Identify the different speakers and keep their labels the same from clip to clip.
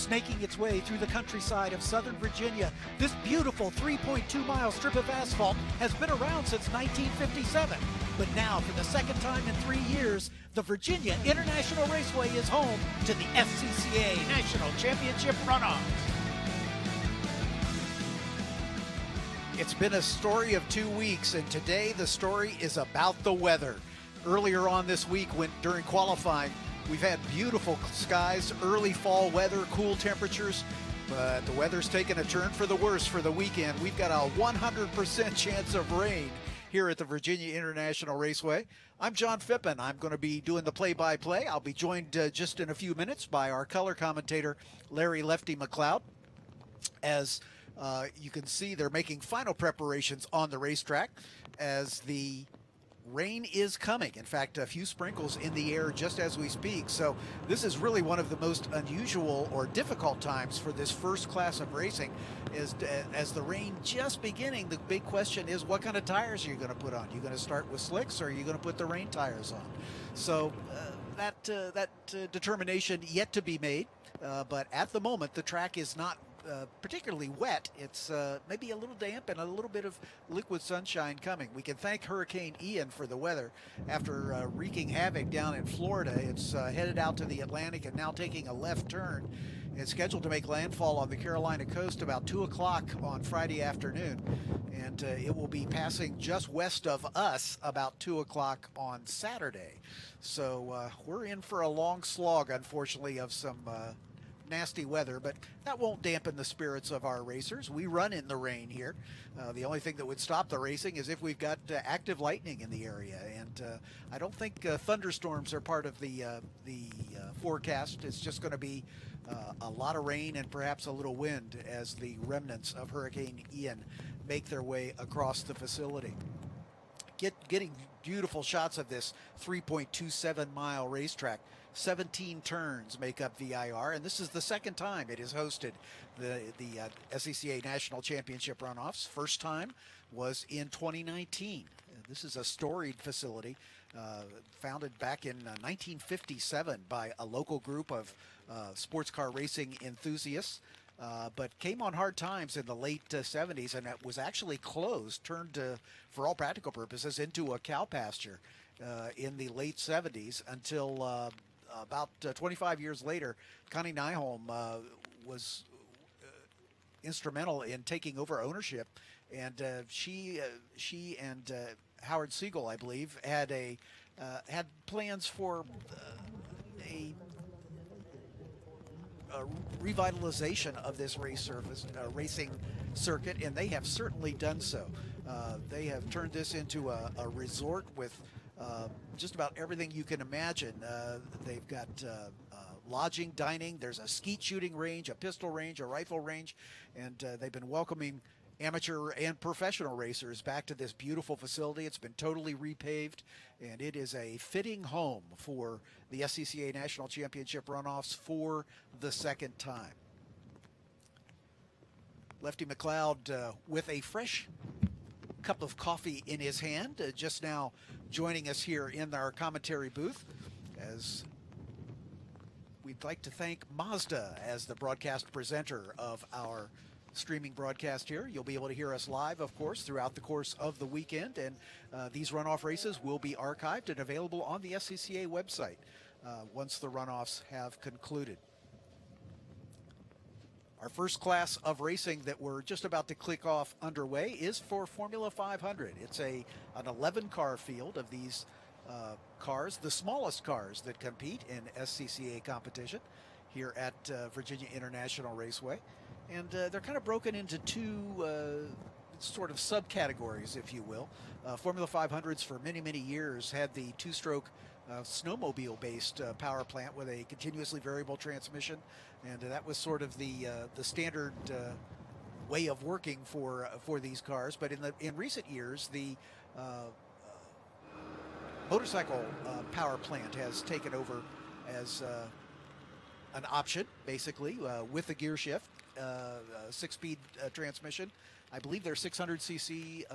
Speaker 1: Snaking its way through the countryside of Southern Virginia, this beautiful 3.2-mile strip of asphalt has been around since 1957. But now, for the second time in 3 years, the Virginia International Raceway is home to the SCCA National Championship Runoffs. It's been a story of 2 weeks, and today the story is about the weather. Earlier on this week, during qualifying, we've had beautiful skies, early fall weather, cool temperatures, but the weather's taken a turn for the worse for the weekend. We've got a 100% chance of rain here at the Virginia International Raceway. I'm John Phippen. I'm going to be doing the play-by-play. I'll be joined just in a few minutes by our color commentator, Larry Lefty McLeod. As you can see, they're making final preparations on the racetrack as the rain is coming. In fact, a few sprinkles in the air just as we speak. So this is really one of the most unusual or difficult times for this first class of racing. As the rain just beginning, the big question is, what kind of tires are you going to put on? Are you going to start with slicks, or are you going to put the rain tires on? So that determination yet to be made. But at the moment, the track is not particularly wet. It's maybe a little damp and a little bit of liquid sunshine coming. We can thank Hurricane Ian for the weather. After wreaking havoc down in Florida, it's headed out to the Atlantic and now taking a left turn. It's scheduled to make landfall on the Carolina coast about 2 o'clock on Friday afternoon, and it will be passing just west of us about 2 o'clock on Saturday. So we're in for a long slog, unfortunately, of some nasty weather, but that won't dampen the spirits of our racers. We run in the rain here. The only thing that would stop the racing is if we've got active lightning in the area, and I don't think thunderstorms are part of the forecast. It's just going to be a lot of rain and perhaps a little wind as the remnants of Hurricane Ian make their way across the facility. Getting beautiful shots of this 3.27-mile racetrack. 17 turns make up VIR, and this is the second time it has hosted the SCCA National Championship Runoffs. First time was in 2019. This is a storied facility founded back in 1957 by a local group of sports car racing enthusiasts, but came on hard times in the late 70s, and it was actually closed, turned for all practical purposes into a cow pasture in the late 70s until about 25 years later. Connie Nyholm was instrumental in taking over ownership, and she and Howard Siegel, I believe, had plans for a revitalization of this racing circuit, and they have certainly done so. They have turned this into a resort with just about everything you can imagine. They've got lodging, dining, there's a skeet shooting range, a pistol range, a rifle range, and they've been welcoming amateur and professional racers back to this beautiful facility. It's been totally repaved, and it is a fitting home for the SCCA National Championship Runoffs for the second time. Lefty McLeod with a fresh cup of coffee in his hand, just now joining us here in our commentary booth, as we'd like to thank Mazda as the broadcast presenter of our streaming broadcast here. You'll be able to hear us live, of course, throughout the course of the weekend, and these runoff races will be archived and available on the SCCA website once the runoffs have concluded. Our first class of racing that we're just about to click off underway is for Formula 500. It's an 11-car field of these cars, the smallest cars that compete in SCCA competition here at Virginia International Raceway. And they're kind of broken into two sort of subcategories, if you will. Formula 500s for many, many years had the two-stroke snowmobile-based power plant with a continuously variable transmission, and that was sort of the standard way of working for these cars. But in recent years, the motorcycle power plant has taken over as an option, basically, with the gear shift, 6-speed transmission. I believe they're 600cc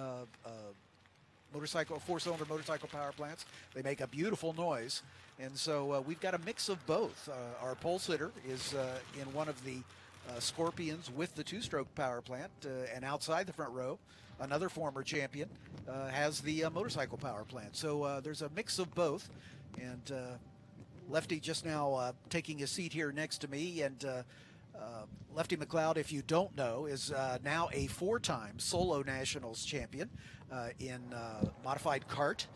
Speaker 1: four-cylinder motorcycle power plants. They make a beautiful noise. And so we've got a mix of both. Our pole sitter is in one of the Scorpions with the two-stroke power plant, and outside the front row, another former champion has the motorcycle power plant. So there's a mix of both. And Lefty just now taking his seat here next to me, and Lefty McLeod, if you don't know, is now a four-time solo nationals champion in modified kart,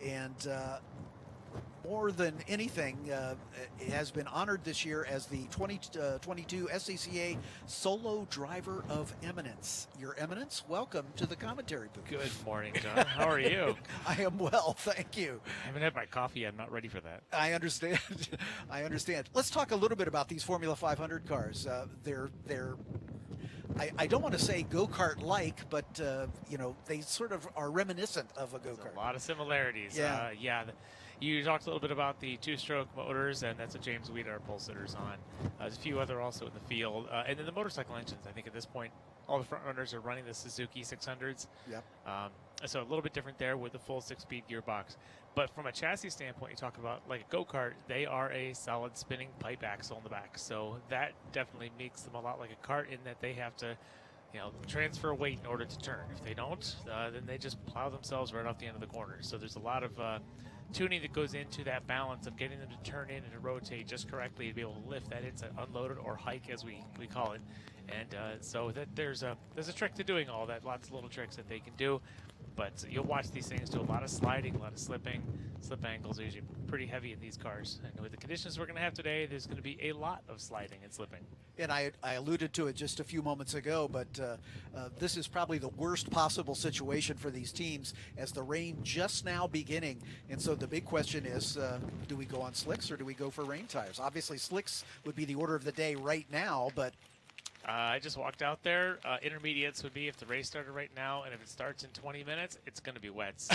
Speaker 1: and more than anything, has been honored this year as the 2022 SCCA Solo Driver of Eminence. Your Eminence, welcome to the commentary booth.
Speaker 2: Good morning, John. How are you?
Speaker 1: I am well, thank you.
Speaker 2: I haven't had my coffee. I'm not ready for that.
Speaker 1: I understand. I understand. Let's talk a little bit about these Formula 500 cars. I don't want to say go-kart-like, but they sort of are reminiscent of a go-kart.
Speaker 2: A lot of similarities.
Speaker 1: Yeah.
Speaker 2: You talked a little bit about the two-stroke motors, and that's what James Weed, our pole sitters, on. There's a few other also in the field. And then the motorcycle engines, I think at this point, all the front runners are running the Suzuki 600s.
Speaker 1: Yep.
Speaker 2: So a little bit different there with the full 6-speed gearbox. But from a chassis standpoint, you talk about like a go-kart, they are a solid spinning pipe axle in the back. So that definitely makes them a lot like a kart in that they have to transfer weight in order to turn. If they don't, then they just plow themselves right off the end of the corner. So there's a lot of tuning that goes into that balance of getting them to turn in and to rotate just correctly to be able to lift that into unloaded or hike, as we call it. And so that there's a trick to doing all that, lots of little tricks that they can do. But you'll watch these things do a lot of sliding, a lot of slipping. Slip angles are usually pretty heavy in these cars. And with the conditions we're going to have today, there's going to be a lot of sliding and slipping.
Speaker 1: And I alluded to it just a few moments ago, but this is probably the worst possible situation for these teams as the rain just now beginning. And so the big question is, do we go on slicks or do we go for rain tires? Obviously, slicks would be the order of the day right now, but
Speaker 2: I just walked out there. Intermediates would be if the race started right now, and if it starts in 20 minutes, it's going to be wets.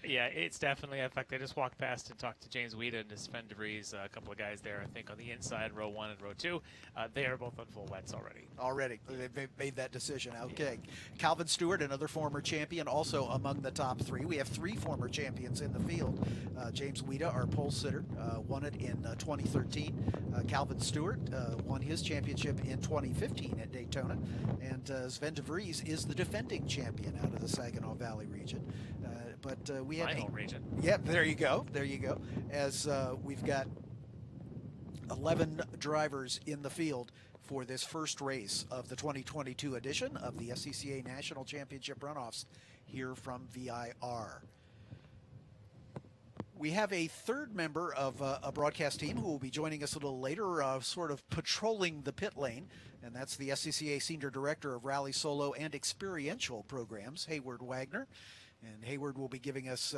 Speaker 2: Yeah, it's definitely. In fact, I just walked past and talked to James Weeda and Sven DeVries, a couple of guys there, I think, on the inside, row 1 and row 2. They are both on full wets already.
Speaker 1: They've made that decision. Okay. Yeah. Calvin Stewart, another former champion, also among the top 3. We have 3 former champions in the field. James Weeda, our pole sitter, won it in 2013. Calvin Stewart won his championship in 2015 at Daytona. And Sven DeVries is the defending champion out of the Saginaw Valley region. But we have
Speaker 2: my home region.
Speaker 1: Yeah, there you go. There you go. As we've got 11 drivers in the field for this first race of the 2022 edition of the SCCA National Championship Runoffs here from VIR. We have a third member of a broadcast team who will be joining us a little later, sort of patrolling the pit lane, and that's the SCCA Senior Director of Rally Solo and Experiential Programs, Hayward Wagner. And Hayward will be giving us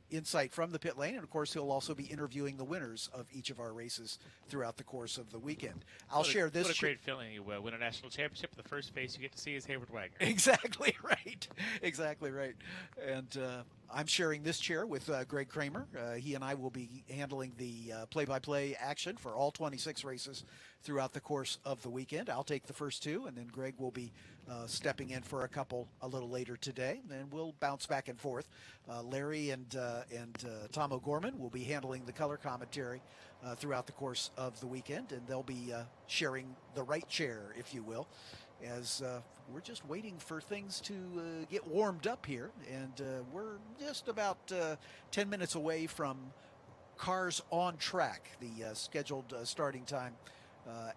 Speaker 1: insight from the pit lane, and of course he'll also be interviewing the winners of each of our races throughout the course of the weekend. I'll share this.
Speaker 2: What a great feeling. You win a national championship. The first face you get to see is Hayward Wagner.
Speaker 1: Exactly right. Exactly right. And I'm sharing this chair with Greg Kramer. He and I will be handling the play-by-play action for all 26 races throughout the course of the weekend. I'll take the first 2, and then Greg will be stepping in for a couple a little later today. Then we'll bounce back and forth. Larry and Tom O'Gorman will be handling the color commentary throughout the course of the weekend, and they'll be sharing the right chair, if you will, as we're just waiting for things to get warmed up here, and we're just about 10 minutes away from cars on track, the scheduled starting time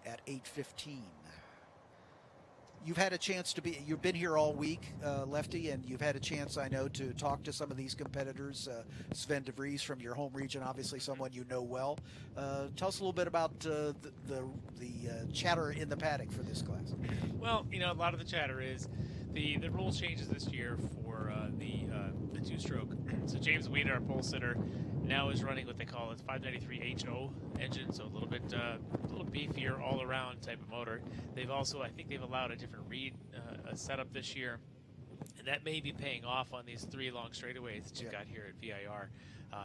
Speaker 1: at 8:15. You've had a chance you've been here all week, Lefty, and you've had a chance, I know, to talk to some of these competitors. Sven DeVries from your home region, obviously someone you know well. Tell us a little bit about the chatter in the paddock for this class.
Speaker 2: Well, a lot of the chatter is the rule changes this year for the two-stroke. So James Weeder, our pole sitter, now is running what they call a 593 HO engine, so a little beefier all-around type of motor. They've also, I think they've allowed a different reed setup this year. And that may be paying off on these 3 long straightaways that you've got here at VIR.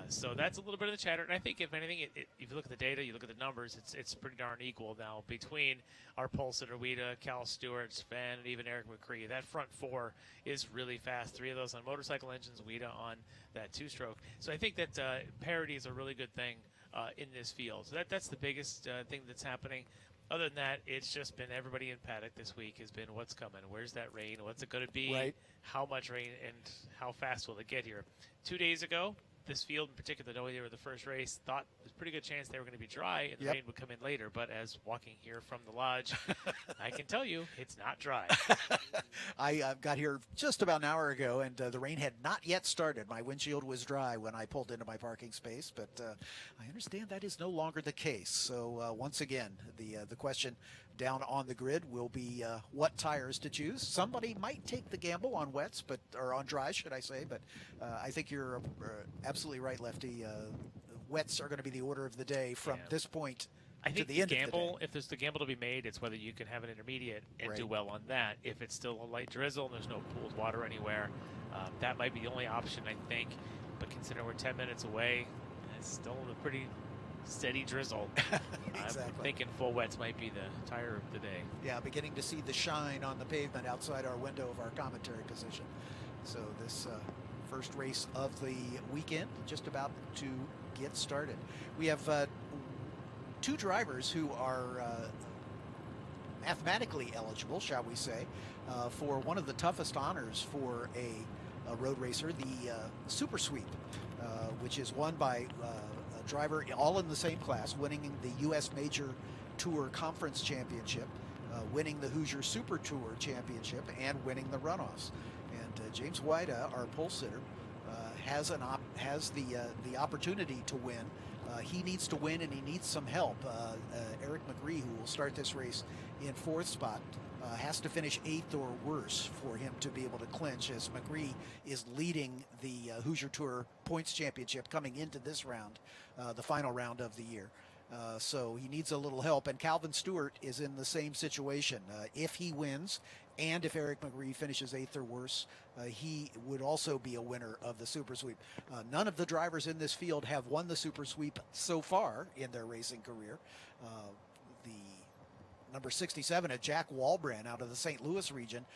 Speaker 2: So that's a little bit of the chatter. And I think, if anything, if you look at the data, you look at the numbers, it's pretty darn equal now between our pole sitter, Weeda, Cal Stewart, Sven, and even Eric Mccree. That front 4 is really fast. 3 of those on motorcycle engines, Weeda on that 2-stroke. So I think that parity is a really good thing in this field. So that's the biggest thing that's happening. Other than that, it's just been everybody in paddock this week has been what's coming. Where's that rain? What's it going to be?
Speaker 1: Right.
Speaker 2: How much rain and how fast will it get here? 2 days ago, this field in particular, knowing they were the first race, thought there's a pretty good chance they were going to be dry and the rain would come in later. But as walking here from the lodge, I can tell you it's not dry.
Speaker 1: I got here just about an hour ago, and the rain had not yet started. My windshield was dry when I pulled into my parking space, but I understand that is no longer the case. So once again, the question down on the grid will be what tires to choose. Somebody might take the gamble on wets, or on dry, should I say, but I think you're absolutely right, Lefty. Wets are going to be the order of the day from this point
Speaker 2: I think
Speaker 1: to the end of the day.
Speaker 2: if there's the gamble to be made, it's whether you can have an intermediate and do well on that. If it's still a light drizzle and there's no pooled water anywhere, that might be the only option, I think. But considering we're 10 minutes away, it's still a pretty steady drizzle.
Speaker 1: Exactly.
Speaker 2: I'm thinking full wets might be the tire of the day.
Speaker 1: Yeah, beginning to see the shine on the pavement outside our window of our commentary position. So this first race of the weekend just about to get started. We have 2 drivers who are mathematically eligible, shall we say, for one of the toughest honors for a road racer, the Super Sweep, which is won by a driver all in the same class, winning the U.S. Major Tour Conference Championship, winning the Hoosier Super Tour Championship, and winning the Runoffs. And James Weida, our pole sitter, has the opportunity to win. He needs to win, and he needs some help. Eric Mccree, who will start this race in 4th spot, has to finish 8th or worse for him to be able to clinch, as Mccree is leading the Hoosier Tour Points Championship coming into this round, the final round of the year. So he needs a little help, and Calvin Stewart is in the same situation. If he wins, and if Eric Mccree finishes 8th or worse, he would also be a winner of the Super Sweep. None of the drivers in this field have won the Super Sweep so far in their racing career. The number 67, Jack Walbrand, out of the St. Louis region,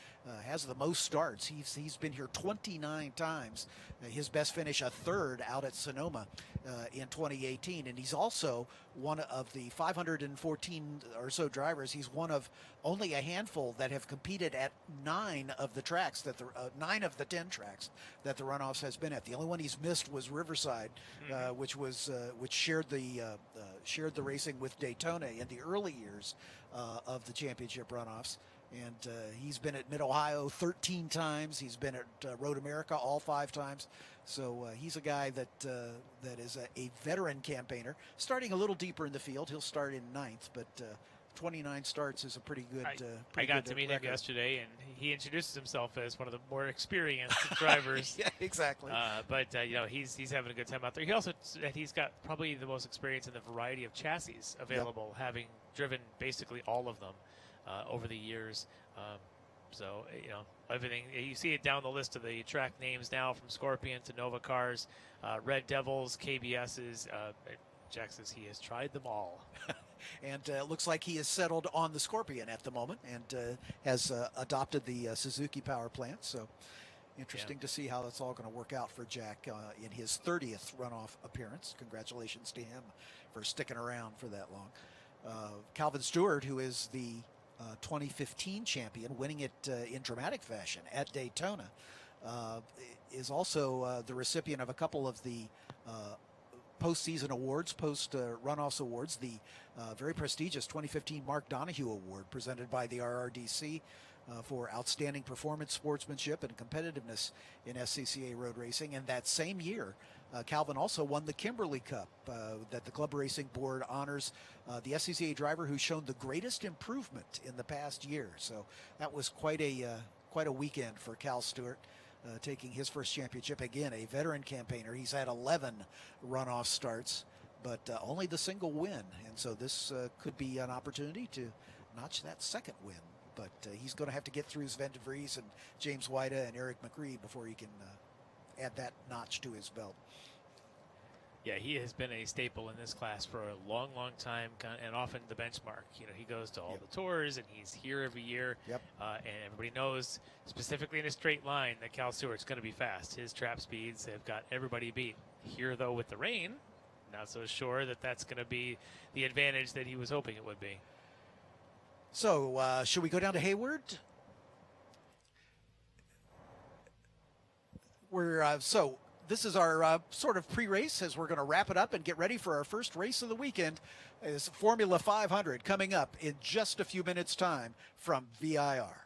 Speaker 1: has the most starts. He's been here 29 times. His best finish, a 3rd out at Sonoma in 2018. And he's also one of the 514 or so drivers. He's one of only a handful that have competed at 9 of the tracks that 9 of the 10 tracks that the Runoffs has been at. The only one he's missed was Riverside, which shared the racing with Daytona in the early years of the championship Runoffs. And he's been at Mid-Ohio 13 times. He's been at Road America all 5 times. So he's a guy that is a veteran campaigner. Starting a little deeper in the field. He'll start in 9th, but 29 starts is a pretty good
Speaker 2: I got to meet him yesterday, and he introduces himself as one of the more experienced drivers.
Speaker 1: Yeah, exactly.
Speaker 2: But he's having a good time out there. He also said he's got probably the most experience in the variety of chassis available, having driven basically all of them over the years. So everything you see it down the list of the track names now, from Scorpion to Nova Cars, Red Devils, KBSs. Jack says he has tried them all.
Speaker 1: And it looks like he is settled on the Scorpion at the moment, and has adopted the Suzuki power plant. So interesting to see how that's all going to work out for Jack in his 30th runoff appearance. Congratulations to him for sticking around for that long. Calvin Stewart, who is the 2015 champion, winning it in dramatic fashion at Daytona, is also the recipient of a couple of the postseason awards, post-runoffs awards, the very prestigious 2015 Mark Donahue Award presented by the RRDC for outstanding performance, sportsmanship, and competitiveness in SCCA road racing. And that same year, Calvin also won the Kimberly Cup that the Club Racing Board honors the SCCA driver who's shown the greatest improvement in the past year. So that was quite a weekend for Cal Stewart. Taking his first championship, again, a veteran campaigner. He's had 11 runoff starts, but only the single win. And so this could be an opportunity to notch that second win but he's going to have to get through Sven de Vries and James Wida and Eric Mccree before he can add that notch to his belt.
Speaker 2: Yeah, he has been a staple in this class for a long, long time, and often the benchmark. You know, he goes to all the tours, and he's here every year.
Speaker 1: Yep.
Speaker 2: And everybody knows, specifically in a straight line, that Cal Stewart's going to be fast. His trap speeds have got everybody beat. Here, though, with the rain, not so sure that that's going to be the advantage that he was hoping it would be.
Speaker 1: So, should we go down to Hayward? This is our sort of pre-race as we're going to wrap it up and get ready for our first race of the weekend. Is Formula 500 coming up in just a few minutes' time from VIR.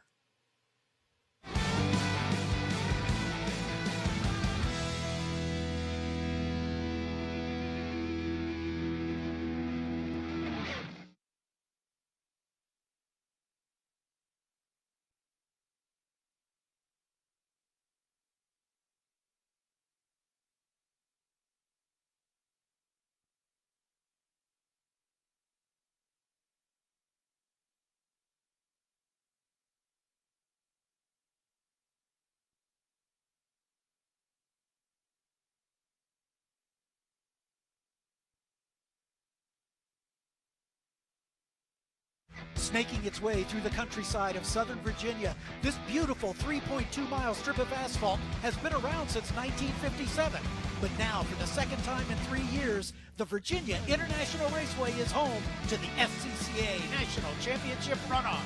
Speaker 1: Snaking its way through the countryside of Southern Virginia, this beautiful 3.2-mile strip of asphalt has been around since 1957. But now, for the second time in 3 years, the VIRginia International Raceway is home to the SCCA National Championship Runoffs.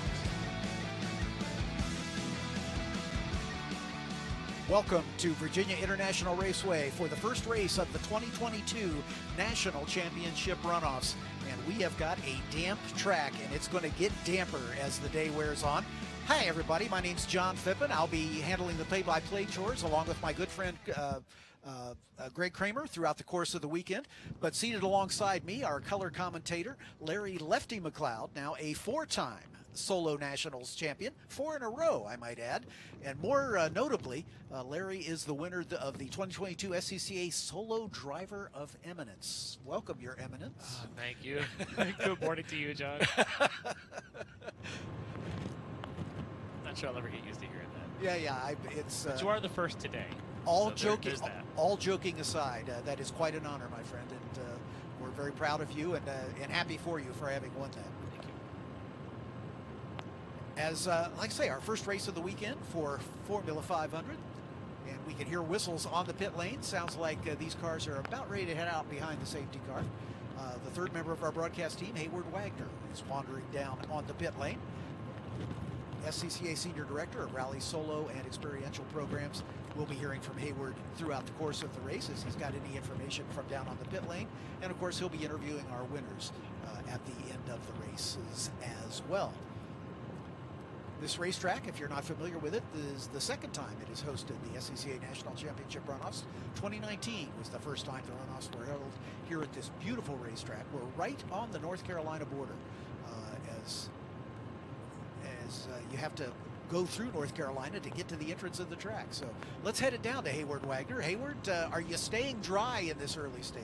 Speaker 1: Welcome to VIRginia International Raceway for the first race of the 2022 National Championship Runoffs. And we have got a damp track, and it's going to get damper as the day wears on. Hi, everybody. My name's John Phippen. I'll be handling the play-by-play chores along with my good friend Greg Kramer throughout the course of the weekend. But seated alongside me, our color commentator, Larry Lefty McLeod, now a four-time Solo Nationals champion, 4 in a row, I might add. And more notably, Larry is the winner of the 2022 SCCA Solo Driver of Eminence. Welcome, Your Eminence.
Speaker 2: Thank you. Good morning to you, John. Not sure I'll ever get used to hearing that.
Speaker 1: Yeah, it's.
Speaker 2: But you are the first today.
Speaker 1: All joking aside, that is quite an honor, my friend, and we're very proud of you and happy for you for having won that. As, like I say, our first race of the weekend for Formula 500. And we can hear whistles on the pit lane. Sounds like these cars are about ready to head out behind the safety car. The third member of our broadcast team, Hayward Wagner, is wandering down on the pit lane. SCCA Senior Director of Rally Solo and Experiential Programs. We'll be hearing from Hayward throughout the course of the race as he's got any information from down on the pit lane. And, of course, he'll be interviewing our winners at the end of the races as well. This racetrack, if you're not familiar with it, is the second time it has hosted the SCCA National Championship Runoffs. 2019 was the first time the runoffs were held here at this beautiful racetrack. We're right on the North Carolina border, as you have to go through North Carolina to get to the entrance of the track. So let's head it down to Hayward Wagner. Hayward, are you staying dry in this early stage?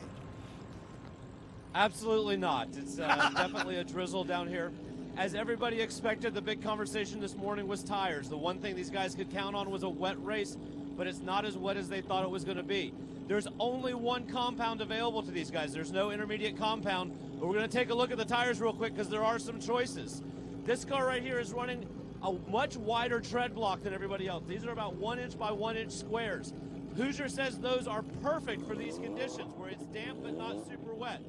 Speaker 3: Absolutely not. It's definitely a drizzle down here. As everybody expected, the big conversation this morning was tires. The one thing these guys could count on was a wet race, but it's not as wet as they thought it was going to be. There's only one compound available to these guys. There's no intermediate compound, but we're going to take a look at the tires real quick because there are some choices. This car right here is running a much wider tread block than everybody else. These are about 1 inch by 1 inch squares. Hoosier says those are perfect for these conditions where it's damp but not super wet.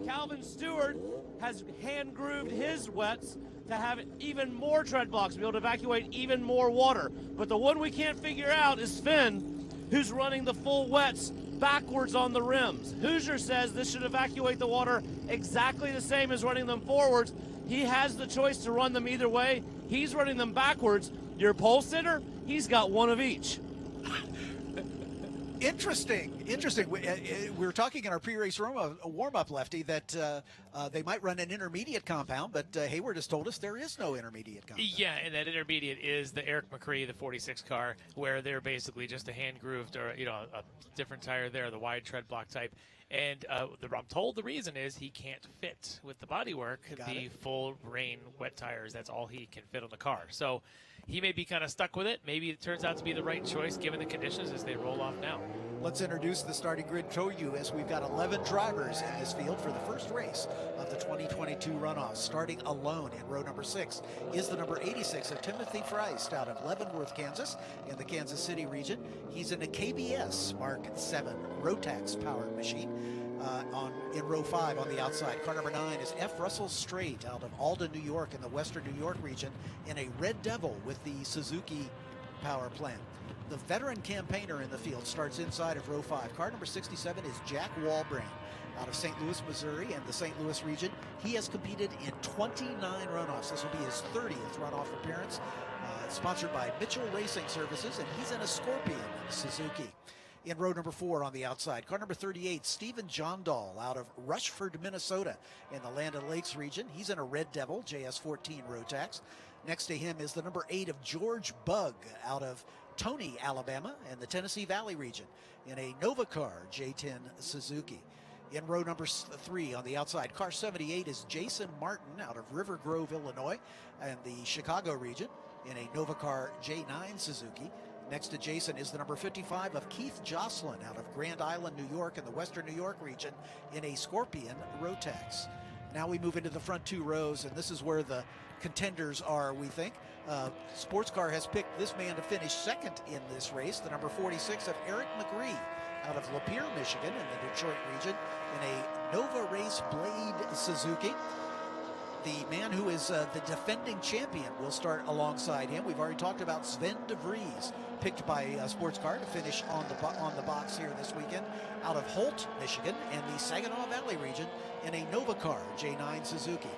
Speaker 3: Calvin Stewart has hand grooved his wets to have even more tread blocks, to be able to evacuate even more water. But the one we can't figure out is Finn, who's running the full wets backwards on the rims. Hoosier says this should evacuate the water exactly the same as running them forwards. He has the choice to run them either way. He's running them backwards. Your pole sitter, he's got one of each.
Speaker 1: Interesting. We were talking in our pre-race warm-up, Lefty, that they might run an intermediate compound, but Hayward has told us there is no intermediate compound.
Speaker 2: Yeah, and that intermediate is the Eric Mccree, the 46 car, where they're basically just a hand-grooved or, a different tire there, the wide tread block type. And I'm told the reason is he can't fit with the bodywork the full rain wet tires. That's all he can fit on the car. So he may be kind of stuck with it. Maybe it turns out to be the right choice given the conditions as they roll off now.
Speaker 1: Let's introduce the starting grid to you as we've got 11 drivers in this field for the first race of the 2022 runoffs. Starting alone in row number 6 is the number 86 of Timothy Freist out of Leavenworth, Kansas in the Kansas City region. He's in a KBS Mark 7 Rotax powered machine. In row 5 on the outside. Car number 9 is F. Russell Straight out of Alden, New York in the Western New York region in a Red Devil with the Suzuki power plant. The veteran campaigner in the field starts inside of row 5. Car number 67 is Jack Walbrand out of St. Louis, Missouri and the St. Louis region. He has competed in 29 runoffs. This will be his 30th runoff appearance. Sponsored by Mitchell Racing Services, and he's in a Scorpion Suzuki. In row number 4 on the outside, car number 38, Stephen Jondahl out of Rushford, Minnesota in the Land O'Lakes region. He's in a Red Devil JS14 Rotax. Next to him is the number 8 of George Bugg out of Tony, Alabama in the Tennessee Valley region in a Novacar J10 Suzuki. In row number 3 on the outside, car 78 is Jason Martin out of River Grove, Illinois and the Chicago region in a Novacar J9 Suzuki. Next to Jason is the number 55 of Keith Jocelyn out of Grand Island, New York in the Western New York region in a Scorpion Rotax. Now we move into the front 2 rows, and this is where the contenders are, we think. Sports Car has picked this man to finish second in this race, the number 46 of Eric Mccree out of Lapeer, Michigan in the Detroit region in a Nova Race Blade Suzuki. The man who is the defending champion will start alongside him. We've already talked about Sven de Vries, picked by Sports Car to finish on the box here this weekend out of Holt, Michigan, and the Saginaw Valley region in a Novacar J9 Suzuki.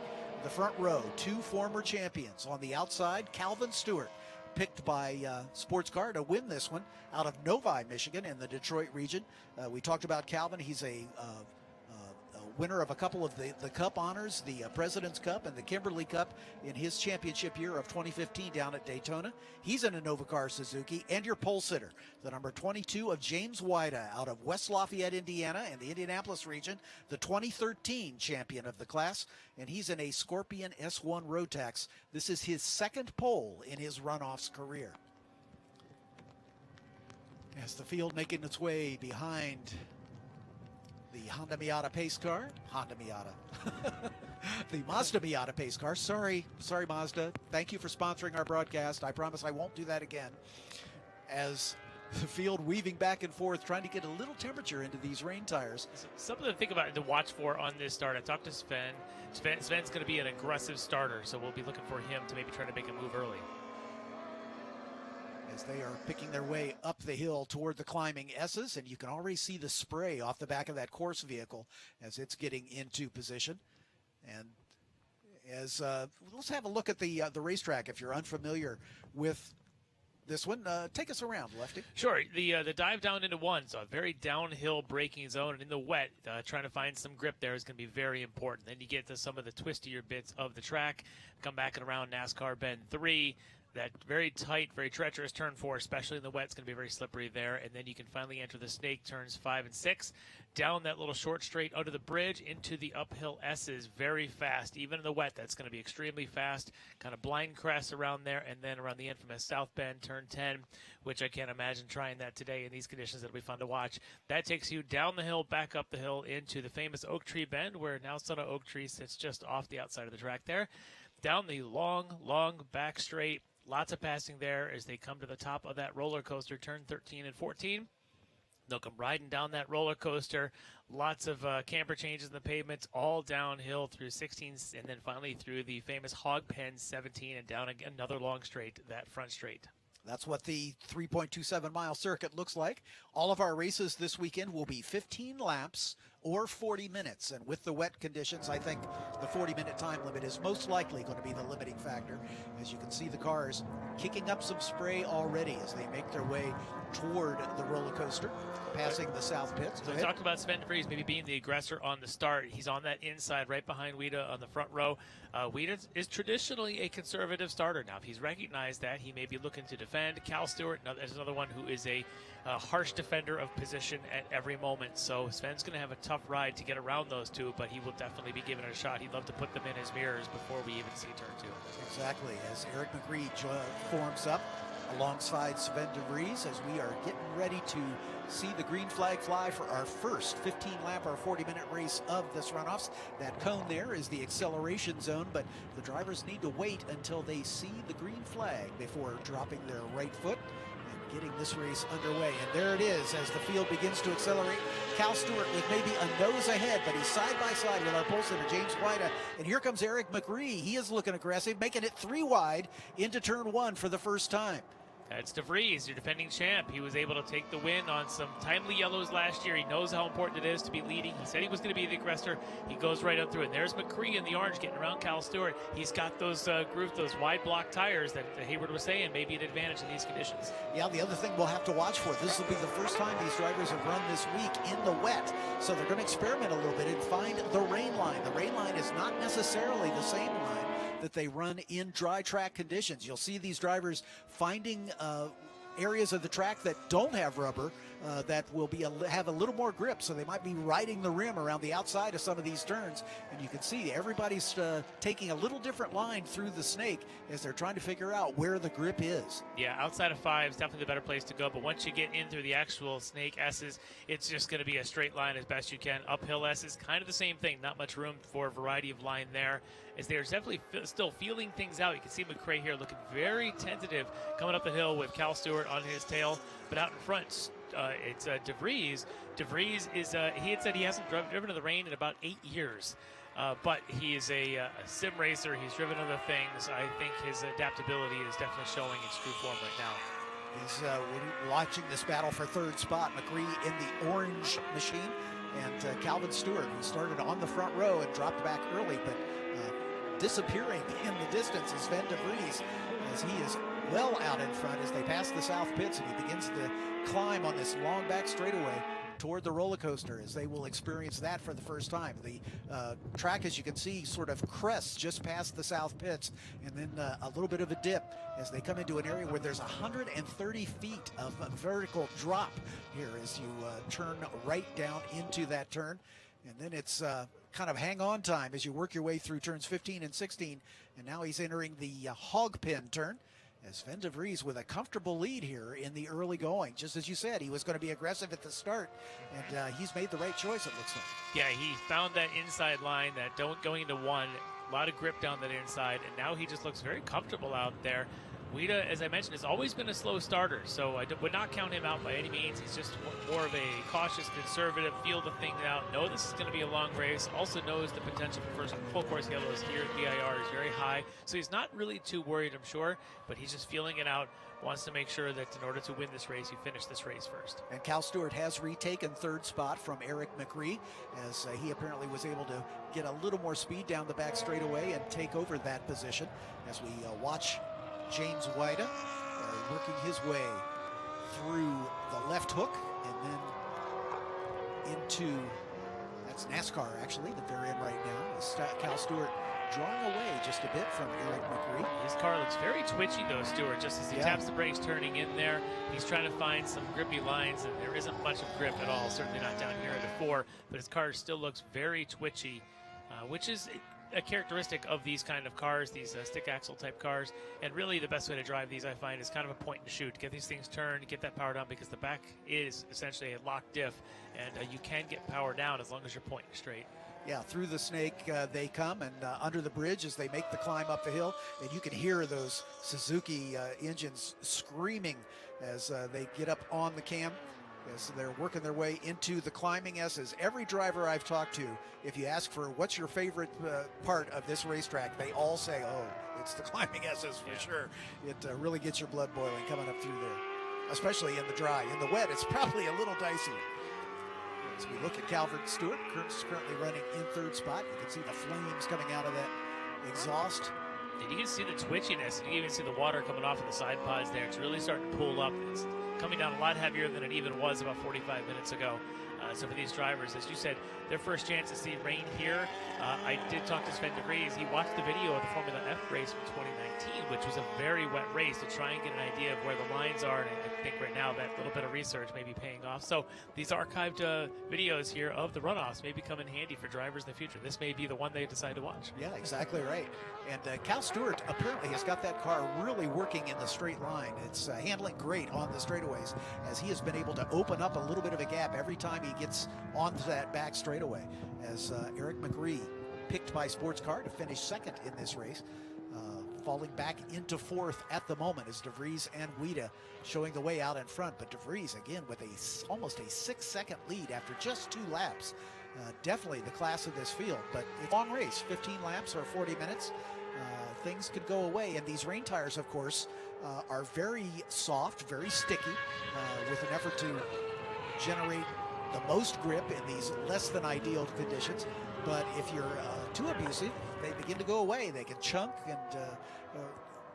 Speaker 1: The front row, 2 former champions. On the outside, Calvin Stewart, picked by Sports Car to win this one out of Novi, Michigan in the Detroit region. We talked about Calvin. He's a winner of a couple of the Cup honors, the President's Cup and the Kimberly Cup in his championship year of 2015 down at Daytona. He's in a Novacar Suzuki. And your pole sitter, the number 22 of James Wida out of West Lafayette, Indiana and the Indianapolis region, the 2013 champion of the class, and he's in a Scorpion S1 Rotax. This is his second pole in his runoffs career. As the field making its way behind the Honda Miata pace car. The Mazda Miata pace car. Sorry, Mazda. Thank you for sponsoring our broadcast. I promise I won't do that again. As the field weaving back and forth, trying to get a little temperature into these rain tires.
Speaker 2: Something to think about and to watch for on this start. I talked to Sven. Sven's going to be an aggressive starter, so we'll be looking for him to maybe try to make a move early.
Speaker 1: As they are picking their way up the hill toward the climbing S's, and you can already see the spray off the back of that course vehicle as it's getting into position. And as let's have a look at the racetrack. If you're unfamiliar with this one, take us around, Lefty.
Speaker 2: Sure. The dive down into one, so a very downhill braking zone, and in the wet, trying to find some grip there is going to be very important. Then you get to some of the twistier bits of the track, come back and around NASCAR Bend 3. That very tight, very treacherous turn 4, especially in the wet, it's going to be very slippery there. And then you can finally enter the snake turns 5 and 6. Down that little short straight under the bridge into the uphill S's very fast. Even in the wet, that's going to be extremely fast. Kind of blind crest around there, and then around the infamous South Bend turn 10, which I can't imagine trying that today in these conditions. It'll be fun to watch. That takes you down the hill, back up the hill into the famous Oak Tree Bend, where now Son of Oak Tree sits just off the outside of the track there. Down the long back straight. Lots of passing there as they come to the top of that roller coaster, turn 13 and 14. They'll come riding down that roller coaster. Lots of camper changes in the pavements, all downhill through 16, and then finally through the famous Hog Pen 17 and down again, another long straight, that front straight.
Speaker 1: That's what the 3.27-mile circuit looks like. All of our races this weekend will be 15 laps or 40 minutes. And with the wet conditions, I think the 40-minute time limit is most likely going to be the limiting factor. As you can see, the cars kicking up some spray already as they make their way toward the roller coaster, passing the south pits.
Speaker 2: So we talked about Sven de Vries maybe being the aggressor on the start. He's on that inside right behind Wida on the front row. Wida is traditionally a conservative starter. Now, if he's recognized that, he may be looking to defend. Cal Stewart is another one who is a harsh defender of position at every moment. So Sven's going to have a tough ride to get around those two, but he will definitely be giving it a shot. He'd love to put them in his mirrors before we even see turn 2.
Speaker 1: Exactly, as Eric Mccree forms up alongside Sven de Vries as we are getting ready to see the green flag fly for our first 15-lap or 40-minute race of this runoffs. That cone there is the acceleration zone, but the drivers need to wait until they see the green flag before dropping their right foot and getting this race underway. And there it is as the field begins to accelerate. Cal Stewart with maybe a nose ahead, but he's side by side with our pole sitter, James Wida. And here comes Eric Mccree. He is looking aggressive, making it 3 wide into turn 1 for the first time.
Speaker 2: That's de Vries, your defending champ. He was able to take the win on some timely yellows last year. He knows how important it is to be leading. He said he was going to be the aggressor. He goes right up through it. And there's Mccree in the orange getting around Cal Stewart. He's got those those wide block tires that Hayward was saying may be an advantage in these conditions.
Speaker 1: Yeah, the other thing we'll have to watch for, this will be the first time these drivers have run this week in the wet. So they're going to experiment a little bit and find the rain line. The rain line is not necessarily the same line that they run in dry track conditions. You'll see these drivers finding areas of the track that don't have rubber that will have a little more grip, so they might be riding the rim around the outside of some of these turns. And you can see everybody's taking a little different line through the snake as they're trying to figure out where the grip is.
Speaker 2: Yeah, outside of 5 is definitely the better place to go, but once you get in through the actual snake S's, it's just going to be a straight line as best you can. Uphill S's, kind of the same thing, not much room for a variety of line there, as they're definitely still feeling things out. You can see Mccree here looking very tentative coming up the hill with Cal Stewart on his tail, but out in front, it's de Vries. De Vries is, he had said he hasn't driven in the rain in about 8 years. But he is a sim racer. He's driven other things. I think his adaptability is definitely showing in true form right now.
Speaker 1: He's watching this battle for third spot. Mccree in the orange machine, and Calvin Stewart, who started on the front row and dropped back early, but disappearing in the distance is Sven de Vries, as he is well out in front as they pass the south pits, and he begins to climb on this long back straightaway toward the roller coaster, as they will experience that for the first time. The track, as you can see, sort of crests just past the south pits, and then a little bit of a dip as they come into an area where there's 130 feet of vertical drop here as you turn right down into that turn. And then it's kind of hang on time as you work your way through turns 15 and 16. And now he's entering the hog pin turn, as Sven de Vries with a comfortable lead here in the early going. Just as you said, he was going to be aggressive at the start, and he's made the right choice, it looks like.
Speaker 2: Yeah, he found that inside line, that going into 1, a lot of grip down that inside, and now he just looks very comfortable out there. Wida, as I mentioned, has always been a slow starter, so I would not count him out by any means. He's just more of a cautious, conservative, feel the thing out, know this is going to be a long race, also knows the potential for first full course yellows here at VIR is very high, so he's not really too worried, I'm sure, but he's just feeling it out, wants to make sure that in order to win this race, you finish this race first.
Speaker 1: And Cal Stewart has retaken third spot from Eric Mccree, as he apparently was able to get a little more speed down the back straightaway and take over that position, as we watch James Wida working his way through the left hook and then into, that's NASCAR actually that they're in right now. Cal Stewart drawing away just a bit from Eric Mccree.
Speaker 2: His car looks very twitchy though, Stewart, just as he taps the brakes turning in there. He's trying to find some grippy lines, and there isn't much of grip at all, certainly not down here at the 4, but his car still looks very twitchy, which is a characteristic of these kind of cars, these stick axle type cars. And really the best way to drive these, I find, is kind of a point and shoot. Get these things turned, get that power down, because the back is essentially a locked diff, and you can get power down as long as you're pointing straight.
Speaker 1: Yeah, through the snake they come, and under the bridge as they make the climb up the hill, and you can hear those Suzuki engines screaming as they get up on the cam, as they're working their way into the climbing S's. Every driver I've talked to, if you ask for what's your favorite part of this racetrack, they all say, oh, it's the climbing S's for sure. It really gets your blood boiling coming up through there, especially in the dry. In the wet, it's probably a little dicey. As we look at Calvert Stewart, currently running in third spot. You can see the flames coming out of that exhaust.
Speaker 2: And you can see the twitchiness. You can even see the water coming off of the side pods there. It's really starting to pull up. It's coming down a lot heavier than it even was about 45 minutes ago. So for these drivers, as you said, their first chance to see rain here. I did talk to Sven de Vries. He watched the video of the Formula F race from 2019, which was a very wet race, to try and get an idea of where the lines are. And I think right now that little bit of research may be paying off. So these archived videos here of the runoffs may come in handy for drivers in the future. This may be the one they decide to watch.
Speaker 1: Yeah, exactly right. And Cal Stewart apparently has got that car really working in the straight line. It's handling great on the straightaways, as he has been able to open up a little bit of a gap every time he gets onto that back straightaway. As Eric Mccree, picked by Sports Car to finish second in this race, falling back into fourth at the moment, as de Vries and Guida showing the way out in front. But de Vries again with almost a 6-second lead after just 2 laps. Definitely the class of this field, but it's a long race, 15 laps or 40 minutes. Things could go away, and these rain tires, of course, are very soft, very sticky, with an effort to generate the most grip in these less than ideal conditions. But if you're too abusive, they begin to go away. They can chunk and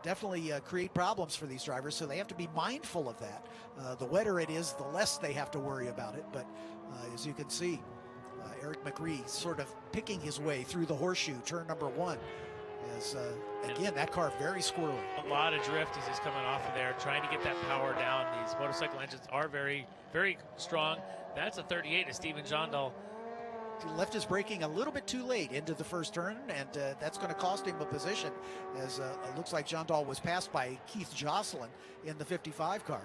Speaker 1: definitely create problems for these drivers, so they have to be mindful of that. The wetter it is, the less they have to worry about it. But as you can see, Eric Mccree sort of picking his way through the horseshoe, turn number 1. As again, that car very squirrely.
Speaker 2: A lot of drift as he's coming off of there, trying to get that power down. These motorcycle engines are very, very strong. That's a 38 of Stephen Jondal.
Speaker 1: He left his braking a little bit too late into the first turn, and that's going to cost him a position, as it looks like Jondal was passed by Keith Jocelyn in the 55 car.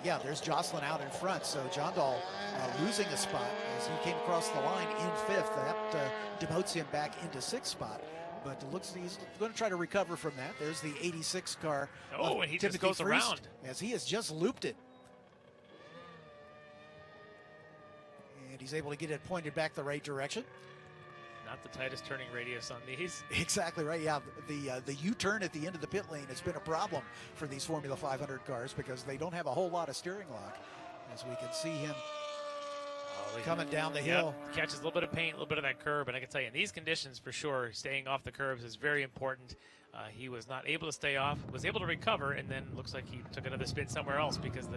Speaker 1: Yeah, there's Jocelyn out in front, so Jondal losing a spot as he came across the line in 5th. That demotes him back into 6th spot. But it looks he's going to try to recover from that. There's the 86 car.
Speaker 2: Oh, and he
Speaker 1: Timothy
Speaker 2: just goes
Speaker 1: Freest,
Speaker 2: around.
Speaker 1: as he has just looped it. And he's able to get it pointed back the right direction.
Speaker 2: Not the tightest turning radius on these.
Speaker 1: Exactly right. Yeah, the U-turn at the end of the pit lane has been a problem for these Formula 500 cars, because they don't have a whole lot of steering lock. As we can see him coming down the hill.
Speaker 2: Catches a little bit of paint, a little bit of that curb, and I can tell you in these conditions for sure, staying off the curbs is very important. He was not able to stay off, was able to recover, and then looks like he took another spin somewhere else, because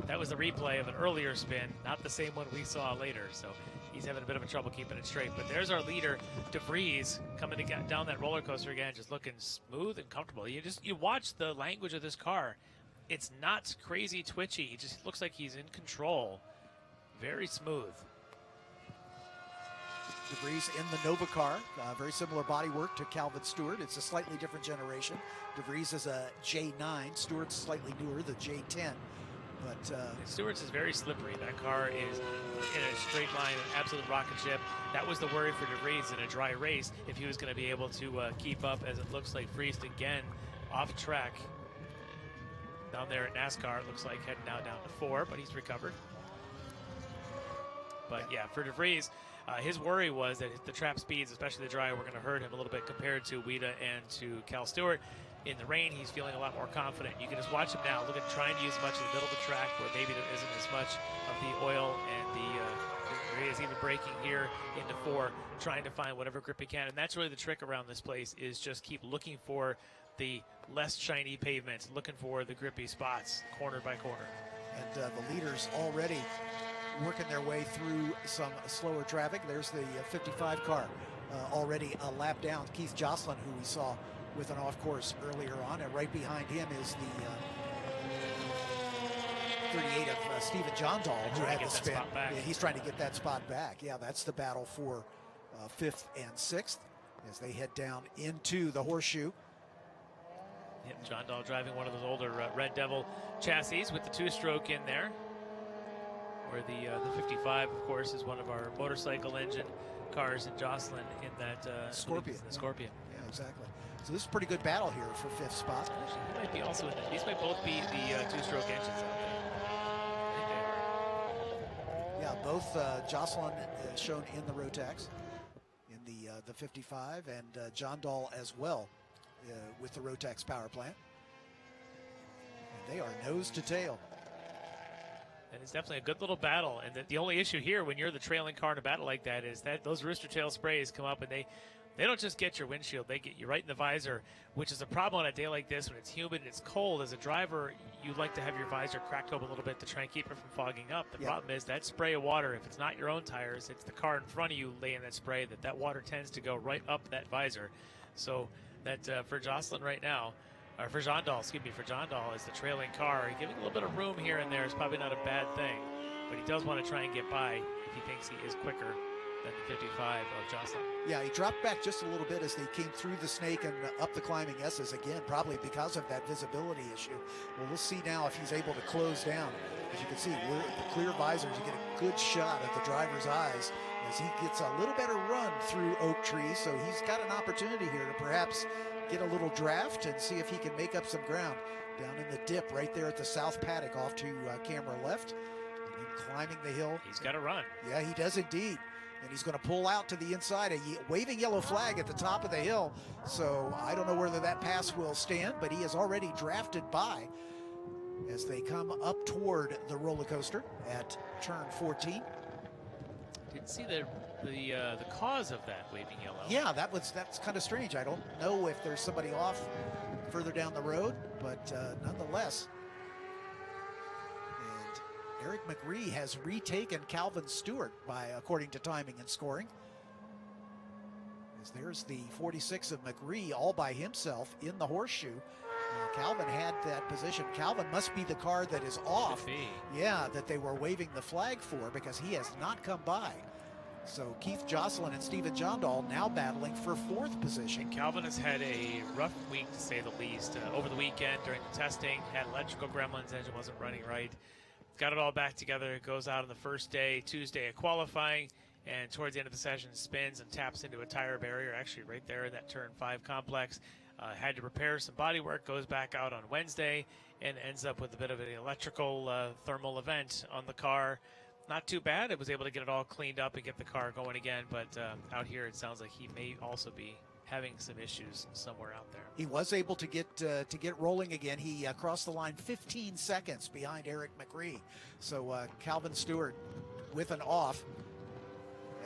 Speaker 2: that was the replay of an earlier spin, not the same one we saw later. So he's having a bit of a trouble keeping it straight. But there's our leader, de Vries, coming to get down that roller coaster again, just looking smooth and comfortable. You watch the language of this car. It's not crazy twitchy. It just looks like he's in control. Very smooth.
Speaker 1: De Vries in the Nova car, very similar bodywork to Calvin Stewart. It's a slightly different generation. De Vries is a J9, Stewart's slightly newer, the J10. But
Speaker 2: Stewart's is very slippery. That car is in a straight line, an absolute rocket ship. That was the worry for de Vries in a dry race, if he was going to be able to keep up, as it looks like Freest again off track. Down there at NASCAR, it looks like heading now down to 4, but he's recovered. But yeah, for de Vries, his worry was that the trap speeds, especially the dry, were going to hurt him a little bit compared to Guida and to Cal Stewart. In the rain, he's feeling a lot more confident. You can just watch him now. Look at trying to use as much of the middle of the track, where maybe there isn't as much of the oil, and he is even braking here into 4, trying to find whatever grip he can. And that's really the trick around this place, is just keep looking for the less shiny pavements, looking for the grippy spots, corner by corner.
Speaker 1: And the leaders already working their way through some slower traffic. There's the 55 car already a lap down. Keith Jocelyn, who we saw with an off course earlier on, and right behind him is the 38 of Stephen Jondal, who had the spin. Yeah, he's trying to get that spot back. Yeah, that's the battle for 5th and 6th as they head down into the horseshoe.
Speaker 2: Yep, Jondal driving one of those older Red Devil chassis with the 2-stroke in there, where the 55, of course, is one of our motorcycle engine cars, and Jocelyn in that
Speaker 1: Scorpion.
Speaker 2: The Scorpion.
Speaker 1: Yeah, exactly. So this is a pretty good battle here for 5th spot.
Speaker 2: Actually, he might be also in these might both be the 2-stroke engines out there.
Speaker 1: Yeah, both Jocelyn shown in the Rotax in the 55, and Jondal as well with the Rotax power plant. And they are nose to tail.
Speaker 2: And it's definitely a good little battle. And the only issue here when you're the trailing car in a battle like that is that those rooster tail sprays come up and they don't just get your windshield, they get you right in the visor, which is a problem on a day like this when it's humid and it's cold. As a driver, you like to have your visor cracked open a little bit to try and keep it from fogging up. The problem is that spray of water, if it's not your own tires, it's the car in front of you laying that spray, that water tends to go right up that visor. So that for Jocelyn right now, or for Jandal, for Jandal is the trailing car. Giving a little bit of room here and there is probably not a bad thing, but he does want to try and get by if he thinks he is quicker than the 55 of Jocelyn.
Speaker 1: Yeah, he dropped back just a little bit as they came through the snake and up the climbing S's again, probably because of that visibility issue. Well, we'll see now if he's able to close down. As you can see, the clear visors, you get a good shot of the driver's eyes as he gets a little better run through Oak Tree, so he's got an opportunity here to perhaps get a little draft and see if he can make up some ground down in the dip right there at the south paddock off to camera left, and then climbing the hill.
Speaker 2: He's got to run.
Speaker 1: Yeah, he does indeed. And he's going to pull out to the inside, a waving yellow flag at the top of the hill. So I don't know whether that pass will stand, but he is already drafted by as they come up toward the roller coaster at turn 14.
Speaker 2: Didn't see the cause of that waving yellow.
Speaker 1: Yeah, that's kind of strange. I don't know if there's somebody off further down the road, but nonetheless. Eric Mccree has retaken Calvin Stewart according to timing and scoring. As there's the 46 of Mccree all by himself in the horseshoe. Calvin had that position. Calvin must be the car that is off. Yeah, that they were waving the flag for, because he has not come by. So Keith Jocelyn and Stephen Jandal now battling for fourth position.
Speaker 2: And Calvin has had a rough week, to say the least. Over the weekend during the testing, had electrical gremlins, engine wasn't running right. Got it all back together. It goes out on the first day, Tuesday at qualifying, and towards the end of the session spins and taps into a tire barrier, actually right there in that turn 5 complex. Had to repair some body work, goes back out on Wednesday, and ends up with a bit of an electrical thermal event on the car. Not too bad. It was able to get it all cleaned up and get the car going again, but out here it sounds like he may also be having some issues somewhere out there.
Speaker 1: He was able to get rolling again. He crossed the line 15 seconds behind Eric Mccree. So Calvin Stewart with an off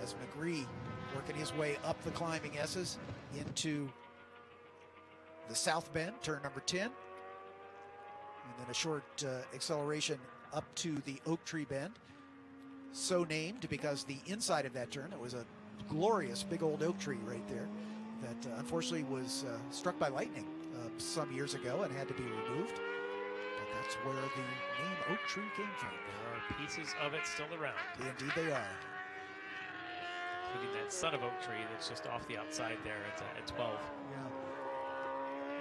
Speaker 1: as Mccree working his way up the climbing S's into the south bend, turn number 10. And then a short acceleration up to the Oak Tree bend. So named because the inside of that turn, it was a glorious big old oak tree right there that unfortunately was struck by lightning some years ago and had to be removed. But that's where the name Oak Tree came from.
Speaker 2: There are pieces of it still around.
Speaker 1: Indeed they are.
Speaker 2: Including that son of Oak Tree that's just off the outside there at 12.
Speaker 1: Yeah.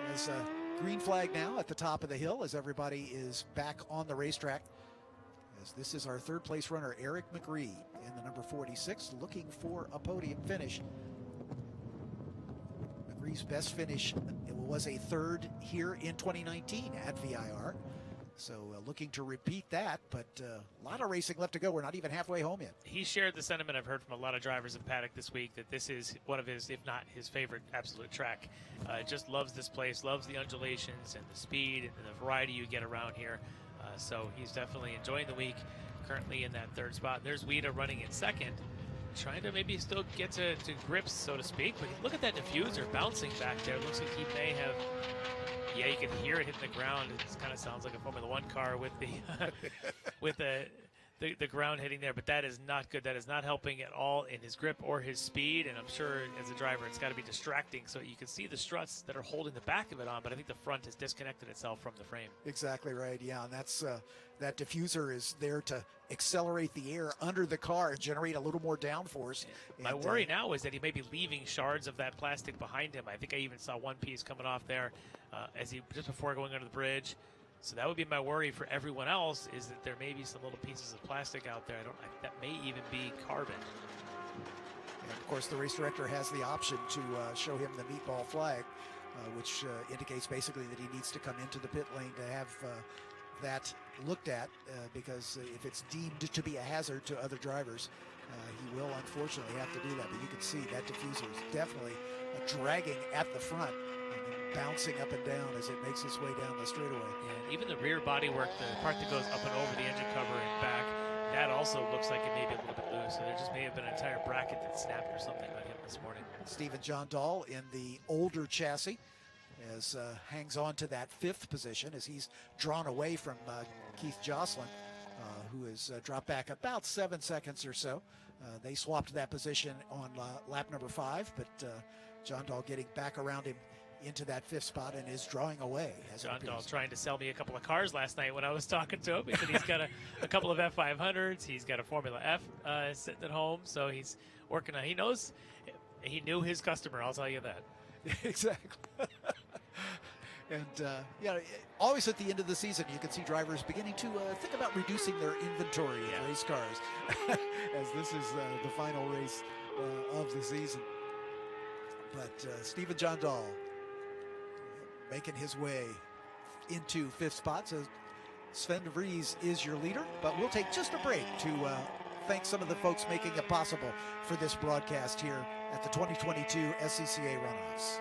Speaker 1: There's a green flag now at the top of the hill as everybody is back on the racetrack. As this is our third place runner, Eric Mccree, in the number 46, looking for a podium finish. Mccree's best finish, it was a third here in 2019 at VIR. So looking to repeat that, but a lot of racing left to go. We're not even halfway home yet.
Speaker 2: He shared the sentiment I've heard from a lot of drivers in paddock this week that this is one of his, if not his favorite absolute track. Just loves this place, loves the undulations and the speed and the variety you get around here. So he's definitely enjoying the week, currently in that third spot. There's Wida running in second, trying to maybe still get to grips, so to speak. But look at that diffuser bouncing back there. Looks like he may have, yeah, you can hear it hitting the ground. It kind of sounds like a Formula One car with the with the ground hitting there, but that is not good. That is not helping at all in his grip or his speed, and I'm sure as a driver it's got to be distracting. So you can see the struts that are holding the back of it on, but I think the front has disconnected itself from the frame.
Speaker 1: Exactly right, yeah, and that's that diffuser is there to accelerate the air under the car and generate a little more downforce.
Speaker 2: My worry now is that he may be leaving shards of that plastic behind him. I think I even saw one piece coming off there as he just before going under the bridge. So that would be my worry for everyone else, is that there may be some little pieces of plastic out there. That may even be carbon.
Speaker 1: And of course, the race director has the option to show him the meatball flag, which indicates basically that he needs to come into the pit lane to have that looked at, because if it's deemed to be a hazard to other drivers, he will unfortunately have to do that. But you can see that diffuser is definitely dragging at the front. bouncing up and down as it makes its way down the straightaway.
Speaker 2: And even the rear body work, the part that goes up and over the engine cover and back, that also looks like it may be a little bit loose. So there just may have been an entire bracket that snapped or something on him this morning.
Speaker 1: Stephen John Dahl in the older chassis as hangs on to that 5th position as he's drawn away from Keith Jocelyn, who has dropped back about 7 seconds or so. They swapped that position on lap number 5, but John Dahl getting back around him into that 5th spot and is drawing away.
Speaker 2: John Dahl trying to sell me a couple of cars last night when I was talking to him. He said he's got a couple of F500s. He's got a Formula F sitting at home, so he's working on. He knew his customer. I'll tell you that.
Speaker 1: Exactly. And always at the end of the season, you can see drivers beginning to think about reducing their inventory of race cars, as this is the final race of the season. But Stephen John Dahl making his way into 5th spot. So Sven de Vries is your leader, but we'll take just a break to thank some of the folks making it possible for this broadcast here at the 2022 SCCA Runoffs.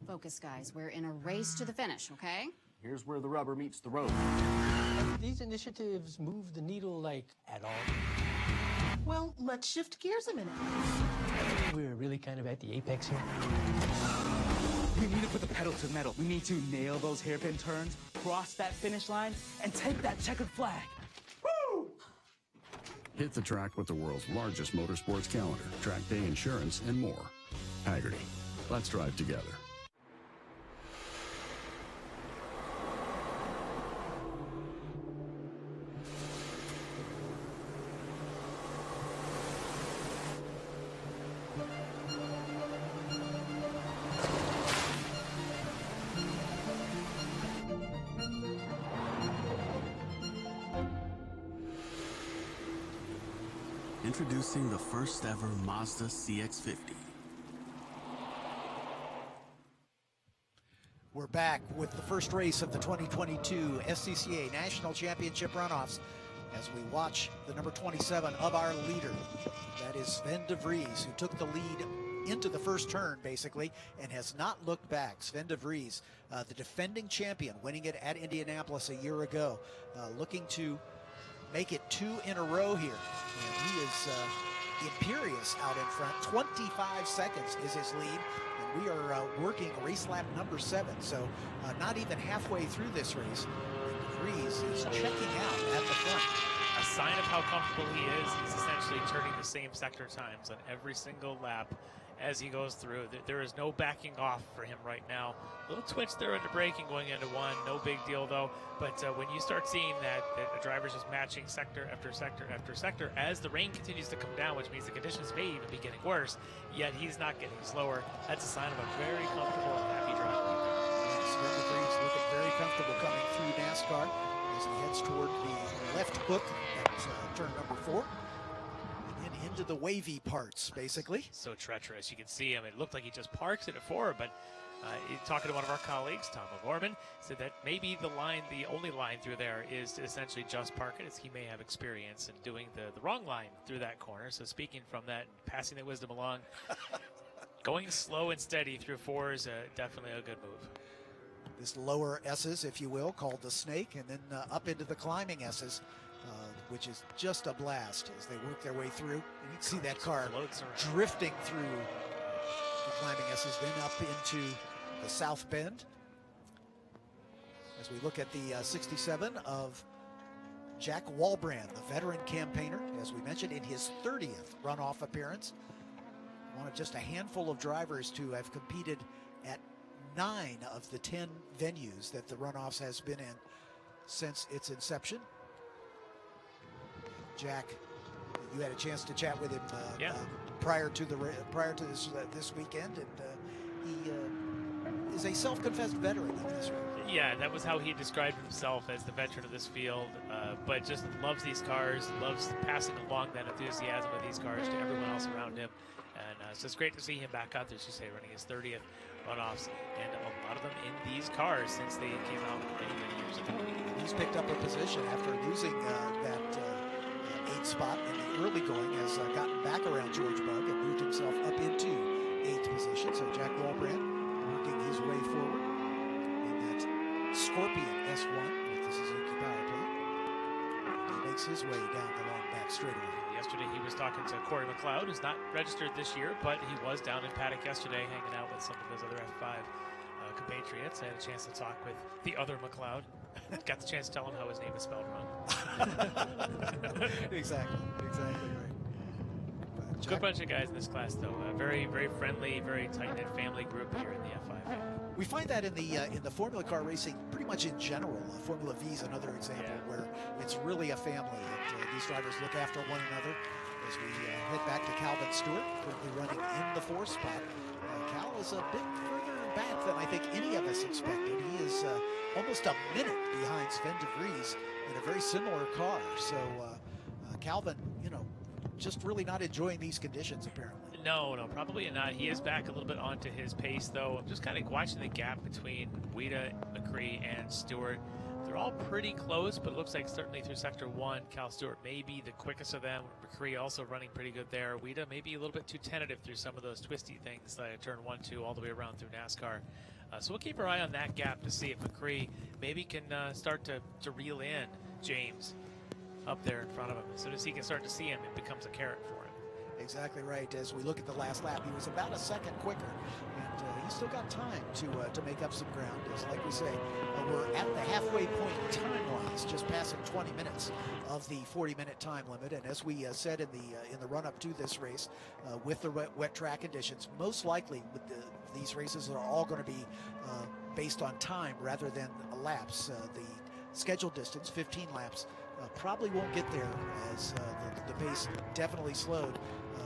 Speaker 4: Focus, guys. We're in a race to the finish, okay?
Speaker 5: Here's where the rubber meets the road.
Speaker 6: Have these initiatives moved the needle, like, at all?
Speaker 7: Well, let's shift gears a minute.
Speaker 6: We're really kind of at the apex here.
Speaker 5: We need to put the pedal to the metal. We need to nail those hairpin turns, cross that finish line, and take that checkered flag. Woo!
Speaker 8: Hit the track with the world's largest motorsports calendar, track day insurance, and more. Hagerty. Let's drive together.
Speaker 9: Introducing the first ever Mazda Cx-50.
Speaker 1: We're back with the first race of the 2022 SCCA National Championship Runoffs as we watch the number 27 of our leader. That is Sven de Vries, who took the lead into the first turn, basically, and has not looked back. Sven de Vries, the defending champion, winning it at Indianapolis a year ago, looking to make it 2 in a row here. And he is imperious out in front. 25 seconds is his lead. And we are working race lap number 7. So not even halfway through this race. And de Vries is checking out at the front.
Speaker 2: A sign of how comfortable he is. He's essentially turning the same sector times on every single lap as he goes through. There is no backing off for him right now. A little twitch there under braking going into 1. No big deal though. But when you start seeing that the driver's just matching sector after sector after sector as the rain continues to come down, which means the conditions may even be getting worse, yet he's not getting slower. That's a sign of a very comfortable and happy driver.
Speaker 1: Sven de Vries looking very comfortable coming through NASCAR as he heads toward the left hook at turn number 4. And into the wavy parts, basically.
Speaker 2: So treacherous. You can see him. It looked like he just parks it at 4, but talking to one of our colleagues, Tom O'Gorman, said that maybe the only line through there is to essentially just park it, as he may have experience in doing the wrong line through that corner. So speaking from that, passing the wisdom along, going slow and steady through 4 is definitely a good move.
Speaker 1: This lower S's, if you will, called the snake, and then up into the climbing S's, which is just a blast as they work their way through. And you can see that car drifting through the climbing S's, then up into the South Bend. As we look at the 67 of Jack Walbrand, the veteran campaigner, as we mentioned, in his 30th runoff appearance. One of just a handful of drivers to have competed at 9 of the 10 venues that the Runoffs has been in since its inception. Jack, you had a chance to chat with him prior to this weekend, and he is a self-confessed veteran of this race.
Speaker 2: Yeah, that was how he described himself, as the veteran of this field, but just loves these cars, loves passing along that enthusiasm of these cars to everyone else around him. And so it's great to see him back out there, as you say, running his 30th runoffs, and a lot of them in these cars since they came out many years ago.
Speaker 1: He's picked up a position after losing that lead spot in the early going, has gotten back around George Bug and moved himself up into 8th position. So Jack Walbrand working his way forward in that Scorpion S1 with the Suzuki power plant. He makes his way down the long back straightaway.
Speaker 2: Yesterday he was talking to Corey McLeod, who's not registered this year, but he was down in paddock yesterday hanging out with some of his other F5 compatriots. I had a chance to talk with the other McLeod. Got the chance to tell him how his name is spelled wrong.
Speaker 1: Exactly right.
Speaker 2: Good bunch of guys in this class, though. Very, very friendly, very tight-knit family group here in the F5 family.
Speaker 1: We find that in the Formula car racing, pretty much in general. Formula V is another example where it's really a family. And, these drivers look after one another. As we head back to Calvin Stewart, currently running in the 4th spot. Cal is a bit further back than I think any of us expected. He is almost a minute behind Sven de Vries in a very similar car. So Calvin, just really not enjoying these conditions apparently.
Speaker 2: No, probably not. He is back a little bit onto his pace, though. I'm just kind of watching the gap between Gaudet, Mccree, and Stewart. They're all pretty close, but it looks like certainly through Sector 1, Cal Stewart may be the quickest of them. Mccree also running pretty good there. Gaudet may be a little bit too tentative through some of those twisty things, like turn 1, 2, all the way around through NASCAR. So we'll keep our eye on that gap to see if Mccree maybe can start to reel in James up there in front of him. As soon as he can start to see him, it becomes a carrot for him.
Speaker 1: Exactly right. As we look at the last lap, he was about a second quicker, and he's still got time to make up some ground. As like we say, we're at the halfway point time-wise, just passing 20 minutes of the 40-minute time limit. And as we said in the run-up to this race, with the wet track conditions, most likely with these races are all going to be based on time rather than laps. The scheduled distance, 15 laps, probably won't get there as the pace definitely slowed.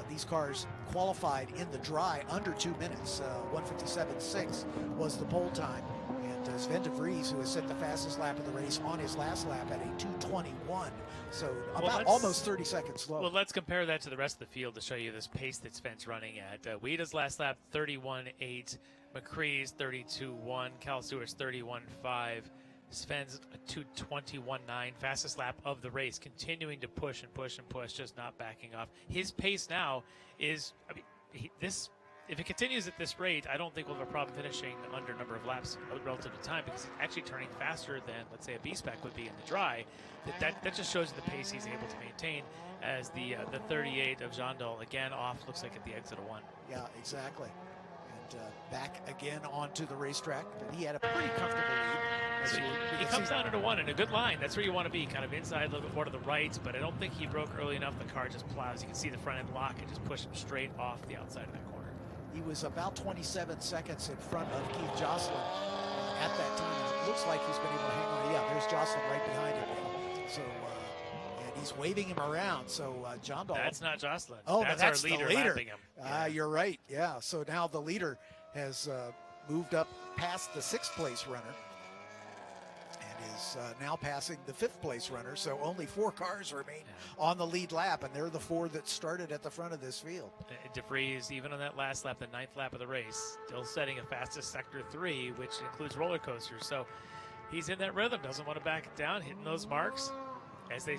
Speaker 1: These cars qualified in the dry under 2 minutes. 1:57.6 was the pole time. And Sven de Vries, who has set the fastest lap of the race on his last lap at a 2:21. So about almost 30 seconds slow.
Speaker 2: Well, let's compare that to the rest of the field to show you this pace that Sven's running at. Guidet's last lap, 31.8. McCree's 32.1. Cal Stewart's 31.5. Sven's a 2:21.9, fastest lap of the race, continuing to push and push and push, just not backing off. His pace now is, if it continues at this rate, I don't think we'll have a problem finishing under number of laps relative to time, because he's actually turning faster than, let's say, a B-Spec would be in the dry. That just shows you the pace he's able to maintain, as the 38 of Jandal, again, off, looks like at the exit of 1.
Speaker 1: Yeah, exactly. And back again onto the racetrack, but he had a pretty comfortable lead.
Speaker 2: So he comes down into 1 in a good line. That's where you want to be, kind of inside, a little bit more to the right, but I don't think he broke early enough. The car just plows. You can see the front end lock and just push him straight off the outside of that corner.
Speaker 1: He was about 27 seconds in front of Keith Jocelyn at that time. It looks like he's been able to hang on. Yeah, there's Jocelyn right behind him. So, and he's waving him around. So, John Dahl.
Speaker 2: That's not Jocelyn.
Speaker 1: Oh,
Speaker 2: that's
Speaker 1: our
Speaker 2: leader
Speaker 1: the leader.
Speaker 2: lapping him.
Speaker 1: Yeah. You're right. Yeah. So now the leader has moved up past the 6th place runner and is now passing the 5th place runner. So only 4 cars remain on the lead lap, and they're the 4 that started at the front of this field.
Speaker 2: De Vries, even on that last lap, the 9th lap of the race, still setting a fastest sector 3, which includes roller coasters. So he's in that rhythm, doesn't want to back it down, hitting those marks. As they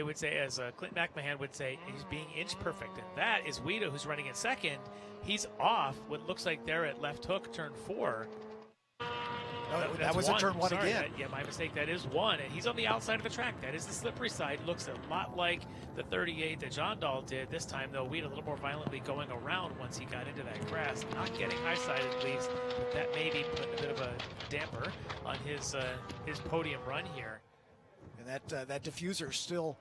Speaker 2: would say, as Clint McMahon would say, he's being inch perfect. And that is Guido, who's running in 2nd. He's off what looks like they're at left hook, turn 4.
Speaker 1: No, that was a turn 1
Speaker 2: Sorry,
Speaker 1: again.
Speaker 2: Yeah, my mistake. That is 1, and he's on the outside of the track. That is the slippery side. Looks a lot like the 38 that John Dahl did. This time, though, Weed a little more violently going around once he got into that grass. Not getting high-sided leaves. That may be putting a bit of a damper on his podium run here.
Speaker 1: And that diffuser still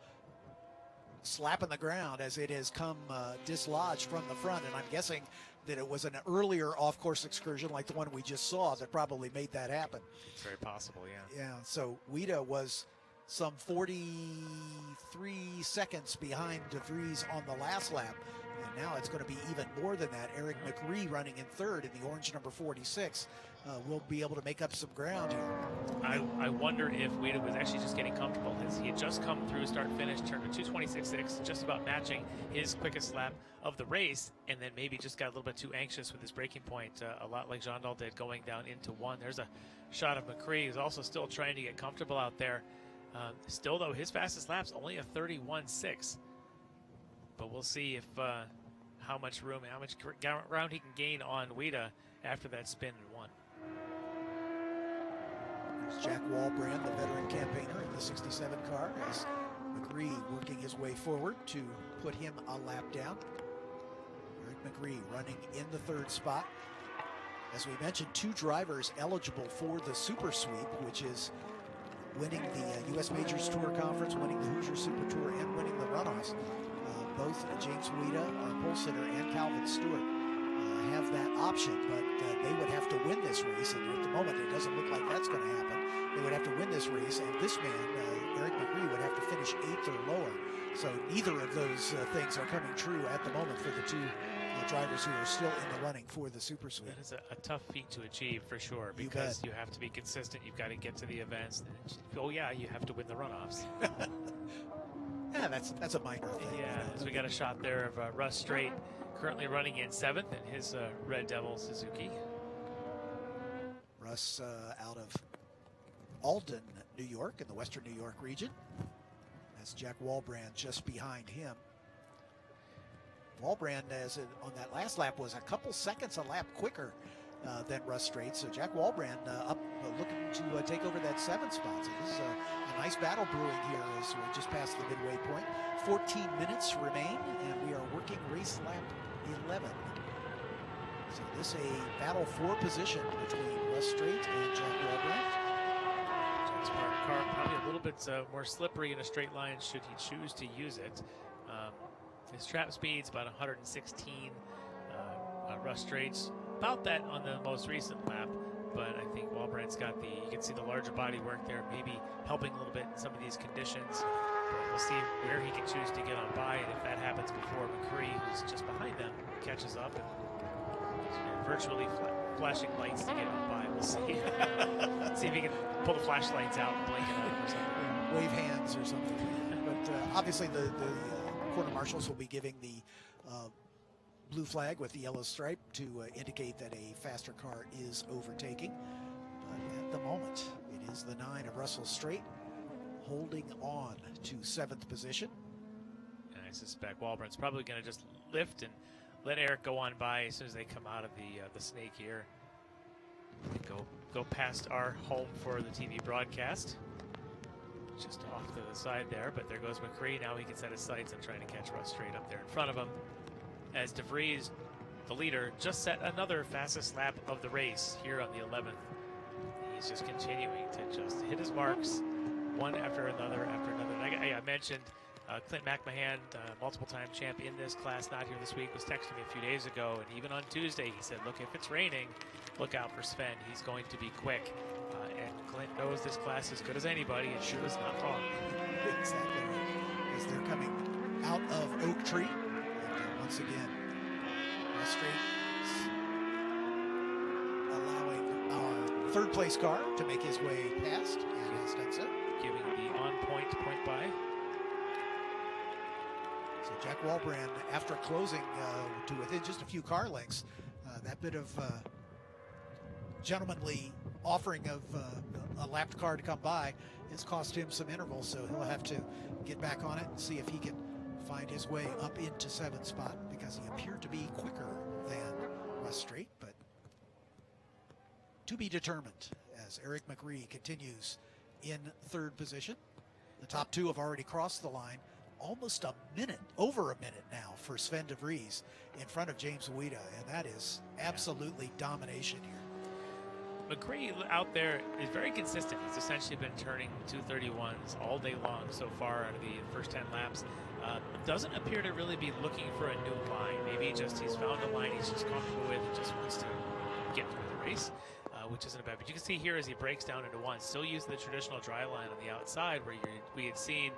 Speaker 1: slapping the ground as it has come dislodged from the front, and I'm guessing that it was an earlier off-course excursion like the one we just saw that probably made that happen.
Speaker 2: It's very possible, yeah.
Speaker 1: Yeah, so Guida was some 43 seconds behind De Vries on the last lap, and now it's going to be even more than that. Eric Mccree running in 3rd in the orange number 46 will be able to make up some ground here.
Speaker 2: I wonder if Guida was actually just getting comfortable. He had just come through start-finish, turned to 2:26.6, just about matching his quickest lap of the race, and then maybe just got a little bit too anxious with his braking point, a lot like Jandal did going down into 1. There's a shot of Mccree, who's also still trying to get comfortable out there. Still, though, his fastest lap's only a 31.6. But we'll see if how much room, how much ground he can gain on Wida after that spin in 1.
Speaker 1: There's Jack Walbrand, the veteran campaigner in the 67 car, as Mccree working his way forward to put him a lap down. Eric Mccree running in the 3rd spot. As we mentioned, 2 drivers eligible for the Super Sweep, which is winning the U.S. Majors Tour Conference, winning the Hoosier Super Tour, and winning the Runoffs. Both James Wida, our pole sitter, and Calvin Stewart have that option, but they would have to win this race, and at the moment it doesn't look like that's going to happen. They would have to win this race, and this man, Eric Mccree, would have to finish 8th or lower. So neither of those things are coming true at the moment for the 2 drivers who are still in the running for the Super Sweep.
Speaker 2: That is a tough feat to achieve for sure, because you have to be consistent. You've got to get to the events. Oh yeah, you have to win the runoffs.
Speaker 1: Yeah, that's a minor thing.
Speaker 2: Yeah, so we got a shot there of Russ Straight, currently running in 7th in his Red Devil Suzuki.
Speaker 1: Russ out of Alden, New York, in the Western New York region. That's Jack Walbrand just behind him. Walbrand, on that last lap, was a couple seconds a lap quicker than Russ Straight. So Jack Walbrand up looking to take over that 7th spot. So this is a nice battle brewing here as we just passed the midway point. 14 minutes remain, and we are working race lap 11. So this a battle for position between Russ Straight and Jack Walbrand.
Speaker 2: Jack's car probably a little bit more slippery in a straight line should he choose to use it. His trap speed's about 116. Russ Straight's about that on the most recent lap, but I think Walbrand's got you can see the larger body work there, maybe helping a little bit in some of these conditions. But we'll see where he can choose to get on by, and if that happens before Mccree, who's just behind them, catches up and virtually flashing lights to get on by. We'll see. See if he can pull the flashlights out and blink it up or something.
Speaker 1: Wave hands or something. But obviously the quarter marshals will be giving the blue flag with the yellow stripe to indicate that a faster car is overtaking. But at the moment, it is the 9 of Russell Straight holding on to 7th position.
Speaker 2: And I suspect Walbrand's probably going to just lift and let Eric go on by as soon as they come out of the snake here. Go past our home for the TV broadcast. Just off to the side there, but there goes Mccree. Now he can set his sights on trying to catch Russ Straight up there in front of him. As DeVries, the leader, just set another fastest lap of the race here on the 11th. He's just continuing to just hit his marks one after another after another. I mentioned Clint McMahon, multiple-time champ in this class, not here this week, was texting me a few days ago, and even on Tuesday he said, look, if it's raining, look out for Sven. He's going to be quick. And Clint knows this class as good as anybody, and sure is not wrong.
Speaker 1: Exactly right. As they're coming out of Oak Tree, and once again, Russ Straight allowing our 3rd place car to make his way past, and has done so.
Speaker 2: Giving the on-point point by.
Speaker 1: So Jack Walbrand, after closing to within just a few car lengths, that bit of gentlemanly offering of a lapped car to come by has cost him some intervals, so he'll have to get back on it and see if he can find his way up into 7th spot, because he appeared to be quicker than Russ Straight, but to be determined as Eric Mccree continues in 3rd position. The top 2 have already crossed the line. Almost a minute, over a minute now for Sven DeVries in front of James Wida, and that is absolutely domination here.
Speaker 2: Mccree out there is very consistent. He's essentially been turning 231s all day long so far out of the first 10 laps. Doesn't appear to really be looking for a new line. Maybe just he's found a line he's just comfortable with and just wants to get through the race, which isn't bad. But you can see here as he breaks down into 1, still using the traditional dry line on the outside where we had seen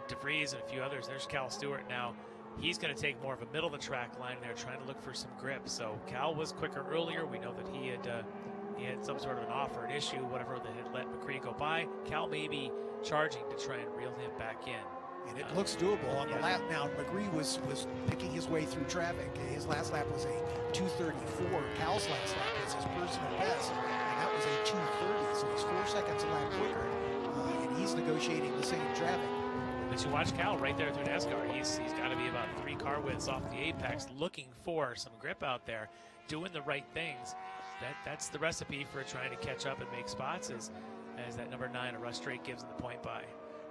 Speaker 2: DeVries and a few others. There's Cal Stewart now. He's going to take more of a middle of the track line there, trying to look for some grip. So Cal was quicker earlier. We know that he had some sort of an off or an issue, whatever that had let Mccree go by. Cal may be charging to try and reel him back in.
Speaker 1: And it looks doable on the lap now. Mccree was picking his way through traffic. His last lap was a 2:34. Cal's last lap was his personal best, and that was a 2:30. So he's 4 seconds a lap quicker, and he's negotiating the same traffic.
Speaker 2: But you watch Cal right there through NASCAR. He's got to be about 3 car widths off the apex, looking for some grip out there, doing the right things. That's the recipe for trying to catch up and make spots, as that number 9, a Russ Drake, gives him the point by.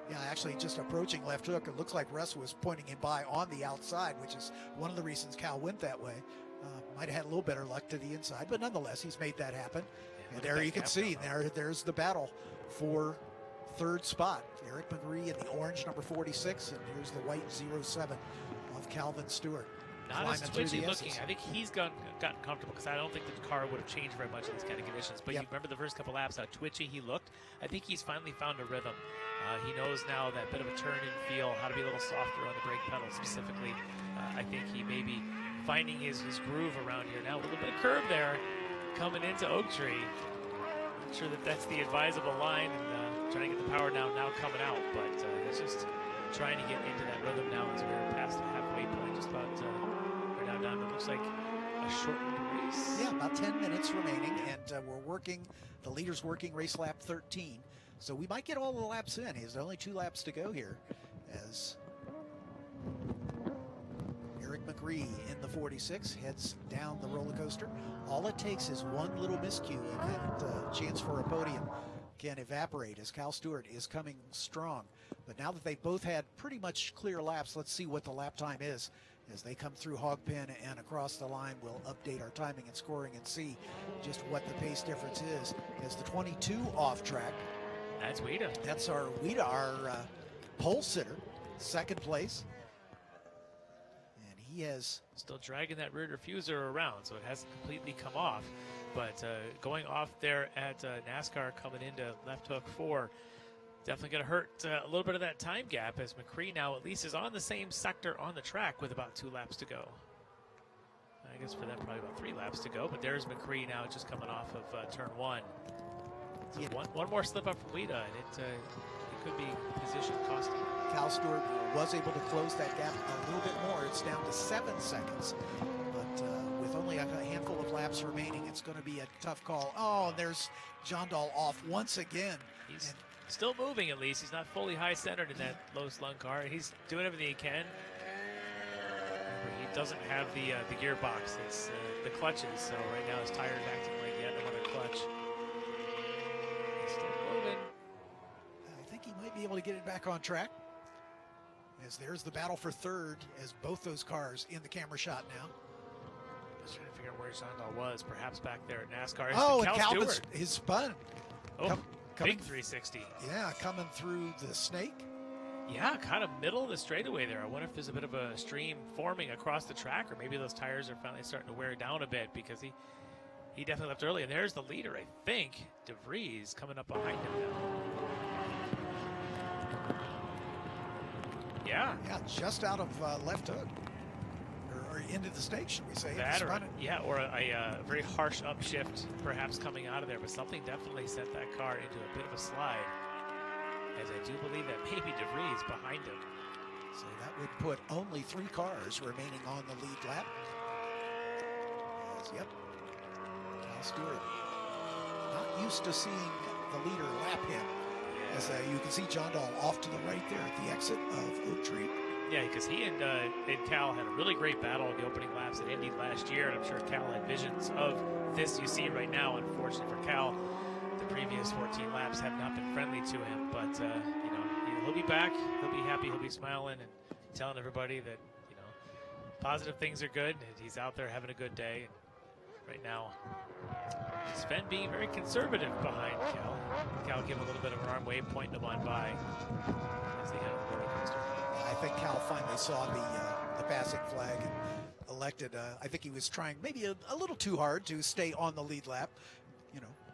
Speaker 1: Yeah, actually just approaching left hook, it looks like Russ was pointing him by on the outside, which is one of the reasons Cal went that way. Might have had a little better luck to the inside, but nonetheless, he's made that happen. And there you can see, there's the battle for 3rd spot. Eric Mccree in the orange, number 46, and here's the white 07 of Calvin Stewart.
Speaker 2: Not as twitchy looking. I think he's gotten comfortable, because I don't think the car would have changed very much in these kind of conditions. But you remember the first couple laps, how twitchy he looked? I think he's finally found a rhythm. He knows now that bit of a turn and feel, how to be a little softer on the brake pedal specifically. I think he may be finding his groove around here now. A little bit of curve there coming into Oak Tree. Not sure that that's the advisable line, and trying to get the power now coming out. But it's just trying to get into that rhythm now as we're past the halfway point, just about we're now down to, looks like a shortened race.
Speaker 1: Yeah, about 10 minutes remaining, and the leader's working race lap 13. So we might get all the laps in. There's only 2 laps to go here, as Eric Mccree in the 46 heads down the roller coaster. All it takes is one little miscue, and that chance for a podium can evaporate, as Cal Stewart is coming strong. But now that they've both had pretty much clear laps, let's see what the lap time is as they come through Hogpen and across the line. We'll update our timing and scoring and see just what the pace difference is. As the 22 off track,
Speaker 2: that's Wida.
Speaker 1: That's our Wida, our pole sitter, 2nd place. And he has
Speaker 2: still dragging that rear diffuser around, so it hasn't completely come off. But going off there at NASCAR, coming into left hook 4, definitely going to hurt a little bit of that time gap, as Mccree now at least is on the same sector on the track with about 2 laps to go. I guess for them probably about 3 laps to go, but there's Mccree now just coming off of turn 1. So one more slip up from Wida, and it could be position costing.
Speaker 1: Cal Stewart was able to close that gap a little bit more. It's down to 7 seconds. But with only a handful of laps remaining, it's going to be a tough call. Oh, there's John Dahl off once again.
Speaker 2: He's still moving, at least. He's not fully high-centered in that low-slung car. He's doing everything he can. He doesn't have the gearbox. It's the clutches, so right now his tire's acting like yet another clutch. Still moving.
Speaker 1: I think he might be able to get it back on track, as there's the battle for 3rd, as both those cars in the camera shot now.
Speaker 2: Just trying to figure out where Sandal was, perhaps back there at NASCAR.
Speaker 1: Oh, and Calvin's his spun.
Speaker 2: Oh, big 360.
Speaker 1: Yeah, coming through the snake.
Speaker 2: Yeah, kind of middle of the straightaway there. I wonder if there's a bit of a stream forming across the track, or maybe those tires are finally starting to wear down a bit, because he definitely left early. And there's the leader, I think. DeVries coming up behind him now. Yeah, just out of left hook. Or into the snake, should we say. That or a very harsh upshift perhaps coming out of there. But something definitely sent that car into a bit of a slide. As I do believe that maybe DeVries behind him.
Speaker 1: So that would put only 3 cars remaining on the lead lap. Cal Stewart, not used to seeing the leader lap him. As you can see John Dahl off to the right there at the exit of Oak Tree.
Speaker 2: Yeah, because he and Cal had a really great battle in the opening laps at Indy last year, and I'm sure Cal had visions of this you see right now. Unfortunately for Cal, the previous 14 laps have not been friendly to him, but he'll be back, he'll be happy, he'll be smiling and telling everybody that positive things are good, and he's out there having a good day. And right now, Sven being very conservative behind Cal. Cal giving a little bit of an arm wave, pointing him on by as they head on the roller coaster.
Speaker 1: I think Cal finally saw the passing flag and elected. I think he was trying maybe a little too hard to stay on the lead lap,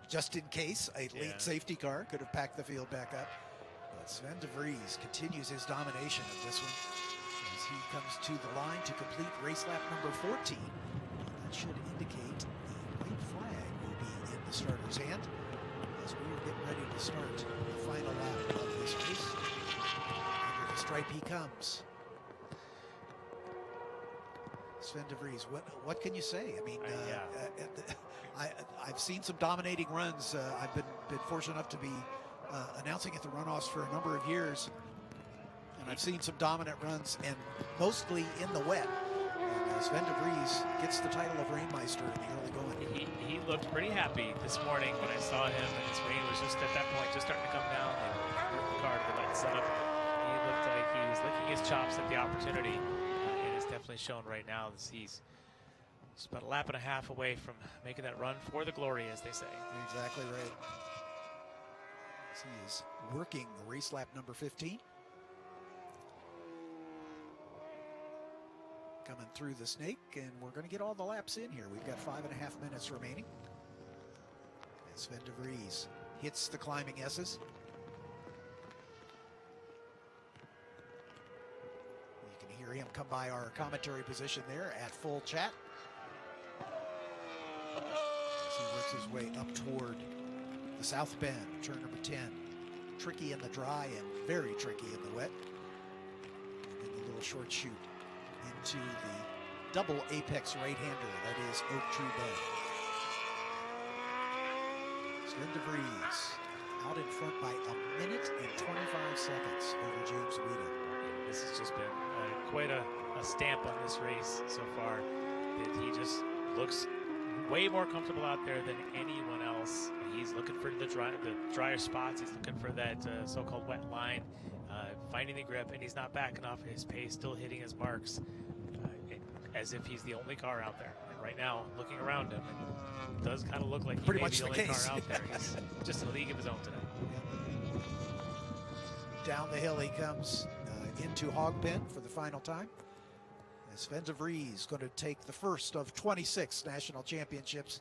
Speaker 1: just in case a lead safety car could have packed the field back up. But Sven DeVries continues his domination of this one as he comes to the line to complete race lap number 14. That should indicate the white flag will be in the starter's hand as we are getting ready to start the final lap of this race. Under the stripe he comes. Sven DeVries, what can you say? I mean, I've seen some dominating runs. I've been fortunate enough to be announcing at the Runoffs for a number of years, and I've seen some dominant runs, and mostly in the wet. And Sven de Vries gets the title of Rainmeister in the early going.
Speaker 2: He looked pretty happy this morning when I saw him, and his rain was just at that point just starting to come down. The car to the wet setup. He looked like he was licking his chops at the opportunity. It is definitely shown right now that he's just about a lap and a half away from making that run for the glory, as they say.
Speaker 1: Exactly right. As he is working race lap number 15. Coming through the snake, and we're going to get all the laps in here. We've got 5.5 minutes remaining. As Sven de Vries hits the climbing S's. You can hear him come by our commentary position there at full chat. As he works his way up toward the South Bend, turn number 10. Tricky in the dry and very tricky in the wet. And then the little short shoot into the double apex right-hander, that is Oak Tree Bend. Sven de Vries out in front by 1 minute and 25 seconds over James Whedon.
Speaker 2: This has just been quite a stamp on this race so far. That he just looks way more comfortable out there than anyone else. He's looking for the drier spots. He's looking for that so-called wet line, finding the grip, and he's not backing off his pace, still hitting his marks as if he's the only car out there. And right now, looking around him, it does kind of look like he may be the only car out there. He's just in a league of his own today.
Speaker 1: Down the hill he comes into Hog Pen for the final time. As Sven de Vries going to take the first of 26 national championships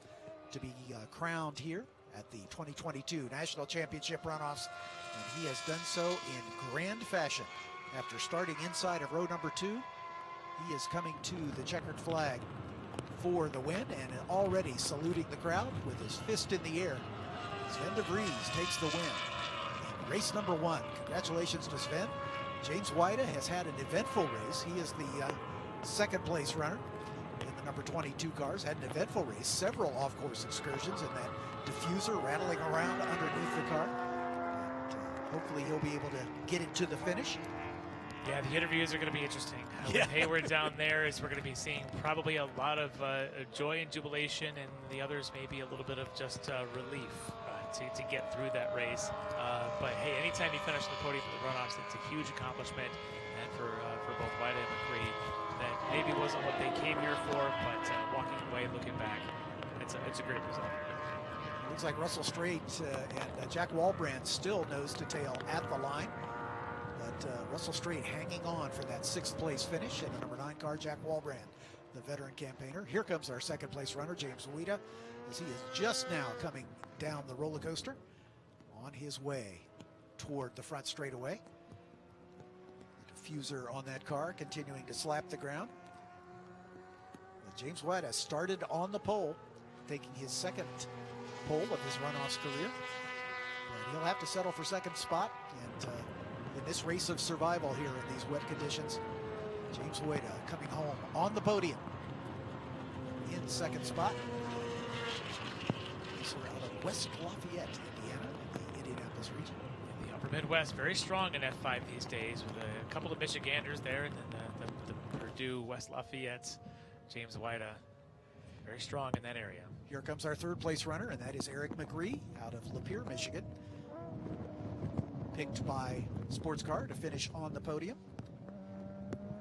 Speaker 1: to be crowned here at the 2022 National Championship Runoffs. And he has done so in grand fashion. After starting inside of row number 2, he is coming to the checkered flag for the win and already saluting the crowd with his fist in the air. Sven de Vries takes the win in race number 1. Congratulations to Sven. James Whedon has had an eventful race. He is the second place runner in the number 22 cars. Had an eventful race, several off-course excursions, and that diffuser rattling around underneath the car. And, hopefully he'll be able to get it to the finish.
Speaker 2: Yeah, the interviews are going to be interesting. With Hayward down there, we're going to be seeing probably a lot of joy and jubilation, and the others maybe a little bit of just relief to get through that race. But hey, anytime you finish on the podium for the Runoffs, it's a huge accomplishment, and for both Whedon and Mccree, that maybe wasn't what they came here for, but walking away, looking back, it's a great result.
Speaker 1: Looks like Russell Strait and Jack Walbrand still nose to tail at the line. But Russell Strait hanging on for that 6th place finish, and the number 9 car, Jack Walbrand, the veteran campaigner. Here comes our 2nd place runner, James Whedon, as he is just now coming down the roller coaster on his way toward the front straightaway. The diffuser on that car continuing to slap the ground. But James Whedon started on the pole, taking his 2nd pole of his Runoffs career. But he'll have to settle for 2nd spot, and in this race of survival here in these wet conditions, James Whedon coming home on the podium in 2nd spot. These are out of West Lafayette, Indiana, in the Indianapolis region.
Speaker 2: In the upper Midwest, very strong in F5 these days, with a couple of Michiganders there, and then the Purdue, West Lafayette, James Whedon, very strong in that area.
Speaker 1: Here comes our 3rd place runner, and that is Eric Mccree out of Lapeer, Michigan. Picked by Sports Car to finish on the podium.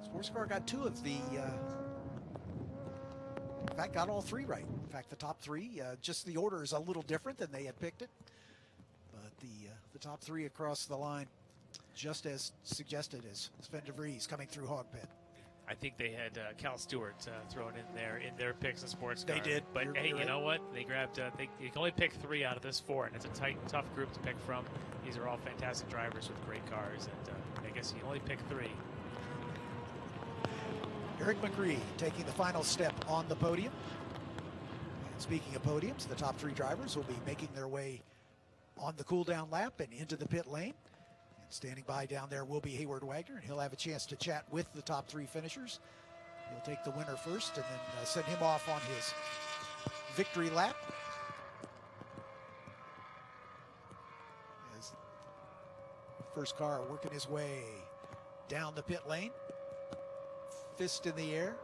Speaker 1: Sports Car got 2 of the, in fact, got all 3 right. In fact, the top 3, just the order is a little different than they had picked it. But the top 3 across the line, just as suggested as Sven de Vries coming through Hog Pen.
Speaker 2: I think they had Cal Stewart thrown in their picks in Sports Car.
Speaker 1: They did.
Speaker 2: But
Speaker 1: you're
Speaker 2: hey,
Speaker 1: right.
Speaker 2: You know what? They grabbed, you can only pick 3 out of this 4, and it's a tight and tough group to pick from. These are all fantastic drivers with great cars, and I guess you can only pick 3.
Speaker 1: Eric Mccree taking the final step on the podium. And speaking of podiums, the top 3 drivers will be making their way on the cool down lap and into the pit lane. And standing by down there will be Hayward Wagner, and he'll have a chance to chat with the top 3 finishers. He'll take the winner first and then send him off on his victory lap. As First car working his way down the pit lane. Fist in the air.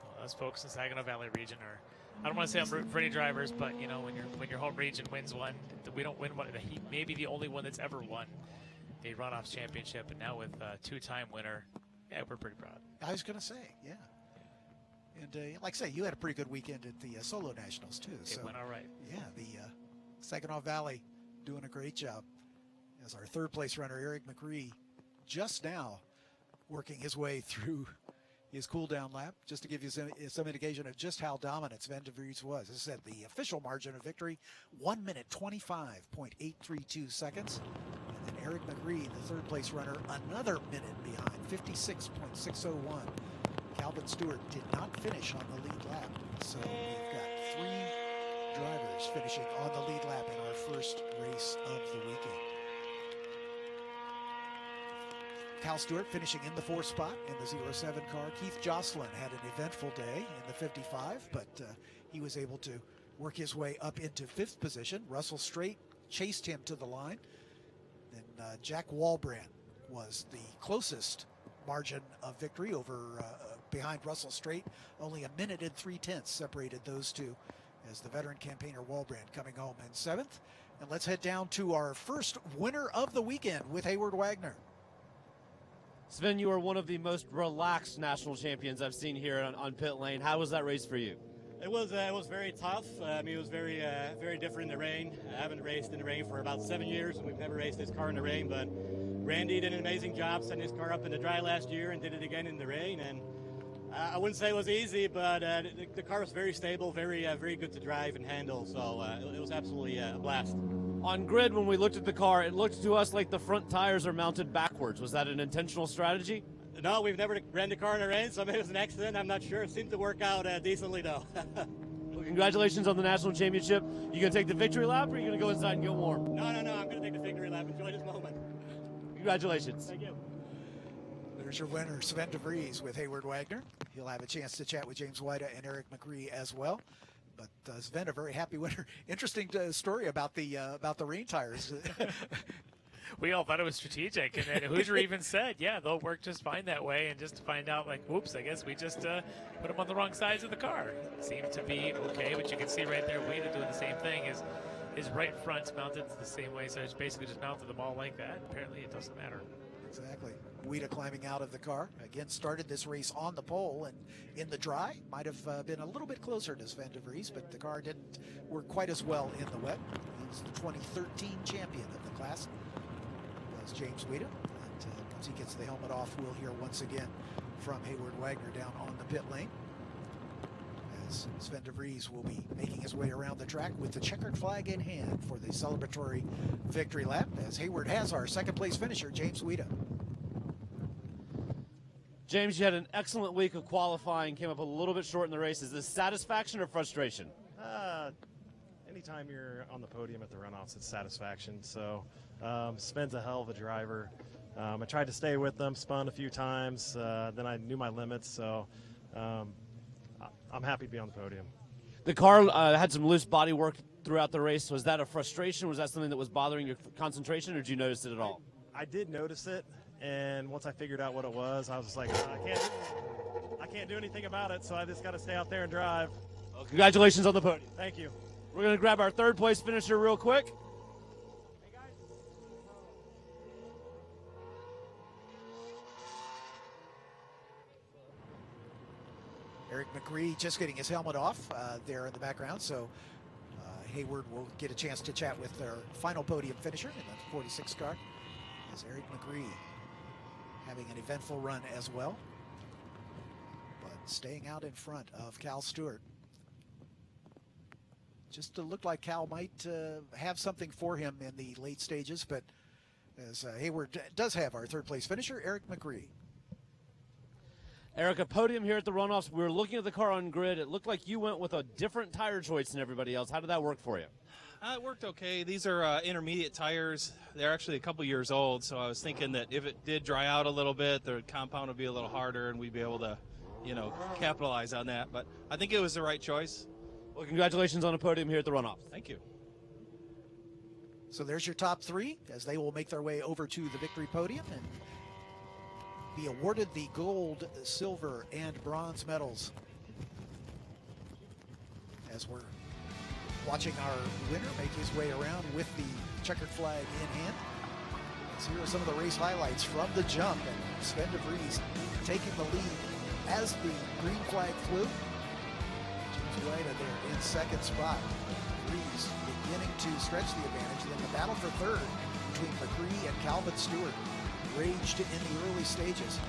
Speaker 2: Well, those folks in Saginaw Valley region are, I don't want to say I'm rooting for any drivers, but you know, when your home region wins one, we don't win one. Maybe the only one that's ever won a Runoffs championship, and now with a two-time winner, yeah, we're pretty proud.
Speaker 1: I was going to say, yeah. And like I say, you had a pretty good weekend at the Solo Nationals too.
Speaker 2: It went all right.
Speaker 1: Yeah, the Saginaw Valley doing a great job. As our third place runner, Eric Mccree, just now working his way through his cool down lap, just to give you some indication of just how dominant Sven de Vries was. As I said, the official margin of victory, 1 minute 25.832 seconds. And then Eric Mccree, the third place runner, another minute behind, 56.601. Calvin Stewart did not finish on the lead lap. So we've got 3 drivers finishing on the lead lap in our first race of the weekend. Cal Stewart finishing in the 4th spot in the 07 car. Keith Jocelyn had an eventful day in the 55, but he was able to work his way up into 5th position. Russell Straight chased him to the line. Then Jack Walbrand was the closest margin of victory over behind Russell Straight. Only a minute and 3/10 separated those two, as the veteran campaigner Walbrand coming home in 7th. And let's head down to our first winner of the weekend with Hayward Wagner.
Speaker 3: Sven, you are one of the most relaxed national champions I've seen here on pit lane. How was that race for you?
Speaker 10: It was very tough. It was very different in the rain. I haven't raced in the rain for about 7 years, and we've never raced this car in the rain. But Randy did an amazing job setting his car up in the dry last year and did it again in the rain. And I wouldn't say it was easy, but the car was very stable, very good to drive and handle. So it was absolutely a blast.
Speaker 3: On grid, when we looked at the car, it looked to us like the front tires are mounted backwards. Was that an intentional strategy?
Speaker 10: No, we've never ran the car in the rain, so maybe it was an accident. I'm not sure. It seemed to work out decently, though.
Speaker 3: Well, congratulations on the national championship. You going to take the victory lap, or are you going to go inside and get warm?
Speaker 10: No. I'm going to take the victory lap. Enjoy this moment.
Speaker 3: Congratulations.
Speaker 10: Thank you.
Speaker 1: There's your winner, Sven de Vries with Hayward Wagner. He'll have a chance to chat with James White and Eric Mccree as well. But Sven, a very happy winner. Interesting story about the rain tires.
Speaker 2: We all thought it was strategic, and then Hoosier even said, yeah, they'll work just fine that way, and just to find out, like, whoops, I guess we just put them on the wrong sides of the car. Seemed to be okay, but you can see right there, Wade doing the same thing. His right front's mounted the same way, so it's basically just mounted them all like that. Apparently it doesn't matter.
Speaker 1: Exactly. Wida climbing out of the car. Again, started this race on the pole and in the dry. Might have been a little bit closer to Sven de Vries, but the car didn't work quite as well in the wet. He's the 2013 champion of the class. That's James Wida. And once he gets the helmet off, we'll hear once again from Hayward Wagner down on the pit lane. As Sven de Vries will be making his way around the track with the checkered flag in hand for the celebratory victory lap, as Hayward has our second place finisher, James Wida.
Speaker 3: James, you had an excellent week of qualifying, came up a little bit short in the race. Is this satisfaction or frustration?
Speaker 11: Anytime you're on the podium at the runoffs, it's satisfaction. So Sven's a hell of a driver. I tried to stay with them, spun a few times, then I knew my limits, so I'm happy to be on the podium.
Speaker 3: The car had some loose body work throughout the race. Was that a frustration? Was that something that was bothering your concentration, or did you notice it at all?
Speaker 11: I did notice it, and once I figured out what it was, I was just like, I can't do anything about it, so I just got to stay out there and drive.
Speaker 3: Well, congratulations on the podium.
Speaker 11: Thank you.
Speaker 3: We're going to grab our third place finisher real quick.
Speaker 1: Eric Mccree just getting his helmet off there in the background, so Hayward will get a chance to chat with their final podium finisher in the 46 car. As Eric Mccree having an eventful run as well, but staying out in front of Cal Stewart. Just to look like Cal might have something for him in the late stages, but as Hayward does have our third place finisher, Eric Mccree.
Speaker 3: Eric, a podium here at the runoffs. We were looking at the car on grid. It looked like you went with a different tire choice than everybody else. How did that work for you?
Speaker 12: It worked okay. These are intermediate tires. They're actually a couple years old, so I was thinking that if it did dry out a little bit, the compound would be a little harder, and we'd be able to, capitalize on that. But I think it was the right choice.
Speaker 3: Well, congratulations on a podium here at the runoffs.
Speaker 12: Thank you.
Speaker 1: So there's your top three as they will make their way over to the victory podium and be awarded the gold, silver, and bronze medals. As we're watching our winner make his way around with the checkered flag in hand. So here are some of the race highlights from the jump, and Sven de Vries taking the lead as the green flag flew. James White there in second spot. Vries beginning to stretch the advantage. Then the battle for third between Mccree and Calvin Stewart raged in the early stages.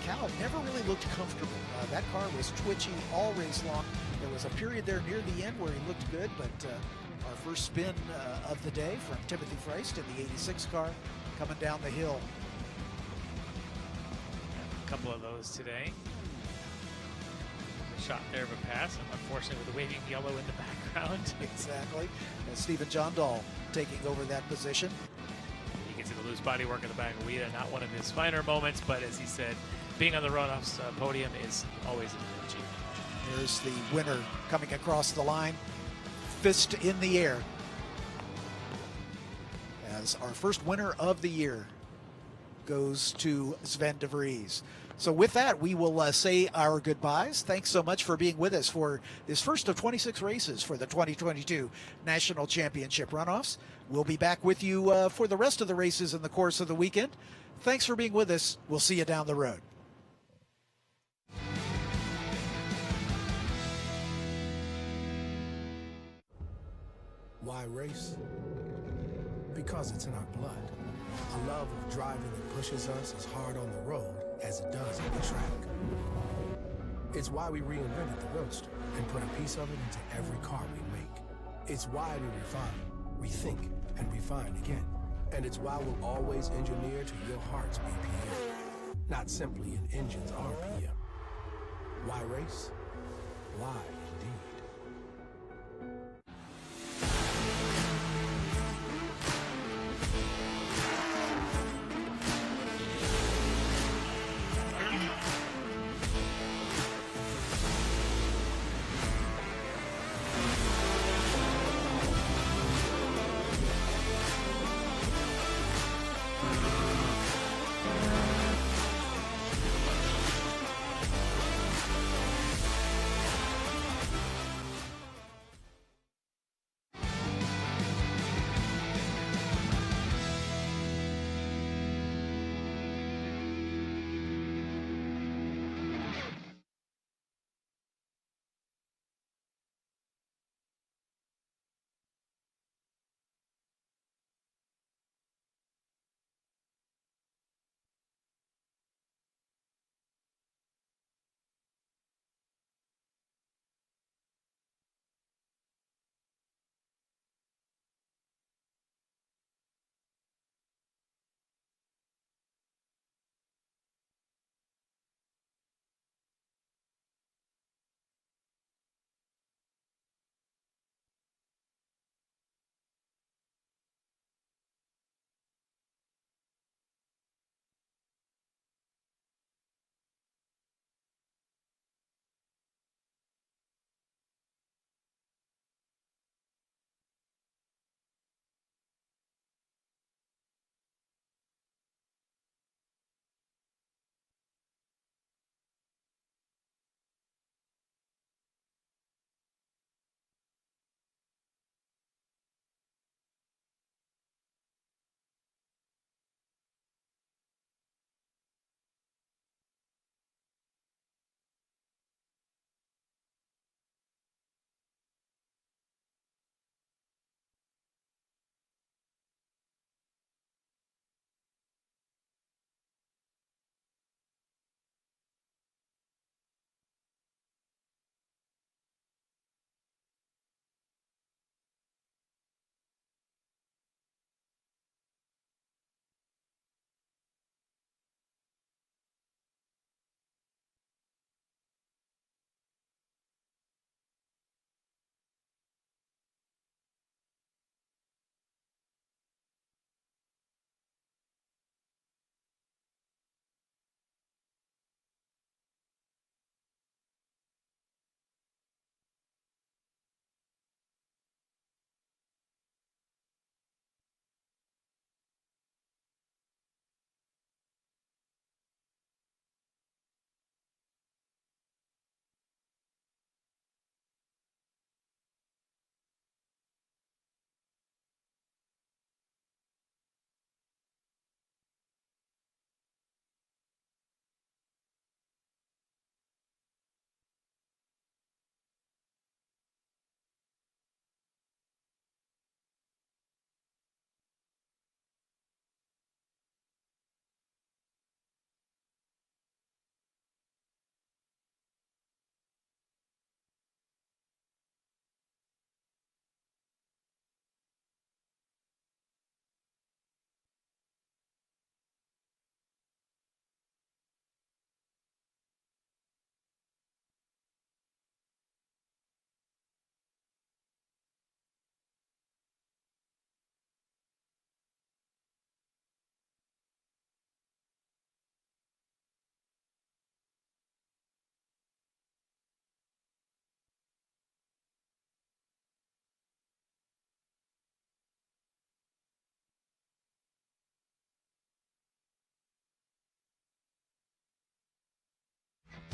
Speaker 1: Cal never really looked comfortable. That car was twitchy all race long. There was a period there near the end where he looked good, but our first spin of the day from Timothy Freist in the 86 car coming down the hill.
Speaker 2: A couple of those today. A shot there of a pass, and unfortunately with the waving yellow in the background.
Speaker 1: Exactly. And Stephen Jondahl taking over that position.
Speaker 2: You can see the loose body work in the back of Wida, not one of his finer moments, but as he said, being on the Runoffs podium is always an achievement.
Speaker 1: There's the winner coming across the line, fist in the air, as our first winner of the year goes to Sven de Vries. So with that, we will say our goodbyes. Thanks so much for being with us for this first of 26 races for the 2022 National Championship Runoffs. We'll be back with you for the rest of the races in the course of the weekend. Thanks for being with us. We'll see you down the road.
Speaker 13: Why race? Because it's in our blood. A love of driving that pushes us as hard on the road as it does on the track. It's why we reinvented the Roadster and put a piece of it into every car we make. It's why we refine, rethink, and refine again. And it's why we'll always engineer to your heart's BPM, not simply an engine's RPM. Why race? Why indeed?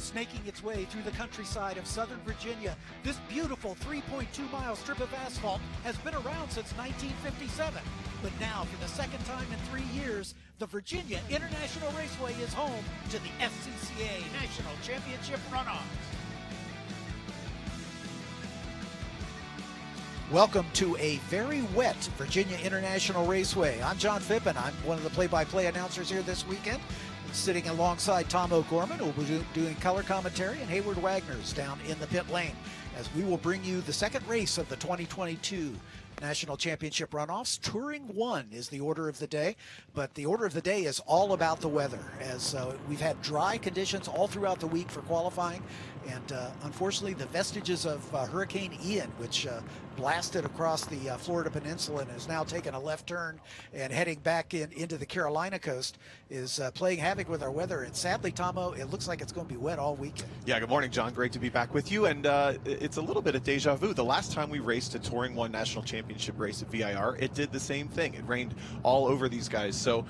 Speaker 1: Snaking its way through the countryside of Southern Virginia, this beautiful 3.2-mile strip of asphalt has been around since 1957. But now, for the second time in 3 years, the Virginia International Raceway is home to the SCCA National Championship Runoffs. Welcome to a very wet Virginia International Raceway. I'm John Phippen. I'm one of the play-by-play announcers here this weekend. Sitting alongside Tom O'Gorman, who will be doing color commentary, and Hayward Wagner's down in the pit lane, as we will bring you the second race of the 2022 National Championship Runoffs. Touring 1 is the order of the day, but the order of the day is all about the weather, as we've had dry conditions all throughout the week for qualifying, and unfortunately the vestiges of Hurricane Ian, which blasted across the Florida Peninsula and has now taken a left turn and heading back into the Carolina coast, is playing havoc with our weather. And sadly, Tomo, it looks like it's going to be wet all weekend.
Speaker 14: Yeah, good morning, John. Great to be back with you. And it's a little bit of deja vu. The last time we raced a Touring 1 National Championship race at VIR, it did the same thing. It rained all over these guys. So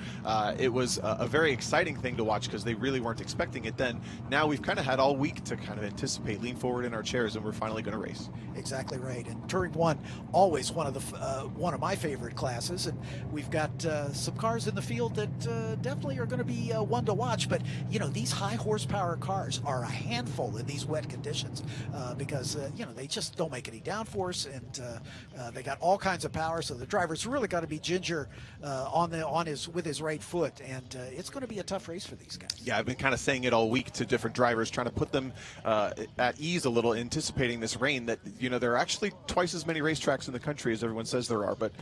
Speaker 14: it was a very exciting thing to watch because they really weren't expecting it then. Now we've kind of had all week to kind of anticipate, lean forward in our chairs, and we're finally going to race. Exactly right. And Touring 1, always one of my favorite classes, and we've got some cars in the field that definitely are going to be one to watch. But you know, these high horsepower cars are a handful in these wet conditions because you know, they just don't make any downforce, and they got all kinds of power. So the driver's really got to be ginger with his right foot, and it's going to be a tough race for these guys. Yeah, I've been kind of saying it all week to different drivers, trying to put them at ease a little, anticipating this rain. That, you know, there are actually twice as many racetracks in the country as everyone says there are, but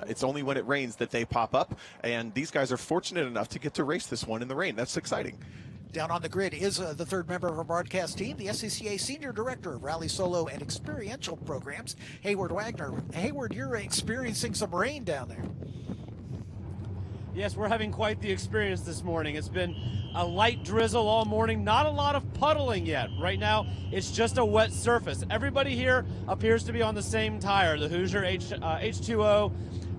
Speaker 14: it's only when it rains that they pop up, and these guys are fortunate enough to get to race this one in the rain. That's exciting. Down on the grid is the third member of our broadcast team, the SCCA Senior Director of Rally Solo and Experiential Programs, Hayward Wagner. Hayward, you're experiencing some rain down there.
Speaker 3: Yes, we're having quite the experience this morning. It's been a light drizzle all morning, not a lot of puddling yet. Right now, it's just a wet surface. Everybody here appears to be on the same tire, the Hoosier H2O.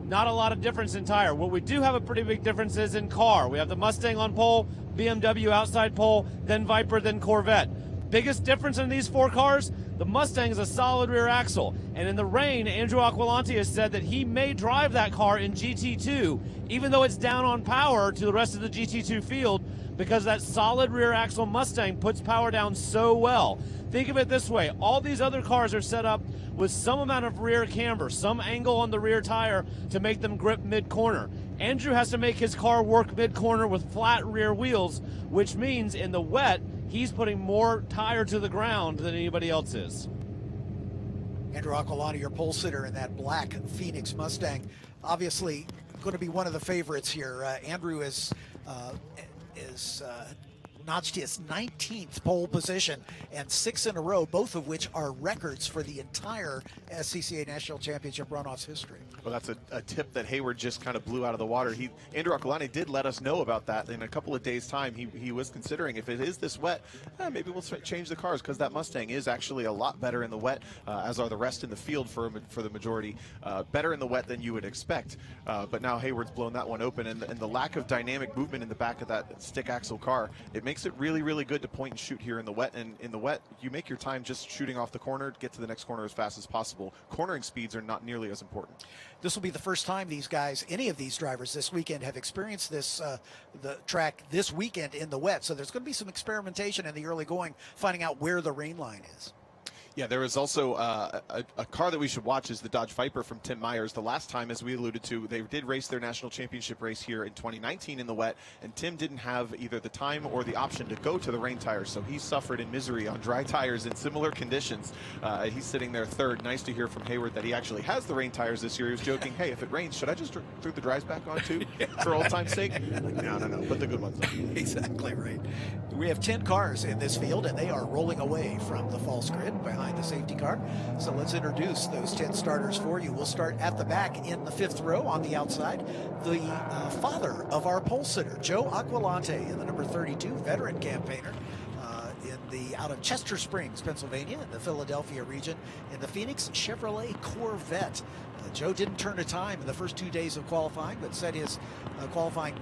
Speaker 3: Not a lot of difference in tire. What we do have a pretty big difference is in car. We have the Mustang on pole, BMW outside pole, then Viper, then Corvette. Biggest difference in these four cars, the Mustang is a solid rear axle. And in the rain, Andrew Aqualante has said that he may drive that car in GT2, even though it's down on power to the rest of the GT2 field, because that solid rear axle Mustang puts power down so well. Think of it this way, all these other cars are set up with some amount of rear camber, some angle on the rear tire to make them grip mid-corner. Andrew has to make his car work mid-corner with flat rear wheels, which means in the wet, he's putting more tire to the ground than anybody else is.
Speaker 1: Andrew Aqualante, your pole sitter in that black Phoenix Mustang, obviously going to be one of the favorites here. Andrew is notched his 19th pole position and 6 in a row, both of which are records for the entire SCCA National Championship Runoffs history. Well, that's a tip that Hayward just kind of blew out of the water. Andrew Aqualante did let us know about that in a couple of days' time. He was considering, if it is this wet, maybe we'll change the cars, because that Mustang is actually a lot better in the wet, as are the rest in the field for the majority. Better in the wet than you would expect. But now Hayward's blown that one open, and the lack of dynamic movement in the back of that stick axle car, it makes it really, really good to point and shoot here in the wet. And in the wet, you make your time just shooting off the corner, get to the next corner as fast as possible. Cornering speeds are not nearly as important. This will be the first time these guys, any of these drivers this weekend, have experienced this the track this weekend in the wet. So there's going to be some experimentation in the early going, finding out where the rain line is. Yeah, there is also a car that we should watch is the Dodge Viper from Tim Myers. The last time, as we alluded to, they did race their national championship race here in 2019 in the wet, and Tim didn't have either the time or the option to go to the rain tires, so he suffered in misery on dry tires in similar conditions. He's sitting there third. Nice to hear from Hayward that he actually has the rain tires this year. He was joking, hey, if it rains, should I just throw the dries back on too, for old time's sake? Like, no, put the good ones on. Exactly right. We have 10 cars in this field, and they are rolling away from the false grid behind the safety car. So let's introduce those 10 starters for you. We'll start at the back in the 5th row on the outside. The father of our pole sitter, Joe Aqualante, in the number 32, veteran campaigner. Out of Chester Springs, Pennsylvania, in the Philadelphia region, in the Phoenix Chevrolet Corvette. Joe didn't turn a time in the first 2 days of qualifying, but set his qualifying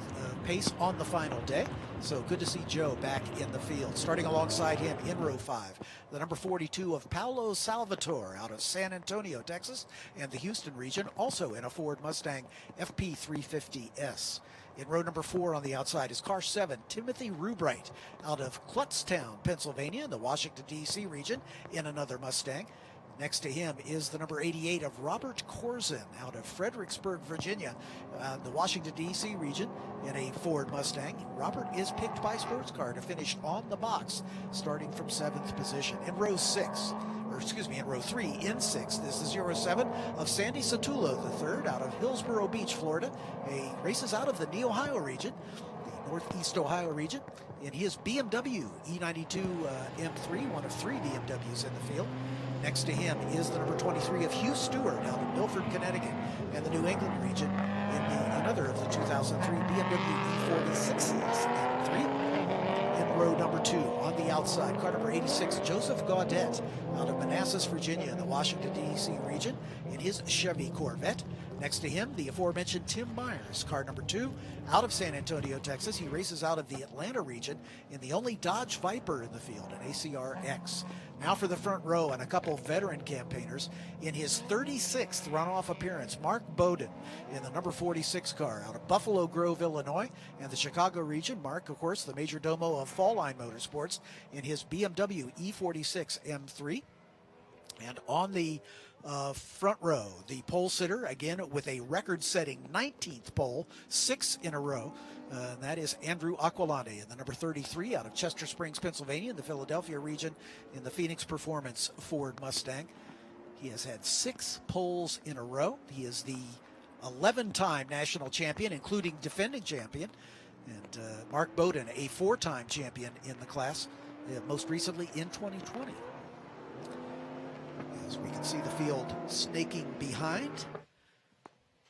Speaker 1: pace on the final day. So good to see Joe back in the field. Starting alongside him in row 5, the number 42 of Paulo Salvatore out of San Antonio, Texas, and the Houston region, also in a Ford Mustang FP350S. In row number 4 on the outside is car 7, Timothy Rubright, out of Klutztown, Pennsylvania, in the Washington, D.C. region, in another Mustang. Next to him is the number 88 of Robert Corzin, out of Fredericksburg, Virginia, the Washington, D.C. region, in a Ford Mustang. Robert is picked by Sports Car to finish on the box, starting from 7th position. In row 3, in 6th, this is Euro 7 of Sandy Satullo III, out of Hillsborough Beach, Florida. He races out of the Ohio region, the Northeast Ohio region, in his BMW E92 M3, one of 3 BMWs in the field. Next to him is the number 23 of Hugh Stewart, out of Milford, Connecticut, and the New England region, in another of the 2003 BMW E46s M3. In row number 2 on the outside, car number 86, Joseph Gaudet, out of Manassas, Virginia, in the Washington, D.C. region, in his Chevy Corvette. Next to him, the aforementioned Tim Myers, car number 2, out of San Antonio, Texas. He races out of the Atlanta region in the only Dodge Viper in the field, an ACR X. Now for the front row and a couple veteran campaigners. In his 36th runoff appearance, Mark Bowden in the number 46 car out of Buffalo Grove, Illinois, and the Chicago region. Mark, of course, the major domo of Fall Line Motorsports, in his BMW E46 M3. And on the front row, the pole sitter, again with a record-setting 19th pole, 6 in a row. And that is Andrew Aqualade in the number 33 out of Chester Springs, Pennsylvania, in the Philadelphia region, in the Phoenix Performance Ford Mustang. He has had 6 poles in a row. He is the 11-time national champion, including defending champion. And Mark Bowden, a 4-time champion in the class, most recently in 2020. As we can see the field snaking behind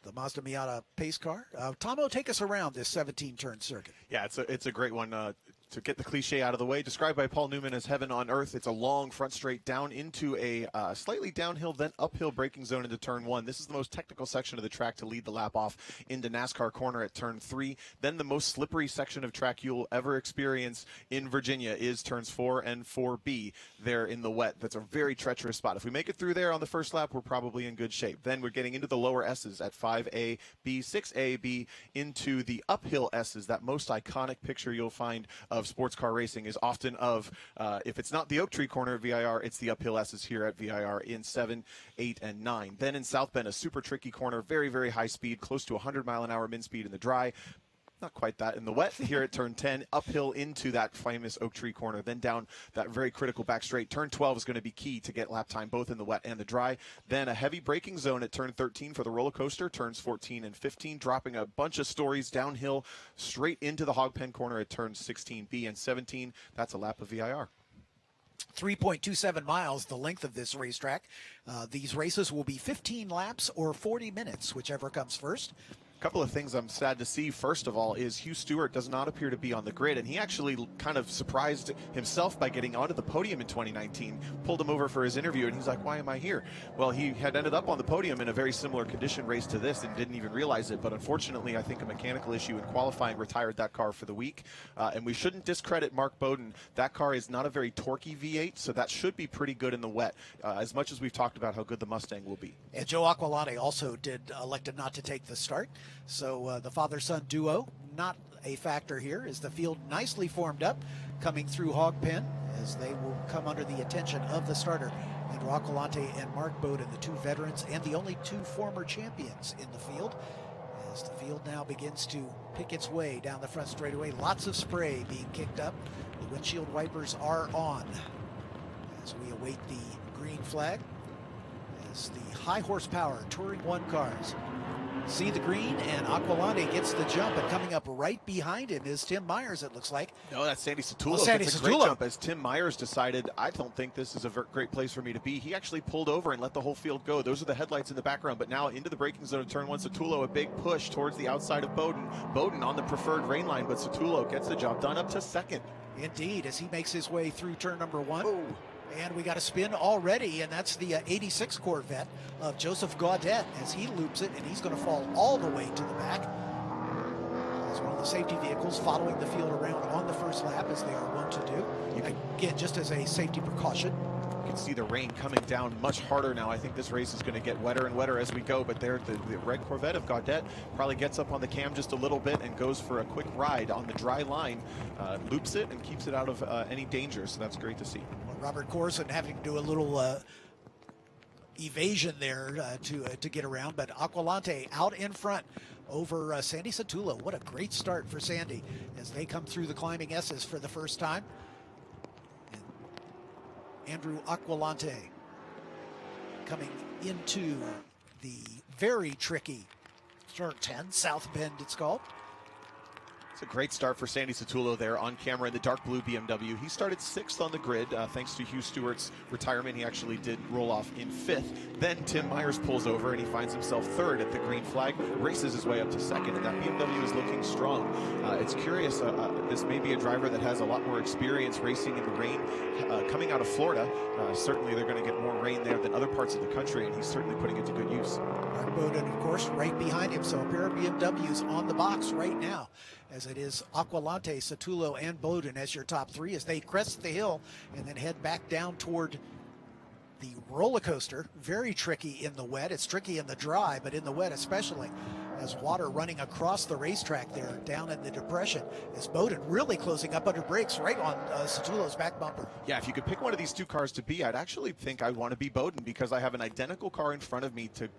Speaker 1: the Mazda Miata pace car. Tomo, take us around this 17-turn circuit.
Speaker 14: Yeah, it's a great one. To get the cliche out of the way, described by Paul Newman as heaven on earth. It's a long front straight down into a slightly downhill, then uphill braking zone into turn 1. This is the most technical section of the track to lead the lap off into NASCAR corner at turn 3. Then the most slippery section of track you'll ever experience in Virginia is turns 4 and 4B there in the wet. That's a very treacherous spot. If we make it through there on the first lap, we're probably in good shape. Then we're getting into the lower S's at 5A, B, 6A, B, into the uphill S's. That most iconic picture you'll find of sports car racing is often of, if it's not the Oak Tree corner at VIR, it's the uphill S's here at VIR in 7, 8, and 9. Then in South Bend, a super tricky corner, very, very high speed, close to 100-mile-an-hour min speed in the dry. Not quite that in the wet. Here at turn 10, uphill into that famous Oak Tree corner, then down that very critical back straight. Turn 12 is going to be key to get lap time both in the wet and the dry. Then a heavy braking zone at turn 13 for the roller coaster, turns 14 and 15, dropping a bunch of stories downhill straight into the hog pen corner at turns 16B and 17. That's a lap of VIR.
Speaker 1: 3.27 miles, the length of this racetrack. These races will be 15 laps or 40 minutes, whichever comes first.
Speaker 14: Couple of things I'm sad to see. First of all is Hugh Stewart does not appear to be on the grid, and he actually kind of surprised himself by getting onto the podium in 2019. Pulled him over for his interview, and he's like, why am I here? Well, he had ended up on the podium in a very similar condition race to this and didn't even realize it, but unfortunately I think a mechanical issue in qualifying retired that car for the week, and we shouldn't discredit Mark Bowden. That car is not a very torquey V8, so that should be pretty good in the wet, as much as we've talked about how good the Mustang will be.
Speaker 1: And Joe Aqualade also elected not to take the start. So the father-son duo, not a factor here, is the field nicely formed up, coming through Hog Pen, as they will come under the attention of the starter, Andrew Aqualante and Mark Bowden, the 2 veterans and the only 2 former champions in the field, as the field now begins to pick its way down the front straightaway. Lots of spray being kicked up. The windshield wipers are on as we await the green flag, as the high horsepower Touring 1 cars see the green, and Aqualante gets the jump, and coming up right behind him is Tim Myers, it looks like.
Speaker 14: No, that's Sandy Satullo.
Speaker 1: Sandy
Speaker 14: That's a great jump, as Tim Myers decided, I don't think this is a great place for me to be. He actually pulled over and let the whole field go. Those are the headlights in the background, but now into the braking zone of turn 1, Satullo, a big push towards the outside of Bowden. Bowden on the preferred rain line, but Satullo gets the job done up to second.
Speaker 1: Indeed, as he makes his way through turn number 1.
Speaker 14: Oh.
Speaker 1: And we got a spin already, and that's the 86 Corvette of Joseph Gaudet as he loops it, and he's going to fall all the way to the back. As one of the safety vehicles following the field around on the first lap, as they are wont to do. Again, just as a safety precaution.
Speaker 14: You can see the rain coming down much harder now. I think this race is going to get wetter and wetter as we go, but there, the red Corvette of Gaudet probably gets up on the cam just a little bit and goes for a quick ride on the dry line, loops it and keeps it out of any danger, so that's great to see.
Speaker 1: Well, Robert Corson having to do a little evasion there to get around, but Aqualante out in front over Sandy Satullo. What a great start for Sandy as they come through the climbing S's for the first time. Andrew Aqualante coming into the very tricky turn 10, South Bend it's called.
Speaker 14: It's a great start for Sandy Satullo there on camera in the dark blue BMW. He started 6th on the grid thanks to Hugh Stewart's retirement. He actually did roll off in 5th. Then Tim Myers pulls over and he finds himself 3rd at the green flag, races his way up to 2nd, and that BMW is looking strong. It's curious, this may be a driver that has a lot more experience racing in the rain. Coming out of Florida, certainly they're going to get more rain there than other parts of the country, and he's certainly putting it to good use.
Speaker 1: Mark Bowden, of course, right behind him, so a pair of BMWs on the box right now, as it is Aqualante, Satullo, and Bowden as your top 3 as they crest the hill and then head back down toward the roller coaster. Very tricky in the wet. It's tricky in the dry, but in the wet especially, as water running across the racetrack there down in the depression, as Bowden really closing up under brakes right on Satullo's back bumper.
Speaker 14: Yeah, if you could pick one of these 2 cars to be, I'd actually think I'd want to be Bowden, because I have an identical car in front of me to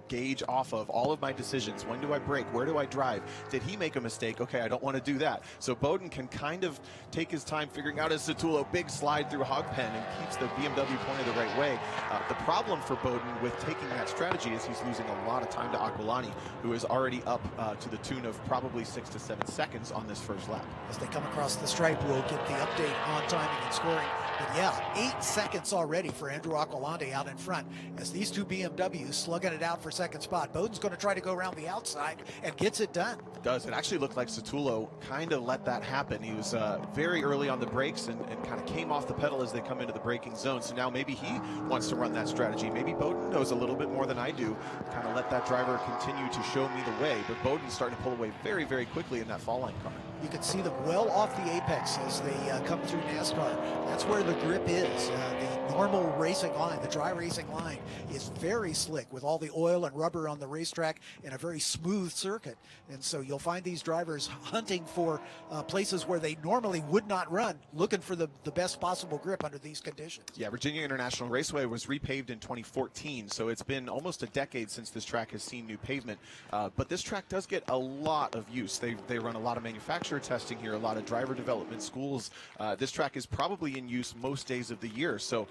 Speaker 14: gauge off of all of my decisions. When do I brake? Where do I drive? Did he make a mistake? Okay, I don't want to do that. So Bowden can kind of take his time figuring out his Satullo big slide through Hogpen and keeps the BMW pointed the right way. The problem for Bowden with taking that strategy is he's losing a lot of time to Aqualani, who is already up to the tune of probably 6 to 7 seconds on this first lap.
Speaker 1: As they come across the stripe, we'll get the update on timing and scoring. But yeah, 8 seconds already for Andrew Aqualante out in front as these 2 BMWs slugging it out for second spot. Bowden's going to try to go around the outside and gets it done.
Speaker 14: Does. It actually looked like Satullo kind of let that happen. He was very early on the brakes and kind of came off the pedal as they come into the braking zone. So now maybe he wants to run that strategy. Maybe Bowden knows a little bit more than I do. Kind of let that driver continue to show me the way. But Bowden's starting to pull away very, very quickly in that fall line car.
Speaker 1: You can see them well off the apex as they come through NASCAR. That's where the grip is. The normal racing line, the dry racing line, is very slick with all the oil and rubber on the racetrack and a very smooth circuit. And so you'll find these drivers hunting for places where they normally would not run, looking for the best possible grip under these conditions.
Speaker 14: Yeah, VIRginia International Raceway was repaved in 2014, so it's been almost a decade since this track has seen new pavement. But this track does get a lot of use. They run a lot of manufacturer testing here, a lot of driver development schools. This track is probably in use most days of the year, so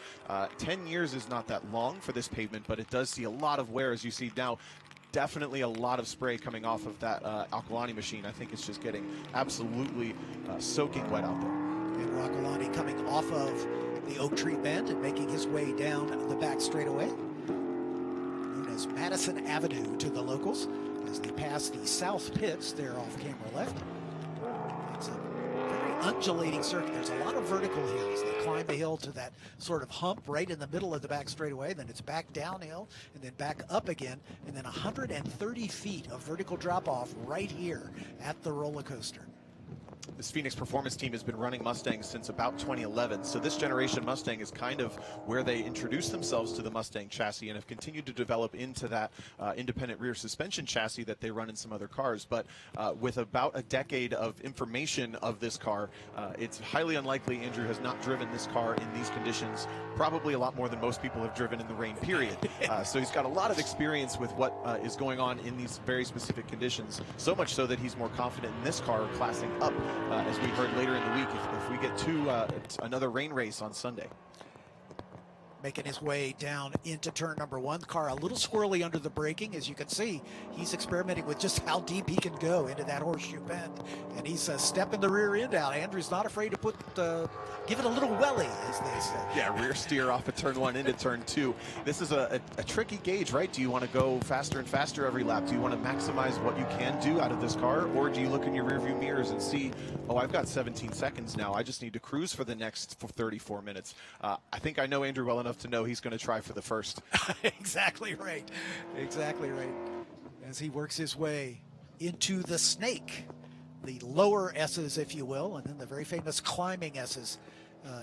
Speaker 14: 10 years is not that long for this pavement, but it does see a lot of wear, as you see now. Definitely a lot of spray coming off of that Aqualani machine. I think it's just getting absolutely soaking wet out there.
Speaker 1: And Aqualani coming off of the Oak Tree Bend and making his way down the back straightaway, known as Madison Avenue to the locals, as they pass the South Pits there off camera left. It's a very undulating circuit. There's a lot of vertical hills. They climb the hill to that sort of hump right in the middle of the back straightaway. Then it's back downhill and then back up again. And then 130 feet of vertical drop off right here at the roller coaster.
Speaker 14: This Phoenix Performance team has been running Mustangs since about 2011, so this generation Mustang is kind of where they introduced themselves to the Mustang chassis and have continued to develop into that independent rear suspension chassis that they run in some other cars. But with about a decade of information of this car, it's highly unlikely Andrew has not driven this car in these conditions, probably a lot more than most people have driven in the rain, period. So he's got a lot of experience with what is going on in these very specific conditions, so much so that he's more confident in this car classing up. As we heard later in the week, if we get to another rain race on Sunday.
Speaker 1: making his way down into turn number 1. The car a little swirly under the braking. As you can see, he's experimenting with just how deep he can go into that horseshoe bend. And he's stepping the rear end out. Andrew's not afraid to give it a little welly, as they say.
Speaker 14: Yeah, rear steer off of turn 1 into turn 2. This is a tricky gauge, right? Do you want to go faster and faster every lap? Do you want to maximize what you can do out of this car? Or do you look in your rearview mirrors and see, oh, I've got 17 seconds now. I just need to cruise for the next 34 minutes. I think I know Andrew well enough to know he's going to try for the first.
Speaker 1: Exactly right. Exactly right. As he works his way into the snake, the lower S's, if you will, and then the very famous climbing S's.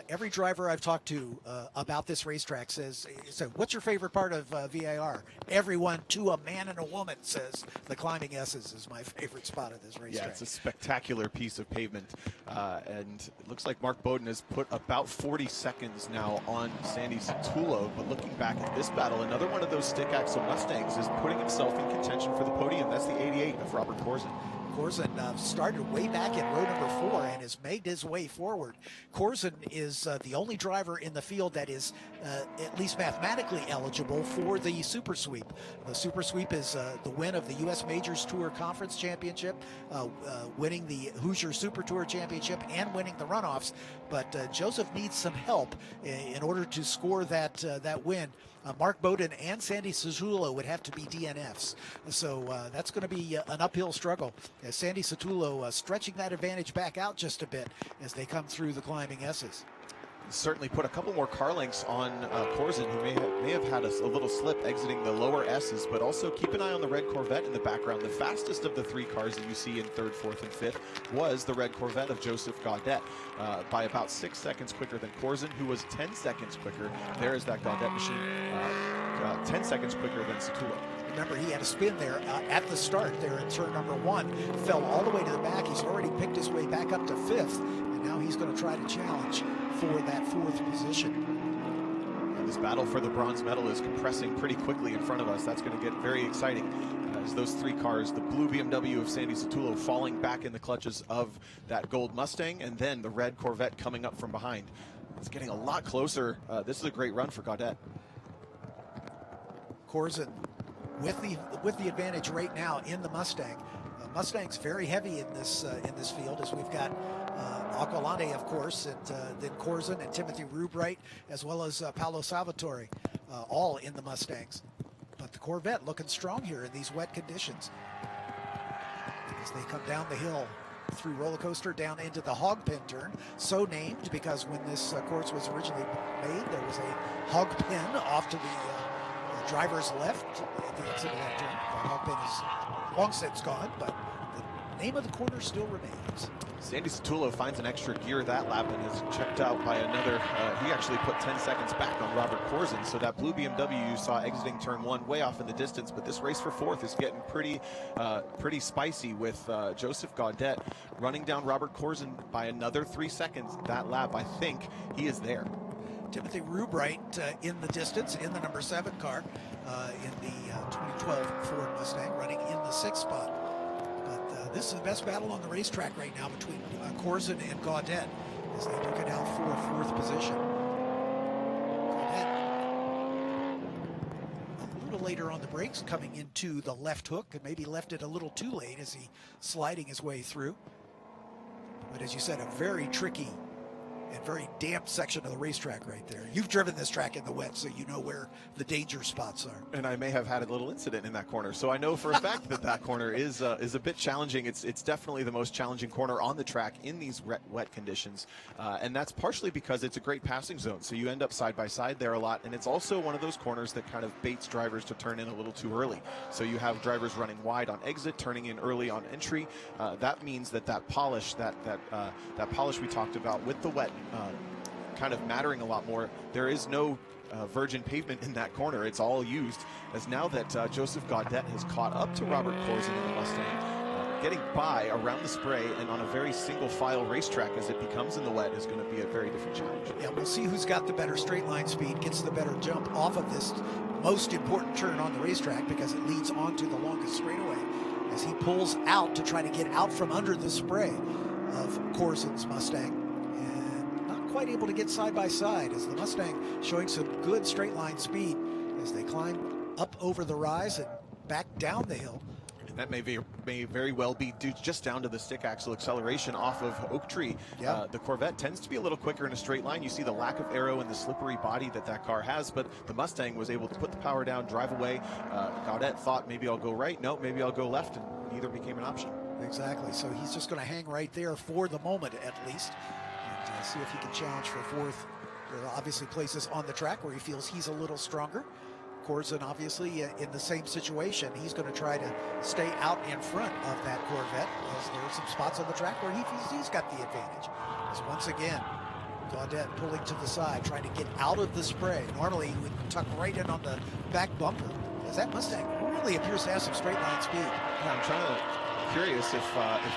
Speaker 1: Every driver I've talked to about this racetrack says, so what's your favorite part of VIR? Everyone, to a man and a woman, says the climbing S's is my favorite spot of this racetrack.
Speaker 14: Yeah, it's a spectacular piece of pavement. And it looks like Mark Bowden has put about 40 seconds now on Sandy Satullo. But looking back at this battle, another one of those stick axle Mustangs is putting himself in contention for the podium. That's the 88 of Robert Corzin.
Speaker 1: Corzin started way back in row number 4 and has made his way forward. Corzin is the only driver in the field that is at least mathematically eligible for the Super Sweep. The Super Sweep is the win of the U.S. Majors Tour Conference Championship, winning the Hoosier Super Tour Championship, and winning the runoffs. But Joseph needs some help in order to score that win. Mark Bowden and Sandy Satullo would have to be DNFs. So that's going to be an uphill struggle. As Sandy Satullo stretching that advantage back out just a bit as they come through the climbing S's.
Speaker 14: Certainly put a couple more car lengths on Corzin, who may have had a little slip exiting the lower S's, but also keep an eye on the red Corvette in the background. The fastest of the 3 cars that you see in 3rd, 4th, and 5th was the red Corvette of Joseph Gaudet, by about 6 seconds quicker than Corzin, who was 10 seconds quicker. There is that Gaudet machine, 10 seconds quicker than Satullo.
Speaker 1: Remember, he had a spin there at the start there in turn number 1, fell all the way to the back. He's already picked his way back up to 5th, and now he's going to try to challenge for that 4th position.
Speaker 14: And this battle for the bronze medal is compressing pretty quickly in front of us. That's going to get very exciting as those 3 cars, the blue BMW of Sandy Satullo falling back in the clutches of that gold Mustang, and then the red Corvette coming up from behind. It's getting a lot closer. This is a great run for Gaudet.
Speaker 1: Corzin with the advantage right now in the Mustang. Mustang's very heavy in this field, as we've got Aqualade, of course, and then Corzin and Timothy Rubright, as well as Paolo Salvatore, all in the Mustangs. But the Corvette looking strong here in these wet conditions as they come down the hill through roller coaster down into the hog pen turn, so named because when this course was originally made, there was a hog pen off to the driver's left at the exit of that turn. The hog pen is long since gone, but the name of the corner still remains.
Speaker 14: Sandy Satullo finds an extra gear that lap and is checked out by another. He actually put 10 seconds back on Robert Corzin, so that blue BMW you saw exiting turn 1 way off in the distance, but this race for 4th is getting pretty spicy with Joseph Gaudet running down Robert Corzin by another 3 seconds that lap. I think he is there.
Speaker 1: Timothy Rubright in the distance in the number 7 car in the 2012 Ford Mustang, running in the 6th spot. But this is the best battle on the racetrack right now between Corzin and Gaudet as they duke it out for 4th position. Gaudet a little later on the brakes, coming into the left hook, and maybe left it a little too late as he sliding his way through. But as you said, a very tricky and very damp section of the racetrack right there. You've driven this track in the wet, so you know where the danger spots are.
Speaker 14: And I may have had a little incident in that corner, so I know for a fact that corner is a bit challenging. It's definitely the most challenging corner on the track in these wet conditions, and that's partially because it's a great passing zone, so you end up side by side there a lot, and it's also one of those corners that kind of baits drivers to turn in a little too early. So you have drivers running wide on exit, turning in early on entry. That means that polish, that polish we talked about with the wet kind of mattering a lot more. There is no virgin pavement in that corner. It's all used, as now that Joseph Gaudet has caught up to Robert Corzin in the Mustang, getting by around the spray and on a very single file racetrack as it becomes in the wet is going to be a very different challenge.
Speaker 1: Yeah, we'll see who's got the better straight line speed, gets the better jump off of this most important turn on the racetrack, because it leads onto the longest straightaway as he pulls out to try to get out from under the spray of Corzin's Mustang. quite able to get side by side as the Mustang showing some good straight line speed as they climb up over the rise and back down the hill.
Speaker 14: And that may very well be due just down to the stick axle acceleration off of Oak Tree.
Speaker 1: Yeah.
Speaker 14: The Corvette tends to be a little quicker in a straight line. You see the lack of aero and the slippery body that car has, but the Mustang was able to put the power down, drive away. Gaudet thought maybe I'll go right. No, maybe I'll go left, and neither became an option.
Speaker 1: Exactly. So he's just going to hang right there for the moment at least and see if he can challenge for fourth. There are obviously places on the track where he feels he's a little stronger. Corzin obviously in the same situation. He's going to try to stay out in front of that Corvette as there are some spots on the track where he feels he's got the advantage. As once again, Gaudet pulling to the side, trying to get out of the spray. Normally he would tuck right in on the back bumper as that Mustang really appears to have some straight line speed.
Speaker 14: Yeah, I'm curious if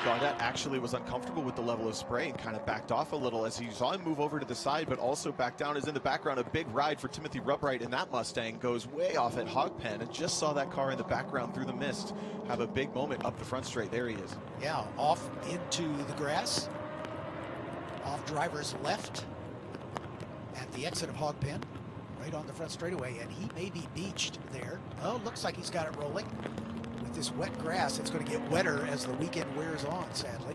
Speaker 14: Gaudet actually was uncomfortable with the level of spray and kind of backed off a little as he saw him move over to the side, but also back down. Is in the background a big ride for Timothy Rubright, and that Mustang goes way off at Hogpen, and just saw that car in the background through the mist have a big moment up the front straight. There he is.
Speaker 1: Yeah, off into the grass, off driver's left at the exit of Hogpen, right on the front straightaway, and he may be beached there. Oh, looks like he's got it rolling. With this wet grass, it's going to get wetter as the weekend wears on, sadly.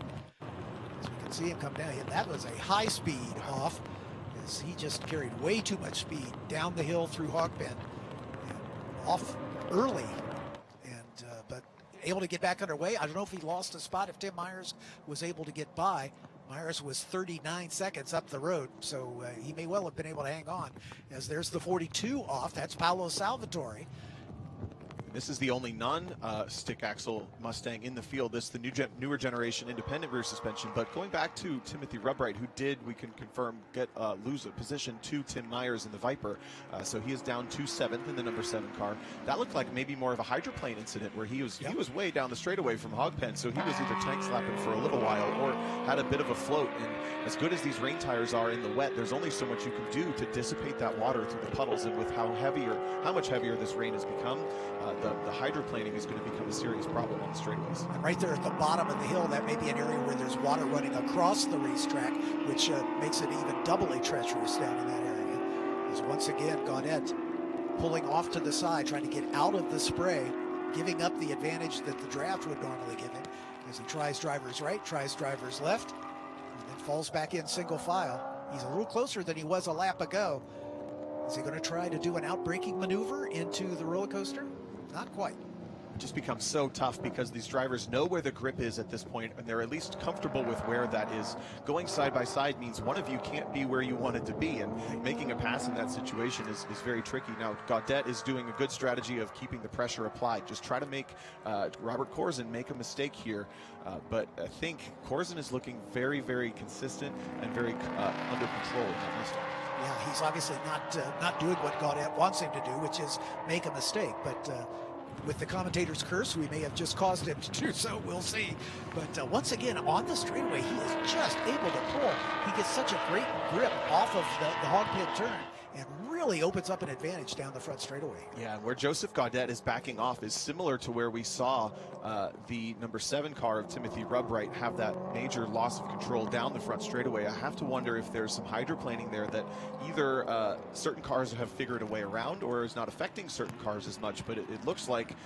Speaker 1: As we can see him come down here, that was a high speed off, as he just carried way too much speed down the hill through Hogpen, and off early, and but able to get back underway. I don't know if he lost a spot, if Tim Myers was able to get by. Myers was 39 seconds up the road, so he may well have been able to hang on, as there's the 42 off. That's Paolo Salvatore.
Speaker 14: This is the only non-stick axle Mustang in the field. This is the newer generation independent rear suspension. But going back to Timothy Rubright, who did, we can confirm, lose a position to Tim Myers in the Viper. So he is down to 7th in the number 7 car. That looked like maybe more of a hydroplane incident where he was way down the straightaway from Hogpen. So he was either tank slapping for a little while or had a bit of a float. And as good as these rain tires are in the wet, there's only so much you can do to dissipate that water through the puddles. And with how much heavier this rain has become, the hydroplaning is going to become a serious problem on the straightaways.
Speaker 1: And right there at the bottom of the hill, that may be an area where there's water running across the racetrack, which makes it even doubly treacherous down in that area. As once again, Gaudet pulling off to the side, trying to get out of the spray, giving up the advantage that the draft would normally give him, as he tries driver's right, tries driver's left, and then falls back in single file. He's a little closer than he was a lap ago. Is he going to try to do an outbraking maneuver into the roller coaster? Not quite.
Speaker 14: It just becomes so tough because these drivers know where the grip is at this point, and they're at least comfortable with where that is. Going side by side means one of you can't be where you want it to be, and making a pass in that situation is very tricky. Now, Gaudet is doing a good strategy of keeping the pressure applied. Just try to make Robert Corzin make a mistake here, but I think Corzin is looking very, very consistent and very under control in that Mustang.
Speaker 1: Yeah, he's obviously not doing what Gaudet wants him to do, which is make a mistake. But with the commentator's curse, we may have just caused him to do so. We'll see. But once again, on the straightaway, he is just able to pull. He gets such a great grip off of the hog pit turn and really opens up an advantage down the front straightaway.
Speaker 14: Yeah, where Joseph Gaudet is backing off is similar to where we saw the number 7 car of Timothy Rubright have that major loss of control down the front straightaway. I have to wonder if there's some hydroplaning there that either certain cars have figured a way around or is not affecting certain cars as much. But it looks like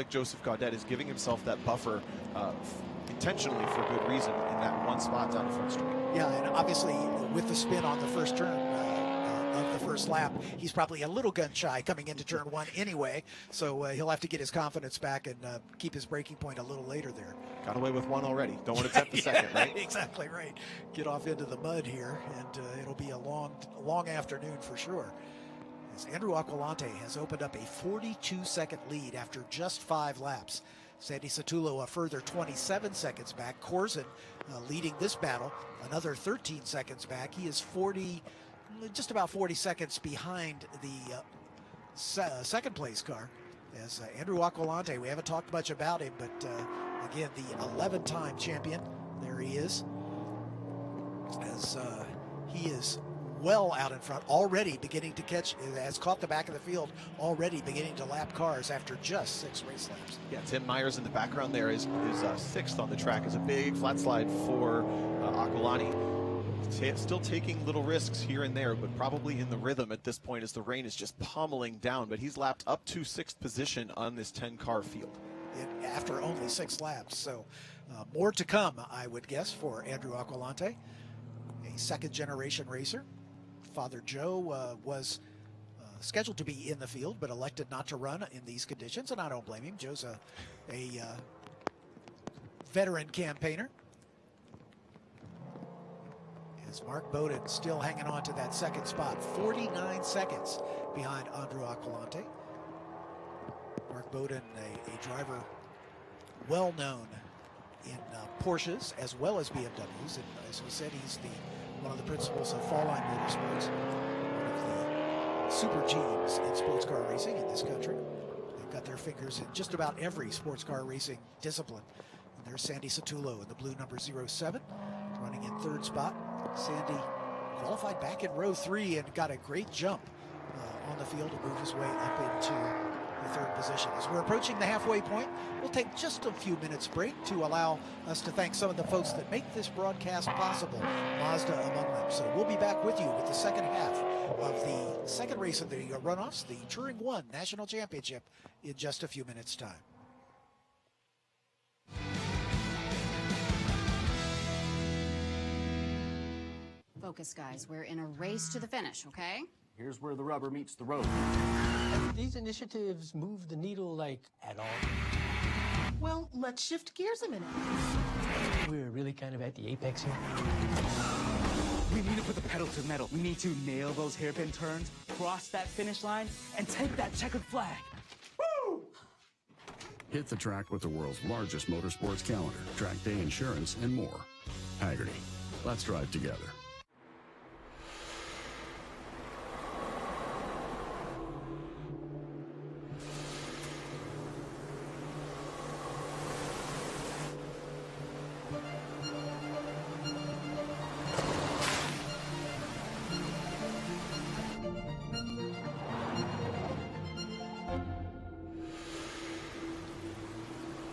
Speaker 14: Joseph Gaudet is giving himself that buffer intentionally for good reason in that one spot down the front straight.
Speaker 1: Yeah, and obviously with the spin on the first turn of the first lap, he's probably a little gun shy coming into turn 1 anyway, so he'll have to get his confidence back and keep his braking point a little later there.
Speaker 14: Got away with one already. Don't want to tempt the second, right?
Speaker 1: Exactly right. Get off into the mud here, and it'll be a long afternoon for sure. As Andrew Aqualante has opened up a 42-second lead after just 5 laps. Sandy Satullo a further 27 seconds back. Corzin leading this battle another 13 seconds back. He is just about 40 seconds behind the second place car. As Andrew Aqualante, we haven't talked much about him, but again, the 11-time champion, there he is. As he is well out in front, already beginning to has caught the back of the field, already beginning to lap cars after just 6 race laps.
Speaker 14: Yeah, Tim Myers in the background there is 6th on the track. Is a big flat slide for Aqualani. still taking little risks here and there, but probably in the rhythm at this point as the rain is just pummeling down. But he's lapped up to 6th position on this 10-car field.
Speaker 1: After only 6 laps, so more to come, I would guess, for Andrew Aqualante, a second-generation racer. Father Joe was scheduled to be in the field, but elected not to run in these conditions, and I don't blame him. Joe's a veteran campaigner. As Mark Bowden still hanging on to that second spot, 49 seconds behind Andrew Aqualante. Mark Bowden, a driver well known in Porsches as well as BMWs, and as we said, he's one of the principals of Fall Line Motorsports, one of the super teams in sports car racing in this country. They've got their fingers in just about every sports car racing discipline. And there's Sandy Satullo in the blue number 07, running in 3rd spot. Sandy qualified back in row 3 and got a great jump on the field to move his way up into the 3rd position. As we're approaching the halfway point, we'll take just a few minutes break to allow us to thank some of the folks that make this broadcast possible, Mazda among them. So we'll be back with you with the second half of the second race of the runoffs, the Touring 1 National Championship, in just a few minutes' time.
Speaker 4: Focus, guys. We're in a race to the finish, okay?
Speaker 5: Here's where the rubber meets the road.
Speaker 6: Have these initiatives moved the needle, like, at all?
Speaker 7: Well, let's shift gears a minute.
Speaker 6: We're really kind of at the apex here.
Speaker 5: We need to put the pedal to the metal. We need to nail those hairpin turns, cross that finish line, and take that checkered flag. Woo!
Speaker 8: Hit the track with the world's largest motorsports calendar, track day insurance, and more. Hagerty. Let's drive together.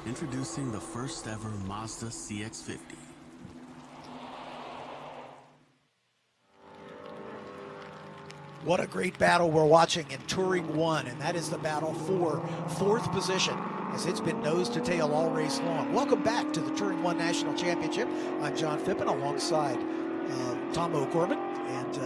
Speaker 9: Introducing the first ever Mazda Cx-50.
Speaker 1: What a great battle we're watching in Touring 1, and that is the battle for 4th position, as it's been nose to tail all race long. Welcome back to the Touring 1 National Championship. I'm John Phippen alongside Tom O'Corbin and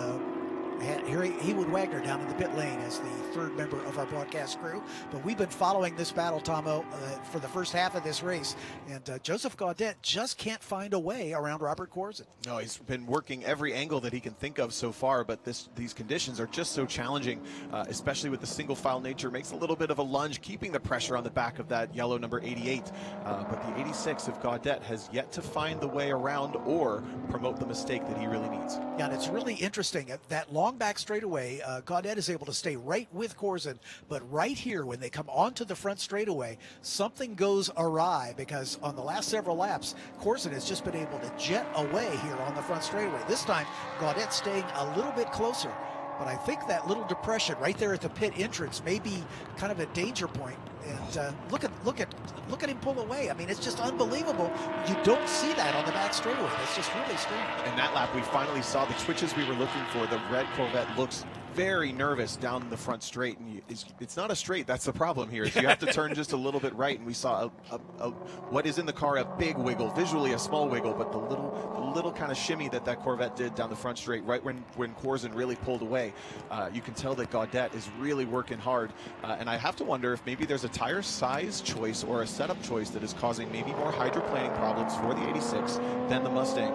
Speaker 1: Hayward Wagner down in the pit lane as the 3rd member of our broadcast crew. But we've been following this battle, Tomo, for the first half of this race, and Joseph Gaudet just can't find a way around Robert Corzine.
Speaker 14: No, he's been working every angle that he can think of so far, but these conditions are just so challenging, especially with the single file nature. Makes a little bit of a lunge, keeping the pressure on the back of that yellow number 88. But the 86 of Gaudet has yet to find the way around or promote the mistake that he really needs.
Speaker 1: Yeah, and it's really interesting. At that long back straightaway, Gaudet is able to stay right with Corzine, but right here, when they come onto the front straightaway, something goes awry, because on the last several laps, Corzine has just been able to jet away here on the front straightaway. This time, Gaudet staying a little bit closer, but I think that little depression right there at the pit entrance may be kind of a danger point. And look at him pull away. I mean, it's just unbelievable. You don't see that on the back straightaway. It's just really strange.
Speaker 14: And that lap, we finally saw the twitches we were looking for. The red Corvette looks very nervous down the front straight, and it's not a straight. That's the problem here. Is you have to turn just a little bit right, and we saw what is in the car, a big wiggle, visually a small wiggle, but the little kind of shimmy that Corvette did down the front straight right when Corzine really pulled away. You can tell that Gaudet is really working hard, and I have to wonder if maybe there's a tire size choice or a setup choice that is causing maybe more hydroplaning problems for the 86 than the Mustang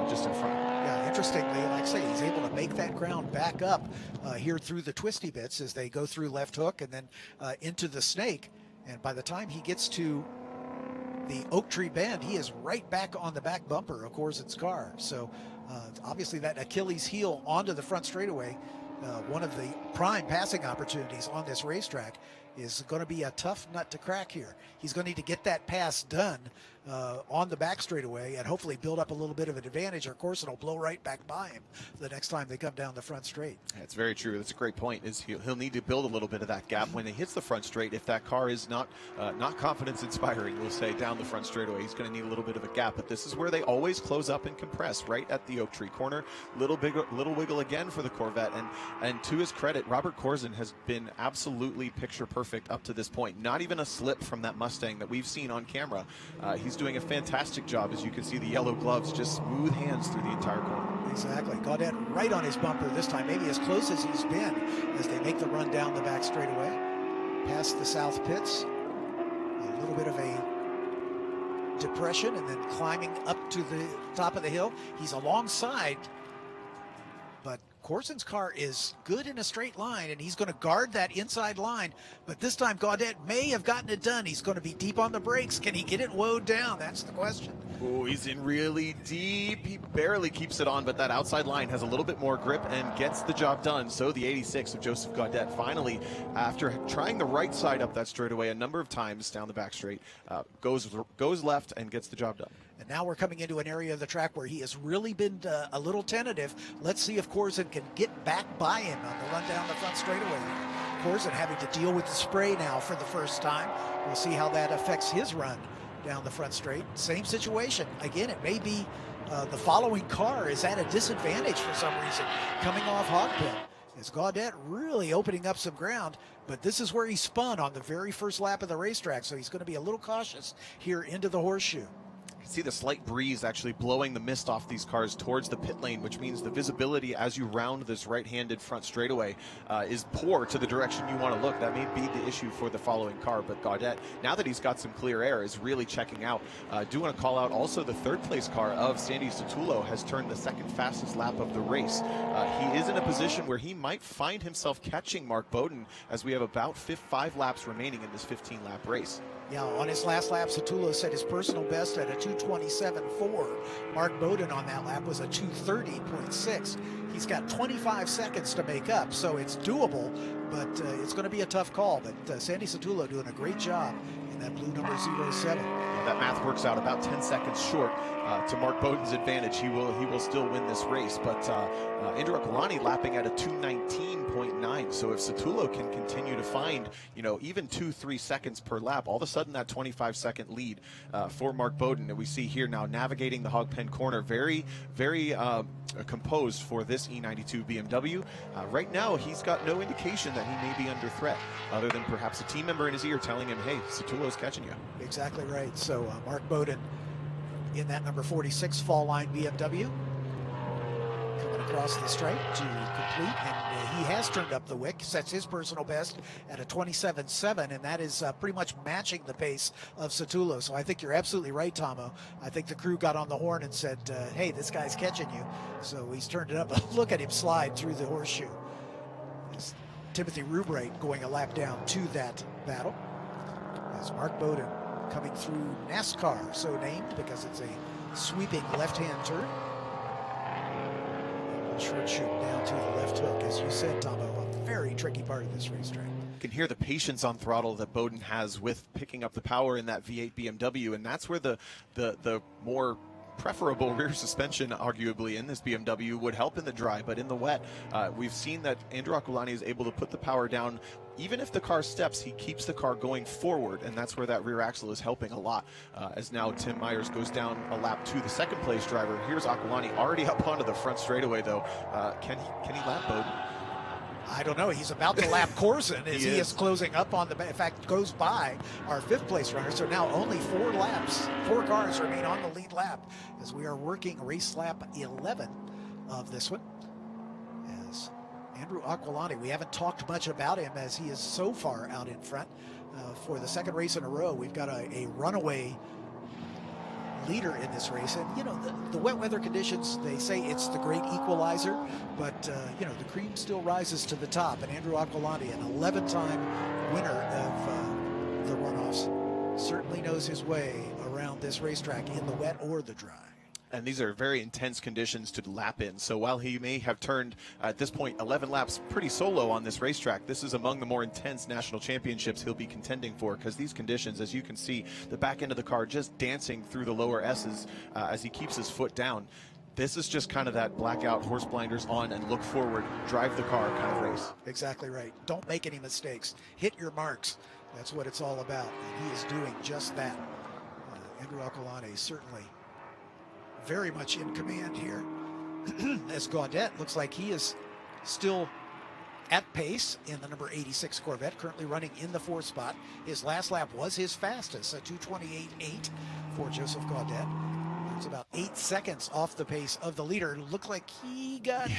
Speaker 14: just in front.
Speaker 1: Yeah, interestingly, like I say, he's able to make that ground back up here through the twisty bits as they go through left hook and then into the snake. And by the time he gets to the Oak Tree Bend, he is right back on the back bumper of Corzine's car. So obviously that Achilles heel onto the front straightaway, one of the prime passing opportunities on this racetrack. is going to be a tough nut to crack here. He's going to need to get that pass done on the back straightaway and hopefully build up a little bit of an advantage, or Corson will blow right back by him the next time they come down the front straight.
Speaker 14: That's very true. That's a great point. Is he'll need to build a little bit of that gap when he hits the front straight. If that car is not confidence inspiring, we'll say, down the front straightaway, he's going to need a little bit of a gap. But this is where they always close up and compress, right at the Oak Tree corner. Little wiggle again for the Corvette, and to his credit, Robert Corson has been absolutely picture perfect up to this point. Not even a slip from that Mustang that we've seen on camera. He's doing a fantastic job. As you can see, the yellow gloves, just smooth hands through the entire corner.
Speaker 1: Exactly. Gaudet right on his bumper this time, maybe as close as he's been as they make the run down the back straightaway. Past the south pits. A little bit of a depression and then climbing up to the top of the hill. He's alongside, but Corson's car is good in a straight line, and he's going to guard that inside line. But this time, Gaudet may have gotten it done. He's going to be deep on the brakes. Can he get it woed down? That's the question.
Speaker 14: Oh, he's in really deep. He barely keeps it on, but that outside line has a little bit more grip and gets the job done. So the 86 of Joseph Gaudet finally, after trying the right side up that straightaway a number of times down the back straight, goes left and gets the job done.
Speaker 1: And now we're coming into an area of the track where he has really been a little tentative. Let's see if Corson can get back by him on the run down the front straightaway. Corson having to deal with the spray now for the first time. We'll see how that affects his run down the front straight. Same situation. Again, it may be the following car is at a disadvantage for some reason coming off Hogpen. As Gaudet really opening up some ground, but this is where he spun on the very first lap of the racetrack, so he's going to be a little cautious here into the horseshoe.
Speaker 14: See the slight breeze actually blowing the mist off these cars towards the pit lane, which means the visibility as you round this right-handed front straightaway is poor to the direction you want to look. That may be the issue for the following car, but Gaudet, now that he's got some clear air, is really checking out. Do want to call out also the third place car of Sandy Sotullo has turned the second fastest lap of the race. He is in a position where he might find himself catching Mark Bowden as we have about 5 laps remaining in this 15-lap race.
Speaker 1: Yeah, on his last lap, Sotullo set his personal best at a 2:27.4. Mark Bowden on that lap was a 2:30.6. He's got 25 seconds to make up, so it's doable, but it's going to be a tough call. But Sandy Sotullo doing a great job in that blue number 07.
Speaker 14: That math works out about 10 seconds short to Mark Bowden's advantage. He will still win this race, but Andrew Aqualante lapping at a 2:19.9. So if Sotullo can continue to find, even 2-3 seconds per lap, all of a sudden that 25-second lead for Mark Bowden that we see here now navigating the Hogpen corner, very, very composed for this E92 BMW. Right now, he's got no indication that he may be under threat, other than perhaps a team member in his ear telling him, "Hey, Sotullo's catching you."
Speaker 1: Exactly right. So Mark Bowden in that number 46 fall line BMW coming across the stripe to complete, and he has turned up the wick, sets his personal best at a 27.7, and that is pretty much matching the pace of Sotullo. So I think you're absolutely right, Tomo. I think the crew got on the horn and said, hey, this guy's catching you. So he's turned it up. Look at him slide through the horseshoe. It's Timothy Rubright going a lap down to that battle. As Mark Bowden coming through NASCAR, so named because it's a sweeping left-hand turn. Short shoot down to the left hook, as you said, Tomo, a very tricky part of this racetrack.
Speaker 14: You can hear the patience on throttle that Bowden has with picking up the power in that V8 BMW, and that's where the more preferable rear suspension, arguably, in this BMW would help in the dry, but in the wet, we've seen that Andrew Aqualante is able to put the power down. Even if the car steps, he keeps the car going forward, and that's where that rear axle is helping a lot. As now Tim Myers goes down a lap to the second place driver. Here's Aqualante already up onto the front straightaway, though. Can he lap Bowden?
Speaker 1: I don't know. He's about to lap Corson as he is closing up on the, in fact, goes by our 5th place runner. So now only 4 laps, 4 cars remain on the lead lap as we are working race lap 11 of this one. As Andrew Aqualante, we haven't talked much about him as he is so far out in front. For the second race in a row, we've got a runaway leader in this race. And the wet weather conditions, they say it's the great equalizer, but the cream still rises to the top. And Andrew Aqualante, an 11-time winner of the runoffs, certainly knows his way around this racetrack in the wet or the dry.
Speaker 14: And these are very intense conditions to lap in. So while he may have turned, at this point, 11 laps pretty solo on this racetrack, this is among the more intense national championships he'll be contending for, because these conditions, as you can see, the back end of the car just dancing through the lower S's as he keeps his foot down. This is just kind of that blackout, horse blinders on and look forward, drive the car kind of race.
Speaker 1: Exactly right. Don't make any mistakes. Hit your marks. That's what it's all about. And he is doing just that. Andrew Aqualante certainly very much in command here. As Gaudet looks like he is still at pace in the number 86 Corvette, currently running in the 4th spot. His last lap was his fastest, a 2:28.8 for Joseph Gaudet. It's about 8 seconds off the pace of the leader. It looked like he got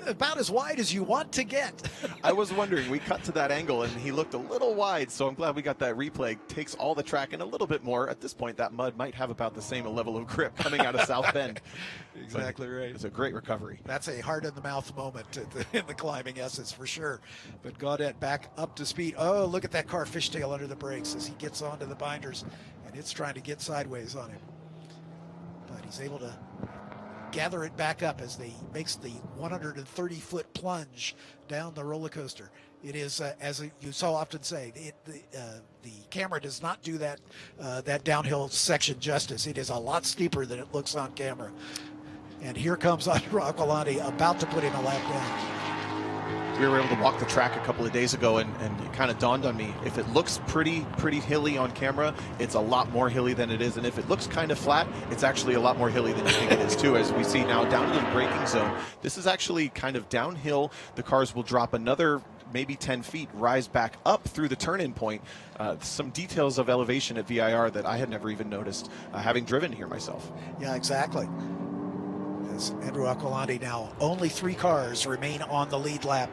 Speaker 1: about as wide as you want to get.
Speaker 14: I was wondering, we cut to that angle and he looked a little wide, so I'm glad we got that replay. Takes all the track and a little bit more. At this point, that mud might have about the same level of grip coming out of South Bend.
Speaker 1: Exactly right.
Speaker 14: It's a great recovery.
Speaker 1: That's a hard-in-the-mouth moment in the climbing S's for sure. But Gaudet back up to speed. Oh, look at that car fishtail under the brakes as he gets onto the binders, and it's trying to get sideways on him. But he's able to gather it back up as he makes the 130-foot plunge down the roller coaster. It is, as you so often say, the camera does not do that downhill section justice. It is a lot steeper than it looks on camera. And here comes Andrew Aqualante about to put him a lap down.
Speaker 14: We were able to walk the track a couple of days ago, and it kind of dawned on me, if it looks pretty hilly on camera, it's a lot more hilly than it is. And if it looks kind of flat, it's actually a lot more hilly than you think it is too. As we see now down to the braking zone, this is actually kind of downhill. The cars will drop another maybe 10 feet, rise back up through the turn-in point. Some details of elevation at VIR that I had never even noticed, having driven here myself.
Speaker 1: Yeah, exactly. As Andrew Aqualante now, only 3 cars remain on the lead lap.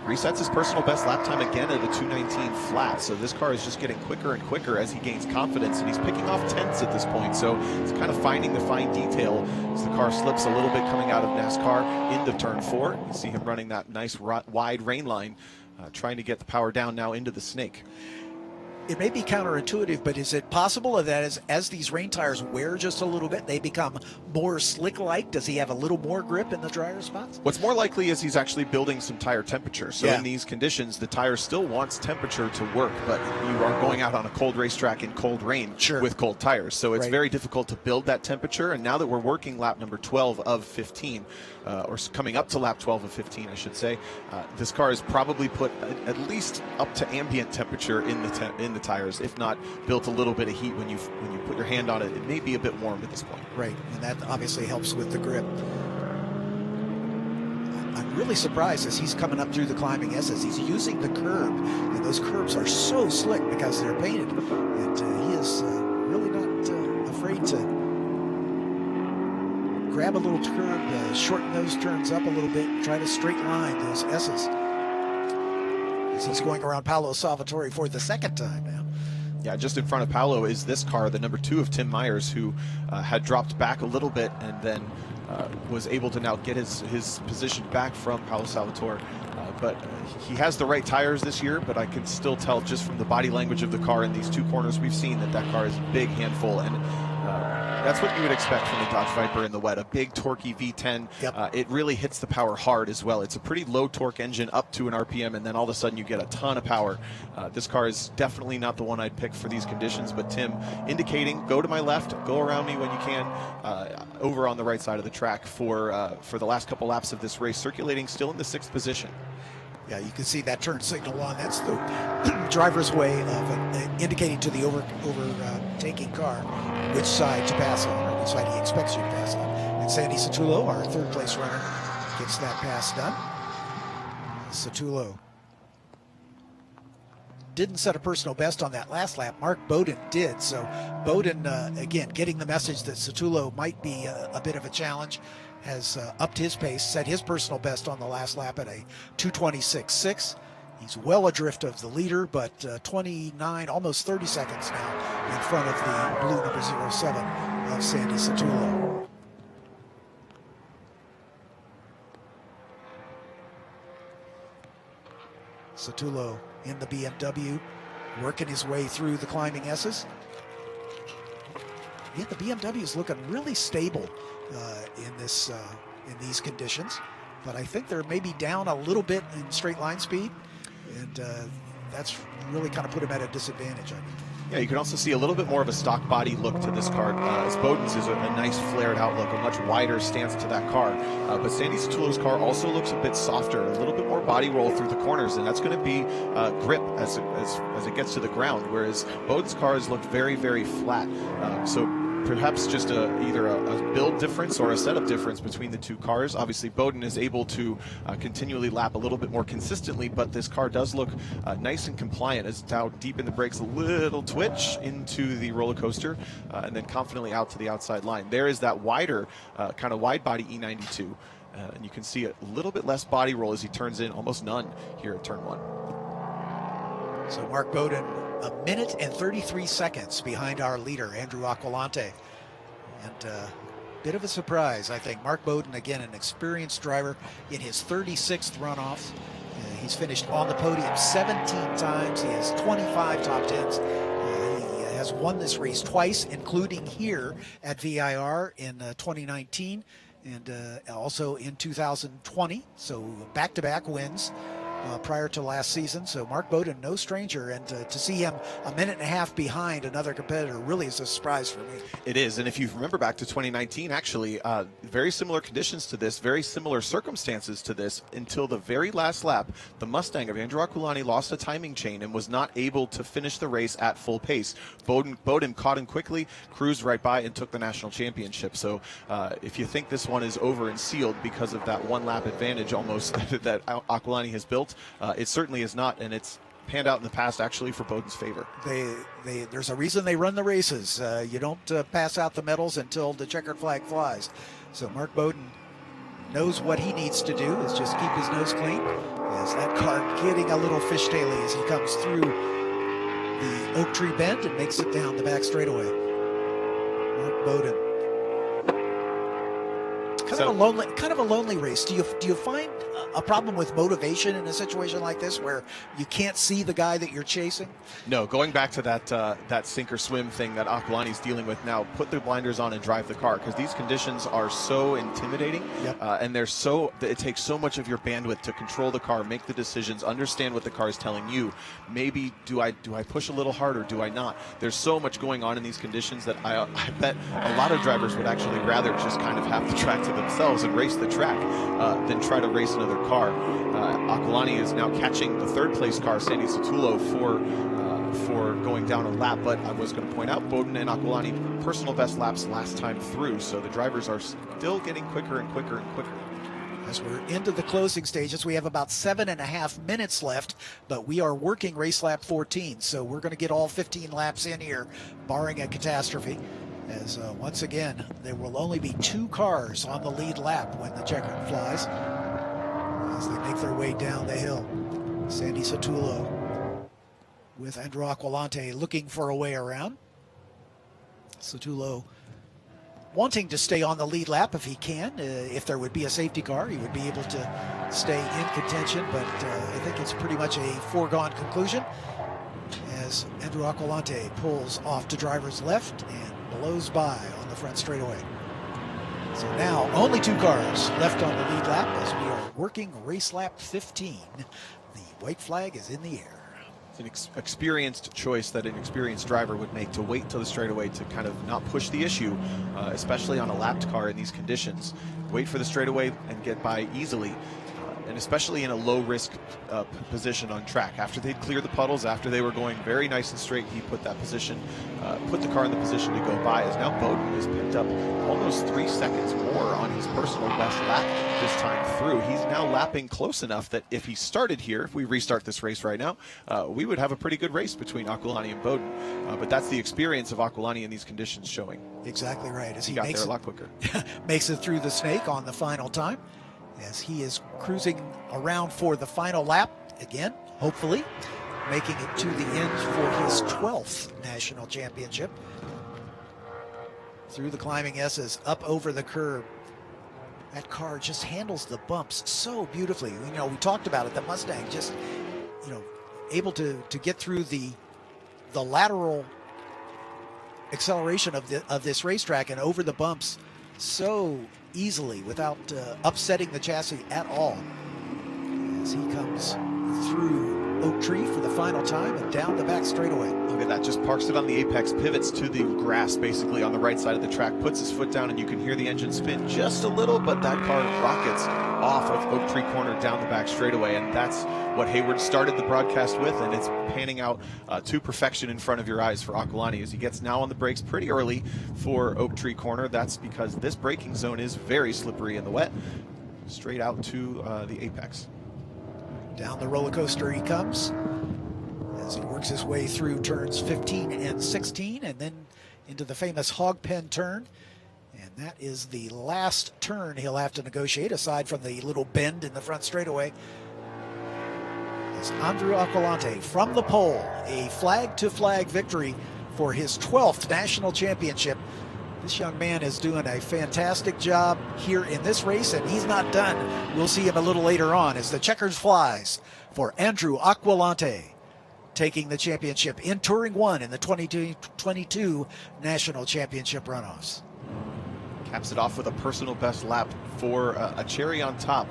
Speaker 14: Resets his personal best lap time again at a 2:19 flat. So this car is just getting quicker and quicker as he gains confidence, and he's picking off tenths at this point. So he's kind of finding the fine detail as the car slips a little bit coming out of NASCAR into turn 4. You see him running that nice wide rain line, trying to get the power down now into the snake.
Speaker 1: It may be counterintuitive, but is it possible that as these rain tires wear just a little bit, they become more slick-like? Does he have a little more grip in the drier spots?
Speaker 14: What's more likely is he's actually building some tire temperature. So in these conditions, the tire still wants temperature to work, but you are going out on a cold racetrack in cold rain with cold tires. So it's very difficult to build that temperature. And now that we're working lap number 12 of 15, or coming up to lap 12 of 15, I should say, this car is probably put at least up to ambient temperature in the tires, if not built a little bit of heat. When you put your hand on it, it may be a bit warm at this point.
Speaker 1: Right, and that obviously helps with the grip. I'm really surprised as he's coming up through the climbing S's. He's using the curb, and those curbs are so slick because they're painted. And he is really not afraid to grab a little curb, shorten those turns up a little bit, try to straight line those S's. As he's going around Paolo Salvatore for the 2nd time now.
Speaker 14: Yeah, just in front of Paolo is this car, the number 2 of Tim Myers, who had dropped back a little bit and then was able to now get his position back from Paolo Salvatore. But he has the right tires this year, but I can still tell just from the body language of the car in these 2 corners we've seen that car is a big handful. And that's what you would expect from the Dodge Viper in the wet, a big torquey V10. It really hits the power hard as well. It's a pretty low torque engine up to an RPM, and then all of a sudden you get a ton of power. This car is definitely not the one I'd pick for these conditions, but Tim indicating, go to my left, go around me when you can, over on the right side of the track for the last couple laps of this race, circulating still in the 6th position.
Speaker 1: Yeah, you can see that turn signal on. That's the driver's way of indicating to the overtaking car which side to pass on, or which side he expects you to pass on. And Sandy Satullo, our 3rd place runner, gets that pass done. Satullo didn't set a personal best on that last lap. Mark Bowden did. So Bowden, again, getting the message that Satullo might be a bit of a challenge, has upped his pace, set his personal best on the last lap at a 2:26.6. He's well adrift of the leader, but 29, almost 30 seconds now in front of the blue number 07 of Sandy Satullo. Satullo in the BMW, working his way through the climbing S's. yeah, the BMW is looking really stable in these conditions, but I think they're maybe down a little bit in straight line speed, and that's really kind of put him at a disadvantage, I think.
Speaker 14: Yeah, you can also see a little bit more of a stock body look to this car, as Bowden's is a nice flared outlook, a much wider stance to that car. But Sandy Satullo's car also looks a bit softer, a little bit more body roll through the corners, and that's going to be grip as it gets to the ground, whereas Bowden's car has looked very, very flat. So perhaps just either a build difference or a setup difference between the two cars. Obviously, Bowden is able to continually lap a little bit more consistently, but this car does look nice and compliant as it's out deep in the brakes, a little twitch into the roller coaster, and then confidently out to the outside line. There is that wider, kind of wide body E92, and you can see a little bit less body roll as he turns in, almost none here at turn 1.
Speaker 1: So Mark Bowden, 1 minute and 33 seconds behind our leader, Andrew Aqualante. And a bit of a surprise, I think. Mark Bowden, again, an experienced driver in his 36th runoffs. He's finished on the podium 17 times. He has 25 top 10s. He has won this race twice, including here at VIR in 2019 and also in 2020. So back-to-back wins prior to last season. So Mark Bowden, no stranger, and to see him 1.5 minutes behind another competitor really is a surprise for me.
Speaker 14: It is, and if you remember back to 2019, actually, very similar conditions to this, very similar circumstances to this, until the very last lap, the Mustang of Andrew Aquilani lost a timing chain and was not able to finish the race at full pace. Bowden caught him quickly, cruised right by, and took the national championship. So if you think this one is over and sealed because of that one lap advantage almost that Aquilani has built, it certainly is not, and it's panned out in the past actually for Bowden's favor.
Speaker 1: There's a reason they run the races. You don't pass out the medals until the checkered flag flies. So Mark Bowden knows what he needs to do is just keep his nose clean. As that car getting a little fishtaily as he comes through the Oak Tree Bend and makes it down the back straightaway. Mark Bowden. Kind of a lonely race. Do you find a problem with motivation in a situation like this where you can't see the guy that you're chasing?
Speaker 14: No, going back to that sink or swim thing that Aquilani's dealing with now, put the blinders on and drive the car, because these conditions are so intimidating.
Speaker 1: Yep.
Speaker 14: And it takes so much of your bandwidth to control the car, make the decisions, understand what the car is telling you. Maybe do I push a little harder? Do I not? There's so much going on in these conditions that I bet a lot of drivers would actually rather just kind of have the track to themselves and race the track than try to race another car. Aquilani is now catching the third place car, Sandy Satullo, for going down a lap, but I was going to point out Bowden and Aquilani personal best laps last time through, so the drivers are still getting quicker and quicker and quicker.
Speaker 1: As we're into the closing stages, we have about 7.5 minutes left, but we are working race lap 14, so we're going to get all 15 laps in here, barring a catastrophe. As once again, there will only be 2 cars on the lead lap when the checker flies as they make their way down the hill. Sandy Satullo with Andrew Aqualante looking for a way around. Satullo wanting to stay on the lead lap if he can. If there would be a safety car, he would be able to stay in contention, but I think it's pretty much a foregone conclusion as Andrew Aqualante pulls off to driver's left and blows by on the front straightaway. So now only 2 cars left on the lead lap as we are working race lap 15. The white flag is in the air.
Speaker 14: It's an experienced choice that an experienced driver would make, to wait till the straightaway to kind of not push the issue, especially on a lapped car in these conditions. Wait for the straightaway and get by easily. And especially in a low-risk position on track. After they'd cleared the puddles, after they were going very nice and straight, he put that position, put the car in the position to go by. As now Bowden has picked up almost 3 seconds more on his personal best lap this time through. He's now lapping close enough that if he started here, if we restart this race right now, we would have a pretty good race between Aquilani and Bowden. But that's the experience of Aquilani in these conditions showing.
Speaker 1: Exactly right. As
Speaker 14: he got there a lot quicker.
Speaker 1: Makes it through the snake on the final time, as he is cruising around for the final lap again, hopefully making it to the end for his 12th national championship. Through the climbing S's, up over the curb. That car just handles the bumps so beautifully. You know, we talked about it, the Mustang just, able to get through the lateral acceleration of this racetrack and over the bumps so easily without upsetting the chassis at all. As he comes through Oak Tree for the final time and down the back straightaway.
Speaker 14: Look at that, just parks it on the apex, pivots to the grass basically on the right side of the track, puts his foot down, and you can hear the engine spin just a little, but that car rockets off of Oak Tree Corner down the back straightaway, and that's what Hayward started the broadcast with, and it's panning out to perfection in front of your eyes for Aqualante as he gets now on the brakes pretty early for Oak Tree Corner. That's because this braking zone is very slippery in the wet, straight out to the apex.
Speaker 1: Down the roller coaster he comes as he works his way through turns 15 and 16 and then into the famous hog pen turn. And that is the last turn he'll have to negotiate aside from the little bend in the front straightaway. As Andrew Aqualante from the pole, a flag-to-flag victory for his 12th national championship. This young man is doing a fantastic job here in this race, and he's not done. We'll see him a little later on as the checkers flies for Andrew Aqualante, taking the championship in Touring 1 in the 2022 National Championship Runoffs.
Speaker 14: Caps it off with a personal best lap for a cherry on top.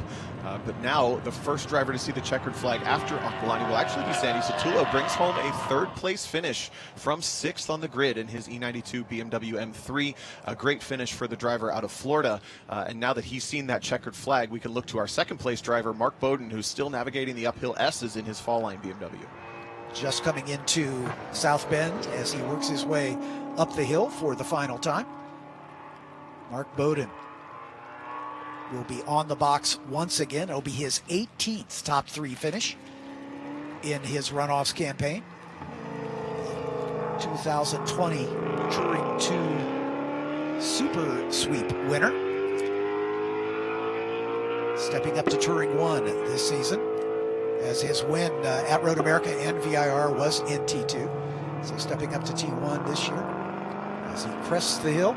Speaker 14: But now the first driver to see the checkered flag after Aqualante will actually be Sandy Satullo. Brings home a third-place finish from 6th on the grid in his E92 BMW M3. A great finish for the driver out of Florida. And now that he's seen that checkered flag, we can look to our second-place driver, Mark Bowden, who's still navigating the uphill S's in his fall line BMW.
Speaker 1: Just coming into South Bend as he works his way up the hill for the final time. Mark Bowden will be on the box once again. It'll be his 18th top 3 finish in his runoffs campaign. 2020 Touring 2 Super Sweep winner. Stepping up to Touring 1 this season, as his win at Road America and VIR was in T2. So stepping up to T1 this year as he crests the hill.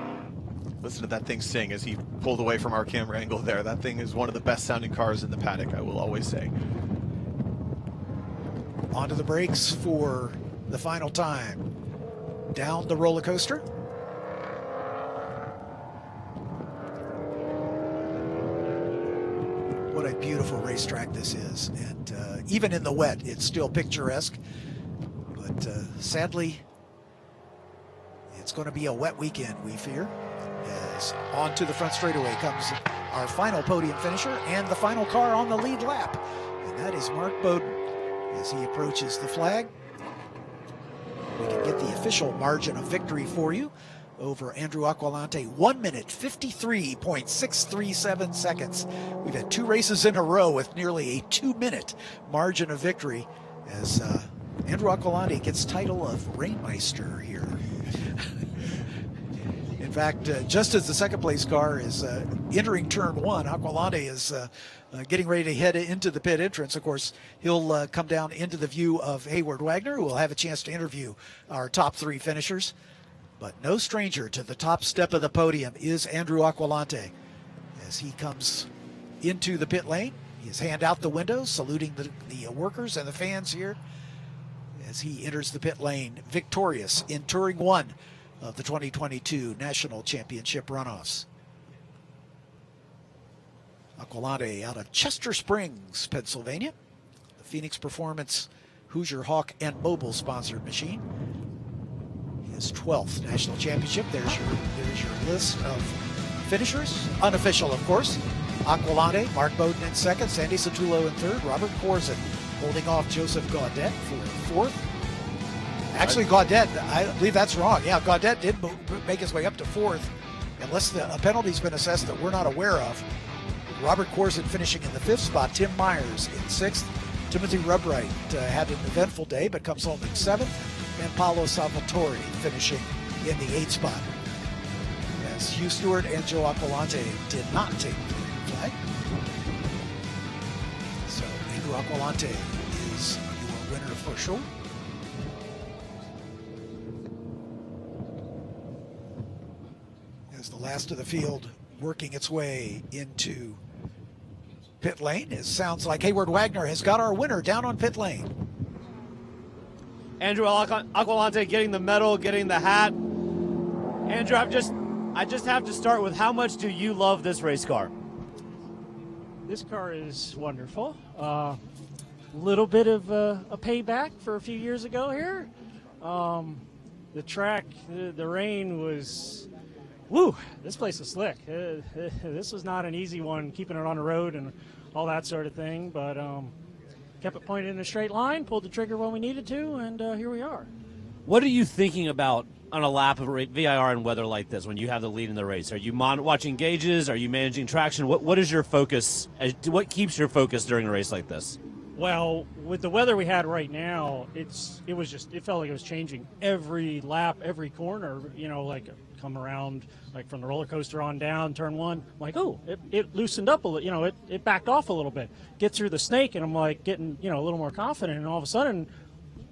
Speaker 14: Listen to that thing sing as he pulled away from our camera angle there. That thing is one of the best sounding cars in the paddock, I will always say.
Speaker 1: Onto the brakes for the final time. Down the roller coaster. What a beautiful racetrack this is. And even in the wet, it's still picturesque. But sadly, it's going to be a wet weekend, we fear. As onto the front straightaway comes our final podium finisher and the final car on the lead lap. And that is Mark Bowden as he approaches the flag. We can get the official margin of victory for you over Andrew Aqualante, 1 minute 53.637 seconds. We've had 2 races in a row with nearly a 2-minute margin of victory as Andrew Aqualante gets title of Rainmeister here. In fact, just as the second place car is entering turn 1, Aqualante is getting ready to head into the pit entrance. Of course, he'll come down into the view of Hayward Wagner, who will have a chance to interview our top 3 finishers. But no stranger to the top step of the podium is Andrew Aqualante as he comes into the pit lane. His hand out the window, saluting the workers and the fans here as he enters the pit lane victorious in Touring 1 of the 2022 National Championship Runoffs. Aqualante out of Chester Springs, Pennsylvania. The Phoenix Performance Hoosier Hawk and Mobile sponsored machine. His 12th National Championship. There's your list of finishers. Unofficial, of course. Aqualante, Mark Bowden in second, Sandy Satullo in third, Robert Corzin holding off Joseph Gaudet for fourth. Actually, Gaudet, I believe that's wrong. Yeah, Gaudet did make his way up to fourth, unless a penalty's been assessed that we're not aware of. Robert Corzin finishing in the 5th spot, Tim Myers in 6th. Timothy Rubbright had an eventful day, but comes home in 7th. And Paolo Salvatore finishing in the 8th spot. As Hugh Stewart and Joe Aqualante did not take the flag. So Andrew Aqualante is your winner for sure. As the last of the field working its way into pit lane, it sounds like Hayward Wagner has got our winner down on pit lane.
Speaker 3: Andrew Aqualante getting the medal, getting the hat. Andrew, I just have to start with, how much do you love this race car?
Speaker 15: This car is wonderful. Little bit of a payback for a few years ago here. The track, the rain was, woo, this place is slick. This was not an easy one, keeping it on the road and all that sort of thing, but kept it pointed in a straight line, pulled the trigger when we needed to, and here we are.
Speaker 3: What are you thinking about on a lap of VIR and weather like this when you have the lead in the race? Are you watching gauges? Are you managing traction? What is your focus? What keeps your focus during a race like this?
Speaker 15: Well, with the weather we had right now, it felt like it was changing every lap, every corner, like come around, like from the roller coaster on down, turn one, I'm like, oh, it loosened up a little, it backed off a little bit, get through the snake, and I'm like getting, a little more confident, and all of a sudden,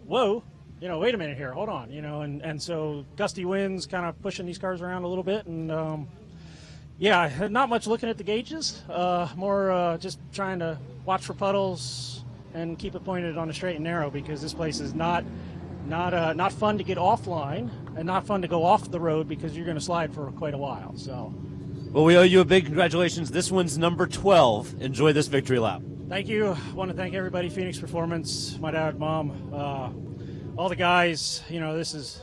Speaker 15: whoa, wait a minute here, hold on, and so gusty winds kind of pushing these cars around a little bit, and yeah, not much looking at the gauges, more just trying to watch for puddles and keep it pointed on a straight and narrow, because this place is not fun to get offline and not fun to go off the road, because you're going to slide for quite a while. So,
Speaker 3: well, we owe you a big congratulations. This one's number 12. Enjoy this victory lap.
Speaker 15: Thank you. I want to thank everybody, Phoenix Performance, my dad, mom, all the guys. This is,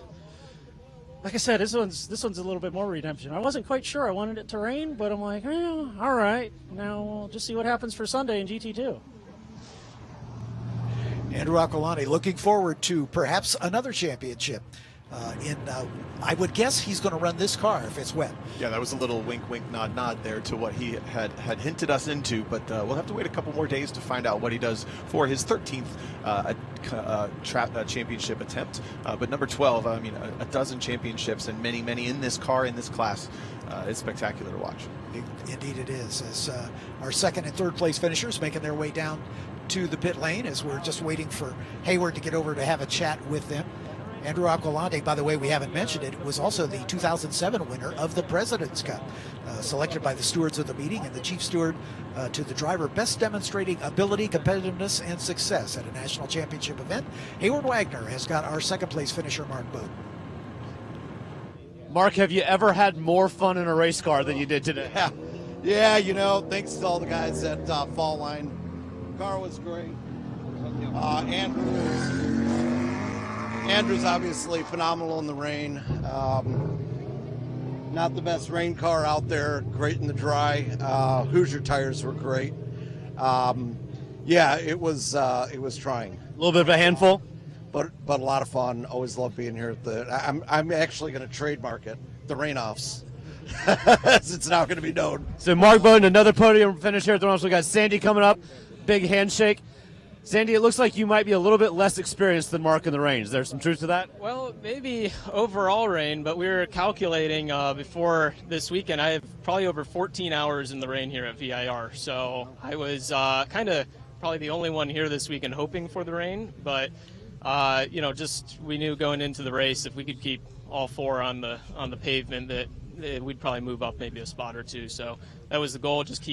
Speaker 15: like I said, this one's a little bit more redemption. I wasn't quite sure I wanted it to rain, but I'm like, all right, now we'll just see what happens for Sunday in GT2.
Speaker 1: Andrew Aqualante looking forward to perhaps another championship. I would guess he's going to run this car if it's wet.
Speaker 14: Yeah, that was a little wink, wink, nod, nod there to what he had hinted us into, but we'll have to wait a couple more days to find out what he does for his 13th championship attempt. But number 12, I mean, a dozen championships and many, many in this car, in this class. It's spectacular to watch.
Speaker 1: Indeed it is. As our second and third place finishers making their way down to the pit lane, as we're just waiting for Hayward to get over to have a chat with them. Andrew Aqualante, by the way, we haven't mentioned it, was also the 2007 winner of the President's Cup, selected by the stewards of the meeting and the chief steward to the driver best demonstrating ability, competitiveness, and success at a national championship event. Hayward Wagner has got our second place finisher, Mark Bode.
Speaker 3: Mark, have you ever had more fun in a race car than you did today?
Speaker 16: Yeah, thanks to all the guys at Fall Line. The car was great. Andrew's obviously phenomenal in the rain. Not the best rain car out there. Great in the dry. Hoosier tires were great. It was trying.
Speaker 3: A little bit of a handful,
Speaker 16: but a lot of fun. Always love being here at the. I'm actually going to trademark it, the Rainoffs. It's now going to be known.
Speaker 3: So Mark Bowden, another podium finish here at the Runoffs. We got Sandy coming up. Big handshake. Sandy, it looks like you might be a little bit less experienced than Mark in the rain. Is there some truth to that?
Speaker 17: Well, maybe overall rain, but we were calculating before this weekend. I have probably over 14 hours in the rain here at VIR. So I was kind of probably the only one here this weekend hoping for the rain. But, we knew going into the race, if we could keep all four on the pavement, that we'd probably move up maybe a spot or two. So that was the goal, just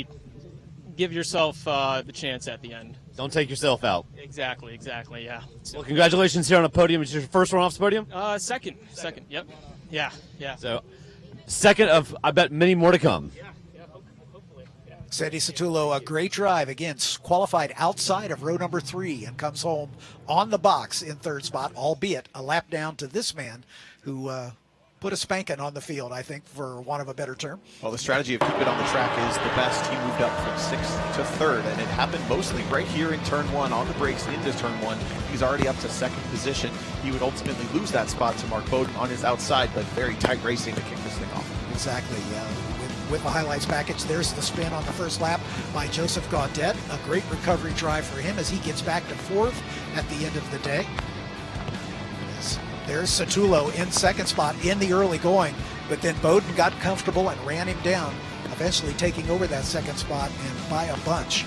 Speaker 17: give yourself the chance at the end.
Speaker 3: Don't take yourself out.
Speaker 17: Exactly, yeah.
Speaker 3: Well, congratulations here on the podium. Is your first Runoffs podium?
Speaker 17: Second, yep. Yeah.
Speaker 3: So, second of, I bet, many more to come.
Speaker 17: Yeah, hopefully. Yeah.
Speaker 1: Sandy Satullo, a great drive. Again, qualified outside of row number 3 and comes home on the box in third spot, albeit a lap down to this man who put a spanking on the field, I think, for want of a better term.
Speaker 14: Well, the strategy of keep it on the track is the best. He moved up from 6th to 3rd, and it happened mostly right here in turn 1, on the brakes into turn 1. He's already up to 2nd position. He would ultimately lose that spot to Mark Bowden on his outside, but very tight racing to kick this thing off.
Speaker 1: Exactly. With the highlights package, there's the spin on the first lap by Joseph Gaudet. A great recovery drive for him as he gets back to 4th at the end of the day. There's Satullo in second spot in the early going, but then Bowden got comfortable and ran him down, eventually taking over that second spot and by a bunch.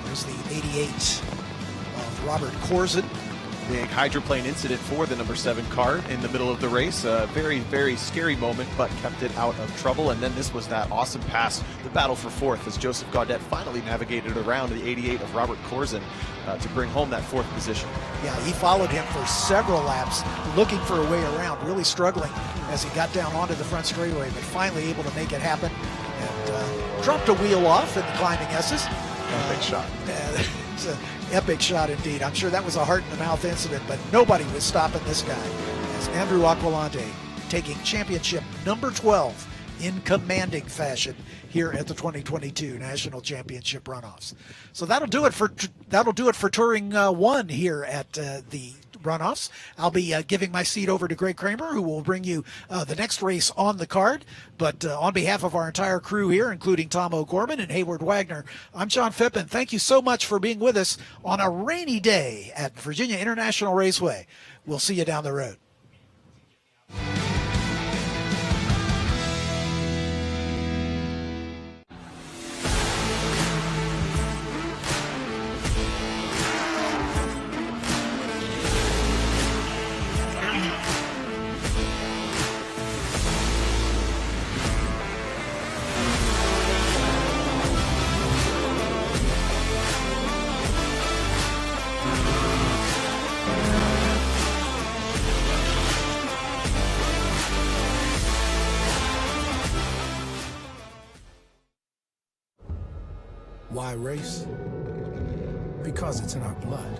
Speaker 1: There's the 88 of Robert Corzin.
Speaker 14: big hydroplane incident for the number 7 car in the middle of the race. A very, very scary moment, but kept it out of trouble. And then this was that awesome pass, the battle for 4th, as Joseph Gaudet finally navigated around the 88 of Robert Corzin to bring home that 4th position.
Speaker 1: Yeah, he followed him for several laps, looking for a way around, really struggling as he got down onto the front straightaway, but finally able to make it happen and dropped a wheel off in the climbing S's.
Speaker 14: Epic shot.
Speaker 1: It's an epic shot indeed. I'm sure that was a heart-in-the-mouth incident, but nobody was stopping this guy. As Andrew Aqualante taking championship number 12 in commanding fashion here at the 2022 National Championship Runoffs. So that'll do it for Touring 1 here at the Runoffs. I'll be giving my seat over to Greg Kramer, who will bring you the next race on the card. But on behalf of our entire crew here, including Tom O'Gorman and Hayward Wagner, I'm John Phippen. Thank you so much for being with us on a rainy day at VIRginia International Raceway. We'll see you down the road.
Speaker 13: Why race? Because it's in our blood.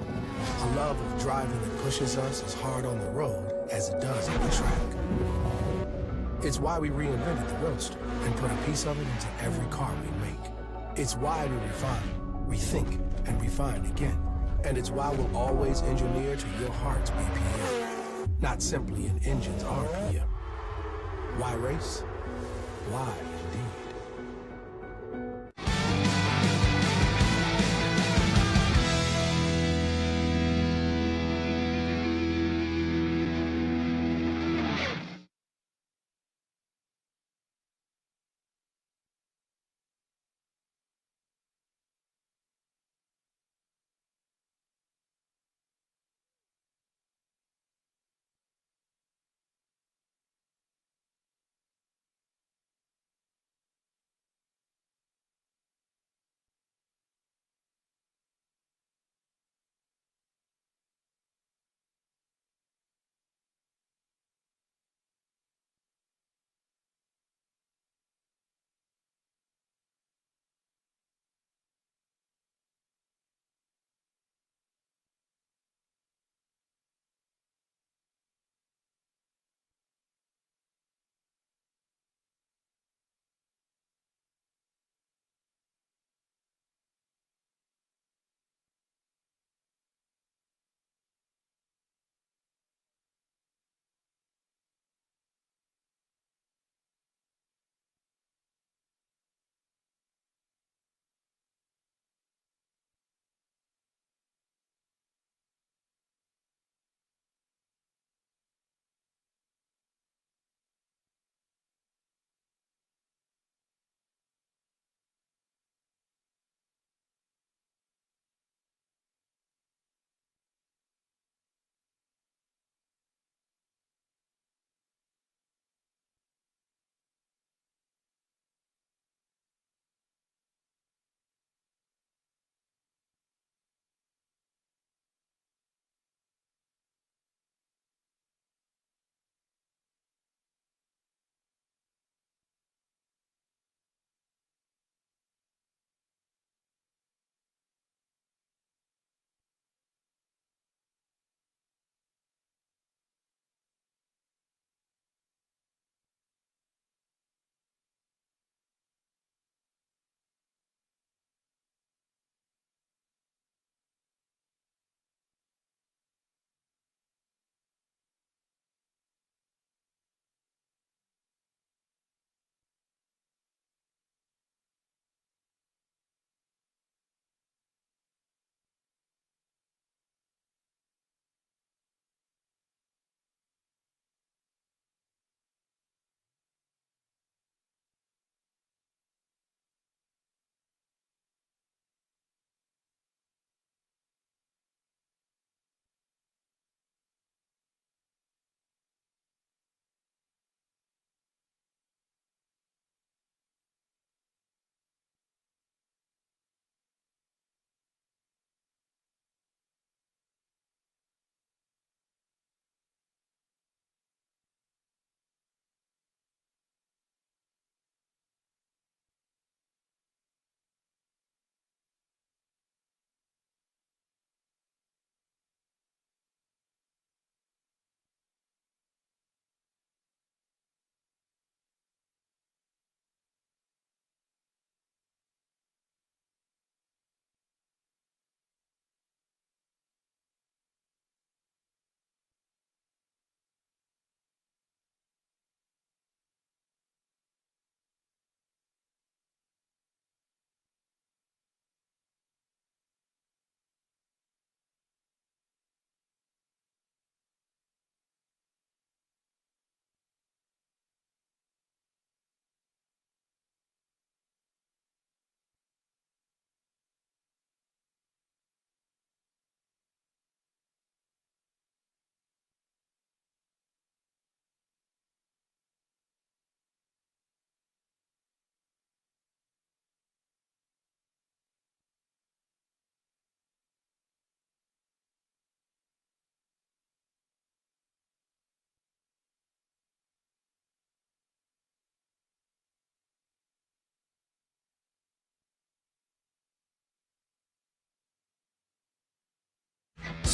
Speaker 13: A love of driving that pushes us as hard on the road as it does on the track. It's why we reinvented the Roadster and put a piece of it into every car we make. It's why we refine, rethink, and refine again. And it's why we'll always engineer to your heart's BPM, not simply an engine's RPM. Why race? Why?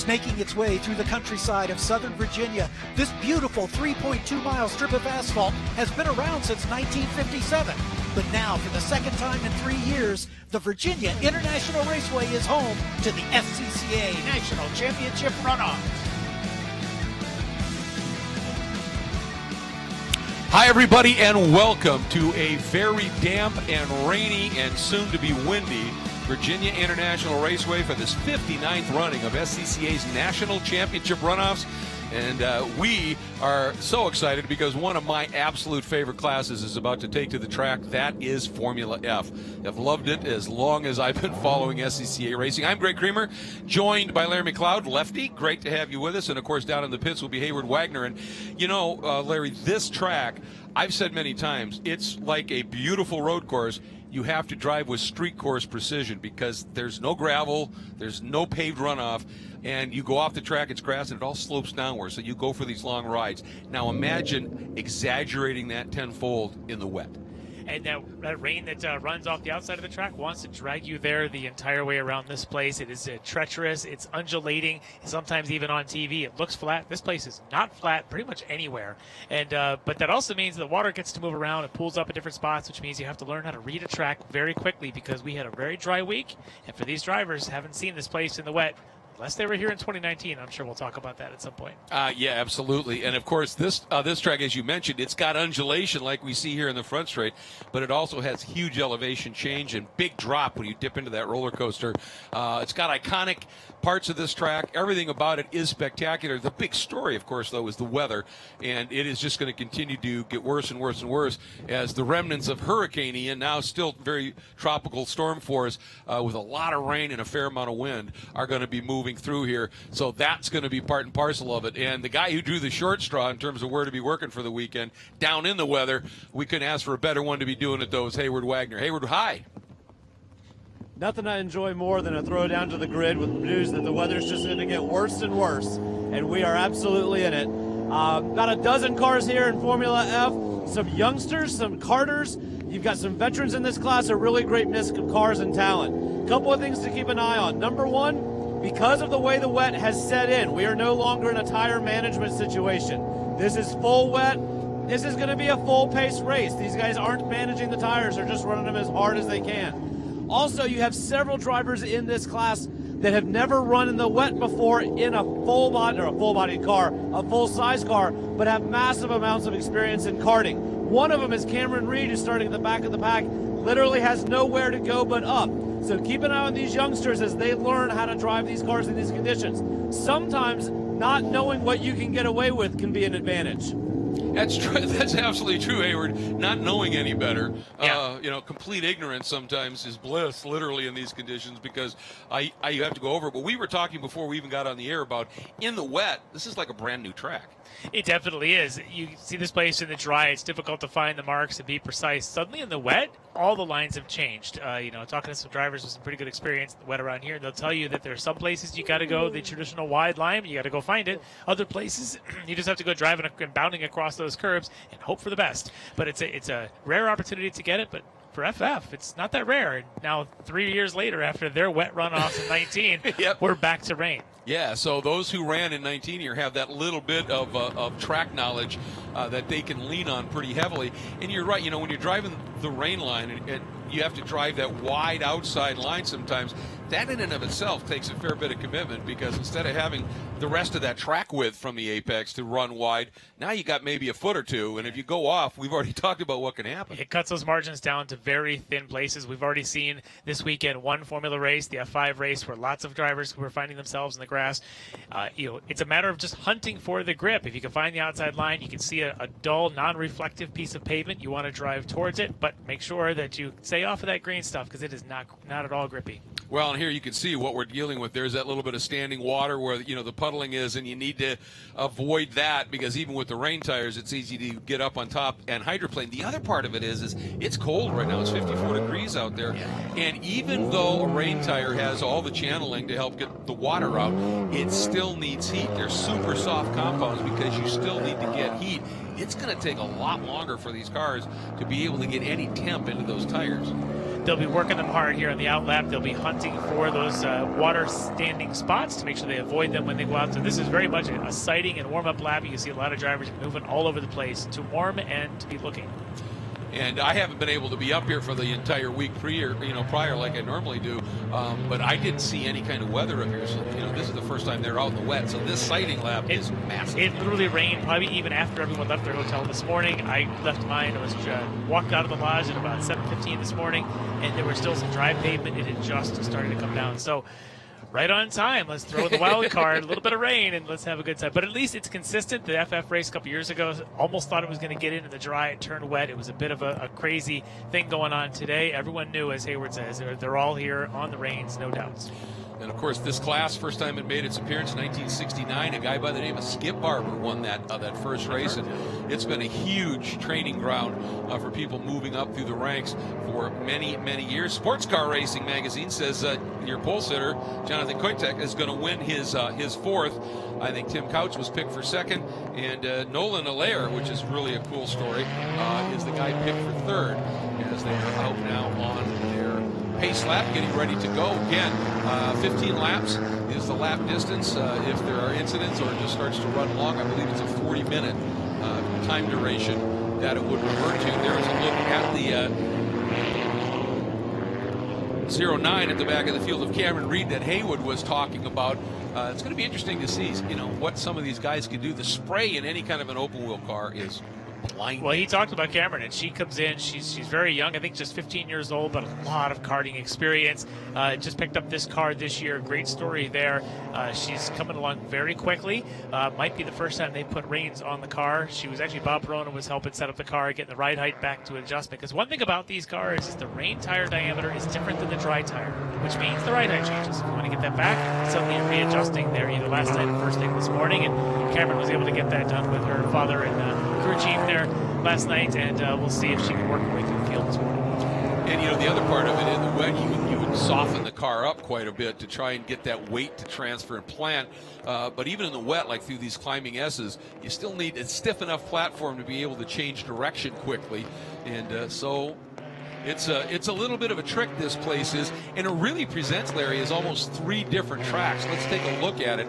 Speaker 1: Snaking its way through the countryside of Southern Virginia, this beautiful 3.2-mile strip of asphalt has been around since 1957. But now, for the second time in 3 years, the Virginia International Raceway is home to the SCCA National Championship Runoffs.
Speaker 18: Hi, everybody, and welcome to a very damp and rainy and soon-to-be windy Virginia International Raceway for this 59th running of SCCA's National Championship Runoffs. And we are so excited because one of my absolute favorite classes is about to take to the track. That is Formula F. I've loved it as long as I've been following SCCA racing. I'm Greg Creamer, joined by Larry McLeod. Lefty, great to have you with us. And, of course, down in the pits will be Hayward Wagner. And, you know, Larry, this track, I've said many times, it's like a beautiful road course. You have to drive with street course precision because there's no gravel, there's no paved runoff, and you go off the track, it's grass, and it all slopes downward, so you go for these long rides. Now imagine exaggerating that tenfold in the wet.
Speaker 2: And that rain that runs off the outside of the track wants to drag you there the entire way around this place. It is treacherous. It's undulating. Sometimes even on TV, it looks flat. This place is not flat pretty much anywhere. And but that also means the water gets to move around. It pools up at different spots, which means you have to learn how to read a track very quickly because we had a very dry week. And for these drivers, haven't seen this place in the wet. Unless they were here in 2019, I'm sure we'll talk about that at some point.
Speaker 18: Yeah, absolutely. And, of course, this track, as you mentioned, it's got undulation like we see here in the front straight, but it also has huge elevation change and big drop when you dip into that roller coaster. It's got iconic parts of this track. Everything about it is spectacular. The big story, of course, though, is the weather, and it is just going to continue to get worse and worse and worse as the remnants of Hurricane Ian, now still very tropical storm force with a lot of rain and a fair amount of wind, are going to be moving through here. So that's going to be part and parcel of it. And the guy who drew the short straw in terms of where to be working for the weekend, down in the weather, we couldn't ask for a better one to be doing it, though, is Hayward Wagner. Hayward, hi.
Speaker 3: Nothing I enjoy more than a throw down to the grid with news that the weather's just going to get worse and worse, and we are absolutely in it. About a dozen cars here in Formula F, some youngsters, some karters. You've got some veterans in this class, a really great mix of cars and talent. A couple of things to keep an eye on. Number one, because of the way the wet has set in, we are no longer in a tire management situation. This is full wet. This is going to be a full-pace race. These guys aren't managing the tires. They're just running them as hard as they can. Also, you have several drivers in this class that have never run in the wet before in a full-bodied car, a full-size car, but have massive amounts of experience in karting. One of them is Cameron Reed, who's starting at the back of the pack, literally has nowhere to go but up. So keep an eye on these youngsters as they learn how to drive these cars in these conditions. Sometimes not knowing what you can get away with can be an advantage.
Speaker 18: That's true. That's absolutely true, Hayward. Not knowing any better,
Speaker 2: yeah.
Speaker 18: Complete ignorance sometimes is bliss, literally, in these conditions because you have to go over it. But we were talking before we even got on the air about in the wet. This is like a brand new track.
Speaker 2: It definitely is. You see this place in the dry, it's difficult to find the marks and be precise. Suddenly in the wet, all the lines have changed. Talking to some drivers with some pretty good experience in the wet around here, they'll tell you that there are some places you got to go the traditional wide line, you got to go find it. Other places, you just have to go driving and bounding across those curbs and hope for the best. But it's a rare opportunity to get it, but for FF, it's not that rare. And now 3 years later, after their wet runoffs in 19,
Speaker 18: Yep.
Speaker 2: We're back to rain.
Speaker 18: Yeah, so those who ran in 19 here have that little bit of track knowledge that they can lean on pretty heavily. And you're right, when you're driving the rain line and you have to drive that wide outside line sometimes, that in and of itself takes a fair bit of commitment because instead of having the rest of that track width from the apex to run wide, now you got maybe a foot or two, and if you go off, we've already talked about what can happen.
Speaker 2: It cuts those margins down to very thin places. We've already seen this weekend one Formula race, the F5 race, where lots of drivers were finding themselves in the grass. It's a matter of just hunting for the grip. If you can find the outside line, you can see a dull, non-reflective piece of pavement. You want to drive towards it, but make sure that you stay off of that green stuff because it is not at all grippy.
Speaker 18: Well, and here you can see what we're dealing with. There's that little bit of standing water where, the puddling is, and you need to avoid that because even with the rain tires, it's easy to get up on top and hydroplane. The other part of it is it's cold right now. It's 54 degrees out there. And even though a rain tire has all the channeling to help get the water out, it still needs heat. They're super soft compounds because you still need to get heat. It's going to take a lot longer for these cars to be able to get any temp into those tires.
Speaker 2: they'll be working them hard here on the out lap. They'll be hunting for those water standing spots to make sure they avoid them when they go out. So this is very much a sighting and warm-up lap. You can see a lot of drivers moving all over the place to warm and to be looking.
Speaker 18: And I haven't been able to be up here for the entire week prior like I normally do, but I didn't see any kind of weather up here. So this is the first time they're out in the wet. So this sighting lap is massive.
Speaker 2: It literally rained probably even after everyone left their hotel this morning. I left mine. I was walked out of the lodge at about 7:15 this morning, and there was still some dry pavement. It had just started to come down. So right on time. Let's throw the wild card, a little bit of rain, and let's have a good time. But at least it's consistent. The FF race a couple years ago almost thought it was going to get into the dry. It turned wet. It was a bit of a crazy thing going on today. Everyone knew, as Hayward says, they're all here on the reins, no doubts.
Speaker 18: And, of course, this class, first time it made its appearance in 1969, a guy by the name of Skip Barber won that first race. And it's been a huge training ground for people moving up through the ranks for many, many years. Sports Car Racing magazine says your pole sitter, Jonathan Koitek, is going to win his fourth. I think Tim Couch was picked for second. And Nolan Allaire, which is really a cool story, is the guy picked for third as they are out now on their pace lap, getting ready to go. Again, 15 laps is the lap distance. If there are incidents or it just starts to run long, I believe it's a 40-minute time duration that it would revert to. There is a look at the 09 at the back of the field of Cameron Reed that Haywood was talking about. It's going to be interesting to see, what some of these guys can do. The spray in any kind of an open wheel car is blinding.
Speaker 2: Well, he talked about Cameron, and she comes in. She's very young, I think just 15 years old, but a lot of karting experience. Just picked up this car this year. Great story there. She's coming along very quickly. Might be the first time they put reins on the car. She was actually, Bob Perona was helping set up the car, getting the ride height back to adjustment. Because one thing about these cars is the rain tire diameter is different than the dry tire, which means the ride height changes. If you want to get that back, suddenly readjusting there either last night or first thing this morning. And Cameron was able to get that done with her father and crew chief there last night, and we'll see if she can work her way through the field this morning.
Speaker 18: And the other part of it, in the wet, you would soften the car up quite a bit to try and get that weight to transfer and plant. But even in the wet, like through these climbing S's, you still need a stiff enough platform to be able to change direction quickly. And so it's a little bit of a trick, this place is, and it really presents, Larry, as almost three different tracks. Let's take a look at it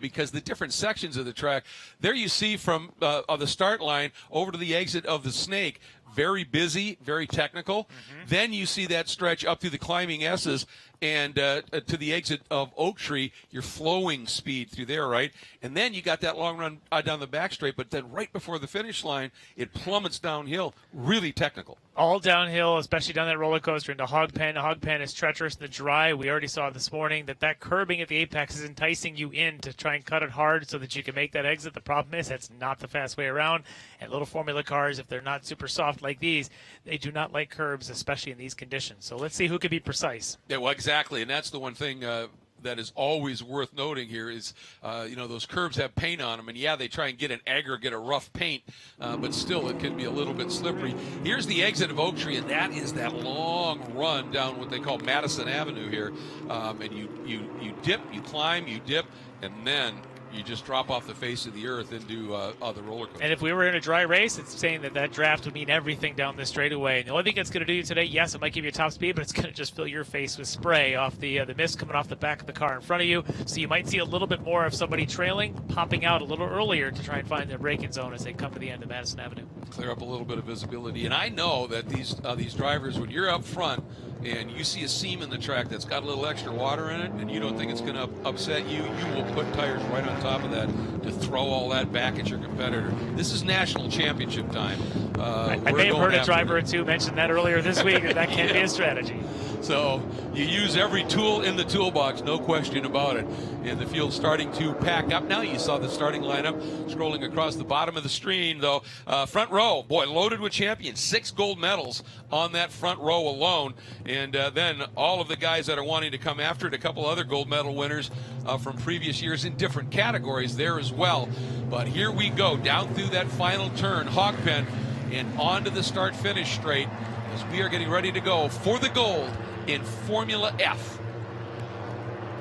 Speaker 18: because the different sections of the track, there you see from the start line over to the exit of the Snake, very busy, very technical. Mm-hmm. Then you see that stretch up through the climbing S's and to the exit of Oak Tree, your flowing speed through there, right? And then you got that long run down the back straight, but then right before the finish line, it plummets downhill. Really technical.
Speaker 2: All downhill, especially down that roller coaster into Hog Pen. Hog Pen is treacherous in the dry. We already saw this morning that curbing at the apex is enticing you in to try and cut it hard so that you can make that exit. The problem is that's not the fast way around. And little formula cars, if they're not super soft like these, they do not like curbs, especially in these conditions. So let's see who can be precise.
Speaker 18: Yeah, well, exactly. And that's the one thing that is always worth noting here is, those curbs have paint on them. And, yeah, they try and get an aggregate, a rough paint, but still it can be a little bit slippery. Here's the exit of Oak Tree, and that is that long run down what they call Madison Avenue here. And you dip, you climb, you dip, and then you just drop off the face of the earth into the roller coaster.
Speaker 2: And if we were in a dry race, it's saying that draft would mean everything down this straightaway. And the only thing it's going to do today, yes, it might give you top speed, but it's going to just fill your face with spray off the mist coming off the back of the car in front of you. So you might see a little bit more of somebody trailing, popping out a little earlier to try and find their braking zone as they come to the end of Madison Avenue.
Speaker 18: Clear up a little bit of visibility. And I know that these drivers, when you're up front and you see a seam in the track that's got a little extra water in it and you don't think it's going to upset you, you will put tires right on top of that to throw all that back at your competitor. This is national championship time.
Speaker 2: I may have heard a driver or two mention that earlier this week, that can be a strategy.
Speaker 18: So you use every tool in the toolbox, no question about it. And the field starting to pack up. Now you saw the starting lineup scrolling across the bottom of the screen, though. Front row, boy, loaded with champions. 6 gold medals on that front row alone. And then all of the guys that are wanting to come after it, a couple other gold medal winners from previous years in different categories there as well. But here we go, down through that final turn, Hog Pen, and onto the start-finish straight as we are getting ready to go for the gold in Formula F.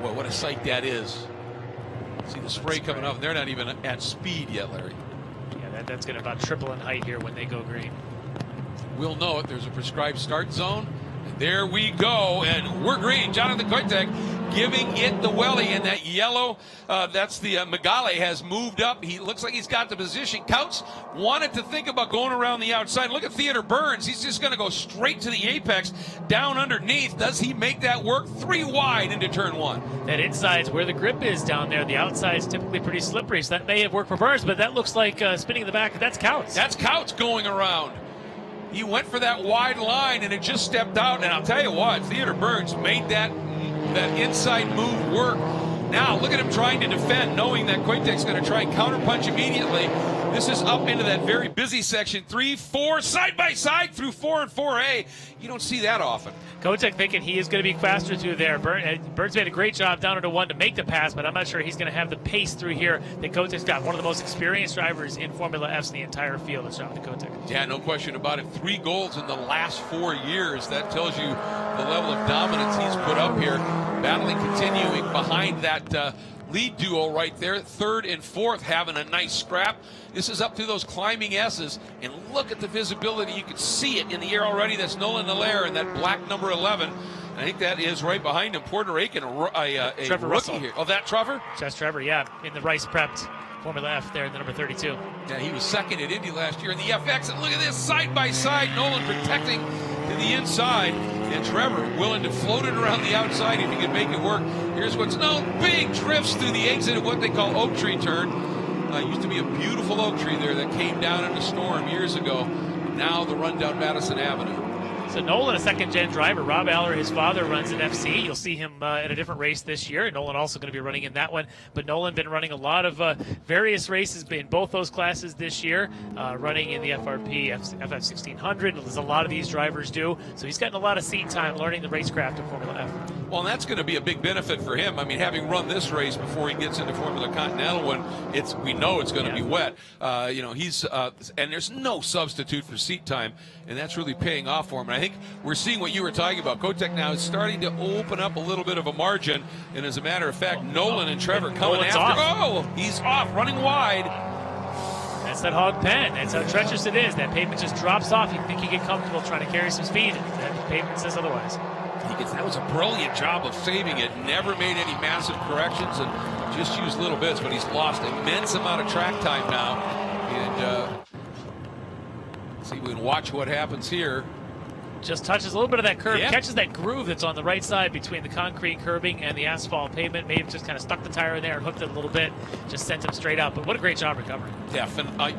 Speaker 18: Boy, what a sight that is. See the spray coming off. They're not even at speed yet, Larry.
Speaker 2: Yeah, that's going to about triple in height here when they go green.
Speaker 18: We'll know it. There's a prescribed start zone, and There we go, and we're green. Jonathan Koitek giving it the welly, and that yellow, that's the Megale has moved up. He looks like he's got the position. Couch wanted to think about going around the outside. Look at Theodore Burns. He's just going to go straight to the apex, down underneath. Does he make that work? 3 wide into turn 1.
Speaker 2: That inside's where the grip is down there. The outside's typically pretty slippery, so that may have worked for Burns, but that looks like spinning in the back. That's Couch.
Speaker 18: That's Couch going around. He went for that wide line, and it just stepped out. And I'll tell you what, Theodore Burns made that inside move work. Now, look at him trying to defend, knowing that Koitek's going to try and counterpunch immediately. This is up into that very busy section. 3, 4, side by side through 4 and 4A. You don't see that often.
Speaker 2: Koitek thinking he is going to be faster through there. Burns made a great job down into 1 to make the pass, but I'm not sure he's going to have the pace through here that Koitek's got. One of the most experienced drivers in Formula F's in the entire field is Jonathan Koitek.
Speaker 18: Yeah, no question about it. 3 golds in the last 4 years. That tells you the level of dominance he's put up here. Battling continuing behind that lead duo right there. 3rd and 4th having a nice scrap. This is up through those climbing S's, and look at the visibility. You can see it in the air already. That's Nolan Allaire and that black number 11. I think that is right behind him. Puerto Rican, a
Speaker 2: Trevor
Speaker 18: rookie
Speaker 2: Russell
Speaker 18: here. Oh, that Trevor?
Speaker 2: That's Trevor, yeah, in the Rice-prepped Formula F there in the number 32.
Speaker 18: Yeah, he was 2nd at Indy last year in the FX. And look at this, side by side, Nolan protecting to the inside, and Trevor willing to float it around the outside if he can make it work. Here's what's known, big drifts through the exit of what they call Oak Tree Turn. Used to be a beautiful oak tree there that came down in a storm years ago. Now the run down Madison Avenue.
Speaker 2: So Nolan, a second-gen driver. Rob Aller, his father, runs an FC. You'll see him at a different race this year. Nolan also going to be running in that one. But Nolan been running a lot of various races in both those classes this year, running in the FRP, FF1600, as a lot of these drivers do. So he's gotten a lot of seat time learning the racecraft of Formula F.
Speaker 18: Well, and that's going to be a big benefit for him. I mean, having run this race before he gets into Formula Continental, when we know it's going to be wet. He's and there's no substitute for seat time, and that's really paying off for him. And I think we're seeing what you were talking about. Koitek now is starting to open up a little bit of a margin, and as a matter of fact, Nolan and Trevor coming
Speaker 2: Nolan's
Speaker 18: after.
Speaker 2: Off.
Speaker 18: Oh, he's off, running wide.
Speaker 2: That's that hog pen. That's how treacherous it is. That pavement just drops off. You think you get comfortable trying to carry some speed. That pavement says otherwise.
Speaker 18: That was a brilliant job of saving it. Never made any massive corrections and just used little bits, but he's lost immense amount of track time now. And see if we can watch what happens here.
Speaker 2: Just touches a little bit of that curve,
Speaker 18: Yep.
Speaker 2: catches that groove that's on the right side between the concrete curbing and the asphalt pavement. Maybe just kind of stuck the tire in there and hooked it a little bit, just sent him straight out. But what a great job recovering.
Speaker 18: Yeah,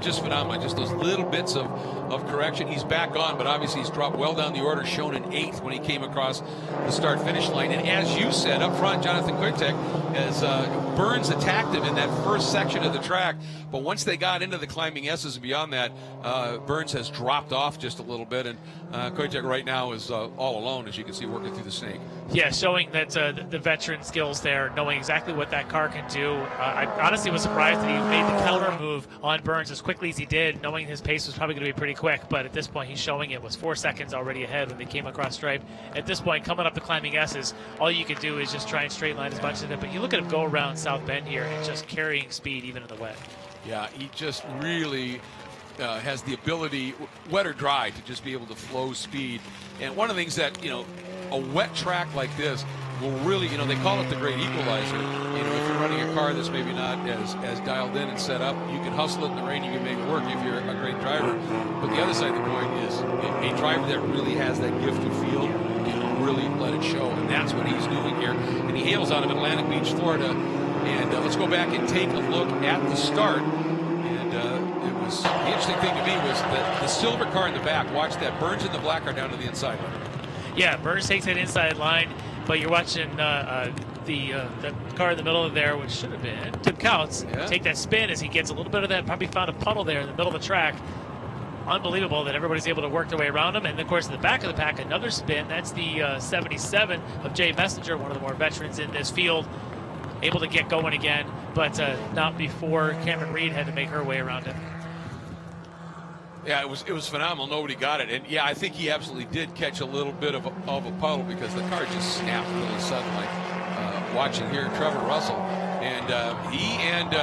Speaker 18: just phenomenal. Just those little bits of correction. He's back on, but obviously he's dropped well down the order, shown an 8th when he came across the start-finish line. And as you said up front, Jonathan Koitek, as Burns attacked him in that first section of the track, but once they got into the climbing S's and beyond that, Burns has dropped off just a little bit, and Koitek right now is all alone, as you can see, working through the snake.
Speaker 2: Yeah, showing that the veteran skills there, knowing exactly what that car can do. I honestly was surprised that he made the counter move on Burns as quickly as he did, knowing his pace was probably going to be pretty quick, but at this point he's showing it was 4 seconds already ahead when they came across stripe. At this point, coming up the climbing S's, all you can do is just try and straight line as much of it, but you look at him go around South Bend here and just carrying speed even in the wet.
Speaker 18: Yeah, he just really has the ability, wet or dry, to just be able to flow speed. And one of the things that, a wet track like this will really, they call it the great equalizer. If you're running a car that's maybe not as dialed in and set up, you can hustle it in the rain, you can make it work if you're a great driver. But the other side of the coin is a driver that really has that gift of feel can really let it show. And that's what he's doing here. And he hails out of Atlantic Beach, Florida. And let's go back and take a look at the start. And the interesting thing to me was the silver car in the back. Watch that. Burns and the black car down to the inside.
Speaker 2: Yeah, Burns takes that inside line, but you're watching the car in the middle of there, which should have been Tim Couts, take that spin as he gets a little bit of that, probably found a puddle there in the middle of the track. Unbelievable that everybody's able to work their way around him. And, of course, in the back of the pack, another spin. That's the 77 of Jay Messenger, one of the more veterans in this field, able to get going again, but not before Cameron Reed had to make her way around him.
Speaker 18: Yeah, it was phenomenal. Nobody got it. And, yeah, I think he absolutely did catch a little bit of a puddle because the car just snapped really suddenly. Watching here, Trevor Russell. And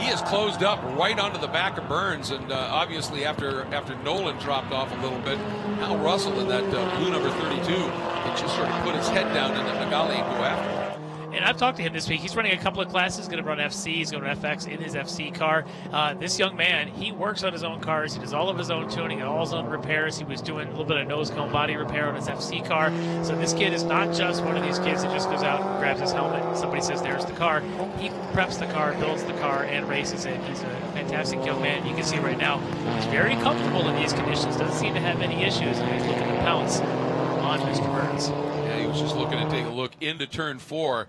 Speaker 18: he is closed up right onto the back of Burns. And obviously after Nolan dropped off a little bit, now Russell in that blue number 32 could just sort of put his head down in the Magali and go after it.
Speaker 2: And I've talked to him this week. He's running a couple of classes, going to run FC, he's going to FX in his FC car. This young man, he works on his own cars. He does all of his own tuning and all his own repairs. He was doing a little bit of nose cone body repair on his FC car. So this kid is not just one of these kids that just goes out and grabs his helmet and somebody says, there's the car. He preps the car, builds the car, and races it. He's a fantastic young man. You can see right now, he's very comfortable in these conditions. Doesn't seem to have any issues. And he's looking to pounce on Mr. Burns.
Speaker 18: Yeah, he was just looking to take a look into turn 4.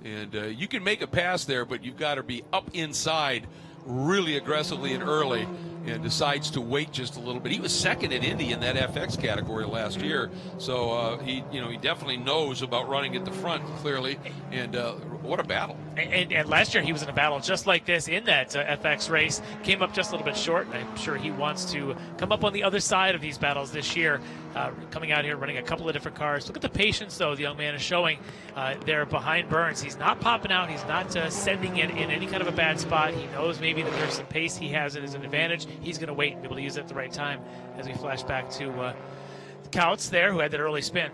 Speaker 18: And you can make a pass there, but you've got to be up inside really aggressively and early, and decides to wait just a little bit. He was second at Indy in that FX category last year, so he definitely knows about running at the front clearly. And what a battle!
Speaker 2: And last year he was in a battle just like this in that FX race. Came up just a little bit short, and I'm sure he wants to come up on the other side of these battles this year. Coming out here running a couple of different cars. Look at the patience, though, the young man is showing there behind Burns. He's not popping out. He's not sending it in any kind of a bad spot. He knows maybe that there's some pace he has as an advantage. He's going to wait and be able to use it at the right time as we flash back to Couts there, who had that early spin.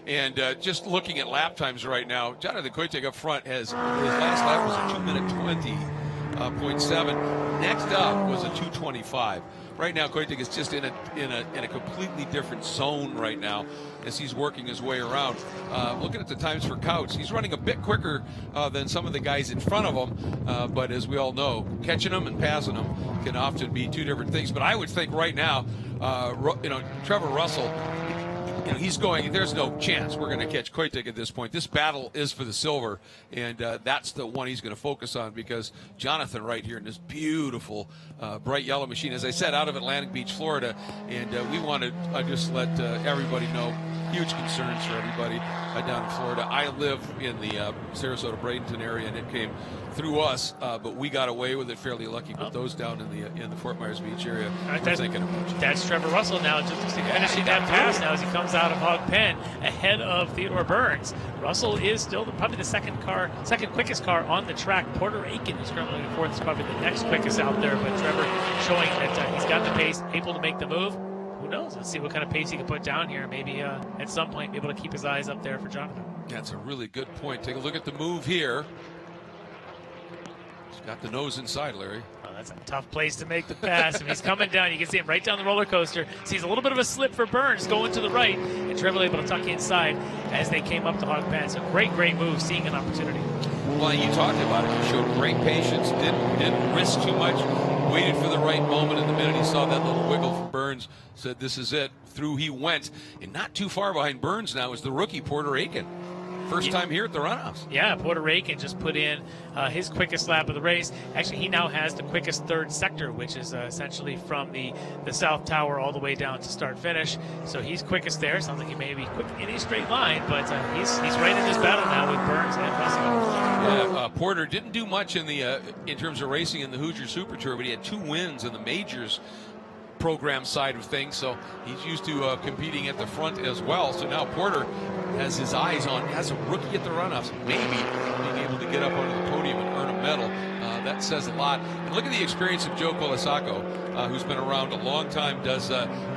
Speaker 18: And just looking at lap times right now, Jonathan Koitek up front his last lap was a 2:20.7. Next up was a 2:25. Right now, Koitek is just in a completely different zone right now as he's working his way around. Looking at the times for Couts, he's running a bit quicker than some of the guys in front of him. But as we all know, catching them and passing them can often be two different things. But I would think right now, Trevor Russell, he's going, there's no chance we're going to catch Koitek at this point. This battle is for the silver, and that's the one he's going to focus on, because Jonathan right here in this beautiful bright yellow machine, as I said, out of Atlantic Beach, Florida, and we want to just let everybody know, huge concerns for everybody down in Florida. I live in the Sarasota, Bradenton area, and it came through us, but we got away with it, fairly lucky. But those down in the Fort Myers Beach area,
Speaker 2: that's Trevor Russell now, just finishing that pass now as he comes out of Hog Pen ahead of Theodore Burns. Russell is still probably the second quickest car on the track. Porter Aiken is currently in fourth, is probably the next quickest out there, but Trevor showing that he's got the pace, able to make the move. Who knows? Let's see what kind of pace he can put down here. Maybe at some point be able to keep his eyes up there for Jonathan.
Speaker 18: That's a really good point. Take a look at the move here. He's got the nose inside, Larry.
Speaker 2: Oh, that's a tough place to make the pass. If he's coming down, you can see him right down the roller coaster. Sees a little bit of a slip for Burns going to the right, and Trevor able to tuck inside as they came up to Hog Pen. So great move, seeing an opportunity.
Speaker 18: Well, you talked about it. He showed great patience, didn't risk too much, waited for the right moment. And the minute he saw that little wiggle from Burns, said, this is it. Through he went. And not too far behind Burns now is the rookie, Porter Aiken. First time here at the Runoffs.
Speaker 2: Yeah, Porter Aiken just put in his quickest lap of the race. Actually, he now has the quickest third sector, which is essentially from the South Tower all the way down to start-finish. So he's quickest there. Sounds like he may be quick in a straight line, but he's right in this battle now with Burns and Russell.
Speaker 18: Yeah, Porter didn't do much in terms of racing in the Hoosier Super Tour, but he had 2 wins in the majors program side of things, so he's used to competing at the front as well. So now Porter has his eyes on, as a rookie at the Runoffs, maybe being able to get up onto the podium and earn a medal. That says a lot. And look at the experience of Joe Colasacco, who's been around a long time,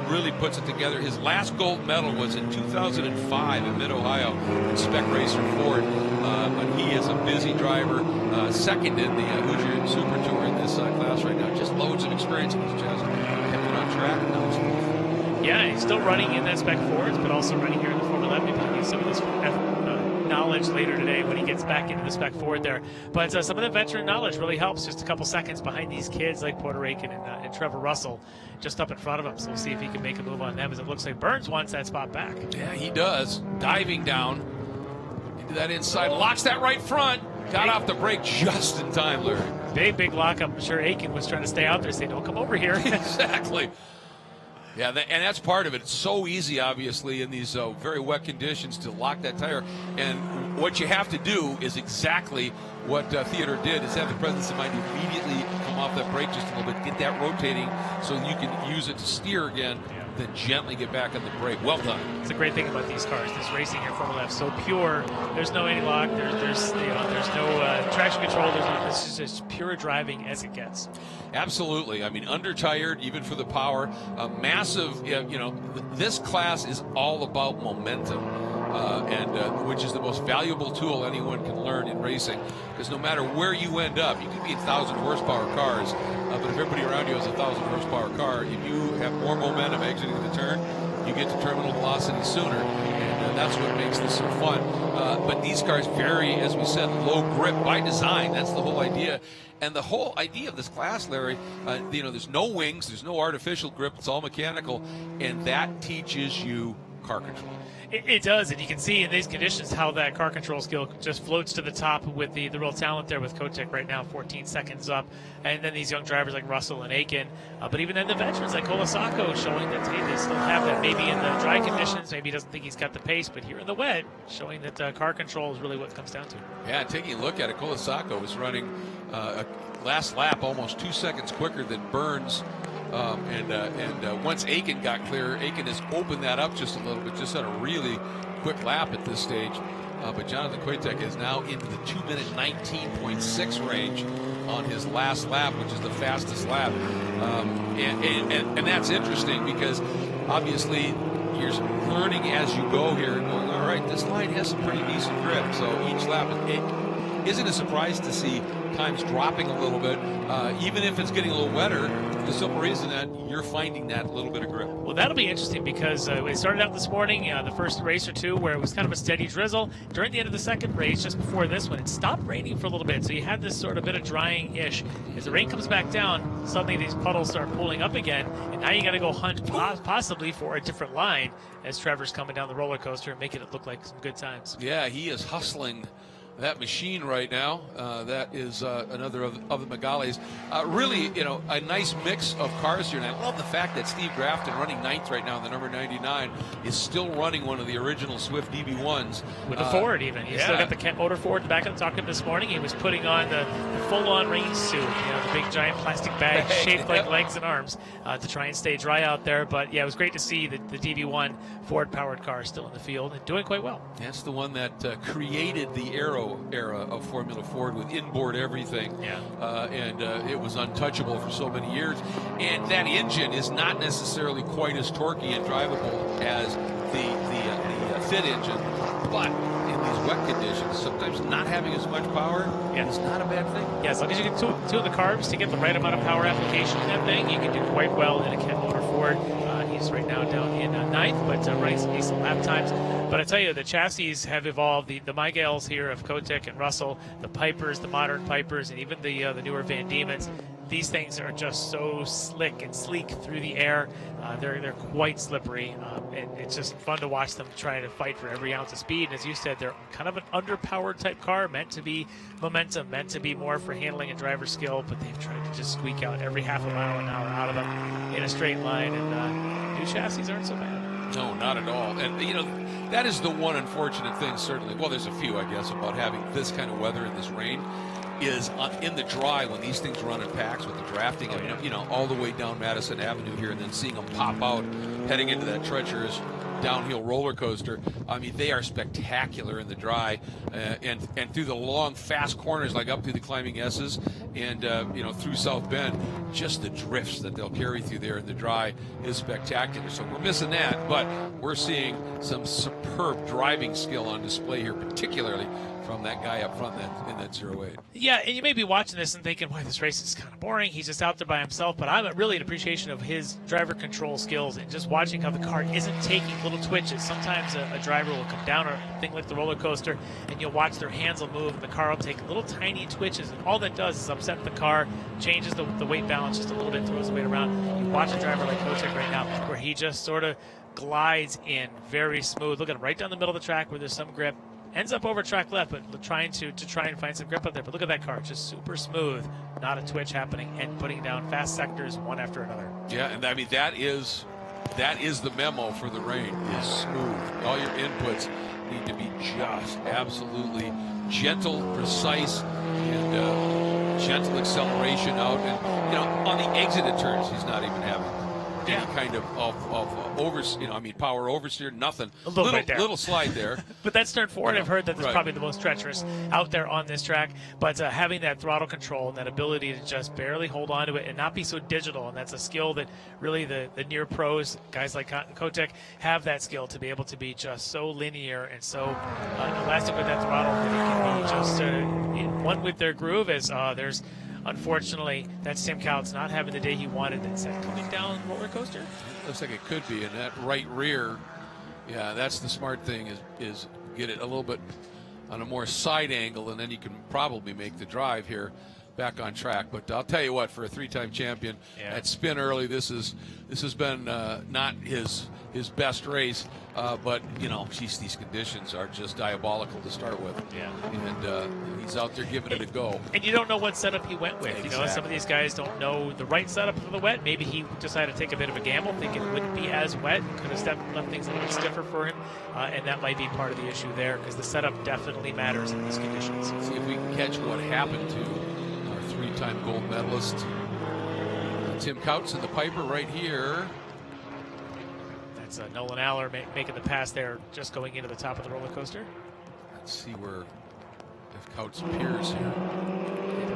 Speaker 18: really puts it together. His last gold medal was in 2005 in Mid-Ohio in Spec Racer Ford, but he is a busy driver, second in the Hoosier Super Tour in this class right now. Just loads of experience in his chest. Kept it on track, and now he's fourth.
Speaker 2: Yeah, he's still running in that Spec Fords, but also running here in the Formula 11. Maybe use some of this knowledge later today when he gets back into the Spec Ford there. But some of the veteran knowledge really helps. Just a couple seconds behind these kids like Porter Aiken and Trevor Russell just up in front of him. So we'll see if he can make a move on them, as it looks like Burns wants that spot back.
Speaker 18: Yeah, he does. Diving down into that inside. Locks that right front. Got off the brake just in time, Larry.
Speaker 2: Big lockup. I'm sure Aiken was trying to stay out there, say, don't come over here.
Speaker 18: Exactly. Yeah, and that's part of it. It's so easy, obviously, in these very wet conditions to lock that tire. And what you have to do is exactly what Theodore did, is have the presence of mind to immediately come off that brake just a little bit, get that rotating so you can use it to steer again, then gently get back on the brake. Well done.
Speaker 2: It's a great thing about these cars. This racing here, Formula F, so pure. There's no anti-lock. There's no traction control. This is as pure driving as it gets.
Speaker 18: Absolutely. I mean, under-tired, even for the power. Massive, this class is all about momentum. and which is the most valuable tool anyone can learn in racing. Because no matter where you end up, you can be in 1,000 horsepower cars, but if everybody around you has a 1,000 horsepower car, if you have more momentum exiting the turn, you get to terminal velocity sooner, and that's what makes this so fun. But these cars vary, as we said, low grip by design. That's the whole idea. And the whole idea of this class, Larry, there's no wings, there's no artificial grip, it's all mechanical, and that teaches you car control.
Speaker 2: It does, and you can see in these conditions how that car control skill just floats to the top with the real talent there with Kotick right now, 14 seconds up, and then these young drivers like Russell and Aiken, but even then the veterans like Colasacco showing that, hey, they still have that maybe in the dry conditions, maybe he doesn't think he's got the pace, but here in the wet, showing that car control is really what it comes down to.
Speaker 18: Yeah, taking a look at it, Colasacco was running a last lap almost 2 seconds quicker than Burns. And once Aiken got clear, Aiken has opened that up just a little bit, just on a really quick lap at this stage. But Jonathan Kotick is now into the 2-minute 19.6 range on his last lap, which is the fastest lap. And that's interesting because obviously you're learning as you go here, going, all right, this line has some pretty decent grip. So each lap, it isn't a surprise to see times dropping a little bit, even if it's getting a little wetter, for the simple reason that you're finding that little bit of grip.
Speaker 2: Well, that'll be interesting because it started out this morning, the first race or two, where it was kind of a steady drizzle. During the end of the second race, just before this one, it stopped raining for a little bit, so you had this sort of bit of drying-ish. As the rain comes back down, suddenly these puddles start pulling up again, and now you got to go hunt possibly for a different line as Trevor's coming down the roller coaster and making it look like some good times.
Speaker 18: Yeah, he is hustling that machine right now. That is another of the Megales. Really, a nice mix of cars here. And I love the fact that Steve Grafton, running ninth right now in the number 99, is still running one of the original Swift DB1s.
Speaker 2: With a Ford, even. He's still got the Kent Motor Ford back in the talking this morning. He was putting on the full-on rain suit, the big giant plastic bag shaped like legs and arms to try and stay dry out there. But yeah, it was great to see the DB1 Ford-powered car still in the field and doing quite well.
Speaker 18: That's the one that created the Aero era of Formula Ford with inboard everything.
Speaker 2: Yeah.
Speaker 18: And it was untouchable for so many years. And that engine is not necessarily quite as torquey and drivable as the fit engine, but in these wet conditions, sometimes not having as much power is not a bad thing.
Speaker 2: Yeah, as long as you can tune the carbs to get the right amount of power application in that thing, you can do quite well in a Kent Motor Ford. He's right now down in ninth, but running some decent lap times. But I tell you, the chassis have evolved. The Mygales here of Kotick and Russell, the Pipers, the modern Pipers, and even the newer Van Diemens. These things are just so slick and sleek through the air. They're quite slippery. And it's just fun to watch them trying to fight for every ounce of speed. And as you said, they're kind of an underpowered type car, meant to be momentum, meant to be more for handling and driver skill. But they've tried to just squeak out every half a mile an hour out of them in a straight line. And new chassis aren't so bad.
Speaker 18: No, not at all. And, that is the one unfortunate thing, certainly. Well, there's a few, I guess, about having this kind of weather in this rain. Is in the dry when these things run in packs with the drafting, all the way down Madison Avenue here, and then seeing them pop out heading into that treacherous downhill roller coaster. I mean, they are spectacular in the dry, and through the long, fast corners, like up through the climbing S's, and through South Bend, just the drifts that they'll carry through there in the dry is spectacular. So we're missing that, but we're seeing some superb driving skill on display here, particularly from that guy up front in that 08.
Speaker 2: Yeah, and you may be watching this and thinking, boy, this race is kind of boring. He's just out there by himself. But I'm really an appreciation of his driver control skills and just watching how the car isn't taking little twitches. Sometimes a driver will come down a thing like the roller coaster, and you'll watch their hands will move, and the car will take little tiny twitches. And all that does is upset the car, changes the weight balance just a little bit, throws the weight around. You watch a driver like Kotick right now, where he just sort of glides in very smooth. Look at him right down the middle of the track where there's some grip. Ends up over track left, but trying to try and find some grip up there. But look at that car, just super smooth, not a twitch happening, and putting down fast sectors one after another.
Speaker 18: Yeah, and I mean that is the memo for the rain, is smooth. All your inputs need to be just absolutely gentle, precise, and gentle acceleration out. And on the exited turns, he's not even having any kind of over, power oversteer, nothing.
Speaker 2: A little bit there.
Speaker 18: Little slide there.
Speaker 2: But that's turn forward. I've heard that that's
Speaker 18: Right.
Speaker 2: probably the most treacherous out there on this track. But having that throttle control and that ability to just barely hold on to it and not be so digital, and that's a skill that really the near pros, guys like Kotek, have that skill to be able to be just so linear and so elastic with that throttle that it can be just in one with their groove. As there's unfortunately that's Tim Couts not having the day he wanted. That's coming down roller coaster.
Speaker 18: Looks like it could be, and that right rear, yeah, that's the smart thing is get it a little bit on a more side angle, and then you can probably make the drive here back on track. But I'll tell you what, for a three-time champion, at spin early, this has been not his best race, but these conditions are just diabolical to start with.
Speaker 2: Yeah,
Speaker 18: and he's out there giving it a go.
Speaker 2: And you don't know what setup he went with.
Speaker 18: Exactly.
Speaker 2: Some of these guys don't know the right setup for the wet. Maybe he decided to take a bit of a gamble, thinking it wouldn't be as wet, could have left things a little bit stiffer for him, and that might be part of the issue there, because the setup definitely matters in these conditions.
Speaker 18: See if we can catch what happened to our three-time gold medalist Tim Couts in the Piper right here.
Speaker 2: That's Nolan Aller making the pass there, just going into the top of the roller coaster.
Speaker 18: Let's see if Couts appears here.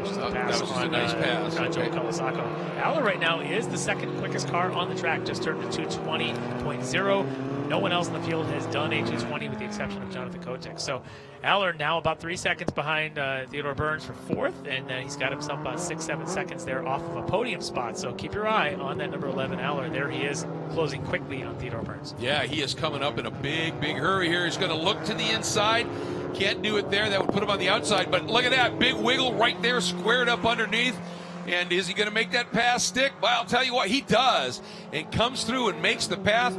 Speaker 2: That was just a nice pass. Joe Colasacco. Aller right now is the second quickest car on the track, just turned to 220.0. No one else in the field has done a 220 with the exception of Jonathan Kotek. So Aller now about 3 seconds behind Theodore Burns for fourth, and he's got himself about 6-7 seconds there off of a podium spot. So keep your eye on that number 11 Aller. There he is, closing quickly on Theodore Burns.
Speaker 18: Yeah, he is coming up in a big hurry here. He's going to look to the inside. Can't do it there. That would put him on the outside. But look at that big wiggle right there, squared up underneath. And is he going to make that pass stick? Well, I'll tell you what, he does. And comes through and makes the pass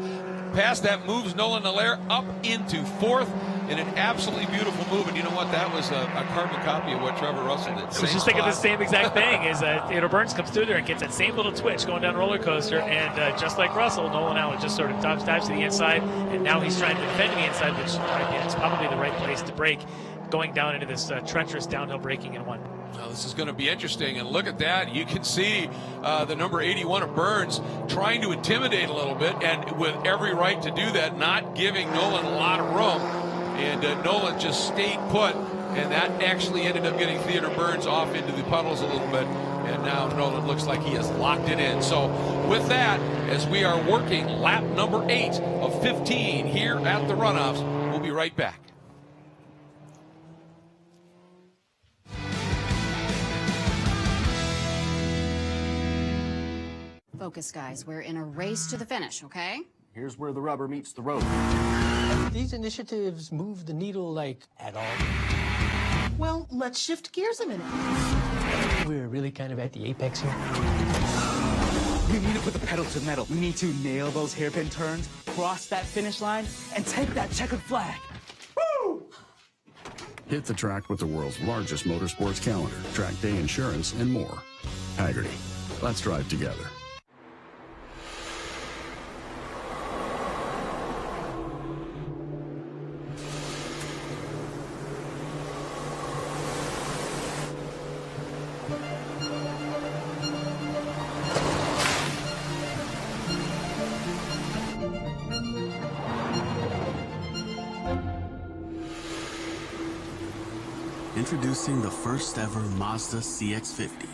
Speaker 18: that moves Nolan Allaire up into fourth in an absolutely beautiful move. And you know what? That was a carbon copy of what Trevor Russell did.
Speaker 2: I was just thinking the same exact thing. Is Theodore Burns comes through there and gets that same little twitch going down the roller coaster, and just like Russell, Nolan Allaire just sort of dives to the inside, and now he's trying to defend the inside, which is probably the right place to brake, going down into this treacherous downhill braking in one.
Speaker 18: Now this is going to be interesting, and look at that. You can see the number 81 of Burns trying to intimidate a little bit, and with every right to do that, not giving Nolan a lot of room. And Nolan just stayed put, and that actually ended up getting Theodore Burns off into the puddles a little bit. And now Nolan looks like he has locked it in. So with that, as we are working lap number 8 of 15 here at the Runoffs, we'll be right back.
Speaker 4: Focus, guys. We're in a race to the finish, okay?
Speaker 6: Here's where the rubber meets the road. These initiatives move the needle, like, at all?
Speaker 7: Well, let's shift gears a minute.
Speaker 6: We're really kind of at the apex here.
Speaker 5: We need to put the pedal to the metal. We need to nail those hairpin turns, cross that finish line, and take that checkered flag. Woo!
Speaker 8: Hit the track with the world's largest motorsports calendar, track day insurance, and more. Hagerty. Let's drive together.
Speaker 9: Introducing the first ever Mazda Cx-50.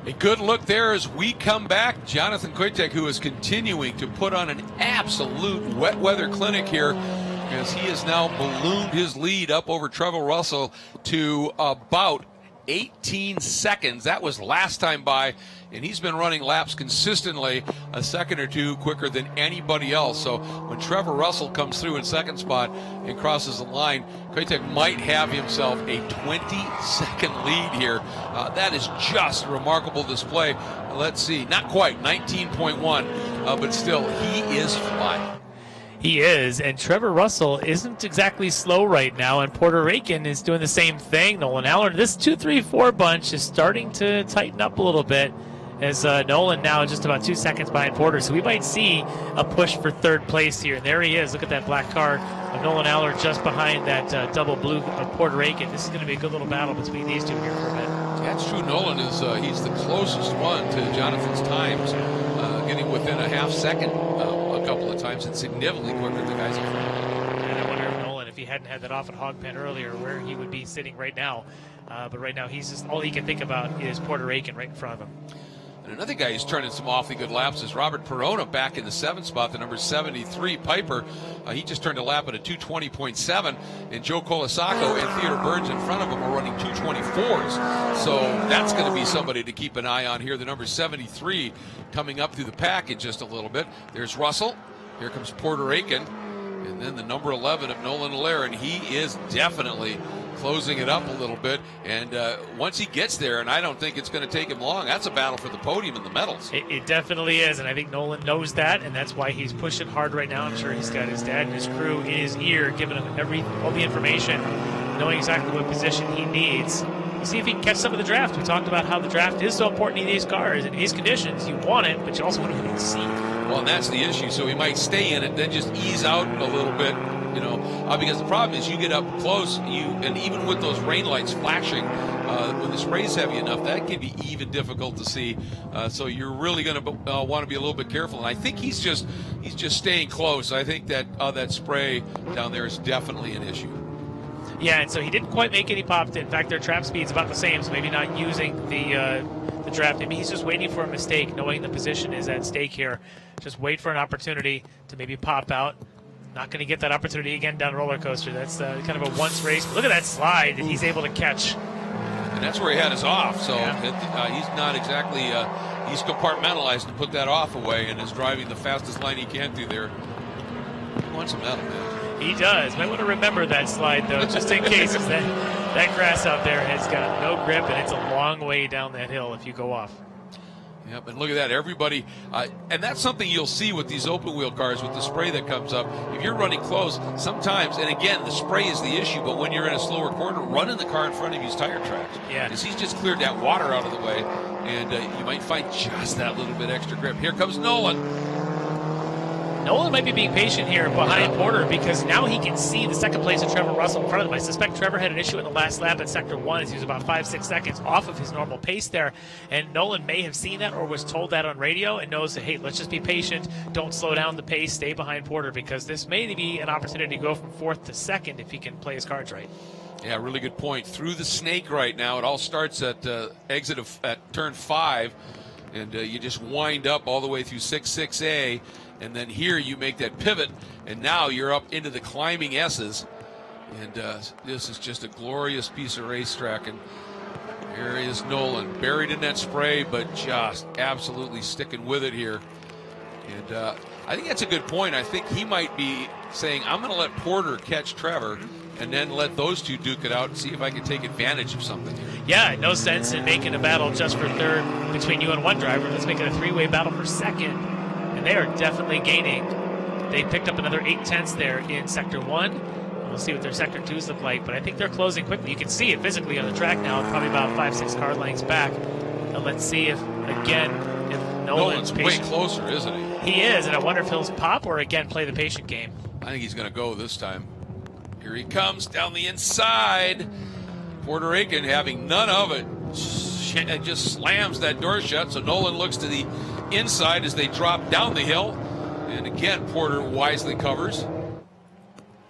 Speaker 18: A good look there as we come back. Jonathan Kotek, who is continuing to put on an absolute wet weather clinic here, as he has now ballooned his lead up over Trevor Russell to about 18 seconds. That was last time by, and he's been running laps consistently a second or two quicker than anybody else. So when Trevor Russell comes through in second spot and crosses the line, Kotek might have himself a 20-second lead here. That is just a remarkable display. Let's see, not quite, 19.1, but still, he is flying.
Speaker 2: He is, and Trevor Russell isn't exactly slow right now, and Puerto Rican is doing the same thing. Nolan Allaire, this 2-3-4 bunch is starting to tighten up a little bit, as Nolan now just about 2 seconds behind Porter, so we might see a push for third place here. And there he is. Look at that black car of Nolan Allaire just behind that double blue of Puerto Rican. This is going to be a good little battle between these two here for a bit.
Speaker 18: That's true. Nolan is he's the closest one to Jonathan's times, getting within a half second a couple of times and significantly quicker than the guys in front.
Speaker 2: And I wonder if Nolan, if he hadn't had that off at Hog Pen earlier, where he would be sitting right now. But right now, he's just all he can think about is Puerto Rican right in front of him.
Speaker 18: And another guy who's turning some awfully good laps is Robert Perona back in the 7th spot, the number 73 Piper. He just turned a lap at a 2:20.7, and Joe Colasaco and Theodore Burns in front of him are running 2:24s. So that's going to be somebody to keep an eye on here. The number 73 coming up through the pack in just a little bit. There's Russell. Here comes Puerto Rican. And then the number 11 of Nolan Allaire, and he is definitely closing it up a little bit. And once he gets there, and I don't think it's going to take him long, that's a battle for the podium and the medals.
Speaker 2: It definitely is, and I think Nolan knows that, and that's why he's pushing hard right now. I'm sure he's got his dad and his crew in his ear, giving him all the information, knowing exactly what position he needs. We'll see if he can catch some of the draft. We talked about how the draft is so important in these cars. In these conditions, you want it, but you also want to be able to see.
Speaker 18: Well, and that's the issue. So he might stay in it, then just ease out a little bit, because the problem is you get up close, and even with those rain lights flashing, when the spray's heavy enough, that can be even difficult to see. So you're really going to want to be a little bit careful. And I think he's just staying close. I think that spray down there is definitely an issue.
Speaker 2: Yeah, and so he didn't quite make it. He popped it. In fact, their trap speed's about the same, so maybe not using the draft. Maybe he's just waiting for a mistake, knowing the position is at stake here. Just wait for an opportunity to maybe pop out. Not going to get that opportunity again down the roller coaster. That's kind of a once race. But look at that slide that he's able to catch.
Speaker 18: And that's where he had his off. So he's not exactly he's compartmentalized and put that off away and is driving the fastest line he can through there. He wants a medal, man.
Speaker 2: He does. Might want to remember that slide, though, just in case. That grass out there has got no grip, and it's a long way down that hill if you go off.
Speaker 18: Yep, and look at that. Everybody, and that's something you'll see with these open wheel cars with the spray that comes up. If you're running close, sometimes, and again, the spray is the issue, but when you're in a slower corner, run in the car in front of you's tire tracks.
Speaker 2: Yeah.
Speaker 18: Because he's just cleared that water out of the way, and you might find just that little bit extra grip. Here comes Nolan.
Speaker 2: Nolan might be being patient here behind Porter because now he can see the second place of Trevor Russell in front of him. I suspect Trevor had an issue in the last lap at Sector 1 as he was about 5-6 seconds off of his normal pace there. And Nolan may have seen that or was told that on radio and knows that, hey, let's just be patient. Don't slow down the pace. Stay behind Porter because this may be an opportunity to go from 4th to 2nd if he can play his cards right.
Speaker 18: Yeah, really good point. Through the snake right now. It all starts at exit at turn 5, and you just wind up all the way through 6A. And then here you make that pivot, and now you're up into the climbing S's. And this is just a glorious piece of racetrack. And here is Nolan, buried in that spray, but just absolutely sticking with it here. And I think that's a good point. I think he might be saying, I'm going to let Porter catch Trevor and then let those two duke it out and see if I can take advantage of something here.
Speaker 2: Yeah, no sense in making a battle just for third between you and one driver. Let's make it a three-way battle for second. And they are definitely gaining. They picked up another 8/10 there in Sector 1. We'll see what their Sector 2s look like, but I think they're closing quickly. You can see it physically on the track now, probably about 5-6 car lengths back. And let's see if Nolan's
Speaker 18: way closer, isn't he?
Speaker 2: He is, and I wonder if he'll pop or again play the patient game.
Speaker 18: I think he's going to go this time. Here he comes down the inside. Puerto Rican having none of it. And just slams that door shut, so Nolan looks to the inside as they drop down the hill. And again, Porter wisely covers.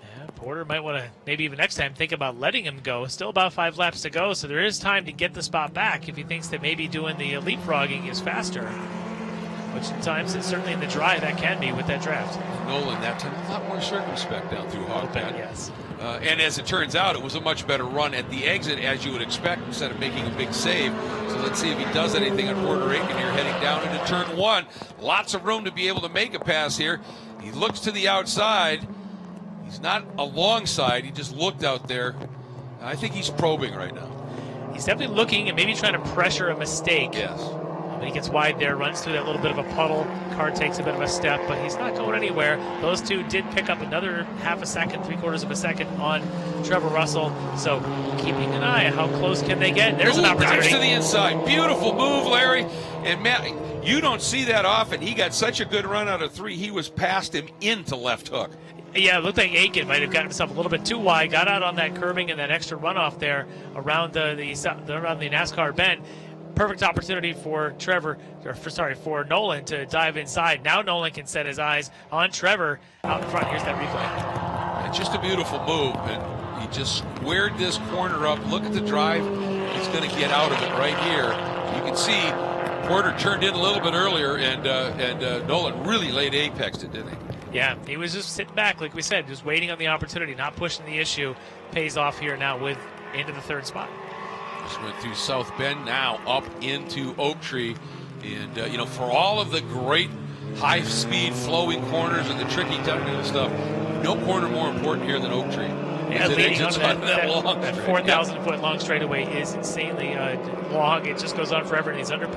Speaker 2: Yeah, Porter might want to maybe even next time think about letting him go. Still about 5 laps to go, so there is time to get the spot back if he thinks that maybe doing the leapfrogging is faster. Which sometimes, it's certainly in the dry, that can be with that draft.
Speaker 18: Nolan that time a lot more circumspect down through Hog Pen.
Speaker 2: Yes.
Speaker 18: And as it turns out, it was a much better run at the exit, as you would expect, instead of making a big save. So let's see if he does anything on Puerto Rican here, heading down into turn 1. Lots of room to be able to make a pass here. He looks to the outside. He's not alongside. He just looked out there. I think he's probing right now.
Speaker 2: He's definitely looking and maybe trying to pressure a mistake.
Speaker 18: Yes.
Speaker 2: But he gets wide there, runs through that little bit of a puddle. Car takes a bit of a step, but he's not going anywhere. Those two did pick up another half a second, 3/4 of a second on Trevor Russell. So keeping an eye on how close can they get. There's an opportunity.
Speaker 18: Dives to the inside. Beautiful move, Larry. And Matt, you don't see that often. He got such a good run out of 3. He was past him into left hook.
Speaker 2: Yeah, it looked like Aiken might have gotten himself a little bit too wide, got out on that curbing and that extra runoff there around around the NASCAR bend. Perfect opportunity for for Nolan to dive inside. Now Nolan can set his eyes on Trevor out in front. Here's that replay.
Speaker 18: It's just a beautiful move, and he just squared this corner up. Look at the drive. He's going to get out of it right here. You can see Porter turned in a little bit earlier, and Nolan really laid apex it, didn't he?
Speaker 2: Yeah, he was just sitting back, like we said, just waiting on the opportunity, not pushing the issue. Pays off here now with into the third spot.
Speaker 18: Just went through South Bend, now up into Oak Tree. And, for all of the great high-speed flowing corners and the tricky technical stuff, no corner more important here than Oak Tree.
Speaker 2: Yeah, leading onto that 4,000-foot long straightaway is insanely long. It just goes on forever, and these under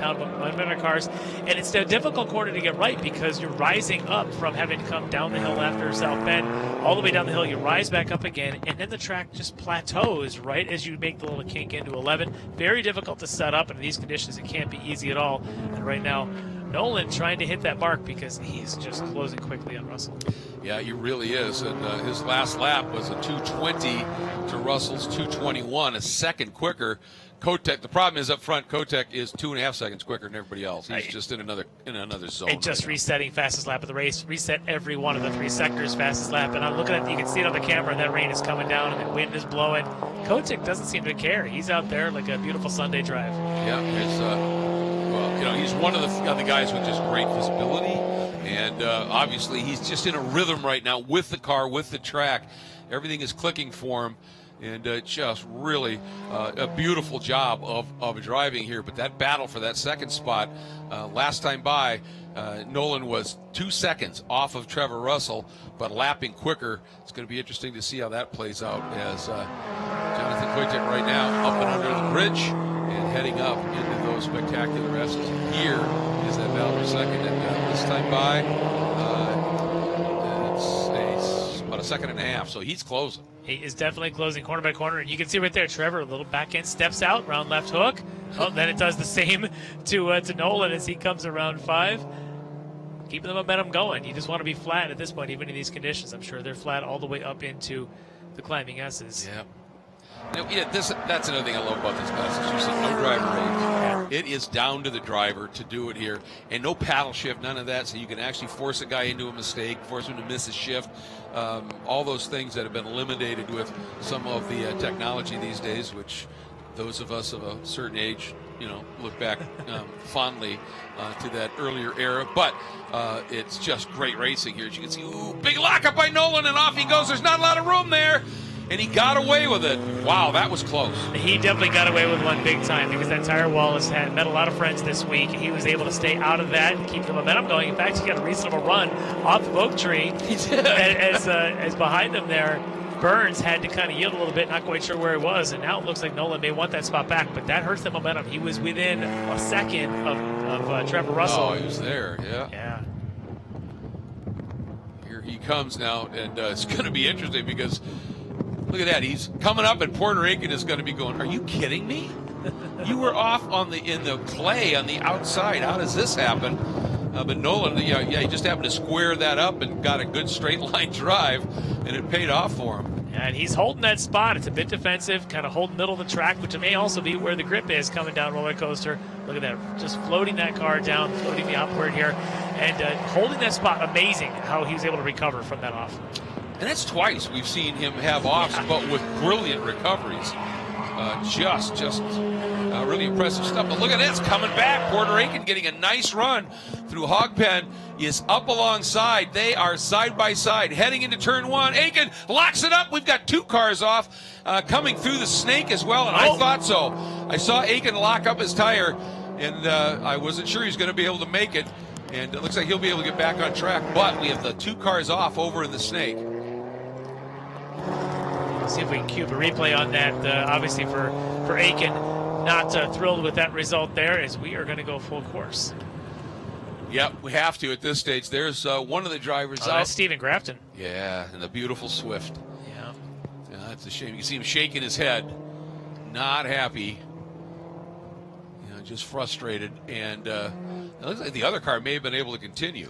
Speaker 2: cars. And it's a difficult corner to get right because you're rising up from having to come down the hill after South Bend, all the way down the hill. You rise back up again, and then the track just plateaus right as you make the little kink into 11. Very difficult to set up, and in these conditions, it can't be easy at all. And right now, Nolan trying to hit that mark because he's just closing quickly on Russell.
Speaker 18: Yeah, he really is. And his last lap was a 2:20 to Russell's 2:21, a second quicker. Kotek, the problem is up front, Kotek is 2.5 seconds quicker than everybody else. He's just in another zone.
Speaker 2: And just resetting fastest lap of the race. Reset every one of the 3 sectors fastest lap. And I'm looking at, you can see it on the camera, and that rain is coming down and the wind is blowing. Kotek doesn't seem to care. He's out there like a beautiful Sunday drive.
Speaker 18: Yeah, it's he's one of the guys with just great visibility, and obviously he's just in a rhythm right now with the car, with the track. Everything is clicking for him, and just really a beautiful job of driving here. But that battle for that second spot, last time by, Nolan was 2 seconds off of Trevor Russell, but lapping quicker. It's going to be interesting to see how that plays out as Jonathan Kotek right now up and under the bridge and heading up into those spectacular S's. Here is that battle for second, and this time by, it's about a second and a half, so he's closing.
Speaker 2: He is definitely closing corner by corner, and you can see right there, Trevor, a little back end steps out, round left hook. Oh, then it does the same to Nolan as he comes around 5. Keeping the momentum going. You just want to be flat at this point, even in these conditions. I'm sure they're flat all the way up into the climbing S's.
Speaker 18: Yeah. That's another thing I love about this class. You said no driver range. It is down to the driver to do it here, and no paddle shift, none of that. So you can actually force a guy into a mistake, force him to miss a shift. All those things that have been eliminated with some of the technology these days, which those of us of a certain age, look back fondly to that earlier era. But it's just great racing here. As you can see, big lockup by Nolan, and off he goes. There's not a lot of room there. And he got away with it. Wow, that was close.
Speaker 2: He definitely got away with one big time because that tire wall has met a lot of friends this week. He was able to stay out of that and keep the momentum going. In fact, he got a reasonable run off of Oak Tree.
Speaker 18: He did.
Speaker 2: As behind him there, Burns had to kind of yield a little bit, not quite sure where he was. And now it looks like Nolan may want that spot back, but that hurts the momentum. He was within a second of Trevor Russell.
Speaker 18: Oh, he was there, yeah.
Speaker 2: Yeah.
Speaker 18: Here he comes now, and it's going to be interesting because look at that. He's coming up, and Porter Aiken is going to be going, are you kidding me? You were off in the clay on the outside. How does this happen? But Nolan, he just happened to square that up and got a good straight line drive, and it paid off for him.
Speaker 2: And he's holding that spot. It's a bit defensive, kind of holding middle of the track, which may also be where the grip is coming down roller coaster. Look at that, just floating that car down, floating the upward here, and holding that spot. Amazing how he was able to recover from that off.
Speaker 18: And that's twice we've seen him have offs, but with brilliant recoveries. Just really impressive stuff. But look at this, coming back. Porter Aiken getting a nice run through Hogpen is up alongside. They are side by side, heading into turn 1. Aiken locks it up. We've got 2 cars off, coming through the snake as well, and I thought so. I saw Aiken lock up his tire, and I wasn't sure he was going to be able to make it. And it looks like he'll be able to get back on track, but we have the 2 cars off over in the snake.
Speaker 2: See if we can cue a replay on that. Obviously for Aiken, not thrilled with that result there, as we are going to go full course.
Speaker 18: Yep, we have to at this stage. There's one of the drivers out.
Speaker 2: That's Stephen Grafton.
Speaker 18: Yeah, and the beautiful Swift.
Speaker 2: Yeah.
Speaker 18: That's a shame. You can see him shaking his head, not happy, just frustrated. And it looks like the other car may have been able to continue.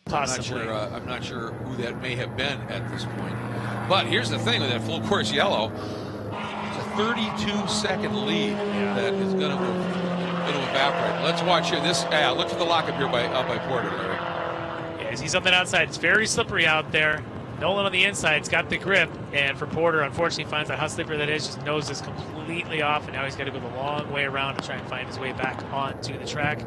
Speaker 2: Possibly.
Speaker 18: I'm not sure who that may have been at this point. But here's the thing with that full course yellow. It's a 32-second lead that is going to evaporate. Let's watch here. Look for the lockup here by Porter, Larry.
Speaker 2: Yeah, I see something outside. It's very slippery out there. Nolan on the inside's got the grip, and for Porter, unfortunately, finds out how slippery that is. Just nose is completely off, and now he's got to go the long way around to try and find his way back onto the track.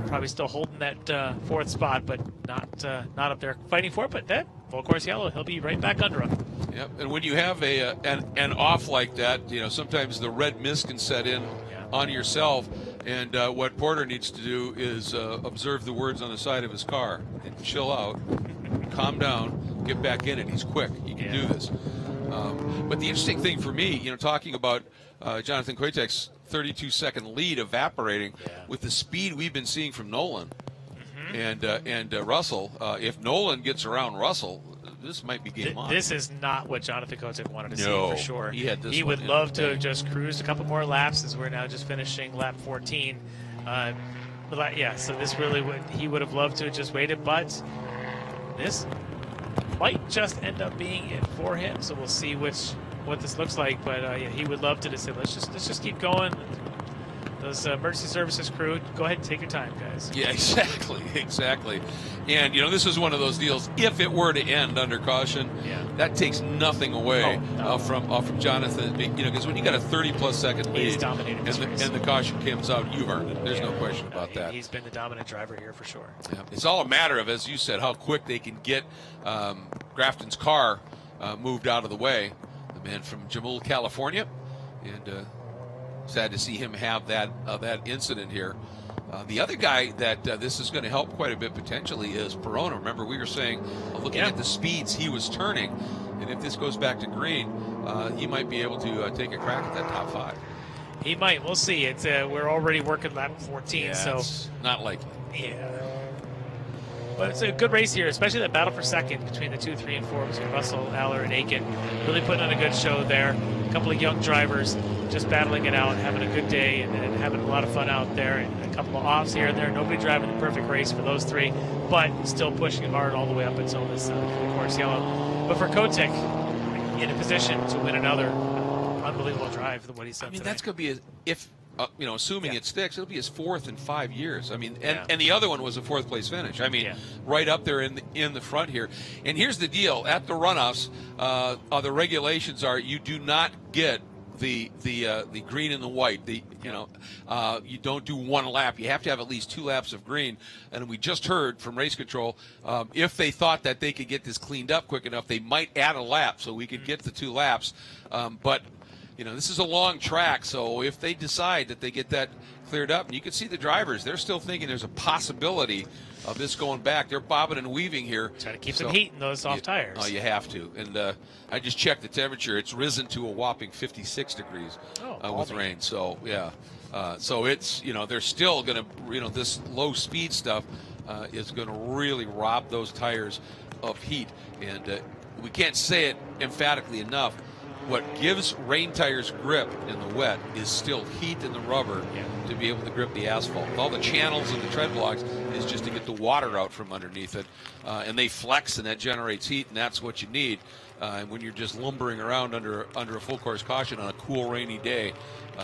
Speaker 2: Probably still holding that fourth spot, but not up there fighting for it. But that full course yellow, he'll be right back under him.
Speaker 18: Yep, and when you have an off like that, sometimes the red mist can set in on yourself. And what Porter needs to do is observe the words on the side of his car and chill out, calm down, get back in it. He's quick. He can do this. But the interesting thing for me, talking about Jonathan Koitek's 32-second lead evaporating with the speed we've been seeing from Nolan and Russell. If Nolan gets around Russell, this might be game on.
Speaker 2: This is not what Jonathan Kotek wanted to see for sure.
Speaker 18: He
Speaker 2: would love to have just cruised a couple more laps as we're now just finishing lap 14. So this really he would have loved to have just waited, but this might just end up being it for him. So we'll see what this looks like. But he would love to just say, let's just keep going. Those emergency services crew, go ahead and take your time, guys.
Speaker 18: Yeah, exactly. And, this is one of those deals. If it were to end under caution, that takes nothing away from Jonathan. Because when you got a 30-plus second lead and the caution comes out, you've earned it. There's no question about that.
Speaker 2: He's been the dominant driver here for sure.
Speaker 18: Yeah. It's all a matter of, as you said, how quick they can get Grafton's car moved out of the way. The man from Jamul, California. And sad to see him have that incident here. The other guy that this is going to help quite a bit potentially is Perona. Remember, we were saying, looking at the speeds he was turning, and if this goes back to green, he might be able to take a crack at that top 5.
Speaker 2: He might. We'll see. It's we're already working lap 14, so
Speaker 18: it's not likely.
Speaker 2: Yeah. But it's a good race here, especially that battle for second between the 2, 3, and 4 between Russell, Aller, and Aiken. Really putting on a good show there. A couple of young drivers just battling it out, having a good day, and then having a lot of fun out there. And a couple of offs here and there. Nobody driving the perfect race for those 3, but still pushing it hard all the way up until this full course yellow. But for Kotek, in a position to win another unbelievable drive than what he's done today.
Speaker 18: That's going to be assuming it sticks, it'll be his 4th in 5 years. And the other one was a 4th place finish. Right up there in the front here. And here's the deal: at the runoffs, the regulations are you do not get the green and the white. You don't do one lap. You have to have at least 2 laps of green. And we just heard from race control, if they thought that they could get this cleaned up quick enough, they might add a lap so we could get the 2 laps. But this is a long track, so if they decide that they get that cleared up, and you can see the drivers, they're still thinking there's a possibility of this going back. They're bobbing and weaving here.
Speaker 2: Trying to keep some heat in those soft tires.
Speaker 18: Oh, you have to. And I just checked the temperature. It's risen to a whopping 56 degrees with rain. So, so it's, they're still going to, this low speed stuff is going to really rob those tires of heat. And we can't say it emphatically enough. What gives rain tires grip in the wet is still heat in the rubber to be able to grip the asphalt. All the channels and the tread blocks is just to get the water out from underneath it. And they flex, and that generates heat, and that's what you need. And when you're just lumbering around under a full course caution on a cool, rainy day,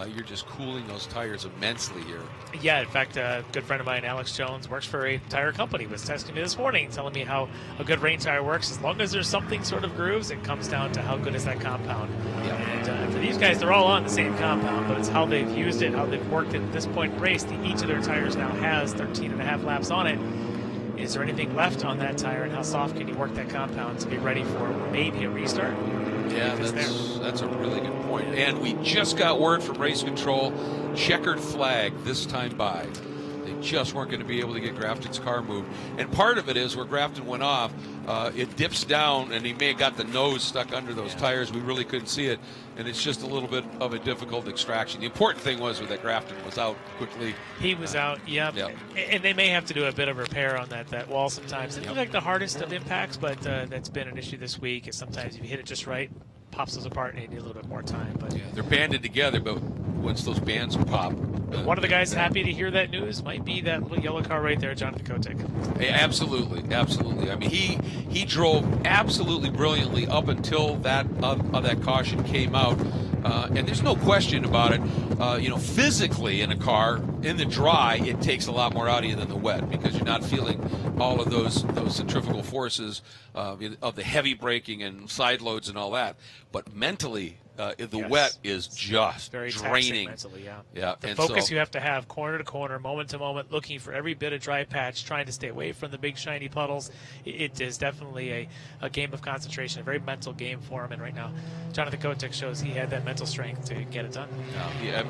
Speaker 18: you're just cooling those tires immensely here.
Speaker 2: Yeah, in fact, a good friend of mine, Alex Jones, works for a tire company, was texting me this morning, telling me how a good rain tire works. As long as there's something sort of grooves, it comes down to how good is that compound. And for these guys, they're all on the same compound, but it's how they've used it, how they've worked it at this point in the race. Each of their tires now has 13.5 laps on it. Is there anything left on that tire, and how soft can you work that compound to be ready for maybe a restart?
Speaker 18: Yeah, that's a really good point. And we just got word from race control, checkered flag this time by. They just weren't going to be able to get Grafton's car moved. And part of it is where Grafton went off, it dips down, and he may have got the nose stuck under those tires. We really couldn't see it, and it's just a little bit of a difficult extraction. The important thing was that Grafton was out quickly.
Speaker 2: He was out, and they may have to do a bit of repair on that wall sometimes. It's not like the hardest of impacts, but that's been an issue this week. Is sometimes if you hit it just right, pops those apart, and you need a little bit more time. But
Speaker 18: they're banded together, but once those bands pop,
Speaker 2: One of the guys happy to hear that news might be that little yellow car right there, Jonathan Kotick.
Speaker 18: Absolutely. I mean, he drove absolutely brilliantly up until that caution came out, and there's no question about it. Physically in a car in the dry, it takes a lot more out of you than the wet because you're not feeling all of those centrifugal forces of the heavy braking and side loads and all that. But mentally, the wet is just
Speaker 2: very
Speaker 18: draining.
Speaker 2: Mentally,
Speaker 18: The
Speaker 2: focus you have to have, corner to corner, moment to moment, looking for every bit of dry patch, trying to stay away from the big shiny puddles. It is definitely a game of concentration, a very mental game for him. And right now, Jonathan Kotick shows he had that mental strength to get it done.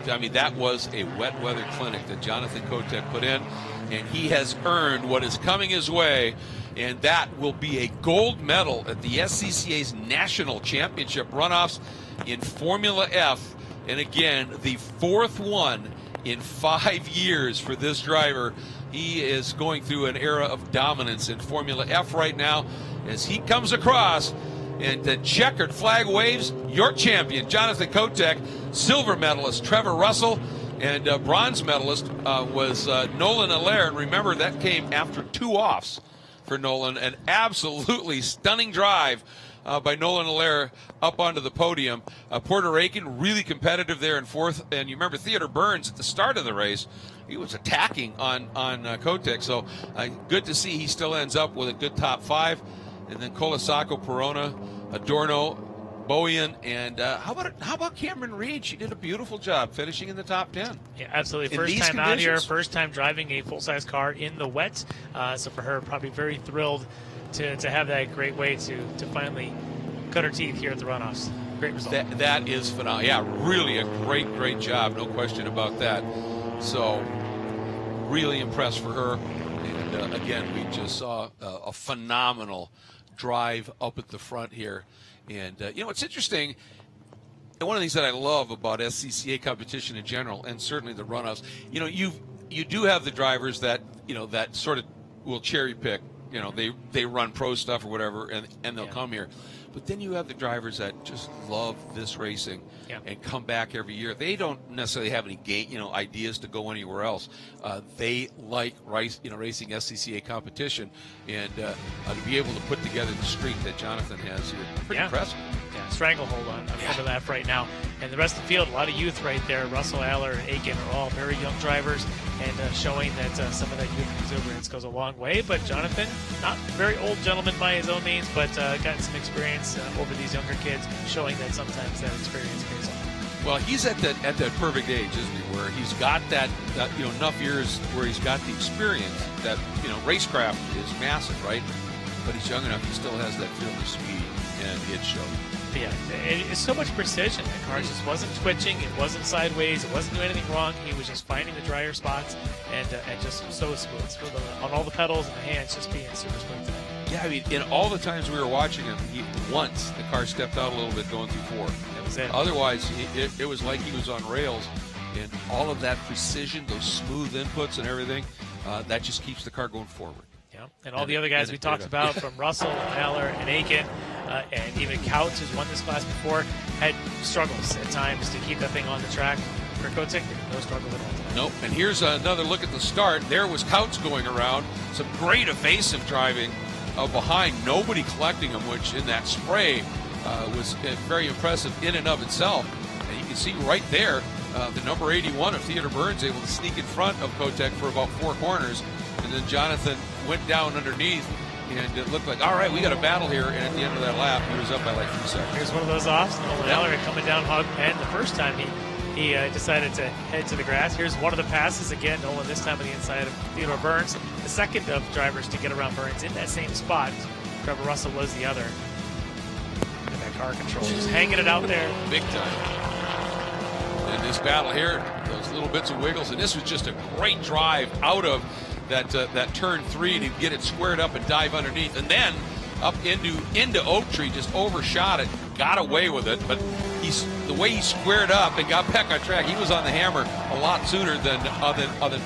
Speaker 18: I mean, that was a wet weather clinic that Jonathan Kotick put in, and he has earned what is coming his way, and that will be a gold medal at the SCCA's National Championship Runoffs in Formula F, and again, the fourth one in 5 years for this driver. He is going through an era of dominance in Formula F right now as he comes across, and the checkered flag waves. Your champion, Jonathan Kotick, silver medalist Trevor Russell, and bronze medalist was Nolan Allaire. And remember, that came after 2 offs for Nolan. An absolutely stunning drive by Nolan Allaire up onto the podium. Puerto Rican, really competitive there in fourth. And you remember Theodore Burns at the start of the race, he was attacking on Kotick. So good to see he still ends up with a good top 5. And then Colasaco, Perona, Adorno, Boyan, and how about Cameron Reed? She did a beautiful job finishing in the top 10.
Speaker 2: Yeah, absolutely. First time out here, first time driving a full-size car in the wet. So for her, probably very thrilled to have that great way to finally cut her teeth here at the runoffs. Great result.
Speaker 18: That is phenomenal. Yeah, really a great job. No question about that. So really impressed for her. And again, we just saw a phenomenal drive up at the front here. And, it's interesting, and one of the things that I love about SCCA competition in general, and certainly the runoffs, you do have the drivers that, that sort of will cherry pick, they run pro stuff or whatever, and they'll come here. But then you have the drivers that just love this racing and come back every year. They don't necessarily have any ideas to go anywhere else. They like racing SCCA competition, and to be able to put together the streak that Jonathan has here, pretty impressive.
Speaker 2: Yeah, stranglehold on Formula F right now. And the rest of the field, a lot of youth right there. Russell, Aller, and Aiken are all very young drivers, and showing that some of that youth exuberance goes a long way. But Jonathan, not very old gentleman by his own means, but gotten some experience over these younger kids, showing that sometimes that experience pays off.
Speaker 18: Well, he's at that perfect age, isn't he, where he's got that enough years where he's got the experience that racecraft is massive, right? But he's young enough; he still has that fearless speed, and it showed.
Speaker 2: Yeah, it's so much precision. The car just wasn't twitching, it wasn't sideways, it wasn't doing anything wrong. He was just finding the drier spots and just so smooth. On all the pedals and the hands, just being super smooth today.
Speaker 18: Yeah, I mean, in all the times we were watching him, once the car stepped out a little bit going through 4.
Speaker 2: That was it.
Speaker 18: Otherwise, it was like he was on rails, and all of that precision, those smooth inputs and everything, that just keeps the car going forward.
Speaker 2: Yeah, and all the other guys we talked about, from Russell, Aller, and Aiken, and even Couts, who's won this class before, had struggles at times to keep that thing on the track. For Kotick, no struggle at all today.
Speaker 18: Nope. And here's another look at the start. There was Couts going around. Some great evasive driving behind. Nobody collecting him, which in that spray was very impressive in and of itself. And you can see right there, the number 81 of Theodore Burns able to sneak in front of Kotick for about 4 corners. And then Jonathan went down underneath, and it looked like, all right, we got a battle here. And at the end of that lap, he was up by like 3 seconds.
Speaker 2: Here's one of those offs. Nolan Aller coming down hog pen the first time he decided to head to the grass. Here's one of the passes again. Nolan this time on the inside of Theodore Burns. The second of drivers to get around Burns in that same spot. Trevor Russell was the other. Look at that car control, just hanging it out there.
Speaker 18: Big time. And this battle here, those little bits of wiggles, and this was just a great drive out of that turn 3 to get it squared up and dive underneath, and then up into Oak Tree, just overshot it, got away with it. But the way he squared up and got back on track, he was on the hammer a lot sooner than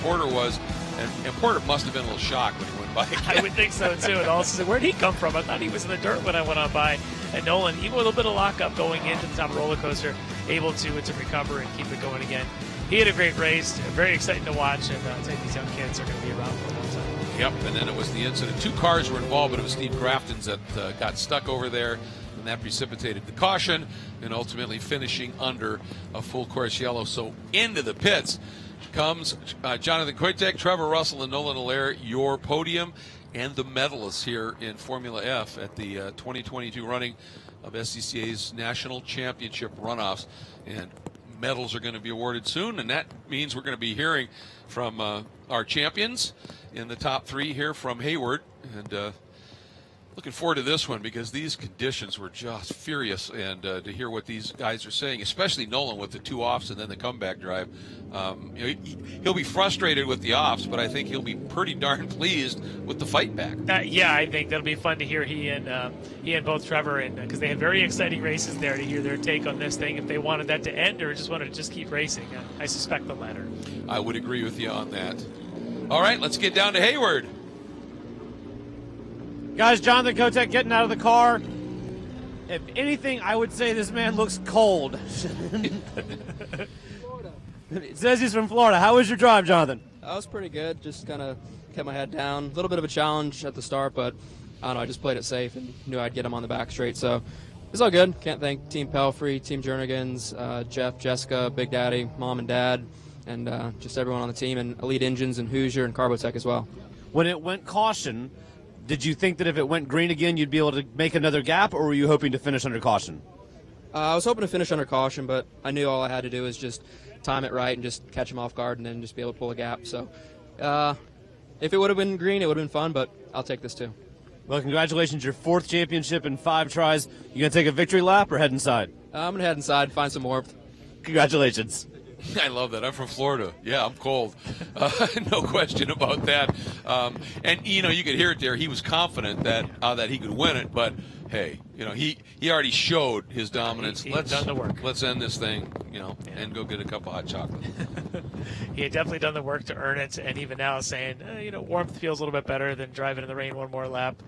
Speaker 18: Porter was, and Porter must have been a little shocked when he went by again.
Speaker 2: I would think so too. And also said, where'd he come from? I thought he was in the dirt when I went on by. And Nolan, even with a little bit of lockup going into the top of the roller coaster, able to recover and keep it going again. he had a great race, very exciting to watch, and I think these young kids are going to be around for a long time.
Speaker 18: Yep, and then it was the incident. 2 cars were involved, but it was Steve Grafton's that got stuck over there, and that precipitated the caution, and ultimately finishing under a full course yellow. So into the pits comes Jonathan Koitek, Trevor Russell, and Nolan Allaire, your podium, and the medalists here in Formula F at the 2022 running of SCCA's National Championship Runoffs. And medals are going to be awarded soon, and that means we're going to be hearing from our champions in the top 3 here from Hayward. And looking forward to this one because these conditions were just furious, and to hear what these guys are saying, especially Nolan with the 2 offs and then the comeback drive. He'll be frustrated with the offs, but I think he'll be pretty darn pleased with the fight back.
Speaker 2: Yeah, I think that'll be fun to hear he and both Trevor, and because they had very exciting races there, to hear their take on this thing, if they wanted that to end or just wanted to just keep racing. I suspect the latter.
Speaker 18: I would agree with you on that. All right, let's get down to Hayward.
Speaker 3: Guys, Jonathan Kotek getting out of the car. If anything, I would say this man looks cold. It says he's from Florida. How was your drive, Jonathan?
Speaker 19: That was pretty good. Just kind of kept my head down. A little bit of a challenge at the start, but I don't know. I just played it safe and knew I'd get him on the back straight. So it's all good. Can't thank Team Pelfrey, Team Jernigan's, Jeff, Jessica, Big Daddy, Mom and Dad, and just everyone on the team, and Elite Engines and Hoosier and Carbotech as well.
Speaker 3: When it went caution, did you think that if it went green again, you'd be able to make another gap, or were you hoping to finish under caution?
Speaker 19: I was hoping to finish under caution, but I knew all I had to do was just time it right and just catch him off guard and then just be able to pull a gap. So if it would have been green, it would have been fun, but I'll take this too.
Speaker 3: Well, congratulations, your 4th championship in 5 tries. You going to take a victory lap or head inside?
Speaker 19: I'm going to head inside, find some warmth.
Speaker 3: Congratulations.
Speaker 18: I love that. I'm from Florida. Yeah, I'm cold. No question about that. And, you could hear it there. He was confident that he could win it, but, hey, he already showed his dominance.
Speaker 2: Let's done the work.
Speaker 18: Let's end this thing, and go get a cup of hot chocolate.
Speaker 2: He had definitely done the work to earn it, and even now saying, warmth feels a little bit better than driving in the rain one more lap.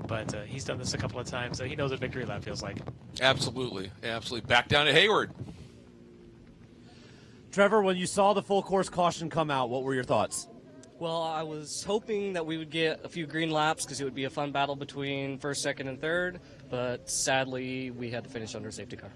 Speaker 2: But he's done this a couple of times, so he knows what victory lap feels like.
Speaker 18: Absolutely. Back down to Hayward.
Speaker 3: Trevor, when you saw the full course caution come out, what were your thoughts?
Speaker 20: Well, I was hoping that we would get a few green laps because it would be a fun battle between 1st, 2nd, and 3rd, but sadly we had to finish under safety car.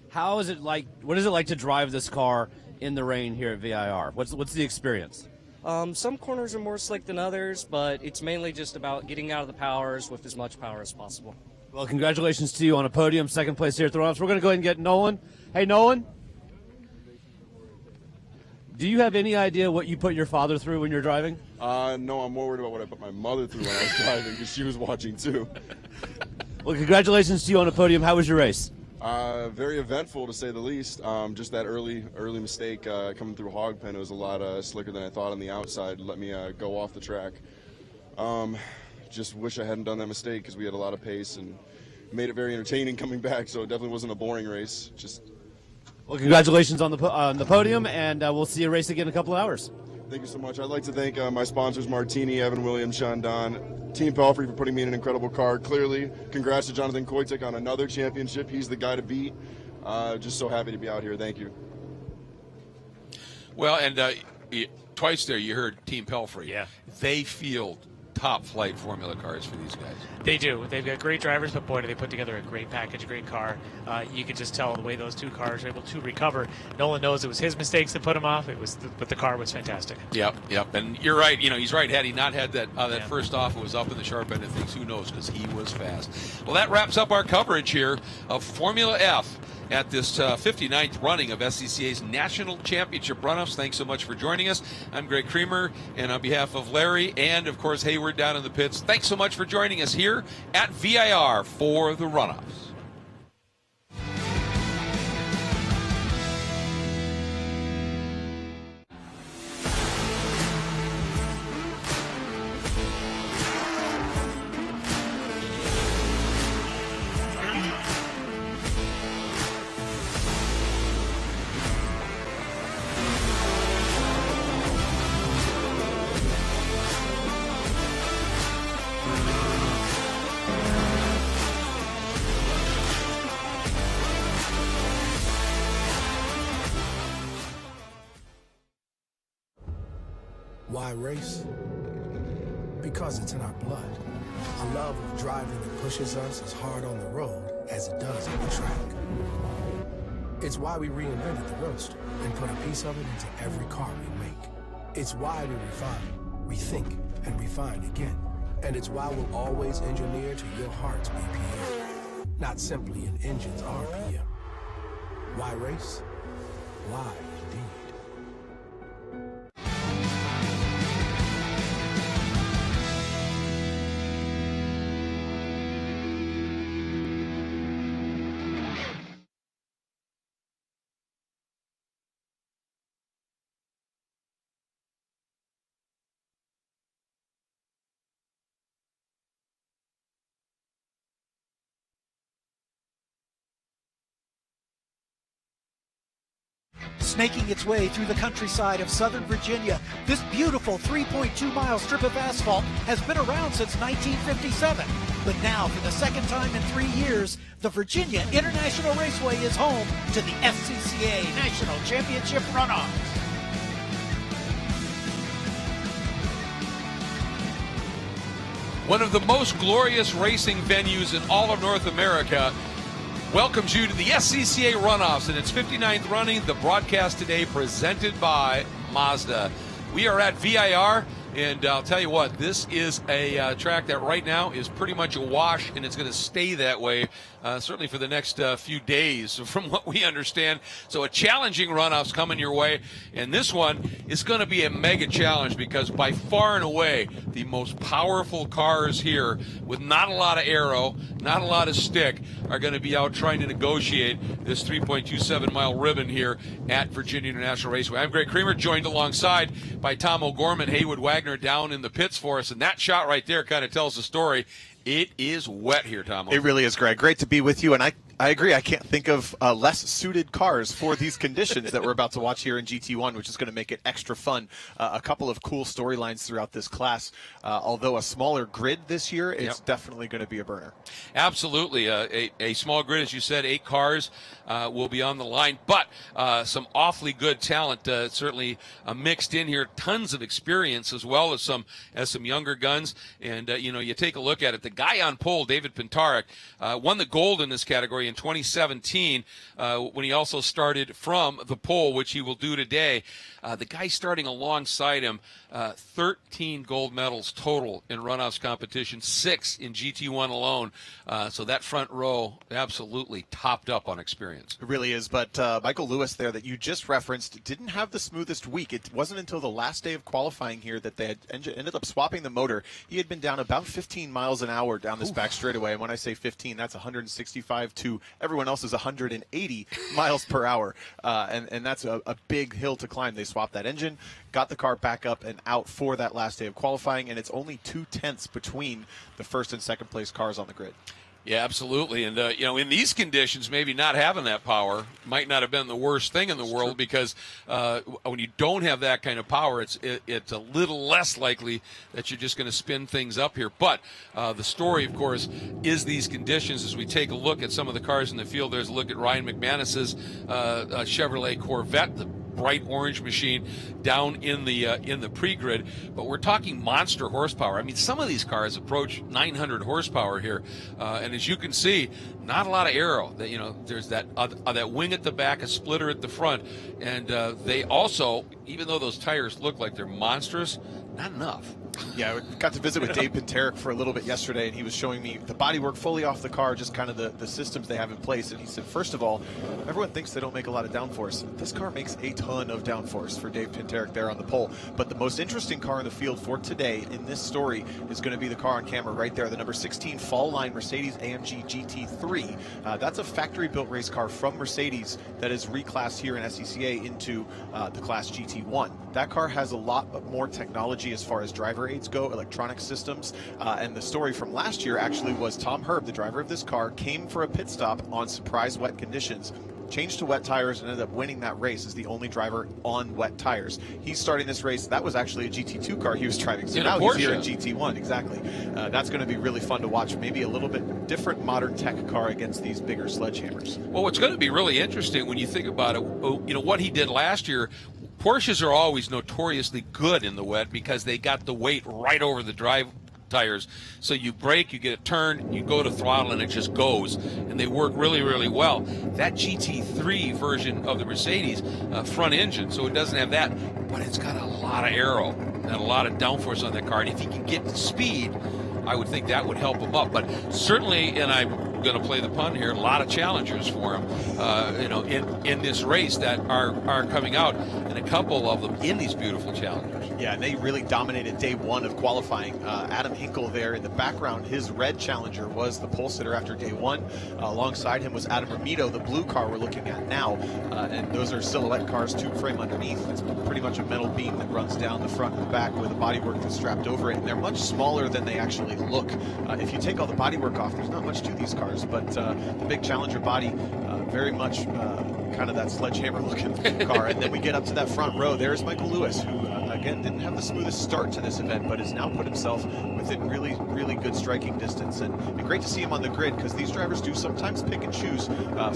Speaker 3: How is it like? What is it like to drive this car in the rain here at VIR? What's the experience?
Speaker 20: Some corners are more slick than others, but it's mainly just about getting out of the powers with as much power as possible.
Speaker 3: Well, congratulations to you on a podium, 2nd place here at the Runoffs. We're going to go ahead and get Nolan. Hey, Nolan. Do you have any idea what you put your father through when you're driving?
Speaker 21: No, I'm more worried about what I put my mother through when I was driving because she was watching too.
Speaker 3: Well, congratulations to you on a podium. How was your race?
Speaker 21: Very eventful to say the least. Just that early mistake coming through Hogpen. It was a lot slicker than I thought on the outside. Let me go off the track. Just wish I hadn't done that mistake because we had a lot of pace and made it very entertaining coming back. So it definitely wasn't a boring race.
Speaker 3: Well, congratulations on the podium, and we'll see you race again in a couple of hours.
Speaker 21: Thank you so much. I'd like to thank my sponsors, Martini, Evan Williams, Sean Don, Team Pelfrey for putting me in an incredible car. Clearly, congrats to Jonathan Koitek on another championship. He's the guy to beat. Just so happy to be out here. Thank you.
Speaker 18: Well, and twice there you heard Team Pelfrey.
Speaker 2: Yeah.
Speaker 18: They field top-flight Formula cars for these guys.
Speaker 2: They do. They've got great drivers, but boy, do they put together a great package, a great car. You could just tell the way those 2 cars are able to recover. Nolan knows it was his mistakes that put him off. But the car was fantastic.
Speaker 18: Yep. And you're right. He's right. Had he not had that first off, it was up in the sharp end of things. Who knows? Because he was fast. Well, that wraps up our coverage here of Formula F at this 59th running of SCCA's National Championship Runoffs. Thanks so much for joining us. I'm Greg Creamer, and on behalf of Larry and, of course, Hayward down in the pits, thanks so much for joining us here at VIR for the Runoffs.
Speaker 13: Why race? Because it's in our blood. A love of driving that pushes us as hard on the road as it does on the track. It's why we reinvented the Roadster and put a piece of it into every car we make. It's why we refine, rethink, and refine again. And it's why we'll always engineer to your heart's BPM, not simply an engine's RPM. Why race? Why indeed?
Speaker 1: Snaking its way through the countryside of Southern Virginia, this beautiful 3.2-mile strip of asphalt has been around since 1957. But now, for the second time in 3 years, the Virginia International Raceway is home to the SCCA National Championship Runoffs.
Speaker 18: One of the most glorious racing venues in all of North America welcomes you to the SCCA Runoffs in its 59th running. The broadcast today presented by Mazda. We are at VIR, and I'll tell you what, this is a track that right now is pretty much a wash, and it's going to stay that way, certainly for the next few days, from what we understand. So a challenging runoffs coming your way, and this one is going to be a mega challenge because by far and away the most powerful cars here with not a lot of aero, not a lot of stick, are going to be out trying to negotiate this 3.27-mile ribbon here at Virginia International Raceway. I'm Greg Creamer, joined alongside by Tom O'Gorman, Hayward Wagner down in the pits for us, and that shot right there kind of tells the story. It is wet here, Tom.
Speaker 14: It really is, Greg. Great to be with you, and I agree. I can't think of less suited cars for these conditions that we're about to watch here in GT1, which is going to make it extra fun. A couple of cool storylines throughout this class. Although a smaller grid this year, it's definitely going to be a burner.
Speaker 18: Absolutely. A small grid, as you said, 8 cars will be on the line, but some awfully good talent certainly mixed in here. Tons of experience as well as some younger guns. And, you take a look at it. The guy on pole, David Pintarek, won the gold in this category in 2017 when he also started from the pole, which he will do today. The guy starting alongside him, 13 gold medals total in runoffs competition, 6 in GT1 alone. So that front row absolutely topped up on experience.
Speaker 14: It really is, but Michael Lewis there that you just referenced didn't have the smoothest week. It wasn't until the last day of qualifying here that they had ended up swapping the motor. He had been down about 15 miles an hour down this back straightaway, and when I say 15, that's 165 to everyone else's 180 miles per hour, and that's a big hill to climb. They swapped that engine, got the car back up and out for that last day of qualifying, and it's only 2/10 between the first and second place cars on the grid.
Speaker 18: Yeah, absolutely. And, in these conditions, maybe not having that power might not have been the worst thing in the world because when you don't have that kind of power, it's a little less likely that you're just going to spin things up here. But the story, of course, is these conditions. As we take a look at some of the cars in the field, there's a look at Ryan McManus's Chevrolet Corvette, the bright orange machine down in the pre-grid, but we're talking monster horsepower. I mean, some of these cars approach 900 horsepower here, and as you can see, not a lot of aero. There's that wing at the back, a splitter at the front, and they also, even though those tires look like they're monstrous, not enough.
Speaker 14: Yeah, I got to visit with Dave Pintarek for a little bit yesterday, and he was showing me the bodywork fully off the car, just kind of the systems they have in place. And he said, first of all, everyone thinks they don't make a lot of downforce. This car makes a ton of downforce for Dave Pintarek there on the pole. But the most interesting car in the field for today in this story is going to be the car on camera right there, the number 16 Fall Line Mercedes-AMG GT3. That's a factory-built race car from Mercedes that is reclassed here in SCCA into the class GT1. That car has a lot more technology as far as driver aids go, electronic systems, and the story from last year actually was Tom Herb, the driver of this car, came for a pit stop on surprise wet conditions, changed to wet tires, and ended up winning that race as the only driver on wet tires. He's starting this race. That was actually a GT2 car he was driving, so now he's here in GT1. Exactly. That's going to be really fun to watch. Maybe a little bit different modern tech car against these bigger sledgehammers.
Speaker 18: Well, what's going to be really interesting when you think about it, what he did last year, Porsches are always notoriously good in the wet because they got the weight right over the drive tires. So you brake, you get a turn, you go to throttle, and it just goes. And they work really, really well. That GT3 version of the Mercedes, front engine, so it doesn't have that, but it's got a lot of aero and a lot of downforce on that car. And if you can get the speed, I would think that would help him up. But certainly, and I'm going to play the pun here, a lot of challengers for him, in this race that are coming out, and a couple of them in these beautiful challengers.
Speaker 14: Yeah, and they really dominated day one of qualifying. Adam Hinkle there in the background, his red Challenger was the pole sitter after day one. Alongside him was Adam Ramito, the blue car we're looking at now, and those are silhouette cars, tube frame underneath. It's pretty much a metal beam that runs down the front and the back with a bodywork that's strapped over it, and they're much smaller than they actually look. If you take all the bodywork off, there's not much to these cars, but the big Challenger body, very much kind of that sledgehammer looking car. And then we get up to that front row. There's Michael Lewis, who again didn't have the smoothest start to this event, but has now put himself within really, really good striking distance. And it'd be great to see him on the grid, because these drivers do sometimes pick and choose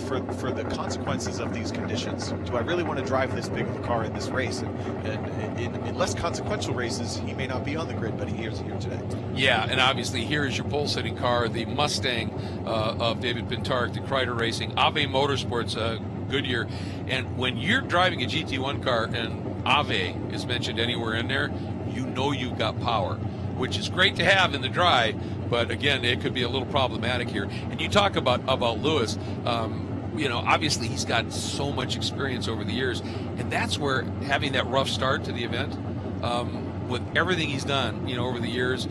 Speaker 14: for the consequences of these conditions. Do I really want to drive this big of a car in this race? And in less consequential races, he may not be on the grid, but he is here today.
Speaker 18: Yeah, and obviously here is your pole sitting car, the Mustang of David Pintark, the Kreider Racing, Ave Motorsports, Goodyear. And when you're driving a GT1 car and Ave is mentioned anywhere in there, you know you've got power, which is great to have in the dry, but again, it could be a little problematic here. And you talk about Lewis, obviously he's got so much experience over the years, and that's where having that rough start to the event, with everything he's done, over the years,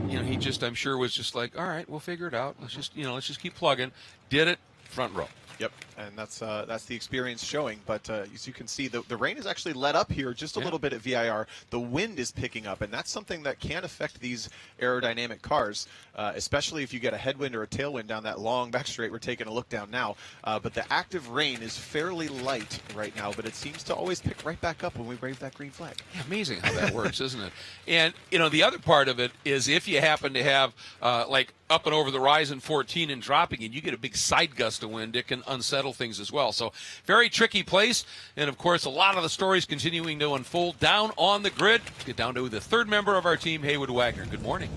Speaker 18: he just, I'm sure, was just like, all right, we'll figure it out. Let's just keep plugging. Did it, front row.
Speaker 14: Yep, and that's the experience showing. But as you can see, the rain is actually let up here just a little bit at VIR. The wind is picking up, and that's something that can affect these aerodynamic cars, especially if you get a headwind or a tailwind down that long back straight. We're taking a look down now. But the active rain is fairly light right now, but it seems to always pick right back up when we wave that green flag.
Speaker 18: Yeah, amazing how that works, isn't it? And, the other part of it is if you happen to have, up and over the Ryzen 14 and dropping, and you get a big side gust of wind, it can unsettle things as well. So very tricky place, and of course a lot of the stories continuing to unfold down on the grid. Let's get down to the third member of our team, Hayward Wagner. Good morning.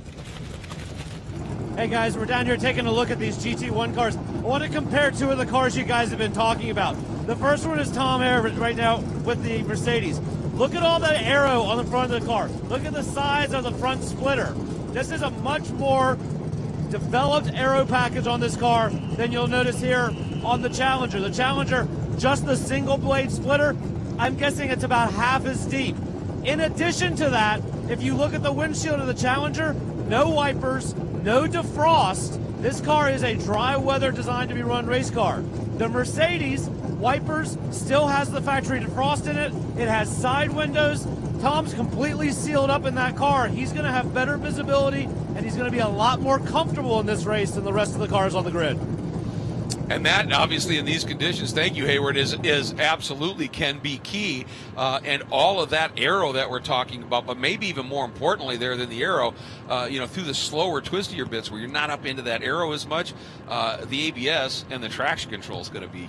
Speaker 3: Hey guys, we're down here taking a look at these GT1 cars. I want to compare two of the cars you guys have been talking about. The first one is Tom Harris right now with the Mercedes. Look at all that aero on the front of the car. Look at the size of the front splitter. This is a much more developed aero package on this car than you'll notice here on the Challenger. The Challenger, just the single blade splitter, I'm guessing it's about half as deep. In addition to that, if you look at the windshield of the Challenger, no wipers, no defrost. This car is a dry weather designed to be run race car. The Mercedes, wipers, still has the factory defrost in it. It has side windows. Tom's completely sealed up in that car. He's going to have better visibility, and he's going to be a lot more comfortable in this race than the rest of the cars on the grid.
Speaker 18: And that, obviously, in these conditions, thank you, Hayward, is absolutely can be key. And all of that aero that we're talking about, but maybe even more importantly there than the aero, through the slower, twistier bits where you're not up into that aero as much, the ABS and the traction control is going to be huge.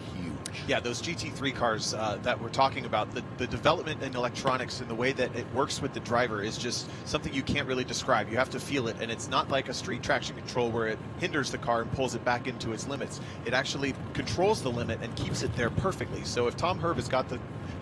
Speaker 14: Yeah, those GT3 cars that we're talking about, the development in electronics and the way that it works with the driver is just something you can't really describe. You have to feel it, and it's not like a street traction control where it hinders the car and pulls it back into its limits. It actually controls the limit and keeps it there perfectly. So if Tom Herb has got the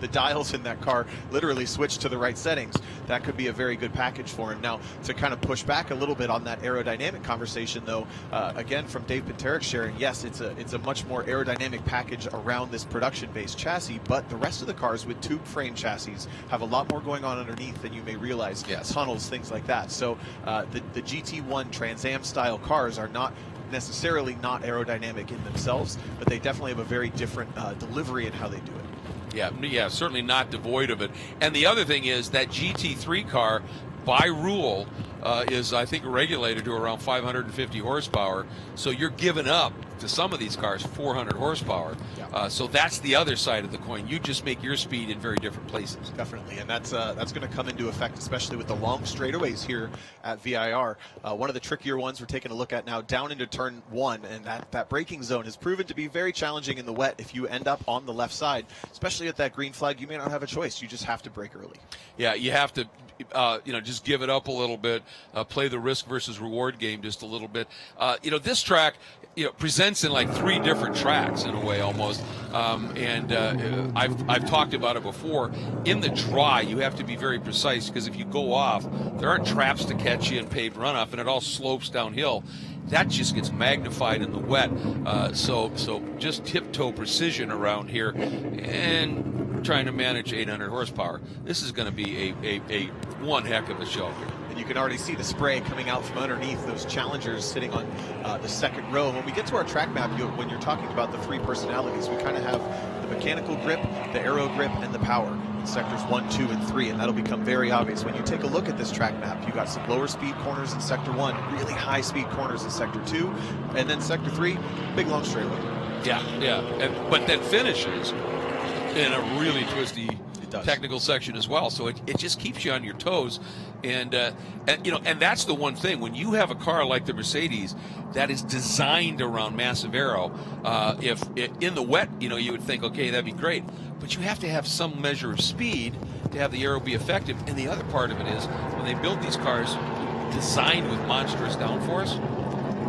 Speaker 14: dials in that car literally switched to the right settings, that could be a very good package for him. Now, to kind of push back a little bit on that aerodynamic conversation, though, again, from Dave Pintarek sharing, yes, it's a much more aerodynamic package around this production-based chassis, but the rest of the cars with tube frame chassis have a lot more going on underneath than you may realize.
Speaker 18: Yes.
Speaker 14: Tunnels, things like that. So the GT1 Trans Am style cars are not necessarily not aerodynamic in themselves, but they definitely have a very different delivery in how they do it.
Speaker 18: Yeah, certainly not devoid of it. And the other thing is that GT3 car, by rule, is, I think, regulated to around 550 horsepower. So you're giving up to some of these cars 400 horsepower. So that's the other side of the coin. You just make your speed in very different places.
Speaker 14: Definitely, and that's going to come into effect, especially with the long straightaways here at VIR. One of the trickier ones we're taking a look at now, down into turn 1, and that braking zone has proven to be very challenging in the wet. If you end up on the left side, especially at that green flag, you may not have a choice. You just have to brake early.
Speaker 18: Yeah, you have to, just give it up a little bit, play the risk versus reward game just a little bit. This track, presents in like 3 different tracks in a way almost. I've talked about it before. In the dry, you have to be very precise, because if you go off, there aren't traps to catch you in paved runoff, and it all slopes downhill. That just gets magnified in the wet. So just tiptoe precision around here, and trying to manage 800 horsepower. This is going to be a one heck of a show here.
Speaker 14: And you can already see the spray coming out from underneath those challengers sitting on the second row. When we get to our track map, when you're talking about the 3 personalities, we kind of have the mechanical grip, the aero grip, and the power in sectors 1, 2, and 3, and that'll become very obvious. When you take a look at this track map, you got some lower speed corners in sector 1, really high speed corners in sector 2, and then sector 3, big long straightaway.
Speaker 18: Yeah. But then finishes in a really twisty technical section as well, so it just keeps you on your toes, and that's the one thing when you have a car like the Mercedes that is designed around massive aero. If in the wet, you would think, okay, that'd be great, but you have to have some measure of speed to have the aero be effective. And the other part of it is, when they build these cars designed with monstrous downforce,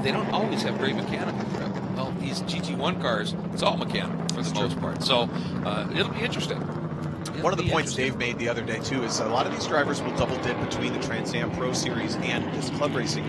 Speaker 18: they don't always have great mechanical grip. Well, these GT1 cars, it's all mechanical for the most part, so it'll be interesting.
Speaker 14: One of the points Dave made the other day, too, is a lot of these drivers will double dip between the Trans Am Pro Series and this club racing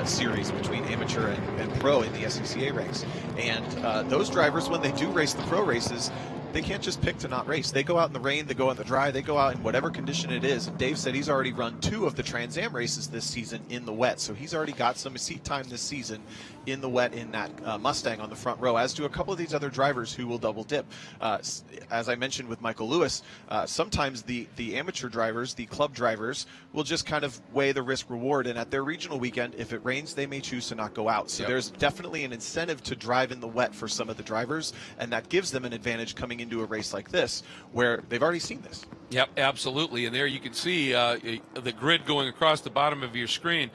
Speaker 14: series between amateur and pro in the SCCA ranks. And those drivers, when they do race the pro races, they can't just pick to not race. They go out in the rain, they go out in the dry, they go out in whatever condition it is. And Dave said he's already run 2 of the Trans Am races this season in the wet. So he's already got some seat time this season in the wet in that Mustang on the front row, as do a couple of these other drivers who will double dip. As I mentioned with Michael Lewis, sometimes the amateur drivers, the club drivers, will just kind of weigh the risk reward. And at their regional weekend, if it rains, they may choose to not go out. So there's definitely an incentive to drive in the wet for some of the drivers, and that gives them an advantage coming into a race like this, where they've already seen this.
Speaker 18: Yep, absolutely. And there you can see the grid going across the bottom of your screen.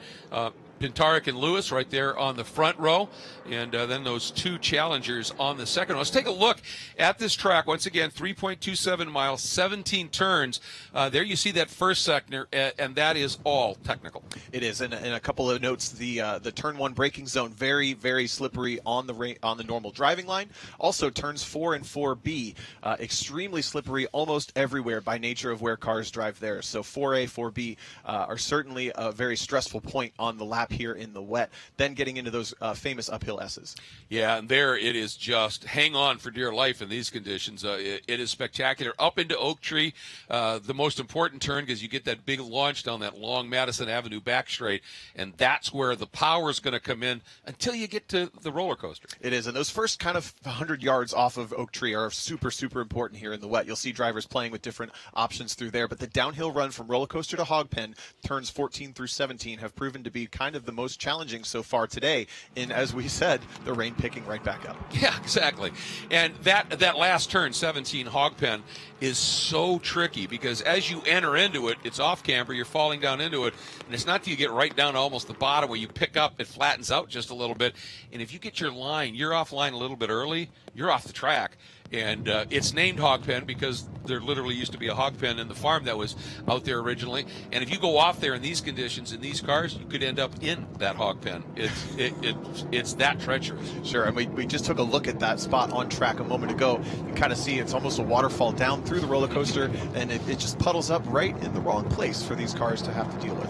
Speaker 18: Pintarek and Lewis right there on the front row, and then those 2 challengers on the second row. Let's take a look at this track. Once again, 3.27 miles, 17 turns. There you see that first sector, and that is all technical.
Speaker 14: It is, and a couple of notes, the turn 1 braking zone, very, very slippery on the normal driving line. Also, turns 4 and 4B, extremely slippery almost everywhere by nature of where cars drive there. So 4A, 4B are certainly a very stressful point on the lap here in the wet, then getting into those famous uphill S's.
Speaker 18: Yeah, and there it is, just hang on for dear life in these conditions. It is spectacular. Up into Oak Tree, the most important turn, because you get that big launch down that long Madison Avenue back straight, and that's where the power is going to come in until you get to the roller coaster.
Speaker 14: It is, and those first kind of 100 yards off of Oak Tree are super, super important here in the wet. You'll see drivers playing with different options through there, but the downhill run from roller coaster to hog pen, turns 14 through 17, have proven to be kind of the most challenging so far today, and as we said, the rain picking right back up.
Speaker 18: Yeah, exactly. And that last turn, 17 hog pen, is so tricky, because as you enter into it, it's off camber, you're falling down into it, and it's not till you get right down to almost the bottom where you pick up, it flattens out just a little bit, and if you get your line, you're off line a little bit early, you're off the track. And it's named hog pen because there literally used to be a hog pen in the farm that was out there originally. And if you go off there in these conditions, in these cars, you could end up in that hog pen. It's that treacherous.
Speaker 14: Sure, and we just took a look at that spot on track a moment ago. You kind of see it's almost a waterfall down through the roller coaster, and it just puddles up right in the wrong place for these cars to have to deal with.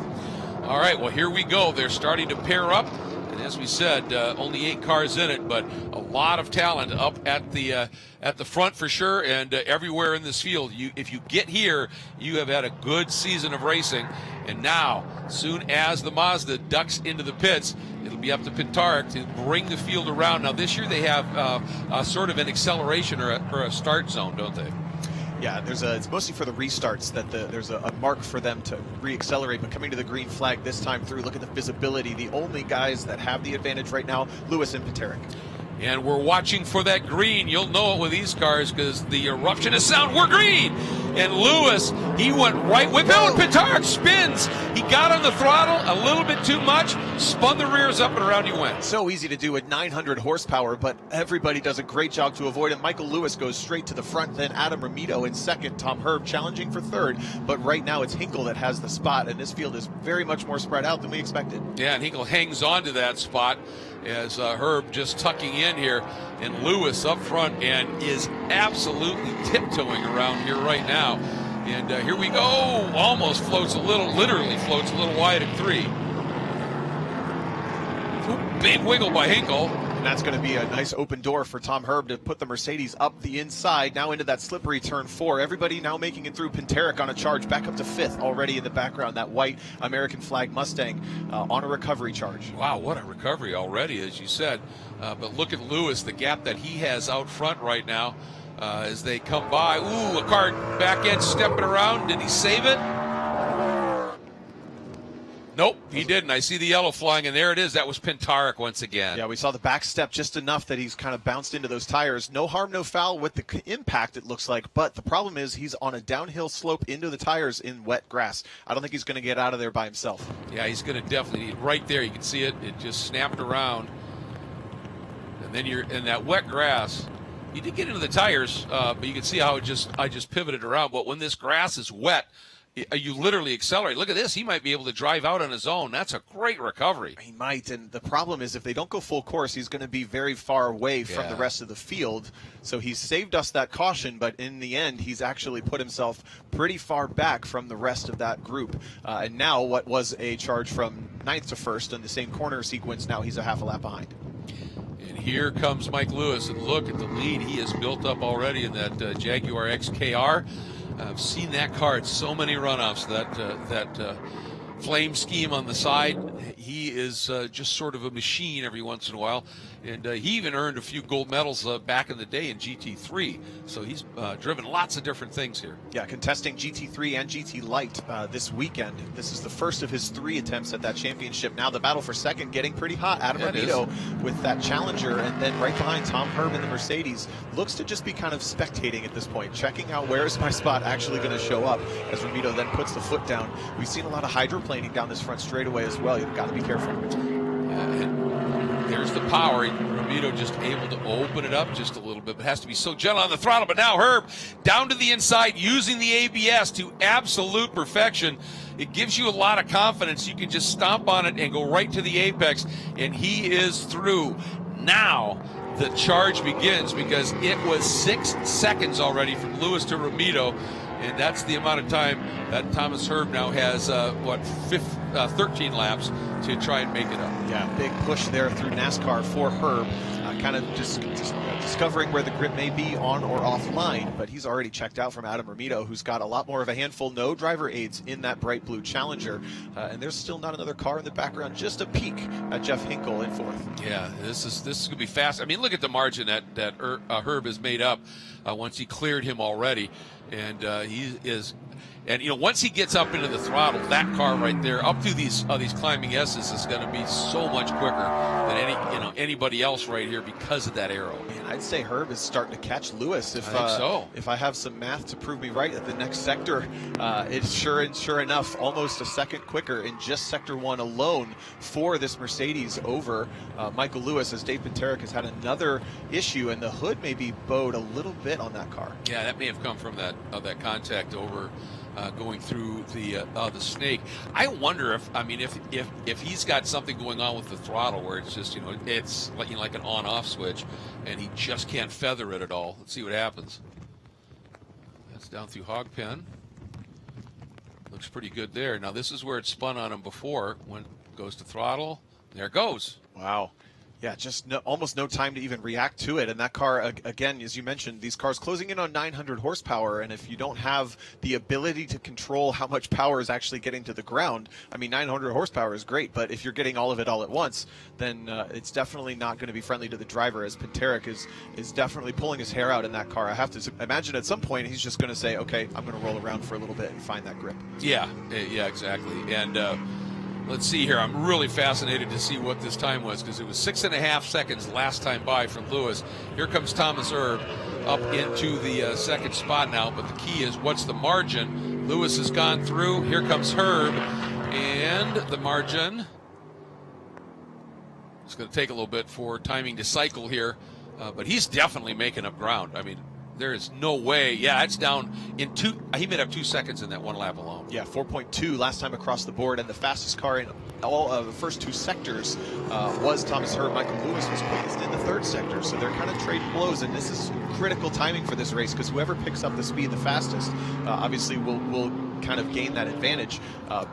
Speaker 18: All right, well, here we go. They're starting to pair up. And as we said, only 8 cars in it, but a lot of talent up at the front for sure, and everywhere in this field. If you get here, you have had a good season of racing. And now, soon as the Mazda ducks into the pits, it'll be up to Pintarek to bring the field around. Now, this year they have sort of an acceleration or a start zone, don't they?
Speaker 14: Yeah, it's mostly for the restarts that there's a mark for them to re-accelerate, but coming to the green flag this time through, look at the visibility. The only guys that have the advantage right now, Lewis and Paterick.
Speaker 18: And we're watching for that green. You'll know it with these cars because the eruption of sound. We're green. And Lewis, he went right with Bill, and Paterick spins. He got on the throttle a little bit too much, spun the rears up, and around he went.
Speaker 14: So easy to do with 900 horsepower, but everybody does a great job to avoid it. Michael Lewis goes straight to the front, then Adam Romito in second, Tom Herb challenging for third. But right now it's Hinkle that has the spot, and this field is very much more spread out than we expected.
Speaker 18: Yeah, and Hinkle hangs on to that spot as Herb just tucking in here, and Lewis up front and is absolutely tiptoeing around here right now. And here we go. Almost floats a little, literally floats a little wide at 3. Ooh, big wiggle by Hinkle.
Speaker 14: And that's going to be a nice open door for Tom Herb to put the Mercedes up the inside, now into that slippery turn 4. Everybody now making it through. Paterick on a charge, back up to 5th already in the background. That white American flag Mustang on a recovery charge.
Speaker 18: Wow, what a recovery already, as you said. But look at Lewis, the gap that he has out front right now as they come by. Ooh, a car back end stepping around. Did he save it? Nope, he didn't. I see the yellow flying, and there it is. That was Paterick once again.
Speaker 14: Yeah, we saw the back step just enough that he's kind of bounced into those tires. No harm, no foul with the impact, it looks like. But the problem is he's on a downhill slope into the tires in wet grass. I don't think he's going to get out of there by himself.
Speaker 18: Yeah, he's going to definitely. Right there, you can see it. It just snapped around. And then you're in that wet grass. You did get into the tires, but you can see how I just pivoted around. But when this grass is wet, you literally accelerate. Look at this. He might be able to drive out on his own. That's a great recovery.
Speaker 14: He might, and the problem is if they don't go full course, he's going to be very far away from the rest of the field. So he's saved us that caution, but in the end, he's actually put himself pretty far back from the rest of that group. And now what was a charge from 9th to 1st in the same corner sequence, now he's a half a lap behind.
Speaker 18: And here comes Mike Lewis, and look at the lead he has built up already in that Jaguar XKR. I've seen that car at so many runoffs, that flame scheme on the side. He is just sort of a machine every once in a while. And he even earned a few gold medals back in the day in GT3. So he's driven lots of different things here.
Speaker 14: Yeah, contesting GT3 and GT Light this weekend. This is the first of his 3 attempts at that championship. Now the battle for second getting pretty hot. Adam Romito with that Challenger, and then right behind Tom Herb in the Mercedes. Looks to just be kind of spectating at this point, checking out where is my spot actually going to show up as Romito then puts the foot down. We've seen a lot of hydroplaning down this front straightaway as well. You've got to be careful.
Speaker 18: There's the power. Romito just able to open it up just a little bit, but has to be so gentle on the throttle. But now Herb down to the inside using the ABS to absolute perfection. It gives you a lot of confidence. You can just stomp on it and go right to the apex, and he is through. Now the charge begins because it was 6 seconds already from Lewis to Romito. And that's the amount of time that Thomas Herb now has, 13 laps to try and make it up.
Speaker 14: Yeah, big push there through NASCAR for Herb, kind of just discovering where the grip may be on or offline, but he's already checked out from Adam Romito, who's got a lot more of a handful, no driver aids in that bright blue Challenger, and there's still not another car in the background, just a peek at Jeff Hinkle in 4th.
Speaker 18: Yeah, this is going to be fast. I mean, look at the margin that Herb has made up once he cleared him already. And he is, and you know, once he gets up into the throttle, that car right there, up through these climbing S's, is going to be so much quicker than anybody else right here because of that aero.
Speaker 14: Man, I'd say Herb is starting to catch Lewis. If I have some math to prove me right at the next sector, it's sure enough almost a second quicker in just sector 1 alone for this Mercedes over Michael Lewis, as Dave Paterick has had another issue, and the hood may be bowed a little bit on that car.
Speaker 18: Yeah, that may have come from that contact over going through the snake. I wonder if he's got something going on with the throttle where it's just it's like an on-off switch, and he just can't feather it at all. Let's see what happens. That's down through hog pen. Looks pretty good there. Now this is where it spun on him before. When it goes to throttle, there it goes.
Speaker 14: Wow. Yeah, just almost no time to even react to it. And that car, again, as you mentioned, these cars closing in on 900 horsepower. And if you don't have the ability to control how much power is actually getting to the ground, I mean, 900 horsepower is great. But if you're getting all of it all at once, then it's definitely not going to be friendly to the driver, as Pinteric is definitely pulling his hair out in that car. I have to imagine at some point he's just going to say, okay, I'm going to roll around for a little bit and find that grip.
Speaker 18: Yeah, exactly. And let's see here. I'm really fascinated to see what this time was, because it was 6.5 seconds last time by from Lewis. Here comes Thomas Herb up into the second spot now, but the key is, what's the margin? Lewis has gone through. Here comes Herb, and the margin. It's going to take a little bit for timing to cycle here, but he's definitely making up ground. I mean, there is no way. Yeah, it's down in 2. He made up 2 seconds in that one lap alone.
Speaker 14: Yeah, 4.2 last time across the board, and the fastest car in all of the first 2 sectors was Thomas Herb. Michael Lewis was quickest in the 3rd sector, so they're kind of trading blows, and this is critical timing for this race, because whoever picks up the speed the fastest obviously will kind of gain that advantage,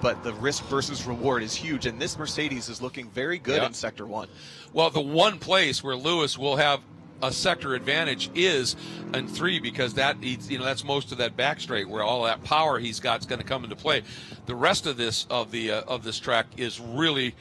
Speaker 14: but the risk versus reward is huge, and this Mercedes is looking very good in Sector 1.
Speaker 18: Well, the one place where Lewis will have a sector advantage is in 3, because that's most of that back straight where all that power he's got is going to come into play. The rest of this this track is really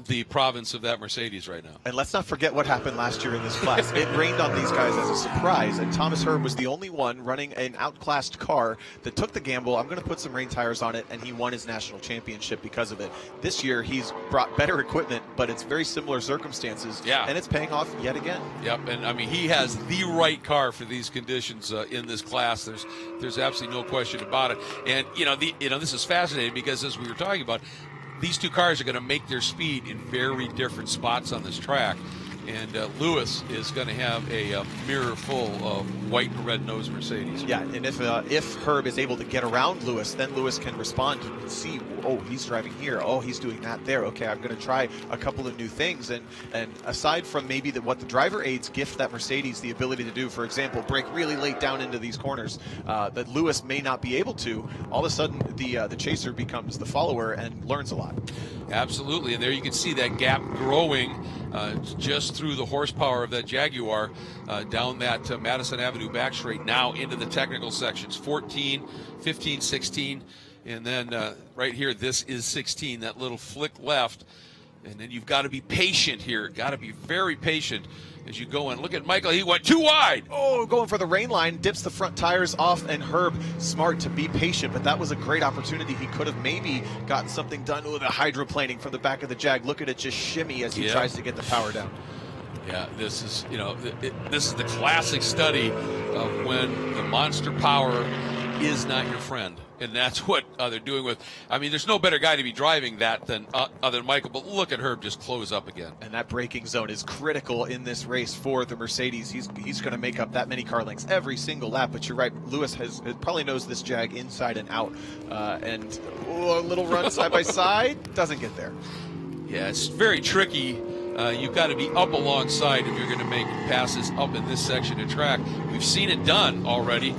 Speaker 18: the province of that Mercedes right now.
Speaker 14: And let's not forget what happened last year in this class. It rained on these guys as a surprise, and Thomas Herb was the only one running an outclassed car that took the gamble. I'm going to put some rain tires on it, and he won his national championship because of it. This year, he's brought better equipment, but it's very similar circumstances, and it's paying off yet again.
Speaker 18: Yep, and I mean, he has the right car for these conditions in this class. There's absolutely no question about it. And this is fascinating, because as we were talking about, these 2 cars are going to make their speed in very different spots on this track. And Lewis is going to have a mirror full of white and red nose Mercedes.
Speaker 14: Yeah, and if Herb is able to get around Lewis, then Lewis can respond and see, oh, he's driving here, oh, he's doing that there. Okay, I'm going to try a couple of new things. And aside from maybe what the driver aids gift that Mercedes the ability to do, for example, brake really late down into these corners that Lewis may not be able to, all of a sudden the chaser becomes the follower and learns a lot.
Speaker 18: Absolutely, and there you can see that gap growing just through the horsepower of that Jaguar down that Madison Avenue back straight, now into the technical sections, 14, 15, 16, and then right here, this is 16, that little flick left. And then you've got to be patient here. Got to be very patient as you go in. Look at Michael. He went too wide.
Speaker 14: Oh, going for the rain line. Dips the front tires off, and Herb, smart to be patient. But that was a great opportunity. He could have maybe gotten something done with the hydroplaning from the back of the Jag. Look at it just shimmy as he tries to get the power down.
Speaker 18: Yeah, this is, this is the classic study of when the monster power is not your friend. And that's what they're doing with, I mean, there's no better guy to be driving that than other than Michael, but look at Herb just close up again.
Speaker 14: And that braking zone is critical in this race for the Mercedes. He's going to make up that many car lengths every single lap, but you're right, Lewis probably knows this Jag inside and out. And a little run side by side, doesn't get there.
Speaker 18: Yeah, it's very tricky. You've got to be up alongside if you're going to make passes up in this section of track. We've seen it done already.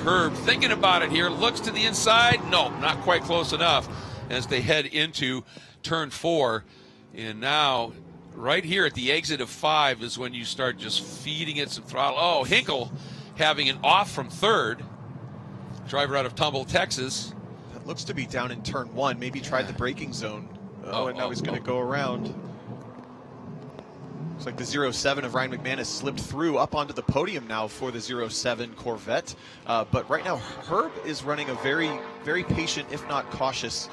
Speaker 18: Herb thinking about it here, looks to the inside. No, not quite close enough as they head into turn 4. And now, right here at the exit of 5 is when you start just feeding it some throttle. Oh, Hinkle having an off from 3rd. Driver out of Tumble, Texas.
Speaker 14: That looks to be down in turn 1. Maybe tried the braking zone. And now he's going to go around. Looks like the 07 of Ryan McManus slipped through up onto the podium now for the 07 Corvette. But right now, Herb is running a very, very patient, if not cautious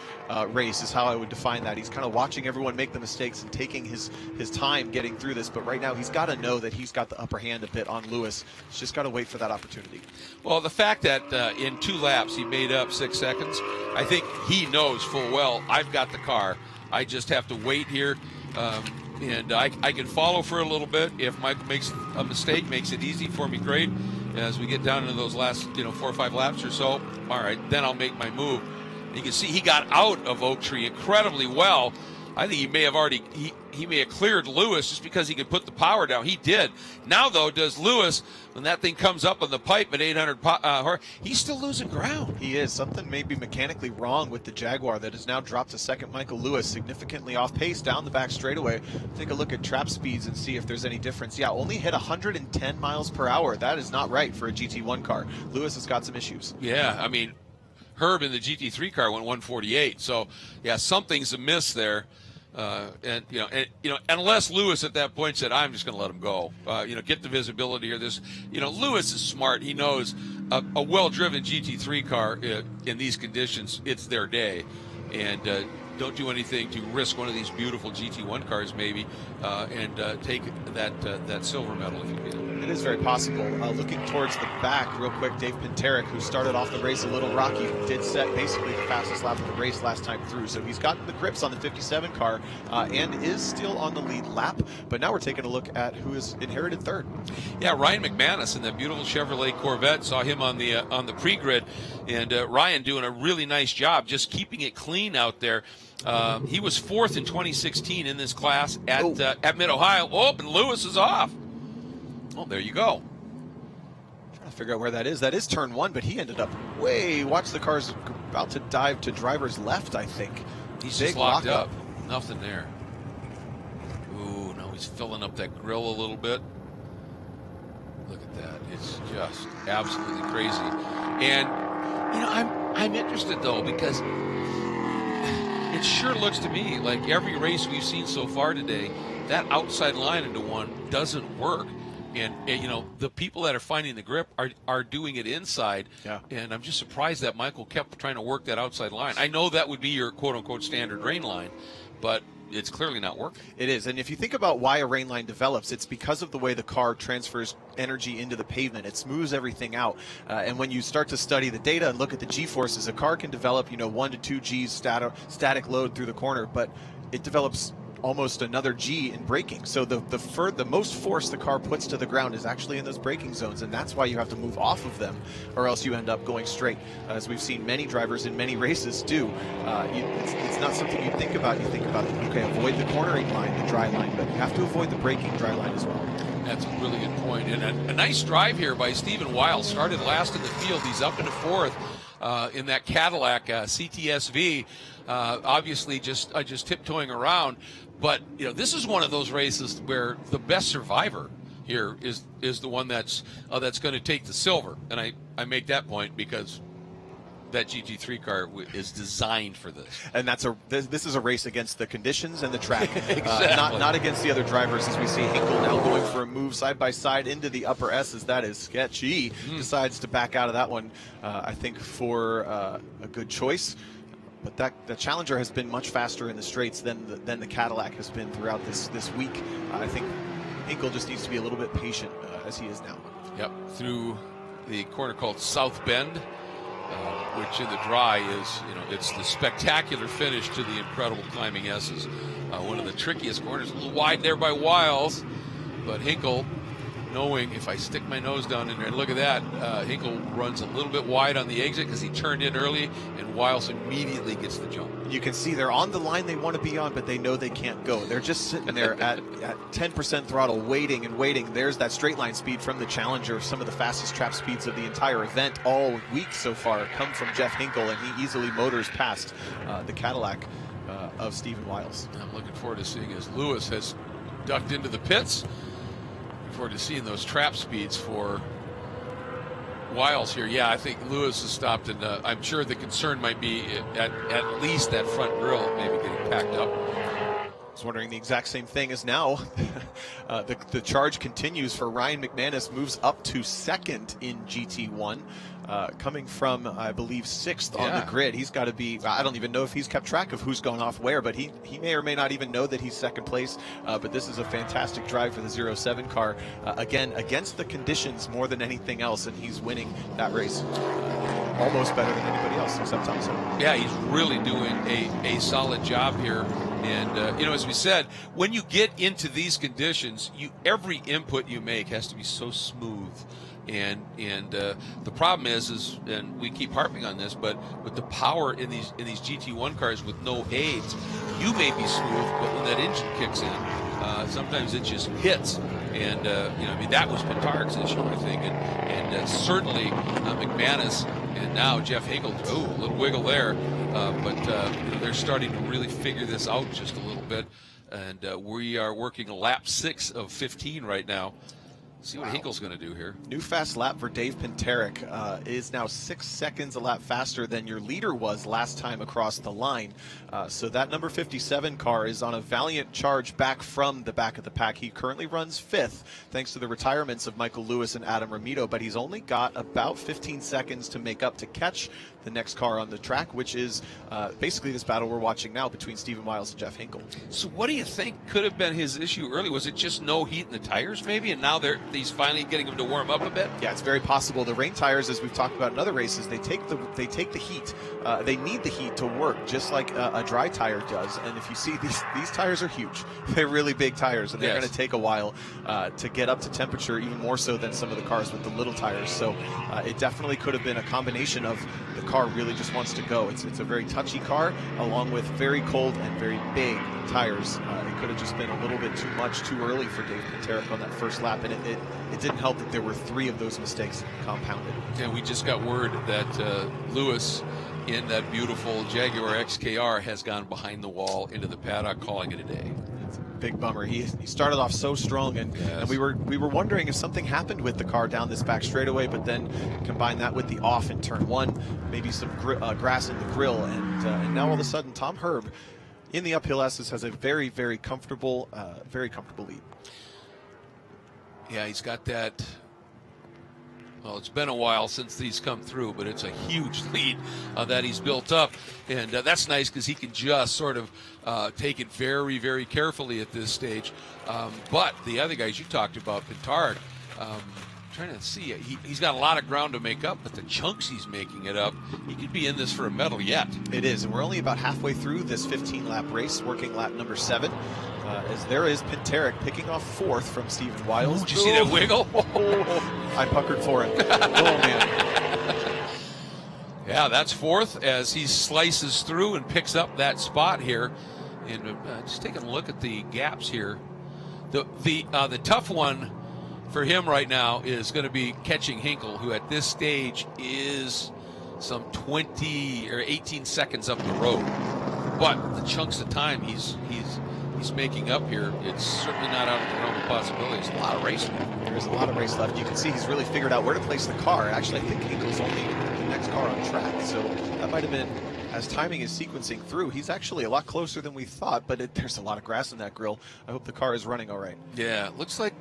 Speaker 14: race is how I would define that. He's kind of watching everyone make the mistakes and taking his time getting through this. But right now, he's got to know that he's got the upper hand a bit on Lewis. He's just got to wait for that opportunity.
Speaker 18: Well, the fact that in 2 laps he made up 6 seconds, I think he knows full well, I've got the car. I just have to wait here. And I can follow for a little bit. If Mike makes a mistake, makes it easy for me, great. As we get down into those last 4 or 5 laps or so, all right, then I'll make my move. You can see he got out of Oak Tree incredibly well. I think he may have already, he may have cleared Lewis just because he could put the power down. He did. Now, though, does Lewis, when that thing comes up on the pipe at 800 horse, he's still losing ground.
Speaker 14: He is. Something may be mechanically wrong with the Jaguar that has now dropped to second. Michael Lewis significantly off pace down the back straightaway. Take a look at trap speeds and see if there's any difference. Yeah, only hit 110 miles per hour. That is not right for a GT1 car. Lewis has got some issues.
Speaker 18: Yeah, I mean, Herb in the GT3 car went 148. So, yeah, something's amiss there. And unless Lewis at that point said, "I'm just going to let him go," get the visibility or this. Lewis is smart. He knows a well-driven GT3 car in these conditions, it's their day, and don't do anything to risk one of these beautiful GT1 cars, maybe, and take that silver medal if you can.
Speaker 14: It is very possible. Looking towards the back real quick, Dave Pinterick, who started off the race a little rocky, did set basically the fastest lap of the race last time through. So he's gotten the grips on the 57 car and is still on the lead lap. But now we're taking a look at who has inherited third.
Speaker 18: Yeah, Ryan McManus in that beautiful Chevrolet Corvette. Saw him on the pre-grid, and Ryan doing a really nice job just keeping it clean out there. He was fourth in 2016 in this class at Mid-Ohio. Oh, and Lewis is off. Oh, there you go.
Speaker 14: Trying to figure out where that is. That is turn one, but he ended up watch the car's about to dive to driver's left, I think.
Speaker 18: He's just locked up. Nothing there. Ooh, now he's filling up that grill a little bit. Look at that. It's just absolutely crazy. And, I'm interested, though, because it sure looks to me like every race we've seen so far today, that outside line into one doesn't work. And the people that are finding the grip are doing it inside.
Speaker 14: Yeah.
Speaker 18: And I'm just surprised that Michael kept trying to work that outside line. I know that would be your quote-unquote standard rain line, but it's clearly not working.
Speaker 14: It is. And if you think about why a rain line develops, it's because of the way the car transfers energy into the pavement. It smooths everything out. And when you start to study the data and look at the G-forces, a car can develop, 1 to 2 G's static load through the corner, but it develops almost another G in braking. So the most force the car puts to the ground is actually in those braking zones, and that's why you have to move off of them, or else you end up going straight, as we've seen many drivers in many races do. It's not something you think about. You think about, okay, avoid the cornering line, the dry line, but you have to avoid the braking dry line as well.
Speaker 18: That's a really good point. And a nice drive here by Stephen Wiles. Started last in the field. He's up into fourth in that Cadillac CTSV. Obviously just tiptoeing around. But this is one of those races where the best survivor here is the one that's going to take the silver, and I make that point because that GT3 car is designed for this. And
Speaker 14: this is a race against the conditions and the track,
Speaker 18: exactly.
Speaker 14: Not against the other drivers. As we see Hinkle now going for a move side by side into the upper S's. That is sketchy. Decides to back out of that one, I think for a good choice. But the Challenger has been much faster in the straights than the Cadillac has been throughout this week. I think Hinkle just needs to be a little bit patient as he is now.
Speaker 18: Yep, through the corner called South Bend, which in the dry is, it's the spectacular finish to the incredible climbing S's. One of the trickiest corners, a little wide there by Wiles, but Hinkle, knowing if I stick my nose down in there, and look at that, Hinkle runs a little bit wide on the exit because he turned in early, and Wiles immediately gets the jump.
Speaker 14: You can see they're on the line they want to be on, but they know they can't go. They're just sitting there at 10% throttle, waiting and waiting. There's that straight line speed from the Challenger. Some of the fastest trap speeds of the entire event all week so far come from Jeff Hinkle, and he easily motors past the Cadillac of Stephen Wiles.
Speaker 18: I'm looking forward to seeing as Lewis has ducked into the pits. Forward to seeing those trap speeds for Wiles here. Yeah, I think Lewis has stopped, and I'm sure the concern might be at least that front grille maybe getting packed up.
Speaker 14: I was wondering the exact same thing as now. The charge continues for Ryan McManus, moves up to second in GT1. Coming from, I believe, sixth on the grid. He's got to be, I don't even know if he's kept track of who's gone off where, but he may or may not even know that he's second place. But this is a fantastic drive for the 07 car. Again, against the conditions more than anything else, and he's winning that race. almost better than anybody else except Thomas Herb.
Speaker 18: Yeah, he's really doing a solid job here. And, as we said, when you get into these conditions, every input you make has to be so smooth. And the problem is, and we keep harping on this, but with the power in these GT1 cars with no aids, you may be smooth, but when that engine kicks in, sometimes it just hits. And that was Pintaric's issue, I think, and certainly McManus and now Jeff Hinkle. Oh, a little wiggle there, but they're starting to really figure this out just a little bit. And we are working lap 6 of 15 right now. See what Hinkle's going to do here.
Speaker 14: New fast lap for Dave Pintaric is now 6 seconds a lap faster than your leader was last time across the line. So that number 57 car is on a valiant charge back from the back of the pack. He currently runs 5th thanks to the retirements of Michael Lewis and Adam Ramito, but he's only got about 15 seconds to make up to catch the next car on the track, which is basically this battle we're watching now between Stephen Wiles and Jeff Hinkle.
Speaker 18: So what do you think could have been his issue early? Was it just no heat in the tires maybe, and now he's finally getting him to warm up a bit?
Speaker 14: Yeah, it's very possible. The rain tires, as we've talked about in other races, they take the heat. They need the heat to work, just like a dry tire does. And if you see, these tires are huge. They're really big tires, and they're going to take a while to get up to temperature, even more so than some of the cars with the little tires. So it definitely could have been a combination of the car really just wants to go. It's a very touchy car, along with very cold and very big tires. It could have just been a little bit too much too early for Dave Pintaric on that first lap, and it didn't help that there were 3 of those mistakes compounded.
Speaker 18: And we just got word that Lewis in that beautiful Jaguar XKR has gone behind the wall into the paddock, calling it a day.
Speaker 14: It's a big bummer. He started off so strong, and we were wondering if something happened with the car down this back straightaway, but then combine that with the off in turn 1, maybe some grass in the grill, and now all of a sudden Tom Herb in the uphill S's has a very, very comfortable lead.
Speaker 18: Yeah, he's got that. Well, it's been a while since these come through, but it's a huge lead that he's built up. And that's nice because he can just sort of take it very, very carefully at this stage. But the other guys you talked about, Pintaric, trying to see, he's got a lot of ground to make up, but the chunks he's making it up, he could be in this for a medal yet.
Speaker 14: It is, and we're only about halfway through this 15-lap race, working lap number 7. As there is Pintaric picking off 4th from Stephen Wiles.
Speaker 18: Did you see that wiggle?
Speaker 14: I puckered for him. Oh, man.
Speaker 18: Yeah, that's 4th as he slices through and picks up that spot here. And just taking a look at the gaps here. The tough one for him right now is going to be catching Hinkle, who at this stage is some 20 or 18 seconds up the road. But the chunks of time he's making up here, it's certainly not out of the realm of possibilities. A lot of race left.
Speaker 14: There is a lot of race left. You can see he's really figured out where to place the car. Actually, I think Hinkle's only the next car on track, so that might have been, as timing is sequencing through, he's actually a lot closer than we thought, but there's a lot of grass in that grill. I hope the car is running all right.
Speaker 18: Yeah, it looks like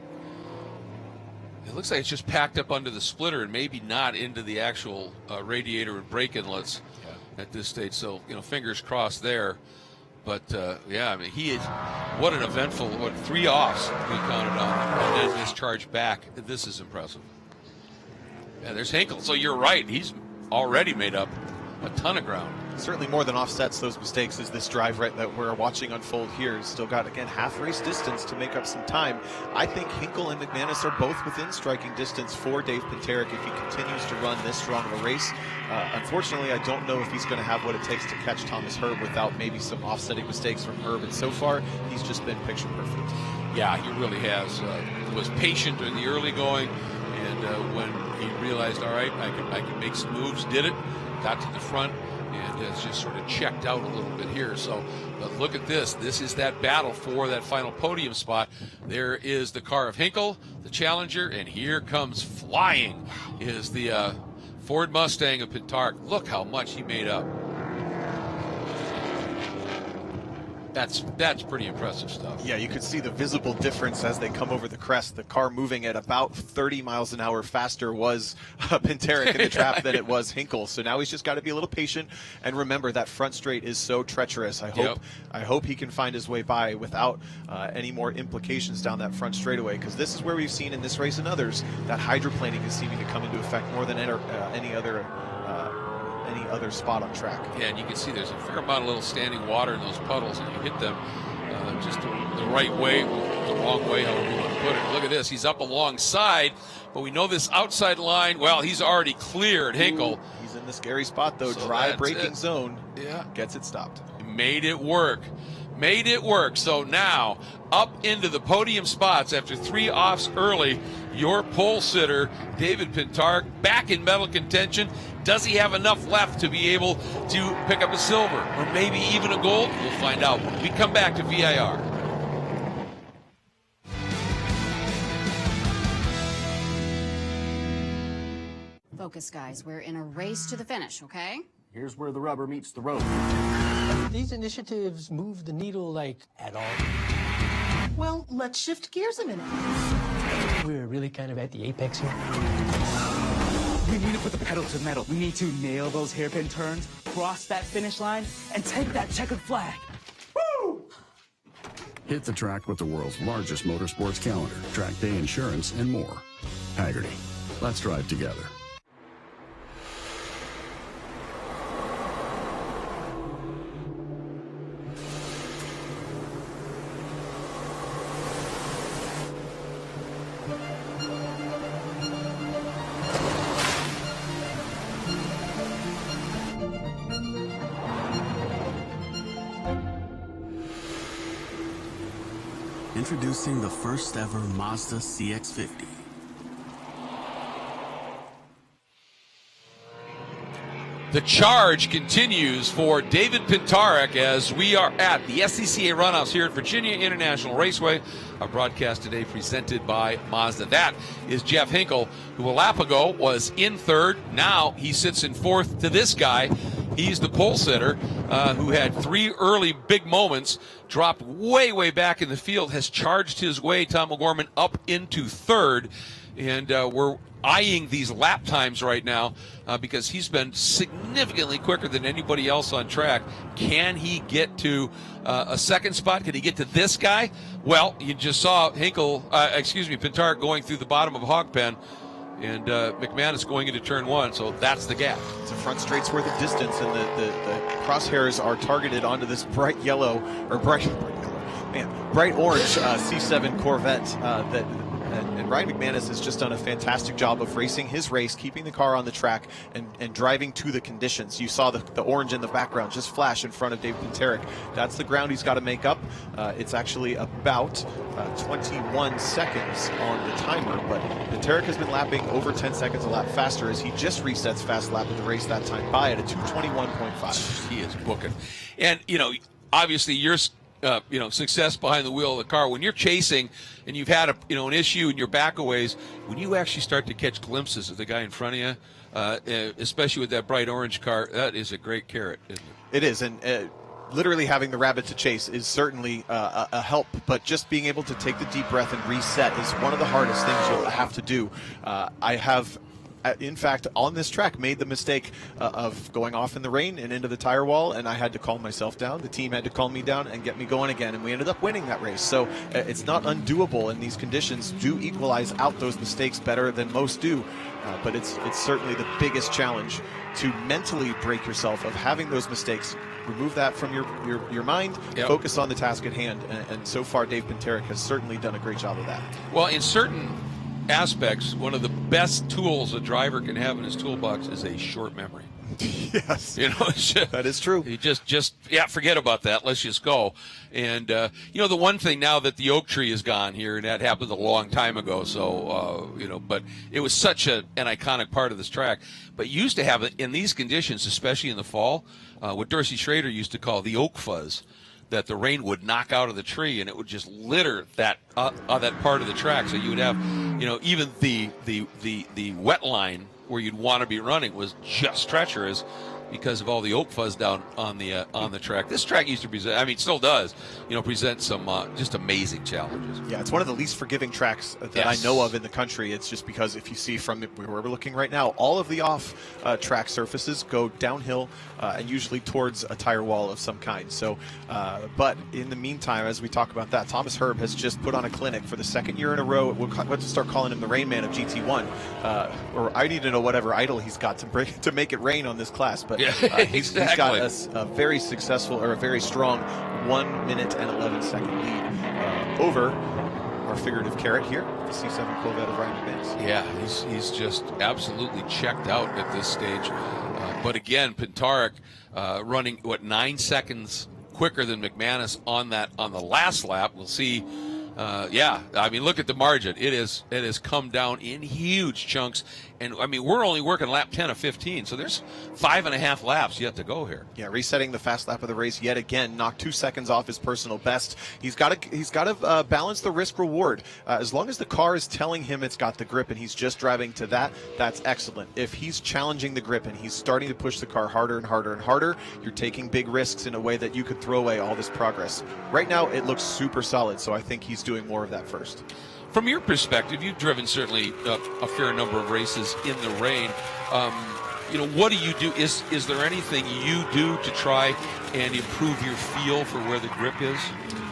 Speaker 18: it's just packed up under the splitter and maybe not into the actual radiator and brake inlets at this stage. So, fingers crossed there. But, yeah, I mean, he is, what an eventful, 3 offs we counted on, and then this charge back. This is impressive. Yeah, there's Hinkle. So you're right. He's already made up a ton of ground.
Speaker 14: Certainly more than offsets those mistakes as this drive that we're watching unfold here. He's still got, again, half race distance to make up some time. I think Hinkle and McManus are both within striking distance for Dave Pintaric if he continues to run this strong of a race. Unfortunately, I don't know if he's going to have what it takes to catch Thomas Herb without maybe some offsetting mistakes from Herb. And so far, he's just been picture perfect.
Speaker 18: Yeah, he really has. Was patient in the early going, and when he realized, all right, I can make some moves, did it, got to the front, and has just sort of checked out a little bit here. So, but look at this. This is that battle for that final podium spot. There is the car of Hinkle, the challenger, and here comes flying is the Ford Mustang of Pintaric. Look how much he made up. That's pretty impressive stuff.
Speaker 14: Yeah, you could see the visible difference as they come over the crest. The car moving at about 30 miles an hour faster was Pintaric in the trap than it was Hinkle. So now he's just got to be a little patient. And remember, that front straight is so treacherous. I hope he can find his way by without any more implications down that front straightaway, because this is where we've seen in this race and others that hydroplaning is seeming to come into effect more than any other any other spot on track.
Speaker 18: Yeah, and you can see there's a fair amount of little standing water in those puddles, and you hit them just the right way, the wrong way, however you want to put it. Look at this. He's up alongside, but we know this outside line, well, he's already cleared Hinkle.
Speaker 14: He's in the scary spot, though. So dry braking zone. Yeah. Gets it stopped.
Speaker 18: Made it work. Made it work. So now up into the podium spots after 3 offs early. Your pole sitter, David Pintark, back in medal contention. Does he have enough left to be able to pick up a silver or maybe even a gold? We'll find out when we come back to VIR.
Speaker 4: Focus, guys. We're in a race to the finish, okay?
Speaker 6: Here's where the rubber meets the road. These initiatives move the needle, like, at all?
Speaker 7: Well, let's shift gears a minute.
Speaker 6: We're really kind of at the apex here.
Speaker 5: We need to put the pedal to the metal. We need to nail those hairpin turns, cross that finish line, and take that checkered flag. Woo!
Speaker 8: Hit the track with the world's largest motorsports calendar, track day insurance, and more. Hagerty. Let's drive together.
Speaker 9: Introducing the first ever Mazda Cx-50.
Speaker 18: The charge continues for David Pintark as we are at the SCCA Runoffs here at VIRginia International Raceway. Our broadcast today presented by Mazda. That is Jeff Hinkle, who a lap ago was in third. Now he sits in fourth to this guy. He's the pole sitter who had 3 early big moments, dropped way, way back in the field, has charged his way, Tom O'Gorman, up into third. And we're eyeing these lap times right now because he's been significantly quicker than anybody else on track. Can he get to a second spot? Can he get to this guy? Well, you just saw Pintark going through the bottom of Hogpen, and McManus going into turn 1, so that's the gap.
Speaker 14: It's a front straight's worth of distance, and the crosshairs are targeted onto this bright orange C7 Corvette and Ryan McManus has just done a fantastic job of racing his race, keeping the car on the track and driving to the conditions. You saw the orange in the background just flash in front of Dave Pintark. That's the ground he's got to make up. It's actually about 21 seconds on the timer, but Pintark has been lapping over 10 seconds a lap faster as he just resets fast lap of the race that time by at a 2:21.5.
Speaker 18: He is booking. And, obviously you're success behind the wheel of the car. When you're chasing and you've had an issue in your backaways, when you actually start to catch glimpses of the guy in front of you, especially with that bright orange car, that is a great carrot, isn't it?
Speaker 14: It is, and literally having the rabbit to chase is certainly a help, but just being able to take the deep breath and reset is one of the hardest things you'll have to do. I have, in fact, on this track, made the mistake of going off in the rain and into the tire wall, and I had to calm myself down. The team had to calm me down and get me going again, and we ended up winning that race. So it's not undoable, and these conditions do equalize out those mistakes better than most do. But it's certainly the biggest challenge to mentally break yourself of having those mistakes. Remove that from your mind, yep. Focus on the task at hand, and so far Dave Pintark has certainly done a great job of that.
Speaker 18: Well, in certain aspects, one of the best tools a driver can have in his toolbox is a short memory.
Speaker 14: Yes,
Speaker 18: that
Speaker 14: is true.
Speaker 18: You just forget about that. Let's just go. And the one thing now that the oak tree is gone here, and that happened a long time ago. So but it was such an iconic part of this track. But you used to have it in these conditions, especially in the fall, what Dorsey Schrader used to call the oak fuzz. That the rain would knock out of the tree and it would just litter that part of the track. So you would have, even the wet line where you'd want to be running was just treacherous because of all the oak fuzz down on the track. This track used to present, it still does, present some just amazing challenges.
Speaker 14: Yeah, it's one of the least forgiving tracks that I know of in the country. It's just because if you see from where we're looking right now, all of the off-track surfaces go downhill and usually towards a tire wall of some kind. So, but in the meantime, as we talk about that, Thomas Herb has just put on a clinic for the second year in a row. We'll have to start calling him the Rain Man of GT1, or I need to know whatever idol he's got to make it rain on this class. But but
Speaker 18: Yeah,
Speaker 14: he's got
Speaker 18: exactly.
Speaker 14: a very successful, or a very strong 1 minute and 11 second lead over our figurative carrot here, the C7 Corvette of Ryan McManus.
Speaker 18: Yeah, he's just absolutely checked out at this stage. But again, Pintarek running, 9 seconds quicker than McManus on the last lap. We'll see. Yeah, I mean, look at the margin. It has come down in huge chunks. And, I mean, we're only working lap 10 of 15, so there's 5.5 laps yet to go here.
Speaker 14: Yeah, resetting the fast lap of the race yet again, knocked 2 seconds off his personal best. He's got to balance the risk reward. As long as the car is telling him it's got the grip and he's just driving to that, that's excellent. If he's challenging the grip and he's starting to push the car harder and harder and harder, you're taking big risks in a way that you could throw away all this progress. Right now, it looks super solid, so I think he's doing more of that first.
Speaker 18: From your perspective, you've driven certainly a fair number of races in the rain. What do you do? Is there anything you do to try and improve your feel for where the grip is?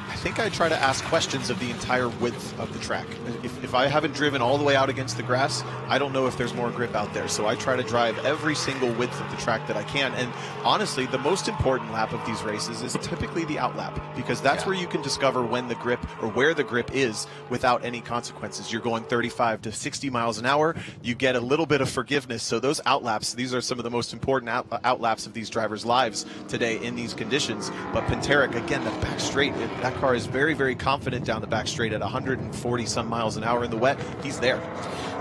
Speaker 14: I think I try to ask questions of the entire width of the track. If I haven't driven all the way out against the grass, I don't know if there's more grip out there. So I try to drive every single width of the track that I can. And honestly, the most important lap of these races is typically the out lap, because that's where you can discover when the grip, or where the grip is, without any consequences. You're going 35 to 60 miles an hour. You get a little bit of forgiveness. So those out laps, these are some of the most important out laps of these drivers' lives today in these conditions. But Pintarek, again, the back straight, that car is very, very confident down the back straight at 140 some miles an hour in the wet. He's there.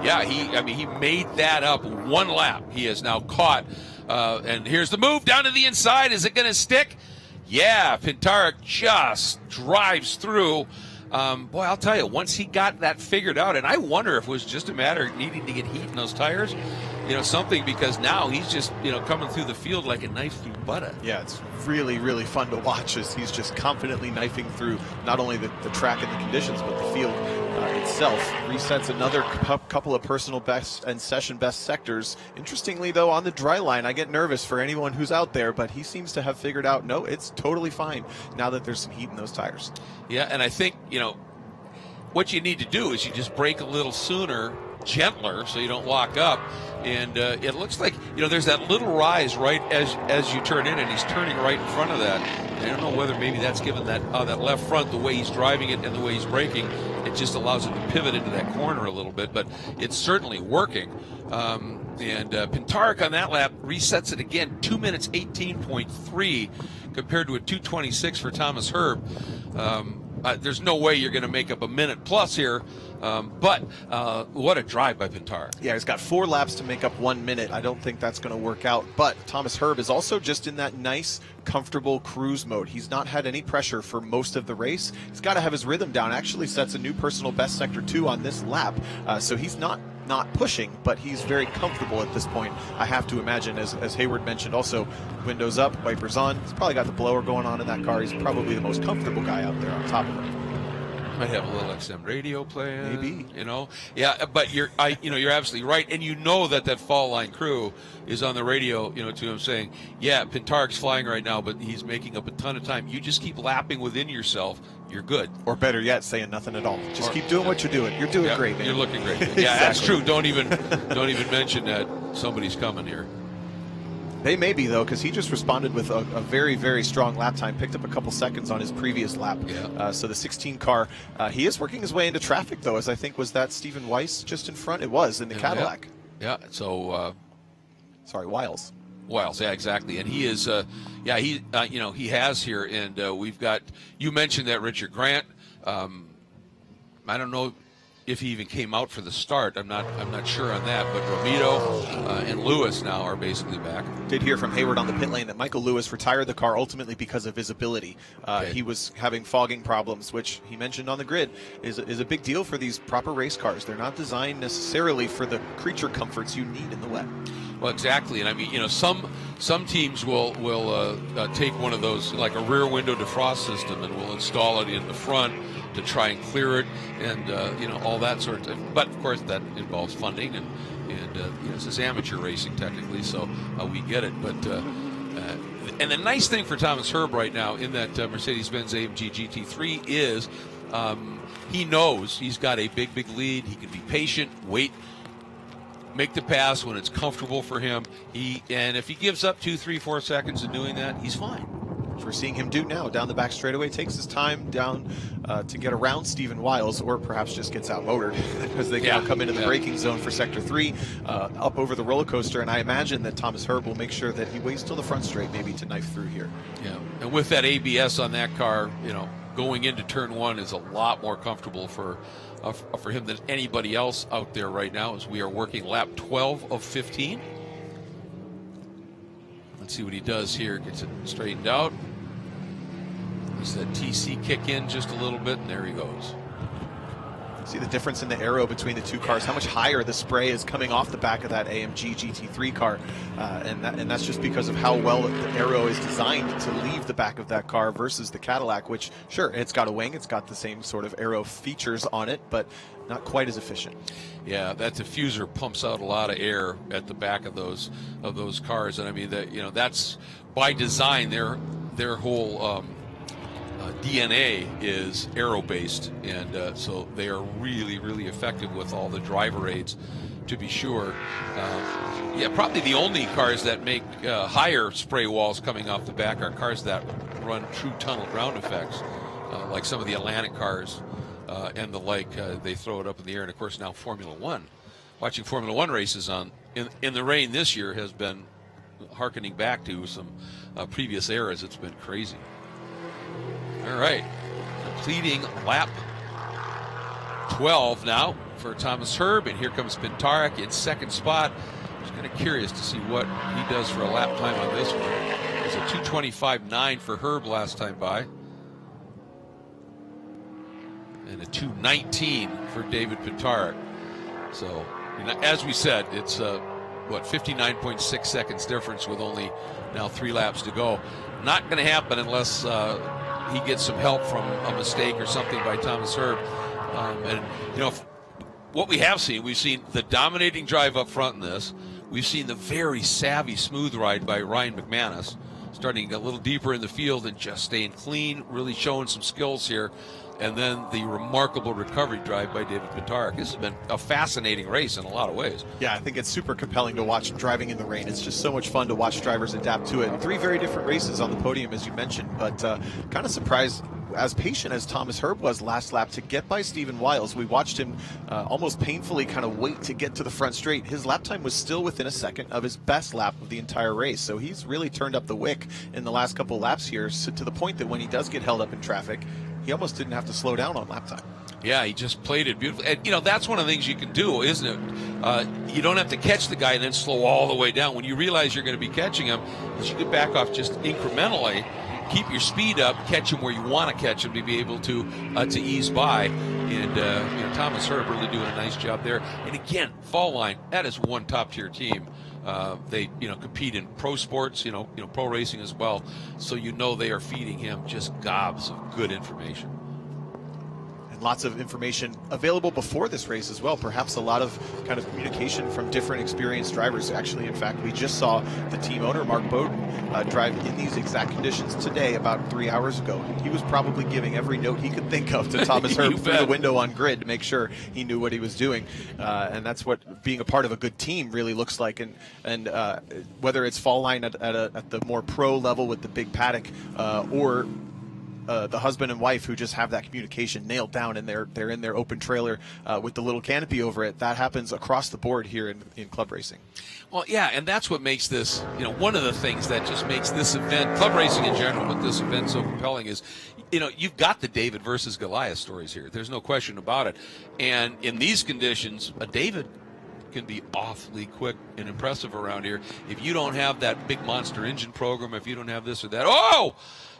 Speaker 18: Yeah, he made that up one lap. He has now caught, and here's the move down to the inside. Is it going to stick? Yeah, Pintarek just drives through. Boy, I'll tell you, once he got that figured out, and I wonder if it was just a matter of needing to get heat in those tires, something, because now he's just, coming through the field like a knife through butter.
Speaker 14: Yeah, it's really, really fun to watch as he's just confidently knifing through not only the track and the conditions, but the field itself. Resets another couple of personal best and session best sectors. Interestingly, though, on the dry line, I get nervous for anyone who's out there, but he seems to have figured out, no, it's totally fine now that there's some heat in those tires.
Speaker 18: Yeah, and I think, what you need to do is you just brake a little sooner, gentler, so you don't lock up. And it looks like, there's that little rise right as you turn in, and he's turning right in front of that. And I don't know whether maybe that's given that left front, the way he's driving it and the way he's braking, it just allows him to pivot into that corner a little bit. But it's certainly working. And Pintarek on that lap resets it again, 2 minutes 18.3 compared to a 2:26 for Thomas Herb. There's no way you're going to make up a minute plus here, but what a drive by Pintarek.
Speaker 14: Yeah, he's got 4 laps to make up 1 minute. I don't think that's going to work out, but Thomas Herb is also just in that nice, comfortable cruise mode. He's not had any pressure for most of the race. He's got to have his rhythm down. Actually sets a new personal best sector 2 on this lap, so he's not pushing, but he's very comfortable at this point, I have to imagine. As Hayward mentioned, also windows up, wipers on. He's probably got the blower going on in that car. He's probably the most comfortable guy out there on top of it.
Speaker 18: Might have a little XM radio playing,
Speaker 14: maybe.
Speaker 18: Yeah, but you're absolutely right, and that fall line crew is on the radio, to him saying, yeah, Pintarek's flying right now, but he's making up a ton of time. You just keep lapping within yourself, you're good.
Speaker 14: Or better yet, saying nothing at all. Just keep doing what you're doing. You're doing great, man.
Speaker 18: You're looking great. Yeah, that's true. Don't even mention that somebody's coming here.
Speaker 14: They may be, though, because he just responded with a very, very strong lap time. Picked up a couple seconds on his previous lap.
Speaker 18: Yeah.
Speaker 14: So the 16 car, he is working his way into traffic, though, as I think was that Stephen Weiss just in front? It was, in the Cadillac.
Speaker 18: Yeah, so...
Speaker 14: sorry, Wiles.
Speaker 18: Wiles, yeah, exactly. And he is, he has here, and we've got... You mentioned that Richard Grant. I don't know if he even came out for the start. I'm not sure on that, but Romito and Lewis now are basically back.
Speaker 14: Did hear from Hayward on the pit lane that Michael Lewis retired the car ultimately because of visibility. He was having fogging problems, which he mentioned on the grid is a big deal for these proper race cars. They're not designed necessarily for the creature comforts you need in the wet.
Speaker 18: Well, exactly, and I mean, some teams will take one of those, like a rear window defrost system, and will install it in the front to try and clear it, and all that sort of thing. But of course, that involves funding, and this is amateur racing technically, so we get it. But and the nice thing for Thomas Herb right now in that Mercedes-Benz AMG GT3 is he knows he's got a big lead. He can be patient, wait make the pass when it's comfortable for him. And if he gives up 2, 3, 4 seconds in doing that, he's fine.
Speaker 14: Which we're seeing him do now down the back straightaway. Takes his time down to get around Stephen Wiles, or perhaps just gets outmotored as they now come into the braking zone for Sector 3, up over the roller coaster. And I imagine that Thomas Herb will make sure that he waits till the front straight, maybe to knife through here.
Speaker 18: Yeah, and with that ABS on that car, going into turn 1 is a lot more comfortable for him than anybody else out there right now, as we are working lap 12 of 15. Let's see what he does here. Gets it straightened out. He's that TC kick in just a little bit, and there he goes.
Speaker 14: See the difference in the aero between the two cars, how much higher the spray is coming off the back of that AMG GT3 car. And that's just because of how well the aero is designed to leave the back of that car versus the Cadillac, which, sure, it's got a wing, it's got the same sort of aero features on it, but not quite as efficient.
Speaker 18: Yeah, that diffuser pumps out a lot of air at the back of those cars, and I mean that's by design. Their whole DNA is aero-based, and so they are really, really effective with all the driver aids, to be sure. Probably the only cars that make higher spray walls coming off the back are cars that run true tunnel ground effects, like some of the Atlantic cars and the like. They throw it up in the air, and of course now Formula One. Watching Formula One races in the rain this year has been hearkening back to some previous eras. It's been crazy. All right, completing lap 12 now for Thomas Herb, and here comes Pintarek in second spot. Just kind of curious to see what he does for a lap time on this one. It was a 2:25.9 for Herb last time by, and a 2:19 for David Pintarek. So, as we said, it's 59.6 seconds difference with only now 3 laps to go. Not going to happen unless he gets some help from a mistake or something by Thomas Herb. What we have seen, we've seen the dominating drive up front in this. We've seen the very savvy smooth ride by Ryan McManus, starting a little deeper in the field and just staying clean, really showing some skills here. And then the remarkable recovery drive by David Pintarek. This has been a fascinating race in a lot of ways.
Speaker 14: Yeah, I think it's super compelling to watch driving in the rain. It's just so much fun to watch drivers adapt to it. 3 very different races on the podium, as you mentioned, but kind of surprised, as patient as Thomas Herb was last lap, to get by Stephen Wiles. We watched him almost painfully kind of wait to get to the front straight. His lap time was still within a second of his best lap of the entire race, so he's really turned up the wick in the last couple laps here, so to the point that when he does get held up in traffic, he almost didn't have to slow down on lap time.
Speaker 18: Yeah, he just played it beautifully. And, that's one of the things you can do, isn't it? You don't have to catch the guy and then slow all the way down. When you realize you're going to be catching him, you can back off just incrementally, keep your speed up, catch him where you want to catch him to be able to ease by. And, Thomas Herb really doing a nice job there. And, again, Fall Line, that is one top-tier team. They compete in pro sports, pro racing as well. So they are feeding him just gobs of good information.
Speaker 14: And lots of information available before this race as well. Perhaps a lot of kind of communication from different experienced drivers. Actually, in fact, we just saw the team owner, Mark Bowden, drive in these exact conditions today about 3 hours ago. He was probably giving every note he could think of to Thomas Herb through the window on grid to make sure he knew what he was doing. And that's what being a part of a good team really looks like. And whether it's Fall Line at the more pro level with the big paddock or the husband and wife who just have that communication nailed down, and they're in their open trailer with the little canopy over it. That happens across the board here in club racing.
Speaker 18: Well, yeah, and that's what makes this, one of the things that just makes this event, club racing in general, but this event so compelling is, you've got the David versus Goliath stories here. There's no question about it. And in these conditions, a David can be awfully quick and impressive around here. If you don't have that big monster engine program, if you don't have this or that. Oh,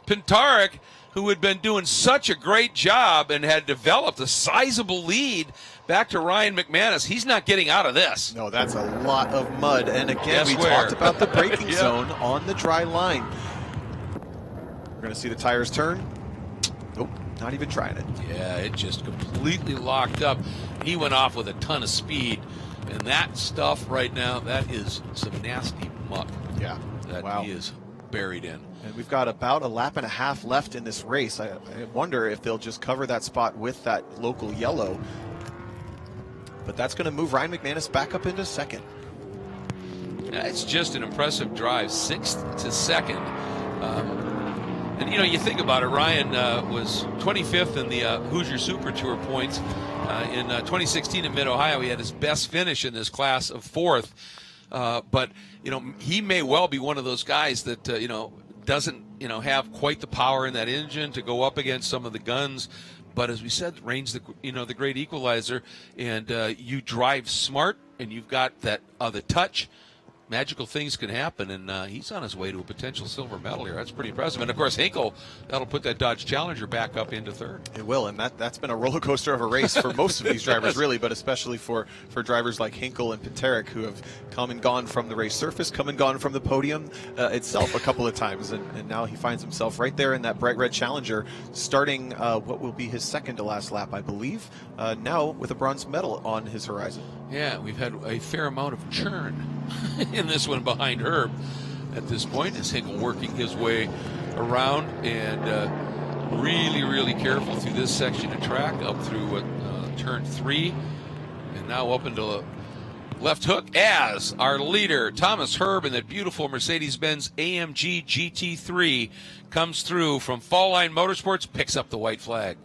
Speaker 18: Pintarek, who had been doing such a great job and had developed a sizable lead back to Ryan McManus. He's not getting out of this.
Speaker 14: No, that's a lot of mud. And again, we talked about the braking zone on the dry line. We're going to see the tires turn. Nope, not even trying it.
Speaker 18: Yeah, it just completely locked up. He went off with a ton of speed. And that stuff right now, that is some nasty muck.
Speaker 14: Yeah.
Speaker 18: That he is buried in.
Speaker 14: And we've got about a lap and a half left in this race. I wonder if they'll just cover that spot with that local yellow. but that's going to move Ryan McManus back up into second.
Speaker 18: It's just an impressive drive, 6th to 2nd. And, you know, you think about it, Ryan was 25th in the Hoosier Super Tour points. In 2016 in Mid-Ohio, he had his best finish in this class of 4th. But, you know, he may well be one of those guys that, you know, doesn't, you know, have quite the power in that engine to go up against some of the guns. But as we said, rain's the, you know, the great equalizer, and you drive smart, and you've got that the touch. Magical things can happen, and he's on his way to a potential silver medal here. That's pretty impressive. And, of course, Hinkle, that'll put that Dodge Challenger back up into 3rd.
Speaker 14: It will, and that's been a roller coaster of a race for most of these drivers, really, but especially for drivers like Hinkle and Piterek, who have come and gone from the race surface, come and gone from the podium itself a couple of times, and now he finds himself right there in that bright red Challenger, starting what will be his second to last lap, I believe, now with a bronze medal on his horizon.
Speaker 18: Yeah, we've had a fair amount of churn in this one behind Herb at this point. Is Hinkle working his way around and really careful through this section of track up through turn 3 and now up into the left hook as our leader Thomas Herb in that beautiful Mercedes-Benz AMG GT3 comes through from Fall Line Motorsports, picks up the white flag.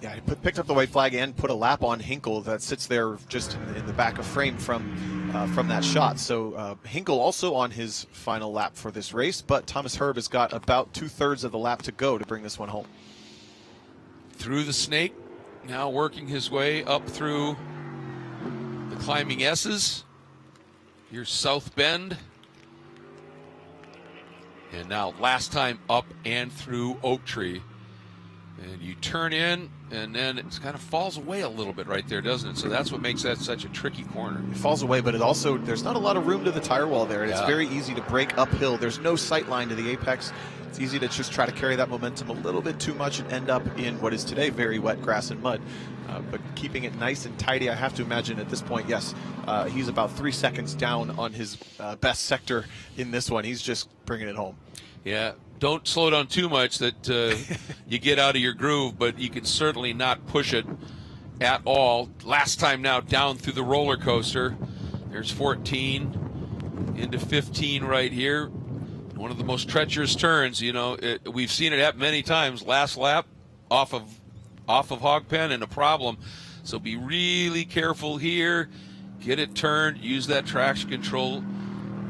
Speaker 14: Yeah, he picked up the white flag and put a lap on Hinkle that sits there just in the back of frame from that shot. So Hinkle also on his final lap for this race, but Thomas Herb has got about 2/3 of the lap to go to bring this one home.
Speaker 18: Through the snake, now working his way up through the climbing S's. Here's South Bend. And now last time up and through Oak Tree. And you turn in, and then it kind of falls away a little bit right there, doesn't it? So that's what makes that such a tricky corner.
Speaker 14: It falls away, but it also, there's not a lot of room to the tire wall there. And it's very easy to break uphill. There's no sight line to the apex. It's easy to just try to carry that momentum a little bit too much and end up in what is today very wet grass and mud. But keeping it nice and tidy, I have to imagine at this point, yes, he's about 3 seconds down on his best sector in this one. He's just bringing it home.
Speaker 18: Yeah, don't slow down too much that you get out of your groove, but you can certainly not push it at all. Last time now down through the roller coaster. There's 14 into 15 right here. One of the most treacherous turns, you know. We've seen it happen many times. Last lap off of Hog Pen and a problem. So be really careful here. Get it turned. Use that traction control.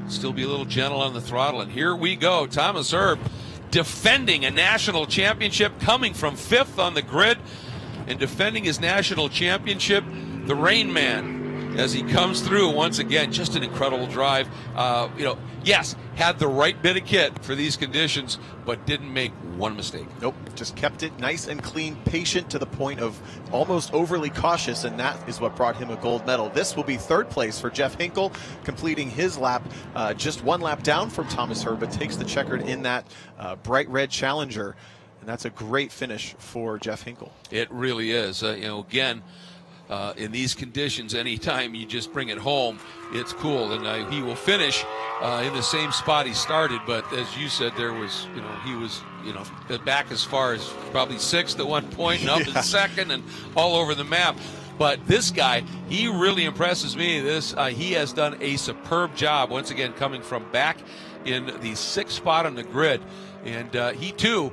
Speaker 18: Still be a little gentle on the throttle. And here we go. Thomas Herb defending a national championship, coming from 5th on the grid and defending his national championship. The Rain Man, as he comes through once again, just an incredible drive. You know, yes, had the right bit of kit for these conditions, but didn't make one mistake.
Speaker 14: Nope, just kept it nice and clean, patient to the point of almost overly cautious, and that is what brought him a gold medal. This will be 3rd place for Jeff Hinkle, completing his lap, just 1 lap down from Thomas Herb, but takes the checkered in that bright red Challenger, and that's a great finish for Jeff Hinkle.
Speaker 18: It really is. You know, again, in these conditions, anytime you just bring it home, it's cool. And he will finish in the same spot he started. But as you said, there was, you know, he was, you know, back as far as probably 6th at one point and up in 2nd and all over the map. But this guy, he really impresses me. He has done a superb job, once again, coming from back in the 6th spot on the grid. And he, too,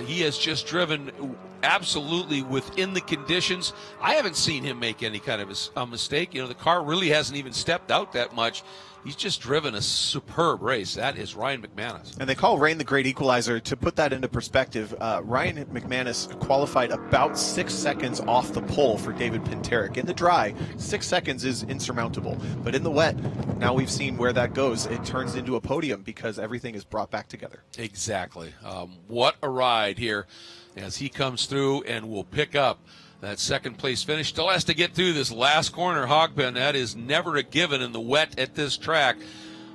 Speaker 18: he has just driven absolutely within the conditions. I haven't seen him make any kind of a mistake. You know, the car really hasn't even stepped out that much. He's just driven a superb race. That is Ryan McManus.
Speaker 14: And they call rain the great equalizer. To put that into perspective, Ryan McManus qualified about 6 seconds off the pole for David Piterek. In the dry, 6 seconds is insurmountable. But in the wet, now we've seen where that goes. It turns into a podium because everything is brought back together.
Speaker 18: Exactly. What a ride here as he comes through and will pick up that 2nd place finish. Still has to get through this last corner, Hogpen. That is never a given in the wet at this track.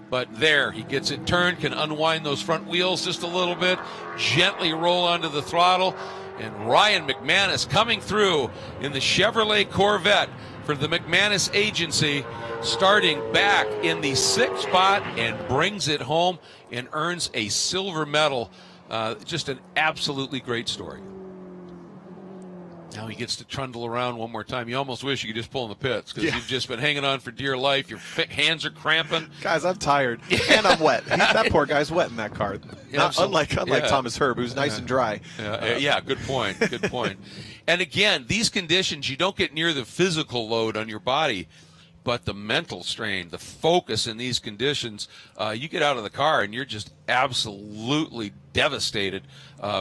Speaker 18: But there, he gets it turned, can unwind those front wheels just a little bit, gently roll onto the throttle. And Ryan McManus coming through in the Chevrolet Corvette for the McManus Agency, starting back in the 6th spot and brings it home and earns a silver medal. Just an absolutely great story. Now he gets to trundle around one more time. You almost wish you could just pull in the pits because you've just been hanging on for dear life. Your hands are cramping.
Speaker 14: Guys, I'm tired. And I'm wet. That poor guy's wet in that car. Unlike Thomas Herb, who's nice and dry.
Speaker 18: Yeah, good point. Good point. And again, these conditions, you don't get near the physical load on your body, but the mental strain, the focus in these conditions, you get out of the car and you're just absolutely devastated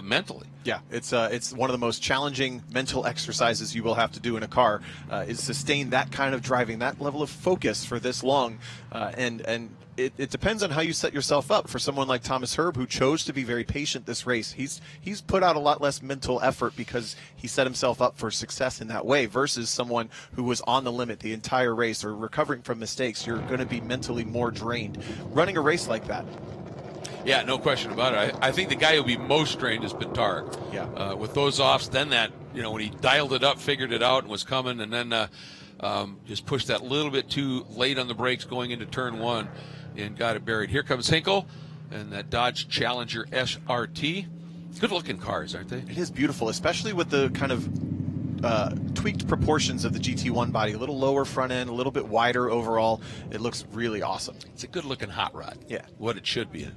Speaker 18: mentally.
Speaker 14: Yeah, it's one of the most challenging mental exercises you will have to do in a car, is sustain that kind of driving, that level of focus for this long, and it depends on how you set yourself up. For someone like Thomas Herb, who chose to be very patient this race, he's put out a lot less mental effort because he set himself up for success in that way, versus someone who was on the limit the entire race or recovering from mistakes. You're going to be mentally more drained running a race like that.
Speaker 18: Yeah, no question about it. I think the guy who'll be most strained is Pintark.
Speaker 14: Yeah.
Speaker 18: With those offs, then that, when he dialed it up, figured it out, and was coming, and then just pushed that little bit too late on the brakes going into turn one and got it buried. Here comes Hinkle and that Dodge Challenger SRT. Good-looking cars, aren't they?
Speaker 14: It is beautiful, especially with the kind of tweaked proportions of the GT1 body. A little lower front end, a little bit wider overall. It looks really awesome.
Speaker 18: It's a good-looking hot rod.
Speaker 14: Yeah.
Speaker 18: What it should be.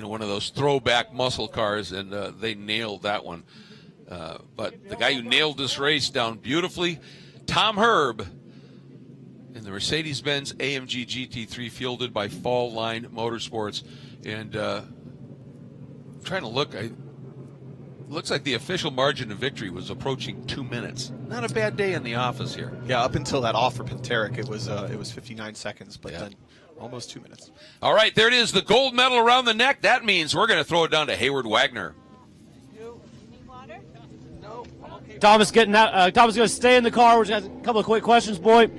Speaker 18: One of those throwback muscle cars, and they nailed that one. But the guy who nailed this race down beautifully, Tom Herb, in the Mercedes-Benz AMG GT3 fielded by Fall Line Motorsports. And I'm trying to look. Looks like the official margin of victory was approaching 2 minutes. Not a bad day in the office here.
Speaker 14: Yeah, up until that off for Pintark, it was 59 seconds, but then almost 2 minutes.
Speaker 18: All right, there it is, the gold medal around the neck. That means we're going to throw it down to Hayward Wagner.
Speaker 3: Thomas getting out. Thomas going to stay in the car. We're just got a couple of quick questions, boy.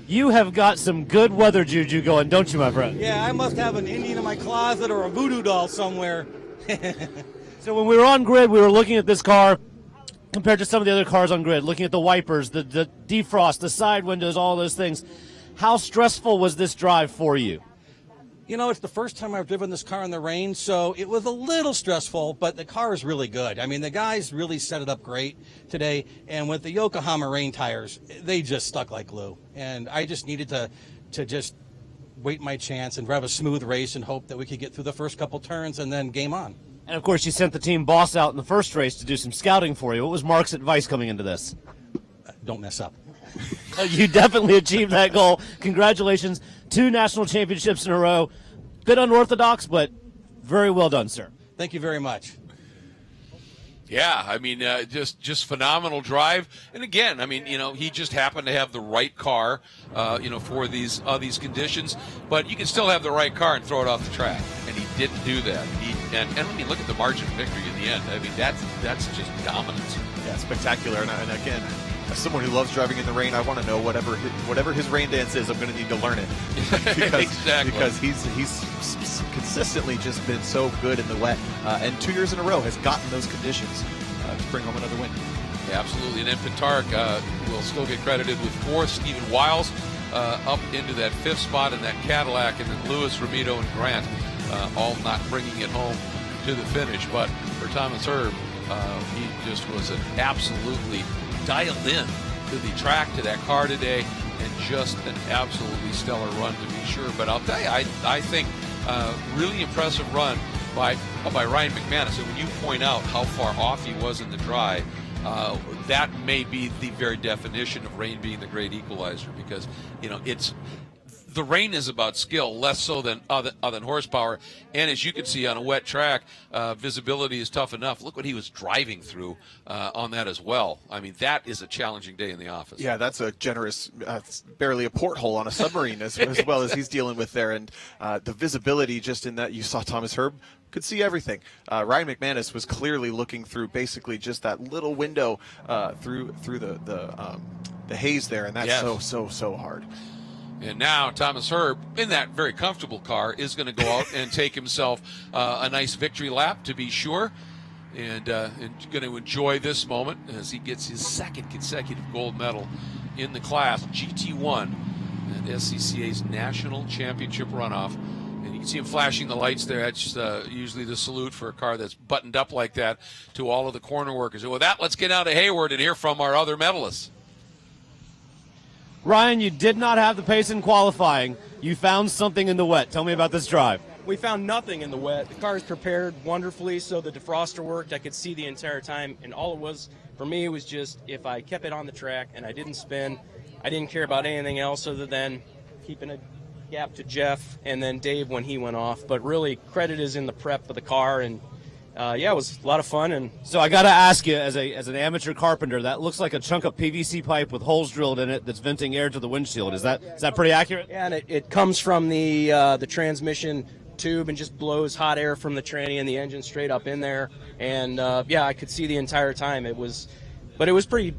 Speaker 3: You have got some good weather juju going, don't you, my friend?
Speaker 10: Yeah, I must have an Indian in my closet or a voodoo doll somewhere.
Speaker 3: So when we were on grid, we were looking at this car compared to some of the other cars on grid, looking at the wipers, the defrost, the side windows, all those things. How stressful was this drive for you?
Speaker 10: It's the first time I've driven this car in the rain, so it was a little stressful, but the car is really good. I mean, the guys really set it up great today, and with the Yokohama rain tires, they just stuck like glue. And I just needed to just wait my chance and have a smooth race and hope that we could get through the first couple turns and then game on.
Speaker 3: And, of course, you sent the team boss out in the first race to do some scouting for you. What was Mark's advice coming into this?
Speaker 10: Don't mess up.
Speaker 3: You definitely achieved that goal. Congratulations. 2 national championships in a row. Bit unorthodox, but very well done, sir.
Speaker 10: Thank you very much.
Speaker 18: Yeah, I mean, just phenomenal drive. And again, I mean, he just happened to have the right car, for these conditions. But you can still have the right car and throw it off the track, and he didn't do that. And I mean, look at the margin of victory in the end. I mean, that's just dominance.
Speaker 14: Yeah, spectacular. And again, as someone who loves driving in the rain, I want to know whatever his rain dance is. I'm going to need to learn it because he's consistently just been so good in the wet, and 2 years in a row has gotten those conditions to bring home another win.
Speaker 18: Yeah, absolutely. And then Pintark will still get credited with 4th. Stephen Wiles up into that 5th spot in that Cadillac, and then Lewis, Ramito, and Grant all not bringing it home to the finish. But for Thomas Herb, he just was an absolutely dialed in to the track, to that car today, and just an absolutely stellar run to be sure. But I'll tell you, I think really impressive run by Ryan McManus. And when you point out how far off he was in the dry, that may be the very definition of rain being the great equalizer, because the rain is about skill, less so than horsepower. And as you can see on a wet track, visibility is tough enough. Look what he was driving through on that as well. I mean, that is a challenging day in the office.
Speaker 14: Yeah, that's a generous, barely a porthole on a submarine as well as he's dealing with there. And the visibility, just in that you saw Thomas Herb could see everything. Ryan McManus was clearly looking through basically just that little window through the haze there, and that's so hard.
Speaker 18: And now Thomas Herb, in that very comfortable car, is going to go out and take himself a nice victory lap, to be sure, and going to enjoy this moment as he gets his 2nd consecutive gold medal in the class GT1 at SCCA's National Championship Runoff. And You see him flashing the lights there. That's usually the salute for a car that's buttoned up like that to all of the corner workers. And with that, let's get out of Hayward and hear from our other medalists.
Speaker 3: Ryan, you did not have the pace in qualifying. You found something in the wet. Tell me about this drive.
Speaker 11: We found nothing in the wet. The car is prepared wonderfully, so the defroster worked. I could see the entire time, and all it was for me was just if I kept it on the track and I didn't spin, I didn't care about anything else other than keeping a gap to Jeff and then Dave when he went off. But really, credit is in the prep of the car, and yeah, it was a lot of fun. And
Speaker 3: so I got to ask you, as an amateur carpenter, that looks like a chunk of PVC pipe with holes drilled in it that's venting air to the windshield. Is that pretty accurate?
Speaker 11: Yeah, and it comes from the transmission tube and just blows hot air from the tranny and the engine straight up in there. And yeah, I could see the entire time. It was pretty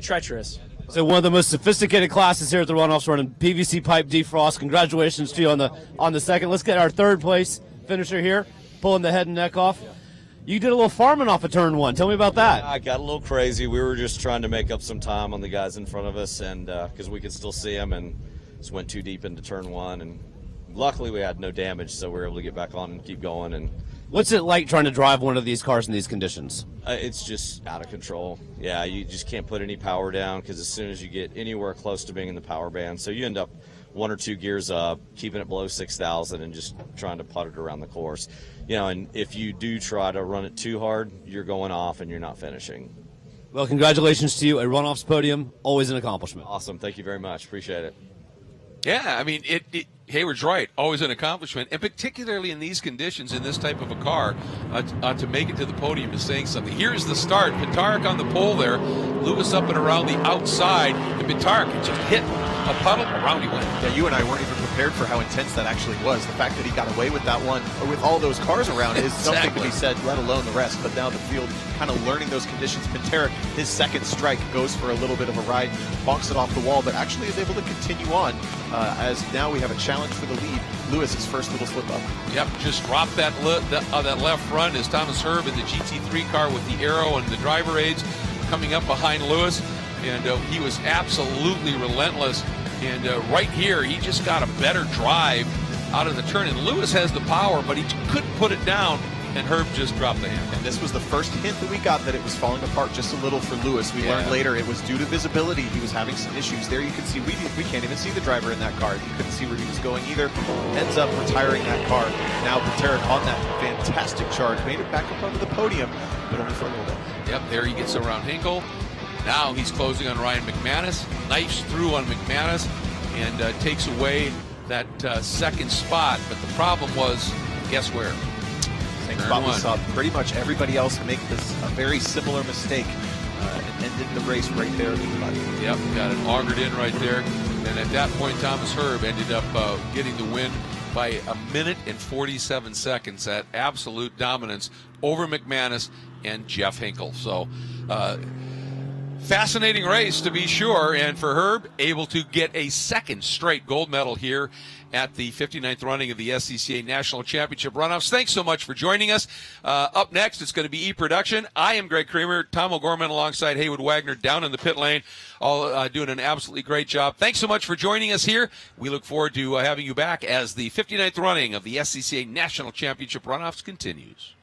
Speaker 11: treacherous.
Speaker 3: So one of the most sophisticated classes here at the Runoffs running PVC pipe defrost. Congratulations to you on the second. Let's get our third place finisher here, pulling the head and neck off. You did a little farming off of turn one. Tell me about that.
Speaker 22: I got a little crazy. We were just trying to make up some time on the guys in front of us, and because we could still see them, and just went too deep into turn one. And luckily we had no damage, so we were able to get back on and keep going. And
Speaker 3: what's it like trying to drive one of these cars in these conditions?
Speaker 22: It's just out of control. Yeah, you just can't put any power down because as soon as you get anywhere close to being in the power band, so you end up 1 or 2 gears up, keeping it below 6,000 and just trying to putt it around the course. You know, and if you do try to run it too hard, you're going off and you're not finishing.
Speaker 3: Well, congratulations to you. A Runoffs podium, always an accomplishment.
Speaker 22: Awesome. Thank you very much. Appreciate it.
Speaker 18: Yeah, I mean, Hayward's right. Always an accomplishment, and particularly in these conditions, in this type of a car, to make it to the podium is saying something. Here's the start. Pintarek on the pole there. Lewis up and around the outside, and Pintarek just hit a puddle. Around he went.
Speaker 14: Yeah, you and I weren't even prepared for how intense that actually was. The fact that he got away with that one, or with all those cars around, is something to be said, let alone the rest. But now the field kind of learning those conditions. Pintarek, his second strike, goes for a little bit of a ride, bonks it off the wall, but actually is able to continue on as now we have a challenge for the lead. Lewis's first little slip up.
Speaker 18: Yep, just dropped that left front as Thomas Herb in the GT3 car with the aero and the driver aids coming up behind Lewis. And he was absolutely relentless. And right here, he just got a better drive out of the turn. And Lewis has the power, but he couldn't put it down. And Herb just dropped the hand.
Speaker 14: And this was the first hint that we got that it was falling apart just a little for Lewis. We learned later it was due to visibility. He was having some issues. There you can see, we can't even see the driver in that car. You couldn't see where he was going either. Ends up retiring that car. Now Pintarek on that fantastic charge. Made it back up onto the podium, but only for a little bit.
Speaker 18: Yep, there he gets around Hinkle. Now he's closing on Ryan McManus. Knifes through on McManus and takes away that second spot. But the problem was, guess where?
Speaker 14: Same spot we saw pretty much everybody else make this a very similar mistake and ended the race right there.
Speaker 18: Yep, got it augured in right there. And at that point, Thomas Herb ended up getting the win by 1 minute and 47 seconds at absolute dominance over McManus and Jeff Hinkle. So, fascinating race to be sure, and for Herb, able to get a second straight gold medal here at the 59th running of the SCCA National Championship Runoffs. Thanks so much for joining us. Up next, it's going to be E-Production. I am Greg Creamer, Tom O'Gorman alongside Hayward Wagner down in the pit lane, all doing an absolutely great job. Thanks so much for joining us here. We look forward to having you back as the 59th running of the SCCA National Championship Runoffs continues.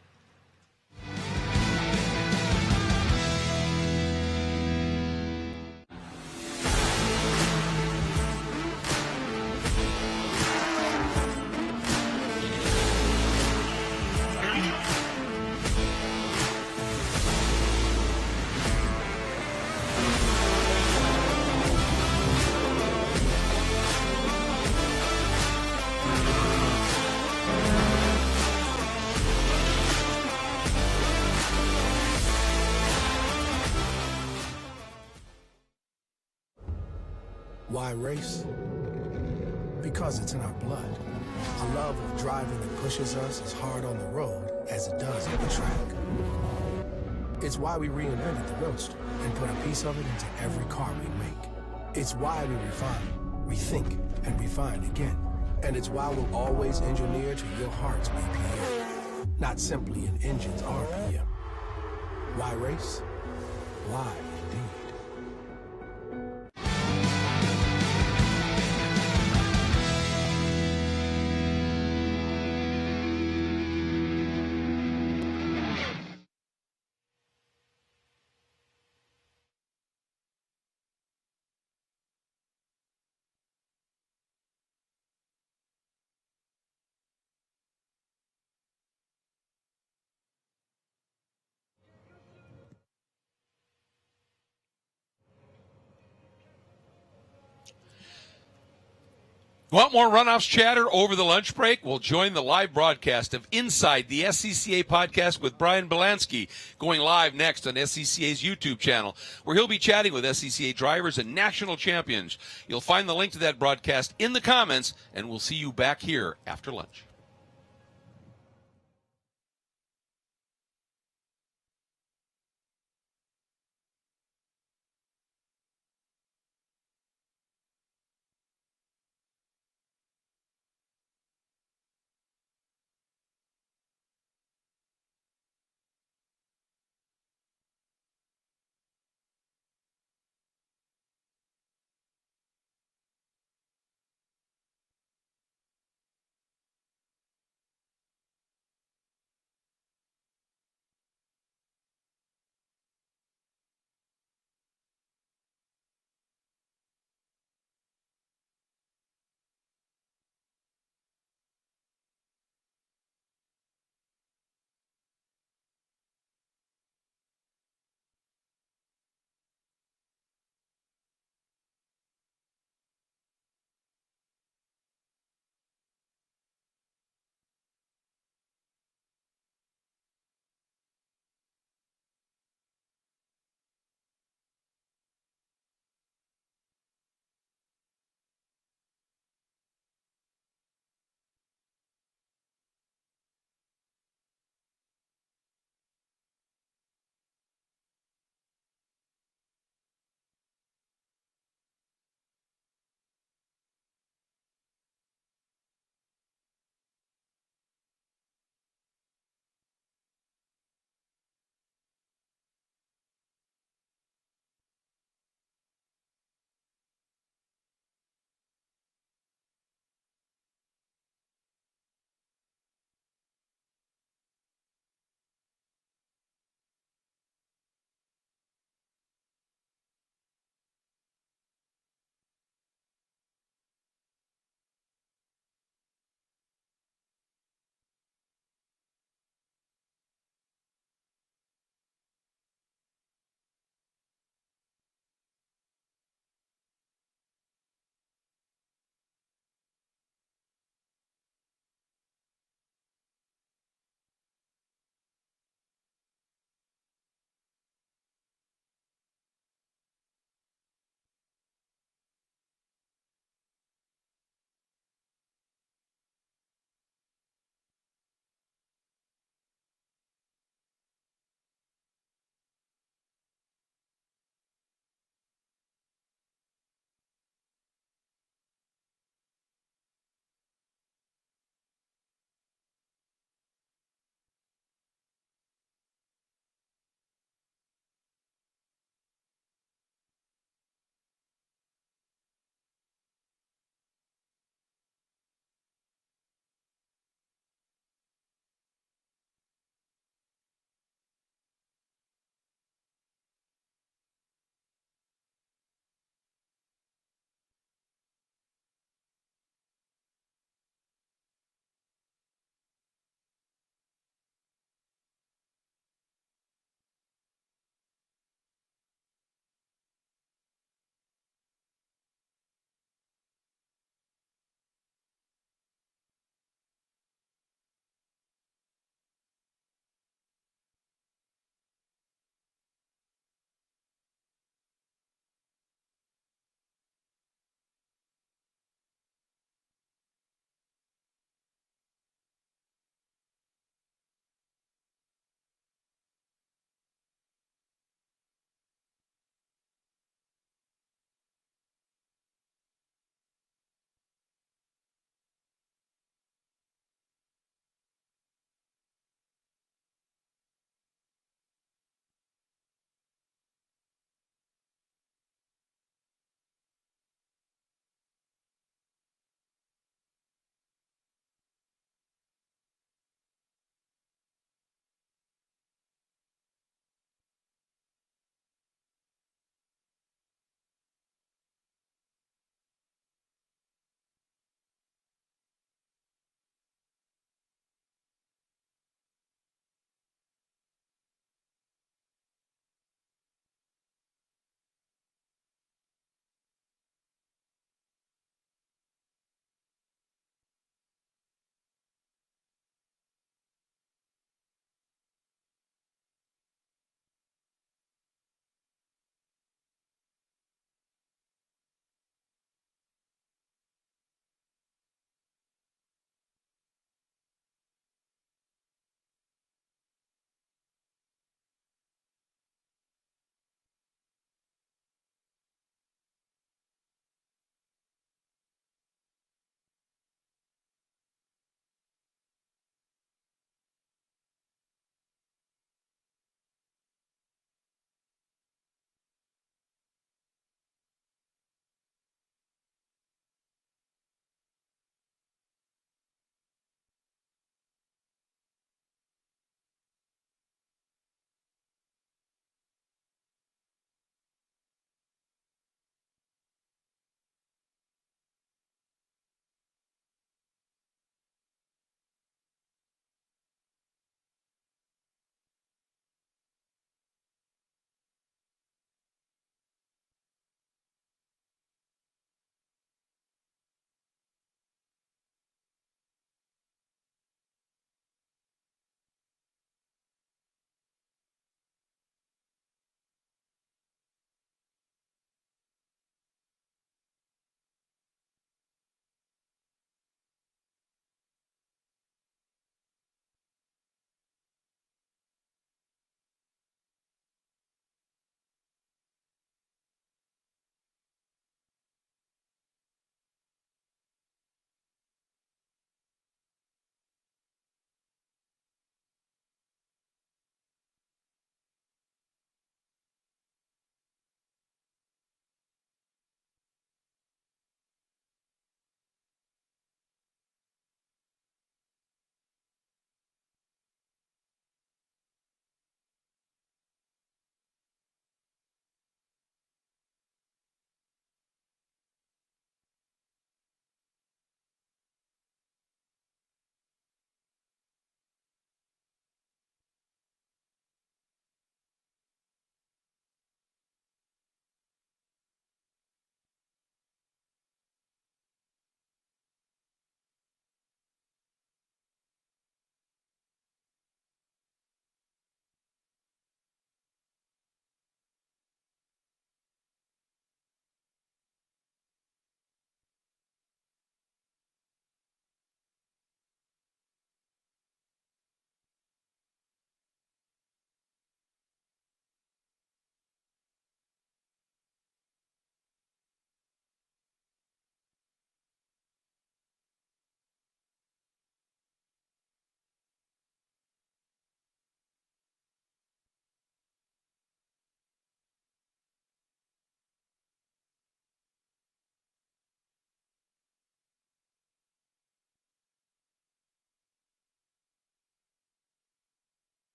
Speaker 13: Why race? Because it's in our blood. A love of driving that pushes us as hard on the road as it does on the track. It's why we reinvented the Roadster and put a piece of it into every car we make. It's why we refine, rethink, and refine again. And it's why we'll always engineer to your heart's BPM, not simply an engine's RPM. Why race? Why indeed?
Speaker 18: Want more Runoffs chatter over the lunch break? Well, join the live broadcast of Inside the SCCA podcast with Brian Belansky, going live next on SCCA's YouTube channel, where he'll be chatting with SCCA drivers and national champions. You'll find the link to that broadcast in the comments, and we'll see you back here after lunch.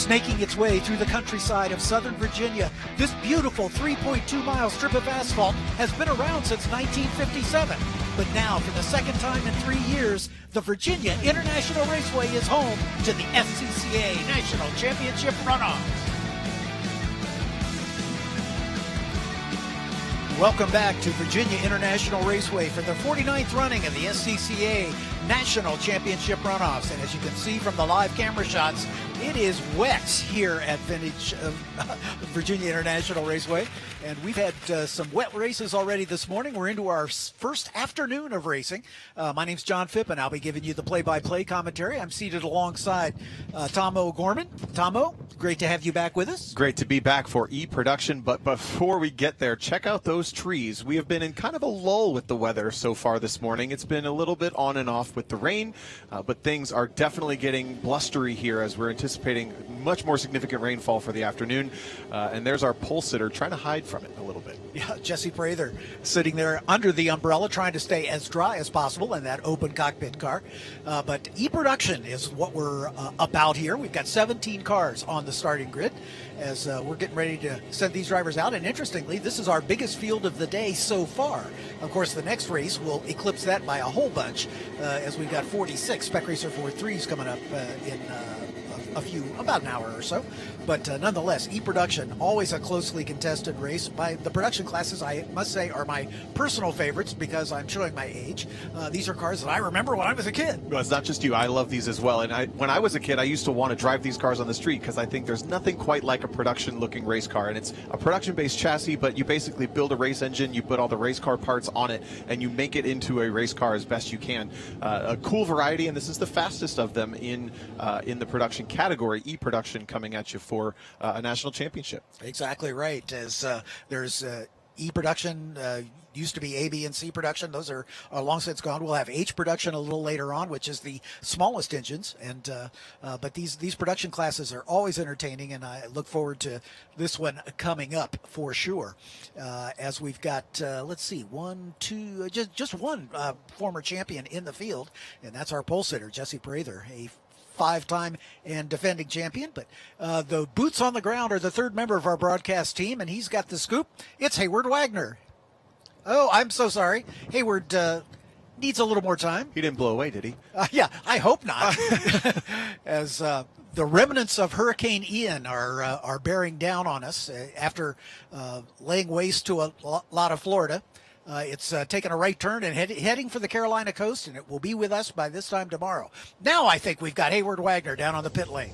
Speaker 1: Snaking its way through the countryside of Southern Virginia, this beautiful 3.2-mile strip of asphalt has been around since 1957. But now, for the second time in 3 years, the Virginia International Raceway is home to the SCCA National Championship Runoffs. Welcome back to Virginia International Raceway for the 49th running of the SCCA National Championship Runoffs. And as you can see from the live camera shots, it is wet here at Virginia International Raceway. And we've had some wet races already this morning. We're into our first afternoon of racing. My name's John Phipp, and I'll be giving you the play-by-play commentary. I'm seated alongside Tom O'Gorman. Tomo, great to have you back with us.
Speaker 14: Great to be back for E-Production, but before we get there, check out those trees. We have been in kind of a lull with the weather so far this morning. It's been a little bit on and off with the rain, but things are definitely getting blustery here as we're anticipating much more significant rainfall for the afternoon. And there's our pole sitter trying to hide from it a little bit.
Speaker 1: Yeah, Jesse Prather sitting there under the umbrella trying to stay as dry as possible in that open cockpit car. But E-Production is what we're about here. We've got 17 cars on the starting grid as we're getting ready to send these drivers out. And interestingly, this is our biggest field of the day so far. Of course, the next race will eclipse that by a whole bunch as we've got 46 Spec Racer 4.3s coming up in about an hour or so. But nonetheless, E-Production, always a closely contested race. The production classes, I must say, are my personal favorites because I'm showing my age. These are cars that I remember when I was a kid.
Speaker 14: Well, it's not just you. I love these as well. And when I was a kid, I used to want to drive these cars on the street because I think there's nothing quite like a production-looking race car. And it's a production-based chassis, but you basically build a race engine, you put all the race car parts on it, and you make it into a race car as best you can. A cool variety, and this is the fastest of them in the production category. E-Production coming at you for a national championship.
Speaker 1: Exactly right. As there's E-Production, used to be A, B, and C production. Those are long since gone. We'll have H production a little later on, which is the smallest engines. And but these production classes are always entertaining, and I look forward to this one coming up for sure. As we've got, let's see, just one former champion in the field, and that's our pole sitter, Jesse Prather, a 5-time and defending champion. But the boots on the ground are the third member of our broadcast team, and he's got the scoop. It's Hayward Wagner. Oh, I'm so sorry. Hayward needs a little more time.
Speaker 14: He didn't blow away, did he?
Speaker 1: Yeah, I hope not. As the remnants of Hurricane Ian are bearing down on us after laying waste to a lot of Florida. It's taking a right turn and heading for the Carolina coast, and it will be with us by this time tomorrow. Now I think we've got Hayward Wagner down on the pit lane.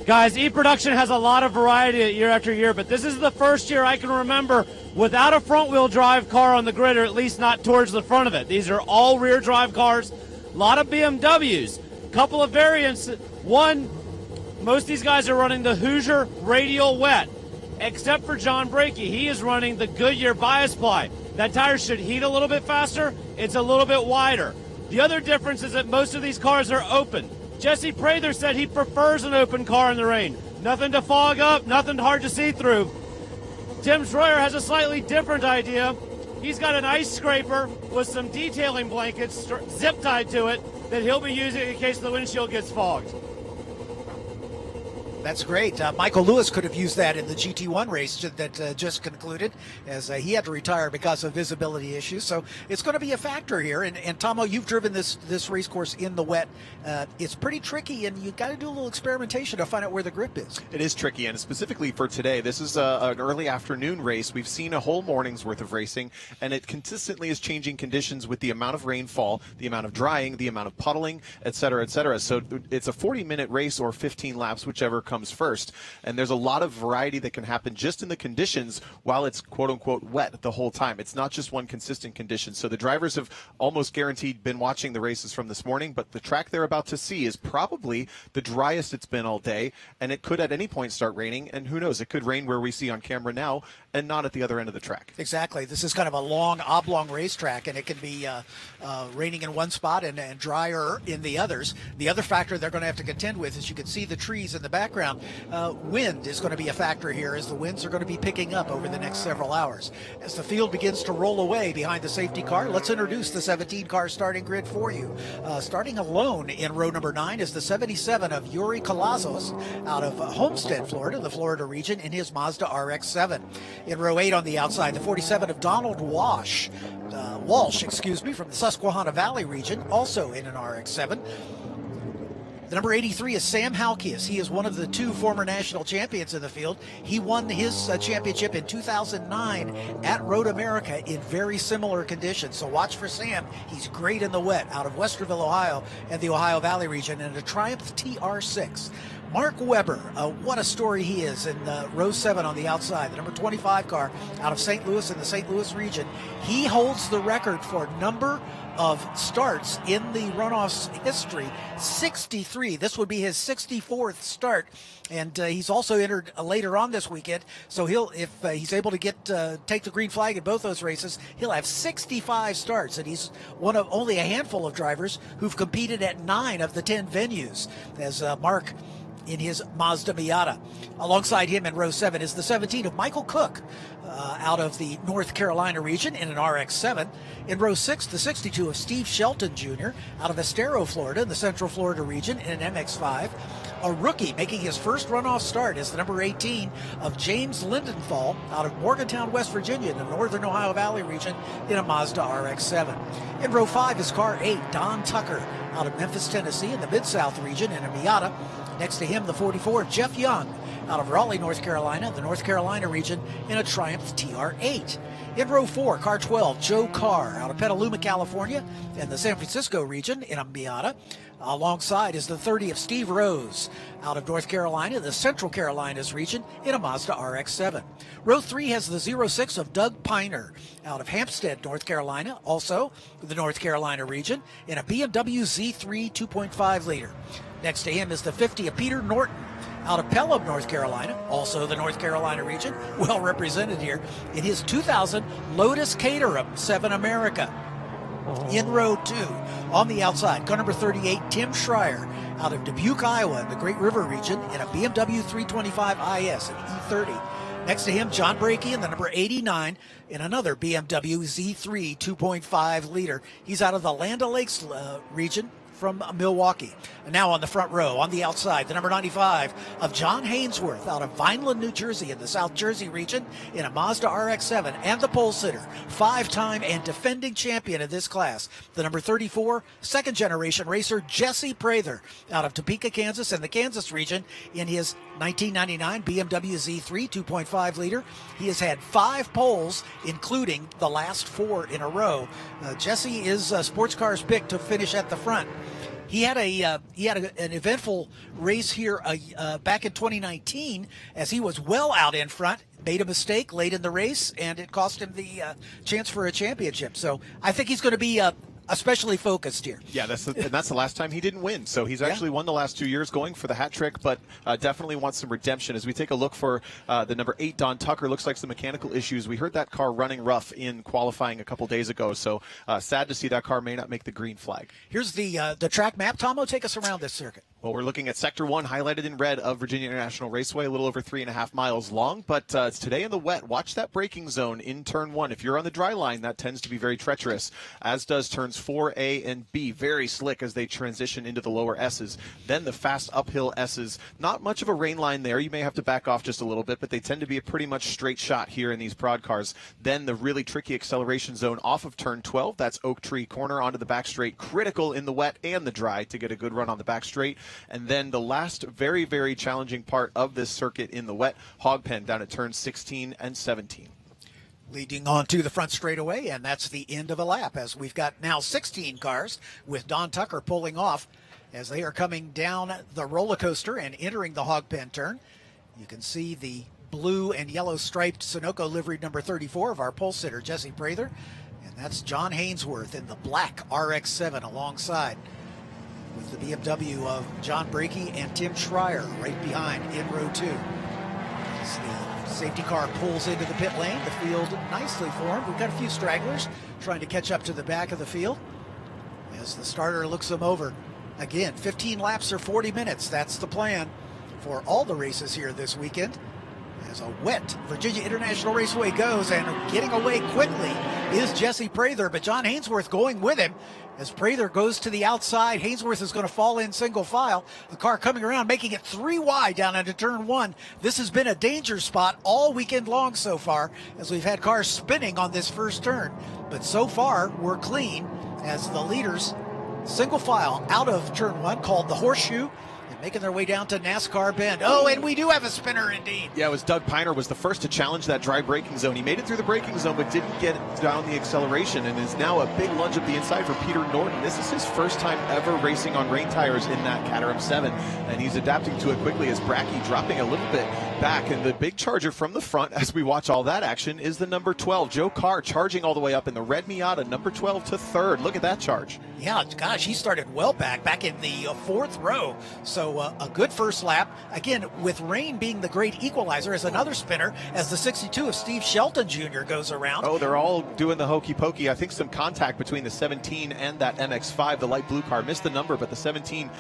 Speaker 3: Guys, E-Production has a lot of variety year after year, but this is the first year I can remember without a front-wheel drive car on the grid, or at least not towards the front of it. These are all rear drive cars, a lot of BMWs, a couple of variants. One, most of these guys are running the Hoosier Radial Wet, except for John Brakey. He is running the Goodyear Bias Ply. That tire should heat a little bit faster. It's a little bit wider. The other difference is that most of these cars are open. Jesse Prather said he prefers an open car in the rain. Nothing to fog up, nothing hard to see through. Tim Schroyer has a slightly different idea. He's got an ice scraper with some detailing blankets zip tied to it that he'll be using in case the windshield gets fogged.
Speaker 1: That's great. Michael Lewis could have used that in the GT1 race that just concluded, as he had to retire because of visibility issues. So it's going to be a factor here. And Tomo, you've driven this race course in the wet. It's pretty tricky, and you've got to do a little experimentation to find out where the grip is.
Speaker 14: It is tricky, and specifically for today, this is an early afternoon race. We've seen a whole morning's worth of racing, and it consistently is changing conditions with the amount of rainfall, the amount of drying, the amount of puddling, et cetera, et cetera. So it's a 40-minute race or 15 laps, whichever comes first. And there's a lot of variety that can happen just in the conditions while it's quote-unquote wet the whole time. It's not just one consistent condition. So the drivers have almost guaranteed been watching the races from this morning, but the track they're about to see is probably the driest it's been all day, and it could at any point start raining, and who knows, it could rain where we see on camera now and not at the other end of the track.
Speaker 1: Exactly. This is kind of a long, oblong racetrack, and it can be raining in one spot and drier in the others. The other factor they're going to have to contend with is you can see the trees in the background background, wind is going to be a factor here, as the winds are going to be picking up over the next several hours. As the field begins to roll away behind the safety car, let's introduce the 17-car starting grid for you. Starting alone in row number 9 is the 77 of Yuri Calazos out of Homestead, Florida, the Florida region, in his Mazda RX-7. In row 8 on the outside, the 47 of Donald Walsh, from the Susquehanna Valley region, also in an RX-7. The number 83 is Sam Halkias. He is one of the 2 former national champions in the field. He won his championship in 2009 at Road America in very similar conditions. So watch for Sam. He's great in the wet out of Westerville, Ohio, and the Ohio Valley region, in a Triumph TR6. Mark Webber, what a story he is in row 7 on the outside. The number 25 car out of St. Louis in the St. Louis region. He holds the record for number of starts in the runoffs history, 63. This would be his 64th start, and he's also entered later on this weekend. So if he's able to take the green flag in both those races, he'll have 65 starts, and he's one of only a handful of drivers who've competed at 9 of the 10 venues, as Mark in his Mazda Miata. Alongside him in row 7 is the 17 of Michael Cook out of the North Carolina region in an RX-7. In row 6, the 62 of Steve Shelton Jr. out of Estero, Florida, in the Central Florida region in an MX-5. A rookie making his first runoff start is the number 18 of James Lindenthal out of Morgantown, West Virginia, in the Northern Ohio Valley region in a Mazda RX-7. In row 5 is car 8, Don Tucker out of Memphis, Tennessee, in the Mid-South region in a Miata. Next to him, the 44 of Jeff Young out of Raleigh, North Carolina, the North Carolina region, in a Triumph TR8. In row 4, car 12, Joe Carr out of Petaluma, California, in the San Francisco region in a Miata. Alongside is the 30 of Steve Rose out of North Carolina, the Central Carolinas region, in a Mazda RX-7. Row 3 has the 06 of Doug Piner out of Hampstead, North Carolina, also the North Carolina region, in a BMW Z3 2.5 liter. Next to him is the 50 of Peter Norton out of Pelham, North Carolina, also the North Carolina region, well represented here, in his 2000 Lotus Caterham 7 America. In row 2, on the outside, car number 38, Tim Schreier out of Dubuque, Iowa, in the Great River region, in a BMW 325 IS, an E30. Next to him, John Brakey in the number 89 in another BMW Z3 2.5 liter. He's out of the Land O'Lakes region from Milwaukee. And now on the front row, on the outside, the number 95 of John Hainsworth out of Vineland, New Jersey, in the South Jersey region, in a Mazda RX-7, and the pole sitter, 5-time and defending champion of this class, the number 34 second-generation racer Jesse Prather out of Topeka, Kansas, in the Kansas region, in his 1999 BMW Z3 2.5 liter. He has had 5 poles, including the last 4 in a row. Jesse is sports cars pick to finish at the front. He had an eventful race here back in 2019, as he was well out in front, made a mistake late in the race, and it cost him the chance for a championship. So I think he's going to be especially focused here.
Speaker 14: Yeah, that's the last time he didn't win. So he's actually won the last 2 years going for the hat trick, but definitely wants some redemption. As we take a look for the number 8, Don Tucker, looks like some mechanical issues. We heard that car running rough in qualifying a couple days ago, so sad to see that car may not make the green flag.
Speaker 1: Here's the track map. Tomo, take us around this circuit.
Speaker 14: Well, we're looking at Sector 1, highlighted in red, of VIRginia International Raceway, a little over 3.5 miles long, but it's today in the wet. Watch that braking zone in Turn 1. If you're on the dry line, that tends to be very treacherous, as does Turns 4A and B. Very slick as they transition into the lower S's. Then the fast uphill S's. Not much of a rain line there. You may have to back off just a little bit, but they tend to be a pretty much straight shot here in these prod cars. Then the really tricky acceleration zone off of Turn 12. That's Oak Tree Corner onto the back straight. Critical in the wet and the dry to get a good run on the back straight. And then the last very, very challenging part of this circuit in the wet, Hog Pen down at turns 16 and 17.
Speaker 1: Leading on to the front straightaway, and that's the end of a lap, as we've got now 16 cars with Don Tucker pulling off as they are coming down the roller coaster and entering the Hog Pen turn. You can see the blue and yellow striped Sunoco livery number 34 of our pole sitter, Jesse Prather, and that's John Hainsworth in the black RX-7 alongside, with the BMW of John Brakey and Tim Schreier right behind in row 2. As the safety car pulls into the pit lane, the field nicely formed. We've got a few stragglers trying to catch up to the back of the field as the starter looks them over. Again, 15 laps or 40 minutes. That's the plan for all the races here this weekend. As a wet Virginia International Raceway goes, and getting away quickly is Jesse Prather, but John Hainsworth going with him. As Prather goes to the outside, Hainsworth is going to fall in single file. The car coming around, making it 3 wide down into turn 1. This has been a danger spot all weekend long so far, as we've had cars spinning on this first turn. But so far, we're clean as the leaders single file out of turn 1, called the horseshoe, making their way down to NASCAR Bend. Oh, and we do have a spinner indeed.
Speaker 14: Yeah, it was Doug Piner was the first to challenge that dry braking zone. He made it through the braking zone, but didn't get down the acceleration, and is now a big lunge up the inside for Peter Norton. This is his first time ever racing on rain tires in that Caterham 7, and he's adapting to it quickly as Brackey dropping a little bit back. And the big charger from the front, as we watch all that action, is the number 12, Joe Carr, charging all the way up in the red Miata, number 12 to 3rd. Look at that charge.
Speaker 1: Yeah, gosh, he started well back in the 4th row. So a good first lap. Again, with rain being the great equalizer, as another spinner, as the 62 of Steve Shelton Jr. goes around.
Speaker 14: Oh, they're all doing the hokey pokey. I think some contact between the 17 and that MX-5, the light blue car. Missed the number, but the 17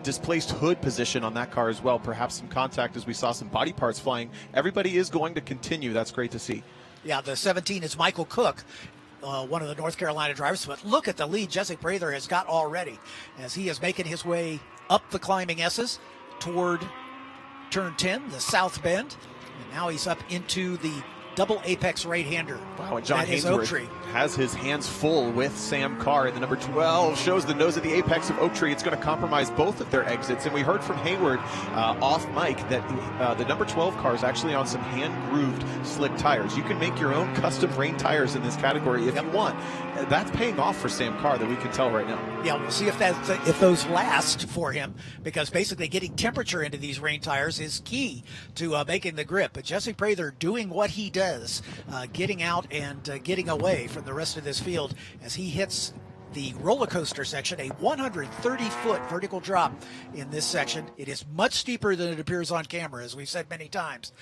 Speaker 14: displaced hood position on that car as well. Perhaps some contact as we saw some body parts flying. Everybody is going to continue. That's great to see.
Speaker 1: Yeah, the 17 is Michael Cook, one of the North Carolina drivers. But look at the lead Jesse Prather has got already, as he is making his way up the climbing S's toward turn 10, the south bend. And now he's up into the double apex right-hander.
Speaker 14: Wow, and John Hainsworth has his hands full with Sam Carr, and the number 12 shows the nose of the apex of Oak Tree. It's going to compromise both of their exits, and we heard from Hayward off mic that the number 12 car is actually on some hand-grooved slick tires. You can make your own custom rain tires in this category if you want. That's paying off for Sam Carr, that we can tell right now.
Speaker 1: Yeah, we'll see if those last for him, because basically getting temperature into these rain tires is key to making the grip. But Jesse Prather doing what he does, getting out and getting away from the rest of this field as he hits the roller coaster section, a 130-foot vertical drop in this section. It is much steeper than it appears on camera, as we've said many times.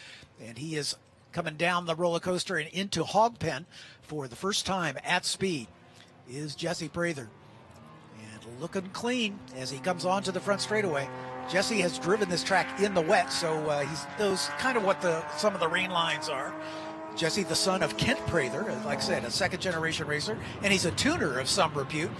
Speaker 1: And he is coming down the roller coaster and into hog pen for the first time at speed is Jesse Prather. And looking clean as he comes onto the front straightaway. Jesse has driven this track in the wet, so he knows kind of what some of the rain lines are. Jesse, the son of Kent Prather, like I said, a second-generation racer, and he's a tuner of some repute.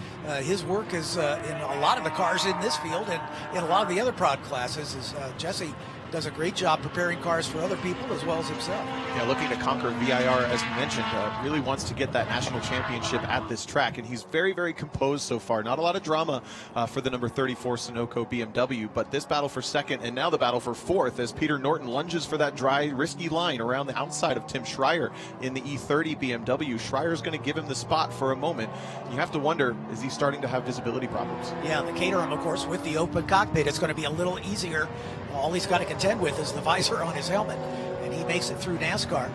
Speaker 1: His work is in a lot of the cars in this field and in a lot of the other prod classes. Jesse does a great job preparing cars for other people as well as himself.
Speaker 14: Yeah, looking to conquer VIR, as we mentioned, really wants to get that national championship at this track, and he's very, very composed so far. Not a lot of drama for the number 34 Sunoco BMW, but this battle for second and now the battle for fourth as Peter Norton lunges for that dry, risky line around the outside of Tim Schreier in the E30 BMW. Schreier's going to give him the spot for a moment. You have to wonder, is he starting to have visibility problems?
Speaker 1: Yeah, the Caterham, of course, with the open cockpit, it's going to be a little easier. All he's got to contend with is the visor on his helmet, and he makes it through NASCAR.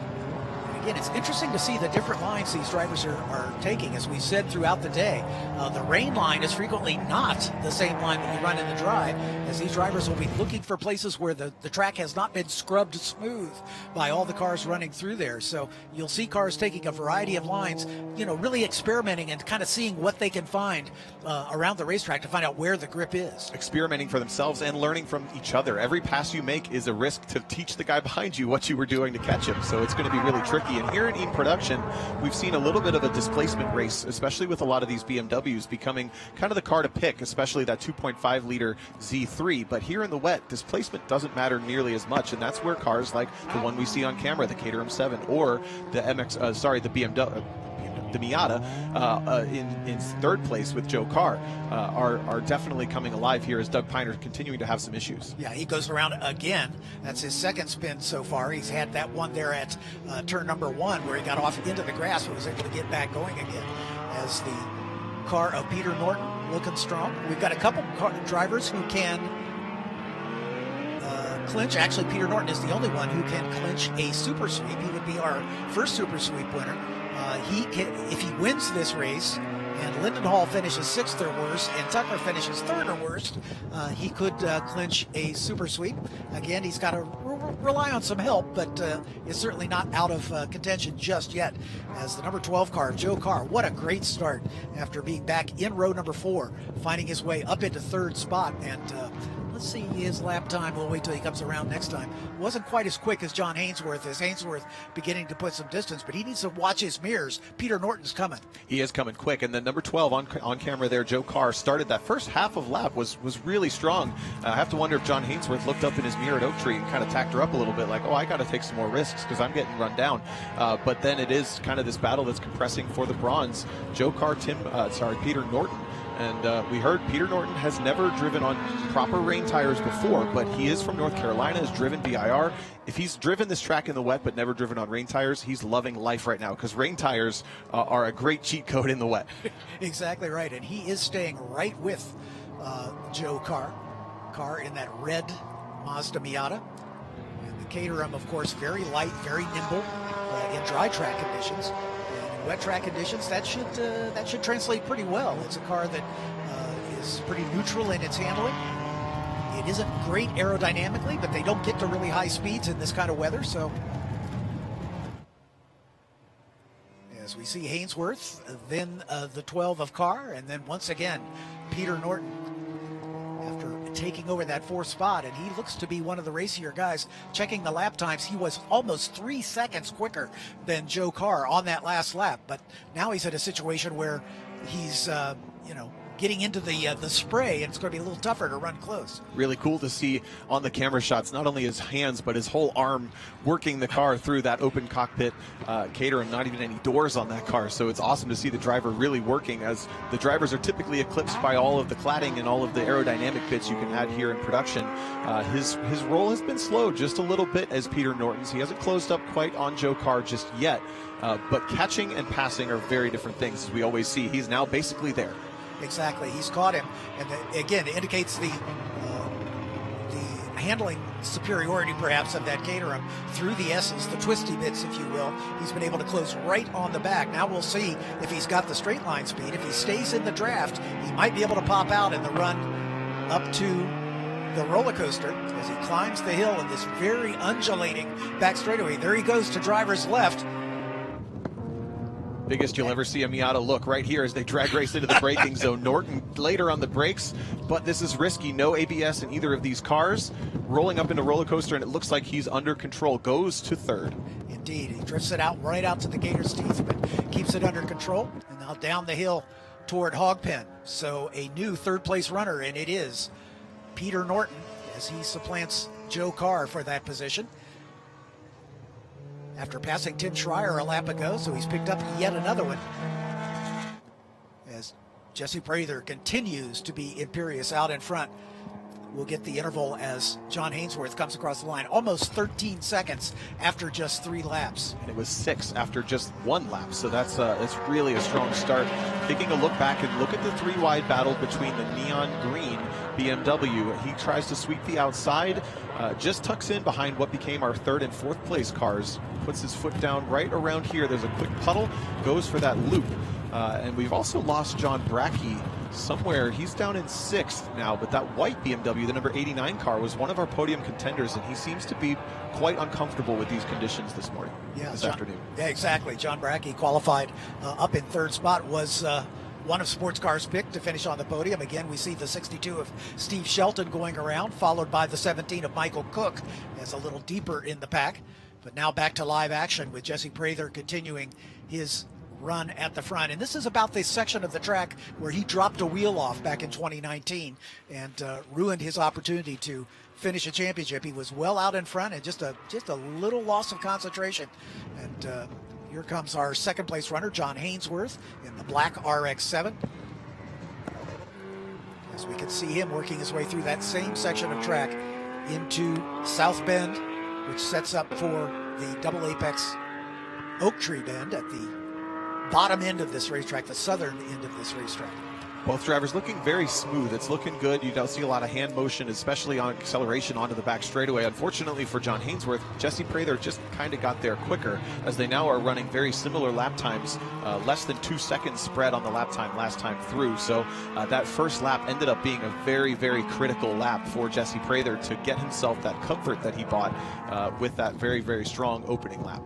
Speaker 1: And again, it's interesting to see the different lines these drivers are taking. As we said throughout the day, the rain line is frequently not the same line that you run in the dry, as these drivers will be looking for places where the track has not been scrubbed smooth by all the cars running through there. So you'll see cars taking a variety of lines, really experimenting and kind of seeing what they can find around the racetrack to find out where the grip is.
Speaker 14: Experimenting for themselves and learning from each other. Every pass you make is a risk to teach the guy behind you what you were doing to catch him. So it's going to be really tricky. And here in Eaton Production, we've seen a little bit of a displacement race, especially with a lot of these BMWs becoming kind of the car to pick, especially that 2.5 liter Z3. But here in the wet, displacement doesn't matter nearly as much, and that's where cars like the one we see on camera, the Caterham 7, or the the BMW, the Miata in third place with Joe Carr are definitely coming alive here as Doug Piner continuing to have some issues.
Speaker 1: Yeah, he goes around again. That's his second spin so far. He's had that one there at turn number 1 where he got off into the grass but was able to get back going again as the car of Peter Norton looking strong. We've got a couple drivers who can clinch. Actually, Peter Norton is the only one who can clinch a super sweep. He would be our first super sweep winner. If he wins this race and Lindenhall finishes 6th or worse and Tucker finishes 3rd or worst, he could clinch a super sweep. Again, he's got to rely on some help, but is certainly not out of contention just yet. As the number 12 car, Joe Carr, what a great start after being back in row number 4, finding his way up into 3rd spot. And let's see his lap time. We'll wait till he comes around next time. Wasn't quite as quick as John Hainsworth. As Hainsworth beginning to put some distance, but he needs to watch his mirrors. Peter Norton's coming.
Speaker 14: He is coming quick. And then number 12 on camera there, Joe Carr, started that first half of lap, was really strong. I have to wonder if John Hainsworth looked up in his mirror at Oak Tree and kind of tacked her up a little bit, like, oh, I got to take some more risks because I'm getting run down. But then it is kind of this battle that's compressing for the bronze. Joe Carr, Peter Norton. And we heard Peter Norton has never driven on proper rain tires before, but he is from North Carolina, has driven VIR. If he's driven this track in the wet but never driven on rain tires, he's loving life right now because rain tires are a great cheat code in the wet.
Speaker 1: Exactly right, and he is staying right with Joe Carr. Carr in that red Mazda Miata. And the Caterham, of course, very light, very nimble in dry track conditions. Wet track conditions, that should translate pretty well. It's a car that is pretty neutral in its handling. It isn't great aerodynamically, but they don't get to really high speeds in this kind of weather. So as we see Hainsworth, then the 12 of Carr, and then once again Peter Norton after taking over that fourth spot, and he looks to be one of the racier guys. Checking the lap times, he was almost 3 seconds quicker than Joe Carr on that last lap, but now he's in a situation where he's getting into the spray, and it's going to be a little tougher to run close.
Speaker 14: Really cool to see on the camera shots, not only his hands, but his whole arm working the car through that open cockpit Caterham, not even any doors on that car. So it's awesome to see the driver really working, as the drivers are typically eclipsed by all of the cladding and all of the aerodynamic bits you can add here in production. His roll has been slow just a little bit as Peter Norton's. He hasn't closed up quite on Joe Carr just yet, but catching and passing are very different things, as we always see. He's now basically there.
Speaker 1: Exactly, he's caught him, and again, it indicates the handling superiority perhaps of that Caterham through the S's, the twisty bits, if you will. He's been able to close right on the back. Now we'll see if he's got the straight line speed. If he stays in the draft, he might be able to pop out in the run up to the roller coaster as he climbs the hill in this very undulating back straightaway. There he goes to driver's left.
Speaker 14: Biggest you'll ever see a Miata look right here as they drag race into the braking zone. Norton later on the brakes, but this is risky. No ABS in either of these cars. Rolling up into roller coaster, and it looks like he's under control. Goes to third.
Speaker 1: Indeed, he drifts it out right out to the Gator's teeth, but keeps it under control. And now down the hill toward Hogpen. So a new third place runner, and it is Peter Norton as he supplants Joe Carr for that position. After passing Tim Schreier a lap ago, so he's picked up yet another one. As Jesse Prather continues to be imperious out in front. We'll get the interval as John Hainsworth comes across the line. Almost 13 seconds after just 3 laps.
Speaker 14: And it was 6 after just 1 lap, so that's really a strong start. Taking a look back and look at the 3-wide battle between the neon green BMW. He tries to sweep the outside, just tucks in behind what became our 3rd and 4th place cars. Puts his foot down right around here. There's a quick puddle, goes for that loop. And we've also lost John Brackey somewhere. He's down in 6th now, but that white BMW, the number 89 car, was one of our podium contenders, and he seems to be quite uncomfortable with these conditions this morning, this afternoon.
Speaker 1: Yeah, exactly. John Brackey qualified up in 3rd spot, was one of Sports Car's pick to finish on the podium. Again, we see the 62 of Steve Shelton going around, followed by the 17 of Michael Cook as a little deeper in the pack. But now back to live action with Jesse Prather continuing his run at the front. And this is about the section of the track where he dropped a wheel off back in 2019 and ruined his opportunity to finish a championship. He was well out in front and just a little loss of concentration. And here comes our 2nd place runner, John Hainsworth, in the black RX-7. As we can see him working his way through that same section of track into South Bend, which sets up for the double apex Oak Tree Bend at the bottom end of this racetrack, the southern end of this racetrack.
Speaker 14: Both drivers looking very smooth. It's looking good. You don't see a lot of hand motion, especially on acceleration onto the back straightaway. Unfortunately for John Hainsworth, Jesse Prather just kind of got there quicker, as they now are running very similar lap times, less than 2 seconds spread on the lap time last time through. So that first lap ended up being a very, very critical lap for Jesse Prather to get himself that comfort that he bought with that very, very strong opening lap.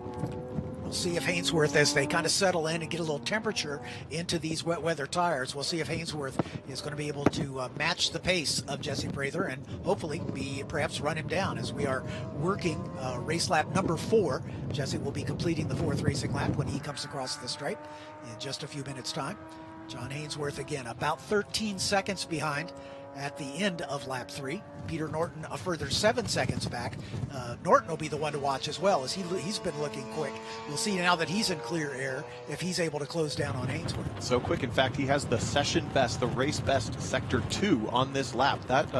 Speaker 1: We'll see if Hainsworth, as they kind of settle in and get a little temperature into these wet weather tires, we'll see if Hainsworth is going to be able to match the pace of Jesse Prather and hopefully perhaps run him down as we are working race lap number 4. Jesse will be completing the 4th racing lap when he comes across the stripe in just a few minutes' time. John Hainsworth, again, about 13 seconds behind at the end of lap 3. Peter Norton a further 7 seconds back. Norton will be the one to watch as well, as he's been looking quick. We'll see now that he's in clear air if he's able to close down on Hainsworth.
Speaker 14: So quick, in fact, he has the session best, the race best sector 2 on this lap. That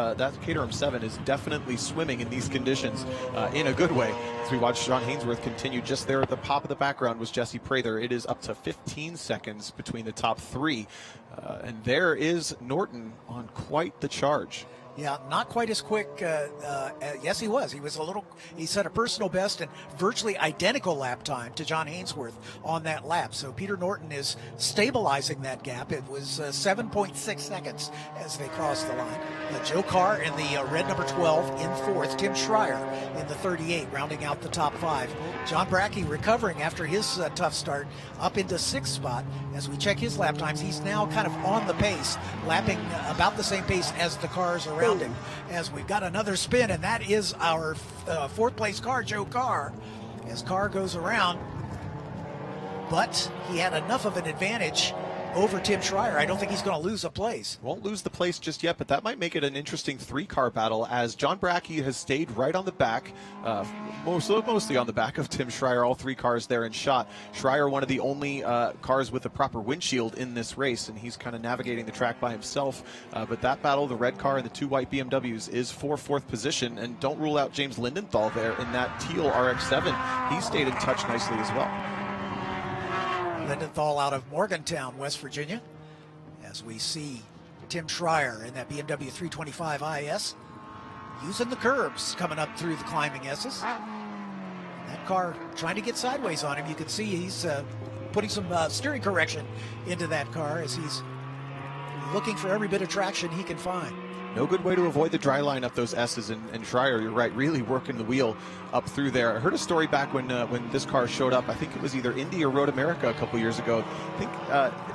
Speaker 14: Caterham 7 is definitely swimming in these conditions in a good way. As we watch John Hainsworth continue, just there at the pop of the background was Jesse Prather. It is up to 15 seconds between the top 3. And there is Norton on quite the charge.
Speaker 1: Yeah, not quite as quick. Yes, he was. He set a personal best and virtually identical lap time to John Hainsworth on that lap. So Peter Norton is stabilizing that gap. It was 7.6 seconds as they crossed the line. Joe Carr in the red number 12 in 4th. Tim Schreier in the 38, rounding out the top 5. John Brackey recovering after his tough start up into 6th spot. As we check his lap times, he's now kind of on the pace, lapping about the same pace as the cars around him. As we've got another spin, and that is our 4th place car, Joe Carr. As Carr goes around, but he had enough of an advantage over Tim Schreier. I don't think he's going to lose a place.
Speaker 14: Won't lose the place just yet, but that might make it an interesting 3-car battle, as John Brackey has stayed right on the back, mostly on the back of Tim Schreier, all 3 cars there in shot. Schreier, one of the only cars with a proper windshield in this race, and he's kind of navigating the track by himself. But that battle, the red car and the 2 white BMWs, is for 4th position, and don't rule out James Lindenthal there in that teal RX-7. He stayed in touch nicely as well.
Speaker 1: Lindenthal out of Morgantown, West Virginia, as we see Tim Schreier in that BMW 325 IS using the curbs coming up through the climbing S's. That car trying to get sideways on him. You can see he's putting some steering correction into that car as he's looking for every bit of traction he can find.
Speaker 14: No good way to avoid the dry line up those S's, and Schreier, you're right, really working the wheel up through there. I heard a story back when this car showed up. I think it was either Indy or Road America a couple years ago. I think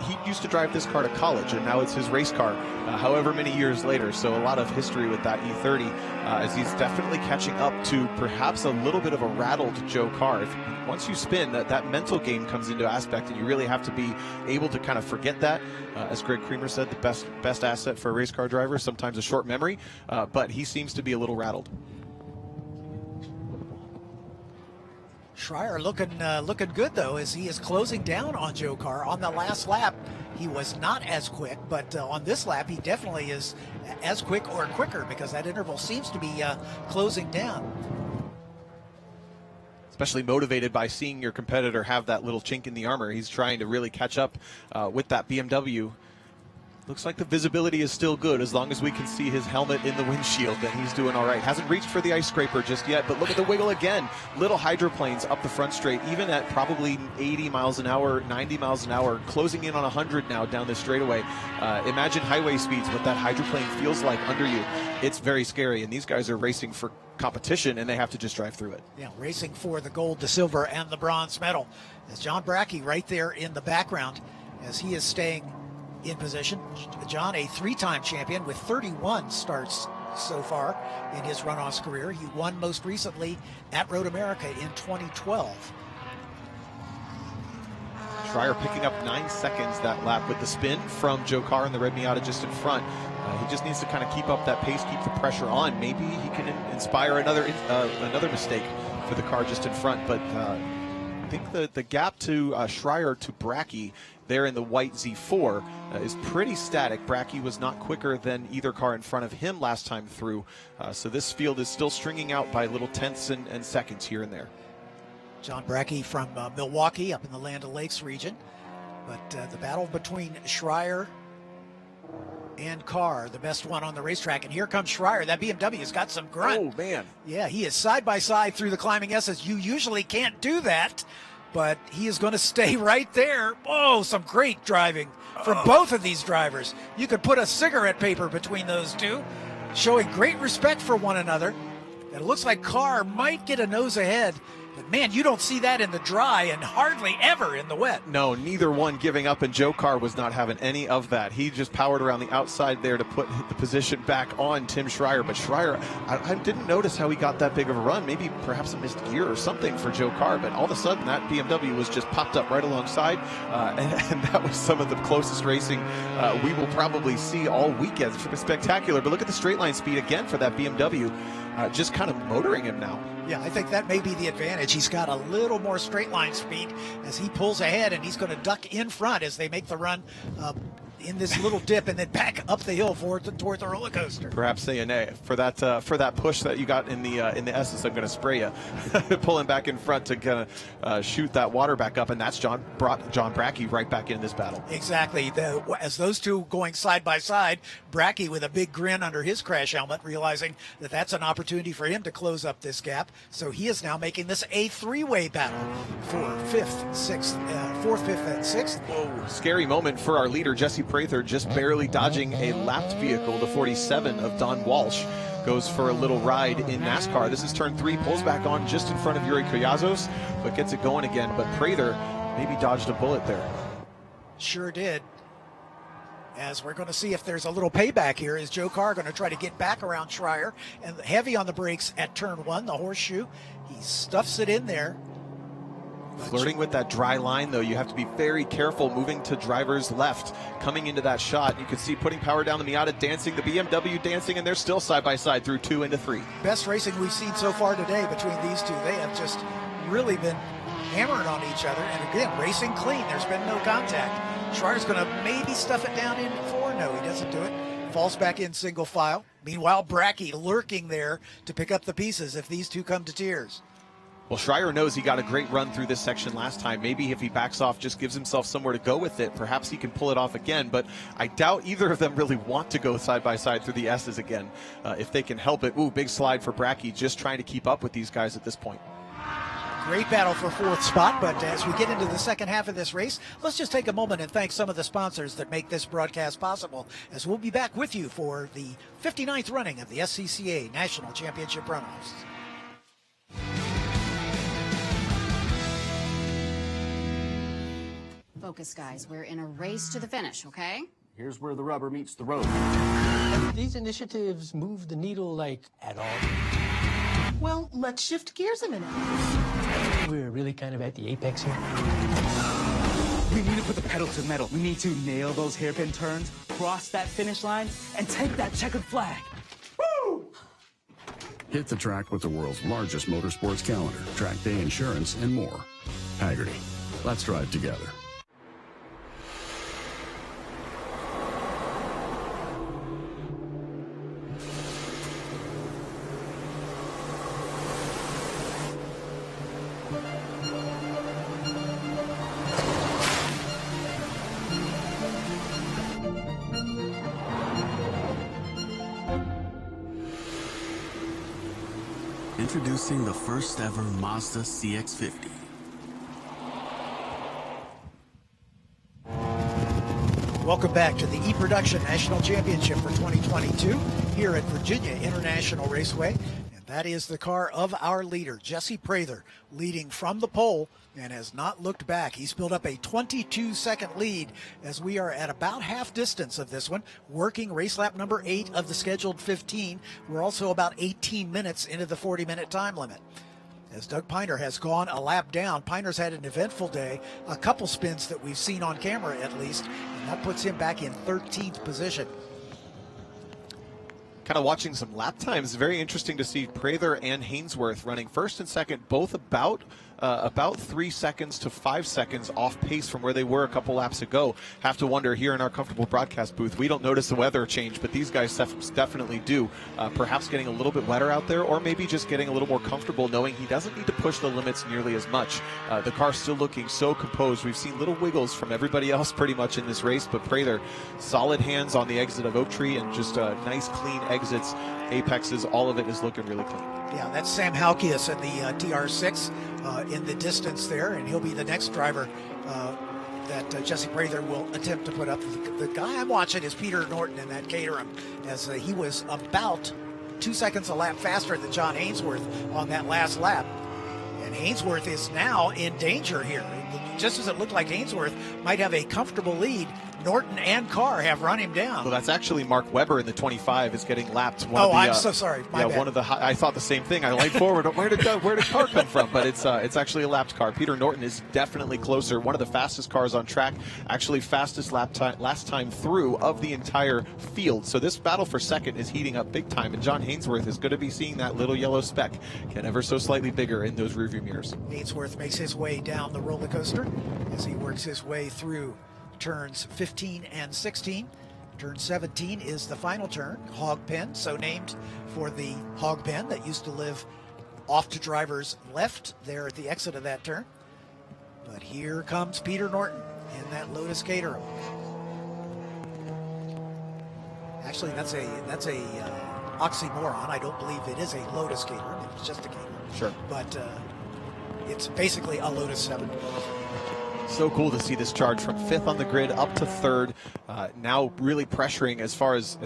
Speaker 14: he used to drive this car to college, and now it's his race car, however many years later. So a lot of history with that E30, as he's definitely catching up to perhaps a little bit of a rattled Joe Carr. Once you spin, that mental game comes into aspect, and you really have to be able to kind of forget that. As Greg Creamer said, the best asset for a race car driver, sometimes a short memory, but he seems to be a little rattled.
Speaker 1: Schreier looking good, though, as he is closing down on Joe Carr. On the last lap, he was not as quick, but on this lap, he definitely is as quick or quicker, because that interval seems to be closing down.
Speaker 14: Especially motivated by seeing your competitor have that little chink in the armor. He's trying to really catch up with that BMW. Looks like the visibility is still good as long as we can see his helmet in the windshield, then he's doing all right. Hasn't reached for the ice scraper just yet, but look at the wiggle again. Little hydroplanes up the front straight, even at probably 80 miles an hour, 90 miles an hour, closing in on 100 now down this straightaway. Imagine highway speeds, what that hydroplane feels like under you. It's very scary, and these guys are racing for competition, and they have to just drive through it.
Speaker 1: Yeah, racing for the gold, the silver, and the bronze medal. As John Brackey right there in the background, as he is staying in position. John, a 3-time champion with 31 starts so far in his runoffs career. He won most recently at Road America in 2012.
Speaker 14: Schreier picking up 9 seconds that lap with the spin from Joe Carr in the red Miata just in front. He just needs to kind of keep up that pace, keep the pressure on. Maybe he can inspire another mistake for the car just in front. But I think the gap to Schreier to Brackey there in the white Z4 is pretty static. Brackey was not quicker than either car in front of him last time through. So this field is still stringing out by little tenths and seconds here and there.
Speaker 1: John Brackey from Milwaukee up in the Land O'Lakes region. But the battle between Schreier and Carr, the best one on the racetrack. And here comes Schreier. That BMW's got some grunt.
Speaker 14: Oh, man.
Speaker 1: Yeah, he is side by side through the climbing S's. You usually can't do that, but he is going to stay right there. Oh, some great driving from both of these drivers. You could put a cigarette paper between those two, showing great respect for one another. And it looks like Carr might get a nose ahead But man, you don't see that in the dry and hardly ever in the wet.
Speaker 14: No, neither one giving up, and Joe Carr was not having any of that. He just powered around the outside there to put the position back on Tim Schreier. But Schreier, I didn't notice how he got that big of a run. Maybe perhaps a missed gear or something for Joe Carr, but all of a sudden that BMW was just popped up right alongside, and that was some of the closest racing we will probably see all weekend. It's spectacular, but look at the straight line speed again for that BMW, just kind of motoring him now.
Speaker 1: Yeah, I think that may be the advantage. He's got a little more straight line speed as he pulls ahead, and he's going to duck in front as they make the run in this little dip and then back up the hill toward the roller coaster.
Speaker 14: Perhaps say nay for that push that you got in the S's. I'm going to spray you, pulling back in front to kind of shoot that water back up, and that's brought John Brackey right back in this battle.
Speaker 1: Exactly. As those two going side by side, Brackey with a big grin under his crash helmet, realizing that that's an opportunity for him to close up this gap. So he is now making this a three-way battle for fourth, fifth, and sixth.
Speaker 14: Whoa! Scary moment for our leader, Jesse Prather, just barely dodging a lapped vehicle. The 47 of Don Walsh goes for a little ride in NASCAR. This is turn 3, pulls back on just in front of Yuri Koyazos, but gets it going again. But Prather maybe dodged a bullet there.
Speaker 1: Sure did. As we're going to see if there's a little payback here. Is Joe Carr going to try to get back around Schreier? And heavy on the brakes at turn 1, the horseshoe. He stuffs it in there.
Speaker 14: Flirting with that dry line, though, you have to be very careful moving to driver's left. Coming into that shot, you can see putting power down the Miata dancing, the BMW dancing, and they're still side by side through 2 into 3.
Speaker 1: Best racing we've seen so far today between these two. They have just really been hammering on each other. And again, racing clean. There's been no contact. Schreier's going to maybe stuff it down in 4. No, he doesn't do it. Falls back in single file. Meanwhile, Brackey lurking there to pick up the pieces if these two come to tears.
Speaker 14: Well, Schreier knows he got a great run through this section last time. Maybe if he backs off, just gives himself somewhere to go with it, perhaps he can pull it off again. But I doubt either of them really want to go side by side through the S's again if they can help it. Ooh, big slide for Brackey, just trying to keep up with these guys at this point.
Speaker 1: Great battle for 4th spot, but as we get into the second half of this race, let's just take a moment and thank some of the sponsors that make this broadcast possible, as we'll be back with you for the 59th running of the SCCA National Championship Runoffs.
Speaker 4: Focus, guys. We're in a race to the finish, okay?
Speaker 6: Here's where the rubber meets the road. These initiatives move the needle, like, at all?
Speaker 7: Well, let's shift gears a minute.
Speaker 6: We're really kind of at the apex here. We need to put the pedal to the metal. We need to nail those hairpin turns, cross that finish line, and take that checkered flag. Woo!
Speaker 8: Hit the track with the world's largest motorsports calendar, track day insurance, and more. Hagerty. Let's drive together.
Speaker 9: Introducing the first ever Mazda Cx-50.
Speaker 1: Welcome back to the E-Production National Championship for 2022 here at VIRginia International Raceway. And that is the car of our leader, Jesse Prather, leading from the pole and has not looked back. He's built up a 22-second lead as we are at about half distance of this one, working race lap number 8 of the scheduled 15. We're also about 18 minutes into the 40-minute time limit. As Doug Piner has gone a lap down, Piner's had an eventful day, a couple spins that we've seen on camera at least, and that puts him back in 13th position.
Speaker 14: Kind of watching some lap times. Very interesting to see Prather and Hainsworth running first and second, both about 3 seconds to 5 seconds off pace from where they were a couple laps ago. Have to wonder here in our comfortable broadcast booth, we don't notice the weather change, but these guys definitely do. Perhaps getting a little bit wetter out there, or maybe just getting a little more comfortable knowing he doesn't need to push the limits nearly as much. The car's still looking so composed. We've seen little wiggles from everybody else pretty much in this race, but Prather, solid hands on the exit of Oak Tree and just nice clean exits, apexes, all of it is looking really clean.
Speaker 1: Yeah, that's Sam Halkias in the TR6 in the distance there, and he'll be the next driver that Jesse Prather will attempt to put up. The guy I'm watching is Peter Norton in that Caterham, as he was about 2 seconds a lap faster than John Hainsworth on that last lap. And And Ainsworth is now in danger here. Just as it looked like Ainsworth might have a comfortable lead, Norton and Carr have run him down.
Speaker 14: Well, that's actually Mark Webber in the 25 is getting lapped.
Speaker 1: I'm so sorry. My bad.
Speaker 14: One of the. I thought the same thing. I leaned forward. Where did Carr come from? But it's actually a lapped car. Peter Norton is definitely closer. One of the fastest cars on track. Actually, fastest lap time last time through of the entire field. So this battle for second is heating up big time. And John Hainsworth is going to be seeing that little yellow speck get ever so slightly bigger in those rearview mirrors.
Speaker 1: Ainsworth makes his way down the roller coaster as he works his way through turns 15 and 16. Turn 17 is the final turn, Hog Pen, so named for the hog pen that used to live off to driver's left there at the exit of that turn. But here comes Peter Norton in that Lotus Caterham. Actually, that's a oxymoron. I don't believe it is a Lotus Caterham. It's just a Caterham.
Speaker 14: Sure.
Speaker 1: But it's basically a Lotus 7.
Speaker 14: So cool to see this charge from 5th on the grid up to 3rd. Now really pressuring as far as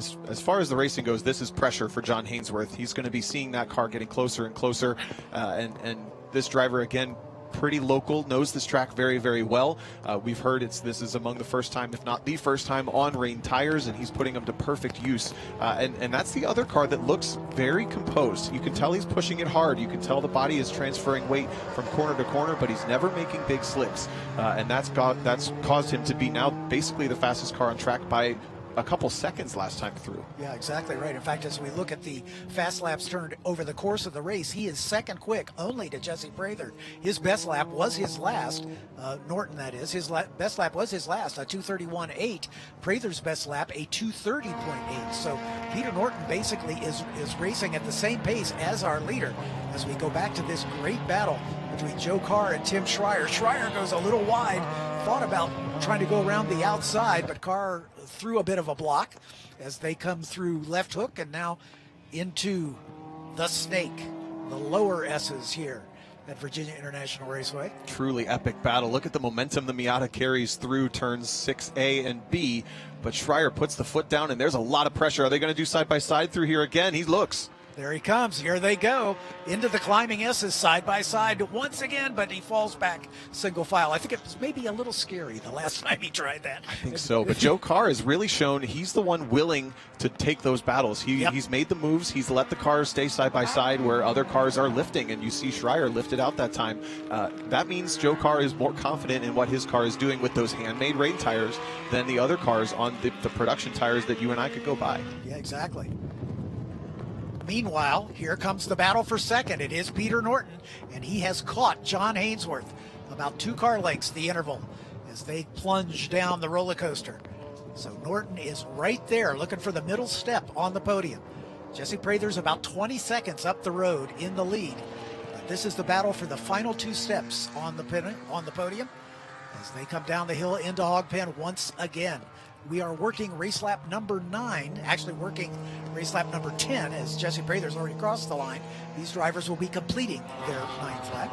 Speaker 14: the racing goes. This is pressure for John Hainsworth. He's going to be seeing that car getting closer and closer. And this driver, again, pretty local, knows this track very, very well. We've heard this is among the first time, if not the first time, on rain tires, and he's putting them to perfect use. And that's the other car that looks very composed. You can tell he's pushing it hard. You can tell the body is transferring weight from corner to corner, but he's never making big slips. And that's caused him to be now basically the fastest car on track by a couple seconds last time through.
Speaker 1: Yeah, exactly right. In fact, as we look at the fast laps turned over the course of the race, he is second quick only to Jesse Prather. His best lap was his last, Norton that is. His best lap was his last, a 2:31.8. Prather's best lap, a 2:30.8. So Peter Norton basically is racing at the same pace as our leader as we go back to this great battle between Joe Carr and Tim Schreier. Schreier goes a little wide, thought about trying to go around the outside, but Carr threw a bit of a block as they come through left hook and now into the snake, the lower S's here at Virginia International Raceway.
Speaker 14: Truly epic battle. Look at the momentum the Miata carries through turns 6A and B, but Schreier puts the foot down and there's a lot of pressure. Are they going to do side by side through here again? He looks.
Speaker 1: There he comes. Here they go into the climbing S's side by side once again, but he falls back single file. I think it was maybe a little scary the last time he tried that.
Speaker 14: I think so. But Joe Carr has really shown he's the one willing to take those battles. He's made the moves. He's let the cars stay side by side where other cars are lifting, and you see Schreier lifted out that time. That means Joe Carr is more confident in what his car is doing with those handmade rain tires than the other cars on the production tires that you and I could go buy.
Speaker 1: Yeah, exactly. Meanwhile, here comes the battle for second. It is Peter Norton, and he has caught John Hainsworth about 2 car lengths the interval as they plunge down the roller coaster. So Norton is right there looking for the middle step on the podium. Jesse Prather's about 20 seconds up the road in the lead. But this is the battle for the final 2 steps on the podium as they come down the hill into Hog Pen once again. We are working race lap number 9, actually working race lap number 10 as Jesse Prather's already crossed the line. These drivers will be completing their 9th lap.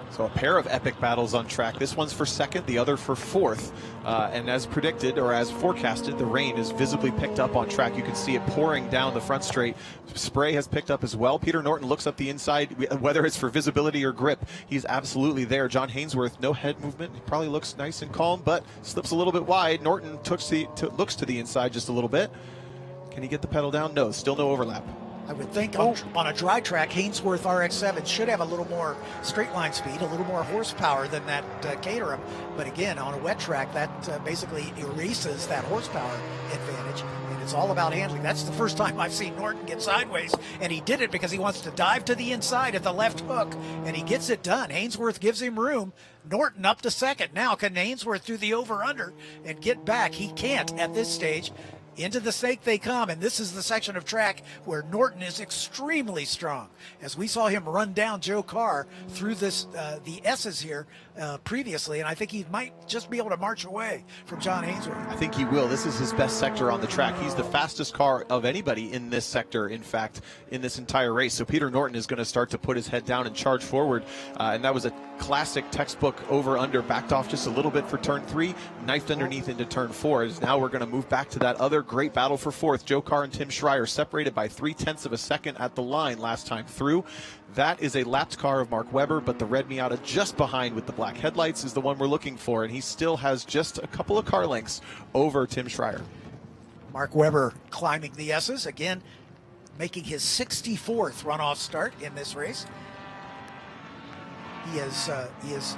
Speaker 14: So a pair of epic battles on track. This one's for second, the other for 4th. And as predicted or as forecasted, the rain is visibly picked up on track. You can see it pouring down the front straight. Spray has picked up as well. Peter Norton looks up the inside, whether it's for visibility or grip. He's absolutely there. John Hainsworth, no head movement. He probably looks nice and calm, but slips a little bit wide. Norton looks to the inside just a little bit. Can he get the pedal down? No, still no overlap.
Speaker 1: I would think on a dry track, Hainsworth RX-7 should have a little more straight line speed, a little more horsepower than that Caterham. But again, on a wet track, that basically erases that horsepower advantage, and it's all about handling. That's the first time I've seen Norton get sideways, and he did it because he wants to dive to the inside at the left hook, and he gets it done. Hainsworth gives him room. Norton up to second. Now can Hainsworth do the over-under and get back? He can't at this stage. Into the snake they come, and this is the section of track where Norton is extremely strong. As we saw him run down Joe Carr through this, the S's here previously, and I think he might just be able to march away from John Hainsworth.
Speaker 14: I think he will. This is his best sector on the track. He's the fastest car of anybody in this sector, in fact, in this entire race. So Peter Norton is going to start to put his head down and charge forward. And that was a classic textbook over-under, backed off just a little bit for turn 3, knifed underneath into turn 4. As now we're going to move back to that other great battle for fourth. Joe Carr and Tim Schreier separated by 0.3 of a second at the line last time through. That is a lapped car of Mark Webber, but the red Miata just behind with the black headlights is the one we're looking for, and he still has just a couple of car lengths over Tim Schreier.
Speaker 1: Mark Webber climbing the S's, again, making his 64th runoff start in this race. He is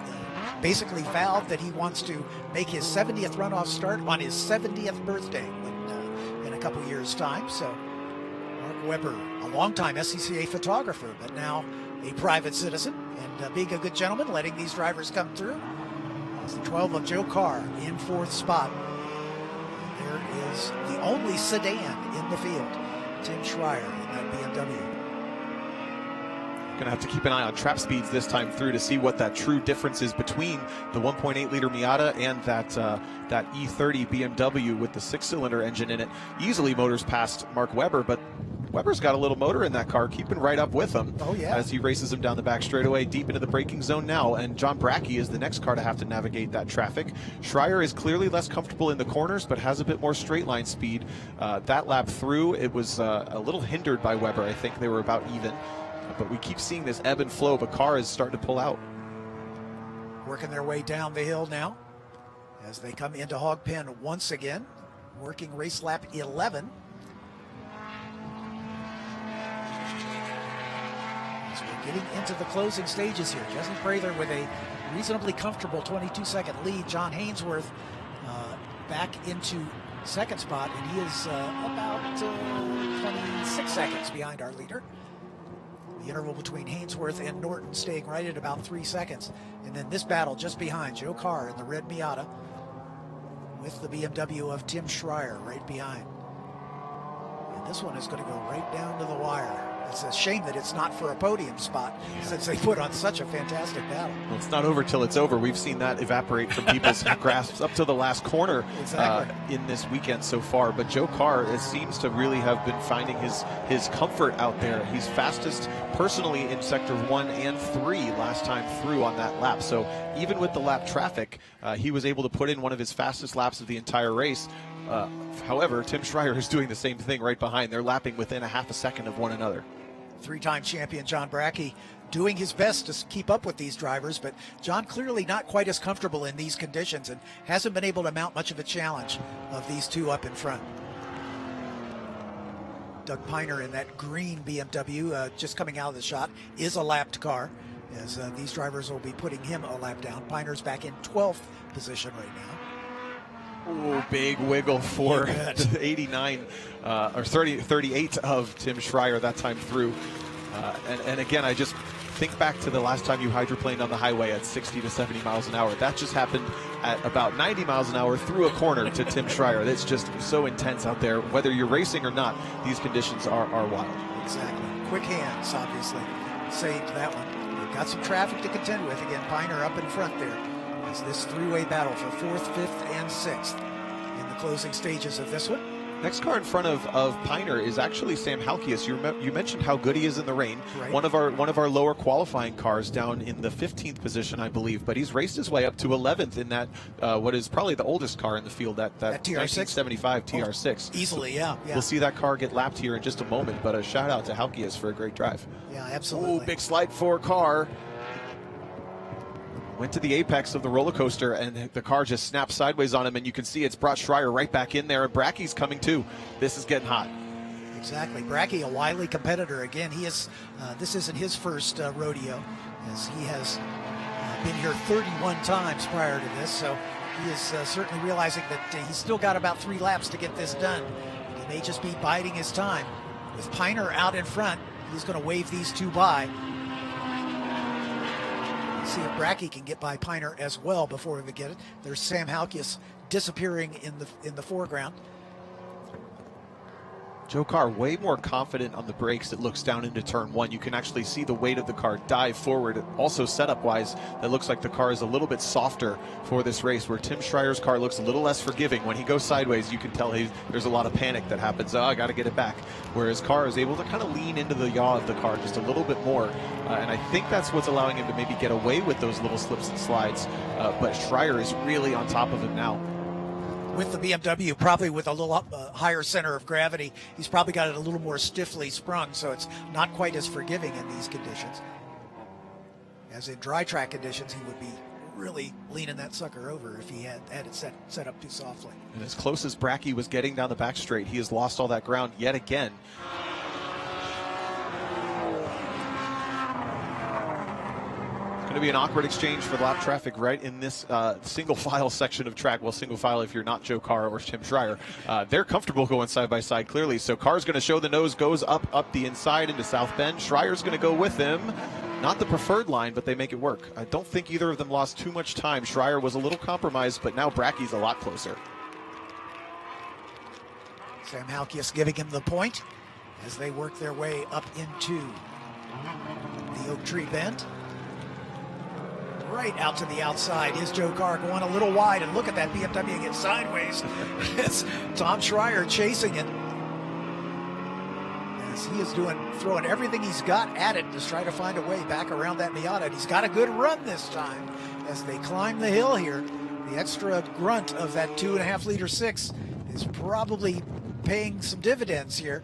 Speaker 1: basically vowed that he wants to make his 70th runoff start on his 70th birthday in a couple years' time. So Mark Webber, a longtime SCCA photographer, but now a private citizen, and being a good gentleman, letting these drivers come through. It's the 12 of Joe Carr in fourth spot. And there is the only sedan in the field, Tim Schreier in that BMW.
Speaker 14: Going to have to keep an eye on trap speeds this time through to see what that true difference is between the 1.8 liter Miata and that E30 BMW with the 6-cylinder engine in it. Easily motors past Mark Webber, but Webber's got a little motor in that car, keeping right up with him.
Speaker 1: Oh, yeah.
Speaker 14: As he races him down the back straightaway, deep into the braking zone now. And John Brackey is the next car to have to navigate that traffic. Schreier is clearly less comfortable in the corners, but has a bit more straight line speed. That lap through, it was a little hindered by Webber. I think they were about even. But we keep seeing this ebb and flow, but car is starting to pull out.
Speaker 1: Working their way down the hill now as they come into Hog Pen once again, working race lap 11. As we're getting into the closing stages here, Jesse Prather with a reasonably comfortable 22-second lead. John Hainsworth back into second spot, and he is about 26 seconds behind our leader. The interval between Hainsworth and Norton staying right at about 3 seconds. And then this battle just behind Joe Carr in the red Miata with the BMW of Tim Schreier right behind. And this one is going to go right down to the wire. It's a shame that it's not for a podium spot since they put on such a fantastic battle.
Speaker 14: Well, it's not over till it's over. We've seen that evaporate from people's grasps up to the last corner in this weekend so far. But Joe Carr seems to really have been finding his comfort out there. He's fastest personally in sector 1 and 3 last time through on that lap. So even with the lap traffic, he was able to put in one of his fastest laps of the entire race. However, Tim Schreier is doing the same thing right behind. They're lapping within a half a second of one another.
Speaker 1: Three-time champion John Brackey doing his best to keep up with these drivers, but John clearly not quite as comfortable in these conditions and hasn't been able to mount much of a challenge of these two up in front. Doug Piner in that green BMW just coming out of the shot is a lapped car, as these drivers will be putting him a lap down. Piner's back in 12th position right now.
Speaker 14: Oh, big wiggle for 89 or 38 of Tim Schreier that time through. And again, I just think back to the last time you hydroplaned on the highway at 60 to 70 miles an hour. That just happened at about 90 miles an hour through a corner to Tim Schreier. That's just so intense out there. Whether you're racing or not, these conditions are wild.
Speaker 1: Exactly. Quick hands, obviously, saved that one. We've got some traffic to contend with. Again, Piner up in front there. As this three-way battle for 4th, 5th, and 6th in the closing stages of this one.
Speaker 14: Next car in front of Piner is actually Sam Halkias. You mentioned how good he is in the rain.
Speaker 1: Right.
Speaker 14: One of our lower qualifying cars down in the 15th position, I believe, but he's raced his way up to 11th in that what is probably the oldest car in the field, that
Speaker 1: TR6?
Speaker 14: 1975 TR6.
Speaker 1: Easily, yeah.
Speaker 14: We'll see that car get lapped here in just a moment, but a shout out to Halkias for a great drive.
Speaker 1: Yeah, absolutely.
Speaker 14: Oh, big slide for Carr. Went to the apex of the roller coaster, and the car just snapped sideways on him, and you can see it's brought Schreier right back in there, and Brackey's coming too. This is getting hot.
Speaker 1: Exactly. Brackey, a wily competitor. Again, he is. This isn't his first rodeo, as he has been here 31 times prior to this, so he is certainly realizing that he's still got about 3 laps to get this done. He may just be biding his time. With Piner out in front, he's going to wave these two by. See if Brackey can get by Piner as well before we get it. There's Sam Halkias disappearing in the foreground.
Speaker 14: Joe Carr way more confident on the brakes. It looks down into turn one. You can actually see the weight of the car dive forward. Also setup-wise, it looks like the car is a little bit softer for this race, where Tim Schreier's car looks a little less forgiving. When he goes sideways, you can tell there's a lot of panic that happens. Oh, I got to get it back. Whereas Carr is able to kind of lean into the yaw of the car just a little bit more. And I think that's what's allowing him to maybe get away with those little slips and slides. But Schreier is really on top of him now.
Speaker 1: With the BMW, probably with a little higher center of gravity, he's probably got it a little more stiffly sprung, so it's not quite as forgiving in these conditions. As in dry track conditions, he would be really leaning that sucker over if he had it set up too softly.
Speaker 14: And as close as Brackey was getting down the back straight, he has lost all that ground yet again. Going to be an awkward exchange for lap traffic right in this single file section of track. Well, single file if you're not Joe Carr or Tim Schreier. They're comfortable going side by side, clearly. So Carr's going to show the nose, goes up the inside into South Bend. Schreier's going to go with him. Not the preferred line, but they make it work. I don't think either of them lost too much time. Schreier was a little compromised, but now Brackey's a lot closer.
Speaker 1: Sam Halkias giving him the point as they work their way up into the Oak Tree Bend. Right out to the outside is Joe Carr, going a little wide, and look at that BMW get sideways. It's Tom Schreier chasing it. As he is throwing everything he's got at it to try to find a way back around that Miata. And he's got a good run this time as they climb the hill here. The extra grunt of that 2.5 liter 6 is probably paying some dividends here.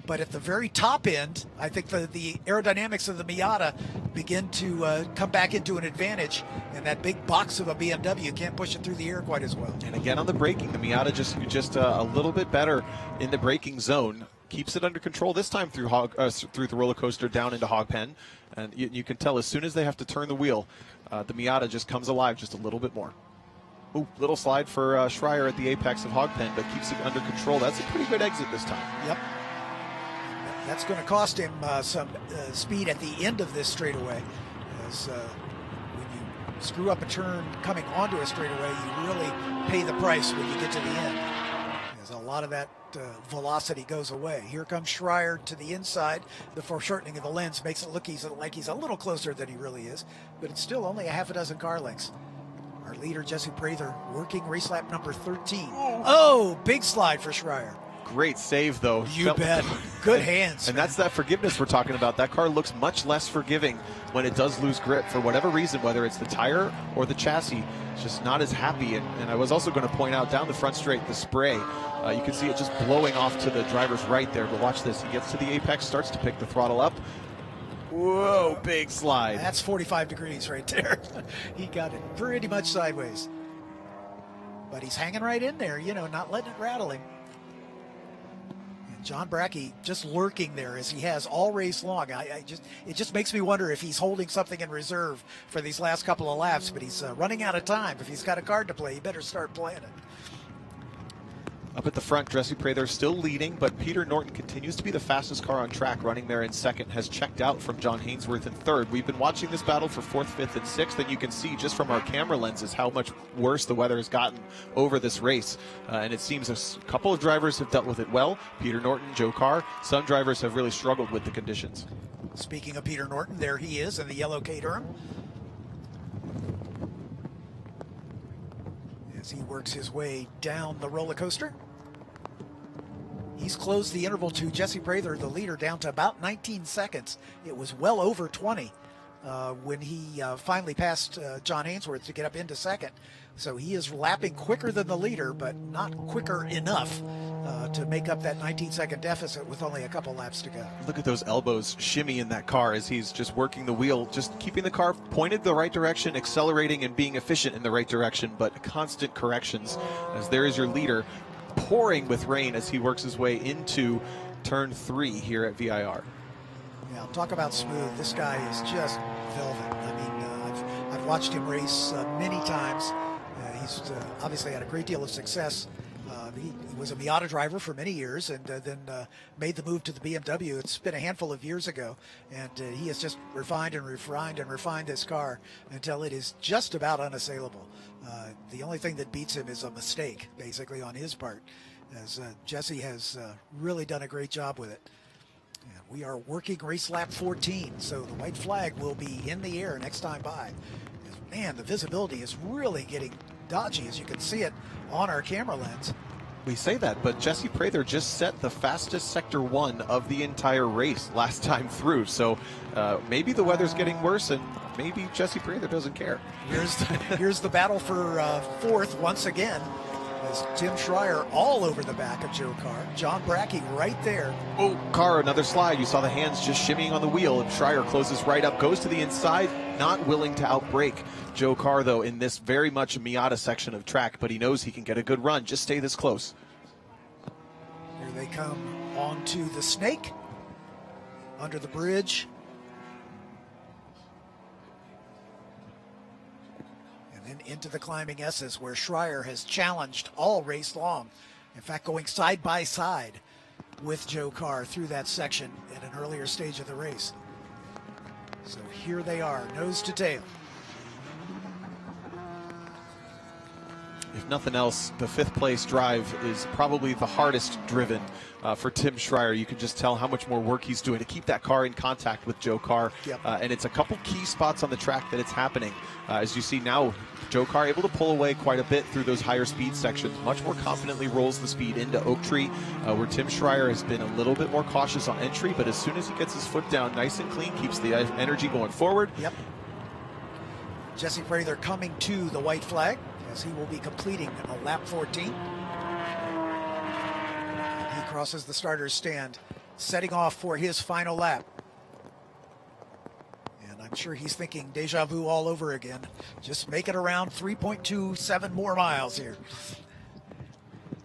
Speaker 1: But at the very top end, I think the aerodynamics of the Miata begin to come back into an advantage, and that big box of a BMW can't push it through the air quite as well.
Speaker 14: And again on the braking, the Miata just a little bit better in the braking zone. Keeps it under control this time through the roller coaster down into Hog Pen, and you can tell as soon as they have to turn the wheel, the Miata just comes alive just a little bit more. Ooh, little slide for Schreier at the apex of Hog Pen, but keeps it under control. That's a pretty good exit this time.
Speaker 1: Yep. That's going to cost him some speed at the end of this straightaway, as when you screw up a turn coming onto a straightaway, you really pay the price when you get to the end, as a lot of that velocity goes away. Here comes Schreier to the inside. The foreshortening of the lens makes it look like he's a little closer than he really is, but it's still only a half a dozen car lengths. Our leader, Jesse Prather, working race lap number 13. Oh, big slide for Schreier.
Speaker 14: Great save, though.
Speaker 1: You bet. Good hands.
Speaker 14: And that's that forgiveness we're talking about. That car looks much less forgiving when it does lose grip for whatever reason, whether it's the tire or the chassis. It's just not as happy. And I was also going to point out down the front straight, the spray. You can see it just blowing off to the driver's right there. But watch this. He gets to the apex, starts to pick the throttle up. Whoa, big slide.
Speaker 1: That's 45 degrees right there. He got it pretty much sideways. But he's hanging right in there, not letting it rattle him. John Brackey just lurking there as he has all race long. It just makes me wonder if he's holding something in reserve for these last couple of laps, but he's running out of time. If he's got a card to play, he better start playing it.
Speaker 14: Up at the front, Jesse Prather still leading, but Peter Norton continues to be the fastest car on track, running there in second, has checked out from John Hainsworth in third. We've been watching this battle for fourth, fifth, and sixth, and you can see just from our camera lenses how much worse the weather has gotten over this race. And it seems a couple of drivers have dealt with it well. Peter Norton, Joe Carr. Some drivers have really struggled with the conditions.
Speaker 1: Speaking of Peter Norton, there he is in the yellow Caterham, as he works his way down the roller coaster. He's closed the interval to Jesse Prather, the leader, down to about 19 seconds. It was well over 20 when he finally passed John Hainsworth to get up into second. So he is lapping quicker than the leader, but not quicker enough to make up that 19-second deficit with only a couple laps to go.
Speaker 14: Look at those elbows shimmy in that car as he's just working the wheel, just keeping the car pointed the right direction, accelerating and being efficient in the right direction, but constant corrections, as there is your leader pouring with rain as he works his way into turn 3 here at VIR.
Speaker 1: Yeah, talk about smooth. This guy is just velvet. I mean, I've watched him race many times. He's obviously had a great deal of success. He was a Miata driver for many years, and then made the move to the BMW. It's been a handful of years ago, and he has just refined and refined and refined this car until it is just about unassailable. The only thing that beats him is a mistake, basically, on his part. as Jesse has really done a great job with it. And we are working race lap 14, so the white flag will be in the air next time by. Man, the visibility is really getting dodgy, as you can see it on our camera lens.
Speaker 14: We say that, but Jesse Prather just set the fastest Sector 1 of the entire race last time through. So maybe the weather's getting worse, and maybe Jesse Prather doesn't care.
Speaker 1: Here's the battle for fourth once again, as Tim Schreier all over the back of Joe Carr. John Brackey right there.
Speaker 14: Oh, Carr, another slide. You saw the hands just shimmying on the wheel, and Schreier closes right up, goes to the inside, not willing to outbrake Joe Carr, though, in this very much Miata section of track, but he knows he can get a good run. Just stay this close.
Speaker 1: Here they come onto the snake, under the bridge. And then into the climbing S's, where Schreier has challenged all race long. In fact, going side by side with Joe Carr through that section at an earlier stage of the race. So here they are, nose to tail.
Speaker 14: If nothing else, the fifth place drive is probably the hardest driven for Tim Schreier. You can just tell how much more work he's doing to keep that car in contact with Joe Carr.
Speaker 1: Yep.
Speaker 14: And it's a couple key spots on the track that it's happening. As you see now, Joe Carr able to pull away quite a bit through those higher speed sections, much more confidently rolls the speed into Oak Tree, where Tim Schreier has been a little bit more cautious on entry, but as soon as he gets his foot down nice and clean, keeps the energy going forward.
Speaker 1: Yep. Jesse Prather coming to the white flag, as he will be completing a lap 14. He crosses the starter's stand, setting off for his final lap. And I'm sure he's thinking deja vu all over again. Just make it around 3.27 more miles here.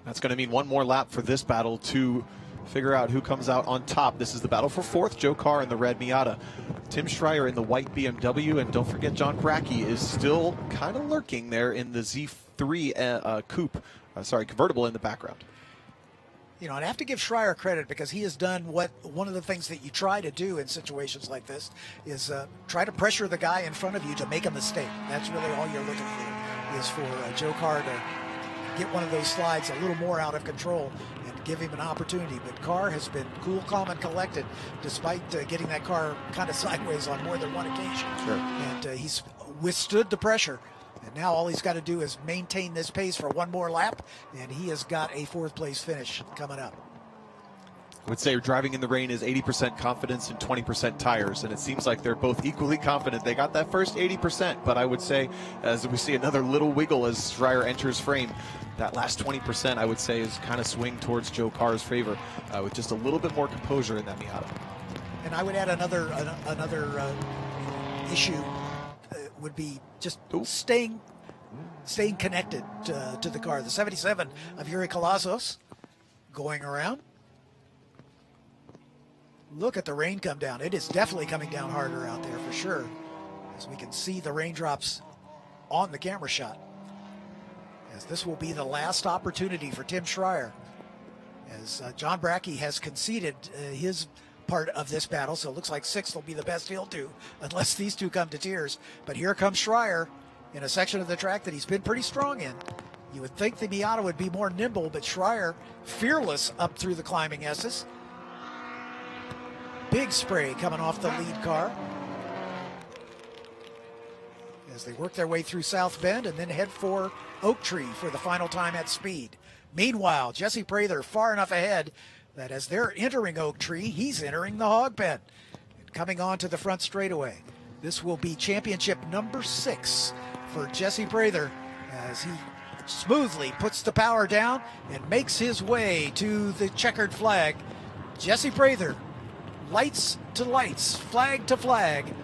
Speaker 14: That's going to mean one more lap for this battle to figure out who comes out on top. This is the battle for fourth. Joe Carr in the red Miata, Tim Schreier in the white BMW, and don't forget John Brackey is still kind of lurking there in the Z3 convertible in the background.
Speaker 1: You know, I'd have to give Schreier credit because he has done one of the things that you try to do in situations like this is try to pressure the guy in front of you to make a mistake. That's really all you're looking for, is for Joe Carr to get one of those slides a little more out of control and give him an opportunity. But Carr has been cool, calm, and collected despite getting that car kind of sideways on more than one occasion.
Speaker 14: Sure.
Speaker 1: And he's withstood the pressure. And now all he's got to do is maintain this pace for one more lap, and he has got a fourth place finish coming up.
Speaker 14: I would say driving in the rain is 80% confidence and 20% tires, and it seems like they're both equally confident. They got that first 80%, but I would say as we see another little wiggle as Schreier enters frame, that last 20% I would say is kind of swing towards Joe Carr's favor with just a little bit more composure in that Miata.
Speaker 1: And I would add another issue would be just staying connected to the car. The 77 of Yuri Colazos going around. Look at the rain come down. It is definitely coming down harder out there for sure, as we can see the raindrops on the camera shot. As this will be the last opportunity for Tim Schreier, as John Brackey has conceded his part of this battle, so it looks like sixth will be the best he'll do unless these two come to tears. But here comes Schreier in a section of the track that he's been pretty strong in. You would think the Miata would be more nimble, but Schreier fearless up through the climbing S's. Big spray coming off the lead car as they work their way through South Bend and then head for Oak Tree for the final time at speed. Meanwhile, Jesse Prather far enough ahead that as they're entering Oak Tree, he's entering the hog pen and coming on to the front straightaway. This will be championship number 6 for Jesse Prather as he smoothly puts the power down and makes his way to the checkered flag. Jesse Prather, lights to lights, flag to flag.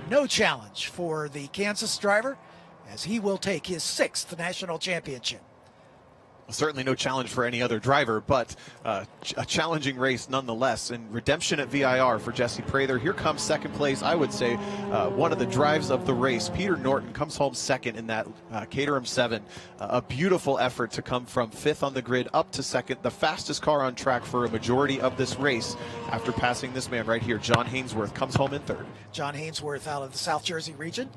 Speaker 1: No challenge for the Kansas driver as he will take his 6th national championship.
Speaker 14: Certainly no challenge for any other driver, but a challenging race nonetheless. And redemption at VIR for Jesse Prather. Here comes second place, I would say, one of the drives of the race. Peter Norton comes home second in that Caterham 7. A beautiful effort to come from 5th on the grid up to second. The fastest car on track for a majority of this race after passing this man right here. John Hainsworth comes home in 3rd.
Speaker 1: John Hainsworth out of the South Jersey region,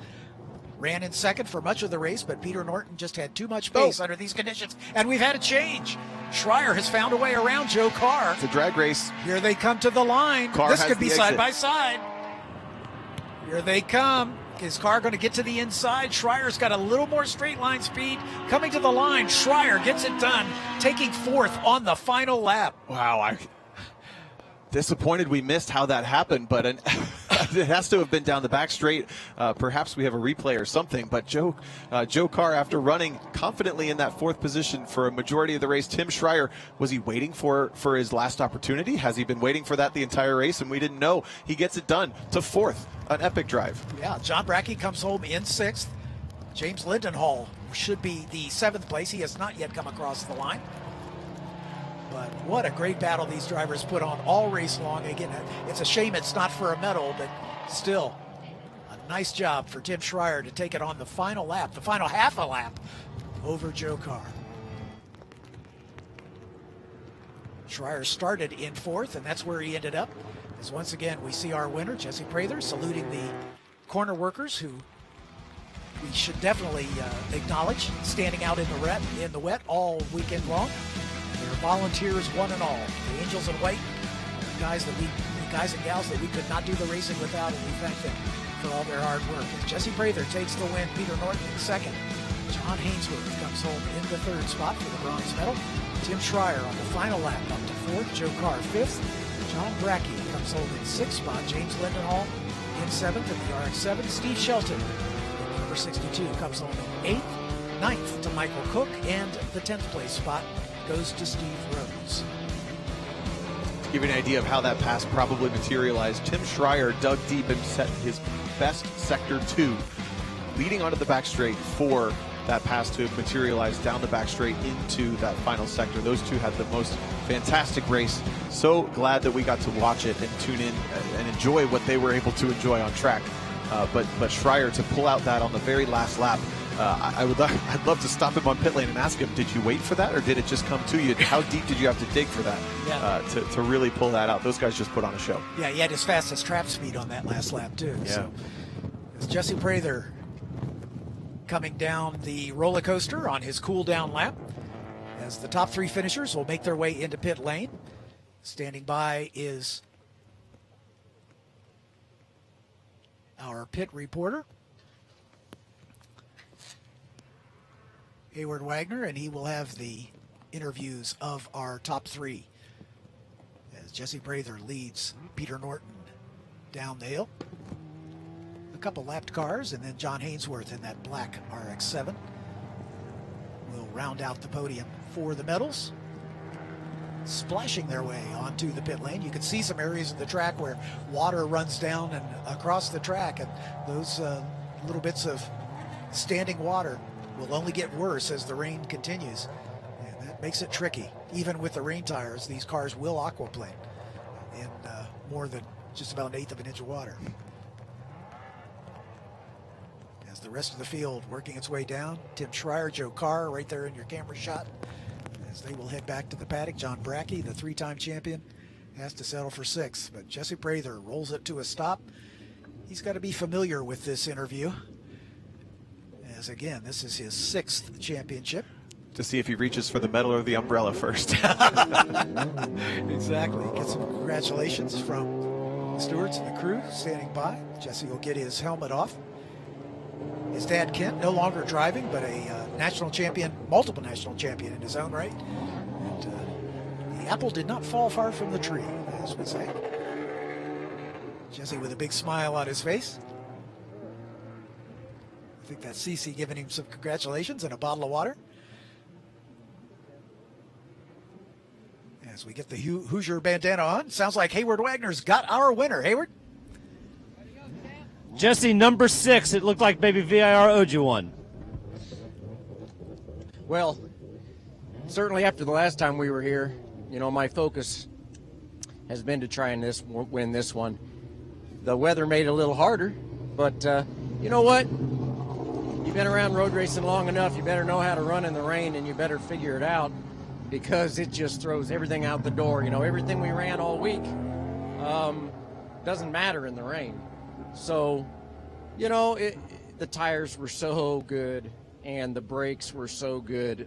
Speaker 1: ran in second for much of the race, but Peter Norton just had too much pace under these conditions. And we've had a change. Schreier has found a way around Joe Carr.
Speaker 14: It's a drag race.
Speaker 1: Here they come to the line. This could be side by side. Here they come. Is Carr going to get to the inside? Schreier's got a little more straight line speed. Coming to the line, Schreier gets it done, taking fourth on the final lap.
Speaker 14: Wow, I'm disappointed we missed how that happened, but it has to have been down the back straight. Perhaps we have a replay or something, but Joe Carr, after running confidently in that fourth position for a majority of the race, Tim Schreier, was he waiting for his last opportunity? Has he been waiting for that the entire race and we didn't know? He gets it done to fourth, an epic drive.
Speaker 1: Yeah, John Brackey comes home in sixth. James Lindenhall should be the seventh place. He has not yet come across the line. But what a great battle these drivers put on all race long. Again, it's a shame it's not for a medal, but still a nice job for Tim Schreier to take it on the final lap, the final half a lap over Joe Carr. Schreier started in fourth, and that's where he ended up. As once again, we see our winner, Jesse Prather, saluting the corner workers who we should definitely acknowledge, standing out in the wet all weekend long. They're volunteers, one and all. The Angels in White, guys and gals that we could not do the racing without, and we thank them for all their hard work. As Jesse Prather takes the win, Peter Norton in second. John Hainsworth comes home in the third spot for the bronze medal. Tim Schreier on the final lap up to fourth. Joe Carr fifth. John Brackey comes home in sixth spot. James Lindenhall in seventh in the RX-7. Steve Shelton, number 62, comes home in eighth. Ninth to Michael Cook, and the 10th place spot goes to Steve Rhodes.
Speaker 14: To give you an idea of how that pass probably materialized, Tim Schreier dug deep and set his best sector 2, leading onto the back straight for that pass to materialize down the back straight into that final sector. Those two had the most fantastic race. So glad that we got to watch it and tune in and enjoy what they were able to enjoy on track. But Schreier to pull out that on the very last lap, I'd love to stop him on pit lane and ask him, did you wait for that or did it just come to you? How deep did you have to dig for that to really pull that out? Those guys just put on a show.
Speaker 1: Yeah, he had his fastest trap speed on that last lap too.
Speaker 14: Yeah.
Speaker 1: So it's Jesse Prather coming down the roller coaster on his cool down lap as the top three finishers will make their way into pit lane. Standing by is our pit reporter, Hayward Wagner, and he will have the interviews of our top three as Jesse Prather leads Peter Norton down the hill. A couple lapped cars, and then John Hainsworth in that black RX-7 will round out the podium for the medals. Splashing their way onto the pit lane. You can see some areas of the track where water runs down and across the track, and those little bits of standing water will only get worse as the rain continues, and that makes it tricky. Even with the rain tires, these cars will aquaplane in more than just about 1/8 of an inch of water. As the rest of the field working its way down, Tim Schreier, Joe Carr right there in your camera shot as they will head back to the paddock. John Brackey, the three-time champion, has to settle for sixth, but Jesse Prather rolls it to a stop. He's got to be familiar with this interview, as again, this is his 6th championship.
Speaker 14: To see if he reaches for the medal or the umbrella first.
Speaker 1: Exactly. Get some congratulations from the stewards and the crew standing by. Jesse will get his helmet off. His dad, Kent, no longer driving, but a national champion, multiple national champion in his own right. And the apple did not fall far from the tree, as we say. Jesse with a big smile on his face. I think that's Cece giving him some congratulations and a bottle of water. As we get the Hoosier bandana on, sounds like Hayward Wagner's got our winner. Hayward?
Speaker 3: Jesse, number 6. It looked like maybe VIR owed you one.
Speaker 12: Well, certainly after the last time we were here, you know, my focus has been to try and win this one. The weather made it a little harder, but you know what? You've been around road racing long enough, you better know how to run in the rain, and you better figure it out, because it just throws everything out the door. You know, everything we ran all week doesn't matter in the rain. So, you know, the tires were so good and the brakes were so good.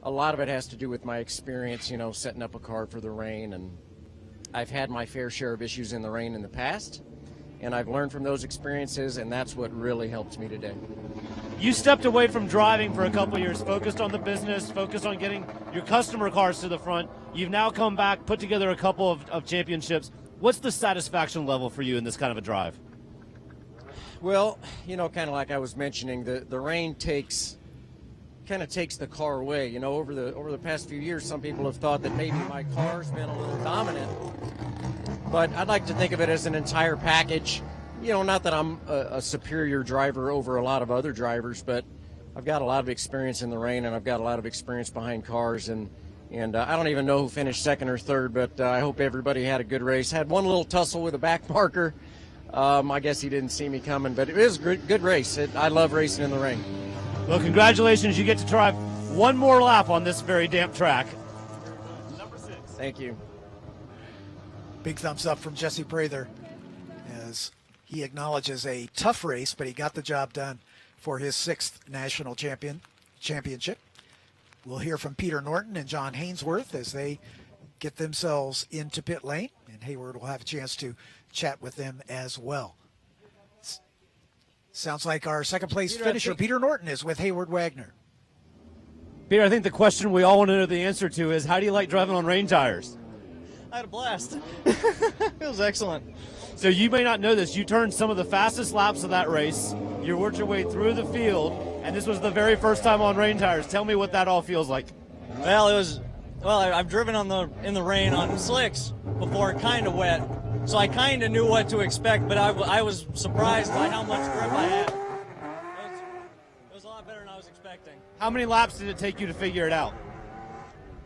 Speaker 12: A lot of it has to do with my experience, you know, setting up a car for the rain, and I've had my fair share of issues in the rain in the past, and I've learned from those experiences, and that's what really helped me today.
Speaker 3: You stepped away from driving for a couple years, focused on the business, focused on getting your customer cars to the front. You've now come back, put together a couple of championships. What's the satisfaction level for you in this kind of a drive?
Speaker 12: Well, you know, kind of like I was mentioning, the rain kind of takes the car away. You know, over the past few years, some people have thought that maybe my car's been a little dominant, but I'd like to think of it as an entire package. You know, not that I'm a superior driver over a lot of other drivers, but I've got a lot of experience in the rain, and I've got a lot of experience behind cars, and I don't even know who finished second or third, but I hope everybody had a good race. Had one little tussle with a back marker. I guess he didn't see me coming, but it was a good race. I love racing in the rain.
Speaker 3: Well, congratulations. You get to drive one more lap on this very damp track.
Speaker 12: Number 6. Thank you.
Speaker 1: Big thumbs up from Jesse Prather as he acknowledges a tough race, but he got the job done for his 6th national championship. We'll hear from Peter Norton and John Hainsworth as they get themselves into pit lane, and Hayward will have a chance to chat with them as well. Sounds like our second place finisher, Peter Norton, is with Hayward Wagner.
Speaker 3: Peter, I think the question we all want to know the answer to is, how do you like driving on rain tires?
Speaker 15: I had a blast. It was excellent.
Speaker 3: So you may not know this. You turned some of the fastest laps of that race. You worked your way through the field, and this was the very first time on rain tires. Tell me what that all feels like.
Speaker 15: Well, I've driven in the rain on slicks before, kind of wet, so I kind of knew what to expect, but I was surprised by how much grip I had. It was a lot better than I was expecting.
Speaker 3: How many laps did it take you to figure it out?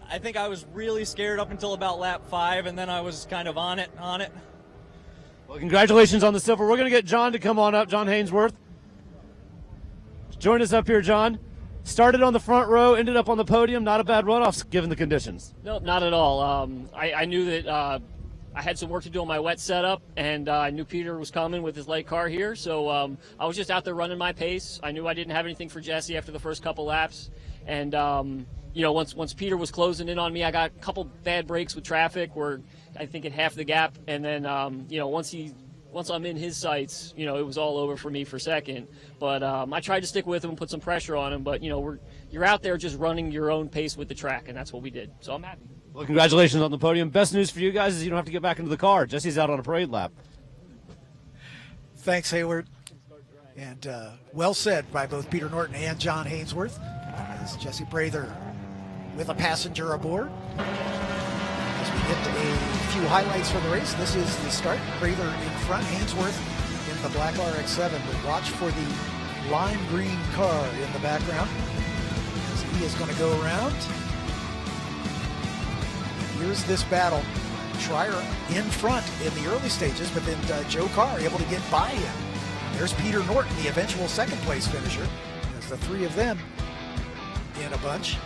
Speaker 15: I think I was really scared up until about lap 5, and then I was kind of on it.
Speaker 3: Well, congratulations on the silver. We're going to get John to come on up, John Hainsworth. Join us up here, John. Started on the front row, ended up on the podium. Not a bad runoffs given the conditions.
Speaker 16: Nope, not at all. I knew that I had some work to do on my wet setup, and I knew Peter was coming with his light car here, so I was just out there running my pace. I knew I didn't have anything for Jesse after the first couple laps, and you know, once Peter was closing in on me, I got a couple bad breaks with traffic where I think at half the gap, and then you know, once I'm in his sights, you know, it was all over for me for second. But I tried to stick with him and put some pressure on him. But, you know, you're out there just running your own pace with the track, and that's what we did. So I'm happy.
Speaker 3: Well, congratulations on the podium. Best news for you guys is you don't have to get back into the car. Jesse's out on a parade lap.
Speaker 1: Thanks, Hayward. And well said by both Peter Norton and John Hainsworth. As Jesse Prather with a passenger aboard. As we get to a few highlights from the race, this is the start. Prather in front, Hainsworth in the black RX-7, but watch for the lime green car in the background as he is going to go around. Here's this battle. Schreier in front in the early stages, but then Joe Carr able to get by him. There's Peter Norton, the eventual second place finisher. There's the three of them in a bunch.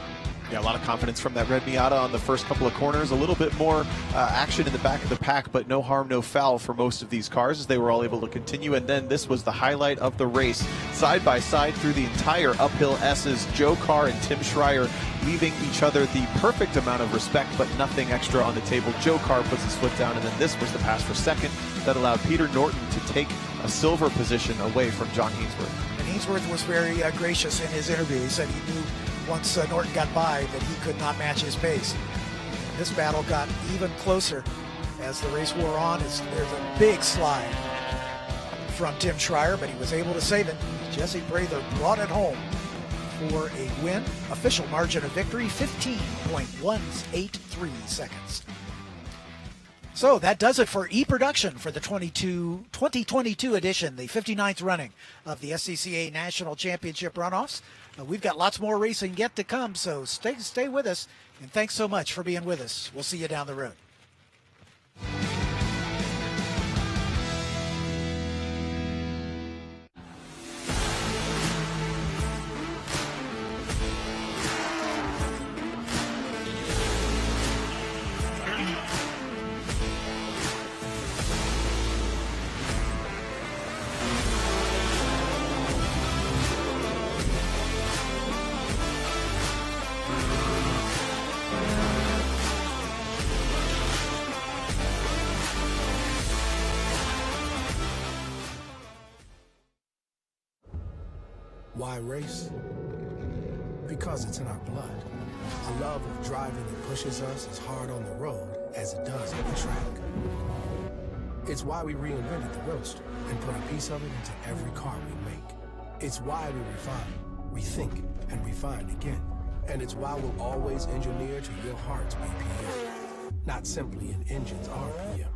Speaker 14: Yeah, a lot of confidence from that red Miata on the first couple of corners. A little bit more action in the back of the pack, but no harm, no foul for most of these cars as they were all able to continue. And then this was the highlight of the race. Side by side through the entire uphill S's, Joe Carr and Tim Schreier leaving each other the perfect amount of respect, but nothing extra on the table. Joe Carr puts his foot down, and then this was the pass for second that allowed Peter Norton to take a silver position away from John Hainsworth.
Speaker 1: And Hainsworth was very gracious in his interview. He said he knew once Norton got by that he could not match his pace. This battle got even closer as the race wore on. There's a big slide from Tim Schreier, but he was able to save it. Jesse Prather brought it home for a win. Official margin of victory, 15.183 seconds. So that does it for E-Production for the 2022 edition, the 59th running of the SCCA National Championship Runoffs. We've got lots more racing yet to come, so stay with us, and thanks so much for being with us. We'll see you down the road.
Speaker 13: Why race? Because it's in our blood. A love of driving that pushes us as hard on the road as it does on the track. It's why we reinvented the Roadster and put a piece of it into every car we make. It's why we refine, rethink, and refine again. And it's why we'll always engineer to your heart's BPM, not simply an engine's RPM.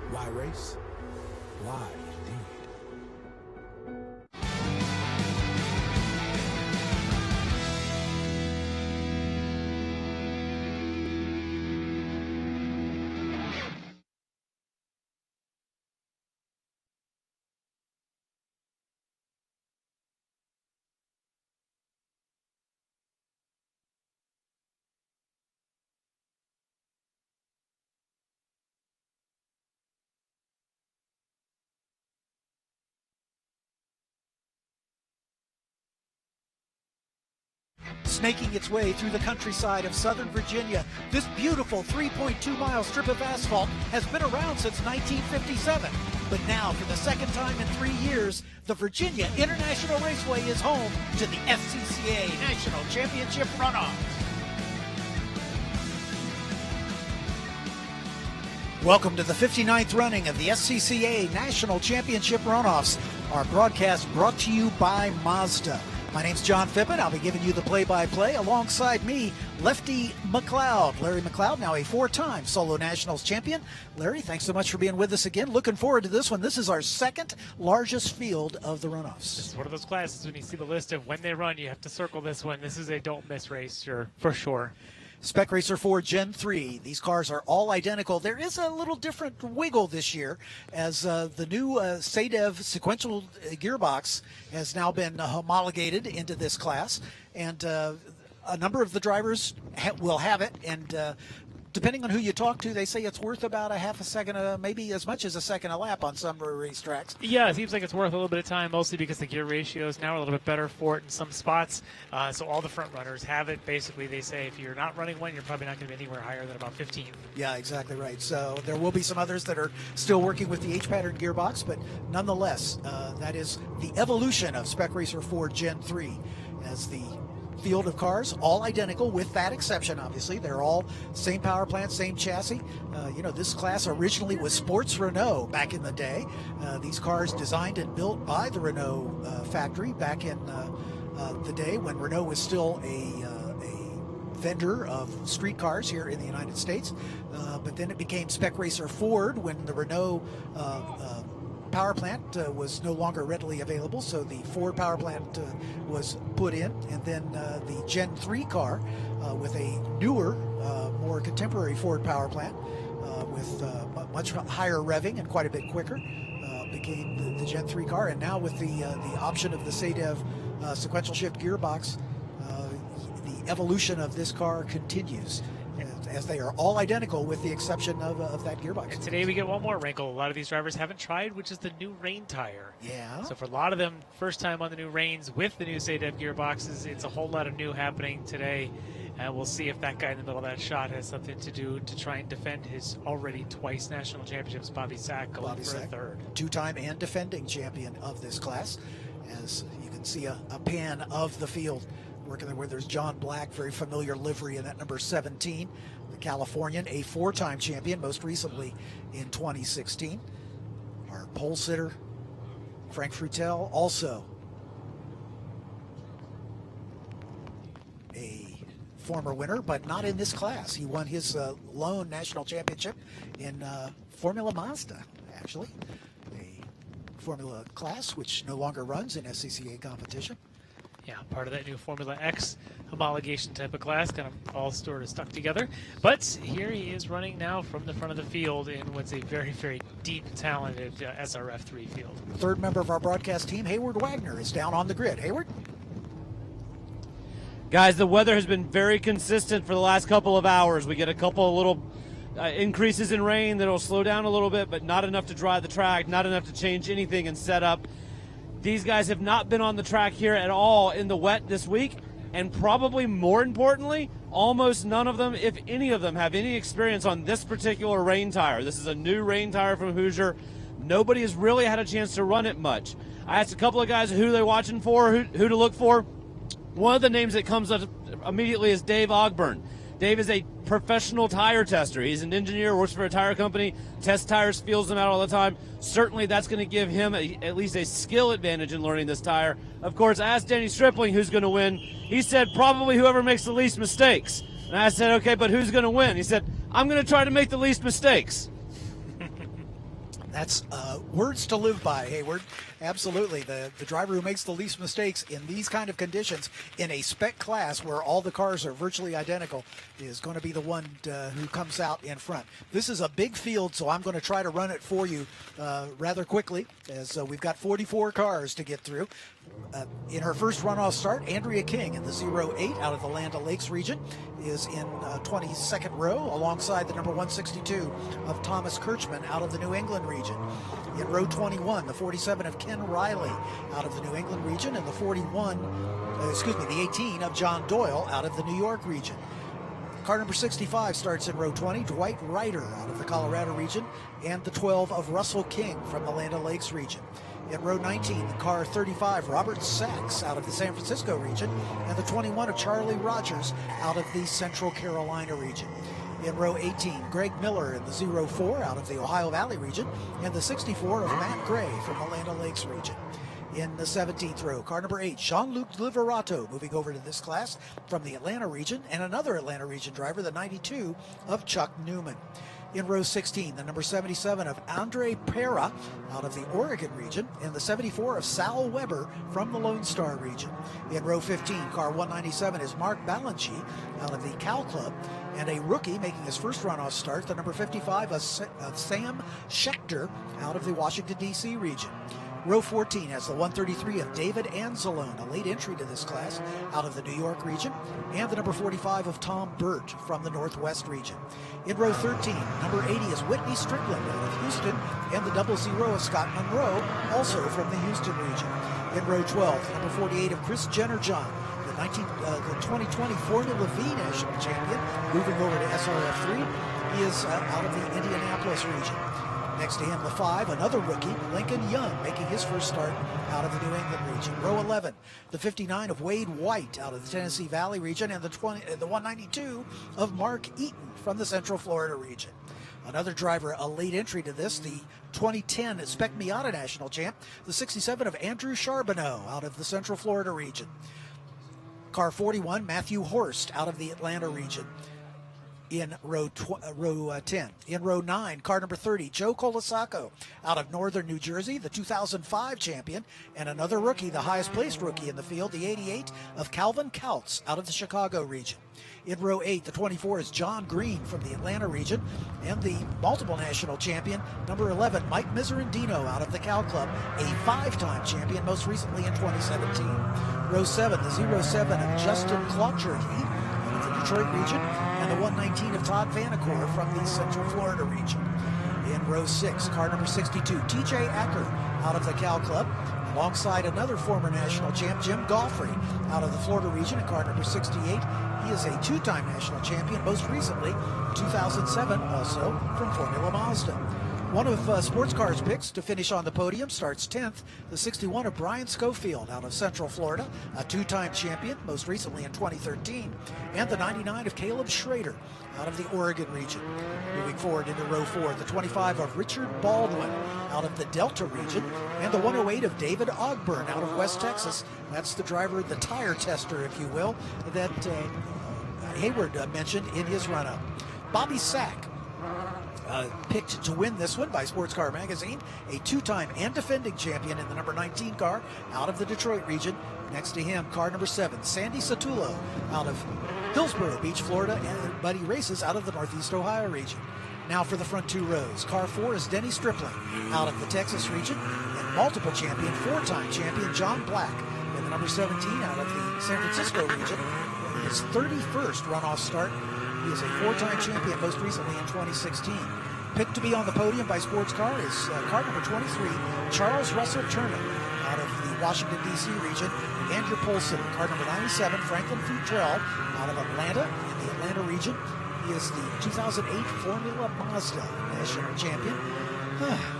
Speaker 13: Why race? Why indeed?
Speaker 1: Snaking its way through the countryside of Southern Virginia, this beautiful 3.2-mile strip of asphalt has been around since 1957. But now, for the second time in 3 years, the Virginia International Raceway is home to the SCCA National Championship Runoffs. Welcome to the 59th running of the SCCA National Championship Runoffs. Our broadcast brought to you by Mazda. My name's John Phippen. I'll be giving you the play-by-play. Alongside me, Lefty McLeod. Larry McLeod, now a 4-time solo nationals champion. Larry, thanks so much for being with us again. Looking forward to this one. This is our second largest field of the runoffs.
Speaker 2: This is one of those classes when you see the list of when they run, you have to circle this one. This is a don't miss race for sure.
Speaker 1: Spec Racer 4 Gen 3. These cars are all identical. There is a little different wiggle this year as the new SADEV sequential gearbox has now been homologated into this class. And a number of the drivers will have it. And depending on who you talk to, they say it's worth about a half a second, maybe as much as a second a lap on some racetracks.
Speaker 2: Yeah, it seems like it's worth a little bit of time, mostly because the gear ratios now are a little bit better for it in some spots. So all the front runners have it. Basically, they say if you're not running one, you're probably not going to be anywhere higher than about 15.
Speaker 1: Yeah, exactly right. So there will be some others that are still working with the H-pattern gearbox, but nonetheless, that is the evolution of Spec Racer 4 Gen 3 as the field of cars, all identical with that exception, obviously. They're all same power plant, same chassis. This class originally was Sports Renault back in the day. These cars designed and built by the Renault factory back in the day when Renault was still a vendor of street cars here in the United States. But then it became Spec Racer Ford when the Renault power plant was no longer readily available, so the Ford power plant was put in, and then the Gen 3 car with a newer, more contemporary Ford power plant with much higher revving and quite a bit quicker became the Gen 3 car. And now with the option of the SADEV sequential shift gearbox, the evolution of this car continues, as they are all identical with the exception of that gearbox.
Speaker 2: And today we get one more wrinkle a lot of these drivers haven't tried, which is the new rain tire.
Speaker 1: Yeah.
Speaker 2: So for a lot of them, first time on the new rains with the new SADEV gearboxes, it's a whole lot of new happening today. And we'll see if that guy in the middle of that shot has something to do to try and defend his already twice national championships, Bobby Sack, going for a third.
Speaker 1: 2-time and defending champion of this class. As you can see a pan of the field working there where there's John Black, very familiar livery in that number 17. The Californian, a 4-time champion, most recently in 2016. Our pole sitter, Frank Frutel, also a former winner, but not in this class. He won his lone national championship in Formula Mazda, actually. A Formula class which no longer runs in SCCA competition.
Speaker 2: Yeah, part of that new Formula X homologation type of class, kind of all sort of stuck together. But here he is running now from the front of the field in what's a very, very deep, talented SRF3 field.
Speaker 1: Third member of our broadcast team, Hayward Wagner, is down on the grid. Hayward?
Speaker 3: Guys, the weather has been very consistent for the last couple of hours. We get a couple of little increases in rain that'll slow down a little bit, but not enough to dry the track, not enough to change anything in setup. These guys have not been on the track here at all in the wet this week, and probably more importantly, almost none of them, if any of them, have any experience on this particular rain tire. This is a new rain tire from Hoosier, Nobody has really had a chance to run it much. I asked a couple of guys who they're watching for, who to look for. One of the names that comes up immediately is Dave Ogburn. Dave is a professional tire tester. He's an engineer, works for a tire company, tests tires, feels them out all the time. Certainly that's going to give him at least a skill advantage in learning this tire. Of course, I asked Danny Stripling who's going to win. He said probably whoever makes the least mistakes. And I said, okay, but who's going to win? He said, I'm going to try to make the least mistakes.
Speaker 1: That's words to live by, Hayward. Absolutely. The driver who makes the least mistakes in these kind of conditions in a spec class where all the cars are virtually identical is going to be the one who comes out in front. This is a big field, so I'm going to try to run it for you rather quickly, as we've got 44 cars to get through. In her first runoff start, Andrea King in the 08 out of the Land O'Lakes region is in 22nd row alongside the number 162 of Thomas Kirchman out of the New England region. In row 21, the 47 of Ken Riley out of the New England region, and the 18 of John Doyle out of the New York region. Car number 65 starts in row 20, Dwight Ryder out of the Colorado region, and the 12 of Russell King from the Land O'Lakes region. In row 19, the car 35, Robert Sachs out of the San Francisco region, and the 21 of Charlie Rogers out of the Central Carolina region. In row 18, Greg Miller in the 04 out of the Ohio Valley region, and the 64 of Matt Gray from the Land O'Lakes region. In the 17th row, car number 8, Jean-Luc Liverato moving over to this class from the Atlanta region, and another Atlanta region driver, the 92 of Chuck Newman. In row 16, the number 77 of Andre Pera out of the Oregon region, and the 74 of Sal Weber from the Lone Star region. In row 15, car 197 is Mark Balanchi out of the Cal Club, and a rookie making his first runoff start, the number 55 of Sam Schechter out of the Washington, D.C. region. Row 14 has the 133 of David Anzalone, a late entry to this class out of the New York region, and the number 45 of Tom Burt from the Northwest region. In row 13, number 80 is Whitney Strickland out of Houston, and the 00 of Scott Monroe, also from the Houston region. In row 12, number 48 of Chris Jenner-John, the 2020 Formula V national champion, moving over to SRF3. He is out of the Indianapolis region. Next to him, the 5, another rookie, Lincoln Young, making his first start out of the New England region. Row 11, the 59 of Wade White out of the Tennessee Valley region, and the 192 of Mark Eaton from the Central Florida region. Another driver, a late entry to this, the 2010 Spec Miata national champ, the 67 of Andrew Charbonneau out of the Central Florida region. Car 41, Matthew Horst out of the Atlanta region. In row 10. In row 9, car number 30, Joe Colasaco out of northern New Jersey, the 2005 champion, and another rookie, the highest placed rookie in the field, the 88 of Calvin Kautz out of the Chicago region. In row 8, the 24 is John Green from the Atlanta region, and the multiple national champion, number 11, Mike Miserandino out of the Cal Club, a 5-time champion, most recently in 2017. Row 7, the 07 of Justin Claucherty out of the Detroit region, and the 119 of Todd Vanacore from the Central Florida region. In row 6, car number 62, TJ Acker out of the Cal Club, alongside another former national champ, Jim Goffrey out of the Florida region, in car number 68. He is a 2-time national champion, most recently 2007, also from Formula Mazda. One of Sports Car's picks to finish on the podium starts 10th, the 61 of Brian Schofield out of Central Florida, a 2-time champion, most recently in 2013, and the 99 of Caleb Schrader out of the Oregon region. Moving forward into row 4, the 25 of Richard Baldwin out of the Delta region, and the 108 of David Ogburn out of West Texas. That's the driver, the tire tester, if you will, that Hayward mentioned in his run-up. Bobby Sack picked to win this one by Sports Car Magazine, a 2-time and defending champion in the number 19 car out of the Detroit region. Next to him, car number 7, Sandy Satullo out of Hillsborough Beach, Florida, and Buddy Races out of the Northeast Ohio region. Now for the front 2 rows. Car 4 is Denny Stripling out of the Texas region, and multiple champion, 4-time champion John Black in the number 17 out of the San Francisco region. His 31st runoff start. He is a 4-time champion, most recently in 2016. Picked to be on the podium by Sports Car is car number 23, Charles Russell Turner out of the Washington, D.C. region. Andrew Polson, car number 97, Franklin Futrell out of Atlanta in the Atlanta region. He is the 2008 Formula Mazda national champion.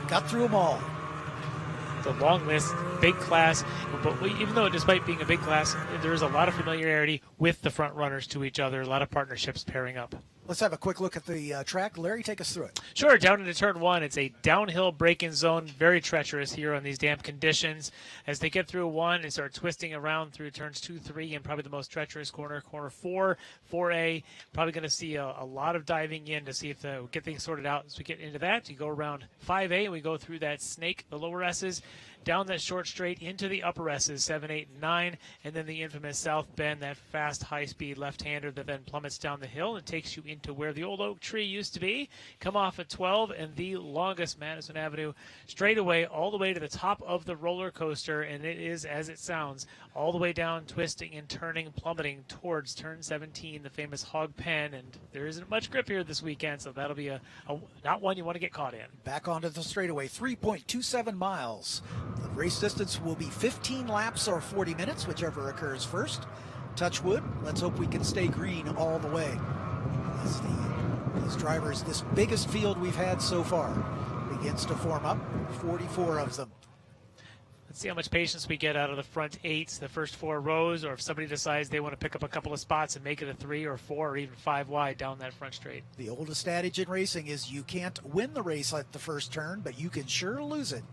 Speaker 1: Got through them all.
Speaker 2: It's a long list, big class, but even though despite being a big class, there is a lot of familiarity with the front runners to each other, a lot of partnerships pairing up.
Speaker 1: Let's have a quick look at the track. Larry, take us through it.
Speaker 2: Sure, down into turn one, it's a downhill braking zone, very treacherous here on these damp conditions. As they get through one, they start twisting around through turns 2, 3, and probably the most treacherous corner 4, 4A. Probably going to see a lot of diving in to see if we get things sorted out. As we get into that, you go around 5A, and we go through that snake, the lower S's, down that short straight into the upper S's, 7, 8, and 9, and then the infamous South Bend, that fast, high-speed left-hander that then plummets down the hill and takes you into where the old oak tree used to be. Come off at 12 and the longest Madison Avenue straight away, all the way to the top of the roller coaster, and it is, as it sounds, all the way down, twisting and turning, plummeting towards turn 17, the famous Hog Pen, and there isn't much grip here this weekend, so that'll be not one you want to get caught in.
Speaker 1: Back onto the straightaway, 3.27 miles. The race distance will be 15 laps or 40 minutes, whichever occurs first. Touch wood. Let's hope we can stay green all the way. As these drivers, this biggest field we've had so far, begins to form up. 44 of them.
Speaker 2: Let's see how much patience we get out of the front 8, the first 4 rows, or if somebody decides they want to pick up a couple of spots and make it a 3 or 4 or even 5 wide down that front straight.
Speaker 1: The oldest adage in racing is you can't win the race at the first turn, but you can sure lose it.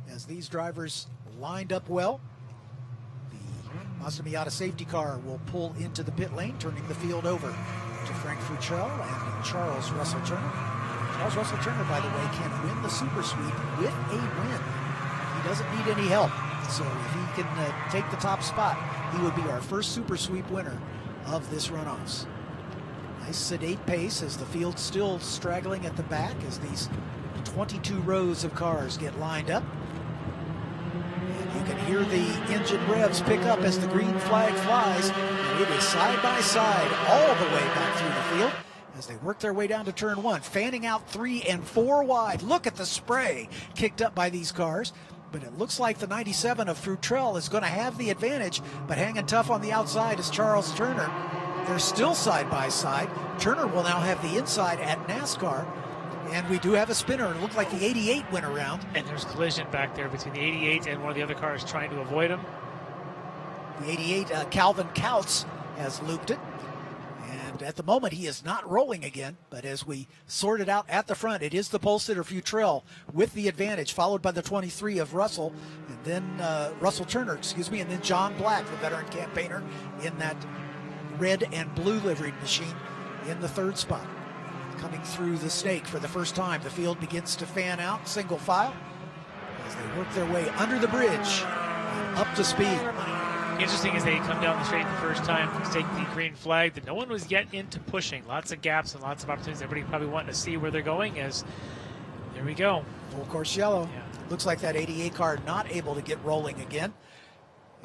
Speaker 1: As these drivers lined up well, the Mazda Miata safety car will pull into the pit lane, turning the field over to Frank Futrell and Charles Russell Turner. Charles Russell Turner, by the way, can win the Super Sweep with a win. He doesn't need any help. So if he can take the top spot, he would be our first Super Sweep winner of this runoffs. Nice sedate pace as the field's still straggling at the back as these 22 rows of cars get lined up. And you can hear the engine revs pick up as the green flag flies. And it is side by side all the way back through the field as they work their way down to turn 1, fanning out 3 and 4 wide. Look at the spray kicked up by these cars. But it looks like the 97 of Futrell is going to have the advantage, but hanging tough on the outside is Charles Turner. They're still side by side. Turner will now have the inside at NASCAR, and we do have a spinner. It looked like the 88 went around.
Speaker 2: And there's collision back there between the 88 and one of the other cars trying to avoid him.
Speaker 1: The 88, Calvin Kautz, has looped it. And at the moment, he is not rolling again. But as we sort it out at the front, it is the pole sitter Futrell with the advantage, followed by the 23 of Russell, and then Russell Turner, and then John Black, the veteran campaigner, in that red and blue liveried machine in the 3rd spot. Coming through the snake for the first time, the field begins to fan out, single file, as they work their way under the bridge and up to speed.
Speaker 2: Interesting as they come down the straight the first time, take the green flag, that no one was yet into pushing. Lots of gaps and lots of opportunities. Everybody probably wanting to see where they're going as there we go.
Speaker 1: Full course yellow. Yeah. Looks like that 88 car not able to get rolling again.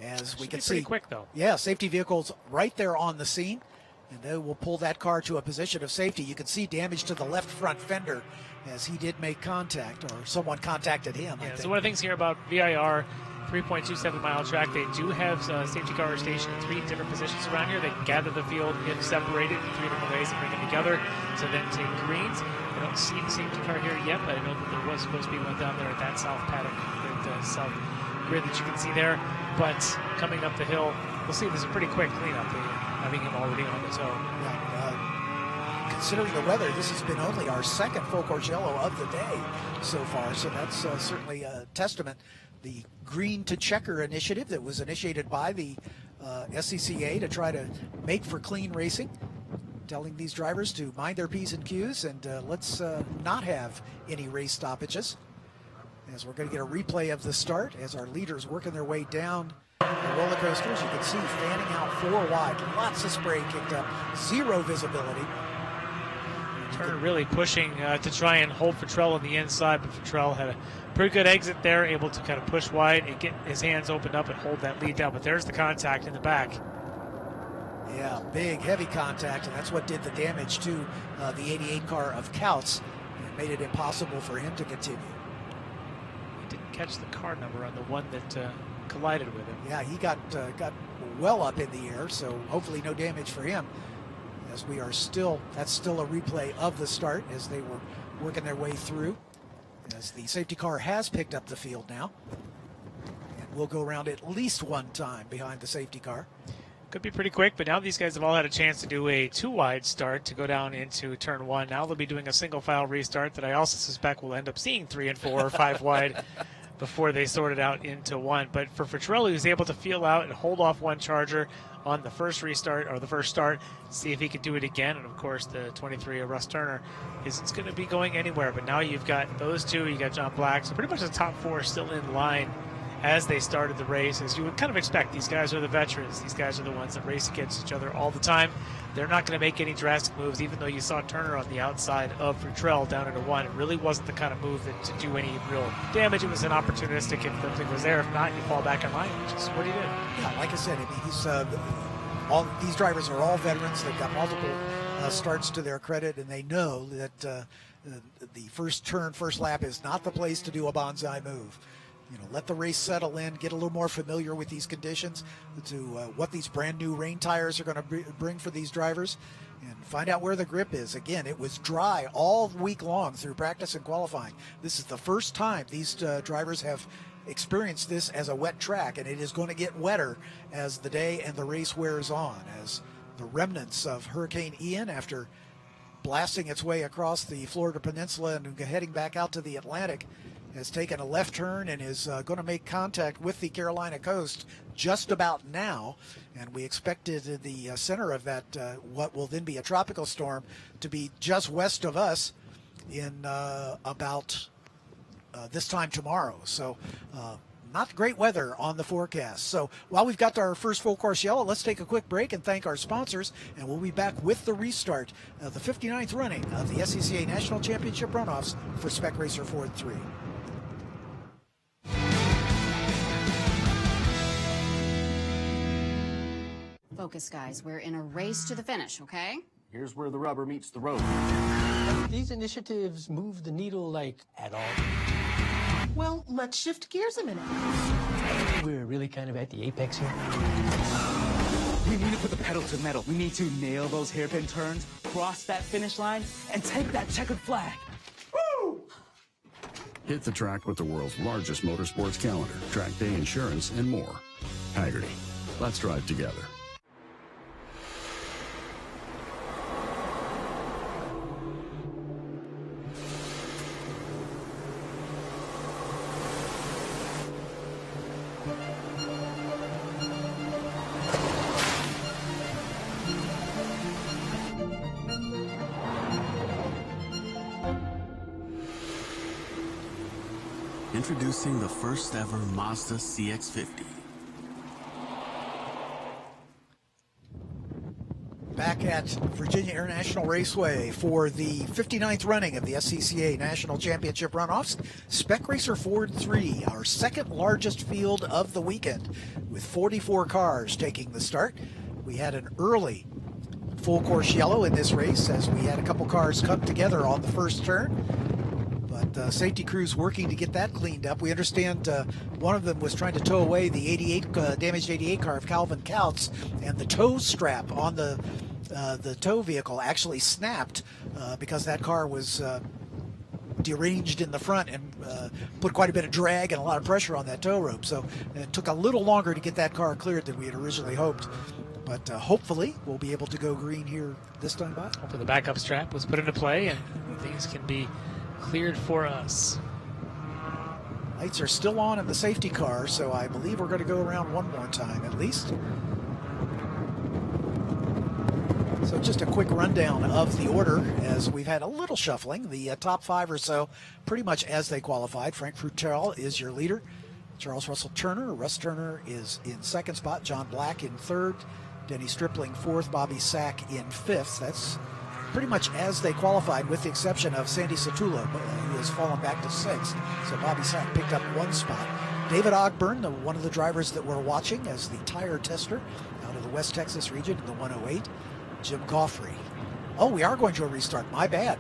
Speaker 1: As we can see.
Speaker 2: Pretty quick though.
Speaker 1: Yeah, safety vehicles right there on the scene. And they will pull that car to a position of safety. You can see damage to the left front fender as he did make contact, or someone contacted him.
Speaker 2: Yeah, so one of the things here about VIR, 3.27-mile track, they do have safety cars stationed in 3 different positions around here. They gather the field if separated in 3 different ways and bring them together to then take greens. I don't see the safety car here yet, but I know that there was supposed to be one down there at that south paddock, the south grid that you can see there. But coming up the hill, we'll see this is a pretty quick cleanup, having him already on the toe.
Speaker 1: Yeah, considering the weather, this has been only our 2nd full course yellow of the day so far, so that's certainly a testament. The Green to Checker initiative that was initiated by the SCCA to try to make for clean racing, telling these drivers to mind their P's and Q's and let's not have any race stoppages. As we're going to get a replay of the start as our leaders working their way down the roller coasters. You can see fanning out 4 wide, lots of spray kicked up, 0 visibility.
Speaker 2: Turner really pushing to try and hold Futrell on the inside, but Futrell had a pretty good exit there, able to kind of push wide and get his hands opened up and hold that lead down. But there's the contact in the back.
Speaker 1: Yeah, big, heavy contact, and that's what did the damage to the 88 car of Kautz and made it impossible for him to continue.
Speaker 2: He didn't catch the car number on the one that collided with him.
Speaker 1: Yeah, he got well up in the air, so hopefully no damage for him. As we are still, that's still a replay of the start as they were working their way through. as the safety car has picked up the field now. And we'll go around at least one time behind the safety car.
Speaker 2: Could be pretty quick, but now these guys have all had a chance to do a 2-wide start to go down into turn 1. Now they'll be doing a single file restart that I also suspect we'll end up seeing 3 and 4 or 5 wide before they sort it out into 1. But for Fertrelli, who's able to feel out and hold off one charger on the first restart or the first start, see if he could do it again. And of course, the 23 of Russ Turner isn't going to be going anywhere. But now you've got those two, you got John Black, so pretty much the top 4 still in line as they started the race. As you would kind of expect, these guys are the veterans. These guys are the ones that race against each other all the time. They're not going to make any drastic moves, even though you saw Turner on the outside of Futrell down into 1. It really wasn't the kind of move that to do any real damage. It was an opportunistic if something was there. If not, you fall back in line, which is what he did.
Speaker 1: Yeah, like I said, I mean, he's all these drivers are all veterans. They've got multiple starts to their credit, and they know that the first turn, first lap is not the place to do a bonsai move. You know, let the race settle in, get a little more familiar with these conditions, to what these brand new rain tires are going to bring for these drivers, and find out where the grip is. Again, it was dry all week long through practice and qualifying. This is the first time these drivers have experienced this as a wet track, and it is going to get wetter as the day and the race wears on, as the remnants of Hurricane Ian, after blasting its way across the Florida Peninsula and heading back out to the Atlantic, has taken a left turn and is going to make contact with the Carolina coast just about now. And we expected the center of that, what will then be a tropical storm, to be just west of us in about this time tomorrow. So not great weather on the forecast. So while we've got our first full course yellow, let's take a quick break and thank our sponsors, and we'll be back with the restart of the 59th running of the SCCA National Championship Runoffs for Spec Racer Ford 3.
Speaker 4: Focus, guys. We're in a race to the finish, okay?
Speaker 6: Here's where the rubber meets the road.
Speaker 17: These initiatives move the needle, like, at all?
Speaker 7: Well, let's shift gears a minute.
Speaker 17: We're really kind of at the apex here.
Speaker 5: We need to put the pedal to the metal. We need to nail those hairpin turns, cross that finish line, and take that checkered flag. Woo!
Speaker 8: Hit the track with the world's largest motorsports calendar, track day insurance, and more. Hagerty. Let's drive together.
Speaker 9: Introducing the first ever Mazda Cx-50.
Speaker 1: Back at VIRginia International Raceway for the 59th running of the SCCA National Championship Runoffs. Spec Racer Ford 3, our second largest field of the weekend, with 44 cars taking the start. We had an early full course yellow in this race, as we had a couple cars come together on the first turn. But safety crews working to get that cleaned up. We understand one of them was trying to tow away the damaged 88 car of Calvin Couts, and the tow strap on the tow vehicle actually snapped because that car was deranged in the front and put quite a bit of drag and a lot of pressure on that tow rope. So it took a little longer to get that car cleared than we had originally hoped. But hopefully we'll be able to go green here this time by.
Speaker 2: Hopefully the backup strap was put into play and things can be cleared for us.
Speaker 1: Lights are still on in the safety car, so I believe we're going to go around one more time at least. So just a quick rundown of the order, as we've had a little shuffling. The top 5 or so pretty much as they qualified. Frank Futrell is your leader. Charles Russell Turner, Russ Turner is in second spot. John Black in third. Denny Stripling fourth. Bobby Sack in fifth. That's pretty much as they qualified, with the exception of Sandy Satula, who has fallen back to sixth. So Bobby Sack picked up one spot. David Ogburn, one of the drivers that we're watching as the tire tester out of the West Texas region in the 108. Jim Goffrey. Oh, we are going to a restart. My bad.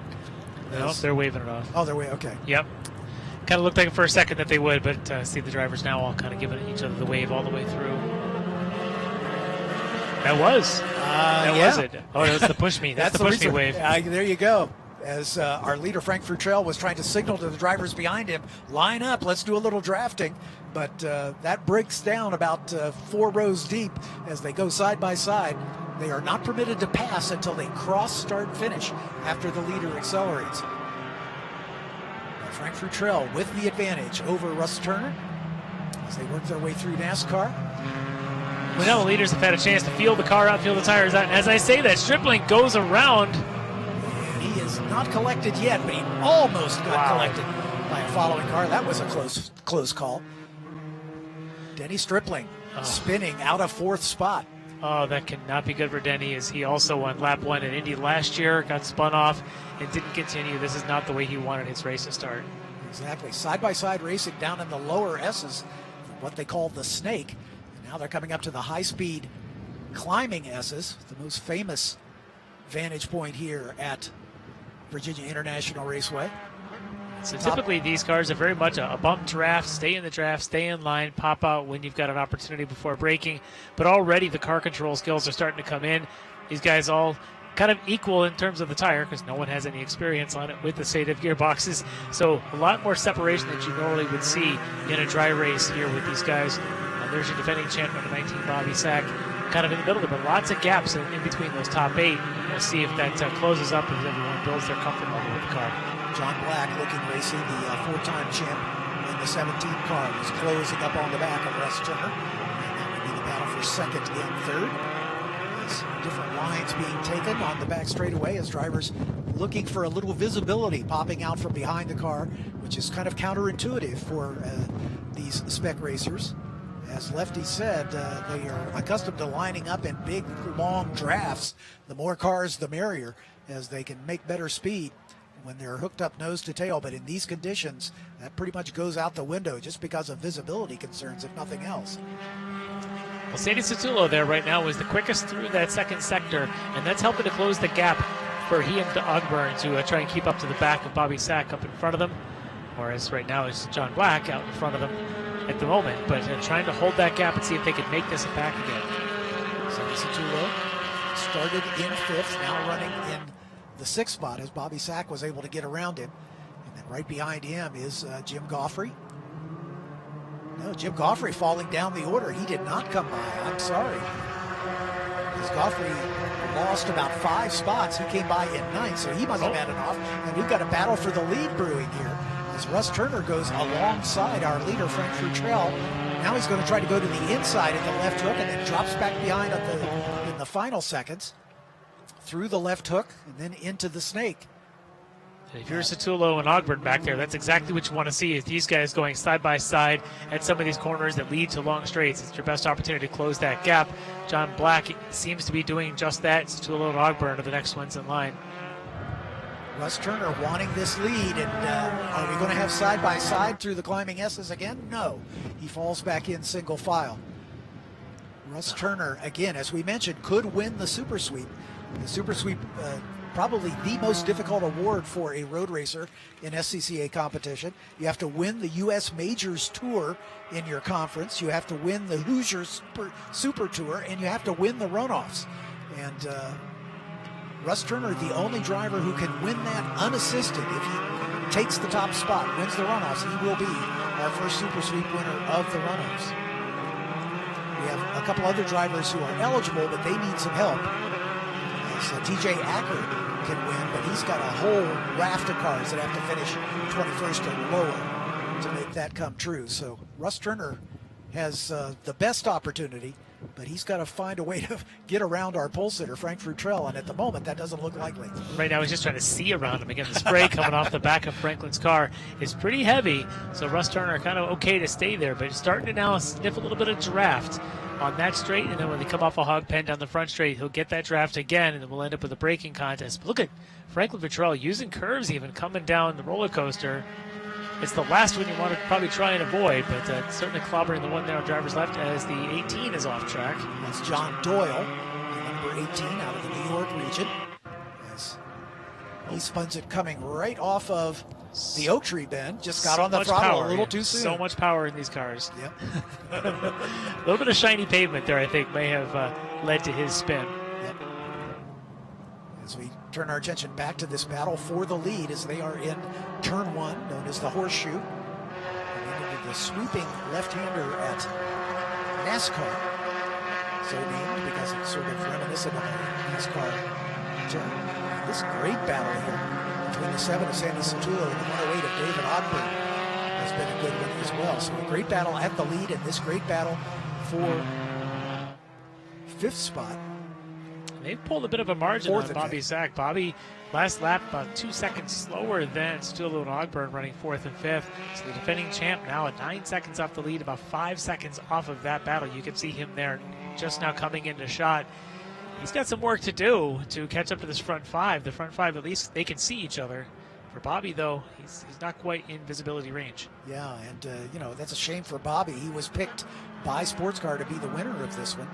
Speaker 2: No, they're waving it off.
Speaker 1: Oh, they're waving. Okay.
Speaker 2: Yep. Kind of looked like for a second that they would, but see the drivers now all kind of giving each other the wave all the way through. That was. That was it. Oh, that was the push me. That's the push me wave.
Speaker 1: There you go. as our leader, Frank Futrell, was trying to signal to the drivers behind him, line up, let's do a little drafting. But that breaks down about 4 rows deep as they go side by side. They are not permitted to pass until they cross start finish after the leader accelerates. Frank Futrell with the advantage over Russ Turner as they work their way through NASCAR.
Speaker 2: We know leaders have had a chance to feel the car out, feel the tires out. And as I say that, Stripling goes around.
Speaker 1: And he is not collected yet, but he almost got collected by a following car. That was a close call. Denny Stripling spinning out of 4th spot.
Speaker 2: Oh, that cannot be good for Denny, as he also won lap 1 at Indy last year, got spun off, and didn't continue. This is not the way he wanted his race to start.
Speaker 1: Exactly. Side-by-side racing down in the lower S's, what they call the snake. And now they're coming up to the high-speed climbing S's, the most famous vantage point here at VIRginia International Raceway.
Speaker 2: So typically these cars are very much a bump draft, stay in the draft, stay in line, pop out when you've got an opportunity before braking. But already the car control skills are starting to come in. These guys all kind of equal in terms of the tire because no one has any experience on it with the state of gearboxes. So a lot more separation that you normally would see in a dry race here with these guys. There's your defending champ, number 19, Bobby Sack, kind of in the middle, but lots of gaps in between those top 8. We'll see if that closes up as everyone builds their comfort level with the car.
Speaker 1: John Black looking racing, the 4-time champ in the 17 car, is closing up on the back of Russ Turner. And that would be the battle for 2nd and 3rd. There's different lines being taken on the back straightaway as drivers looking for a little visibility popping out from behind the car, which is kind of counterintuitive for these spec racers. As Lefty said, they are accustomed to lining up in big, long drafts. The more cars, the merrier, as they can make better speed when they're hooked up nose to tail. But in these conditions, that pretty much goes out the window just because of visibility concerns, if nothing else.
Speaker 2: Well, Sandy Sotullo there right now is the quickest through that 2nd sector, and that's helping to close the gap for he and Ogburn to try and keep up to the back of Bobby Sack up in front of them. Whereas right now is John Black out in front of them at the moment, but trying to hold that gap and see if they can make this back again.
Speaker 1: Sandy Sotullo started in 5th, now running in the 6th spot as Bobby Sack was able to get around him. And then right behind him is Jim Goffrey. No, Jim Goffrey falling down the order. He did not come by. I'm sorry. As Goffrey lost about 5 spots, he came by in 9th, so he must have had enough. And we've got a battle for the lead brewing here as Russ Turner goes alongside our leader, Frank Futrell. Now he's going to try to go to the inside at the left hook and then drops back behind in the final seconds. Through the left hook and then into the snake.
Speaker 2: If you're Sotullo and Ogburn back there, that's exactly what you want to see, is these guys going side by side at some of these corners that lead to long straights. It's your best opportunity to close that gap. John Black seems to be doing just that. Sotullo and Ogburn are the next ones in line.
Speaker 1: Russ Turner wanting this lead, and are we going to have side by side through the climbing S's again? No. He falls back in single file. Russ Turner, again, as we mentioned, could win the Super Sweep. The Super Sweep, probably the most difficult award for a road racer in SCCA competition. You have to win the U.S. Majors Tour in your conference. You have to win the Hoosier Super Tour, and you have to win the Runoffs. And Russ Turner, the only driver who can win that unassisted. If he takes the top spot, wins the Runoffs, he will be our first Super Sweep winner of the Runoffs. We have a couple other drivers who are eligible, but they need some help. TJ Acker can win, but he's got a whole raft of cars that have to finish 21st or lower to make that come true. So Russ Turner has the best opportunity, but he's got to find a way to get around our pole sitter, Frank Futrell, and at the moment that doesn't look likely.
Speaker 2: Right now he's just trying to see around him. Again, the spray coming off the back of Franklin's car is pretty heavy, so Russ Turner kind of okay to stay there, but he's starting to now sniff a little bit of draft on that straight, and then when they come off a hog pen down the front straight, he'll get that draft again, and then we'll end up with a braking contest. But look at Franklin Futrell using curves even, coming down the roller coaster. It's the last one you want to probably try and avoid, but certainly clobbering the one there on driver's left as the 18 is off track.
Speaker 1: That's John Doyle, number 18 out of the New York region. As he spuns it coming right off of the Oak Tree bend, just got on the throttle a little too soon.
Speaker 2: So much power in these cars.
Speaker 1: Yep.
Speaker 2: A little bit of shiny pavement there, I think, may have led to his spin.
Speaker 1: Yep. As we turn our attention back to this battle for the lead as they are in turn 1, known as the horseshoe. And into the sweeping left-hander at NASCAR, so named because it's sort of reminiscent of a NASCAR turn. And this great battle here between the 7 of Sandy Satullo and the 108 of David Ogburn has been a good one as well. So a great battle at the lead, and this great battle for 5th spot.
Speaker 2: They've pulled a bit of a margin on Bobby Sack. Bobby, last lap, about 2 seconds slower than Satullo and Ogburn, running 4th and 5th. So the defending champ now at 9 seconds off the lead, about 5 seconds off of that battle. You can see him there just now coming into shot. He's got some work to do to catch up to this front 5. The front 5, at least they can see each other. For Bobby, though, he's not quite in visibility range.
Speaker 1: Yeah, and, you know, that's a shame for Bobby. He was picked by Sports Car to be the winner of this one.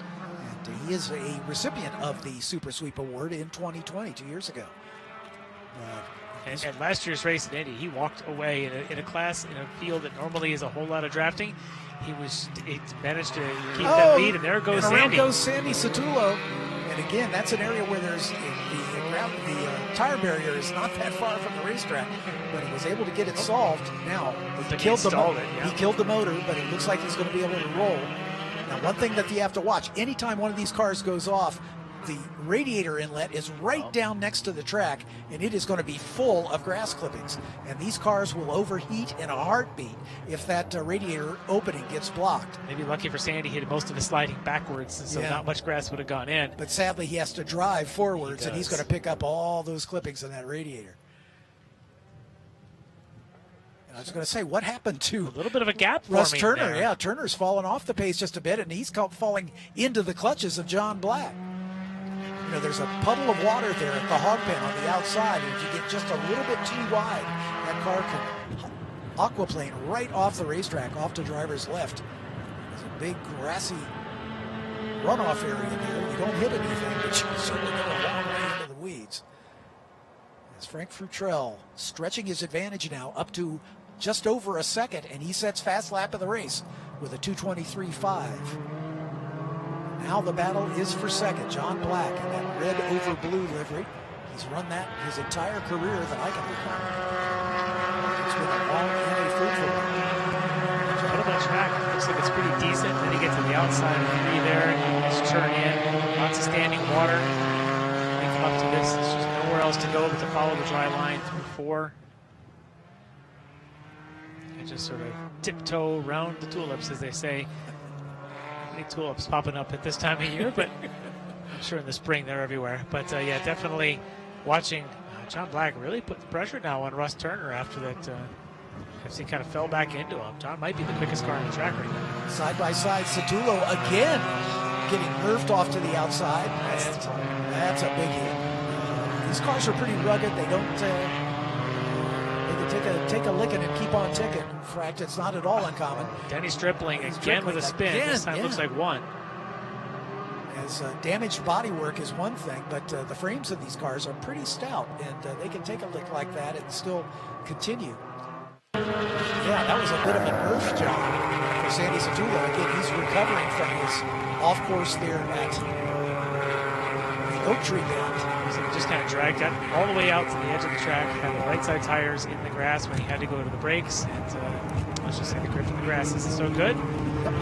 Speaker 1: He is a recipient of the Super Sweep Award in 2020, 2 years ago.
Speaker 2: And last year's race in Indy, he walked away in a class, in a field that normally is a whole lot of drafting. He managed to keep that lead, and there goes Sandy.
Speaker 1: Around goes Sandy Satullo. And again, that's an area where there's the tire barrier is not that far from the racetrack, but he was able to get it solved. Now, he killed the motor, but it looks like he's going to be able to roll. Now, one thing that you have to watch, anytime one of these cars goes off, the radiator inlet is right down next to the track, and it is going to be full of grass clippings. And these cars will overheat in a heartbeat if that radiator opening gets blocked.
Speaker 2: Maybe lucky for Sandy, he had most of his sliding backwards, so not much grass would have gone in.
Speaker 1: But sadly, he has to drive forwards, and he's going to pick up all those clippings in that radiator. I was going to say, what happened to
Speaker 2: a little bit of a gap
Speaker 1: Russ
Speaker 2: forming
Speaker 1: Turner?
Speaker 2: there.
Speaker 1: Yeah, Turner's fallen off the pace just a bit, and he's falling into the clutches of John Black. You know, there's a puddle of water there at the hog pen on the outside, and if you get just a little bit too wide, that car can aquaplane right off the racetrack, off to driver's left. There's a big grassy runoff area there. You don't hit anything, but you certainly go a long way into the weeds. As Frank Futrell stretching his advantage now up to just over a second, and he sets fast lap of the race with a 2:23.5. Now the battle is for second. John Black in that red over blue livery. He's run that his entire career that I can recall. It's been a long and a fruitful one.
Speaker 2: Middle of the track looks like it's pretty decent. Then he gets to the outside of the 3 there, and he just turn in. Lots of standing water. They come up to this. There's just nowhere else to go but to follow the dry line through 4. Just sort of tiptoe around the tulips, as they say. Many tulips popping up at this time of year, but I'm sure in the spring they're everywhere. But yeah, definitely watching John Black really put the pressure now on Russ Turner after that. FC kind of fell back into him. John might be the quickest car on the track right now.
Speaker 1: Side by side, Satullo again getting nerfed off to the outside. That's a big hit. These cars are pretty rugged. They don't. Take a licking and keep on ticking. In fact, it's not at all uncommon.
Speaker 2: Denny Stripling again with a spin. This time looks like 1.
Speaker 1: As damaged bodywork is one thing, but the frames of these cars are pretty stout, and they can take a lick like that and still continue. Yeah, that was a bit of a nerf job for Sandy Satullo. Again, he's recovering from his off course there at the Oak Tree Bend.
Speaker 2: So he just kind of dragged that all the way out to the edge of the track, had the right side tires in the grass when he had to go to the brakes, and let's just say the grip of the grass isn't so good.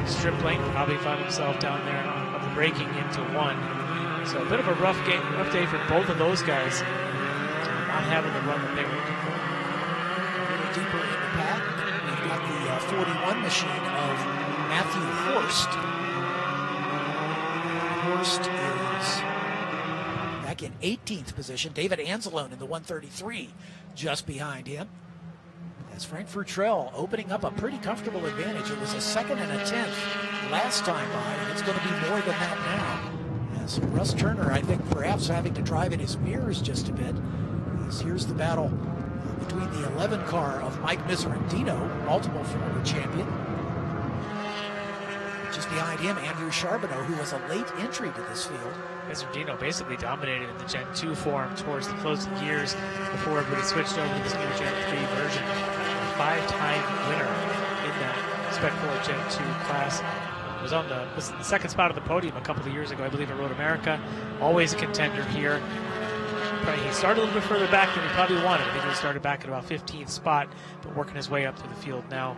Speaker 2: Stripling probably found himself down there on the braking into 1. So a bit of a rough day for both of those guys, not having the run that they were looking for.
Speaker 1: A little deeper in the pack, we've got the 41 machine of Matthew Horst. Horst is back in 18th position. David Anzalone in the 133 just behind him. As Frank Futrell opening up a pretty comfortable advantage. It was a 2nd and a 10th last time by, and it's going to be more than that now. As Russ Turner, I think, perhaps having to drive in his mirrors just a bit. As here's the battle between the 11 car of Mike Miserandino, multiple former champion. Just behind him, Andrew Charbonneau, who was a late entry to this field.
Speaker 2: Miserandino basically dominated in the Gen 2 form towards the closing years before everybody switched over to this new Gen 3 version. A 5-time winner in that Spec 4 Gen 2 class. Was on the 2nd spot of the podium a couple of years ago, I believe, at Road America. Always a contender here. he started a little bit further back than he probably wanted. I think he started back at about 15th spot, but working his way up through the field now,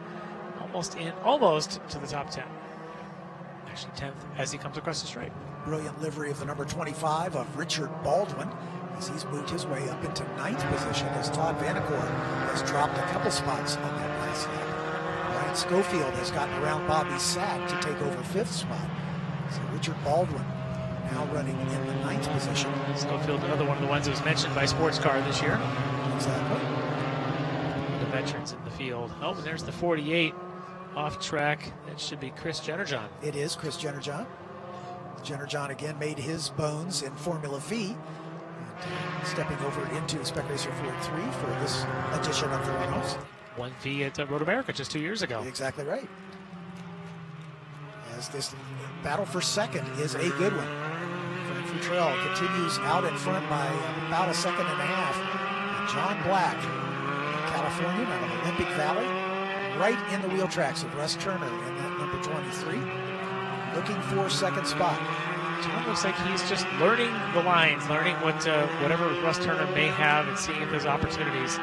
Speaker 2: almost to the top 10. Actually 10th as he comes across the straight.
Speaker 1: Brilliant livery of the number 25 of Richard Baldwin, as he's moved his way up into 9th position as Todd Vanacore has dropped a couple spots on that last lap. Ryan Schofield has gotten around Bobby Sack to take over 5th spot. So Richard Baldwin now running in the 9th position.
Speaker 2: Schofield, another one of the ones that was mentioned by Sports Car this year.
Speaker 1: Exactly.
Speaker 2: The veterans in the field. Oh, and there's the 48 off track. That should be Chris Jennerjohn.
Speaker 1: It is Chris Jennerjohn. Jennerjohn again made his bones in Formula V, and stepping over into Spec Racer Ford 3 for this edition of the Runoffs.
Speaker 2: Won V at Road America just 2 years ago.
Speaker 1: Exactly right. As this battle for second is a good one. Frank Futrell continues out in front by about a second and a half. And John Black, California, out of Olympic Valley, right in the wheel tracks of Russ Turner in that number 23, looking for second spot.
Speaker 2: John looks like he's just learning the lines, learning whatever Russ Turner may have, and seeing if there's opportunities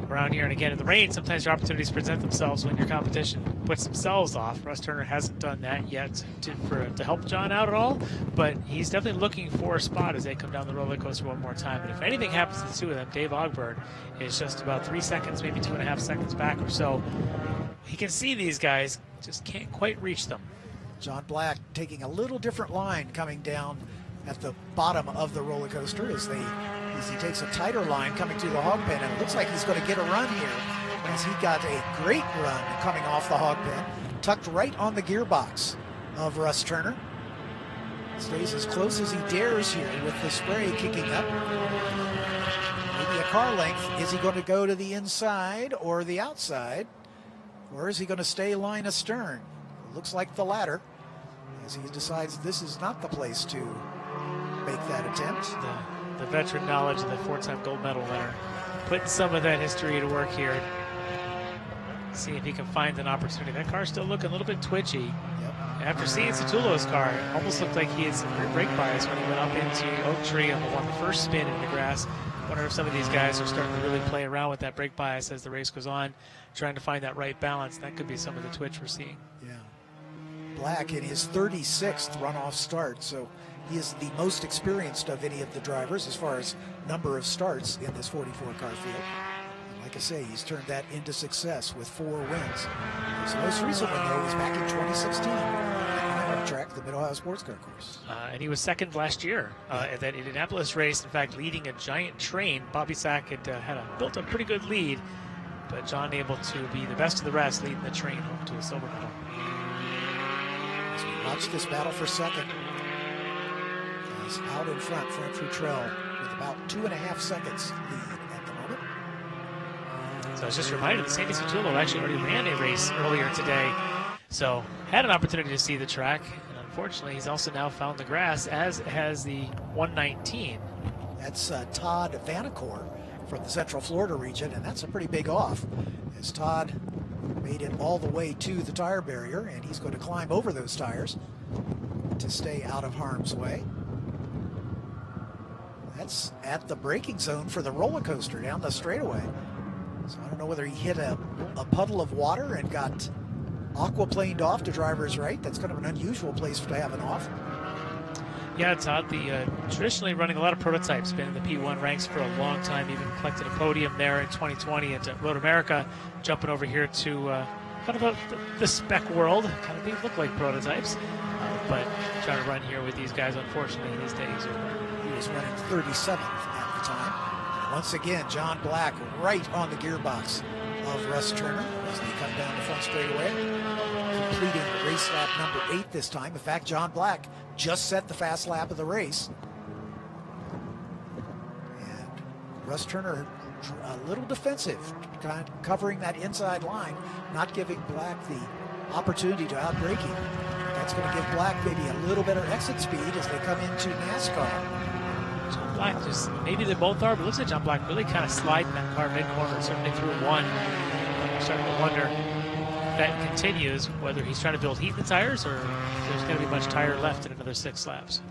Speaker 2: around here. And again, in the rain, sometimes your opportunities present themselves when your competition puts themselves off. Russ Turner hasn't done that yet to help John out at all, but he's definitely looking for a spot as they come down the roller coaster one more time. And if anything happens to the two of them, Dave Ogburn is just about 3 seconds, maybe 2.5 seconds back or so. He can see these guys, just can't quite reach them.
Speaker 1: John Black taking a little different line coming down at the bottom of the roller coaster as he takes a tighter line coming to the hog pen, and it looks like he's going to get a run here as he got a great run coming off the hog pen, tucked right on the gearbox of Russ Turner. Stays as close as he dares here with the spray kicking up. Maybe a car length. Is he going to go to the inside or the outside, or is he going to stay line astern? It looks like the latter, as he decides this is not the place to make that attempt.
Speaker 2: The veteran knowledge of the 4-time gold medal winner, putting some of that history to work here. See if he can find an opportunity. That car's still looking a little bit twitchy.
Speaker 1: Yep.
Speaker 2: After seeing Satullo's car, it almost looked like he had some brake bias when he went up into Oak Tree on the first spin in the grass. Wonder if some of these guys are starting to really play around with that brake bias as the race goes on, trying to find that right balance. That could be some of the twitch we're seeing.
Speaker 1: Yeah. Black in his 36th runoff start, so he is the most experienced of any of the drivers as far as number of starts in this 44-car field. And like I say, he's turned that into success with 4 wins. His most recent one, though, was back in 2016 at track, the Mid-Ohio Sports Car Course.
Speaker 2: And he was second last year at that Indianapolis race, in fact, leading a giant train. Bobby Sack had built a pretty good lead, but John able to be the best of the rest, leading the train home to a silver medal.
Speaker 1: As we watch this battle for second, is out in front, Frank Futrell, with about 2.5 seconds lead at the moment.
Speaker 2: So I was just reminded that Sandy Satullo actually already ran a race earlier today, so had an opportunity to see the track, and unfortunately he's also now found the grass, as has the 119.
Speaker 1: That's Todd Vanacore from the Central Florida region, and that's a pretty big off, as Todd made it all the way to the tire barrier, and he's going to climb over those tires to stay out of harm's way. That's at the braking zone for the roller coaster down the straightaway. So I don't know whether he hit a puddle of water and got aquaplaned off to driver's right. That's kind of an unusual place to have an off.
Speaker 2: Yeah, Todd, traditionally running a lot of prototypes, been in the P1 ranks for a long time, even collected a podium there in 2020 at Road America, jumping over here to kind of the spec world, kind of look like prototypes, but trying to run here with these guys, unfortunately, these days are.
Speaker 1: He was running 37th at the time. And once again, John Black right on the gearbox of Russ Turner as they come down the front straightaway, completing race lap number 8 this time. In fact, John Black just set the fast lap of the race. And Russ Turner a little defensive, kind of covering that inside line, not giving Black the opportunity to outbrake him. That's going to give Black maybe a little better exit speed as they come into NASCAR.
Speaker 2: John Black, just maybe they both are, but it looks like John Black really kind of sliding that car mid-corner, certainly through one. I'm starting to wonder if that continues, whether he's trying to build heat in the tires or if there's going to be much tire left in another 6 laps.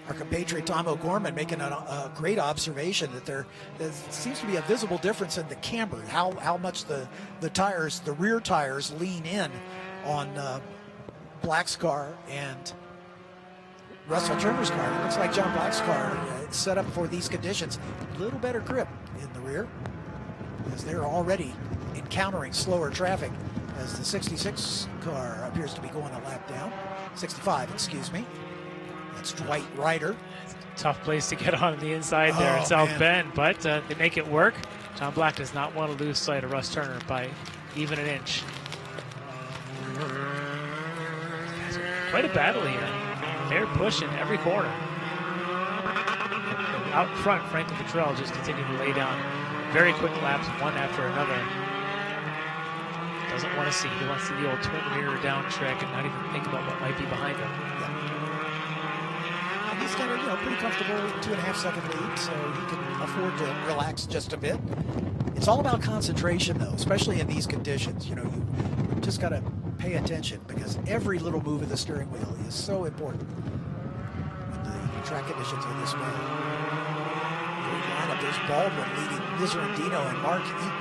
Speaker 1: our compatriot Tom O'Gorman making a great observation that there seems to be a visible difference in the camber, how much the tires, the rear tires, lean in on Black's car and Russell Turner's car. It looks like John Black's car is set up for these conditions. A little better grip in the rear, as they're already encountering slower traffic as the 66 car appears to be going a lap down. 65, excuse me. That's Dwight Ryder.
Speaker 2: Tough place to get on the inside there at South Bend, but they make it work. John Black does not want to lose sight of Russ Turner by even an inch. Quite a battle here. They're pushing every corner. Out in front, Franklin Cottrell just continuing to lay down very quick laps, one after another. Doesn't want to see. He wants to see the old twin rear down trick and not even think about what might be behind him.
Speaker 1: And he's got a pretty comfortable 2.5 second lead, so he can afford to relax just a bit. It's all about concentration, though, especially in these conditions. You just got to pay attention because every little move of the steering wheel is so important when the track conditions are this way. Great lineup. There's Baldwin leading Miserandino and Mark Eaton.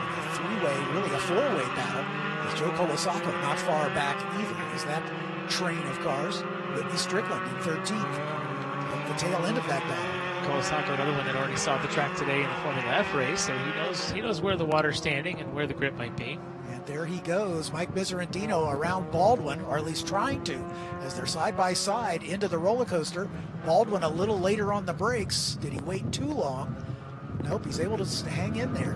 Speaker 1: A three-way, really a four-way battle. With Joe Colasaco not far back either. Is that train of cars? Whitney Strickland in 13th. At the tail end of that battle.
Speaker 2: Colasaco, another one that already saw the track today in the Formula F race, so he knows where the water's standing and where the grip might be.
Speaker 1: And there he goes, Mike Miserandino around Baldwin, or at least trying to, as they're side by side into the roller coaster. Baldwin a little later on the brakes. Did he wait too long? Nope, he's able to hang in there.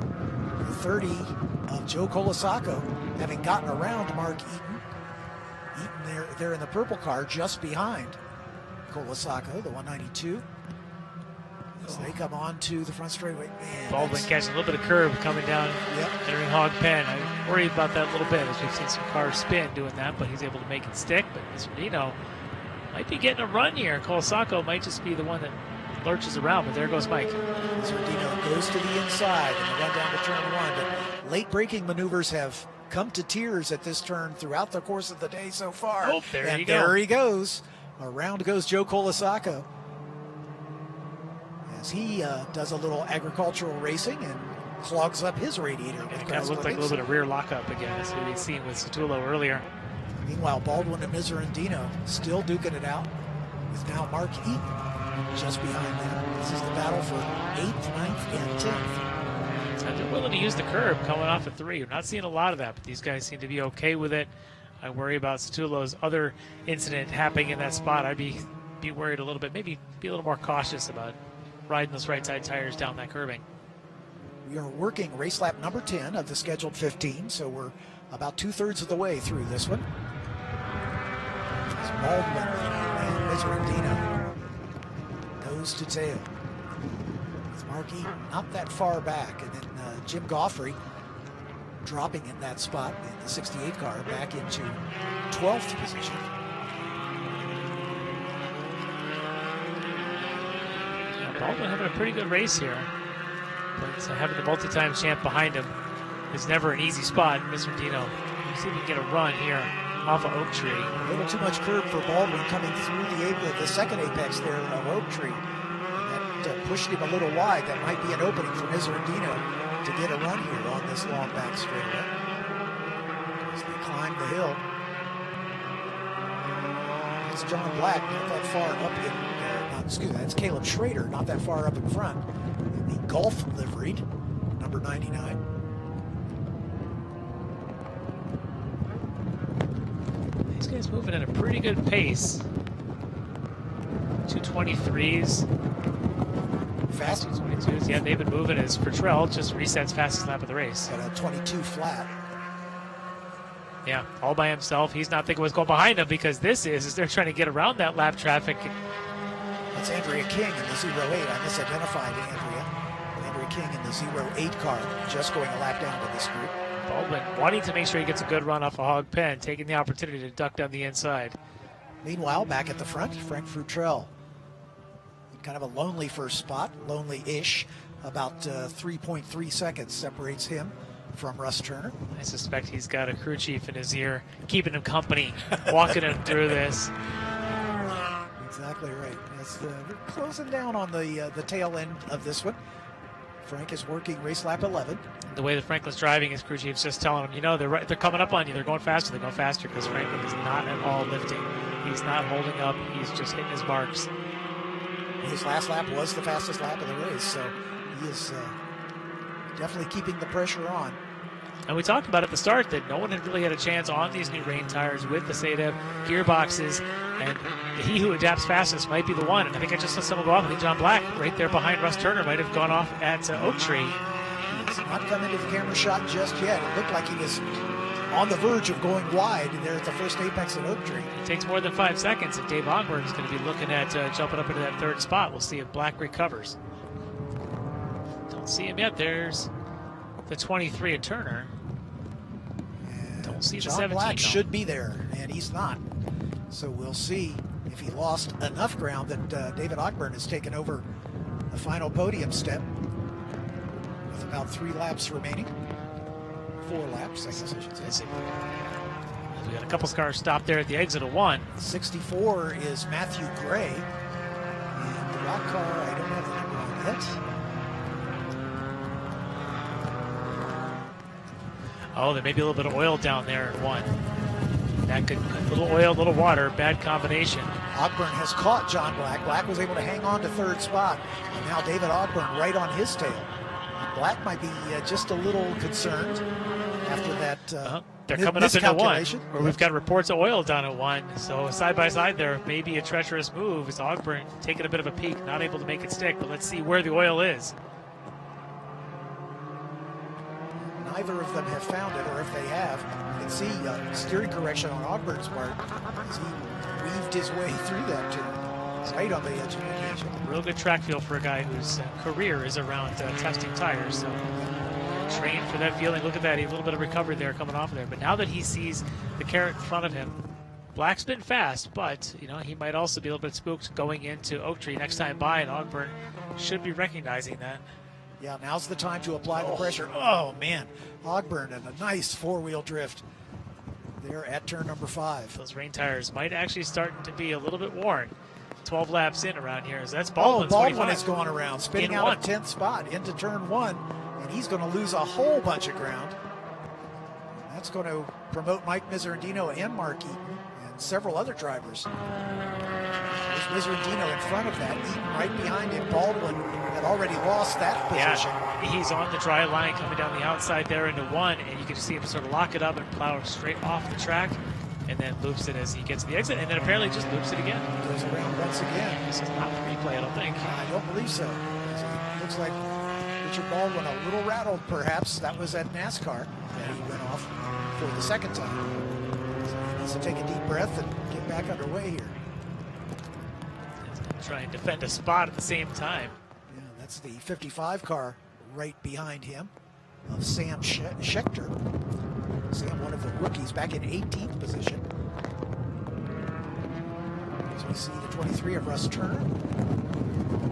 Speaker 1: The 30 of Joe Colasaco, having gotten around Mark Eaton. Eaton there in the purple car just behind Colasaco, the 192. As they come on to the front straightaway. Man,
Speaker 2: Baldwin catching a little bit of curb coming down entering Hog Pen. I worry about that a little bit as we've seen some cars spin doing that, but he's able to make it stick. But Miserandino might be getting a run here. Colasaco might just be the one that lurches around, but there goes Mike.
Speaker 1: Miserandino goes to the inside and run down to turn one. But late braking maneuvers have come to tears at this turn throughout the course of the day so far.
Speaker 2: Oh, there you go.
Speaker 1: There he goes. Around goes Joe Colasaco. As he does a little agricultural racing and clogs up his radiator.
Speaker 2: It kind of looked like a little bit of rear lockup again, as we've seen with Satullo earlier.
Speaker 1: Meanwhile, Baldwin and Miserandino still duking it out with now Mark Eaton just behind them. This is the battle for 8th, 9th, and 10th.
Speaker 2: And they're willing to use the curb coming off at 3. We're not seeing a lot of that, but these guys seem to be okay with it. I worry about Satullo's other incident happening in that spot. I'd be worried a little bit, maybe be a little more cautious about riding those right side tires down that curbing.
Speaker 1: We are working race lap number 10 of the scheduled 15, so we're about 2/3 of the way through this one. As Baldwin and Miserandino nose to tail. With Mark Eaton not that far back, and then Jim Goffrey dropping in that spot in the 68 car back into 12th position.
Speaker 2: Baldwin having a pretty good race here, but having the multi-time champ behind him is never an easy spot. Miserandino, see if he can get a run here off of Oak Tree.
Speaker 1: A little too much curb for Baldwin coming through the second apex there of Oak Tree. And that pushed him a little wide. That might be an opening for Miserandino to get a run here on this long back straightaway. As they climb the hill. It's John Black, not that far up in, that's Caleb Schrader, not that far up in front. The Golf liveried, number 99.
Speaker 2: These guys moving at a pretty good pace. 223s.
Speaker 1: Fast.
Speaker 2: 222s. Yeah, they've been moving as Fertrell just resets fastest lap of the race.
Speaker 1: At a 22 flat.
Speaker 2: Yeah, all by himself. He's not thinking what's going behind him because this is they're trying to get around that lap traffic.
Speaker 1: That's Andrea King in the 08. I misidentified Andrea. Andrea King in the 08 car, just going a lap down to this group.
Speaker 2: Baldwin wanting to make sure he gets a good run off of Hog Pen, taking the opportunity to duck down the inside.
Speaker 1: Meanwhile, back at the front, Frank Futrell. Kind of a lonely first spot, lonely-ish. About 3.3 seconds separates him from Russ Turner.
Speaker 2: I suspect he's got a crew chief in his ear, keeping him company, walking him through this.
Speaker 1: Exactly right. As we're closing down on the tail end of this one. Frank is working race lap 11.
Speaker 2: The way that Franklin's driving, his crew chief's just telling him, you know, they're coming up on you. They're going faster because Franklin is not at all lifting. He's not holding up. He's just hitting his marks.
Speaker 1: His last lap was the fastest lap of the race, so he is definitely keeping the pressure on.
Speaker 2: And we talked about at the start that no one had really had a chance on these new rain tires with the SADEV gearboxes, and he who adapts fastest might be the one. And I think I just saw someone go off. I think John Black right there behind Russ Turner might have gone off at Oak Tree.
Speaker 1: He's not come into the camera shot just yet. It looked like he was on the verge of going wide there at the first apex at Oak Tree.
Speaker 2: It takes more than 5 seconds, and Dave Ogburn is going to be looking at jumping up into that third spot. We'll see if Black recovers. Don't see him yet. There's the 23 at Turner. Don't see the
Speaker 1: John
Speaker 2: 17.
Speaker 1: Black should be there, and he's not. So we'll see if he lost enough ground that David Ogburn has taken over the final podium step with about 3 laps remaining. 4 laps, I guess I should say.
Speaker 2: We got a couple cars stopped there at the exit of 1.
Speaker 1: 64 is Matthew Gray. And the rock car, I don't have the number on yet.
Speaker 2: Oh, there may be a little bit of oil down there in 1. That could, little oil, little water, bad combination.
Speaker 1: Ogburn has caught John Black. Black was able to hang on to third spot. And now David Ogburn right on his tail. Black might be just a little concerned after that
Speaker 2: They're coming up into 1, where we've got reports of oil down at 1. So side by side there, maybe a treacherous move. As Ogburn taking a bit of a peek, not able to make it stick. But let's see where the oil is.
Speaker 1: Neither of them have found it, or if they have, you can see steering correction on Ogburn's part as he weaved his way through that turn, right on the edge of the occasion.
Speaker 2: Real good track feel for a guy whose career is around testing tires. So trained for that feeling. Look at that, a little bit of recovery there coming off of there. But now that he sees the carrot in front of him, Black's been fast, but you know he might also be a little bit spooked going into Oak Tree next time by, and Ogburn should be recognizing that.
Speaker 1: Yeah, now's the time to apply the pressure. Oh, man. Ogburn and a nice four-wheel drift there at turn number 5.
Speaker 2: Those rain tires might actually start to be a little bit worn. 12 laps in around here. So that's Baldwin's
Speaker 1: Baldwin
Speaker 2: 25.
Speaker 1: is going around, spinning out of 10th spot into turn 1, and he's going to lose a whole bunch of ground. That's going to promote Mike Miserandino and Mark Eaton and several other drivers. There's Miserandino in front of that, Eaton right behind him. Baldwin had already lost that position.
Speaker 2: Yeah, he's on the dry line coming down the outside there into 1, and you can see him sort of lock it up and plow straight off the track, and then loops it as he gets to the exit, and then apparently just loops it again.
Speaker 1: Goes around once again.
Speaker 2: This is not the replay, I don't think.
Speaker 1: I don't believe so. It looks like Richard Baldwin a little rattled, perhaps. That was at NASCAR that he went off for the second time. So he needs to take a deep breath and get back underway here.
Speaker 2: Try and defend a spot at the same time.
Speaker 1: Yeah, that's the 55 car right behind him of Sam Schechter. Sam, one of the rookies, back in 18th position. As we see the 23 of Russ Turner.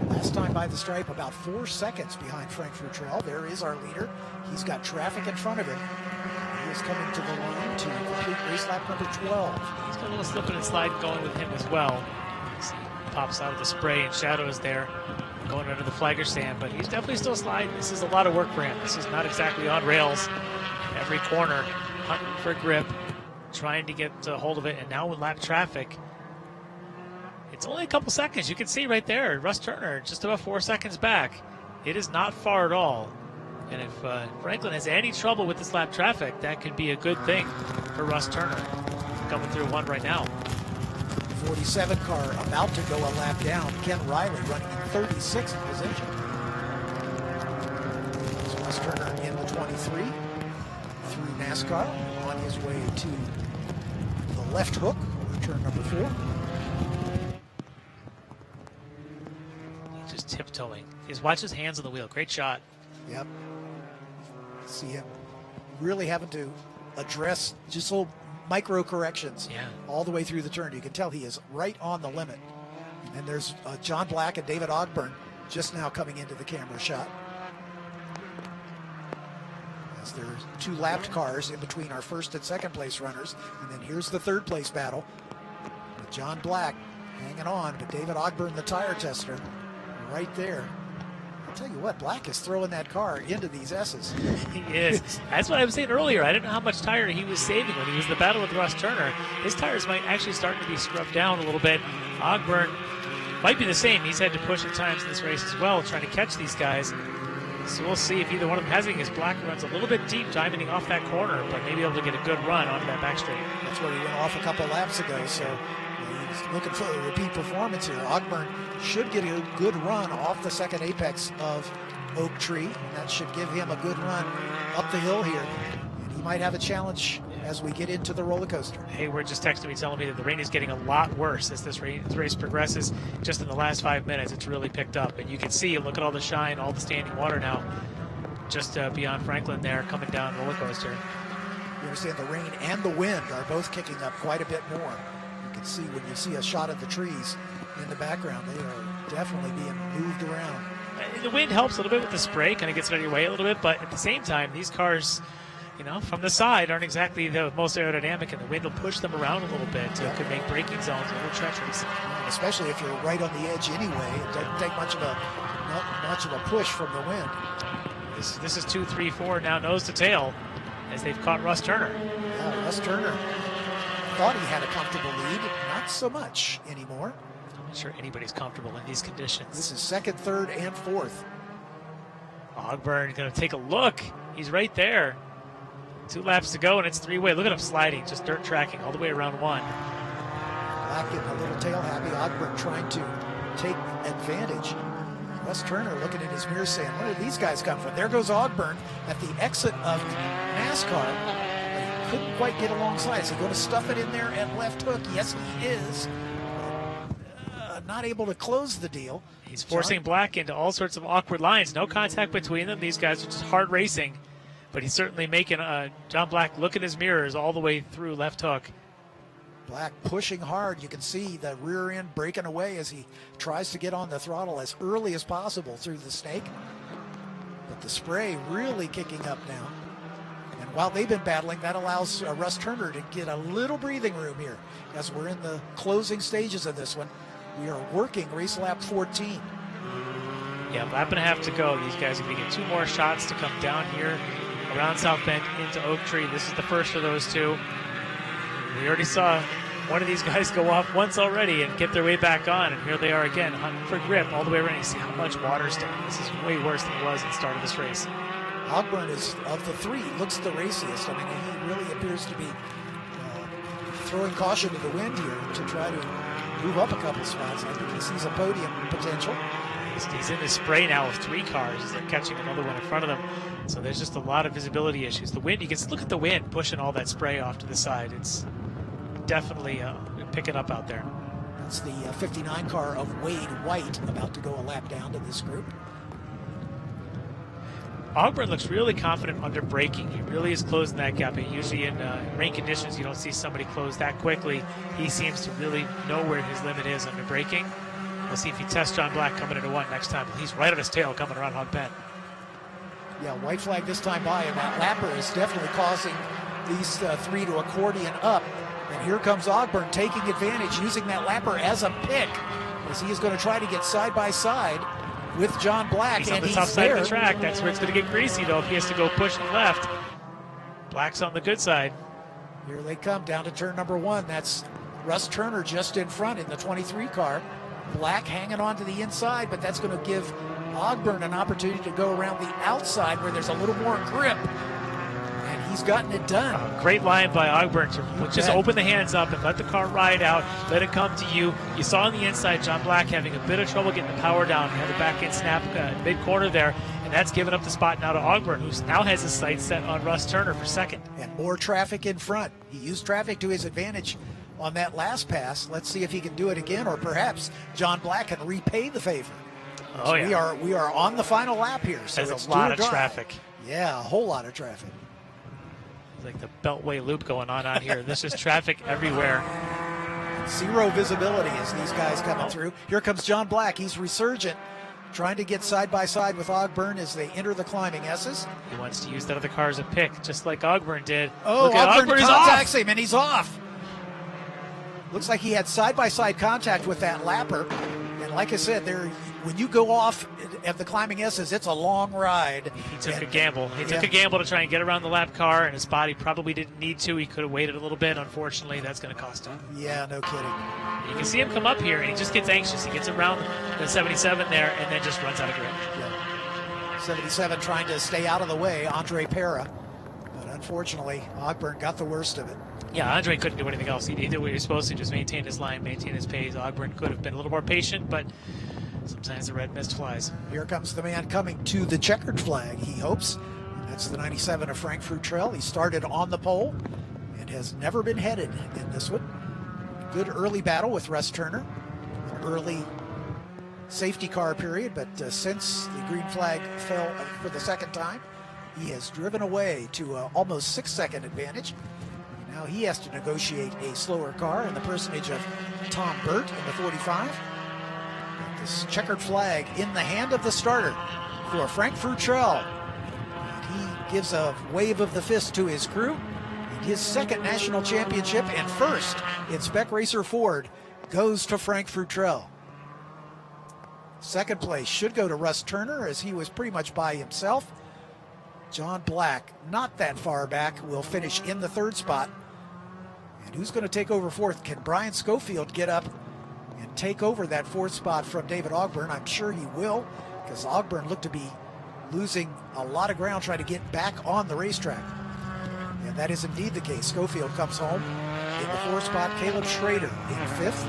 Speaker 1: Last time by the stripe, about 4 seconds behind Frank Futrell. There is our leader. He's got traffic in front of him. He is coming to the line to complete race lap number 12.
Speaker 2: He's got a little slipping and slide going with him as well. Pops out of the spray and shadows there going under the flagger stand, but he's definitely still sliding. This is a lot of work for him. This is not exactly on rails. Every corner, hunting for grip, trying to get a hold of it, and now with lap traffic, it's only a couple seconds. You can see right there, Russ Turner just about 4 seconds back. It is not far at all. And if Franklin has any trouble with this lap traffic, that could be a good thing for Russ Turner. Coming through 1 right now.
Speaker 1: 47 car about to go a lap down. Ken Riley running in 36th position. So Russ Turner in the 23 through NASCAR on his way to the left hook, turn number 4.
Speaker 2: Just tiptoeing. He's watch his hands on the wheel. Great shot.
Speaker 1: Yep. See him really having to address just little micro corrections all the way through the turn. You can tell he is right on the limit. And there's John Black and David Ogburn just now coming into the camera shot. As there's 2 lapped cars in between our first and second place runners. And then here's the third place battle with John Black, hanging on, but David Ogburn, the tire tester, right there. I'll tell you what, Black is throwing that car into these S's.
Speaker 2: He is. That's what I was saying earlier. I didn't know how much tire he was saving when he was in the battle with Russ Turner. His tires might actually start to be scrubbed down a little bit. Ogburn might be the same. He's had to push at times in this race as well, trying to catch these guys. So we'll see if either one of them has it, as Black runs a little bit deep, diamonding off that corner, but maybe able to get a good run onto that back straight.
Speaker 1: That's where he went off a couple laps ago, so he's looking for a repeat performance here. Ogburn should get a good run off the second apex of Oak Tree, and that should give him a good run up the hill here. And he might have a challenge as we get into the roller coaster.
Speaker 2: Hayward just texted me telling me that the rain is getting a lot worse as this race progresses. Just in the last 5 minutes, it's really picked up. And you can see, look at all the shine, all the standing water now, just beyond Franklin there, coming down the roller coaster.
Speaker 1: You understand the rain and the wind are both kicking up quite a bit more. You can see when you see a shot of the trees in the background, they are definitely being moved around.
Speaker 2: The wind helps a little bit with the spray, kind of gets it out of your way a little bit, but at the same time, these cars, you know, from the side aren't exactly the most aerodynamic, and the wind will push them around a little bit. It could make braking zones a little treacherous.
Speaker 1: Especially if you're right on the edge anyway. It doesn't take much of a push from the wind.
Speaker 2: This is 2, 3, 4 now nose to tail as they've caught Russ Turner.
Speaker 1: Yeah, Russ Turner thought he had a comfortable lead. Not so much anymore.
Speaker 2: I'm not sure anybody's comfortable in these conditions.
Speaker 1: This is second, third, and fourth.
Speaker 2: Ogburn going to take a look. He's right there. 2 laps to go, and it's 3-way. Look at him sliding, just dirt tracking all the way around 1.
Speaker 1: Black getting a little tail happy. Ogburn trying to take advantage. Russ Turner looking in his mirror saying, where did these guys come from? There goes Ogburn at the exit of NASCAR. But he couldn't quite get alongside. Is he going to stuff it in there at left hook? Yes, he is. Not able to close the deal.
Speaker 2: He's forcing Black into all sorts of awkward lines. No contact between them. These guys are just hard racing. But he's certainly making John Black look in his mirrors all the way through left hook.
Speaker 1: Black pushing hard. You can see the rear end breaking away as he tries to get on the throttle as early as possible through the snake. But the spray really kicking up now. And while they've been battling, that allows Russ Turner to get a little breathing room here as we're in the closing stages of this one. We are working race lap 14.
Speaker 2: Yeah, lap and a half to go. These guys are going to get 2 more shots to come down here around South Bend into Oak Tree. This is the first of those 2. We already saw one of these guys go off once already and get their way back on, and here they are again, hunting for grip all the way around. You see how much water's down. This is way worse than it was at the start of this race.
Speaker 1: Ogburn is, of the 3, looks the raciest. I mean, he really appears to be throwing caution to the wind here to try to move up a couple spots. I think he sees a podium potential.
Speaker 2: He's in the spray now of 3 cars. They're catching another one in front of them. So there's just a lot of visibility issues. The wind, you can look at the wind pushing all that spray off to the side. It's definitely picking up out there.
Speaker 1: That's the 59 car of Wade White about to go a lap down to this group.
Speaker 2: Walbrand looks really confident under braking. He really is closing that gap. And usually in rain conditions, you don't see somebody close that quickly. He seems to really know where his limit is under braking. We'll see if he tests John Black coming into 1 next time. He's right on his tail coming around Hog Pen.
Speaker 1: Yeah, white flag this time by, and that lapper is definitely causing these 3 to accordion up. And here comes Ogburn taking advantage, using that lapper as a pick, as he is going to try to get side by side with John Black.
Speaker 2: He's
Speaker 1: and
Speaker 2: on the
Speaker 1: he's
Speaker 2: top side
Speaker 1: there.
Speaker 2: of the track. That's where it's going to get greasy, though, if he has to go pushing left. Black's on the good side.
Speaker 1: Here they come down to turn number 1. That's Russ Turner just in front in the 23 car. Black hanging on to the inside, but that's going to give Ogburn an opportunity to go around the outside where there's a little more grip. And he's gotten it done.
Speaker 2: Great line by Ogburn to just open the hands up and let the car ride out, let it come to you. You saw on the inside John Black having a bit of trouble getting the power down. He had the back end snap mid-corner there, and that's given up the spot now to Ogburn, who now has his sights set on Russ Turner for second.
Speaker 1: And more traffic in front. He used traffic to his advantage on that last pass. Let's see if he can do it again, or perhaps John Black can repay the favor.
Speaker 2: Oh,
Speaker 1: so
Speaker 2: yeah.
Speaker 1: We are on the final lap here. So
Speaker 2: There's
Speaker 1: it's
Speaker 2: a lot
Speaker 1: do or
Speaker 2: of
Speaker 1: die.
Speaker 2: traffic.
Speaker 1: Yeah, a whole lot of traffic.
Speaker 2: It's like the Beltway loop going on here. There's just traffic everywhere.
Speaker 1: Zero visibility as these guys coming through. Here comes John Black. He's resurgent, trying to get side by side with Ogburn as they enter the climbing S's.
Speaker 2: He wants to use that other car as a pick, just like Ogburn did.
Speaker 1: Oh,
Speaker 2: Look at
Speaker 1: Ogburn
Speaker 2: Ogburn, he's
Speaker 1: contacts
Speaker 2: off.
Speaker 1: him, and he's off. Looks like he had side-by-side contact with that lapper. And like I said, when you go off at the climbing S's, it's a long ride.
Speaker 2: He took a gamble. He took a gamble to try and get around the lap car, and his body probably didn't need to. He could have waited a little bit. Unfortunately, that's going to cost him.
Speaker 1: Yeah, no kidding.
Speaker 2: You can see him come up here, and he just gets anxious. He gets around the 77 there, and then just runs out of grip.
Speaker 1: Yeah. 77 trying to stay out of the way, Andre Pera. But unfortunately, Ogburn got the worst of it.
Speaker 2: Yeah, Andre couldn't do anything else. He did what he was supposed to, just maintain his line, maintain his pace. Ogburn could have been a little more patient, but sometimes the red mist flies.
Speaker 1: Here comes the man coming to the checkered flag, he hopes. That's the 97 of Frank Futrell. He started on the pole and has never been headed in this one. Good early battle with Russ Turner. An early safety car period, but since the green flag fell for the second time, he has driven away to almost 6-second advantage. Now he has to negotiate a slower car in the personage of Tom Burt in the 45. But this checkered flag in the hand of the starter for Frank Futrell. And he gives a wave of the fist to his crew. And his second national championship and first in Spec Racer Ford goes to Frank Futrell. Second place should go to Russ Turner, as he was pretty much by himself. John Black, not that far back, will finish in the third spot. And who's going to take over fourth? Can Brian Schofield get up and take over that fourth spot from David Ogburn? I'm sure he will, because Ogburn looked to be losing a lot of ground trying to get back on the racetrack. And that is indeed the case. Schofield comes home in the fourth spot. Caleb Schrader in fifth.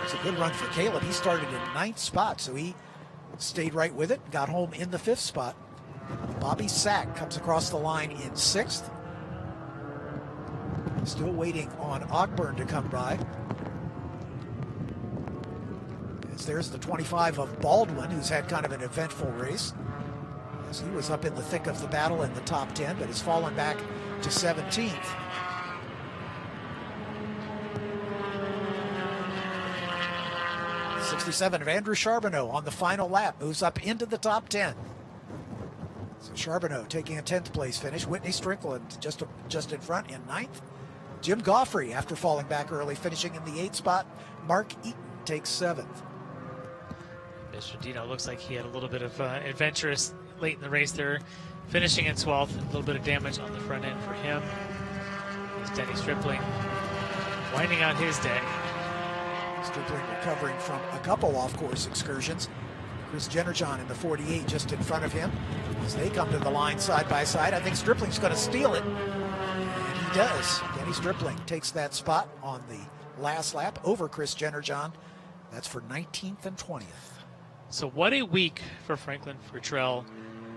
Speaker 1: It's a good run for Caleb. He started in ninth spot, so he stayed right with it, got home in the fifth spot. Bobby Sack comes across the line in sixth. Still waiting on Ogburn to come by. As there's the 25 of Baldwin, who's had kind of an eventful race. As he was up in the thick of the battle in the top 10, but has fallen back to 17th. '67 of Andrew Charbonneau on the final lap, moves up into the top 10. So Charbonneau taking a 10th place finish. Whitney Strickland just in front in 9th. Jim Goffrey, after falling back early, finishing in the 8th spot. Mark Eaton takes 7th.
Speaker 2: Mr. Dino looks like he had a little bit of adventurous late in the race there, finishing in 12th. A little bit of damage on the front end for him. It's Denny Stripling winding out his day.
Speaker 1: Stripling recovering from a couple off-course excursions. Chris Jennerjohn in the 48 just in front of him. As they come to the line side by side, I think Stripling's going to steal it. And he does. Denny Stripling takes that spot on the last lap over Chris Jennerjohn. That's for 19th and 20th.
Speaker 2: So what a week for Franklin Futrell.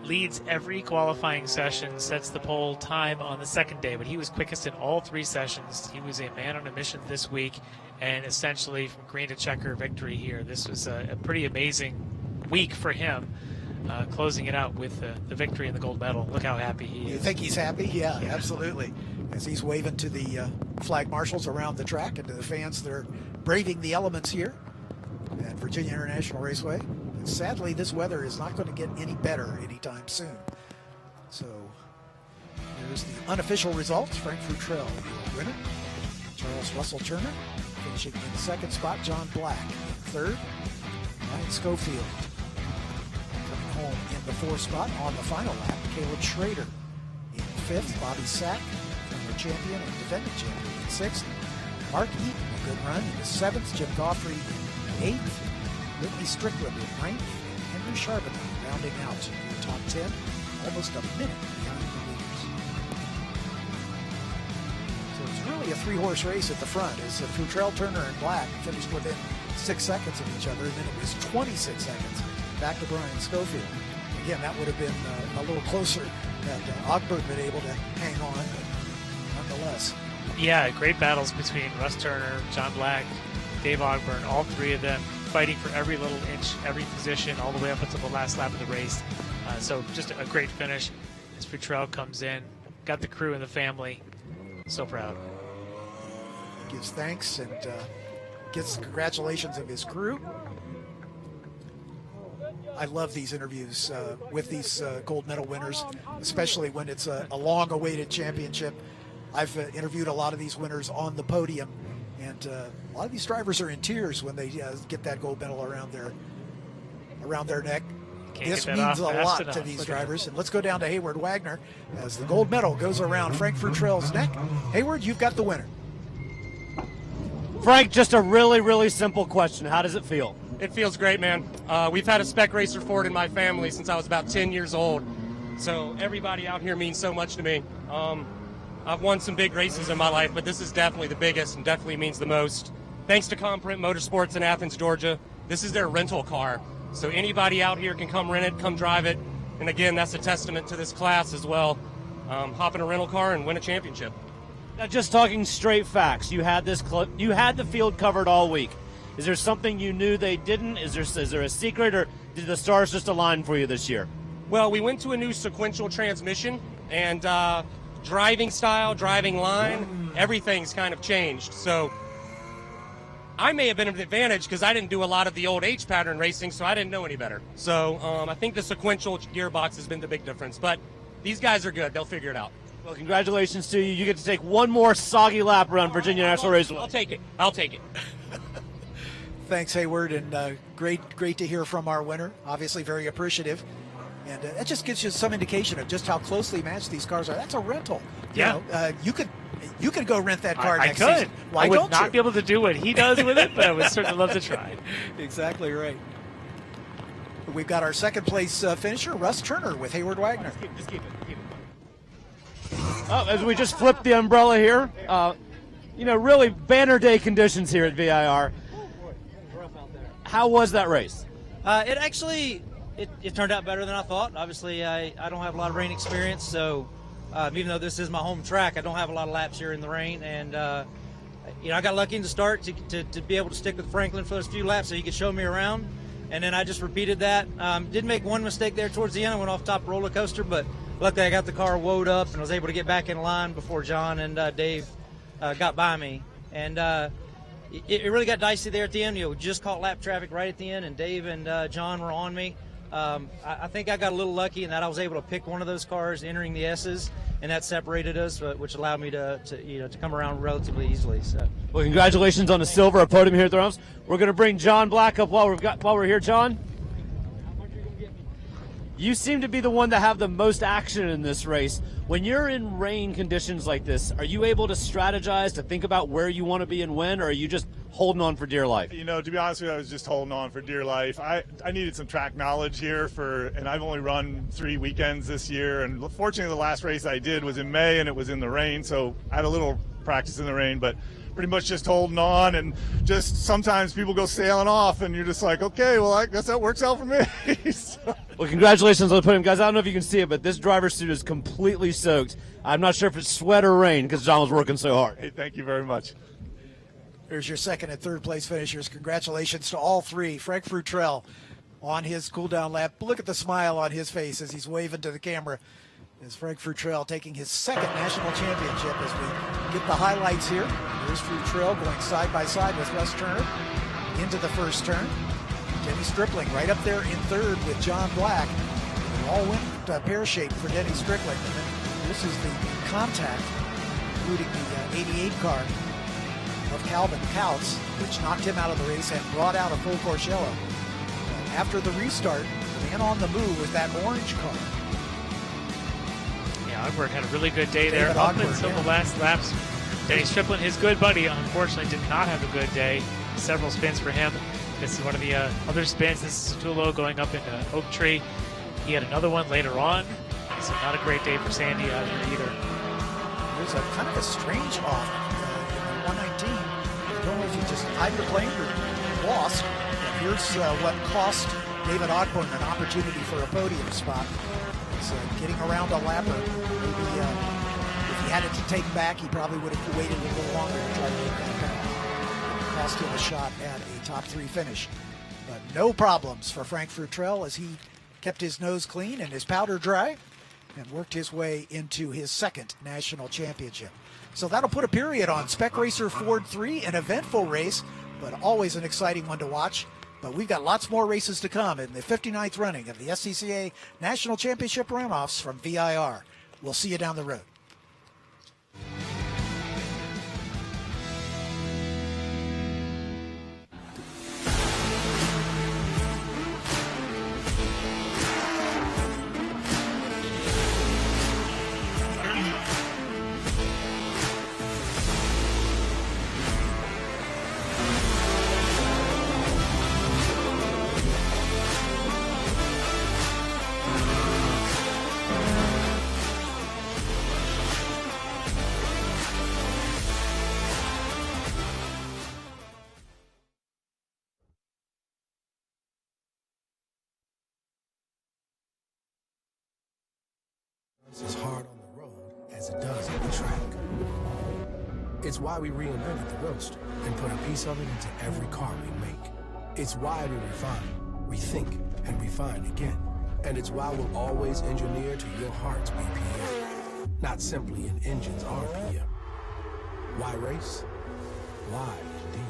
Speaker 2: Leads every qualifying session, sets the pole time on the second day, but he was quickest in all 3 sessions. He was a man on a mission this week, and essentially from green to checker victory here. This was a pretty amazing week for him, closing it out with the victory and the gold medal. Look how happy he is.
Speaker 1: You think he's happy? Yeah, absolutely. As he's waving to the flag marshals around the track and to the fans that are braving the elements here at VIRginia International Raceway. And sadly, this weather is not going to get any better anytime soon. So here's the unofficial results. Frank Futrell, your winner. Charles Russell Turner finishing in the second spot. John Black in third. Ryan Schofield coming home in the fourth spot on the final lap. Caleb Schrader in fifth. Bobby Sack, former champion and defending champion, in sixth. Mark Eaton, a good run, in the seventh. Jim Goffrey in eighth. Whitney Strickland in ninth. And Henry Charbonneau rounding out the top 10, almost a minute behind the leaders. So it's really a 3-horse race at the front. As Futrell, Turner, and Black finished within 6 seconds of each other, and then it was 26 seconds back to Brian Schofield. Again, that would have been a little closer had Ogburn been able to hang on, but nonetheless.
Speaker 2: Yeah, great battles between Russ Turner, John Black, Dave Ogburn, all 3 of them fighting for every little inch, every position, all the way up until the last lap of the race. So just a great finish as Futrell comes in, got the crew and the family. So proud.
Speaker 1: Gives thanks and gets the congratulations of his crew. I love these interviews with these gold medal winners, especially when it's a long-awaited championship. I've interviewed a lot of these winners on the podium, And a lot of these drivers are in tears when they get that gold medal around their neck. This means a lot to these drivers. And let's go down to Hayward Wagner as the gold medal goes around Frank Futrell's neck. Hayward, you've got the winner.
Speaker 3: Frank, just a really, really simple question. How does it feel?
Speaker 19: It feels great, man. We've had a spec racer Ford in my family since I was about 10 years old. So everybody out here means so much to me. I've won some big races in my life, but this is definitely the biggest and definitely means the most. Thanks to Comprint Motorsports in Athens, Georgia. This is their rental car. So anybody out here can come rent it, come drive it. And again, that's a testament to this class as well. Hop in a rental car and win a championship.
Speaker 3: Now, just talking straight facts, you had the field covered all week. Is there something you knew they didn't? Is there a secret, or did the stars just align for you this year?
Speaker 19: Well, we went to a new sequential transmission, and driving style, driving line, everything's kind of changed. So I may have been an advantage because I didn't do a lot of the old H pattern racing, so I didn't know any better. So I think the sequential gearbox has been the big difference. But these guys are good. They'll figure it out.
Speaker 3: Well, congratulations to you. You get to take one more soggy lap around VIRginia International Raceway.
Speaker 19: I'll take it. I'll take it.
Speaker 1: Thanks, Hayward, and great to hear from our winner. Obviously very appreciative. And that just gives you some indication of just how closely matched these cars are. That's a rental.
Speaker 2: Yeah.
Speaker 1: You could go rent that car next
Speaker 2: could.
Speaker 1: season. Why
Speaker 2: I would
Speaker 1: don't
Speaker 2: not
Speaker 1: you?
Speaker 2: be able to do what he does with it, but I would certainly love to try.
Speaker 1: Exactly right. We've got our second place finisher, Russ Turner with Hayward Wagner.
Speaker 3: Just keep it. As we just flip the umbrella here, really banner day conditions here at VIR. How was that race?
Speaker 20: It actually turned out better than I thought. Obviously, I don't have a lot of rain experience, so even though this is my home track, I don't have a lot of laps here in the rain. And I got lucky in the start to be able to stick with Franklin for those few laps so he could show me around. And then I just repeated that. Did make one mistake there towards the end. I went off top roller coaster, but luckily I got the car woed up and was able to get back in line before John and Dave got by me. And it really got dicey there at the end. We just caught lap traffic right at the end, and Dave and John were on me. I think I got a little lucky in that I was able to pick one of those cars entering the S's, and that separated us, which allowed me to come around relatively easily. So,
Speaker 3: well, congratulations on the silver podium here at the Runoffs. We're going to bring John Black up while we're here. John, you seem to be the one to have the most action in this race. When you're in rain conditions like this, are you able to strategize to think about where you want to be and when, or are you just holding on for dear life?
Speaker 23: To be honest with you, I was just holding on for dear life. I needed some track knowledge here and I've only run 3 weekends this year, and fortunately the last race I did was in May and it was in the rain, so I had a little practice in the rain, but pretty much just holding on, and just sometimes people go sailing off and you're just like, okay, well, I guess that works out for me. So.
Speaker 3: Well, congratulations on the podium. Guys, I don't know if you can see it, but this driver's suit is completely soaked. I'm not sure if it's sweat or rain because John was working so hard.
Speaker 23: Hey, thank you very much.
Speaker 1: There's your second and third place finishers. Congratulations to all three. Frank Futrell on his cool-down lap. Look at the smile on his face as he's waving to the camera. Is Frank Futrell taking his second national championship as we get the highlights here. Here's Futrell going side by side with Russ Turner into the first turn. Denny Stripling right up there in third with John Black. They all went pear-shaped for Denny Stripling. And then this is the contact, including the 88 car of Calvin Couts, which knocked him out of the race and brought out a full Courciello. After the restart, the man on the move was that orange car.
Speaker 2: Yeah, Ogburn had a really good day there.
Speaker 1: David
Speaker 2: Up
Speaker 1: Ogburn,
Speaker 2: until the last laps. Denny Stripling, his good buddy, unfortunately did not have a good day. Several spins for him. This is one of the other spins. This is Tulo going up into Oak Tree. He had another one later on. So not a great day for Sandy out here either.
Speaker 1: There's a kind of a strange off in 119. I don't know if he just hydroplaned or lost. And here's what cost David Ogburn an opportunity for a podium spot. He's getting around a lapper. Maybe if he had it to take back, he probably would have waited a little longer to try to get that back. It cost him a shot at a top 3 finish. But no problems for Frank Futrell as he kept his nose clean and his powder dry and worked his way into his second national championship. So that'll put a period on Spec Racer Ford 3, an eventful race, but always an exciting one to watch. But we've got lots more races to come in the 59th running of the SCCA National Championship Runoffs from VIR. We'll see you down the road.
Speaker 13: us as hard on the road as it does on the track. It's why we reinvented the Roadster and put a piece of it into every car we make. It's why we refine, rethink, and refine again. And it's why we'll always engineer to your heart's BPM, not simply an engine's RPM. Why race? Why indeed?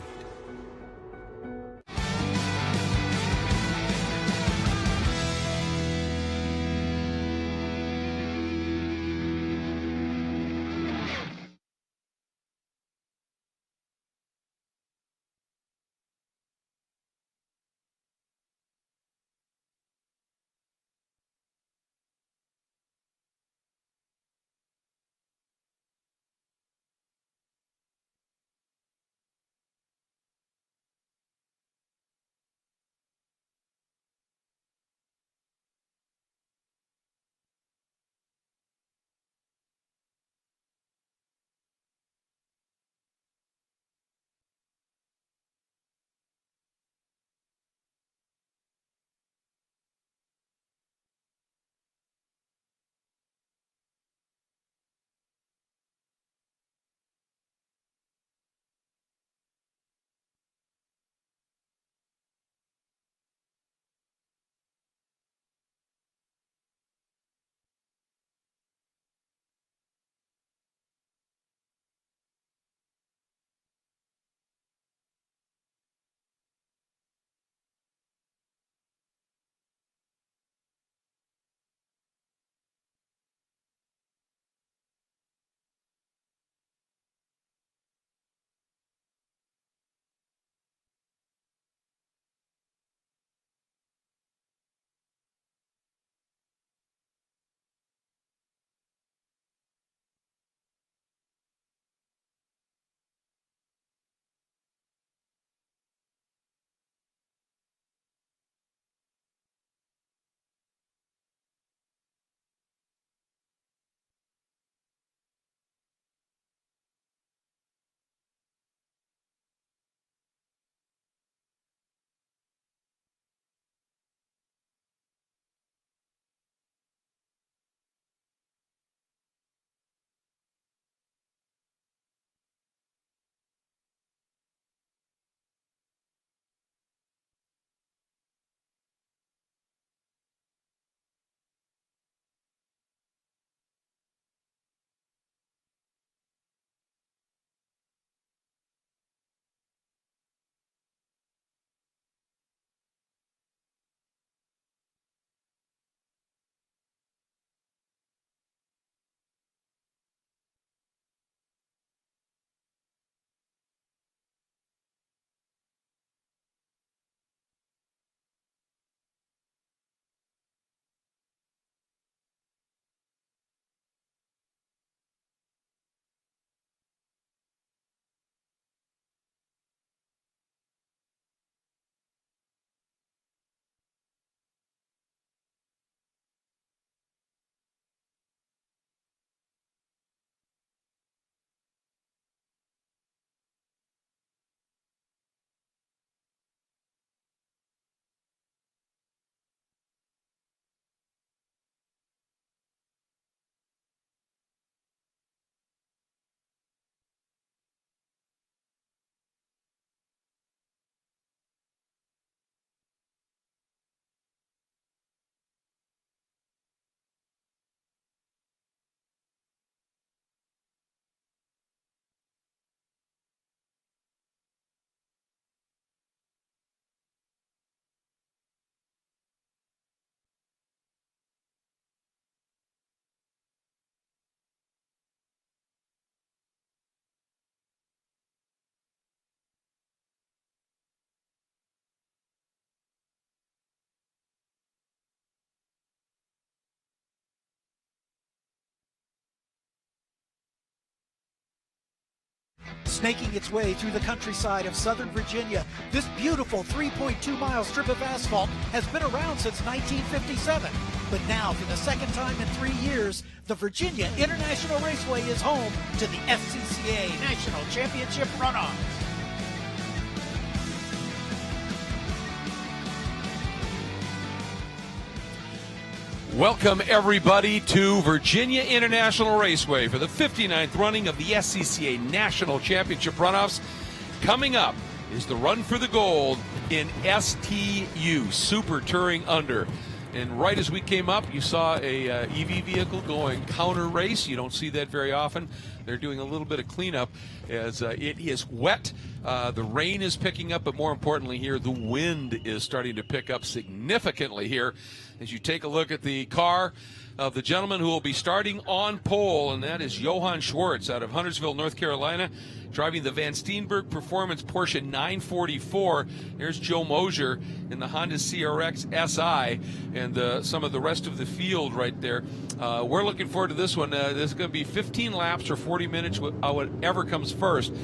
Speaker 1: Snaking its way through the countryside of Southern Virginia, this beautiful 3.2-mile strip of asphalt has been around since 1957. But now, for the second time in 3 years, the Virginia International Raceway is home to the SCCA National Championship Runoffs.
Speaker 18: Welcome, everybody, to VIRginia International Raceway for the 59th running of the SCCA National Championship Runoffs. Coming up is the Run for the Gold in STU, Super Touring Under. And right as we came up, you saw a EV vehicle going counter race. You don't see that very often. They're doing a little bit of cleanup as it is wet. The rain is picking up, but more importantly here, the wind is starting to pick up significantly here. As you take a look at the car of the gentleman who will be starting on pole, and that is Johann Schwartz out of Huntersville, North Carolina, driving the Van Steenberg Performance Porsche 944. There's Joe Mosier in the Honda CRX SI, and some of the rest of the field right there. We're looking forward to this one. This is going to be 15 laps or 40 minutes, whatever comes first.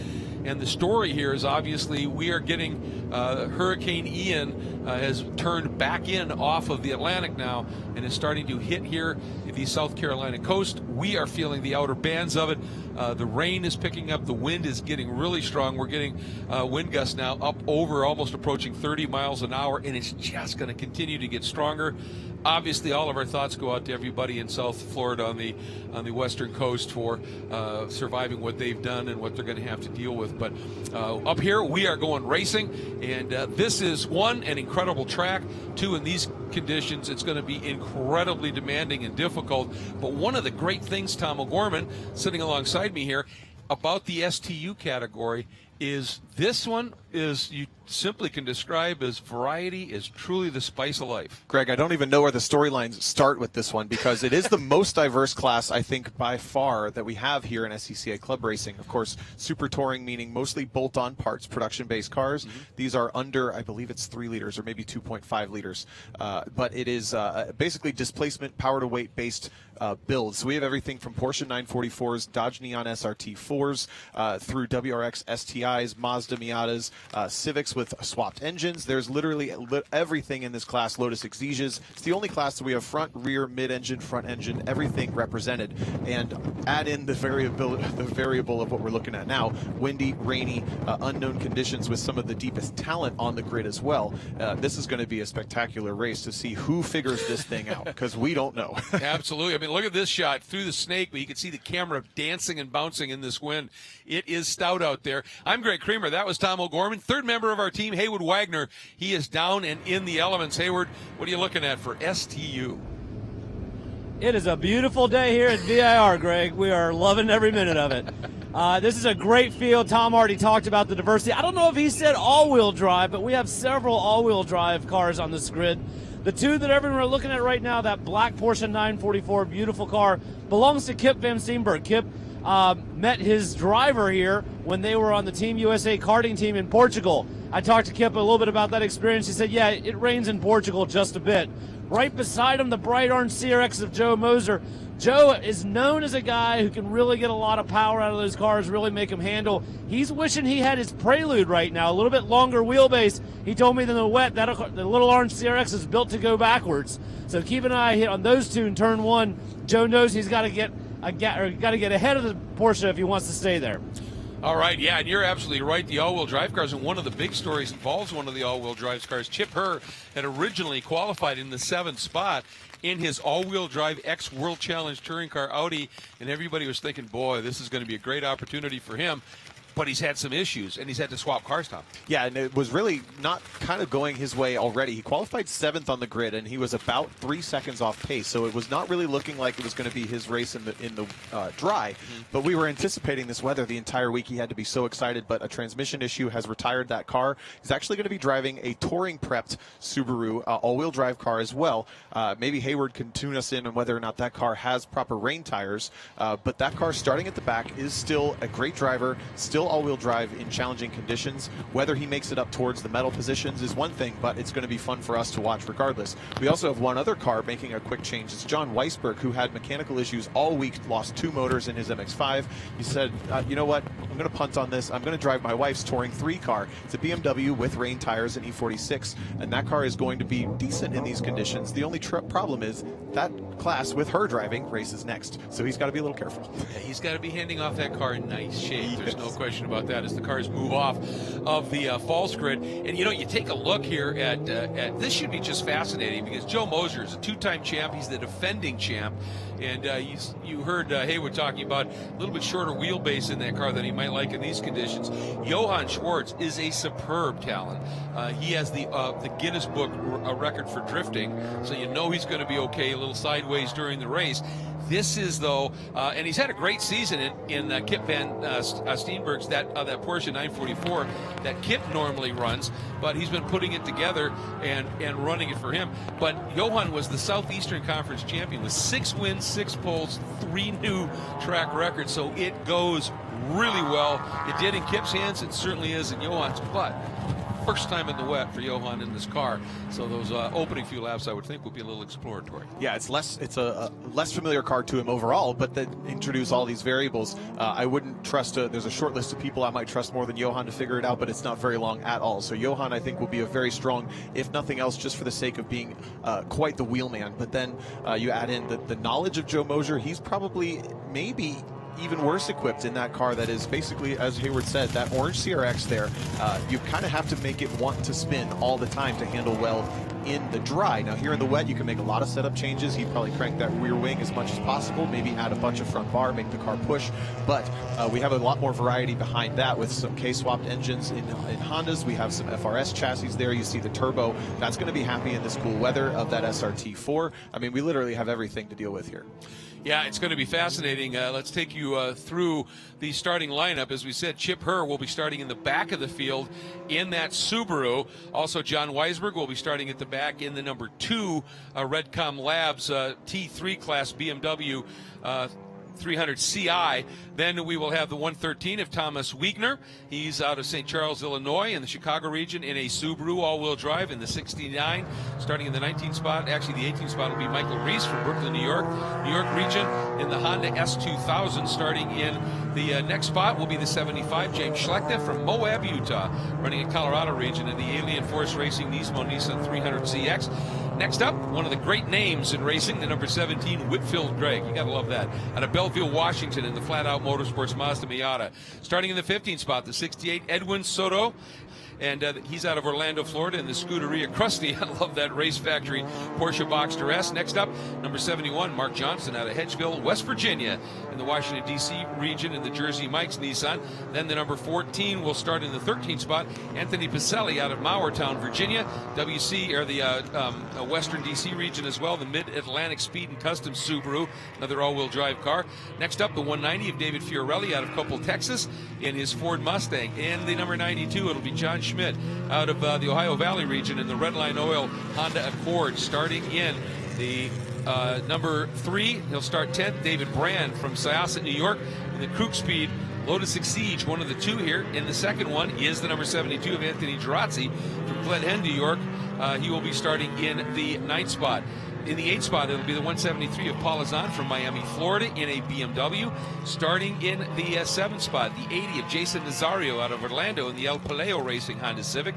Speaker 18: And the story here is obviously we are getting Hurricane Ian has turned back in off of the Atlantic now and is starting to hit here the South Carolina coast. We are feeling the outer bands of it. The rain is picking up. The wind is getting really strong. We're getting wind gusts now up over almost approaching 30 miles an hour, and it's just going to continue to get stronger. Obviously, all of our thoughts go out to everybody in South Florida on the western coast for surviving what they've done and what they're going to have to deal with. But up here, we are going racing, and this is, one, an incredible track. Two, in these conditions, it's going to be incredibly demanding and difficult. But one of the great things, Tom O'Gorman, sitting alongside me here, about the STU category is this one is, you simply can describe as variety is truly the spice of life.
Speaker 14: Greg, I don't even know where the storylines start with this one because it is the most diverse class, I think, by far that we have here in SCCA Club Racing. Of course, Super Touring, meaning mostly bolt-on parts, production-based cars. Mm-hmm. These are under, I believe it's 3 liters or maybe 2.5 liters. But it is basically displacement, power-to-weight based builds. So we have everything from Porsche 944s, Dodge Neon SRT 4s, through WRX STIs, Mazda Miatas, Civics with swapped engines. There's literally everything in this class. Lotus Exiguas. It's the only class that we have front, rear, mid-engine, front engine, everything represented. And add in the variable of what we're looking at now: windy, rainy, unknown conditions with some of the deepest talent on the grid as well. This is going to be a spectacular race to see who figures this thing out, because we don't know.
Speaker 18: Absolutely. I mean, look at this shot through the snake, but you can see the camera dancing and bouncing in this wind. It is stout out there. I'm Greg Creamer. That was Tom O'Gorman. Third member of our team, Hayward Wagner. He is down and in the elements. Hayward, what are you looking at for STU?
Speaker 3: It is a beautiful day here at VIR, Greg. We are loving every minute of it. This is a great field. Tom already talked about the diversity. I don't know if he said all-wheel drive, but we have several all-wheel drive cars on this grid. The two that everyone are looking at right now, that black Porsche 944, beautiful car, belongs to Kip Van Steenberg. Kip met his driver here when they were on the Team USA karting team in Portugal. I talked to Kip a little bit about that experience. He said, yeah, it rains in Portugal just a bit. Right beside him, the bright orange CRX of Joe Moser. Joe is known as a guy who can really get a lot of power out of those cars, really make them handle. He's wishing he had his Prelude right now, a little bit longer wheelbase. He told me than the wet, the little orange CRX is built to go backwards. So keep an eye on those two in turn one. Joe knows he's got to get ahead of the Porsche if he wants to stay there.
Speaker 18: All right, yeah, and you're absolutely right. The all-wheel drive cars, and one of the big stories involves one of the all-wheel drive cars. Chip Herr had originally qualified in the 7th spot in his all-wheel drive X-World Challenge touring car Audi, and everybody was thinking, boy, this is going to be a great opportunity for him. But he's had some issues, and he's had to swap cars, Tom.
Speaker 14: Yeah, and it was really not kind of going his way already. He qualified 7th on the grid, and he was about 3 seconds off pace, so it was not really looking like it was going to be his race in the dry. Mm-hmm. But we were anticipating this weather the entire week. He had to be so excited, but a transmission issue has retired that car. He's actually going to be driving a touring-prepped Subaru all-wheel drive car as well. Maybe Hayward can tune us in on whether or not that car has proper rain tires, but that car starting at the back is still a great driver, still all-wheel drive in challenging conditions. Whether he makes it up towards the medal positions is one thing, but it's going to be fun for us to watch regardless. We also have one other car making a quick change. It's John Weisberg, who had mechanical issues all week, lost 2 motors in his MX-5. He said, you know what, I'm going to punt on this. I'm going to drive my wife's Touring 3 car. It's a BMW with rain tires, an E46, and that car is going to be decent in these conditions. The only problem is that class with her driving races next, so he's got to be a little careful.
Speaker 18: Yeah, he's got to be handing off that car in nice shape. There's no question question about that as the cars move off of the false grid. And, you take a look here at this should be just fascinating because Joe Mosier is a two-time champ. He's the defending champ. And you heard Hayward talking about a little bit shorter wheelbase in that car than he might like in these conditions. Johann Schwartz is a superb talent. He has the Guinness Book record for drifting, so he's going to be okay a little sideways during the race. This is, though, and he's had a great season in Kip Van Steenberg's, that Porsche 944 that Kip normally runs, but he's been putting it together and running it for him. But Johann was the Southeastern Conference champion with 6 wins, 6 poles, 3 new track records, so it goes really well. It did in Kip's hands, it certainly is in Johann's, but first time in the wet for Johann in this car, so those opening few laps I would think would be a little exploratory.
Speaker 14: Yeah, it's a less familiar car to him overall, but that introduce all these variables. I wouldn't trust there's a short list of people I might trust more than Johann to figure it out, but it's not very long at all. So Johann, I think, will be a very strong, if nothing else, just for the sake of being quite the wheelman. But then you add in the knowledge of Joe Mosier. He's probably maybe even worse equipped in that car that is basically, as Hayward said, that orange CRX there. You kind of have to make it want to spin all the time to handle well in the dry. Now here in the wet, you can make a lot of setup changes. He'd probably crank that rear wing as much as possible, maybe add a bunch of front bar, make the car push. But we have a lot more variety behind that with some K-swapped engines in Hondas. We have some FRS chassis there. You see the turbo. That's going to be happy in this cool weather of that SRT4. I mean, we literally have everything to deal with here.
Speaker 18: Yeah, it's going to be fascinating. Let's take you through the starting lineup. As we said, Chip Herr will be starting in the back of the field in that Subaru. Also, John Weisberg will be starting at the back in the number 2 Redcom Labs T3 class BMW 300 CI. Then we will have the 113 of Thomas Wagner. He's out of St. Charles, Illinois, in the Chicago region in a Subaru all-wheel drive in the 69. Starting in the 19th spot, actually the 18th spot will be Michael Reese from Brooklyn, New York region in the Honda S2000. Starting in the next spot will be the 75, James Schlechter from Moab, Utah, running in Colorado region in the Alien Force Racing Nismo Nissan 300 CX. Next up, one of the great names in racing, the number 17, Whitfield Gregg. You gotta love that. Out of Belleville, Washington, in the Flat Out Motorsports Mazda Miata. Starting in the 15th spot, the 68, Edwin Soto. And he's out of Orlando, Florida, in the Scuderia Krusty. I love that Race Factory Porsche Boxster S. Next up, number 71, Mark Johnson out of Hedgeville, West Virginia, in the Washington, D.C. region in the Jersey Mike's Nissan. Then the number 14 will start in the 13th spot, Anthony Pacelli out of Maurertown, Virginia, WC, or the Western D.C. region as well, the Mid-Atlantic Speed and Custom Subaru, another all-wheel drive car. Next up, the 190 of David Fiorelli out of Coppell, Texas, in his Ford Mustang. And the number 92, it'll be John Schmidt out of the Ohio Valley region in the Redline Oil Honda Accord. Starting in the number 3, he'll start 10th, David Brand from Syosset, New York, in the Krug Speed Lotus Exige, one of the 2 here. In the second one is the number 72 of Anthony Girazzi from Glen Hen, New York. He will be starting in the 9th spot. In the 8th spot, it'll be the 173 of Paul Azan from Miami, Florida, in a BMW. Starting in the 7th spot, the 80 of Jason Nazario out of Orlando in the El Paleo Racing Honda Civic.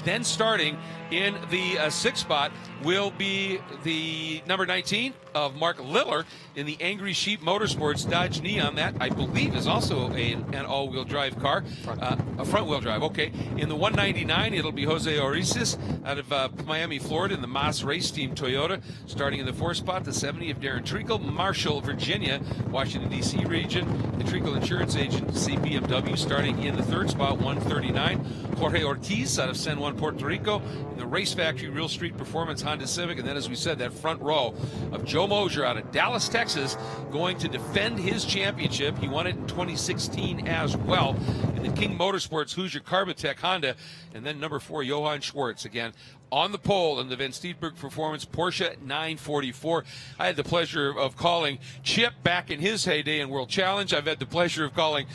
Speaker 18: Then starting in the 6th spot will be the number 19 of Mark Liller in the Angry Sheep Motorsports Dodge Neon. That, I believe, is also an all-wheel drive car. A front-wheel drive, okay. In the 199, it'll be Jose Orisis out of Miami, Florida, in the Moss Race Team Toyota. Starting in the 4th spot, the 70 of Darren Treacle, Marshall, Virginia, Washington, D.C. region, the Treacle Insurance Agency BMW. Starting in the 3rd spot, 139, Jorge Ortiz out of San Juan, Puerto Rico, in the Race Factory Real Street Performance Honda Civic. And then, as we said, that front row of Joe Mosier out of Dallas, Texas, going to defend his championship. He won it in 2016 as well in the King Motorsports Hoosier Carbotech Honda. And then number 4, Johann Schwartz, again, on the pole in the Van Steenberg Performance Porsche 944. I had the pleasure of calling Chip back in his heyday in World Challenge. I've had the pleasure of calling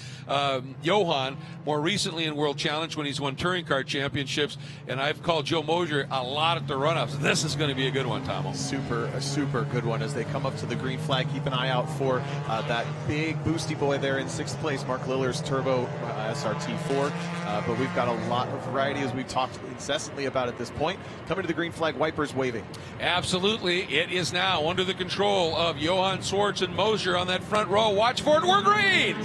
Speaker 18: Johann more recently in World Challenge when he's won touring car championships, and I've called Joe Mosier a lot at the Runoffs. This is going to be a good one, Tomo.
Speaker 14: A super good one as they come up to the green flag. Keep an eye out for that big boosty boy there in 6th place, Mark Liller's Turbo SRT4. But we've got a lot of variety, as we've talked incessantly about at this point. Coming to the green flag, wipers waving.
Speaker 18: Absolutely. It is now under the control of Johann Schwartz and Mosier on that front row. Watch for it. We're green.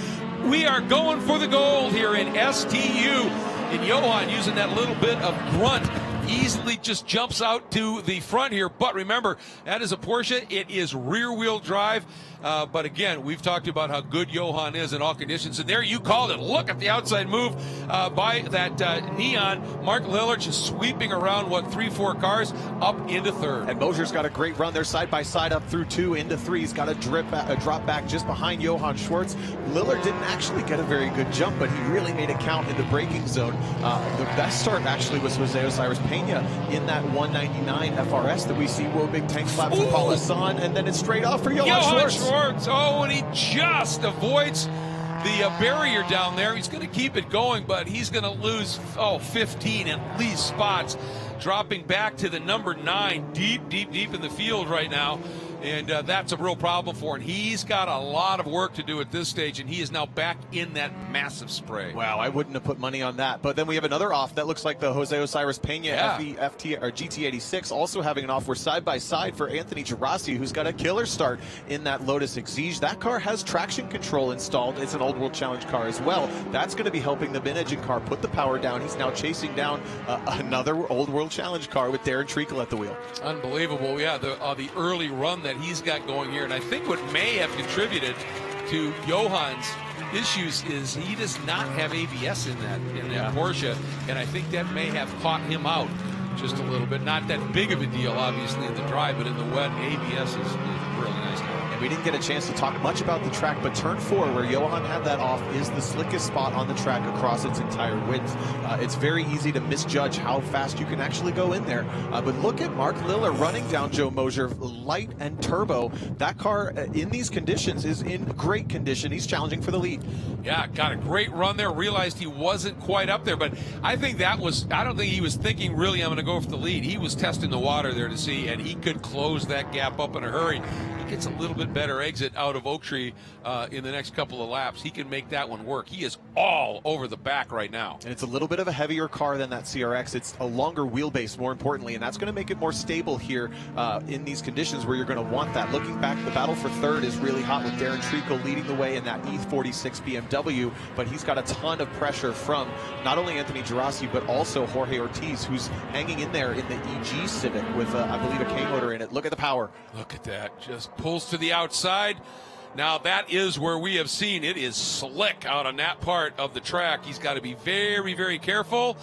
Speaker 18: We are going for the gold here in STU. And Johan, using that little bit of grunt, easily just jumps out to the front here. But remember, that is a Porsche. It is rear-wheel drive. But again, we've talked about how good Johan is in all conditions. And there you called it. Look at the outside move by that Neon. Mark Lillard just sweeping around, 3-4 cars up into third.
Speaker 14: And Mosier's got a great run there side by side up through 2 into 3. He's got a drop back just behind Johan Schwartz. Lillard didn't actually get a very good jump, but he really made it count in the braking zone. The best start actually was Jose Osiris Pena in that 199 FRS that we see. Whoa, big tank flap for Paul Hassan, and then it's straight off for Johan Schwartz. Oh, and he just avoids the barrier down there. He's going to keep it going, but he's going to lose 15 at least spots, dropping back to the number 9, deep in the field right now. And that's a real problem for him. He's got a lot of work to do at this stage, and he is now back in that massive spray. Wow, I wouldn't have put money on that. But then we have another off. That looks like the Jose Osiris Pena FT or GT86 also having an off. We're side by side for Anthony Gerasi, who's got a killer start in that Lotus Exige. That car has traction control installed. It's an Old World Challenge car as well. That's going to be helping the mid-engine car put the power down. He's now chasing down another Old World Challenge car with Darren Treacle at the wheel.
Speaker 18: Unbelievable. Yeah, the early run that he's got going here, and I think what may have contributed to Johan's issues is he does not have ABS in that Porsche, and I think that may have caught him out just a little bit. Not that big of a deal, obviously, in the dry, but in the wet, ABS is really nice.
Speaker 14: And we didn't get a chance to talk much about the track, but turn 4, where Johan had that off, is the slickest spot on the track across its entire width. It's very easy to misjudge how fast you can actually go in there. But look at Mark Lillard running down Joe Mosier, light and turbo. That car in these conditions is in great condition. He's challenging for the lead.
Speaker 18: Yeah, got a great run there. Realized he wasn't quite up there, but I think I don't think he was thinking really I'm going to go for the lead. He was testing the water there to see, and he could close that gap up in a hurry. He gets a little bit better exit out of Oak Tree in the next couple of laps. He can make that one work. He is all over the back right now.
Speaker 14: And it's a little bit of a heavier car than that CRX. It's a longer wheelbase, more importantly, and that's going to make it more stable here in these conditions where you're going to want that. Looking back, the battle for third is really hot with Darren Treacle leading the way in that E46 BMW, but he's got a ton of pressure from not only Anthony Gerasi, but also Jorge Ortiz, who's hanging in there in the EG Civic with, I believe, a K motor in it. Look at the power.
Speaker 18: Look at that. Just pulls to the outside. Now that is where we have seen it is slick out on that part of the track. He's got to be very, very careful.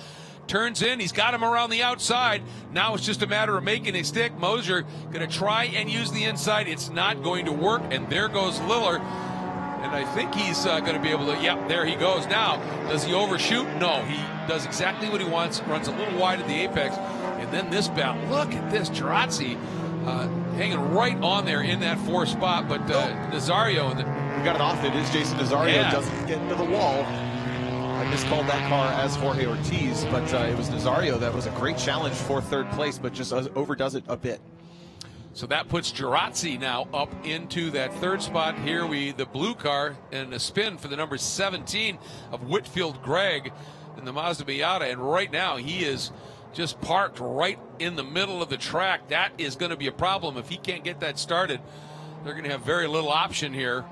Speaker 18: Turns in, he's got him around the outside. Now it's just a matter of making it stick. Mosier going to try and use the inside. It's not going to work, and there goes Lillard. And I think he's going to be able to, there he goes. Now, does he overshoot? No, he does exactly what he wants, runs a little wide at the apex. And then this battle, look at this, Gerasi hanging right on there in that 4th spot, but Nazario.
Speaker 14: We got it off. It is Jason Nazario. Doesn't get into the wall. I miscalled that car as Jorge Ortiz, but it was Nazario that was a great challenge for 3rd place, but just overdoes it a bit.
Speaker 18: So that puts Gerasi now up into that 3rd spot. Here the blue car and a spin for the number 17 of Whitfield Gregg in the Mazda Miata, and right now he is just parked right in the middle of the track. That is going to be a problem if he can't get that started. They're going to have very little option here.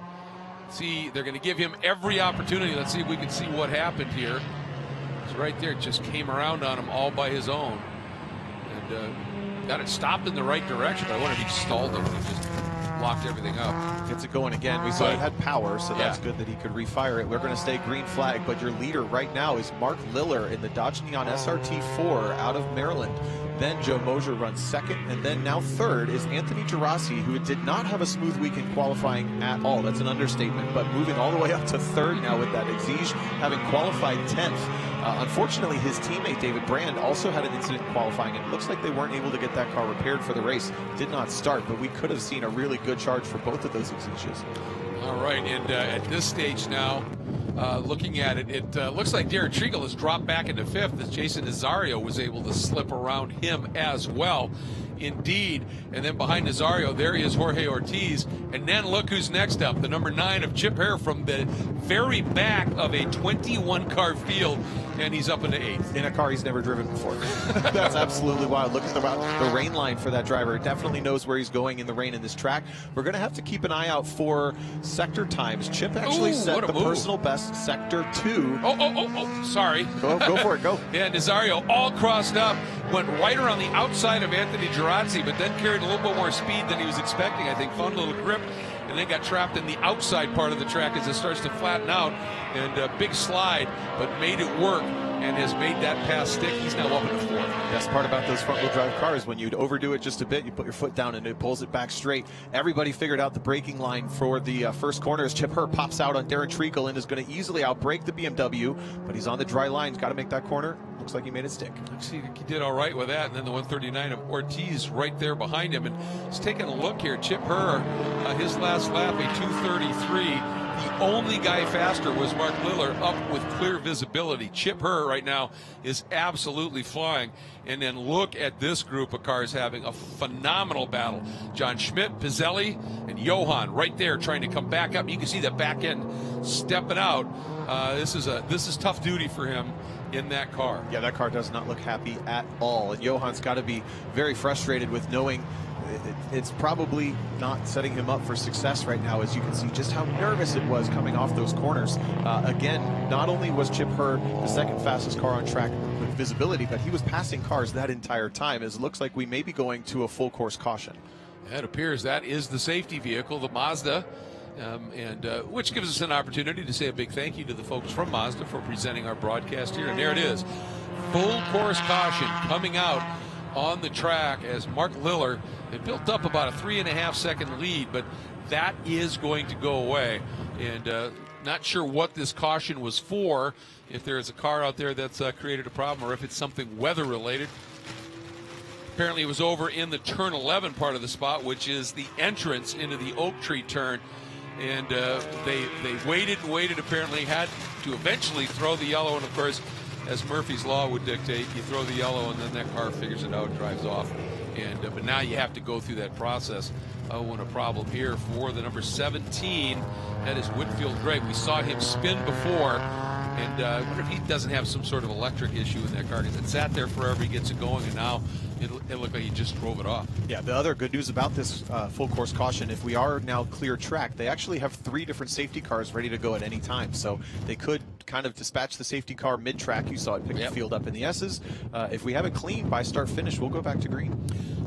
Speaker 18: See, they're going to give him every opportunity. Let's see if we can see what happened here. He's right there, just came around on him all by his own. And got it stopped in the right direction, but I wonder if he stalled it. He just locked everything up.
Speaker 14: Gets it going again. We saw it had power, so that's good that he could refire it. We're going to stay green flag, but your leader right now is Mark Lillard in the Dodge Neon SRT4 out of Maryland. Then Joe Mosier runs 2nd, and then now 3rd is Anthony Gerasi, who did not have a smooth week in qualifying at all. That's an understatement, but moving all the way up to 3rd now with that Exige, having qualified 10th. Unfortunately, his teammate David Brand also had an incident in qualifying, and it looks like they weren't able to get that car repaired for the race. Did not start, but we could have seen a really good charge for both of those Exiges.
Speaker 18: All right, and at this stage now, looking at it, it looks like Darren Treacle has dropped back into 5th as Jason Nazario was able to slip around him as well. indeed. And then behind Nazario, there is Jorge Ortiz. And then look who's next up, the number 9 of Chip Herr from the very back of a 21-car field, and he's up into 8th.
Speaker 14: In a car he's never driven before. That's absolutely wild. Look at the rain line for that driver. It definitely knows where he's going in the rain in this track. We're going to have to keep an eye out for sector times. Chip actually set the personal best sector 2.
Speaker 18: Oh, sorry.
Speaker 14: Go for it, go.
Speaker 18: Yeah, Nazario all crossed up, went right around the outside of Anthony Girazzi, but then carried a little bit more speed than he was expecting, I think, found a little grip, and then got trapped in the outside part of the track as it starts to flatten out, and a big slide, but made it work and has made that pass stick. He's now up into 4th.
Speaker 14: Best part about those front-wheel drive cars, when you'd overdo it just a bit, you put your foot down and it pulls it back straight. Everybody figured out the braking line for the first corner as Chip Herr pops out on Darren Treacle and is going to easily outbrake the BMW, but he's on the dry line. He's got to make that corner. Looks like he made it stick.
Speaker 18: He did all right with that, and then the 139 of Ortiz right there behind him. And just taking a look here, Chip Herr, his last lap, a 2:33. The only guy faster was Mark Liller, up with clear visibility. Chip Herr right now is absolutely flying. And then look at this group of cars having a phenomenal battle. John Schmidt, Pizzelli, and Johan right there trying to come back up. You can see the back end stepping out. This is tough duty for him in that car.
Speaker 14: Yeah, that car does not look happy at all. And Johan's got to be very frustrated with knowing it's probably not setting him up for success right now, as you can see just how nervous it was coming off those corners. Again, not only was Chip Herr the second fastest car on track with visibility, but he was passing cars that entire time, as it looks like we may be going to a full course caution.
Speaker 18: It appears that is the safety vehicle, the Mazda, which gives us an opportunity to say a big thank you to the folks from Mazda for presenting our broadcast here. And there it is, full course caution coming out on the track as Mark Liller had built up about a 3.5 second lead, but that is going to go away. And not sure what this caution was for, if there is a car out there that's created a problem, or if it's something weather related. Apparently it was over in the turn 11 part of the spot, which is the entrance into the Oak Tree turn. And they waited and waited, apparently had to eventually throw the yellow, and of course, as Murphy's Law would dictate, you throw the yellow and then that car figures it out and drives off. And but now you have to go through that process. Oh, and a problem here for the number 17. That is Whitfield Gray. We saw him spin before, and I wonder if he doesn't have some sort of electric issue in that car, because it sat there forever, he gets it going, and now it looked like he just drove it off.
Speaker 14: Yeah, the other good news about this full course caution, if we are now clear track, they actually have 3 different safety cars ready to go at any time. So they could kind of dispatch the safety car mid-track. You saw it pick the field up in the S's. If we have it clean by start-finish, we'll go back to green.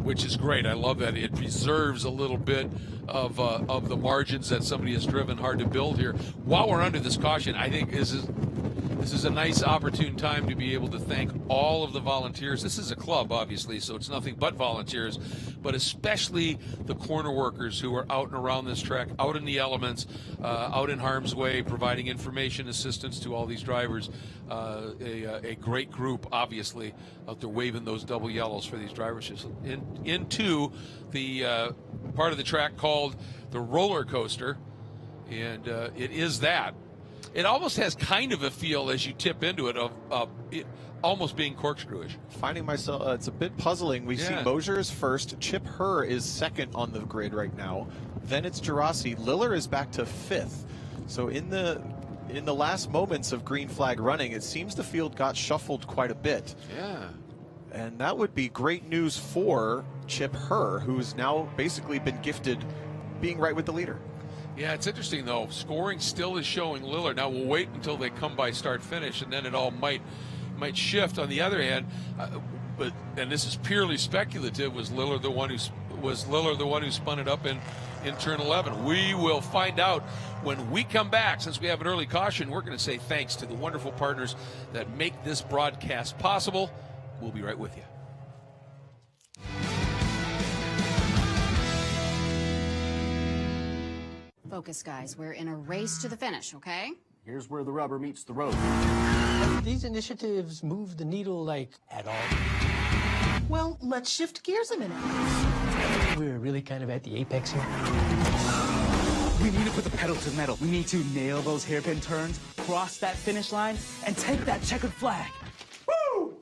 Speaker 18: Which is great. I love that. It preserves a little bit of the margins that somebody has driven hard to build here. While we're under this caution, I think this is a nice opportune time to be able to thank all of the volunteers. This is a club, obviously, so it's nothing but volunteers, but especially the corner workers who are out and around this track, out in the elements, out in harm's way, providing information assistance to all these drivers. A great group, obviously, out there waving those double yellows for these drivers into the part of the track called the roller coaster, and it is that. It almost has kind of a feel as you tip into it of it almost being corkscrewish.
Speaker 14: Finding myself, it's a bit puzzling. We see Mosier is first, Chip Herr is second on the grid right now. Then it's Girassi. Liller is back to 5th. So in the last moments of green flag running, it seems the field got shuffled quite a bit.
Speaker 18: Yeah.
Speaker 14: And that would be great news for Chip Herr, who's now basically been gifted being right with the leader.
Speaker 18: Yeah, it's interesting, though. Scoring still is showing Liller. Now we'll wait until they come by start-finish, and then it all might shift. On the other hand, and this is purely speculative, was Liller the one who spun it up in turn 11? We will find out when we come back. Since we have an early caution, we're going to say thanks to the wonderful partners that make this broadcast possible. We'll be right with you.
Speaker 4: Focus, guys. We're in a race to the finish, okay?
Speaker 5: Here's where the rubber meets the road.
Speaker 17: Have these initiatives moved the needle, like, at all?
Speaker 7: Well, let's shift gears a minute.
Speaker 17: We're really kind of at the apex here.
Speaker 5: We need to put the pedal to the metal. We need to nail those hairpin turns, cross that finish line, and take that checkered flag. Woo!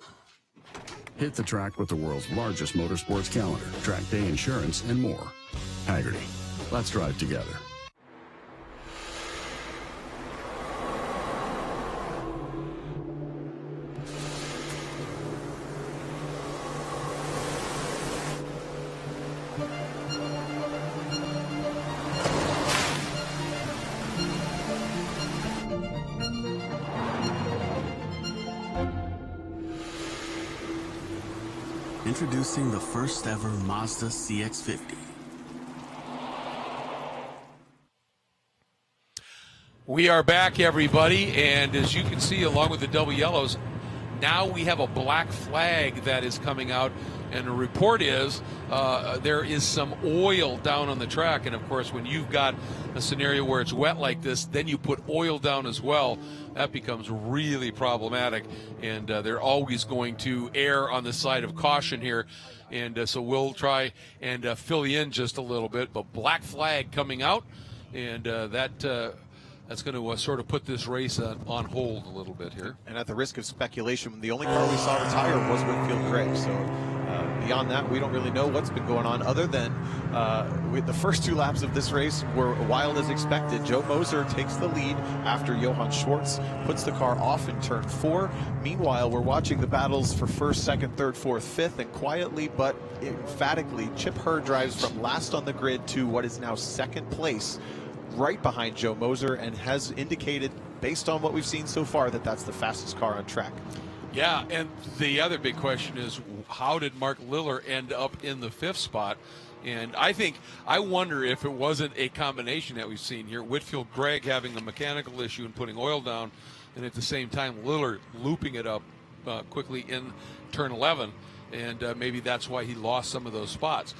Speaker 8: Hit the track with the world's largest motorsports calendar, track day insurance, and more. Hagerty. Let's drive together.
Speaker 9: Introducing the first ever Mazda Cx-50.
Speaker 18: We are back, everybody, and as you can see, along with the double yellows, now we have a black flag that is coming out, and the report is there is some oil down on the track, and of course, when you've got a scenario where it's wet like this, then you put oil down as well. That becomes really problematic, and they're always going to err on the side of caution here, and so we'll try and fill you in just a little bit. But black flag coming out, and that's going to sort of put this race on hold a little bit here.
Speaker 14: And at the risk of speculation, the only car we saw retire was Whitfield Gregg. So beyond that, we don't really know what's been going on, other than with the first 2 laps of this race were wild as expected. Joe Moser takes the lead after Johann Schwartz puts the car off in turn 4. Meanwhile, we're watching the battles for 1st, 2nd, 3rd, 4th, 5th, and quietly but emphatically, Chip Herr drives from last on the grid to what is now 2nd place, right behind Joe Moser, and has indicated, based on what we've seen so far, that that's the fastest car on track.
Speaker 18: Yeah, and the other big question is, how did Mark Liller end up in the 5th spot? And I wonder if it wasn't a combination that we've seen here. Whitfield Gregg having a mechanical issue and putting oil down, and at the same time Liller looping it up quickly in turn 11. And maybe that's why he lost some of those spots.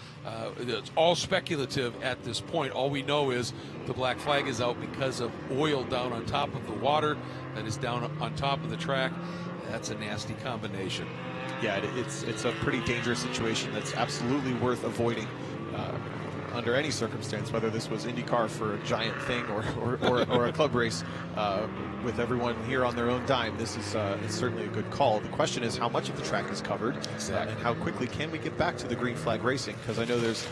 Speaker 18: It's all speculative at this point. All we know is the black flag is out because of oil down on top of the water that is down on top of the track. That's a nasty combination.
Speaker 14: Yeah, it's a pretty dangerous situation that's absolutely worth avoiding under any circumstance, whether this was IndyCar for a giant thing or a club race with everyone here on their own dime. This is it's certainly a good call. The question is how much of the track is covered, and how quickly can we get back to the green flag racing, because I know there's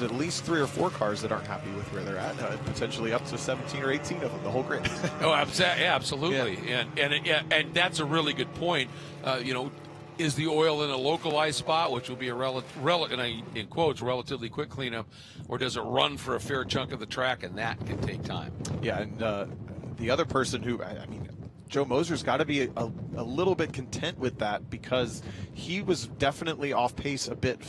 Speaker 14: at least 3 or 4 cars that aren't happy with where they're at, potentially up to 17 or 18 of them, the whole grid.
Speaker 18: Oh, absolutely. Yeah. And that's a really good point. Is the oil in a localized spot, which will be a in quotes, relatively quick cleanup, or does it run for a fair chunk of the track, and that can take time?
Speaker 14: Yeah, and the other person who, Joe Moser's got to be a little bit content with that, because he was definitely off pace a bit,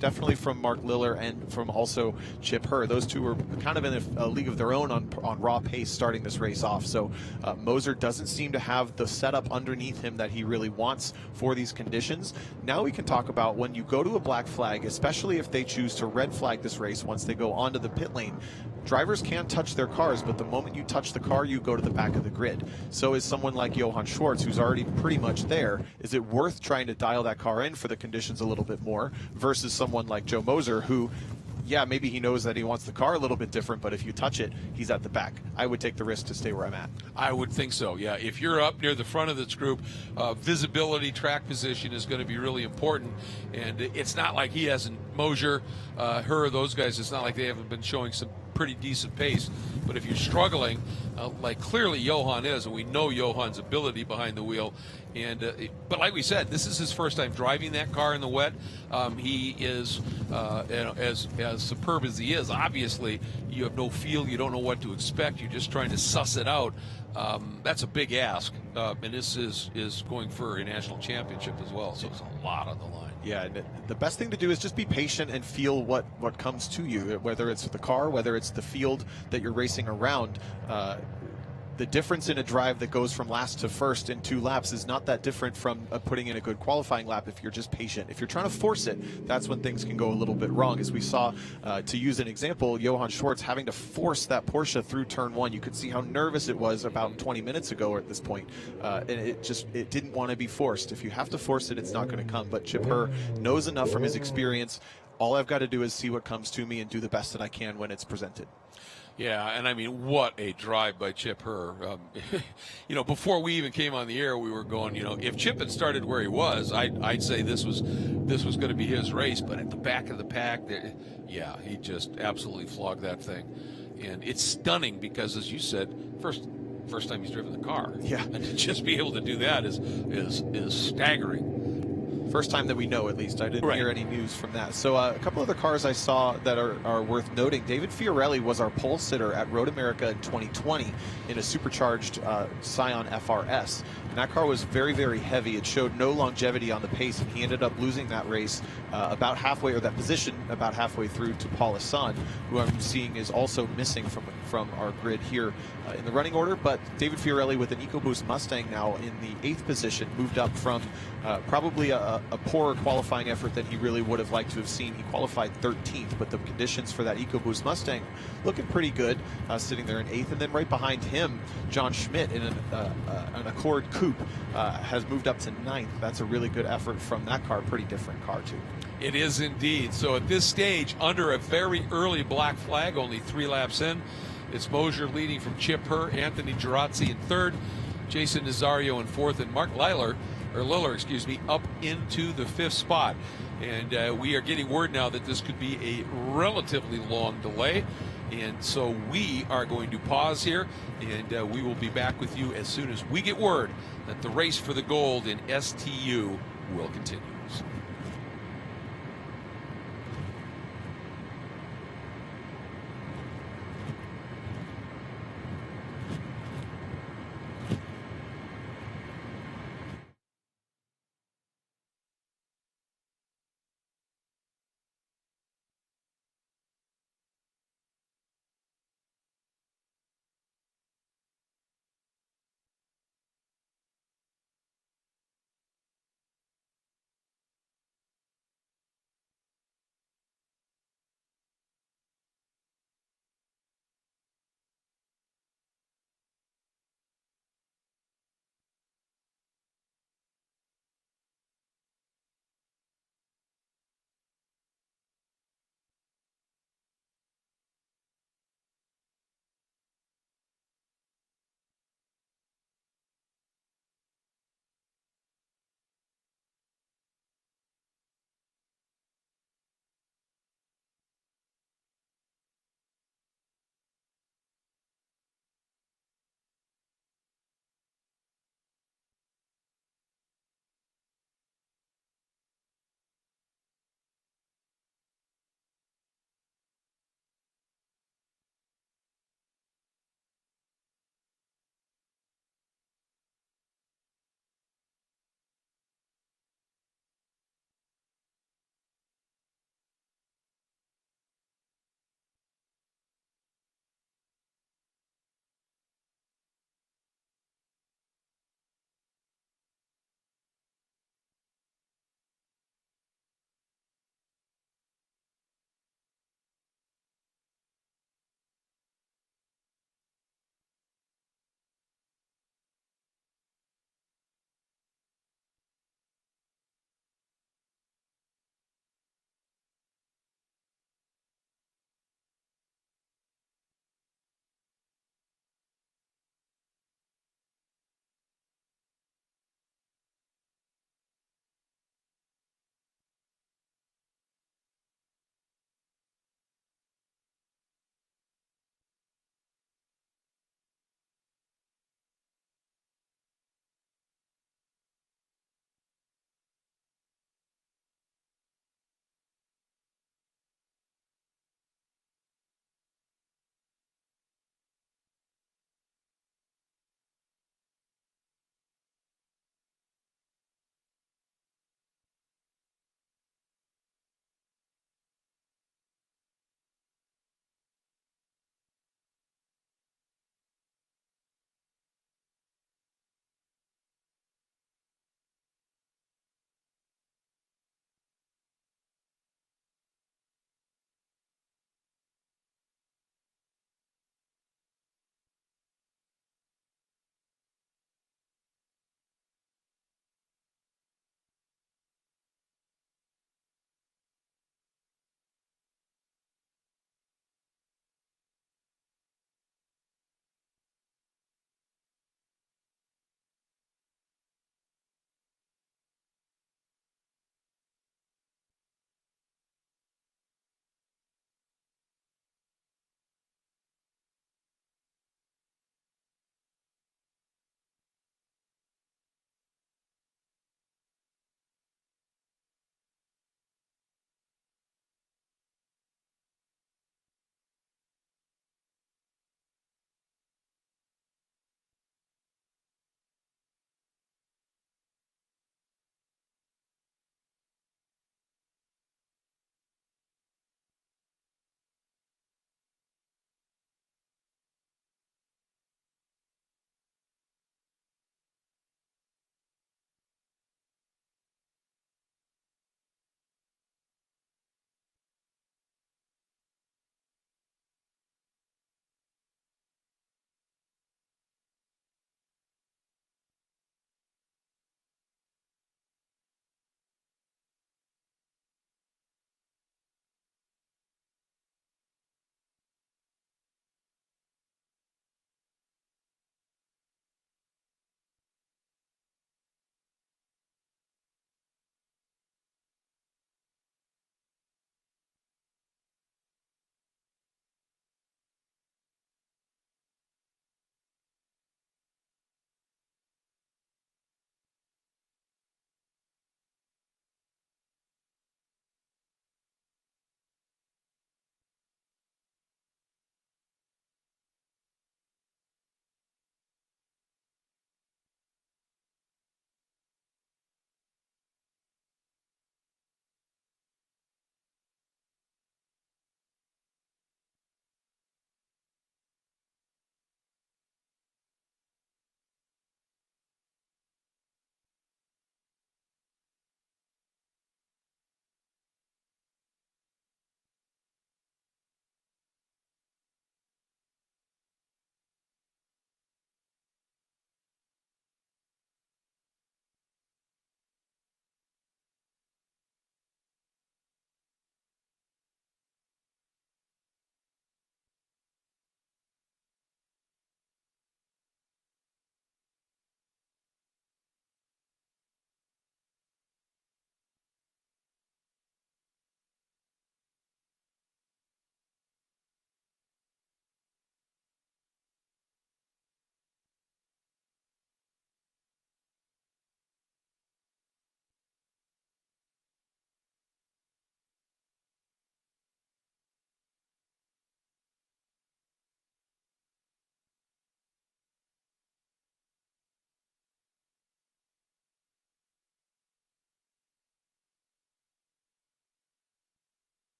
Speaker 14: definitely from Mark Liller and from also Chip Herr. Those two were kind of in a league of their own on raw pace starting this race off. So Moser doesn't seem to have the setup underneath him that he really wants for these conditions. Now we can talk about when you go to a black flag, especially if they choose to red flag this race once they go onto the pit lane. Drivers can touch their cars, but the moment you touch the car, you go to the back of the grid. So is someone like Johann Schwartz, who's already pretty much there, is it worth trying to dial that car in for the conditions a little bit more, versus someone like Joe Moser, who, yeah, maybe he knows that he wants the car a little bit different, but if you touch it, he's at the back. I would take the risk to stay where I'm at.
Speaker 18: I would think so, yeah. If you're up near the front of this group, visibility, track position is going to be really important. And it's not like he hasn't, Moser, Herr, those guys, it's not like they haven't been showing some pretty decent pace. But if you're struggling, like clearly Johann is, and we know Johann's ability behind the wheel. And but like we said, this is his first time driving that car in the wet. He is as superb as he is. Obviously, you have no feel. You don't know what to expect. You're just trying to suss it out. That's a big ask, and this is going for a national championship as well. So it's a lot on the line.
Speaker 14: Yeah, and the best thing to do is just be patient and feel what comes to you, whether it's the car, whether it's the field that you're racing around. The difference in a drive that goes from last to first in 2 laps is not that different from putting in a good qualifying lap if you're just patient. If you're trying to force it, that's when things can go a little bit wrong. As we saw, to use an example, Johann Schwartz having to force that Porsche through turn 1. You could see how nervous it was about 20 minutes ago at this point. And it didn't want to be forced. If you have to force it, it's not going to come. But Chip Herr knows enough from his experience all I've got to do is see what comes to me and do the best that I can when it's presented.
Speaker 18: Yeah, and I mean, what a drive by Chip Herr. Before we even came on the air, we were going, if Chip had started where he was, I'd say this was going to be his race. But at the back of the pack, he just absolutely flogged that thing. And it's stunning because, as you said, first time he's driven the car.
Speaker 14: Yeah.
Speaker 18: And to just be able to do that is staggering.
Speaker 14: First time that we know, at least. I didn't hear any news from that. So a couple other cars I saw that are worth noting. David Fiorelli was our pole sitter at Road America in 2020 in a supercharged Scion FRS. And that car was very, very heavy. It showed no longevity on the pace, and he ended up losing that race about halfway, or that position about halfway through, to Paul Hassan, who I'm seeing is also missing from our grid here in the running order. But David Fiorelli with an EcoBoost Mustang now in the 8th position, moved up from probably a poorer qualifying effort than he really would have liked to have seen. He qualified 13th, but the conditions for that EcoBoost Mustang looking pretty good, sitting there in 8th. And then right behind him, John Schmidt in an Accord Coupe has moved up to 9th. That's a really good effort from that car. Pretty different car, too.
Speaker 18: It is indeed. So at this stage, under a very early black flag, only 3 laps in, it's Mosier leading from Chip Herr, Anthony Girazzi in 3rd, Jason Nazario in 4th, and Mark Liller, up into the 5th spot. And we are getting word now that this could be a relatively long delay. And so we are going to pause here, and we will be back with you as soon as we get word that the race for the gold in STU will continue.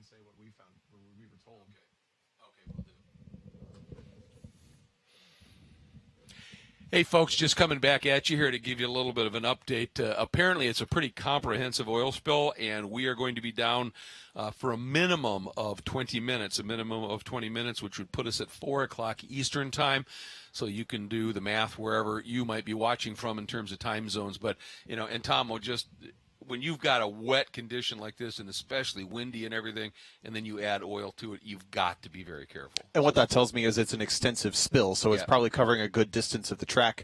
Speaker 18: say what we found, what we were told. Okay, we'll do. Hey, folks, just coming back at you here to give you a little bit of an update. Apparently, it's a pretty comprehensive oil spill, and we are going to be down for a minimum of 20 minutes, which would put us at 4 o'clock Eastern time. So you can do the math wherever you might be watching from in terms of time zones. But, you know, and Tom will just... when you've got a wet condition like this, and especially windy and everything, and then you add oil to it, you've got to be very careful.
Speaker 14: And what that tells me is it's an extensive spill, so it's probably covering a good distance of the track.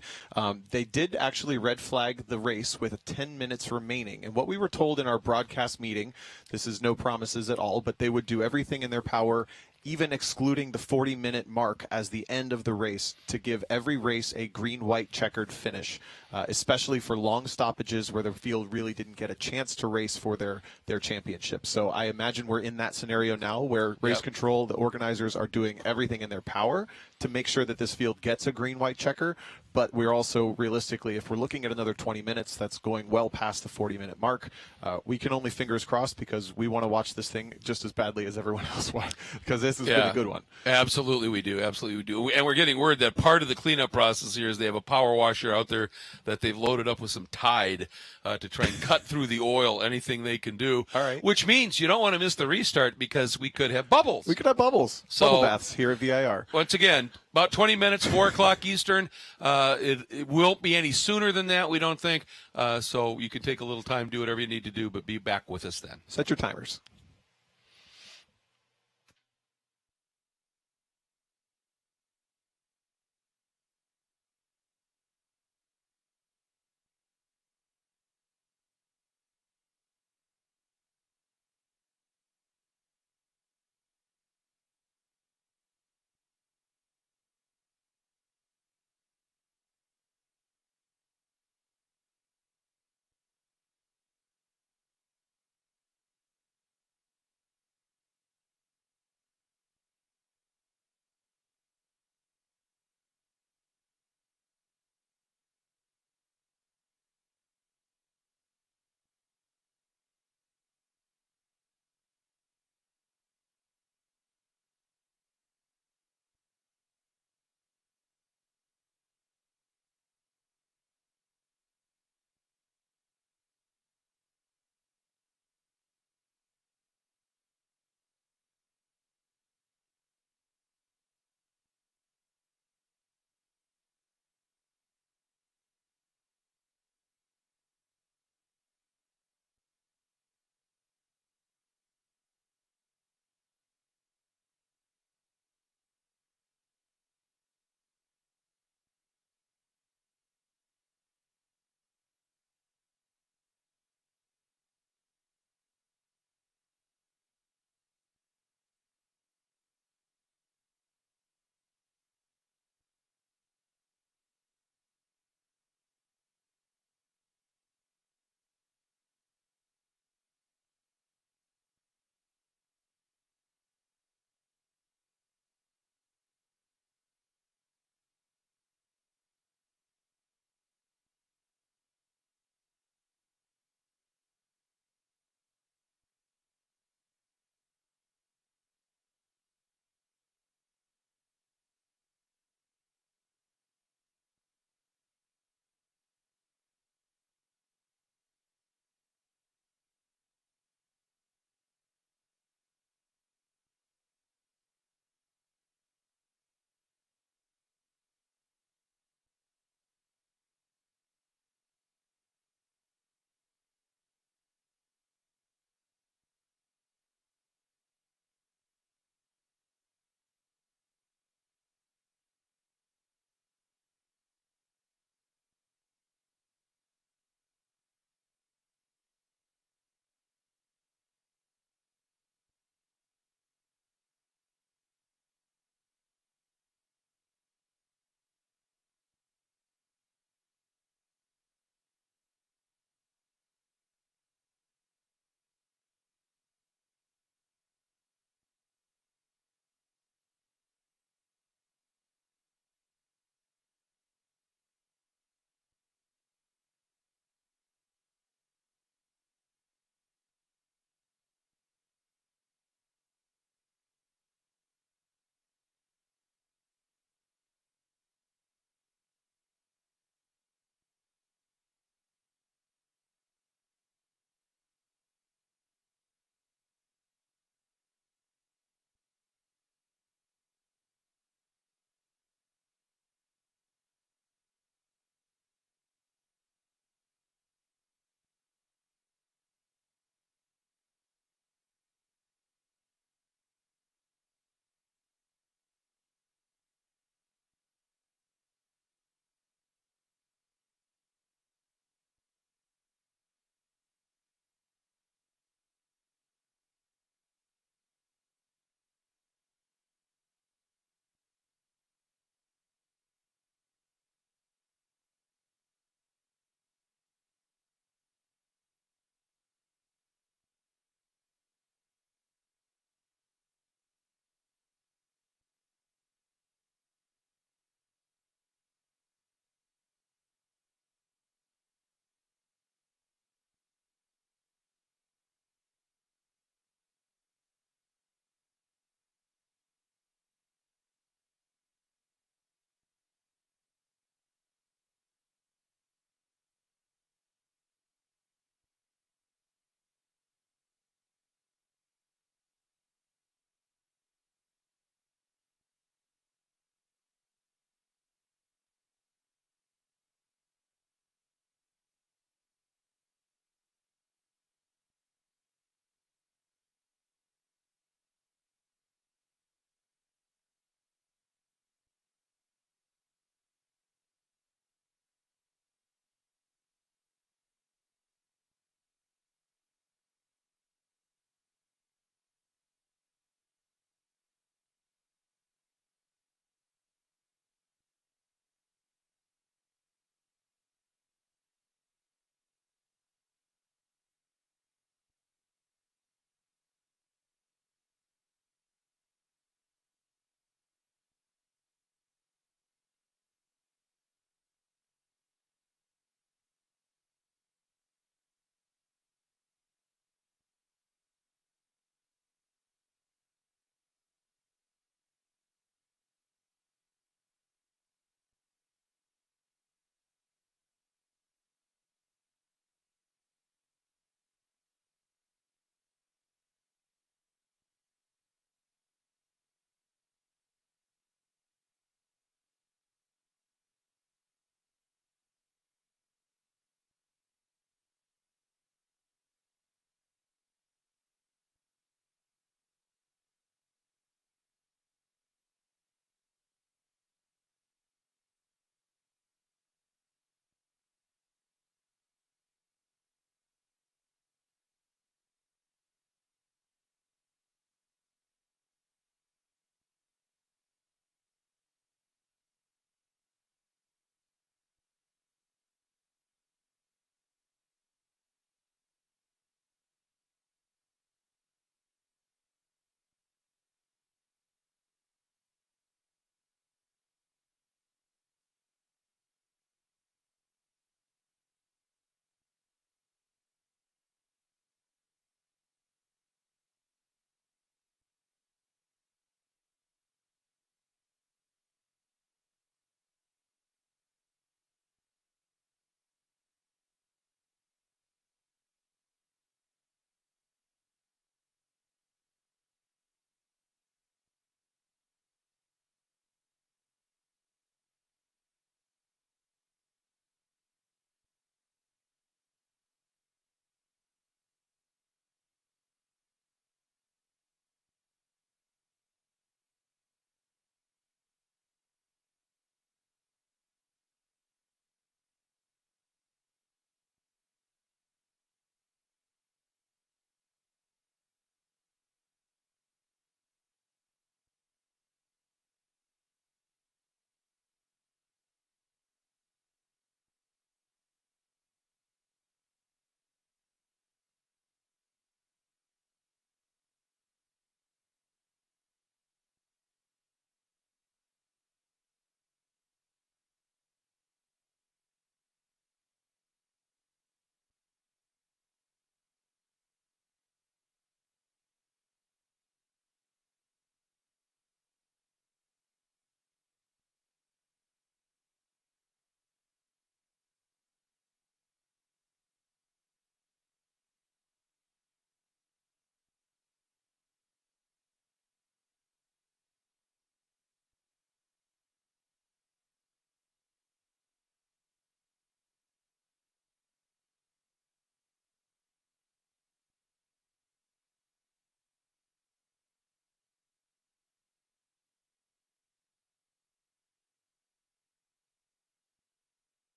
Speaker 14: They did actually red flag the race with 10 minutes remaining. And what we were told in our broadcast meeting, this is no promises at all, but they would do everything in their power, even excluding the 40-minute mark as the end of the race, to give every race a green-white checkered finish, especially for long stoppages where the field really didn't get a chance to race for their championship. So I imagine we're in that scenario now where race control, the organizers are doing everything in their power to make sure that this field gets a green-white checker. But we're also, realistically, if we're looking at another 20 minutes, that's going well past the 40-minute mark. We can only fingers crossed, because we want to watch this thing just as badly as everyone else wants, because this has been a good one.
Speaker 18: Absolutely we do. Absolutely we do. And we're getting word that part of the cleanup process here is they have a power washer out there that they've loaded up with some Tide to try and cut through the oil, anything they can do. All right. Which means you don't want to miss the restart, because we could have bubbles.
Speaker 14: We could have bubbles.
Speaker 18: So,
Speaker 14: bubble baths here at VIR.
Speaker 18: Once again, about 20 minutes, 4 o'clock Eastern. It won't be any sooner than that, we don't think. So you can take a little time, do whatever you need to do, but be back with us then.
Speaker 14: Set your timers.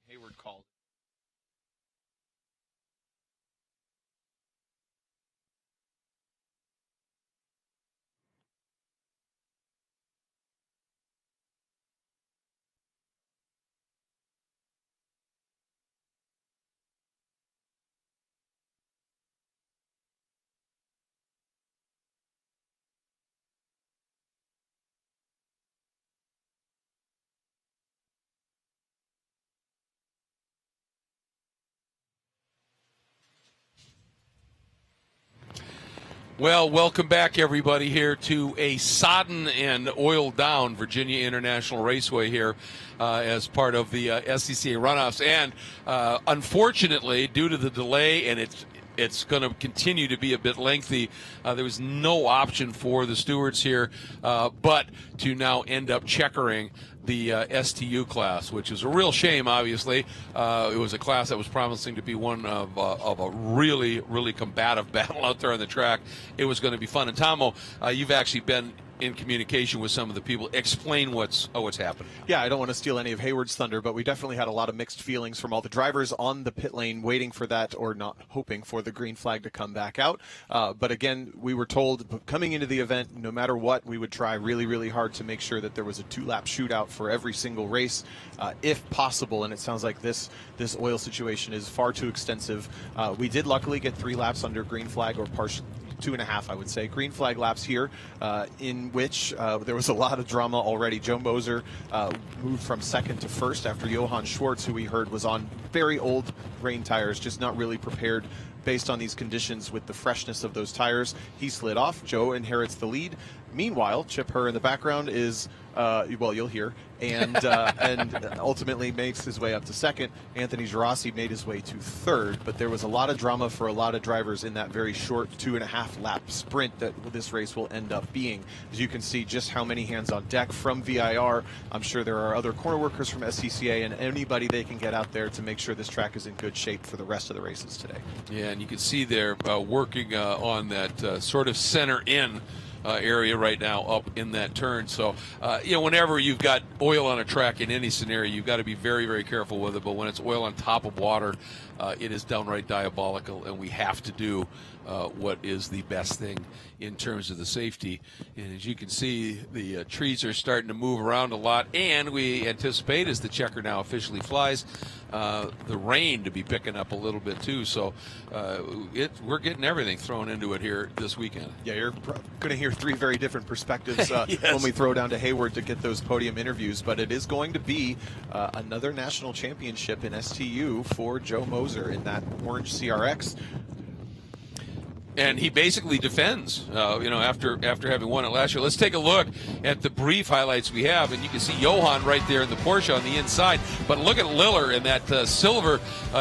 Speaker 14: Hayward called.
Speaker 18: Well, welcome back, everybody, here to a sodden and oiled down VIRginia International Raceway here as part of the SCCA Runoffs. And unfortunately, due to the delay, and it's going to continue to be a bit lengthy, there was no option for the stewards here but to now end up checkering the STU class, which is a real shame, obviously. It was a class that was promising to be one of a really, really combative battle out there on the track. It was going to be fun. And Tomo, you've actually been in communication with some of the people. Explain what's happening.
Speaker 14: Yeah, I don't want to steal any of Hayward's thunder, but we definitely had a lot of mixed feelings from all the drivers on the pit lane waiting for that, or not hoping for the green flag to come back out. But again, we were told coming into the event, no matter what, we would try really, really hard to make sure that there was a 2-lap shootout for every single race, if possible. And it sounds like this oil situation is far too extensive. We did luckily get 3 laps under green flag, or partial 2.5, I would say, green flag laps here, in which there was a lot of drama already. Joe Moser moved from second to first after Johann Schwartz, who we heard was on very old rain tires, just not really prepared based on these conditions with the freshness of those tires. He slid off. Joe inherits the lead. Meanwhile, Chip Herr in the background is, well, you'll hear, and ultimately makes his way up to second. Anthony Girassi made his way to third, but there was a lot of drama for a lot of drivers in that very short 2.5 lap sprint that this race will end up being. As you can see just how many hands on deck from VIR. I'm sure there are other corner workers from SCCA and anybody they can get out there to make sure this track is in good shape for the rest of the races today.
Speaker 18: Yeah, and you can see they're working on that sort of center in area right now up in that turn. So, whenever you've got oil on a track in any scenario, you've got to be very, very careful with it. But when it's oil on top of water, it is downright diabolical, and we have to do what is the best thing in terms of the safety. And as you can see, the trees are starting to move around a lot, and we anticipate, as the checker now officially flies, the rain to be picking up a little bit too. So we're getting everything thrown into it here this weekend.
Speaker 14: Yeah, you're going to hear 3 very different perspectives
Speaker 18: yes.
Speaker 14: when we throw down to Hayward to get those podium interviews. But it is going to be another national championship in STU for Joe Moser in that orange CRX.
Speaker 18: And he basically defends, after having won it last year. Let's take a look at the brief highlights we have, and you can see Johan right there in the Porsche on the inside. But look at Liller in that silver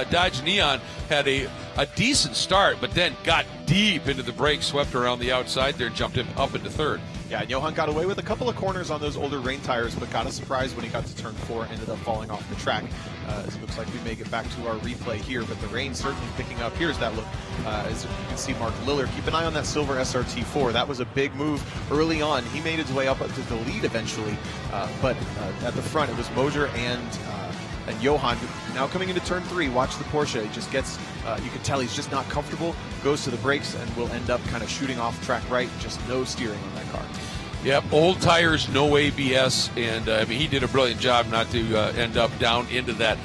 Speaker 18: Dodge Neon. Had a decent start, but then got deep into the brakes, swept around the outside there, and jumped him up into third.
Speaker 14: Yeah, and Johan got away with a couple of corners on those older rain tires, but got a surprise when he got to turn 4, ended up falling off the track. It looks like we may get back to our replay here, but the rain certainly picking up. Here's that look. As you can see, Mark Liller, keep an eye on that silver SRT4. That was a big move early on. He made his way up to the lead eventually, but at the front it was Moser and Johan. Now coming into turn 3, watch the Porsche. He just gets, you can tell he's just not comfortable, goes to the brakes, and will end up kind of shooting off track right. Just no steering on that car.
Speaker 18: Yep, old tires, no ABS, and he did a brilliant job not to end up down into that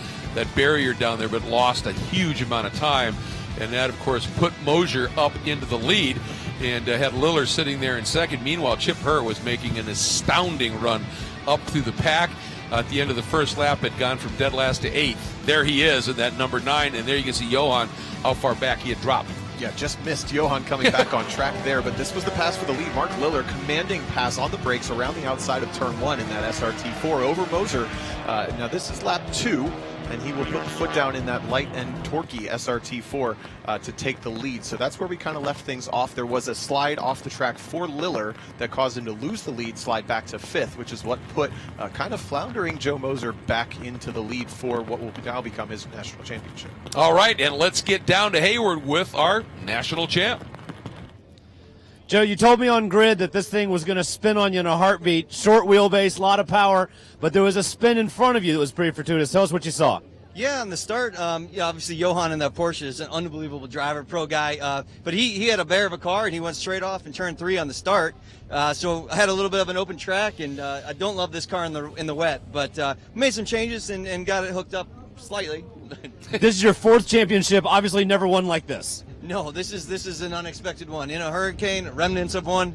Speaker 18: barrier down there, but lost a huge amount of time, and that, of course, put Moser up into the lead and had Liller sitting there in second. Meanwhile, Chip Herr was making an astounding run up through the pack. At the end of the first lap, had gone from dead last to 8th. There he is in that number 9, and there you can see Johan, how far back he had dropped.
Speaker 14: Yeah, just missed Johan coming back on track there, but this was the pass for the lead. Mark Liller, commanding pass on the brakes around the outside of turn 1 in that SRT4 over Moser. Now this is lap 2, and he will put the foot down in that light and torquey SRT4 to take the lead. So that's where we kind of left things off. There was a slide off the track for Liller that caused him to lose the lead, slide back to 5th, which is what put kind of floundering Joe Moser back into the lead for what will now become his national championship.
Speaker 18: All right, and let's get down to Hayward with our national champ.
Speaker 3: Joe, you told me on grid that this thing was going to spin on you in a heartbeat. Short wheelbase, a lot of power, but there was a spin in front of you that was pretty fortuitous. Tell us what you saw.
Speaker 10: Yeah, on the start, obviously Johan in that Porsche is an unbelievable driver, pro guy. But he had a bear of a car, and he went straight off in turn 3 on the start. So I had a little bit of an open track, and I don't love this car in the wet. But made some changes and got it hooked up slightly.
Speaker 3: This is your 4th championship. Obviously, never won like this.
Speaker 10: No, this is an unexpected one. In a hurricane, remnants of one,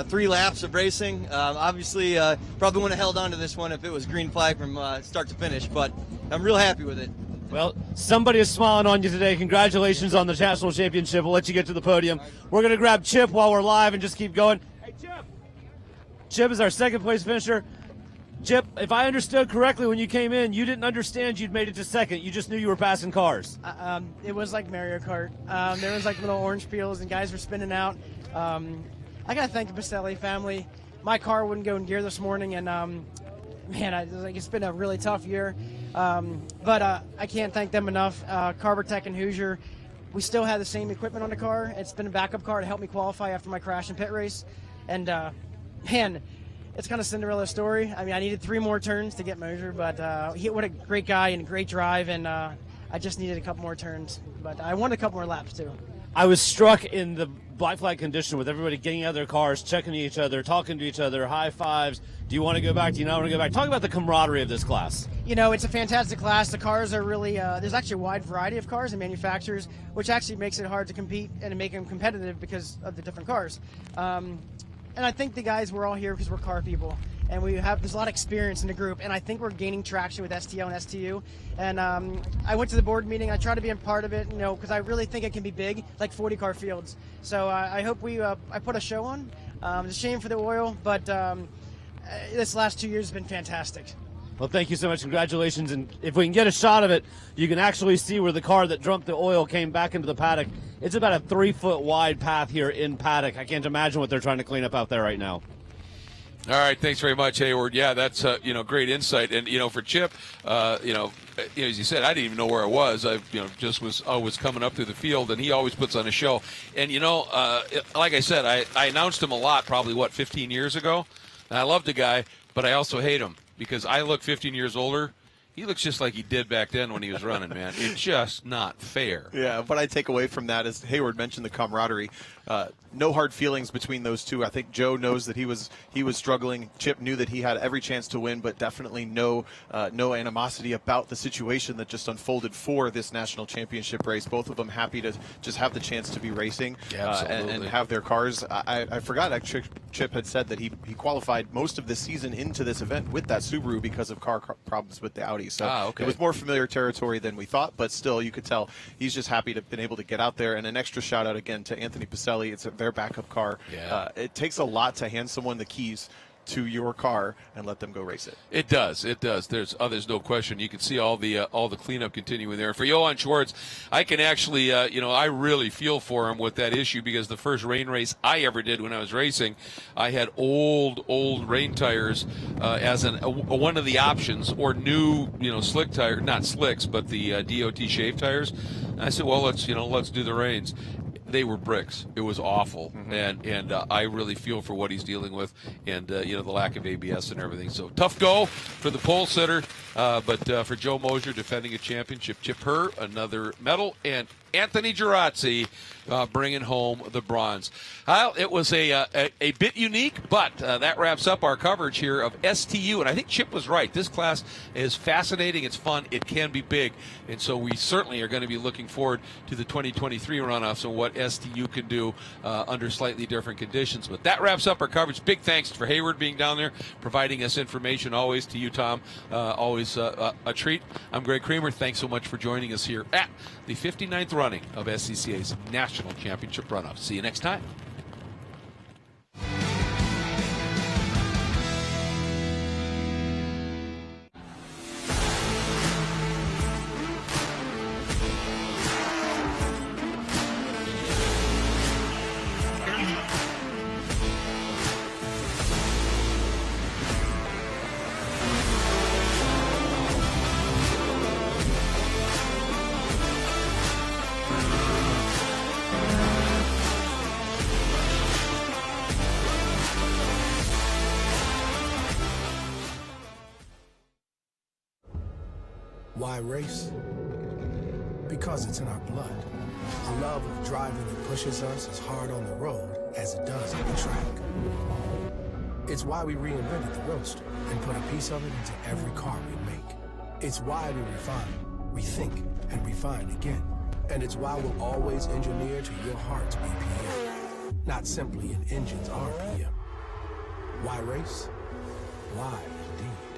Speaker 10: 3 laps of racing. Obviously, probably wouldn't have held on to this one if it was green flag from start to finish, but I'm real happy with it.
Speaker 3: Well, somebody is smiling on you today. Congratulations on the National Championship. We'll let you get to the podium. We're going to grab Chip while we're live and just keep going. Hey, Chip! Chip is our 2nd place finisher. Chip, if I understood correctly, when you came in, you didn't understand you'd made it to 2nd. You just knew you were passing cars.
Speaker 11: It was like Mario Kart. There was like little orange peels and guys were spinning out. I got to thank the Pastelli family. My car wouldn't go in gear this morning, and man, it's been a really tough year. But I can't thank them enough. Carbertech and Hoosier, we still have the same equipment on the car. It's been a backup car to help me qualify after my crash and pit race. And, man, it's kind of Cinderella story. I mean, I needed 3 more turns to get Mosier, but what a great guy and great drive, and I just needed a couple more turns. But I won a couple more laps, too.
Speaker 3: I was struck in the black flag condition with everybody getting out of their cars, checking to each other, talking to each other, high fives. Do you want to go back? Do you not want to go back? Talk about the camaraderie of this class.
Speaker 11: You know, it's a fantastic class. The cars are really, there's actually a wide variety of cars and manufacturers, which actually makes it hard to compete and to make them competitive because of the different cars. And I think the guys, we're all here because we're car people. And there's a lot of experience in the group, and I think we're gaining traction with STO and STU. And I went to the board meeting. I try to be a part of it, because I really think it can be big, like 40-car fields. So I hope I put a show on. It's a shame for the oil, but this last 2 years has been fantastic.
Speaker 3: Well, thank you so much. Congratulations. And if we can get a shot of it, you can actually see where the car that dumped the oil came back into the paddock. It's about a 3-foot wide path here in paddock. I can't imagine what they're trying to clean up out there right now.
Speaker 18: All right, thanks very much, Hayward. Yeah, that's great insight. And for Chip, as you said, I didn't even know where I was. I just was always coming up through the field, and he always puts on a show. And like I said, I announced him a lot, probably 15 years ago. And I love the guy, but I also hate him because I look 15 years older. He looks just like he did back then when he was running, man. It's just not fair.
Speaker 14: Yeah, what I take away from that is Hayward mentioned the camaraderie. No hard feelings between those two. I think Joe knows that he was struggling. Chip knew that he had every chance to win, but definitely no animosity about the situation that just unfolded for this national championship race. Both of them happy to just have the chance to be racing and have their cars. I forgot actually Chip had said that he qualified most of the season into this event with that Subaru because of car problems with the Audi. So it was more familiar territory than we thought, but still you could tell he's just happy to have been able to get out there. And an extra shout out again to Anthony Pacelli. It's their backup car. Yeah. It takes a lot to hand someone the keys to your car and let them go race it.
Speaker 18: It does. There's no question. You can see all the cleanup continuing there. For Johan Schwartz, I can actually, I really feel for him with that issue because the first rain race I ever did when I was racing, I had old rain tires as one of the options, or new, slick tire, not slicks, but the DOT shave tires. And I said, well, let's do the rains. They were bricks. It was awful, and I really feel for what he's dealing with, and the lack of ABS and everything. So tough go for the pole sitter, but for Joe Mosier defending a championship, Chip Herr another medal, and Anthony Girazzi bringing home the bronze. Well, it was a bit unique, but that wraps up our coverage here of STU. And I think Chip was right. This class is fascinating. It's fun. It can be big. And so we certainly are going to be looking forward to the 2023 runoffs and what STU can do under slightly different conditions. But that wraps up our coverage. Big thanks for Hayward being down there, providing us information always. To you, Tom, always a treat. I'm Greg Kramer. Thanks so much for joining us here at the 59th running of SCCA's National Championship Runoffs. See you next time.
Speaker 13: Why race? Because it's in our blood. A love of driving that pushes us as hard on the road as it does on the track. It's why we reinvented the Roadster and put a piece of it into every car we make. It's why we refine, rethink, and refine again. And it's why we'll always engineer to your heart's BPM, not simply an engine's RPM. Why race? Why indeed?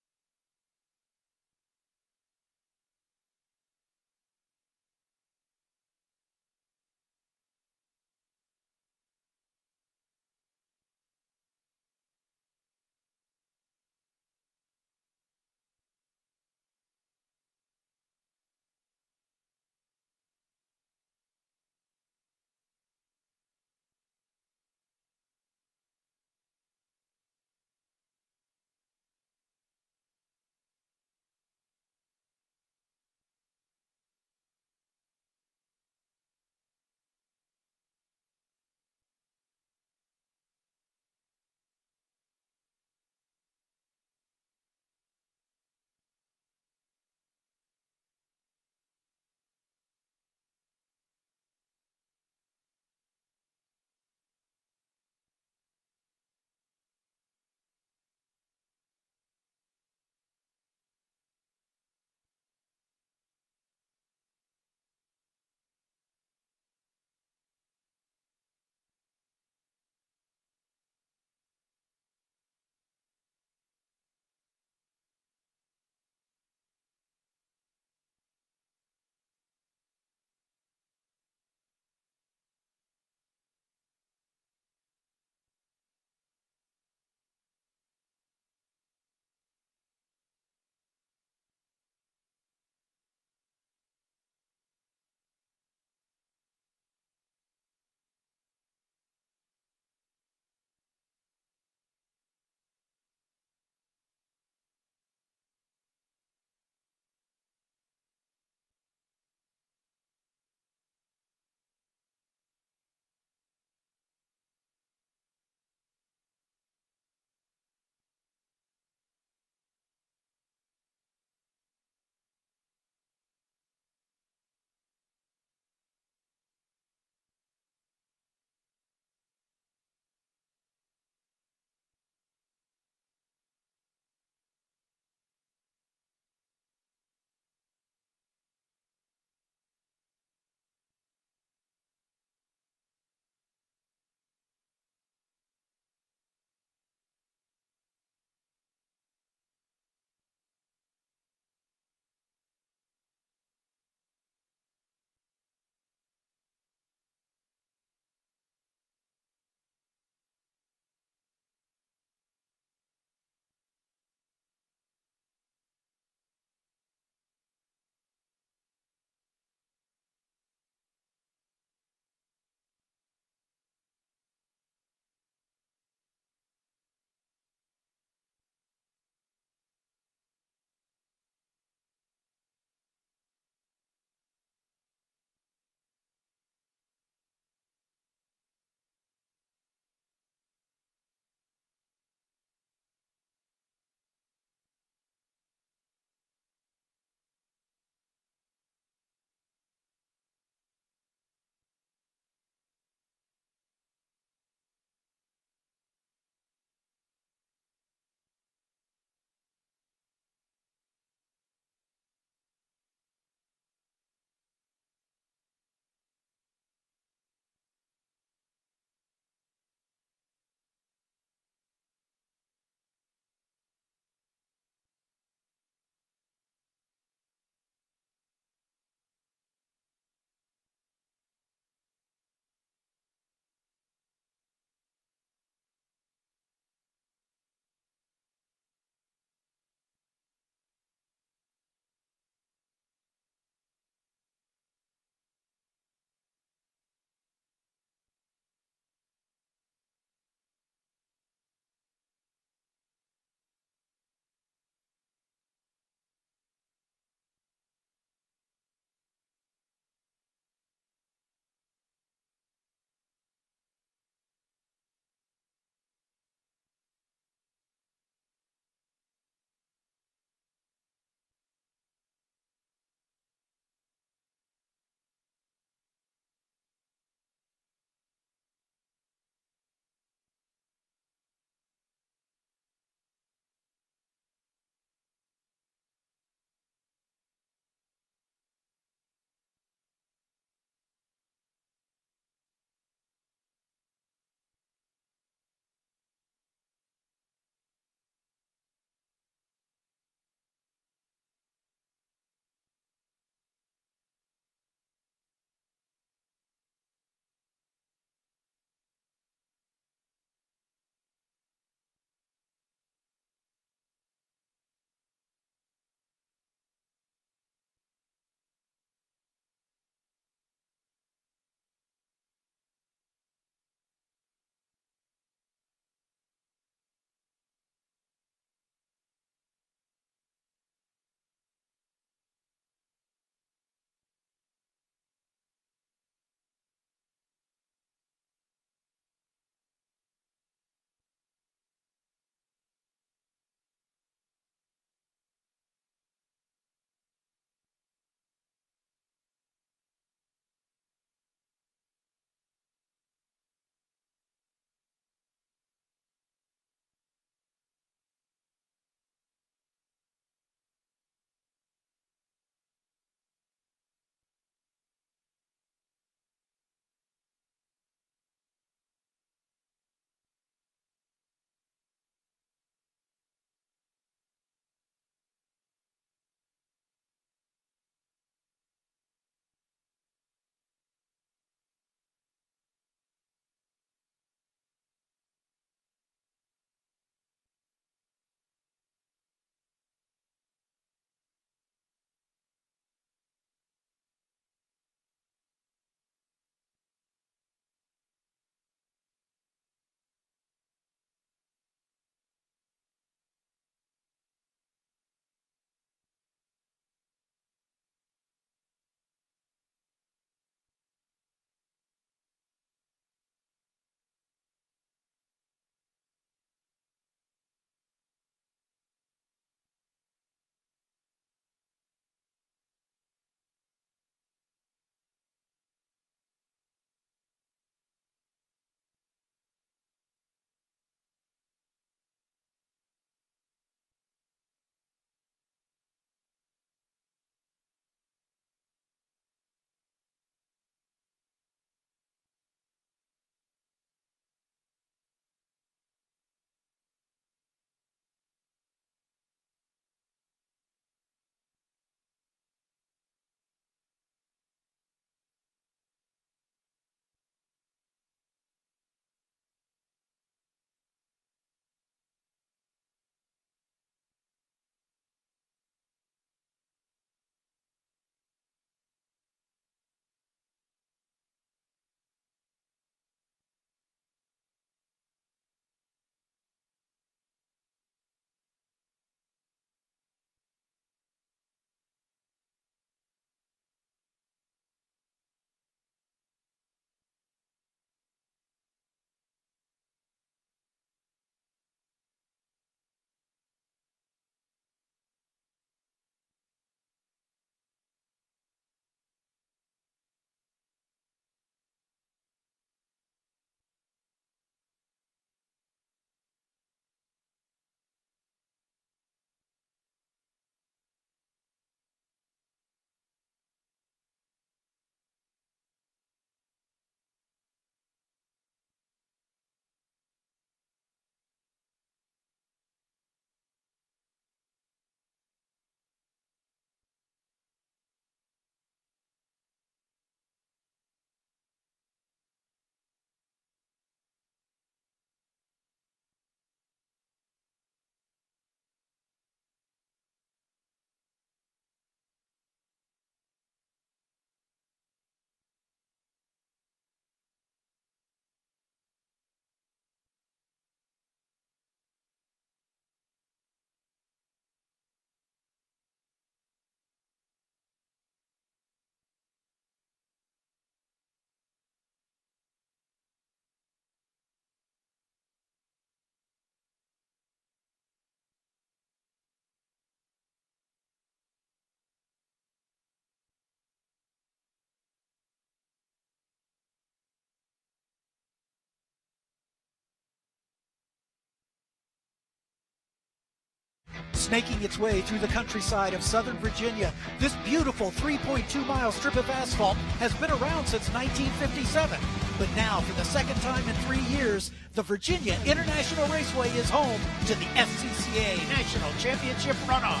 Speaker 1: Snaking its way through the countryside of Southern Virginia, this beautiful 3.2-mile strip of asphalt has been around since 1957. But now, for the second time in 3 years, the Virginia International Raceway is home to the SCCA National Championship Runoffs.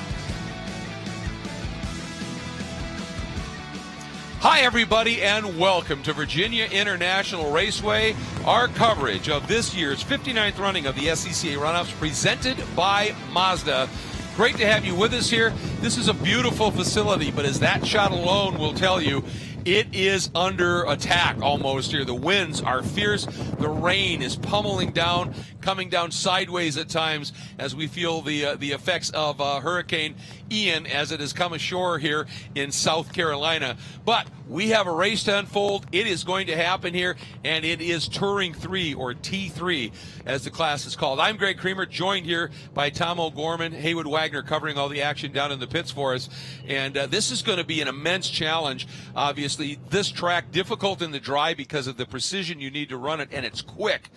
Speaker 18: Hi, everybody, and welcome to Virginia International Raceway, our coverage of this year's 59th running of the SCCA Runoffs presented by Mazda. Great to have you with us here. This is a beautiful facility, but as that shot alone will tell you, it is under attack almost here. The winds are fierce. The rain is pummeling down, coming down sideways at times as we feel the effects of Hurricane Ian as it has come ashore here in South Carolina. But we have a race to unfold. It is going to happen here, and it is Touring 3, or T3, as the class is called. I'm Greg Creamer, joined here by Tom O'Gorman, Hayward Wagner covering all the action down in the pits for us. And this is going to be an immense challenge, obviously. This track, difficult in the dry because of the precision you need to run it, and it's quick.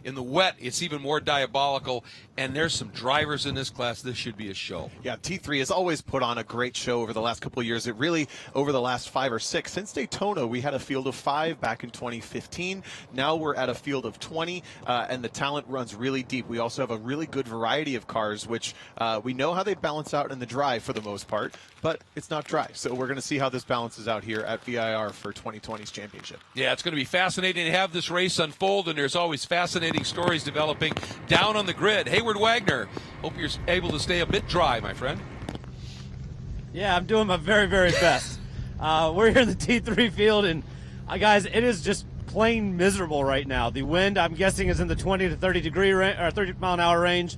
Speaker 18: In the wet, it's even more diabolical, and there's some drivers in this class. This should be a show.
Speaker 14: Yeah, T3 has always put on a great show over the last couple of years. It really, over the last 5 or 6, since Daytona, we had a field of 5 back in 2015. Now we're at a field of 20, and the talent runs really deep. We also have a really good variety of cars, which we know how they balance out in the dry for the most part, but it's not dry. So we're going to see how this balances out here at VIR for 2020's championship.
Speaker 18: Yeah, it's going to be fascinating to have this race unfold, and there's always fascinating stories developing down on the grid. Hayward Wagner, hope you're able to stay a bit dry, my friend.
Speaker 3: Yeah, I'm doing my very, very best. We're here in the T3 field, and guys, it is just plain miserable right now. The wind, I'm guessing, is in the 20 to 30 degree or 30 mile an hour range.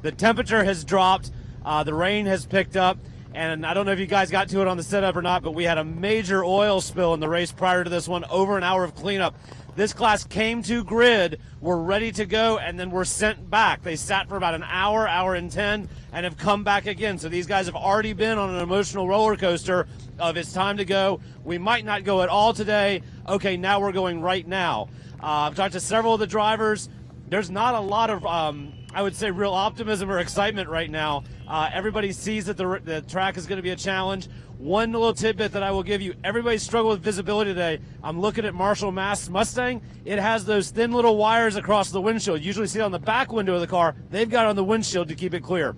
Speaker 3: The temperature has dropped. The rain has picked up. And I don't know if you guys got to it on the setup or not, but we had a major oil spill in the race prior to this one, over an hour of cleanup. This class came to grid, were ready to go, and then were sent back. They sat for about an hour, hour and 10, and have come back again. So these guys have already been on an emotional roller coaster of it's time to go. We might not go at all today. Okay, now we're going right now. I've talked to several of the drivers. There's not a lot of, I would say, real optimism or excitement right now. Everybody sees that the track is going to be a challenge. One little tidbit that I will give you, everybody struggled with visibility today. I'm looking at Marshall Mast's Mustang. It has those thin little wires across the windshield. You usually see it on the back window of the car. They've got it on the windshield to keep it clear.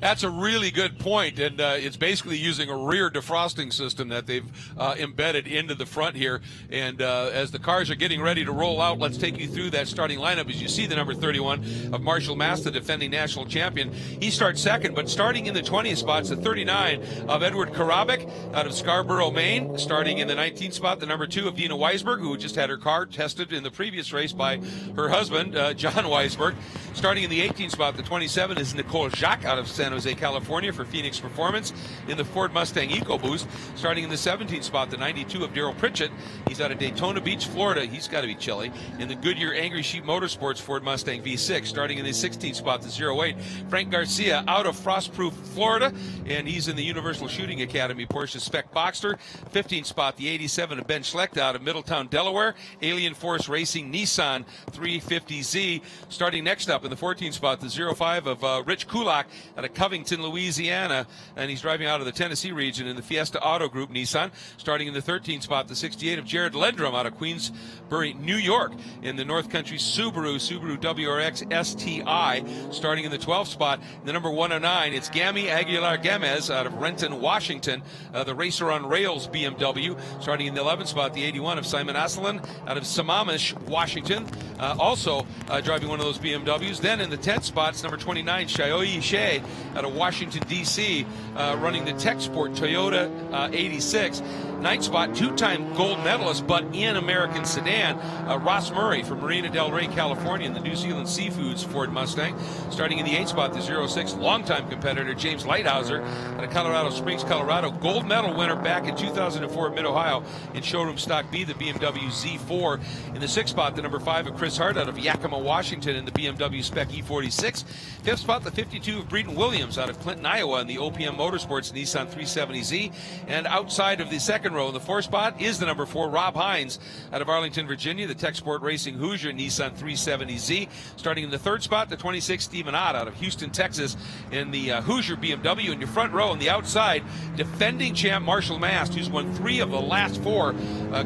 Speaker 18: That's a really good point, and it's basically using a rear defrosting system that they've embedded into the front here. And as the cars are getting ready to roll out, let's take you through that starting lineup. As you see, the number 31 of Marshall Mast, the defending national champion, he starts second, but starting in the 20th spots, the 39 of Edward Karabek out of Scarborough, Maine. Starting in the 19th spot, the number 2 of Dina Weisberg, who just had her car tested in the previous race by her husband, John Weisberg. Starting in the 18th spot, the 27 is Nicole Jacques out of San Jose, California for Phoenix Performance in the Ford Mustang EcoBoost. Starting in the 17th spot, the 92 of Daryl Pritchett. He's out of Daytona Beach, Florida. He's got to be chilly. In the Goodyear Angry Sheep Motorsports Ford Mustang V6. Starting in the 16th spot, the 08, Frank Garcia out of Frostproof, Florida. And he's in the Universal Shooting Academy Porsche Spec Boxster. 15th spot, the 87 of Ben Schlecht out of Middletown, Delaware. Alien Force Racing Nissan 350Z. Starting next up in the 14th spot, the 05 of Rich Kulak out of Covington, Louisiana, and he's driving out of the Tennessee region in the Fiesta Auto Group Nissan. Starting in the 13th spot, the 68 of Jared Ledrum out of Queensbury, New York, in the North Country Subaru WRX STI. Starting in the 12th spot, the number 109, it's Gami Aguilar Gamez out of Renton, Washington, the Racer on Rails BMW. Starting in the 11th spot, the 81 of Simon Asselin out of Sammamish, Washington, also driving one of those BMWs. Then in the 10th spot, it's number 29, Xiaoyi Shea out of Washington, D.C., running the Tech Sport Toyota 86. 9th spot, two-time gold medalist, but in American sedan, Ross Murray from Marina del Rey, California, in the New Zealand Seafoods Ford Mustang. Starting in the 8th spot, the 06, longtime competitor James Lighthouser out of Colorado Springs, Colorado. Gold medal winner back in 2004 at Mid-Ohio in Showroom Stock B, the BMW Z4. In the 6th spot, the number 5 of Chris Hart out of Yakima, Washington, in the BMW Spec E46. 5th spot, the 52 of Breeden Williams out of Clinton, Iowa, in the OPM Motorsports Nissan 370Z. And outside of the second second row. In the 4th spot is the number 4, Rob Hines out of Arlington, Virginia, the Tech Sport Racing Hoosier Nissan 370Z. Starting in the 3rd spot, the 26, Stephen Ott out of Houston, Texas, in the Hoosier BMW. In your front row on the outside, defending champ Marshall Mast, who's won 3 of the last 4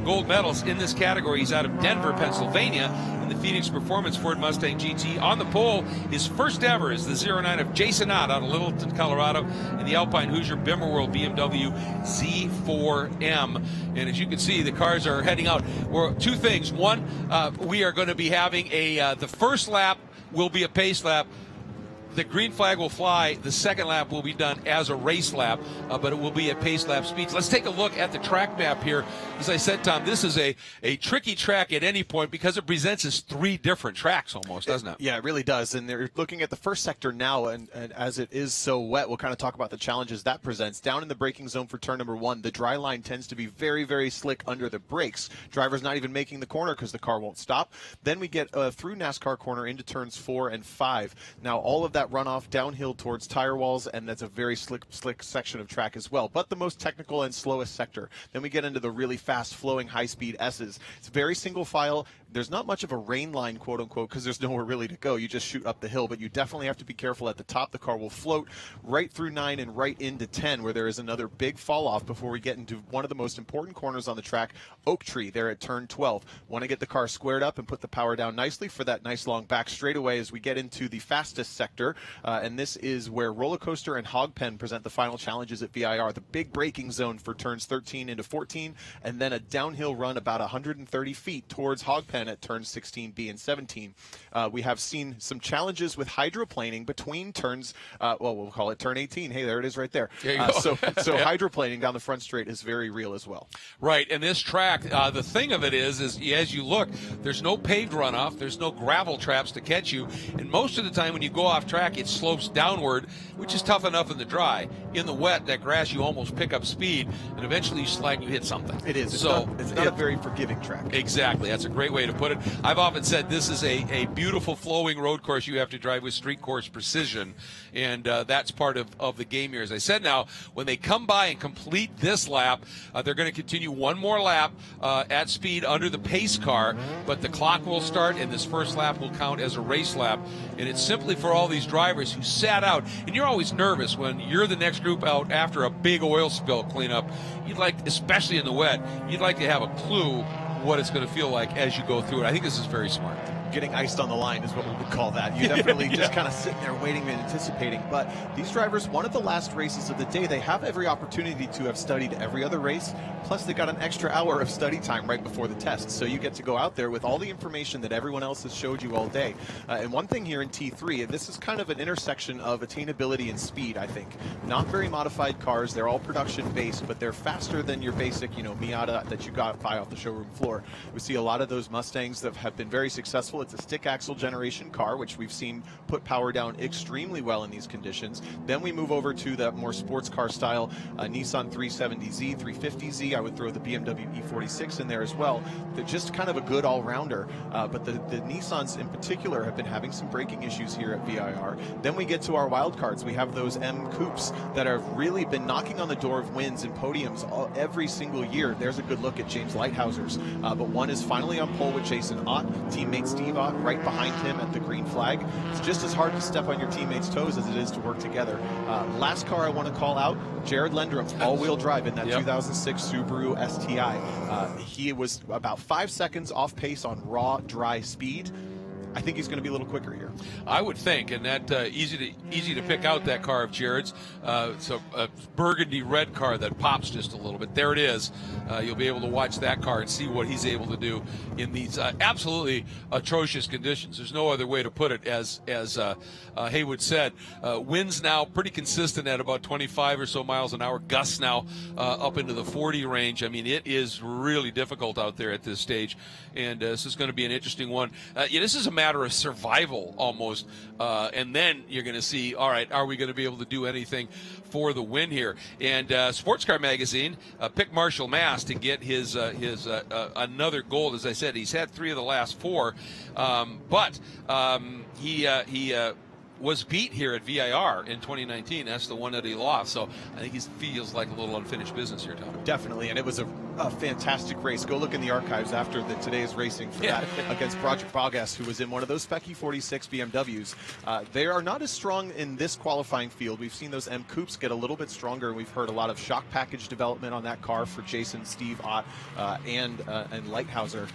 Speaker 18: gold medals in this category. He's out of Denver, Pennsylvania, in the Phoenix Performance Ford Mustang GT. On the pole, his first ever is the 09 of Jason Ott out of Littleton, Colorado, in the Alpine Hoosier Bimmerworld BMW Z4M. And as you can see, the cars are heading out. Well, 2 things. One, we are going to be having the first lap will be a pace lap. The green flag will fly. The second lap will be done as a race lap, but it will be at pace lap speeds. Let's take a look at the track map here. As I said, Tom, this is a tricky track at any point because it presents as 3 different tracks almost, doesn't it?
Speaker 14: Yeah, it really does. And they're looking at the first sector now, and as it is so wet, we'll kind of talk about the challenges that presents. Down in the braking zone for turn number 1, the dry line tends to be very, very slick under the brakes. Driver's not even making the corner because the car won't stop. Then we get through NASCAR corner into turns 4 and 5. Now, all of that runoff downhill towards tire walls, and that's a very slick section of track as well, but the most technical and slowest sector. Then we get into the really fast flowing high speed S's. It's very single file. There's not much of a rain line, quote unquote, because there's nowhere really to go. You just shoot up the hill, but you definitely have to be careful at the top. The car will float right through 9 and right into 10, where there is another big fall off before we get into one of the most important corners on the track, Oak Tree, there at turn 12. Want to get the car squared up and put the power down nicely for that nice long back straightaway as we get into the fastest sector, and this is where Roller Coaster and Hog Pen present the final challenges at VIR. The big braking zone for turns 13 into 14, and then a downhill run about 130 feet towards Hog Pen at turns 16B and 17. We have seen some challenges with hydroplaning between turns, well, we'll call it turn 18. Hey, there it is right there.
Speaker 18: There you go.
Speaker 14: So hydroplaning down the front straight is very real as well.
Speaker 18: Right, and this track, the thing of it is as you look, there's no paved runoff, there's no gravel traps to catch you, and most of the time when you go off track, it slopes downward, which is tough enough in the dry. In the wet, that grass, you almost pick up speed, and eventually you slide and you hit something.
Speaker 14: It is. It's not a very forgiving track.
Speaker 18: Exactly. That's a great way to put it. I've often said this is a beautiful flowing road course you have to drive with street course precision, and that's part of the game here. As I said, now, when they come by and complete this lap, they're going to continue one more lap at speed under the pace car, but the clock will start, and this first lap will count as a race lap, and it's simply for all these drivers who sat out, and you're always nervous when you're the next group out after a big oil spill cleanup. You'd like, especially in the wet, you'd like to have a clue what it's going to feel like as you go through it. I think this is very smart.
Speaker 14: Getting iced on the line is what we would call that. You definitely just kind of sitting there waiting and anticipating. But these drivers, one of the last races of the day, they have every opportunity to have studied every other race. Plus, they got an extra hour of study time right before the test. So you get to go out there with all the information that everyone else has showed you all day. And one thing here in T3, and this is kind of an intersection of attainability and speed, I think. Not very modified cars. They're all production-based, but they're faster than your basic, Miata that you got buy off the showroom floor. We see a lot of those Mustangs that have been very successful. It's a stick axle generation car, which we've seen put power down extremely well in these conditions. Then we move over to that more sports car style Nissan 370Z, 350Z. I would throw the BMW E46 in there as well. They're just kind of a good all-rounder. But the Nissans in particular have been having some braking issues here at VIR. Then we get to our wild cards. We have those M Coupes that have really been knocking on the door of wins and podiums every single year. There's a good look at James Lighthouser's. But one is finally on pole with Jason Ott, teammate Steve Ott right behind him at the green flag. It's just as hard to step on your teammates' toes as it is to work together. Last car I want to call out, Jared Lendrum, all-wheel drive in that 2006 Subaru STI. He was about 5 seconds off pace on raw, dry speed. I think he's going to be a little quicker here.
Speaker 18: I would think, and that easy to pick out that car of Jared's. It's a burgundy red car that pops just a little bit. There it is. You'll be able to watch that car and see what he's able to do in these absolutely atrocious conditions. There's no other way to put it. As Hayward said, winds now pretty consistent at about 25 or so miles an hour. Gusts now up into the 40 range. I mean, it is really difficult out there at this stage, and this is going to be an interesting one. This is a matter of survival almost, and then you're going to see, all right, are we going to be able to do anything for the win here? And Sports Car Magazine picked Marshall Mast to get his another gold. As I said, he's had 3 of the last 4, but he was beat here at VIR in 2019. That's the one that he lost. So I think he feels like a little unfinished business here, Tom.
Speaker 14: Definitely, and it was a fantastic race. Go look in the archives after today's racing for that against Project Bogas, who was in one of those Spec E46 BMWs. They are not as strong in this qualifying field. We've seen those M Coupes get a little bit stronger, and we've heard a lot of shock package development on that car for Jason, Steve Ott, and Lighthouser.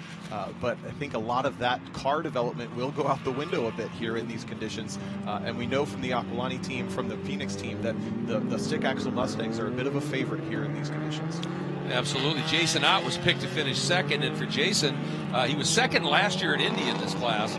Speaker 14: But I think a lot of that car development will go out the window a bit here in these conditions. And we know from the Aqualante team, from the Phoenix team, that the stick axle Mustangs are a bit of a favorite here in these conditions.
Speaker 18: Absolutely. Jason Ott was picked to finish second, and for Jason, he was second last year at Indy in this class.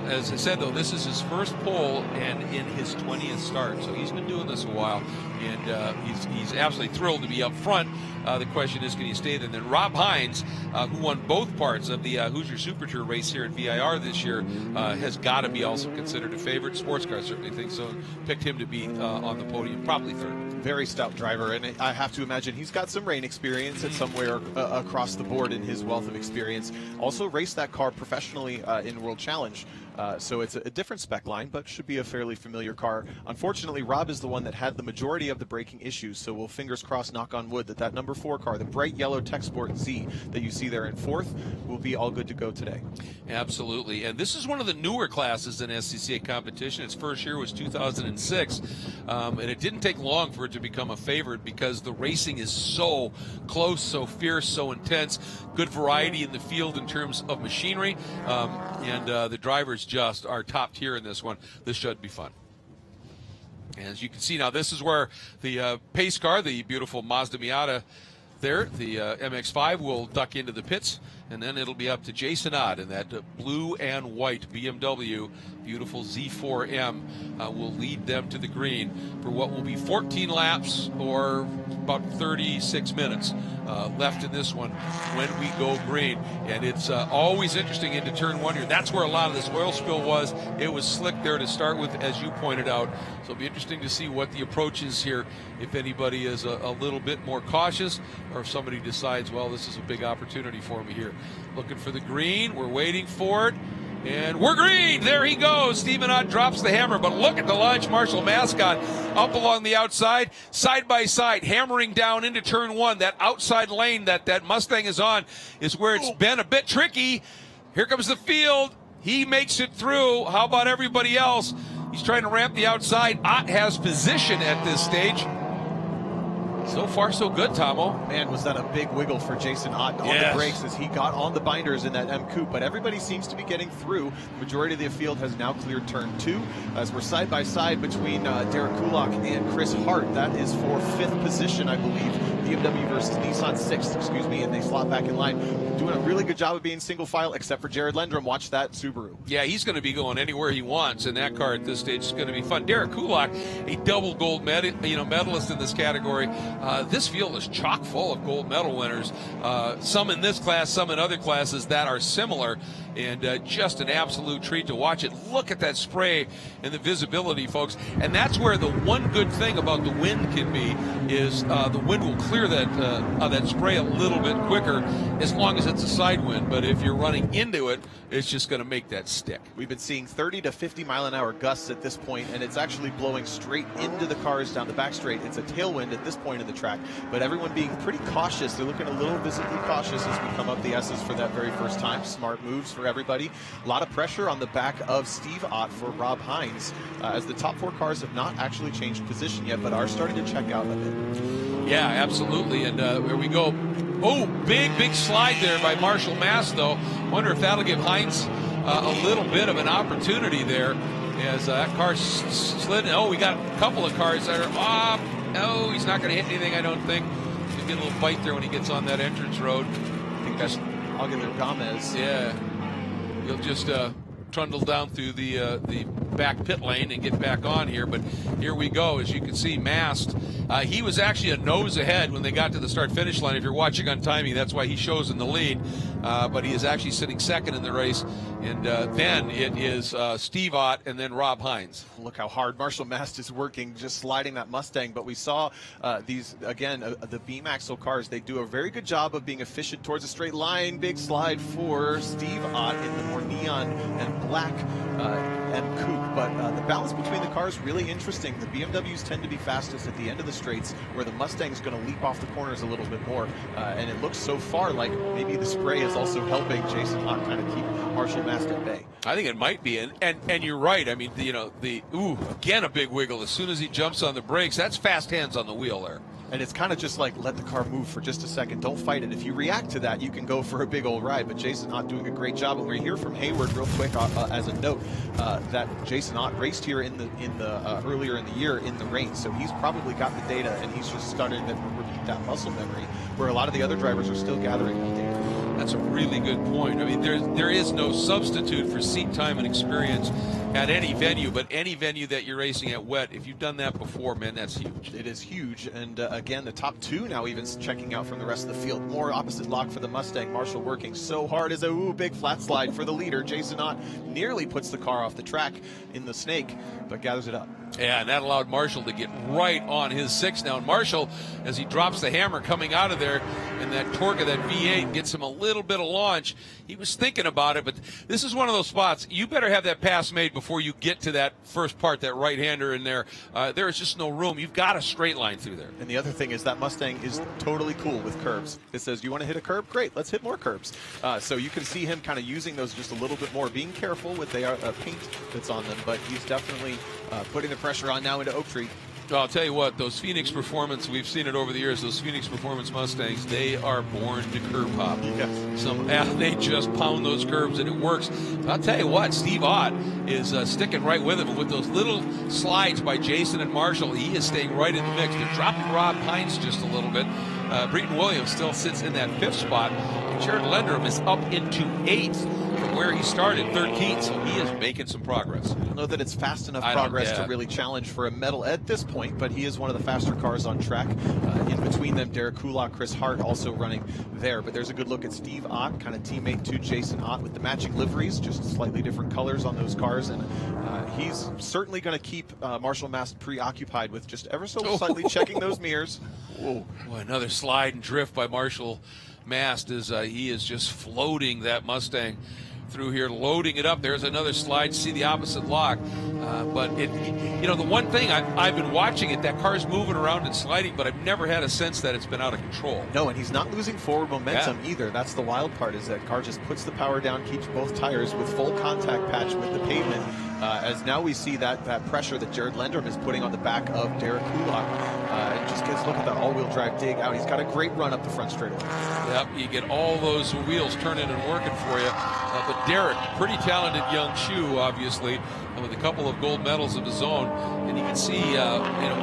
Speaker 18: As I said, though, this is his first pole and in his 20th start, so he's been doing this a while, and he's absolutely thrilled to be up front. The question is, can he stay there? And then Rob Hines, who won both parts of the Hoosier Super Tour race here at VIR this year, has got to be also considered a favorite. Sports car certainly thinks so, and picked him to be on the podium, probably third.
Speaker 14: Very stout driver, and I have to imagine he's got some rain experience at somewhere across the board in his wealth of experience. Also raced that car professionally in World Challenge. So it's a different spec line, but should be a fairly familiar car. Unfortunately, Rob is the one that had the majority of the braking issues, so we'll fingers crossed, knock on wood, that number 4 car, the bright yellow Tech Sport Z that you see there in 4th, will be all good to go today.
Speaker 18: Absolutely, and this is one of the newer classes in SCCA competition. Its first year was 2006, and it didn't take long for it to become a favorite because the racing is so close, so fierce, so intense. Good variety in the field in terms of machinery, and the drivers just are top tier in this one. This should be fun. As you can see now, this is where the pace car, the beautiful Mazda Miata there, the MX-5, will duck into the pits, and then it'll be up to Jason Ott in that blue and white BMW, beautiful Z4M, will lead them to the green for what will be 14 laps or about 36 minutes left in this one when we go green. And it's always interesting into turn 1 here. That's where a lot of this oil spill was. It was slick there to start with, as you pointed out. So it'll be interesting to see what the approach is here, if anybody is a little bit more cautious, or if somebody decides, well, this is a big opportunity for me here. Looking for the green. We're waiting for it. And we're green. There he goes. Stephen Ott drops the hammer, but look at the Launch Marshall mascot up along the outside, side by side, hammering down into turn 1. That outside lane that Mustang is on is where it's been a bit tricky. Here comes the field. He makes it through. How about everybody else? He's trying to ramp the outside. Ott has position at this stage. So far, so good, Tomo.
Speaker 14: Man, was that a big wiggle for Jason Ott on the brakes as he got on the binders in that M Coupe, but everybody seems to be getting through. The majority of the field has now cleared turn 2, as we're side by side between Derek Kulak and Chris Hart. That is for 5th position, I believe. BMW versus Nissan 6th, and they slot back in line. Doing a really good job of being single file, except for Jared Lendrum. Watch that Subaru.
Speaker 18: Yeah, he's going to be going anywhere he wants in that car at this stage. It's going to be fun. Derek Kulak, a double gold medalist in this category. This field is chock full of gold medal winners. Some in this class, some in other classes that are similar, and just an absolute treat to watch it. Look at that spray and the visibility, folks. And that's where the one good thing about the wind can be is the wind will clear that spray a little bit quicker as long as it's a side wind. But if you're running into it, it's just going to make that stick.
Speaker 14: We've been seeing 30 to 50 mile an hour gusts at this point, and it's actually blowing straight into the cars down the back straight. It's a tailwind at this point in the track, but everyone being pretty cautious. They're looking a little visibly cautious as we come up the S's for that very first time. Smart moves for everybody. A lot of pressure on the back of Steve Ott for Rob Hines, as the top 4 cars have not actually changed position yet, but are starting to check out a bit.
Speaker 18: Yeah, absolutely. And here we go. Oh, big slide there by Marshall Mass, though. Wonder if that'll give Hines a little bit of an opportunity there as that car slid. Oh, we got a couple of cars that are off. No, he's not going to hit anything, I don't think. He'll get a little bite there when he gets on that entrance road.
Speaker 14: I think that's Augusto Gomez.
Speaker 18: Yeah. He'll just trundle down through the back pit lane and get back on here. But here we go. As you can see, Mast, he was actually a nose ahead when they got to the start-finish line. If you're watching on timing, that's why he shows in the lead. but he is actually sitting second in the race. And then it is Steve Ott and then Rob Hines.
Speaker 14: Look how hard Marshall Mast is working, just sliding that Mustang. But we saw these, again, the beam axle cars. They do a very good job of being efficient towards a straight line. Big slide for Steve Ott in the more neon and black and coupe. But the balance between the cars really interesting. The BMWs tend to be fastest at the end of the straights, where the Mustang's going to leap off the corners a little bit more. And it looks so far like maybe the spray is also helping Jason Ott kind of keep Marshall Mast at bay.
Speaker 18: I think it might be, and you're right. I mean, again a big wiggle as soon as he jumps on the brakes. That's fast hands on the wheel there.
Speaker 14: And it's kind of just like, let the car move for just a second. Don't fight it. If you react to that, you can go for a big old ride. But Jason Ott doing a great job. And we hear from Hayward real quick as a note that Jason Ott raced here in the earlier in the year in the rain. So he's probably got the data, and he's just starting to repeat that muscle memory, where a lot of the other drivers are still gathering that data.
Speaker 18: That's a really good point. I mean, there is no substitute for seat time and experience at any venue, but any venue that you're racing at wet, if you've done that before, man, that's huge.
Speaker 14: It is huge. And again, the top two now even checking out from the rest of the field. More opposite lock for the Mustang. Marshall working so hard as a big flat slide for the leader. Jason Ott nearly puts the car off the track in the snake, but gathers it up.
Speaker 18: Yeah, and that allowed Marshall to get right on his 6 now. And Marshall, as he drops the hammer coming out of there, and that torque of that V8 gets him a little bit of launch. He was thinking about it, but this is one of those spots. You better have that pass made before you get to that first part, that right-hander in there. There is just no room. You've got a straight line through there.
Speaker 14: And the other thing is that Mustang is totally cool with curbs. It says, you want to hit a curb? Great, let's hit more curbs. So you can see him kind of using those just a little bit more, being careful with the paint that's on them, but he's definitely putting the pressure on now into Oak Tree.
Speaker 18: I'll tell you what, those Phoenix Performance, we've seen it over the years, those Phoenix Performance Mustangs, they are born to curb hop.
Speaker 14: Yes.
Speaker 18: They just pound those curbs, and it works. I'll tell you what, Steve Ott is sticking right with him. And with those little slides by Jason and Marshall, he is staying right in the mix. They're dropping Rob Hines just a little bit. Breton Williams still sits in that 5th spot. Jared Lenderum is up into 8th from where he started, 13th, so he is making some progress.
Speaker 14: I don't know that it's fast enough progress to really challenge for a medal at this point, but he is one of the faster cars on track. In between them, Derek Kulak, Chris Hart also running there. But there's a good look at Steve Ott, kind of teammate to Jason Ott, with the matching liveries, just slightly different colors on those cars. And he's certainly going to keep Marshall Mast preoccupied with just ever so slightly checking those mirrors.
Speaker 18: Whoa. Boy, another slide and drift by Marshall Mast as he is just floating that Mustang through here, loading it up. There's another slide. See the opposite lock. But the one thing I've been watching it, that car's moving around and sliding, but I've never had a sense that it's been out of control.
Speaker 14: No, and he's not losing forward momentum either. That's the wild part, is that car just puts the power down, keeps both tires with full contact patch with the pavement. As now we see that pressure that Jared Lenderum is putting on the back of Derek Kulak. And just look at that all-wheel drive dig out. He's got a great run up the front straightaway.
Speaker 18: Yep, you get all those wheels turning and working for you. But Derek, pretty talented young shoe, obviously, and with a couple of gold medals of his own. And you can see,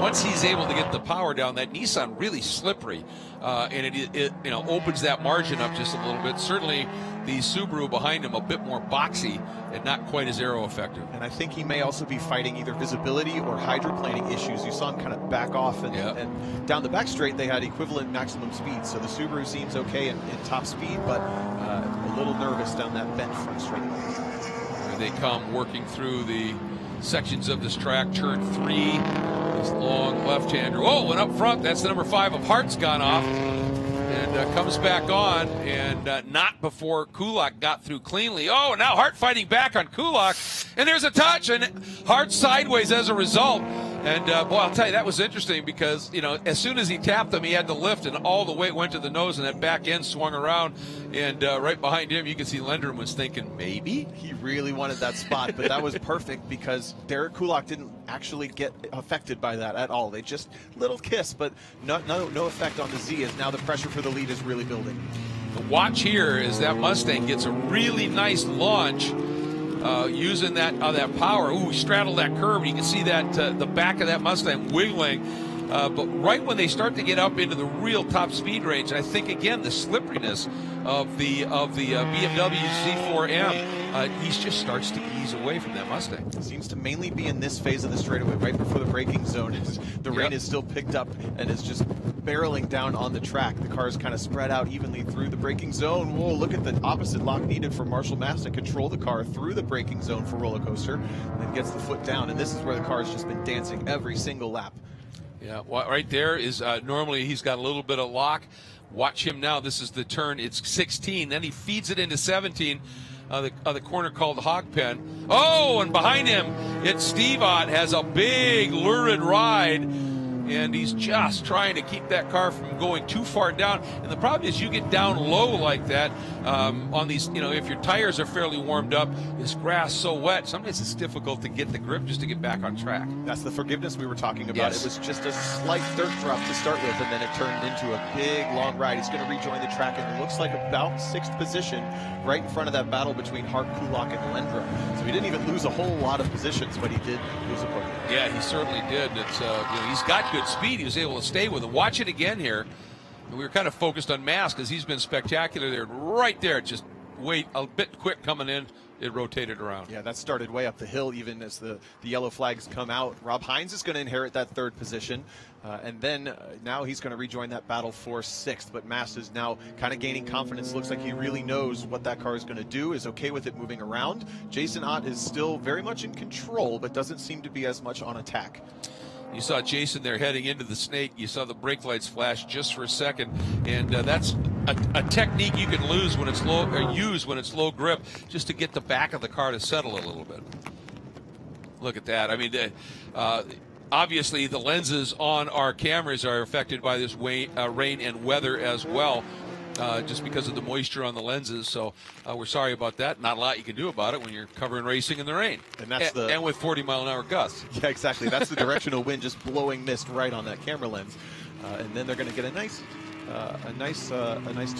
Speaker 18: once he's able to get the power down, that Nissan really slippery, and it opens that margin up just a little bit. Certainly, the Subaru behind him a bit more boxy and not quite as aero effective.
Speaker 14: And I think he may also be fighting either visibility or hydroplaning issues. You saw him kind of back off, and down the back straight they had equivalent maximum speed. So the Subaru seems okay in top speed, but a little nervous down that bent front straight.
Speaker 18: Here they come working through the sections of this track. Turn 3, this long left-hander. Oh, and up front, that's the number 5 of Hart's gone off. And comes back on, and not before Kulak got through cleanly. Oh, and now Hart fighting back on Kulak, and there's a touch, and Hart sideways as a result. And, boy, I'll tell you, that was interesting because, as soon as he tapped him, he had to lift, and all the weight went to the nose, and that back end swung around. And right behind him, you can see Lenderum was thinking, maybe?
Speaker 14: He really wanted that spot, but that was perfect because Derek Kulak didn't actually get affected by that at all. They just little kiss, but no effect on the Z, as now the pressure for the lead is really building.
Speaker 18: The watch here is that Mustang gets a really nice launch. Using that power. Ooh, he straddled that curve. You can see that the back of that Mustang wiggling. but right when they start to get up into the real top speed range, I think again the slipperiness of the BMW Z4M, he just starts to ease away from that Mustang.
Speaker 14: It seems to mainly be in this phase of the straightaway, right before the braking zone. The rain is still picked up and is just barreling down on the track. The car is kind of spread out evenly through the braking zone. Whoa, look at the opposite lock needed for Marshall Mast to control the car through the braking zone for Roller Coaster, and then gets the foot down. And this is where the car has just been dancing every single lap.
Speaker 18: Yeah, well, right there is normally he's got a little bit of lock. Watch him now. This is the turn. It's 16. Then he feeds it into 17. The corner called Hog Pen. Oh, and behind him, it's Steve Ott, has a big lurid ride, and he's just trying to keep that car from going too far down. And the problem is you get down low like that on these, if your tires are fairly warmed up, this grass so wet, sometimes it's difficult to get the grip just to get back on track.
Speaker 14: That's the forgiveness we were talking about.
Speaker 18: Yes.
Speaker 14: It was just a slight dirt drop to start with, and then it turned into a big, long ride. He's going to rejoin the track, and it looks like about 6th position, right in front of that battle between Hart, Kulak, and Lendra. So he didn't even lose a whole lot of positions, but he did lose a point.
Speaker 18: Yeah, he certainly did. It's he's got good speed. He was able to stay with it. Watch it again here. We were kind of focused on Mast because he's been spectacular there. Right there, just wait a bit quick coming in. It rotated around.
Speaker 14: Yeah, that started way up the hill even as the yellow flags come out. Rob Hines is going to inherit that 3rd position. And then now he's going to rejoin that battle for 6th. But Mast is now kind of gaining confidence. Looks like he really knows what that car is going to do, is okay with it moving around. Jason Ott is still very much in control, but doesn't seem to be as much on attack.
Speaker 18: You saw Jason there heading into the snake. You saw the brake lights flash just for a second, and that's a technique you can lose when it's low, or use when it's low grip, just to get the back of the car to settle a little bit. Look at that. I mean, obviously the lenses on our cameras are affected by this rain and weather as well. Just because of the moisture on the lenses, so we're sorry about that. Not a lot you can do about it when you're covering racing in the rain, and that's and with 40-mile-an-hour gusts.
Speaker 14: Yeah, exactly. That's the directional wind just blowing mist right on that camera lens, and then they're going to get a nice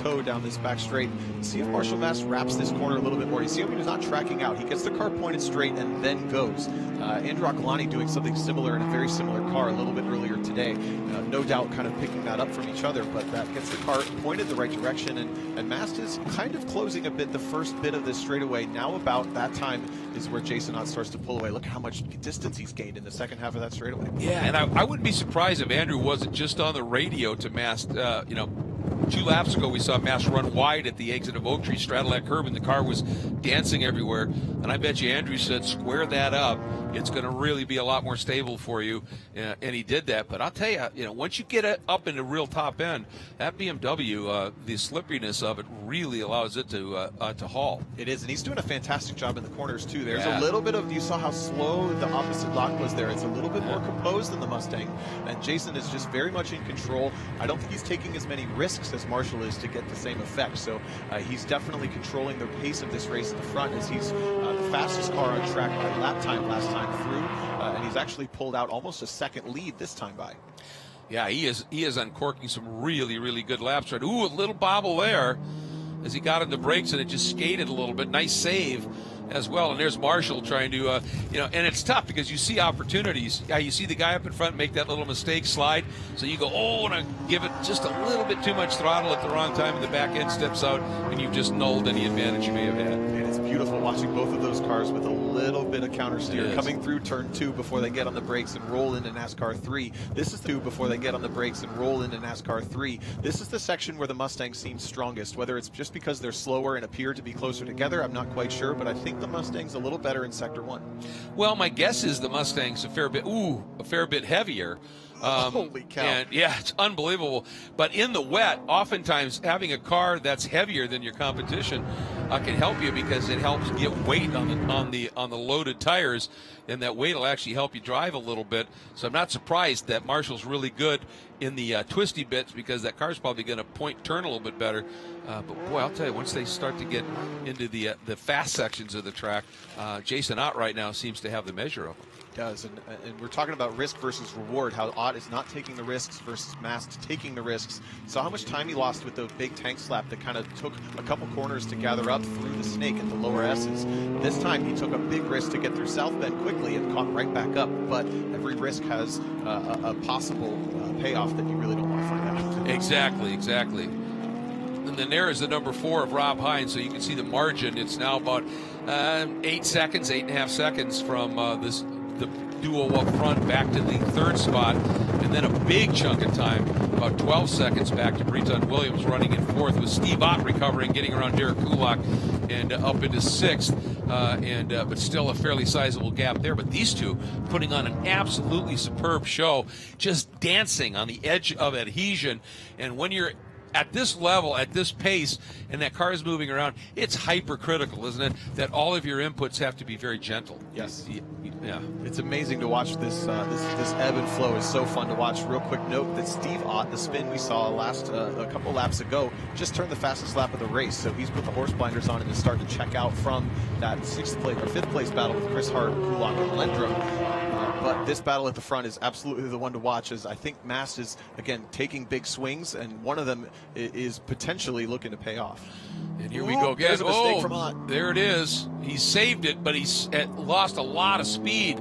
Speaker 14: toe down this back straight. See if Marshall Mast wraps this corner a little bit more. You see him, he's not tracking out. He gets the car pointed straight and then goes. Andrew Aqualante doing something similar in a very similar car a little bit earlier today. No doubt kind of picking that up from each other, but that gets the car pointed the right direction, and Mast is kind of closing a bit the first bit of this straightaway. Now about that time is where Jason Ott starts to pull away. Look at how much distance he's gained in the second half of that straightaway.
Speaker 18: Yeah, and I wouldn't be surprised if Andrew wasn't just on the radio to Mast. 2 laps ago, we saw Mast run wide at the exit of Oak Tree, straddle that curb, and the car was dancing everywhere. And I bet you Andrew said, square that up. It's going to really be a lot more stable for you. And he did that. But I'll tell you, once you get it up into real top end, that BMW, the slipperiness of it really allows it to haul.
Speaker 14: It is, and he's doing a fantastic job in the corners, too. There's a little bit of, you saw how slow the opposite lock was there. It's a little bit more composed than the Mustang. And Jason is just very much in control. I don't think he's taking as many risks as Marshall is to get the same effect. So he's definitely controlling the pace of this race in the front, as he's the fastest car on track by lap time last time through, and he's actually pulled out almost a second lead this time by.
Speaker 18: Yeah, he is uncorking some really, really good laps. Right. Ooh, a little bobble there as he got into brakes, and it just skated a little bit. Nice save as well. And there's Marshall trying to, and it's tough because you see opportunities. Yeah, you see the guy up in front make that little mistake slide. So you go, and I give it just a little bit too much throttle at the wrong time, and the back end steps out, and you've just nulled any advantage you may have had.
Speaker 14: And it's beautiful watching both of those cars with a little bit of counter steer coming through turn 2 before they get on the brakes and roll into NASCAR 3. This is 2 before they get on the brakes and roll into NASCAR 3. This is the section where the Mustang seems strongest. Whether it's just because they're slower and appear to be closer together, I'm not quite sure, but I think the Mustang's a little better in Sector 1.
Speaker 18: Well, my guess is the Mustang's a fair bit heavier.
Speaker 14: Holy cow. And
Speaker 18: yeah, it's unbelievable. But in the wet, oftentimes having a car that's heavier than your competition can help you because it helps get weight on the loaded tires, and that weight will actually help you drive a little bit. So I'm not surprised that Marshall's really good in the twisty bits because that car's probably going to turn a little bit better. But boy, I'll tell you, once they start to get into the fast sections of the track, Jason Ott right now seems to have the measure of them.
Speaker 14: does, and we're talking about risk versus reward, how Ott is not taking the risks versus Mast taking the risks. Saw how much time he lost with the big tank slap that kind of took a couple corners to gather up through the snake at the lower S's. This time he took a big risk to get through South Bend quickly and caught right back up, but every risk has a possible payoff that you really don't want to find out.
Speaker 18: Exactly. And then there is the number 4 of Rob Hines, so you can see the margin. It's now about 8.5 seconds from the duo up front back to the 3rd spot, and then a big chunk of time, about 12 seconds back to Breton Williams running in 4th, with Steve Ott recovering, getting around Derek Kulak and up into 6th, but still a fairly sizable gap there. But these two putting on an absolutely superb show, just dancing on the edge of adhesion. And when you're at this level, at this pace, and that car is moving around, it's hypercritical, isn't it? That all of your inputs have to be very gentle.
Speaker 14: Yes.
Speaker 18: Yeah.
Speaker 14: It's amazing to watch this. This ebb and flow is so fun to watch. Real quick note that Steve Ott, the spin we saw a couple laps ago, just turned the fastest lap of the race. So he's put the horse blinders on and is starting to check out from that 5th place battle with Chris Hart, Kulak, and Lendrum. But this battle at the front is absolutely the one to watch, as I think Mast is, again, taking big swings, and one of them is potentially looking to pay off.
Speaker 18: And here we go again.
Speaker 14: There's a mistake from Ott.
Speaker 18: There it is. He saved it, but he's lost a lot of speed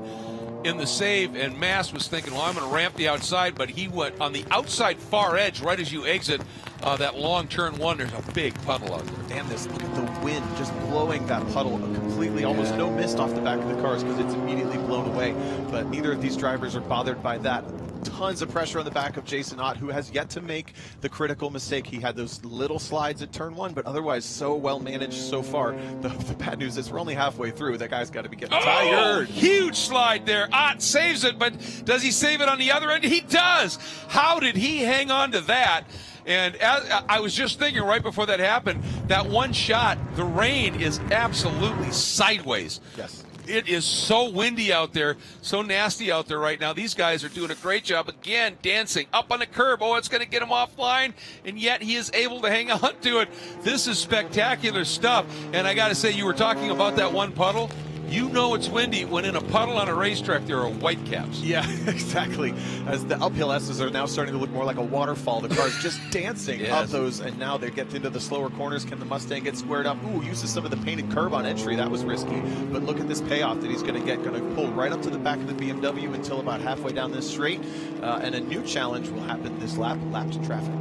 Speaker 18: in the save, and Mast was thinking, well, I'm going to ramp the outside, but he went on the outside far edge right as you exit that long turn 1. There's a big puddle out there.
Speaker 14: Damn this, look at the wind just blowing that puddle completely, almost no mist off the back of the cars because it's immediately blown away. But neither of these drivers are bothered by that. Tons of pressure on the back of Jason Ott, who has yet to make the critical mistake. He had those little slides at turn 1, but otherwise so well managed so far. The bad news is we're only halfway through. That guy's got to be getting tired.
Speaker 18: Huge slide there. Ott saves it, but does he save it on the other end? He does. How did he hang on to that? And as I was just thinking right before that happened, that one shot, the rain is absolutely sideways.
Speaker 14: Yes.
Speaker 18: It is so windy out there, so nasty out there right now. These guys are doing a great job, again, dancing up on the curb. Oh, it's going to get him offline, and yet he is able to hang on to it. This is spectacular stuff. And I got to say, you were talking about that one puddle. You know it's windy when in a puddle on a racetrack there are white caps.
Speaker 14: Yeah, exactly. As the uphill S's are now starting to look more like a waterfall. The car's just dancing up those, and now they get into the slower corners. Can the Mustang get squared up? Ooh, uses some of the painted curb on entry. That was risky. But look at this payoff that he's going to get. Going to pull right up to the back of the BMW until about halfway down this straight. And a new challenge will happen this lap to traffic.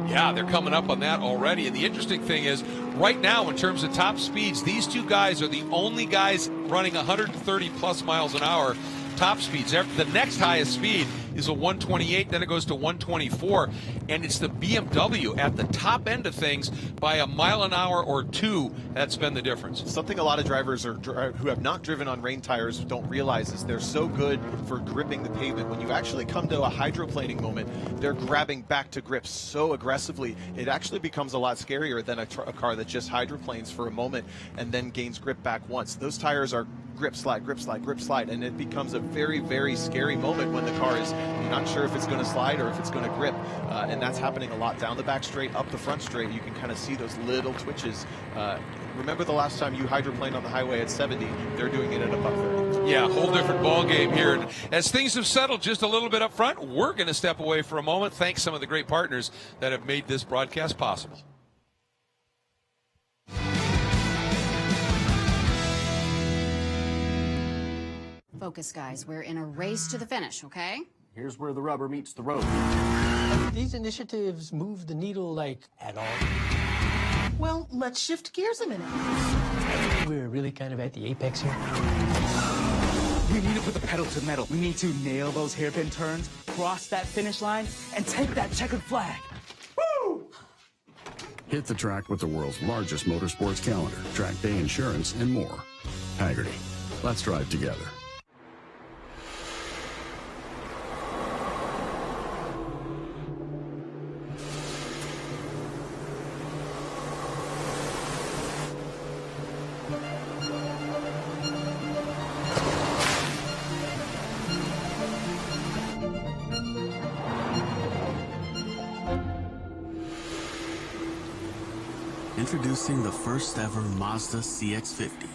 Speaker 18: Yeah, they're coming up on that already. And the interesting thing is, right now, in terms of top speeds, these two guys are the only guys running 130 plus miles an hour top speeds. The next highest speed is a 128, then it goes to 124, and it's the BMW at the top end of things by a mile an hour or 2. That's been the difference.
Speaker 14: Something a lot of drivers who have not driven on rain tires don't realize is they're so good for gripping the pavement. When you actually come to a hydroplaning moment, they're grabbing back to grips so aggressively, it actually becomes a lot scarier than a car that just hydroplanes for a moment and then gains grip back once. Those tires are grip slide, grip slide, grip slide, and it becomes a very, very scary moment when the car is not sure if it's going to slide or if it's going to grip, and that's happening a lot down the back straight, up the front straight. You can kind of see those little twitches. Remember the last time you hydroplaned on the highway at 70? They're doing it at a buck 30.
Speaker 18: Yeah, whole different ball game here. And as things have settled just a little bit up front, we're going to step away for a moment. Thanks some of the great partners that have made this broadcast possible.
Speaker 4: Focus, guys. We're in a race to the finish, okay?
Speaker 17: Here's where the rubber meets the road. These initiatives move the needle, like, at all?
Speaker 7: Well, let's shift gears a minute.
Speaker 17: We're really kind of at the apex here.
Speaker 5: We need to put the pedal to the metal. We need to nail those hairpin turns, cross that finish line, and take that checkered flag. Woo!
Speaker 8: Hit the track with the world's largest motorsports calendar, track day insurance, and more. Hagerty. Let's drive together.
Speaker 9: Introducing the first ever Mazda Cx-50.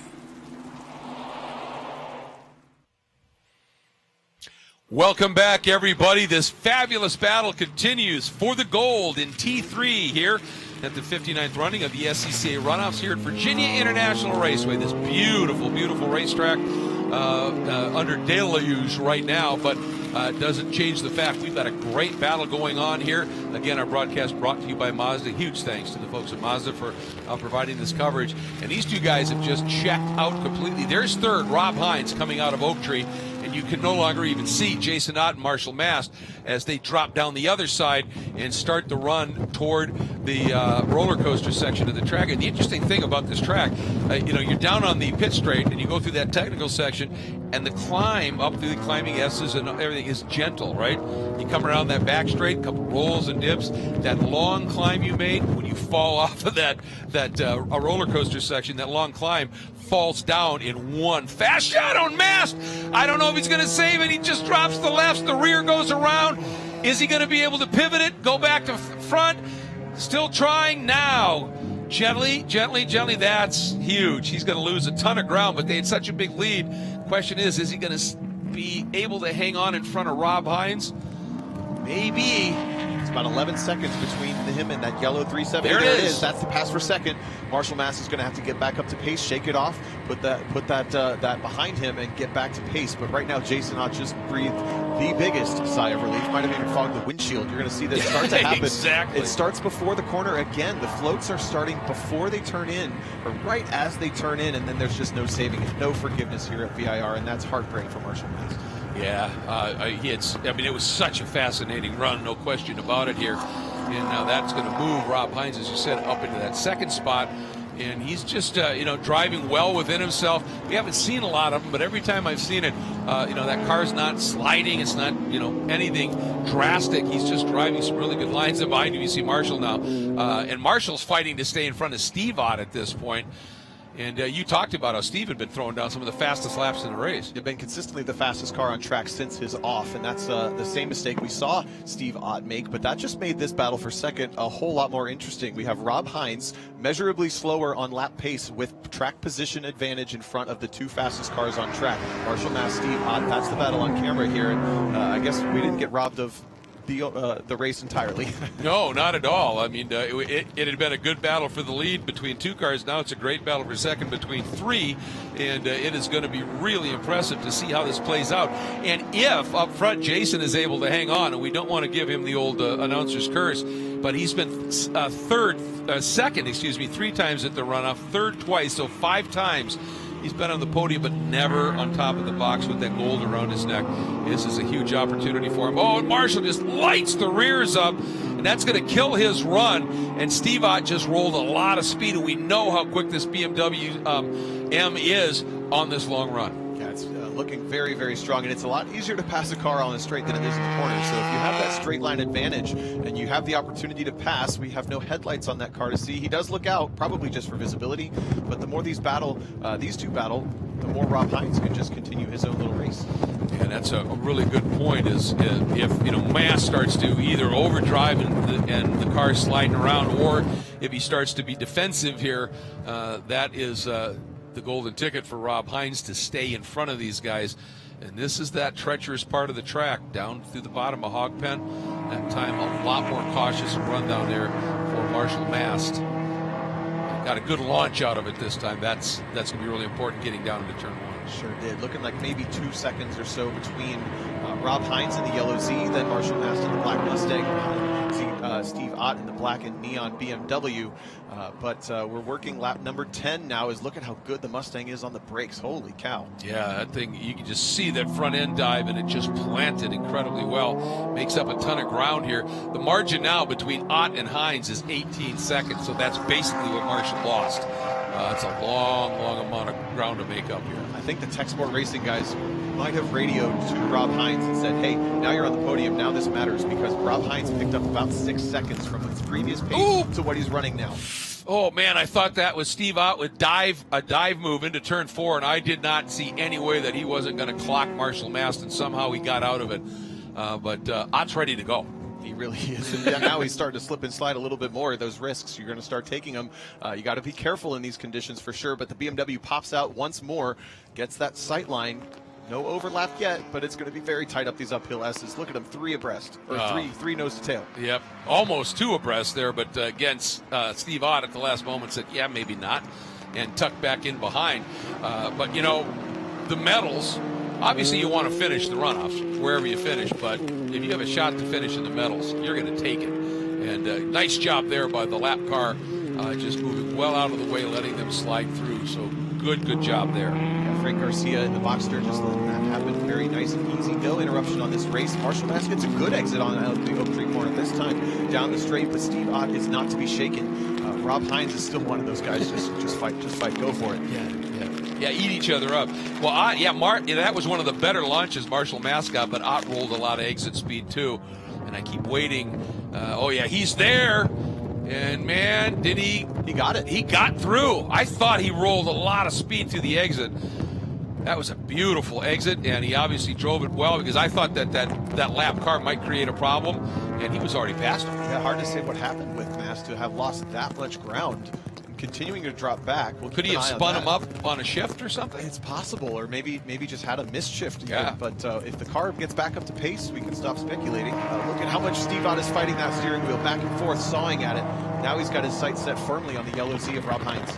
Speaker 18: Welcome back, everybody. This fabulous battle continues for the gold in T3 here at the 59th running of the SCCA Runoffs here at VIRginia International Raceway. This beautiful, beautiful racetrack under deluge right now, but it doesn't change the fact we've got a great battle going on here. Again, our broadcast brought to you by Mazda. Huge thanks to the folks at Mazda for providing this coverage. And these two guys have just checked out completely. There's third, Rob Hines, coming out of Oak Tree. And you can no longer even see Jason Ott and Marshall Mast as they drop down the other side and start the run toward the roller coaster section of the track. And the interesting thing about this track, you're down on the pit straight and you go through that technical section, and the climb up through the climbing S's and everything is gentle, right? You come around that back straight, a couple rolls and dips. That long climb you made, when you fall off of that a roller coaster section, that long climb falls down in one fast shot on Mast. I don't know if he's going to save it. He just drops the lefts. The rear goes around. Is he going to be able to pivot it, go back to front? Still trying now. Gently. That's huge. He's going to lose a ton of ground, but they had such a big lead. Question is he going to be able to hang on in front of Rob Hines? Maybe.
Speaker 14: It's about 11 seconds between him and that yellow 370.
Speaker 18: There it is.
Speaker 14: That's the pass for second. Marshall Mast is going to have to get back up to pace, shake it off, put that behind him, and get back to pace. But right now, Jason Ott just breathed the biggest sigh of relief. Might have even fogged the windshield. You're going to see this start to happen.
Speaker 18: Exactly.
Speaker 14: It starts before the corner again. The floats are starting before they turn in, or right as they turn in, and then there's just no saving it, no forgiveness here at VIR, and that's heartbreak for Marshall Mast.
Speaker 18: Yeah, it was such a fascinating run, no question about it here. And now that's going to move Rob Hines, as you said, up into that second spot. And he's just, driving well within himself. We haven't seen a lot of them, but every time I've seen it, that car's not sliding. It's not, anything drastic. He's just driving some really good lines. And behind him, you see Marshall now. And Marshall's fighting to stay in front of Steve Ott at this point. And you talked about how Steve had been throwing down some of the fastest laps in the race.
Speaker 14: They've been consistently the fastest car on track since his off, and that's the same mistake we saw Steve Ott make, but that just made this battle for second a whole lot more interesting. We have Rob Hines measurably slower on lap pace with track position advantage in front of the two fastest cars on track. Marshall Mast, Steve Ott, that's the battle on camera here, and I guess we didn't get robbed of the race entirely.
Speaker 18: No, not at all. I mean, it had been a good battle for the lead between two cars. Now it's a great battle for second between three, and it is going to be really impressive to see how this plays out. And if up front Jason is able to hang on, and we don't want to give him the old announcer's curse, but he's been second, 3 times at the runoff, third twice, so 5 times. He's been on the podium, but never on top of the box with that gold around his neck. This is a huge opportunity for him. Oh, and Marshall just lights the rears up, and that's going to kill his run. And Steve Ott just rolled a lot of speed, and we know how quick this BMW M is on this long run.
Speaker 14: Yeah, it's looking very, very strong, and it's a lot easier to pass a car on a straight than it is in the corner. So if you have that straight line advantage and you have the opportunity to pass, we have no headlights on that car to see. He does look out, probably just for visibility, but the more these two battle, the more Rob Hines can just continue his own little race.
Speaker 18: And that's a really good point, is if Mast starts to either overdrive and the car's sliding around, or if he starts to be defensive here, that is the golden ticket for Rob Hines to stay in front of these guys. And this is that treacherous part of the track down through the bottom of Hog Pen. That time a lot more cautious run down there for Marshall Mast. Got a good launch out of it this time. That's going to be really important getting down into turn 1.
Speaker 14: Sure did. Looking like maybe 2 seconds or so between Rob Hines in the yellow Z, then Marshall Mast in the black Mustang, Steve Ott in the black and neon BMW. But we're working lap number 10 now. Look at how good the Mustang is on the brakes. Holy cow.
Speaker 18: Yeah, that thing, you can just see that front end dive, and it just planted incredibly well. Makes up a ton of ground here. The margin now between Ott and Hines is 18 seconds, so that's basically what Marshall lost. It's a long, long amount of ground to make up here.
Speaker 14: I think the Tech Sport Racing guys might have radioed to Rob Hines and said, hey, now you're on the podium, now this matters, because Rob Hines picked up about 6 seconds from his previous pace to what he's running now.
Speaker 18: Oh, man, I thought that was Steve Ott with a dive move into turn 4, and I did not see any way that he wasn't going to clock Marshall Mast, and somehow he got out of it. But Ott's ready to go.
Speaker 14: He really is. And now he's starting to slip and slide a little bit more. Those risks, you're going to start taking them. You got to be careful in these conditions for sure. But the BMW pops out once more, gets that sight line, No overlap yet, but it's going to be very tight up these uphill S's. Look at them, 3 abreast, or three nose to tail.
Speaker 18: Yep, almost 2 abreast there, but again, Steve Ott at the last moment said, yeah, maybe not, and tucked back in behind. But, the medals, obviously you want to finish the runoffs wherever you finish, but if you have a shot to finish in the medals, you're going to take it. And nice job there by the lap car, just moving well out of the way, letting them slide through. So good job there.
Speaker 14: Yeah, Frank Garcia in the box there, just letting that happen. Very nice and easy. No interruption on this race. Marshall Mass gets a good exit on the Oak Tree corner this time down the straight, but Steve Ott is not to be shaken. Rob Hines is still one of those guys. Just fight, go for it.
Speaker 18: Yeah, eat each other up. Well, Ott, that was one of the better launches Marshall Mass got, but Ott rolled a lot of exit speed too. And I keep waiting. He's there. And man, did he got it. He got through. I thought he rolled a lot of speed through the exit. That was a beautiful exit, and he obviously drove it well, because I thought that lap car might create a problem, and he was already past him.
Speaker 14: Yeah, hard to say what happened with Mass to have lost that much ground. Continuing to drop back.
Speaker 18: Could he have spun him up on a shift or something?
Speaker 14: It's possible, or maybe just had a missed shift.
Speaker 18: Yeah.
Speaker 14: But if the car gets back up to pace, we can stop speculating. Look at how much Steve Ott is fighting that steering wheel back and forth, sawing at it. Now he's got his sights set firmly on the yellow Z of Rob Hines.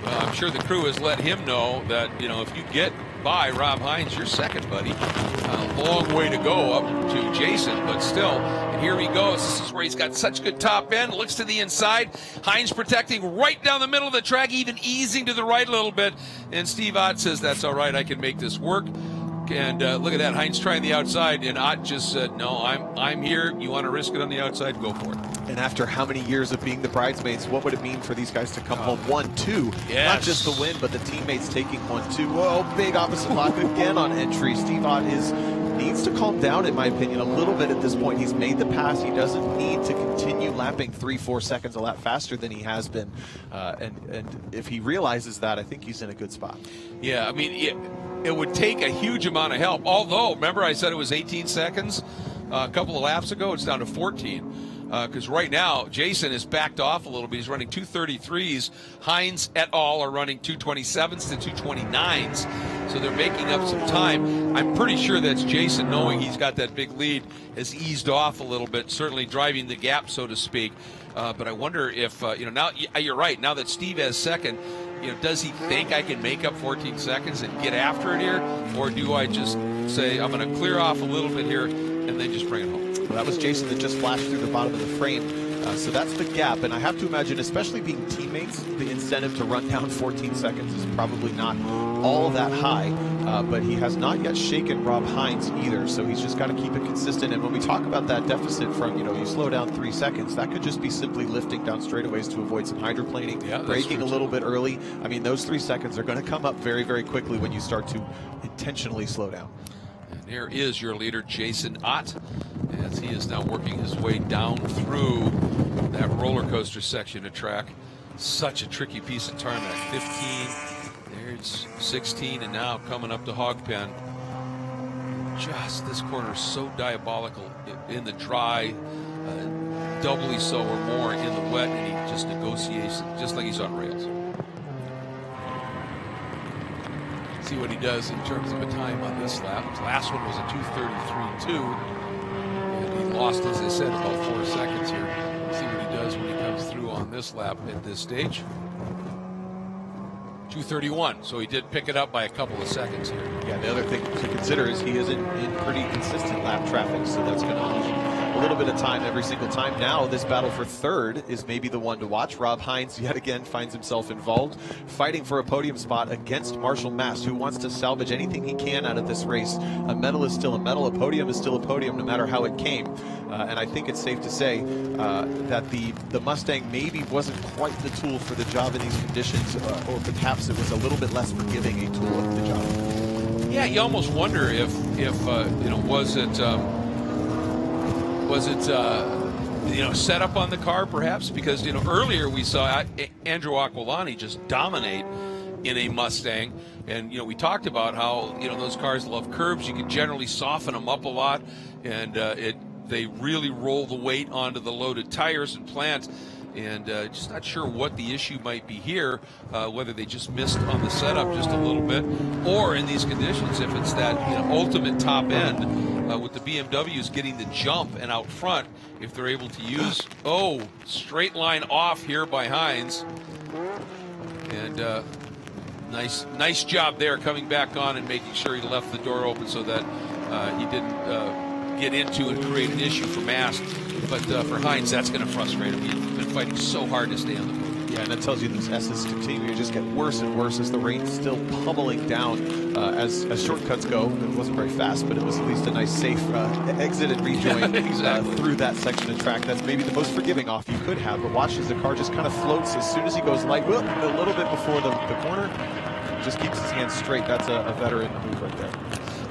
Speaker 18: Well, I'm sure the crew has let him know that, if you get by Rob Hines, you're second, buddy. A long way to go up to Jason, but still. And here he goes. This is where he's got such good top end. Looks to the inside. Hines protecting right down the middle of the track, even easing to the right a little bit. And Steve Ott says, that's all right, I can make this work. And look at that, Hines trying the outside, and Ott just said, no, I'm here. You want to risk it on the outside, go for it.
Speaker 14: And after how many years of being the bridesmaids, what would it mean for these guys to come home 1-2?
Speaker 18: Yes.
Speaker 14: Not just the win, but the teammates taking 1-2. Whoa, big opposite lock again on entry. Steve Ott needs to calm down, in my opinion, a little bit at this point. He's made the pass. He doesn't need to continue lapping 3-4 seconds a lap faster than he has been. And if he realizes that, I think he's in a good spot.
Speaker 18: Yeah, I mean, it would take a huge amount of help. Although, remember I said it was 18 seconds a couple of laps ago? It's down to 14. Because right now, Jason is backed off a little bit. He's running 233s. Hines et al. Are running 227s to 229s. So they're making up some time. I'm pretty sure that's Jason, knowing he's got that big lead, has eased off a little bit, certainly driving the gap, so to speak. But I wonder if, now you're right. Now that Steve has second, does he think I can make up 14 seconds and get after it here? Or do I just say, I'm going to clear off a little bit here and then just bring it home?
Speaker 14: Well, that was Jason that just flashed through the bottom of the frame. So that's the gap. And I have to imagine, especially being teammates, the incentive to run down 14 seconds is probably not all that high. But he has not yet shaken Rob Hines either. So he's just got to keep it consistent. And when we talk about that deficit from, you slow down 3 seconds, that could just be simply lifting down straightaways to avoid some hydroplaning, braking a little bit early. I mean, those 3 seconds are going to come up very, very quickly when you start to intentionally slow down.
Speaker 18: And there is your leader, Jason Ott, as he is now working his way down through that roller coaster section of track. Such a tricky piece of tarmac. 15, there's 16, and now coming up to Hogpen. Just this corner is so diabolical in the dry, doubly so or more in the wet, and he just negotiates just like he's on rails. See what he does in terms of a time on this lap. His last one was a 2:33.2. And he lost, as I said, about 4 seconds here. See what he does when he comes through on this lap at this stage. 2:31, so he did pick it up by a couple of seconds here.
Speaker 14: Yeah, the other thing to consider is he is in pretty consistent lap traffic, so that's going to lose a little bit of time every single time. Now this battle for third is maybe the one to watch. Rob Hines yet again finds himself involved, fighting for a podium spot against Marshall Mass, who wants to salvage anything he can out of this race. A medal is still a medal, a podium is still a podium, no matter how it came. And I think it's safe to say that the Mustang maybe wasn't quite the tool for the job in these conditions, or perhaps it was a little bit less forgiving a tool of the job.
Speaker 18: Yeah, you almost wonder if was it set up on the car perhaps, because earlier we saw Andrew Aqualante just dominate in a Mustang, and we talked about how those cars love curbs. You can generally soften them up a lot, and they really roll the weight onto the loaded tires and plant. and just not sure what the issue might be here, whether they just missed on the setup just a little bit, or in these conditions, if it's that ultimate top end with the BMWs getting the jump and out front, if they're able to use, straight line off here by Hines. And nice job there coming back on and making sure he left the door open so that he didn't get into and create an issue for Mast. But for Hines, that's going to frustrate him. He's been fighting so hard to stay on the move.
Speaker 14: Yeah, and that tells you those S's continue to just get worse and worse as the rain's still pummeling down. As shortcuts go, it wasn't very fast, but it was at least a nice, safe exit and rejoin through that section of track. That's maybe the most forgiving off you could have. But watch as the car just kind of floats as soon as he goes light, a little bit before the corner. Just keeps his hands straight. That's a veteran move right there.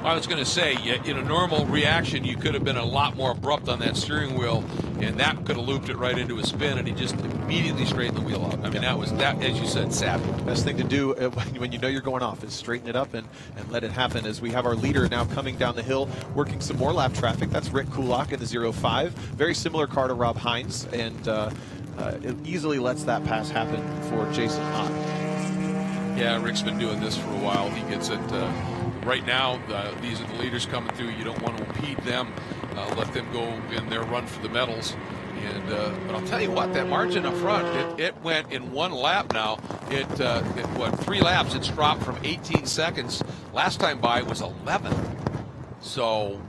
Speaker 18: I was going to say, in a normal reaction, you could have been a lot more abrupt on that steering wheel, and that could have looped it right into a spin, and he just immediately straightened the wheel out. I mean, that was, as you said, savvy.
Speaker 14: Best thing to do when you know you're going off is straighten it up and let it happen. As we have our leader now coming down the hill, working some more lap traffic. That's Rick Kulak in the 05. Very similar car to Rob Hines, and it easily lets that pass happen for Jason Ott.
Speaker 18: Yeah, Rick's been doing this for a while. He gets it. Right now, these are the leaders coming through. You don't want to impede them. Let them go in their run for the medals. And but I'll tell you what, that margin up front, it went in one lap now. It 3 laps, it's dropped from 18 seconds. Last time by was 11. So,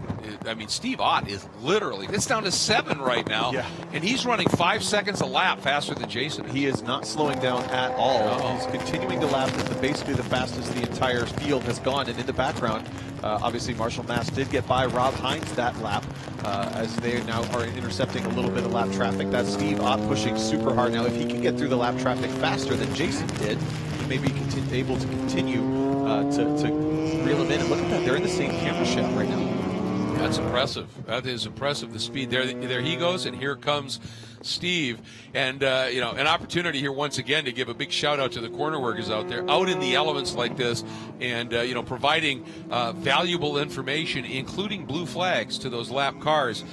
Speaker 18: I mean, Steve Ott is literally, it's down to 7 right now.
Speaker 14: Yeah.
Speaker 18: And he's running 5 seconds a lap faster than Jason.
Speaker 14: He is not slowing down at all. He's continuing to lap as basically the fastest the entire field has gone. And in the background, obviously Marshall Mast did get by Rob Hines that lap as they now are intercepting a little bit of lap traffic. That's Steve Ott pushing super hard. Now, if he can get through the lap traffic faster than Jason did, he may be able to continue to reel him in. And look at that, they're in the same camera shell right now.
Speaker 18: That's impressive. That is impressive, the speed. There he goes, and here comes Steve. And, an opportunity here once again to give a big shout-out to the corner workers out there, out in the elements like this, and, providing valuable information, including blue flags to those lap cars.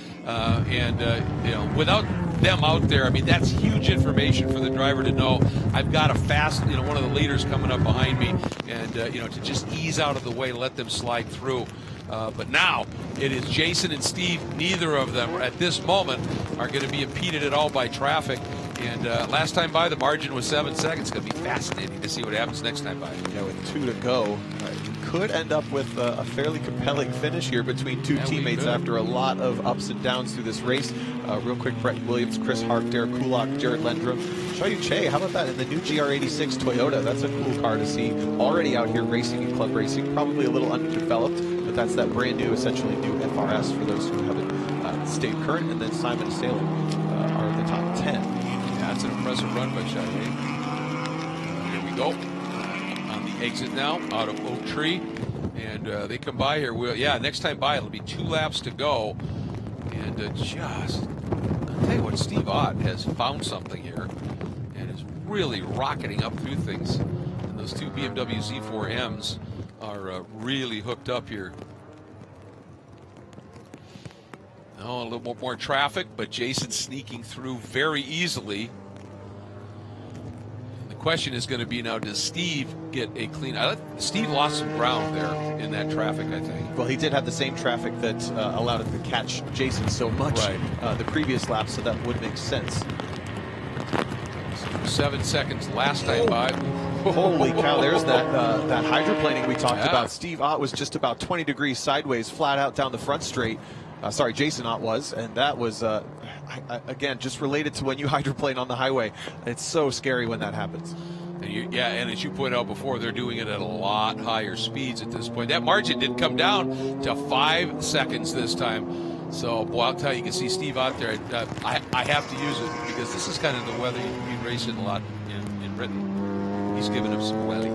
Speaker 18: Without them out there, I mean, that's huge information for the driver to know. I've got a fast, one of the leaders coming up behind me, and, to just ease out of the way, let them slide through. But now it is Jason and Steve. Neither of them at this moment are going to be impeded at all by traffic. And last time by, the margin was 7 seconds. It's going to be fascinating to see what happens next time by.
Speaker 14: Yeah, with 2 to go, could end up with a fairly compelling finish here between two teammates after a lot of ups and downs through this race. Real quick, Brett Williams, Chris Hart, Derek Kulak, Jared Lendrum, Shoyu Che. How about that in the new GR86 Toyota? That's a cool car to see. Already out here racing in club racing, probably a little underdeveloped. That's that brand new, essentially new FRS for those who haven't stayed current. And then Simon and Salem are in the top 10.
Speaker 18: Yeah, that's an impressive run by Chauvet. Here we go. On the exit now, out of Oak Tree. And they come by here. Next time by, it'll be 2 laps to go. And I'll tell you what, Steve Ott has found something here and is really rocketing up through things. And those 2 BMW Z4Ms are really hooked up here. A little bit more traffic, but Jason sneaking through very easily. And the question is going to be now, does Steve get a clean? Steve lost some ground there in that traffic, I think.
Speaker 14: Well, he did have the same traffic that allowed him to catch Jason so much the previous lap, so that would make sense.
Speaker 18: 7 seconds last time by.
Speaker 14: Holy cow, there's that hydroplaning we talked about. Steve Ott was just about 20 degrees sideways, flat out down the front straight. Jason Ott was, and that was, again, just related to when you hydroplane on the highway. It's so scary when that happens.
Speaker 18: And as you pointed out before, they're doing it at a lot higher speeds at this point. That margin did come down to 5 seconds this time. So, boy, I'll tell you, you can see Steve out there. I have to use it because this is kind of the weather you race in a lot in Britain. He's giving him some welly.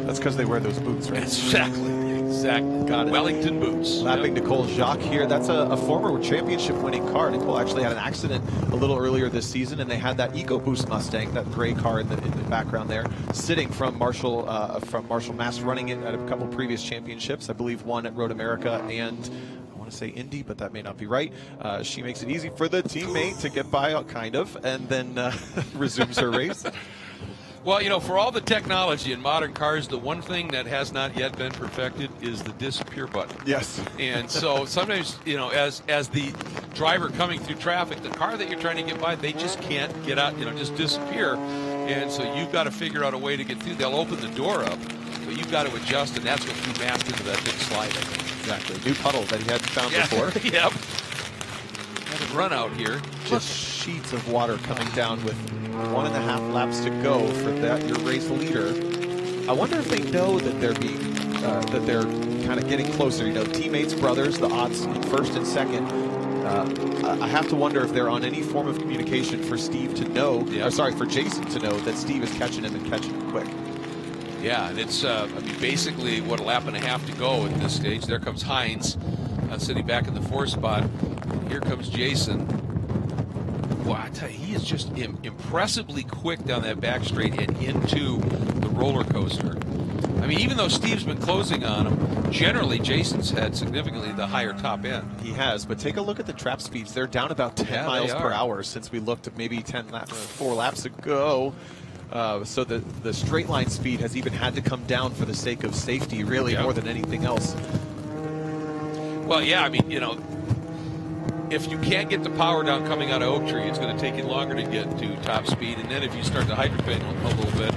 Speaker 14: That's because they wear those boots, right?
Speaker 18: Exactly. Got it. Wellington boots.
Speaker 14: Lapping Nicole Jacques here. That's a former championship-winning car. Nicole actually had an accident a little earlier this season, and they had that EcoBoost Mustang, that gray car in the background there, sitting from Marshall Mast, running it at a couple previous championships. I believe one at Road America and want to say Indy, but that may not be right. She makes it easy for the teammate to get by, kind of, and then resumes her race.
Speaker 18: Well, you know, for all the technology in modern cars, the one thing that has not yet been perfected is the disappear button.
Speaker 14: Yes.
Speaker 18: And so sometimes, you know, as the driver coming through traffic, the car that you're trying to get by, they just can't get out, you know, just disappear. And so you've got to figure out a way to get through. They'll open the door up, but you've got to adjust, and that's what threw Mast into that big slide.
Speaker 14: Exactly. New puddle that he hadn't found before.
Speaker 18: Yep. Had a run out here.
Speaker 14: Just sheets of water coming down with 1.5 laps to go for that, your race leader. I wonder if they know that they're being, that they're kind of getting closer. You know, teammates, brothers, the odds in first and second. I have to wonder if they're on any form of communication for Steve to know, or sorry, for Jason to know that Steve is catching him and catching him quick.
Speaker 18: Yeah, and it's I mean, basically what, a lap and a half to go at this stage. There comes Hines sitting back in the 4th spot. Here comes Jason. Well, I tell you, he is just impressively quick down that back straight and into the roller coaster. I mean, even though Steve's been closing on him, generally Jason's had significantly the higher top end.
Speaker 14: He has, but take a look at the trap speeds. They're down about 10 miles per hour since we looked at maybe 4 laps ago. So the straight line speed has even had to come down for the sake of safety, really, more than anything else.
Speaker 18: Well, yeah, I mean, you know, if you can't get the power down coming out of Oak Tree, it's going to take you longer to get to top speed. And then if you start to hydroplane a little bit,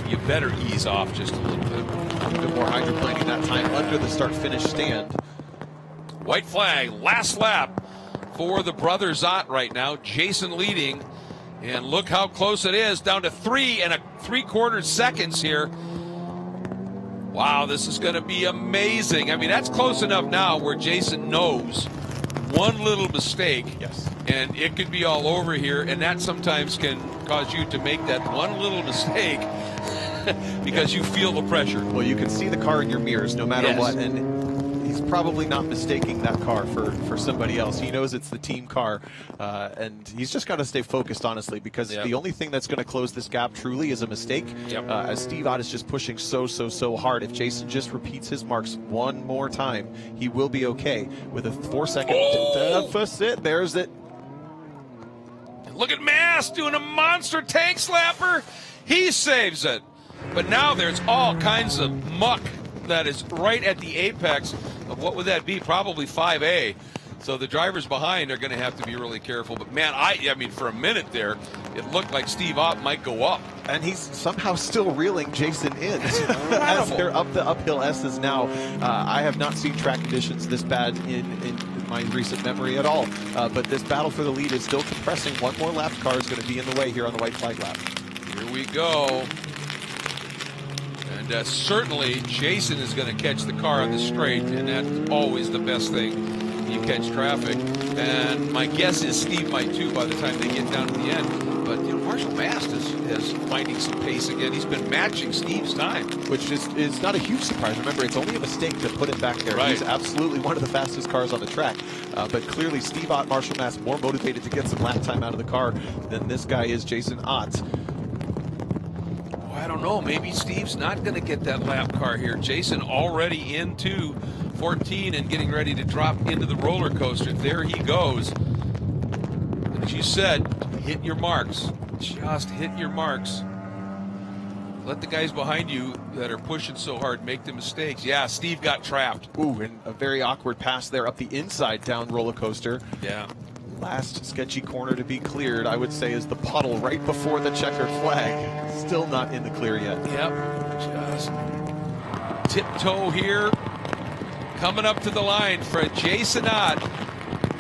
Speaker 18: you better ease off just a little bit.
Speaker 14: A bit more hydroplaning that time under the start-finish stand.
Speaker 18: White flag, last lap for the brothers Ott right now. Jason leading. And look how close it is, down to 3 3/4 seconds here. Wow, this is going to be amazing. I mean, that's close enough now where Jason knows one little mistake, and it could be all over here, and that sometimes can cause you to make that one little mistake because you feel the pressure.
Speaker 14: Well, you can see the car in your mirrors no matter what, and he's probably not mistaking that car for somebody else. He knows it's the team car, and he's just got to stay focused, honestly, because the only thing that's going to close this gap truly is a mistake. As Steve Ott is just pushing so hard. If Jason just repeats his marks one more time, he will be okay with a 4-second deficit. There's it.
Speaker 18: Look at Mast doing a monster tank slapper. He saves it. But now there's all kinds of muck that is right at the apex of what would that be? Probably 5A. So the drivers behind are going to have to be really careful. But man, I mean, for a minute there, it looked like Steve Ott might go up.
Speaker 14: And he's somehow still reeling Jason in as they're up the uphill S's now. I have not seen track conditions this bad in my recent memory at all. But this battle for the lead is still compressing. One more lap car is going to be in the way here on the white flag lap.
Speaker 18: Here we go. And certainly Jason is going to catch the car on the straight, and that's always the best thing. You catch traffic. And my guess is Steve might too by the time they get down to the end. But you know, Marshall Mast is finding some pace again. He's been matching Steve's time.
Speaker 14: Which is not a huge surprise. Remember, it's only a mistake to put it back there.
Speaker 18: Right.
Speaker 14: He's absolutely one of the fastest cars on the track. But clearly Steve Ott, Marshall Mast, more motivated to get some lap time out of the car than this guy is, Jason Ott.
Speaker 18: I don't know. Maybe Steve's not going to get that lap car here. Jason already into 14 and getting ready to drop into the roller coaster. There he goes. And as you said, hit your marks. Just hit your marks. Let the guys behind you that are pushing so hard make the mistakes. Yeah, Steve got trapped.
Speaker 14: Ooh, and a very awkward pass there up the inside down roller coaster.
Speaker 18: Yeah.
Speaker 14: Last sketchy corner to be cleared, I would say, is the puddle right before the checkered flag. Still not in the clear yet.
Speaker 18: Yep. Just tiptoe here. Coming up to the line for Jason Ott.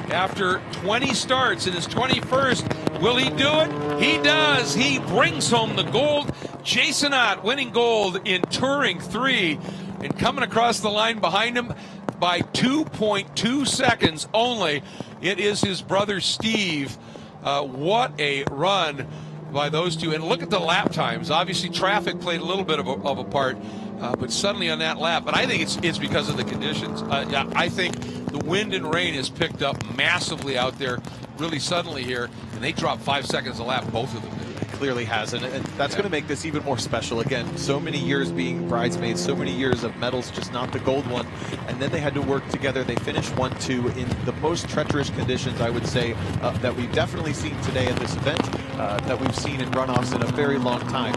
Speaker 18: After 20 starts in his 21st, will he do it? He does. He brings home the gold. Jason Ott winning gold in Touring 3 and coming across the line behind him by 2.2 seconds only. It is his brother Steve. What a run by those two. And look at the lap times. Obviously, traffic played a little bit of a part, but suddenly on that lap. But I think it's because of the conditions. I think the wind and rain has picked up massively out there really suddenly here, and they dropped 5 seconds a lap, both of them did.
Speaker 14: clearly has, and that's going to make this even more special. Again, so many years being bridesmaids, so many years of medals, just not the gold one, and then they had to work together. They finished 1-2 in the most treacherous conditions, I would say, that we've definitely seen today in this event, that we've seen in runoffs in a very long time.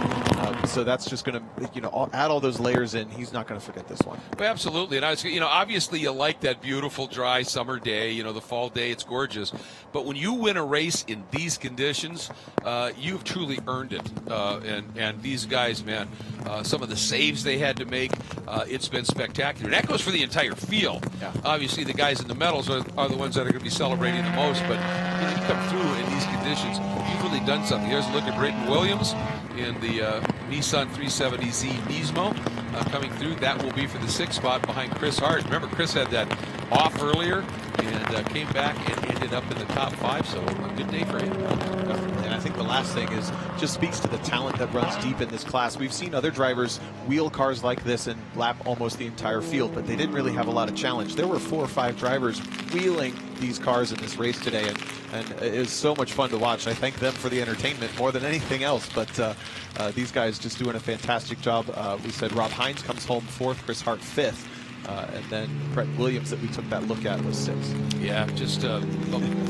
Speaker 14: So that's just going to, add all those layers in. He's not going to forget this one.
Speaker 18: Well, absolutely. And I was, obviously you like that beautiful dry summer day, the fall day, it's gorgeous. But when you win a race in these conditions, you've truly earned it. And these guys, man, some of the saves they had to make, it's been spectacular. And that goes for the entire field.
Speaker 14: Yeah.
Speaker 18: Obviously, the guys in the medals are the ones that are going to be celebrating the most. But you come through in these conditions, you've really done something. Here's a look at Brayton Williams in the Nissan 370Z Nismo coming through. That will be for the 6th spot behind Chris Hart. Remember, Chris had that off earlier and came back and ended up in the top 5, so a good day for him.
Speaker 14: Definitely. And I think the last thing is just speaks to the talent that runs deep in this class. We've seen other drivers wheel cars like this and lap almost the entire field, but they didn't really have a lot of challenge. There were 4 or 5 drivers wheeling these cars in this race today, and it was so much fun to watch. I thank them for the entertainment more than anything else, but these guys just doing a fantastic job. We said Rob Hines comes home 4th, Chris Hart 5th. And then Brett Williams that we took that look at was 6th.
Speaker 18: Yeah, just a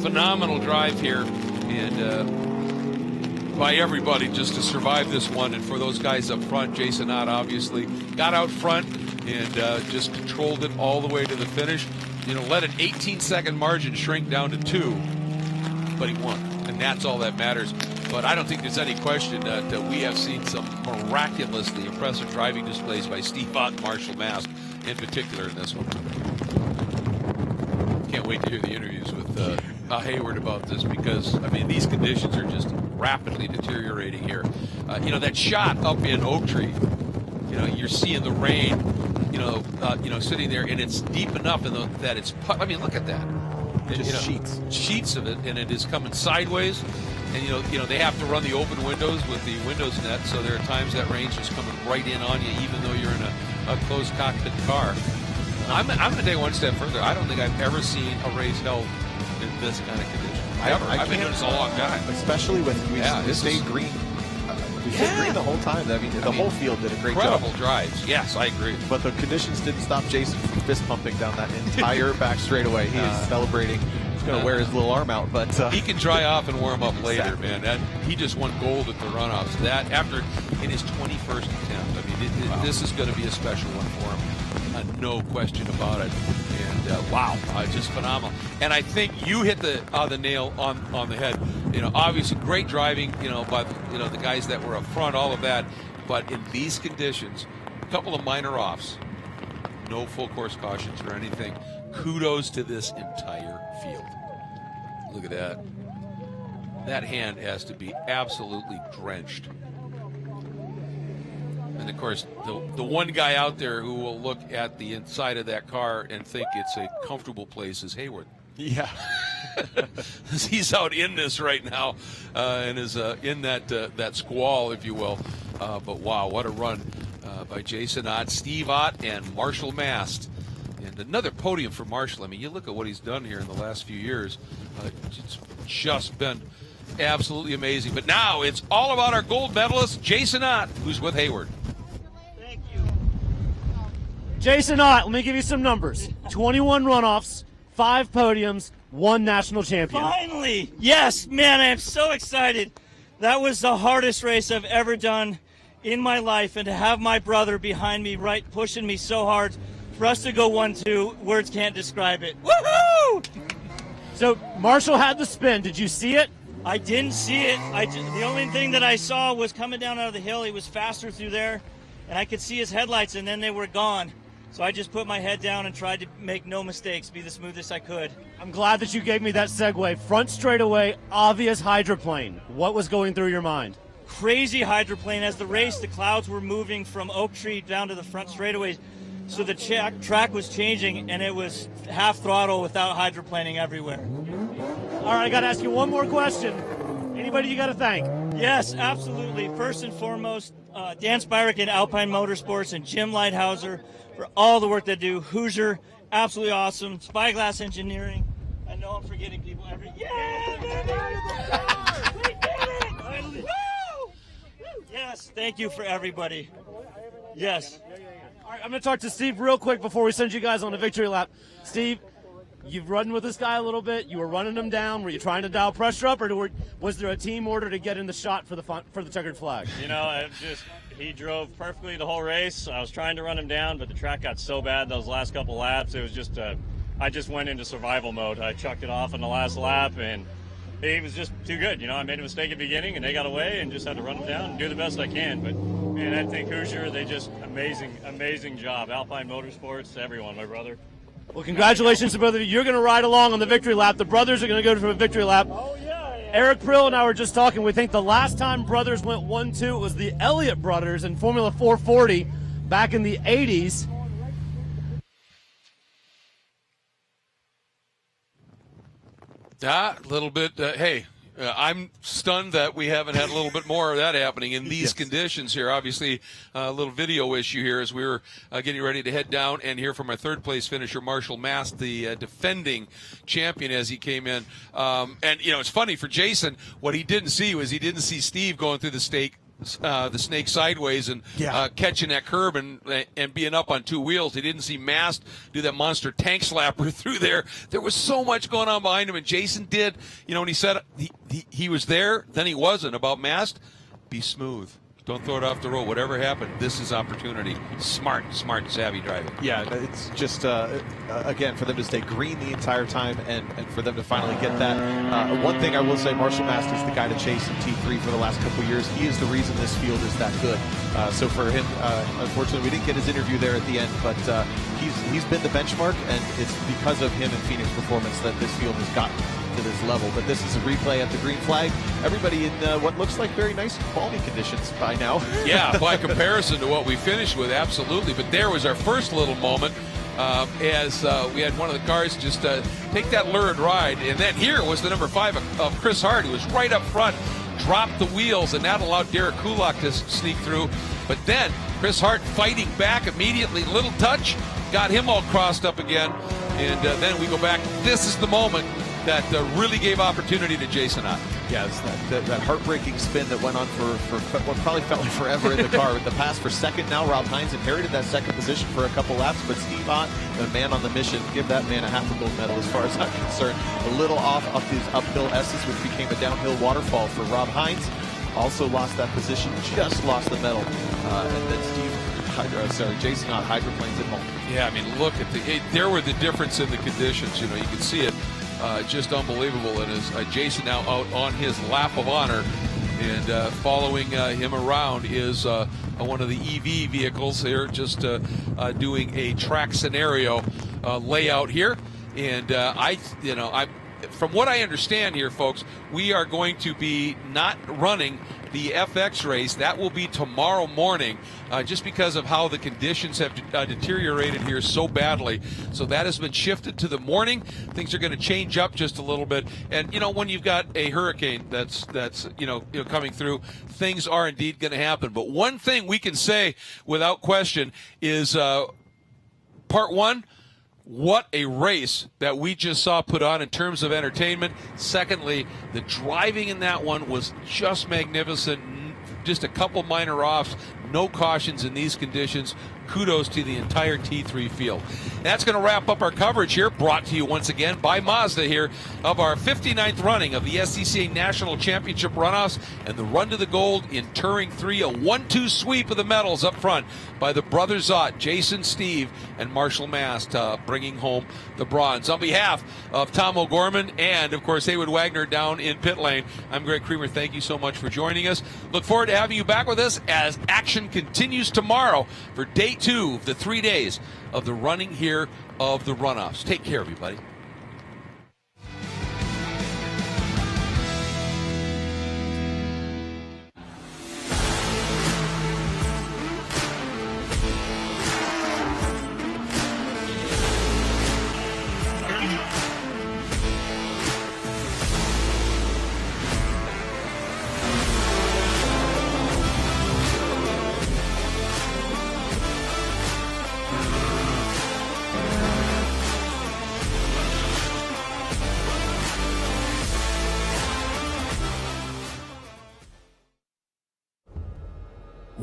Speaker 18: phenomenal drive here, and by everybody just to survive this one. And for those guys up front, Jason Ott obviously got out front and just controlled it all the way to the finish. Let an 18-second margin shrink down to 2, but he won, and that's all that matters. But I don't think there's any question that we have seen some miraculously impressive driving displays by Steve Ott and Marshall Mast in particular in this one. Can't wait to hear the interviews with Hayward about this, because, these conditions are just rapidly deteriorating here. That shot up in Oak Tree, you're seeing the rain, sitting there, and it's deep enough that it's, look at that.
Speaker 14: Just
Speaker 18: sheets of it, and it is coming sideways. And they have to run the open windows with the windows net, so there are times that rain's just coming right in on you, even though you're in a closed cockpit car. I'm going to take one step further. I don't think I've ever seen a race held in this kind of condition. I've been doing this a long time.
Speaker 14: Especially with we stayed green. We stayed green the whole time. The whole field did a great job.
Speaker 18: Incredible drives. Yes, I agree.
Speaker 14: But the conditions didn't stop Jason from fist pumping down that entire back straightaway. He is celebrating. He's going to wear his little arm out, but
Speaker 18: he can dry off and warm up later, man. He just won gold at the runoffs. That after in his 21st attempt. This is going to be a special one for him. No question about it. And wow, just phenomenal. And I think you hit the nail on the head. Obviously great driving, by the guys that were up front, all of that. But in these conditions, a couple of minor offs, no full course cautions or anything. Kudos to this entire field. Look at that. That hand has to be absolutely drenched. And of course, the one guy out there who will look at the inside of that car and think it's a comfortable place is Hayward.
Speaker 14: Yeah.
Speaker 18: He's out in this right now and is in that squall, if you will. But wow, what a run by Jason Ott, Steve Ott, and Marshall Mast. And another podium for Marshall. You look at what he's done here in the last few years. It's just been absolutely amazing. But now it's all about our gold medalist, Jason Ott, who's with Hayward.
Speaker 3: Jason Ott, let me give you some numbers. 21 runoffs, 5 podiums, 1 national champion.
Speaker 15: Finally! Yes, man, I am so excited. That was the hardest race I've ever done in my life, and to have my brother behind me, pushing me so hard, for us to go 1-2, words can't describe it. Woohoo!
Speaker 3: So Marshall had the spin. Did you see it?
Speaker 15: I didn't see it. The only thing that I saw was coming down out of the hill. He was faster through there, and I could see his headlights, and then they were gone. So I just put my head down and tried to make no mistakes, be the smoothest I could.
Speaker 3: I'm glad that you gave me that segue. Front straightaway, obvious hydroplane. What was going through your mind?
Speaker 15: Crazy hydroplane. As the race, the clouds were moving from Oak Tree down to the front straightaways. So the track was changing, and it was half throttle without hydroplaning everywhere.
Speaker 3: All right, I got to ask you one more question. Anybody you got to thank?
Speaker 15: Yes, absolutely. First and foremost, Dan Spyrick at Alpine Motorsports and Jim Lighthouser for all the work they do. Hoosier, absolutely awesome. Spyglass Engineering. I know I'm forgetting people every. Yeah! We did it! Woo! Yes, thank you for everybody. Yes.
Speaker 3: All right, I'm going to talk to Steve real quick before we send you guys on the victory lap. Steve, you've run with this guy a little bit. You were running him down. Were you trying to dial pressure up, or was there a team order to get in the shot for the checkered flag?
Speaker 12: You know, he drove perfectly the whole race. I was trying to run him down, but the track got so bad those last couple laps. It was just I just went into survival mode. I chucked it off in the last lap, and he was just too good. You know, I made a mistake at the beginning, and they got away, and just had to run him down and do the best I can. But man, I think Hoosier, they just amazing job. Alpine Motorsports, everyone, my brother.
Speaker 3: Well, congratulations to both of you. You're going to ride along on the victory lap. The brothers are going to go to a victory lap. Oh, yeah. Eric Prill and I were just talking. We think the last time brothers went 1-2, it was the Elliott brothers in Formula 440 back in the 80s.
Speaker 18: A little bit, hey, I'm stunned that we haven't had a little bit more of that happening in these conditions here. Obviously, a little video issue here as we were getting ready to head down and hear from our third-place finisher, Marshall Mast, the defending champion as he came in. And, you know, it's funny for Jason, what he didn't see was he didn't see Steve going through the snake sideways and catching that curb and being up on two wheels. He didn't see Mast do that monster tank slapper through there. There was so much going on behind him, and Jason did, you know, when he said he was there, then he wasn't. About Mast, be smooth. Don't throw it off the road. Whatever happened, this is opportunity. Smart, savvy driving.
Speaker 14: Yeah, it's just, again, for them to stay green the entire time and for them to finally get that. One thing I will say, Marshall Mast is the guy to chase in T3 for the last couple of years. He is the reason this field is that good. So for him, unfortunately, we didn't get his interview there at the end, but he's been the benchmark, and it's because of him and Phoenix Performance that this field has gotten to this level. But this is a replay at the green flag. Everybody in what looks like very nice balmy conditions by now.
Speaker 18: Yeah, by comparison to what we finished with, absolutely. But there was our first little moment as we had one of the cars just take that lurid ride. And then here was the number 5 of Chris Hart, who was right up front, dropped the wheels, and that allowed Derek Kulak to sneak through. But then Chris Hart fighting back immediately, little touch, got him all crossed up again. And then we go back. This is the moment that really gave opportunity to Jason Ott.
Speaker 14: Yeah, it's that heartbreaking spin that went on for what probably felt like forever in the car. With the pass for second now, Rob Hines inherited that second position for a couple laps, but Steve Ott, the man on the mission, give that man a half a gold medal as far as I'm concerned. A little off up these uphill S's, which became a downhill waterfall for Rob Hines. Also lost that position, just lost the medal. And then Jason Ott hydroplanes at home.
Speaker 18: Yeah, I mean, look at there were the difference in the conditions. You know, you could see it. Just unbelievable. And as Jason now out on his lap of honor, and following him around is one of the EV vehicles here, just doing a track scenario layout here. And from what I understand here, folks, we are going to be not running the FX race. That will be tomorrow morning, just because of how the conditions have deteriorated here so badly. So that has been shifted to the morning. Things are going to change up just a little bit. And, you know, when you've got a hurricane that's coming through, things are indeed going to happen. But one thing we can say without question is part one, what a race that we just saw put on in terms of entertainment. Secondly, the driving in that one was just magnificent. Just a couple minor offs, no cautions in these conditions. Kudos to the entire T3 field. That's going to wrap up our coverage here, brought to you once again by Mazda here, of our 59th running of the SCCA National Championship Runoffs and the Run to the Gold in Touring 3, a 1-2 sweep of the medals up front by the brothers Ott, Jason, Steve, and Marshall Mast, bringing home the bronze. On behalf of Tom O'Gorman and, of course, Hayward Wagner down in pit lane, I'm Greg Creamer. Thank you so much for joining us. Look forward to having you back with us as action continues tomorrow for day 2 of the 3 days of the running here of the Runoffs. Take care, everybody.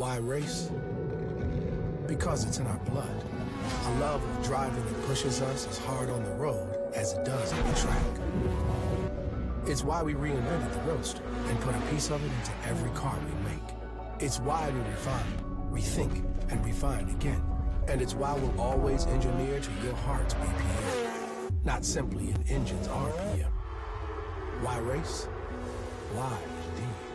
Speaker 13: Why race? Because it's in our blood. A love of driving that pushes us as hard on the road as it does on the track. It's why we reinvented the Roadster and put a piece of it into every car we make. It's why we refine, rethink, and refine again. And it's why we'll always engineer to your heart's BPM, not simply an engine's RPM. Why race? Why indeed?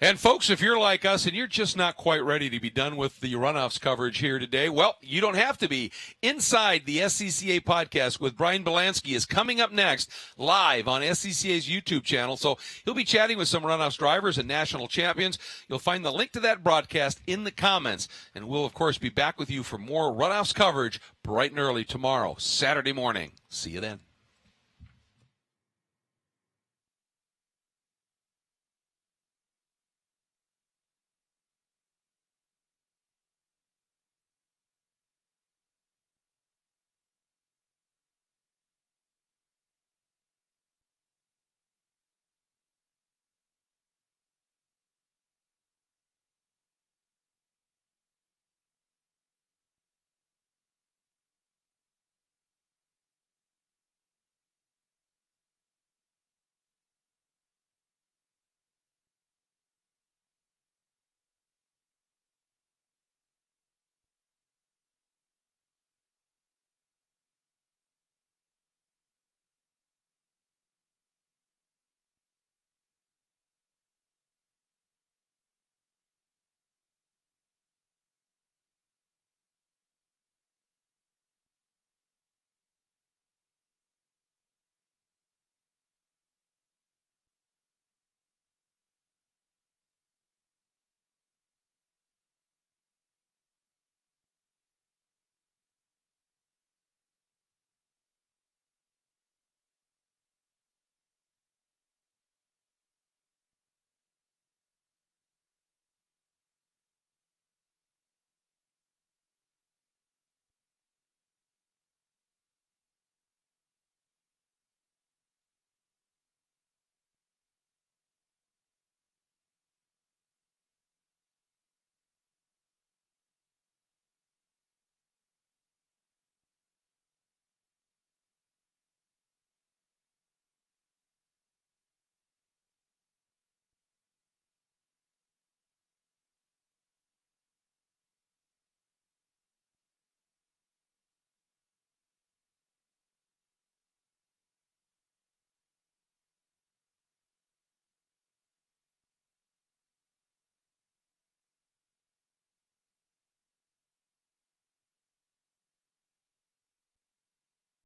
Speaker 18: And folks, if you're like us and you're just not quite ready to be done with the runoffs coverage here today, well, you don't have to be. Inside the SCCA podcast with Brian Belansky is coming up next live on SCCA's YouTube channel. So he'll be chatting with some runoffs drivers and national champions. You'll find the link to that broadcast in the comments. And we'll, of course, be back with you for more runoffs coverage bright and early tomorrow, Saturday morning. See you then.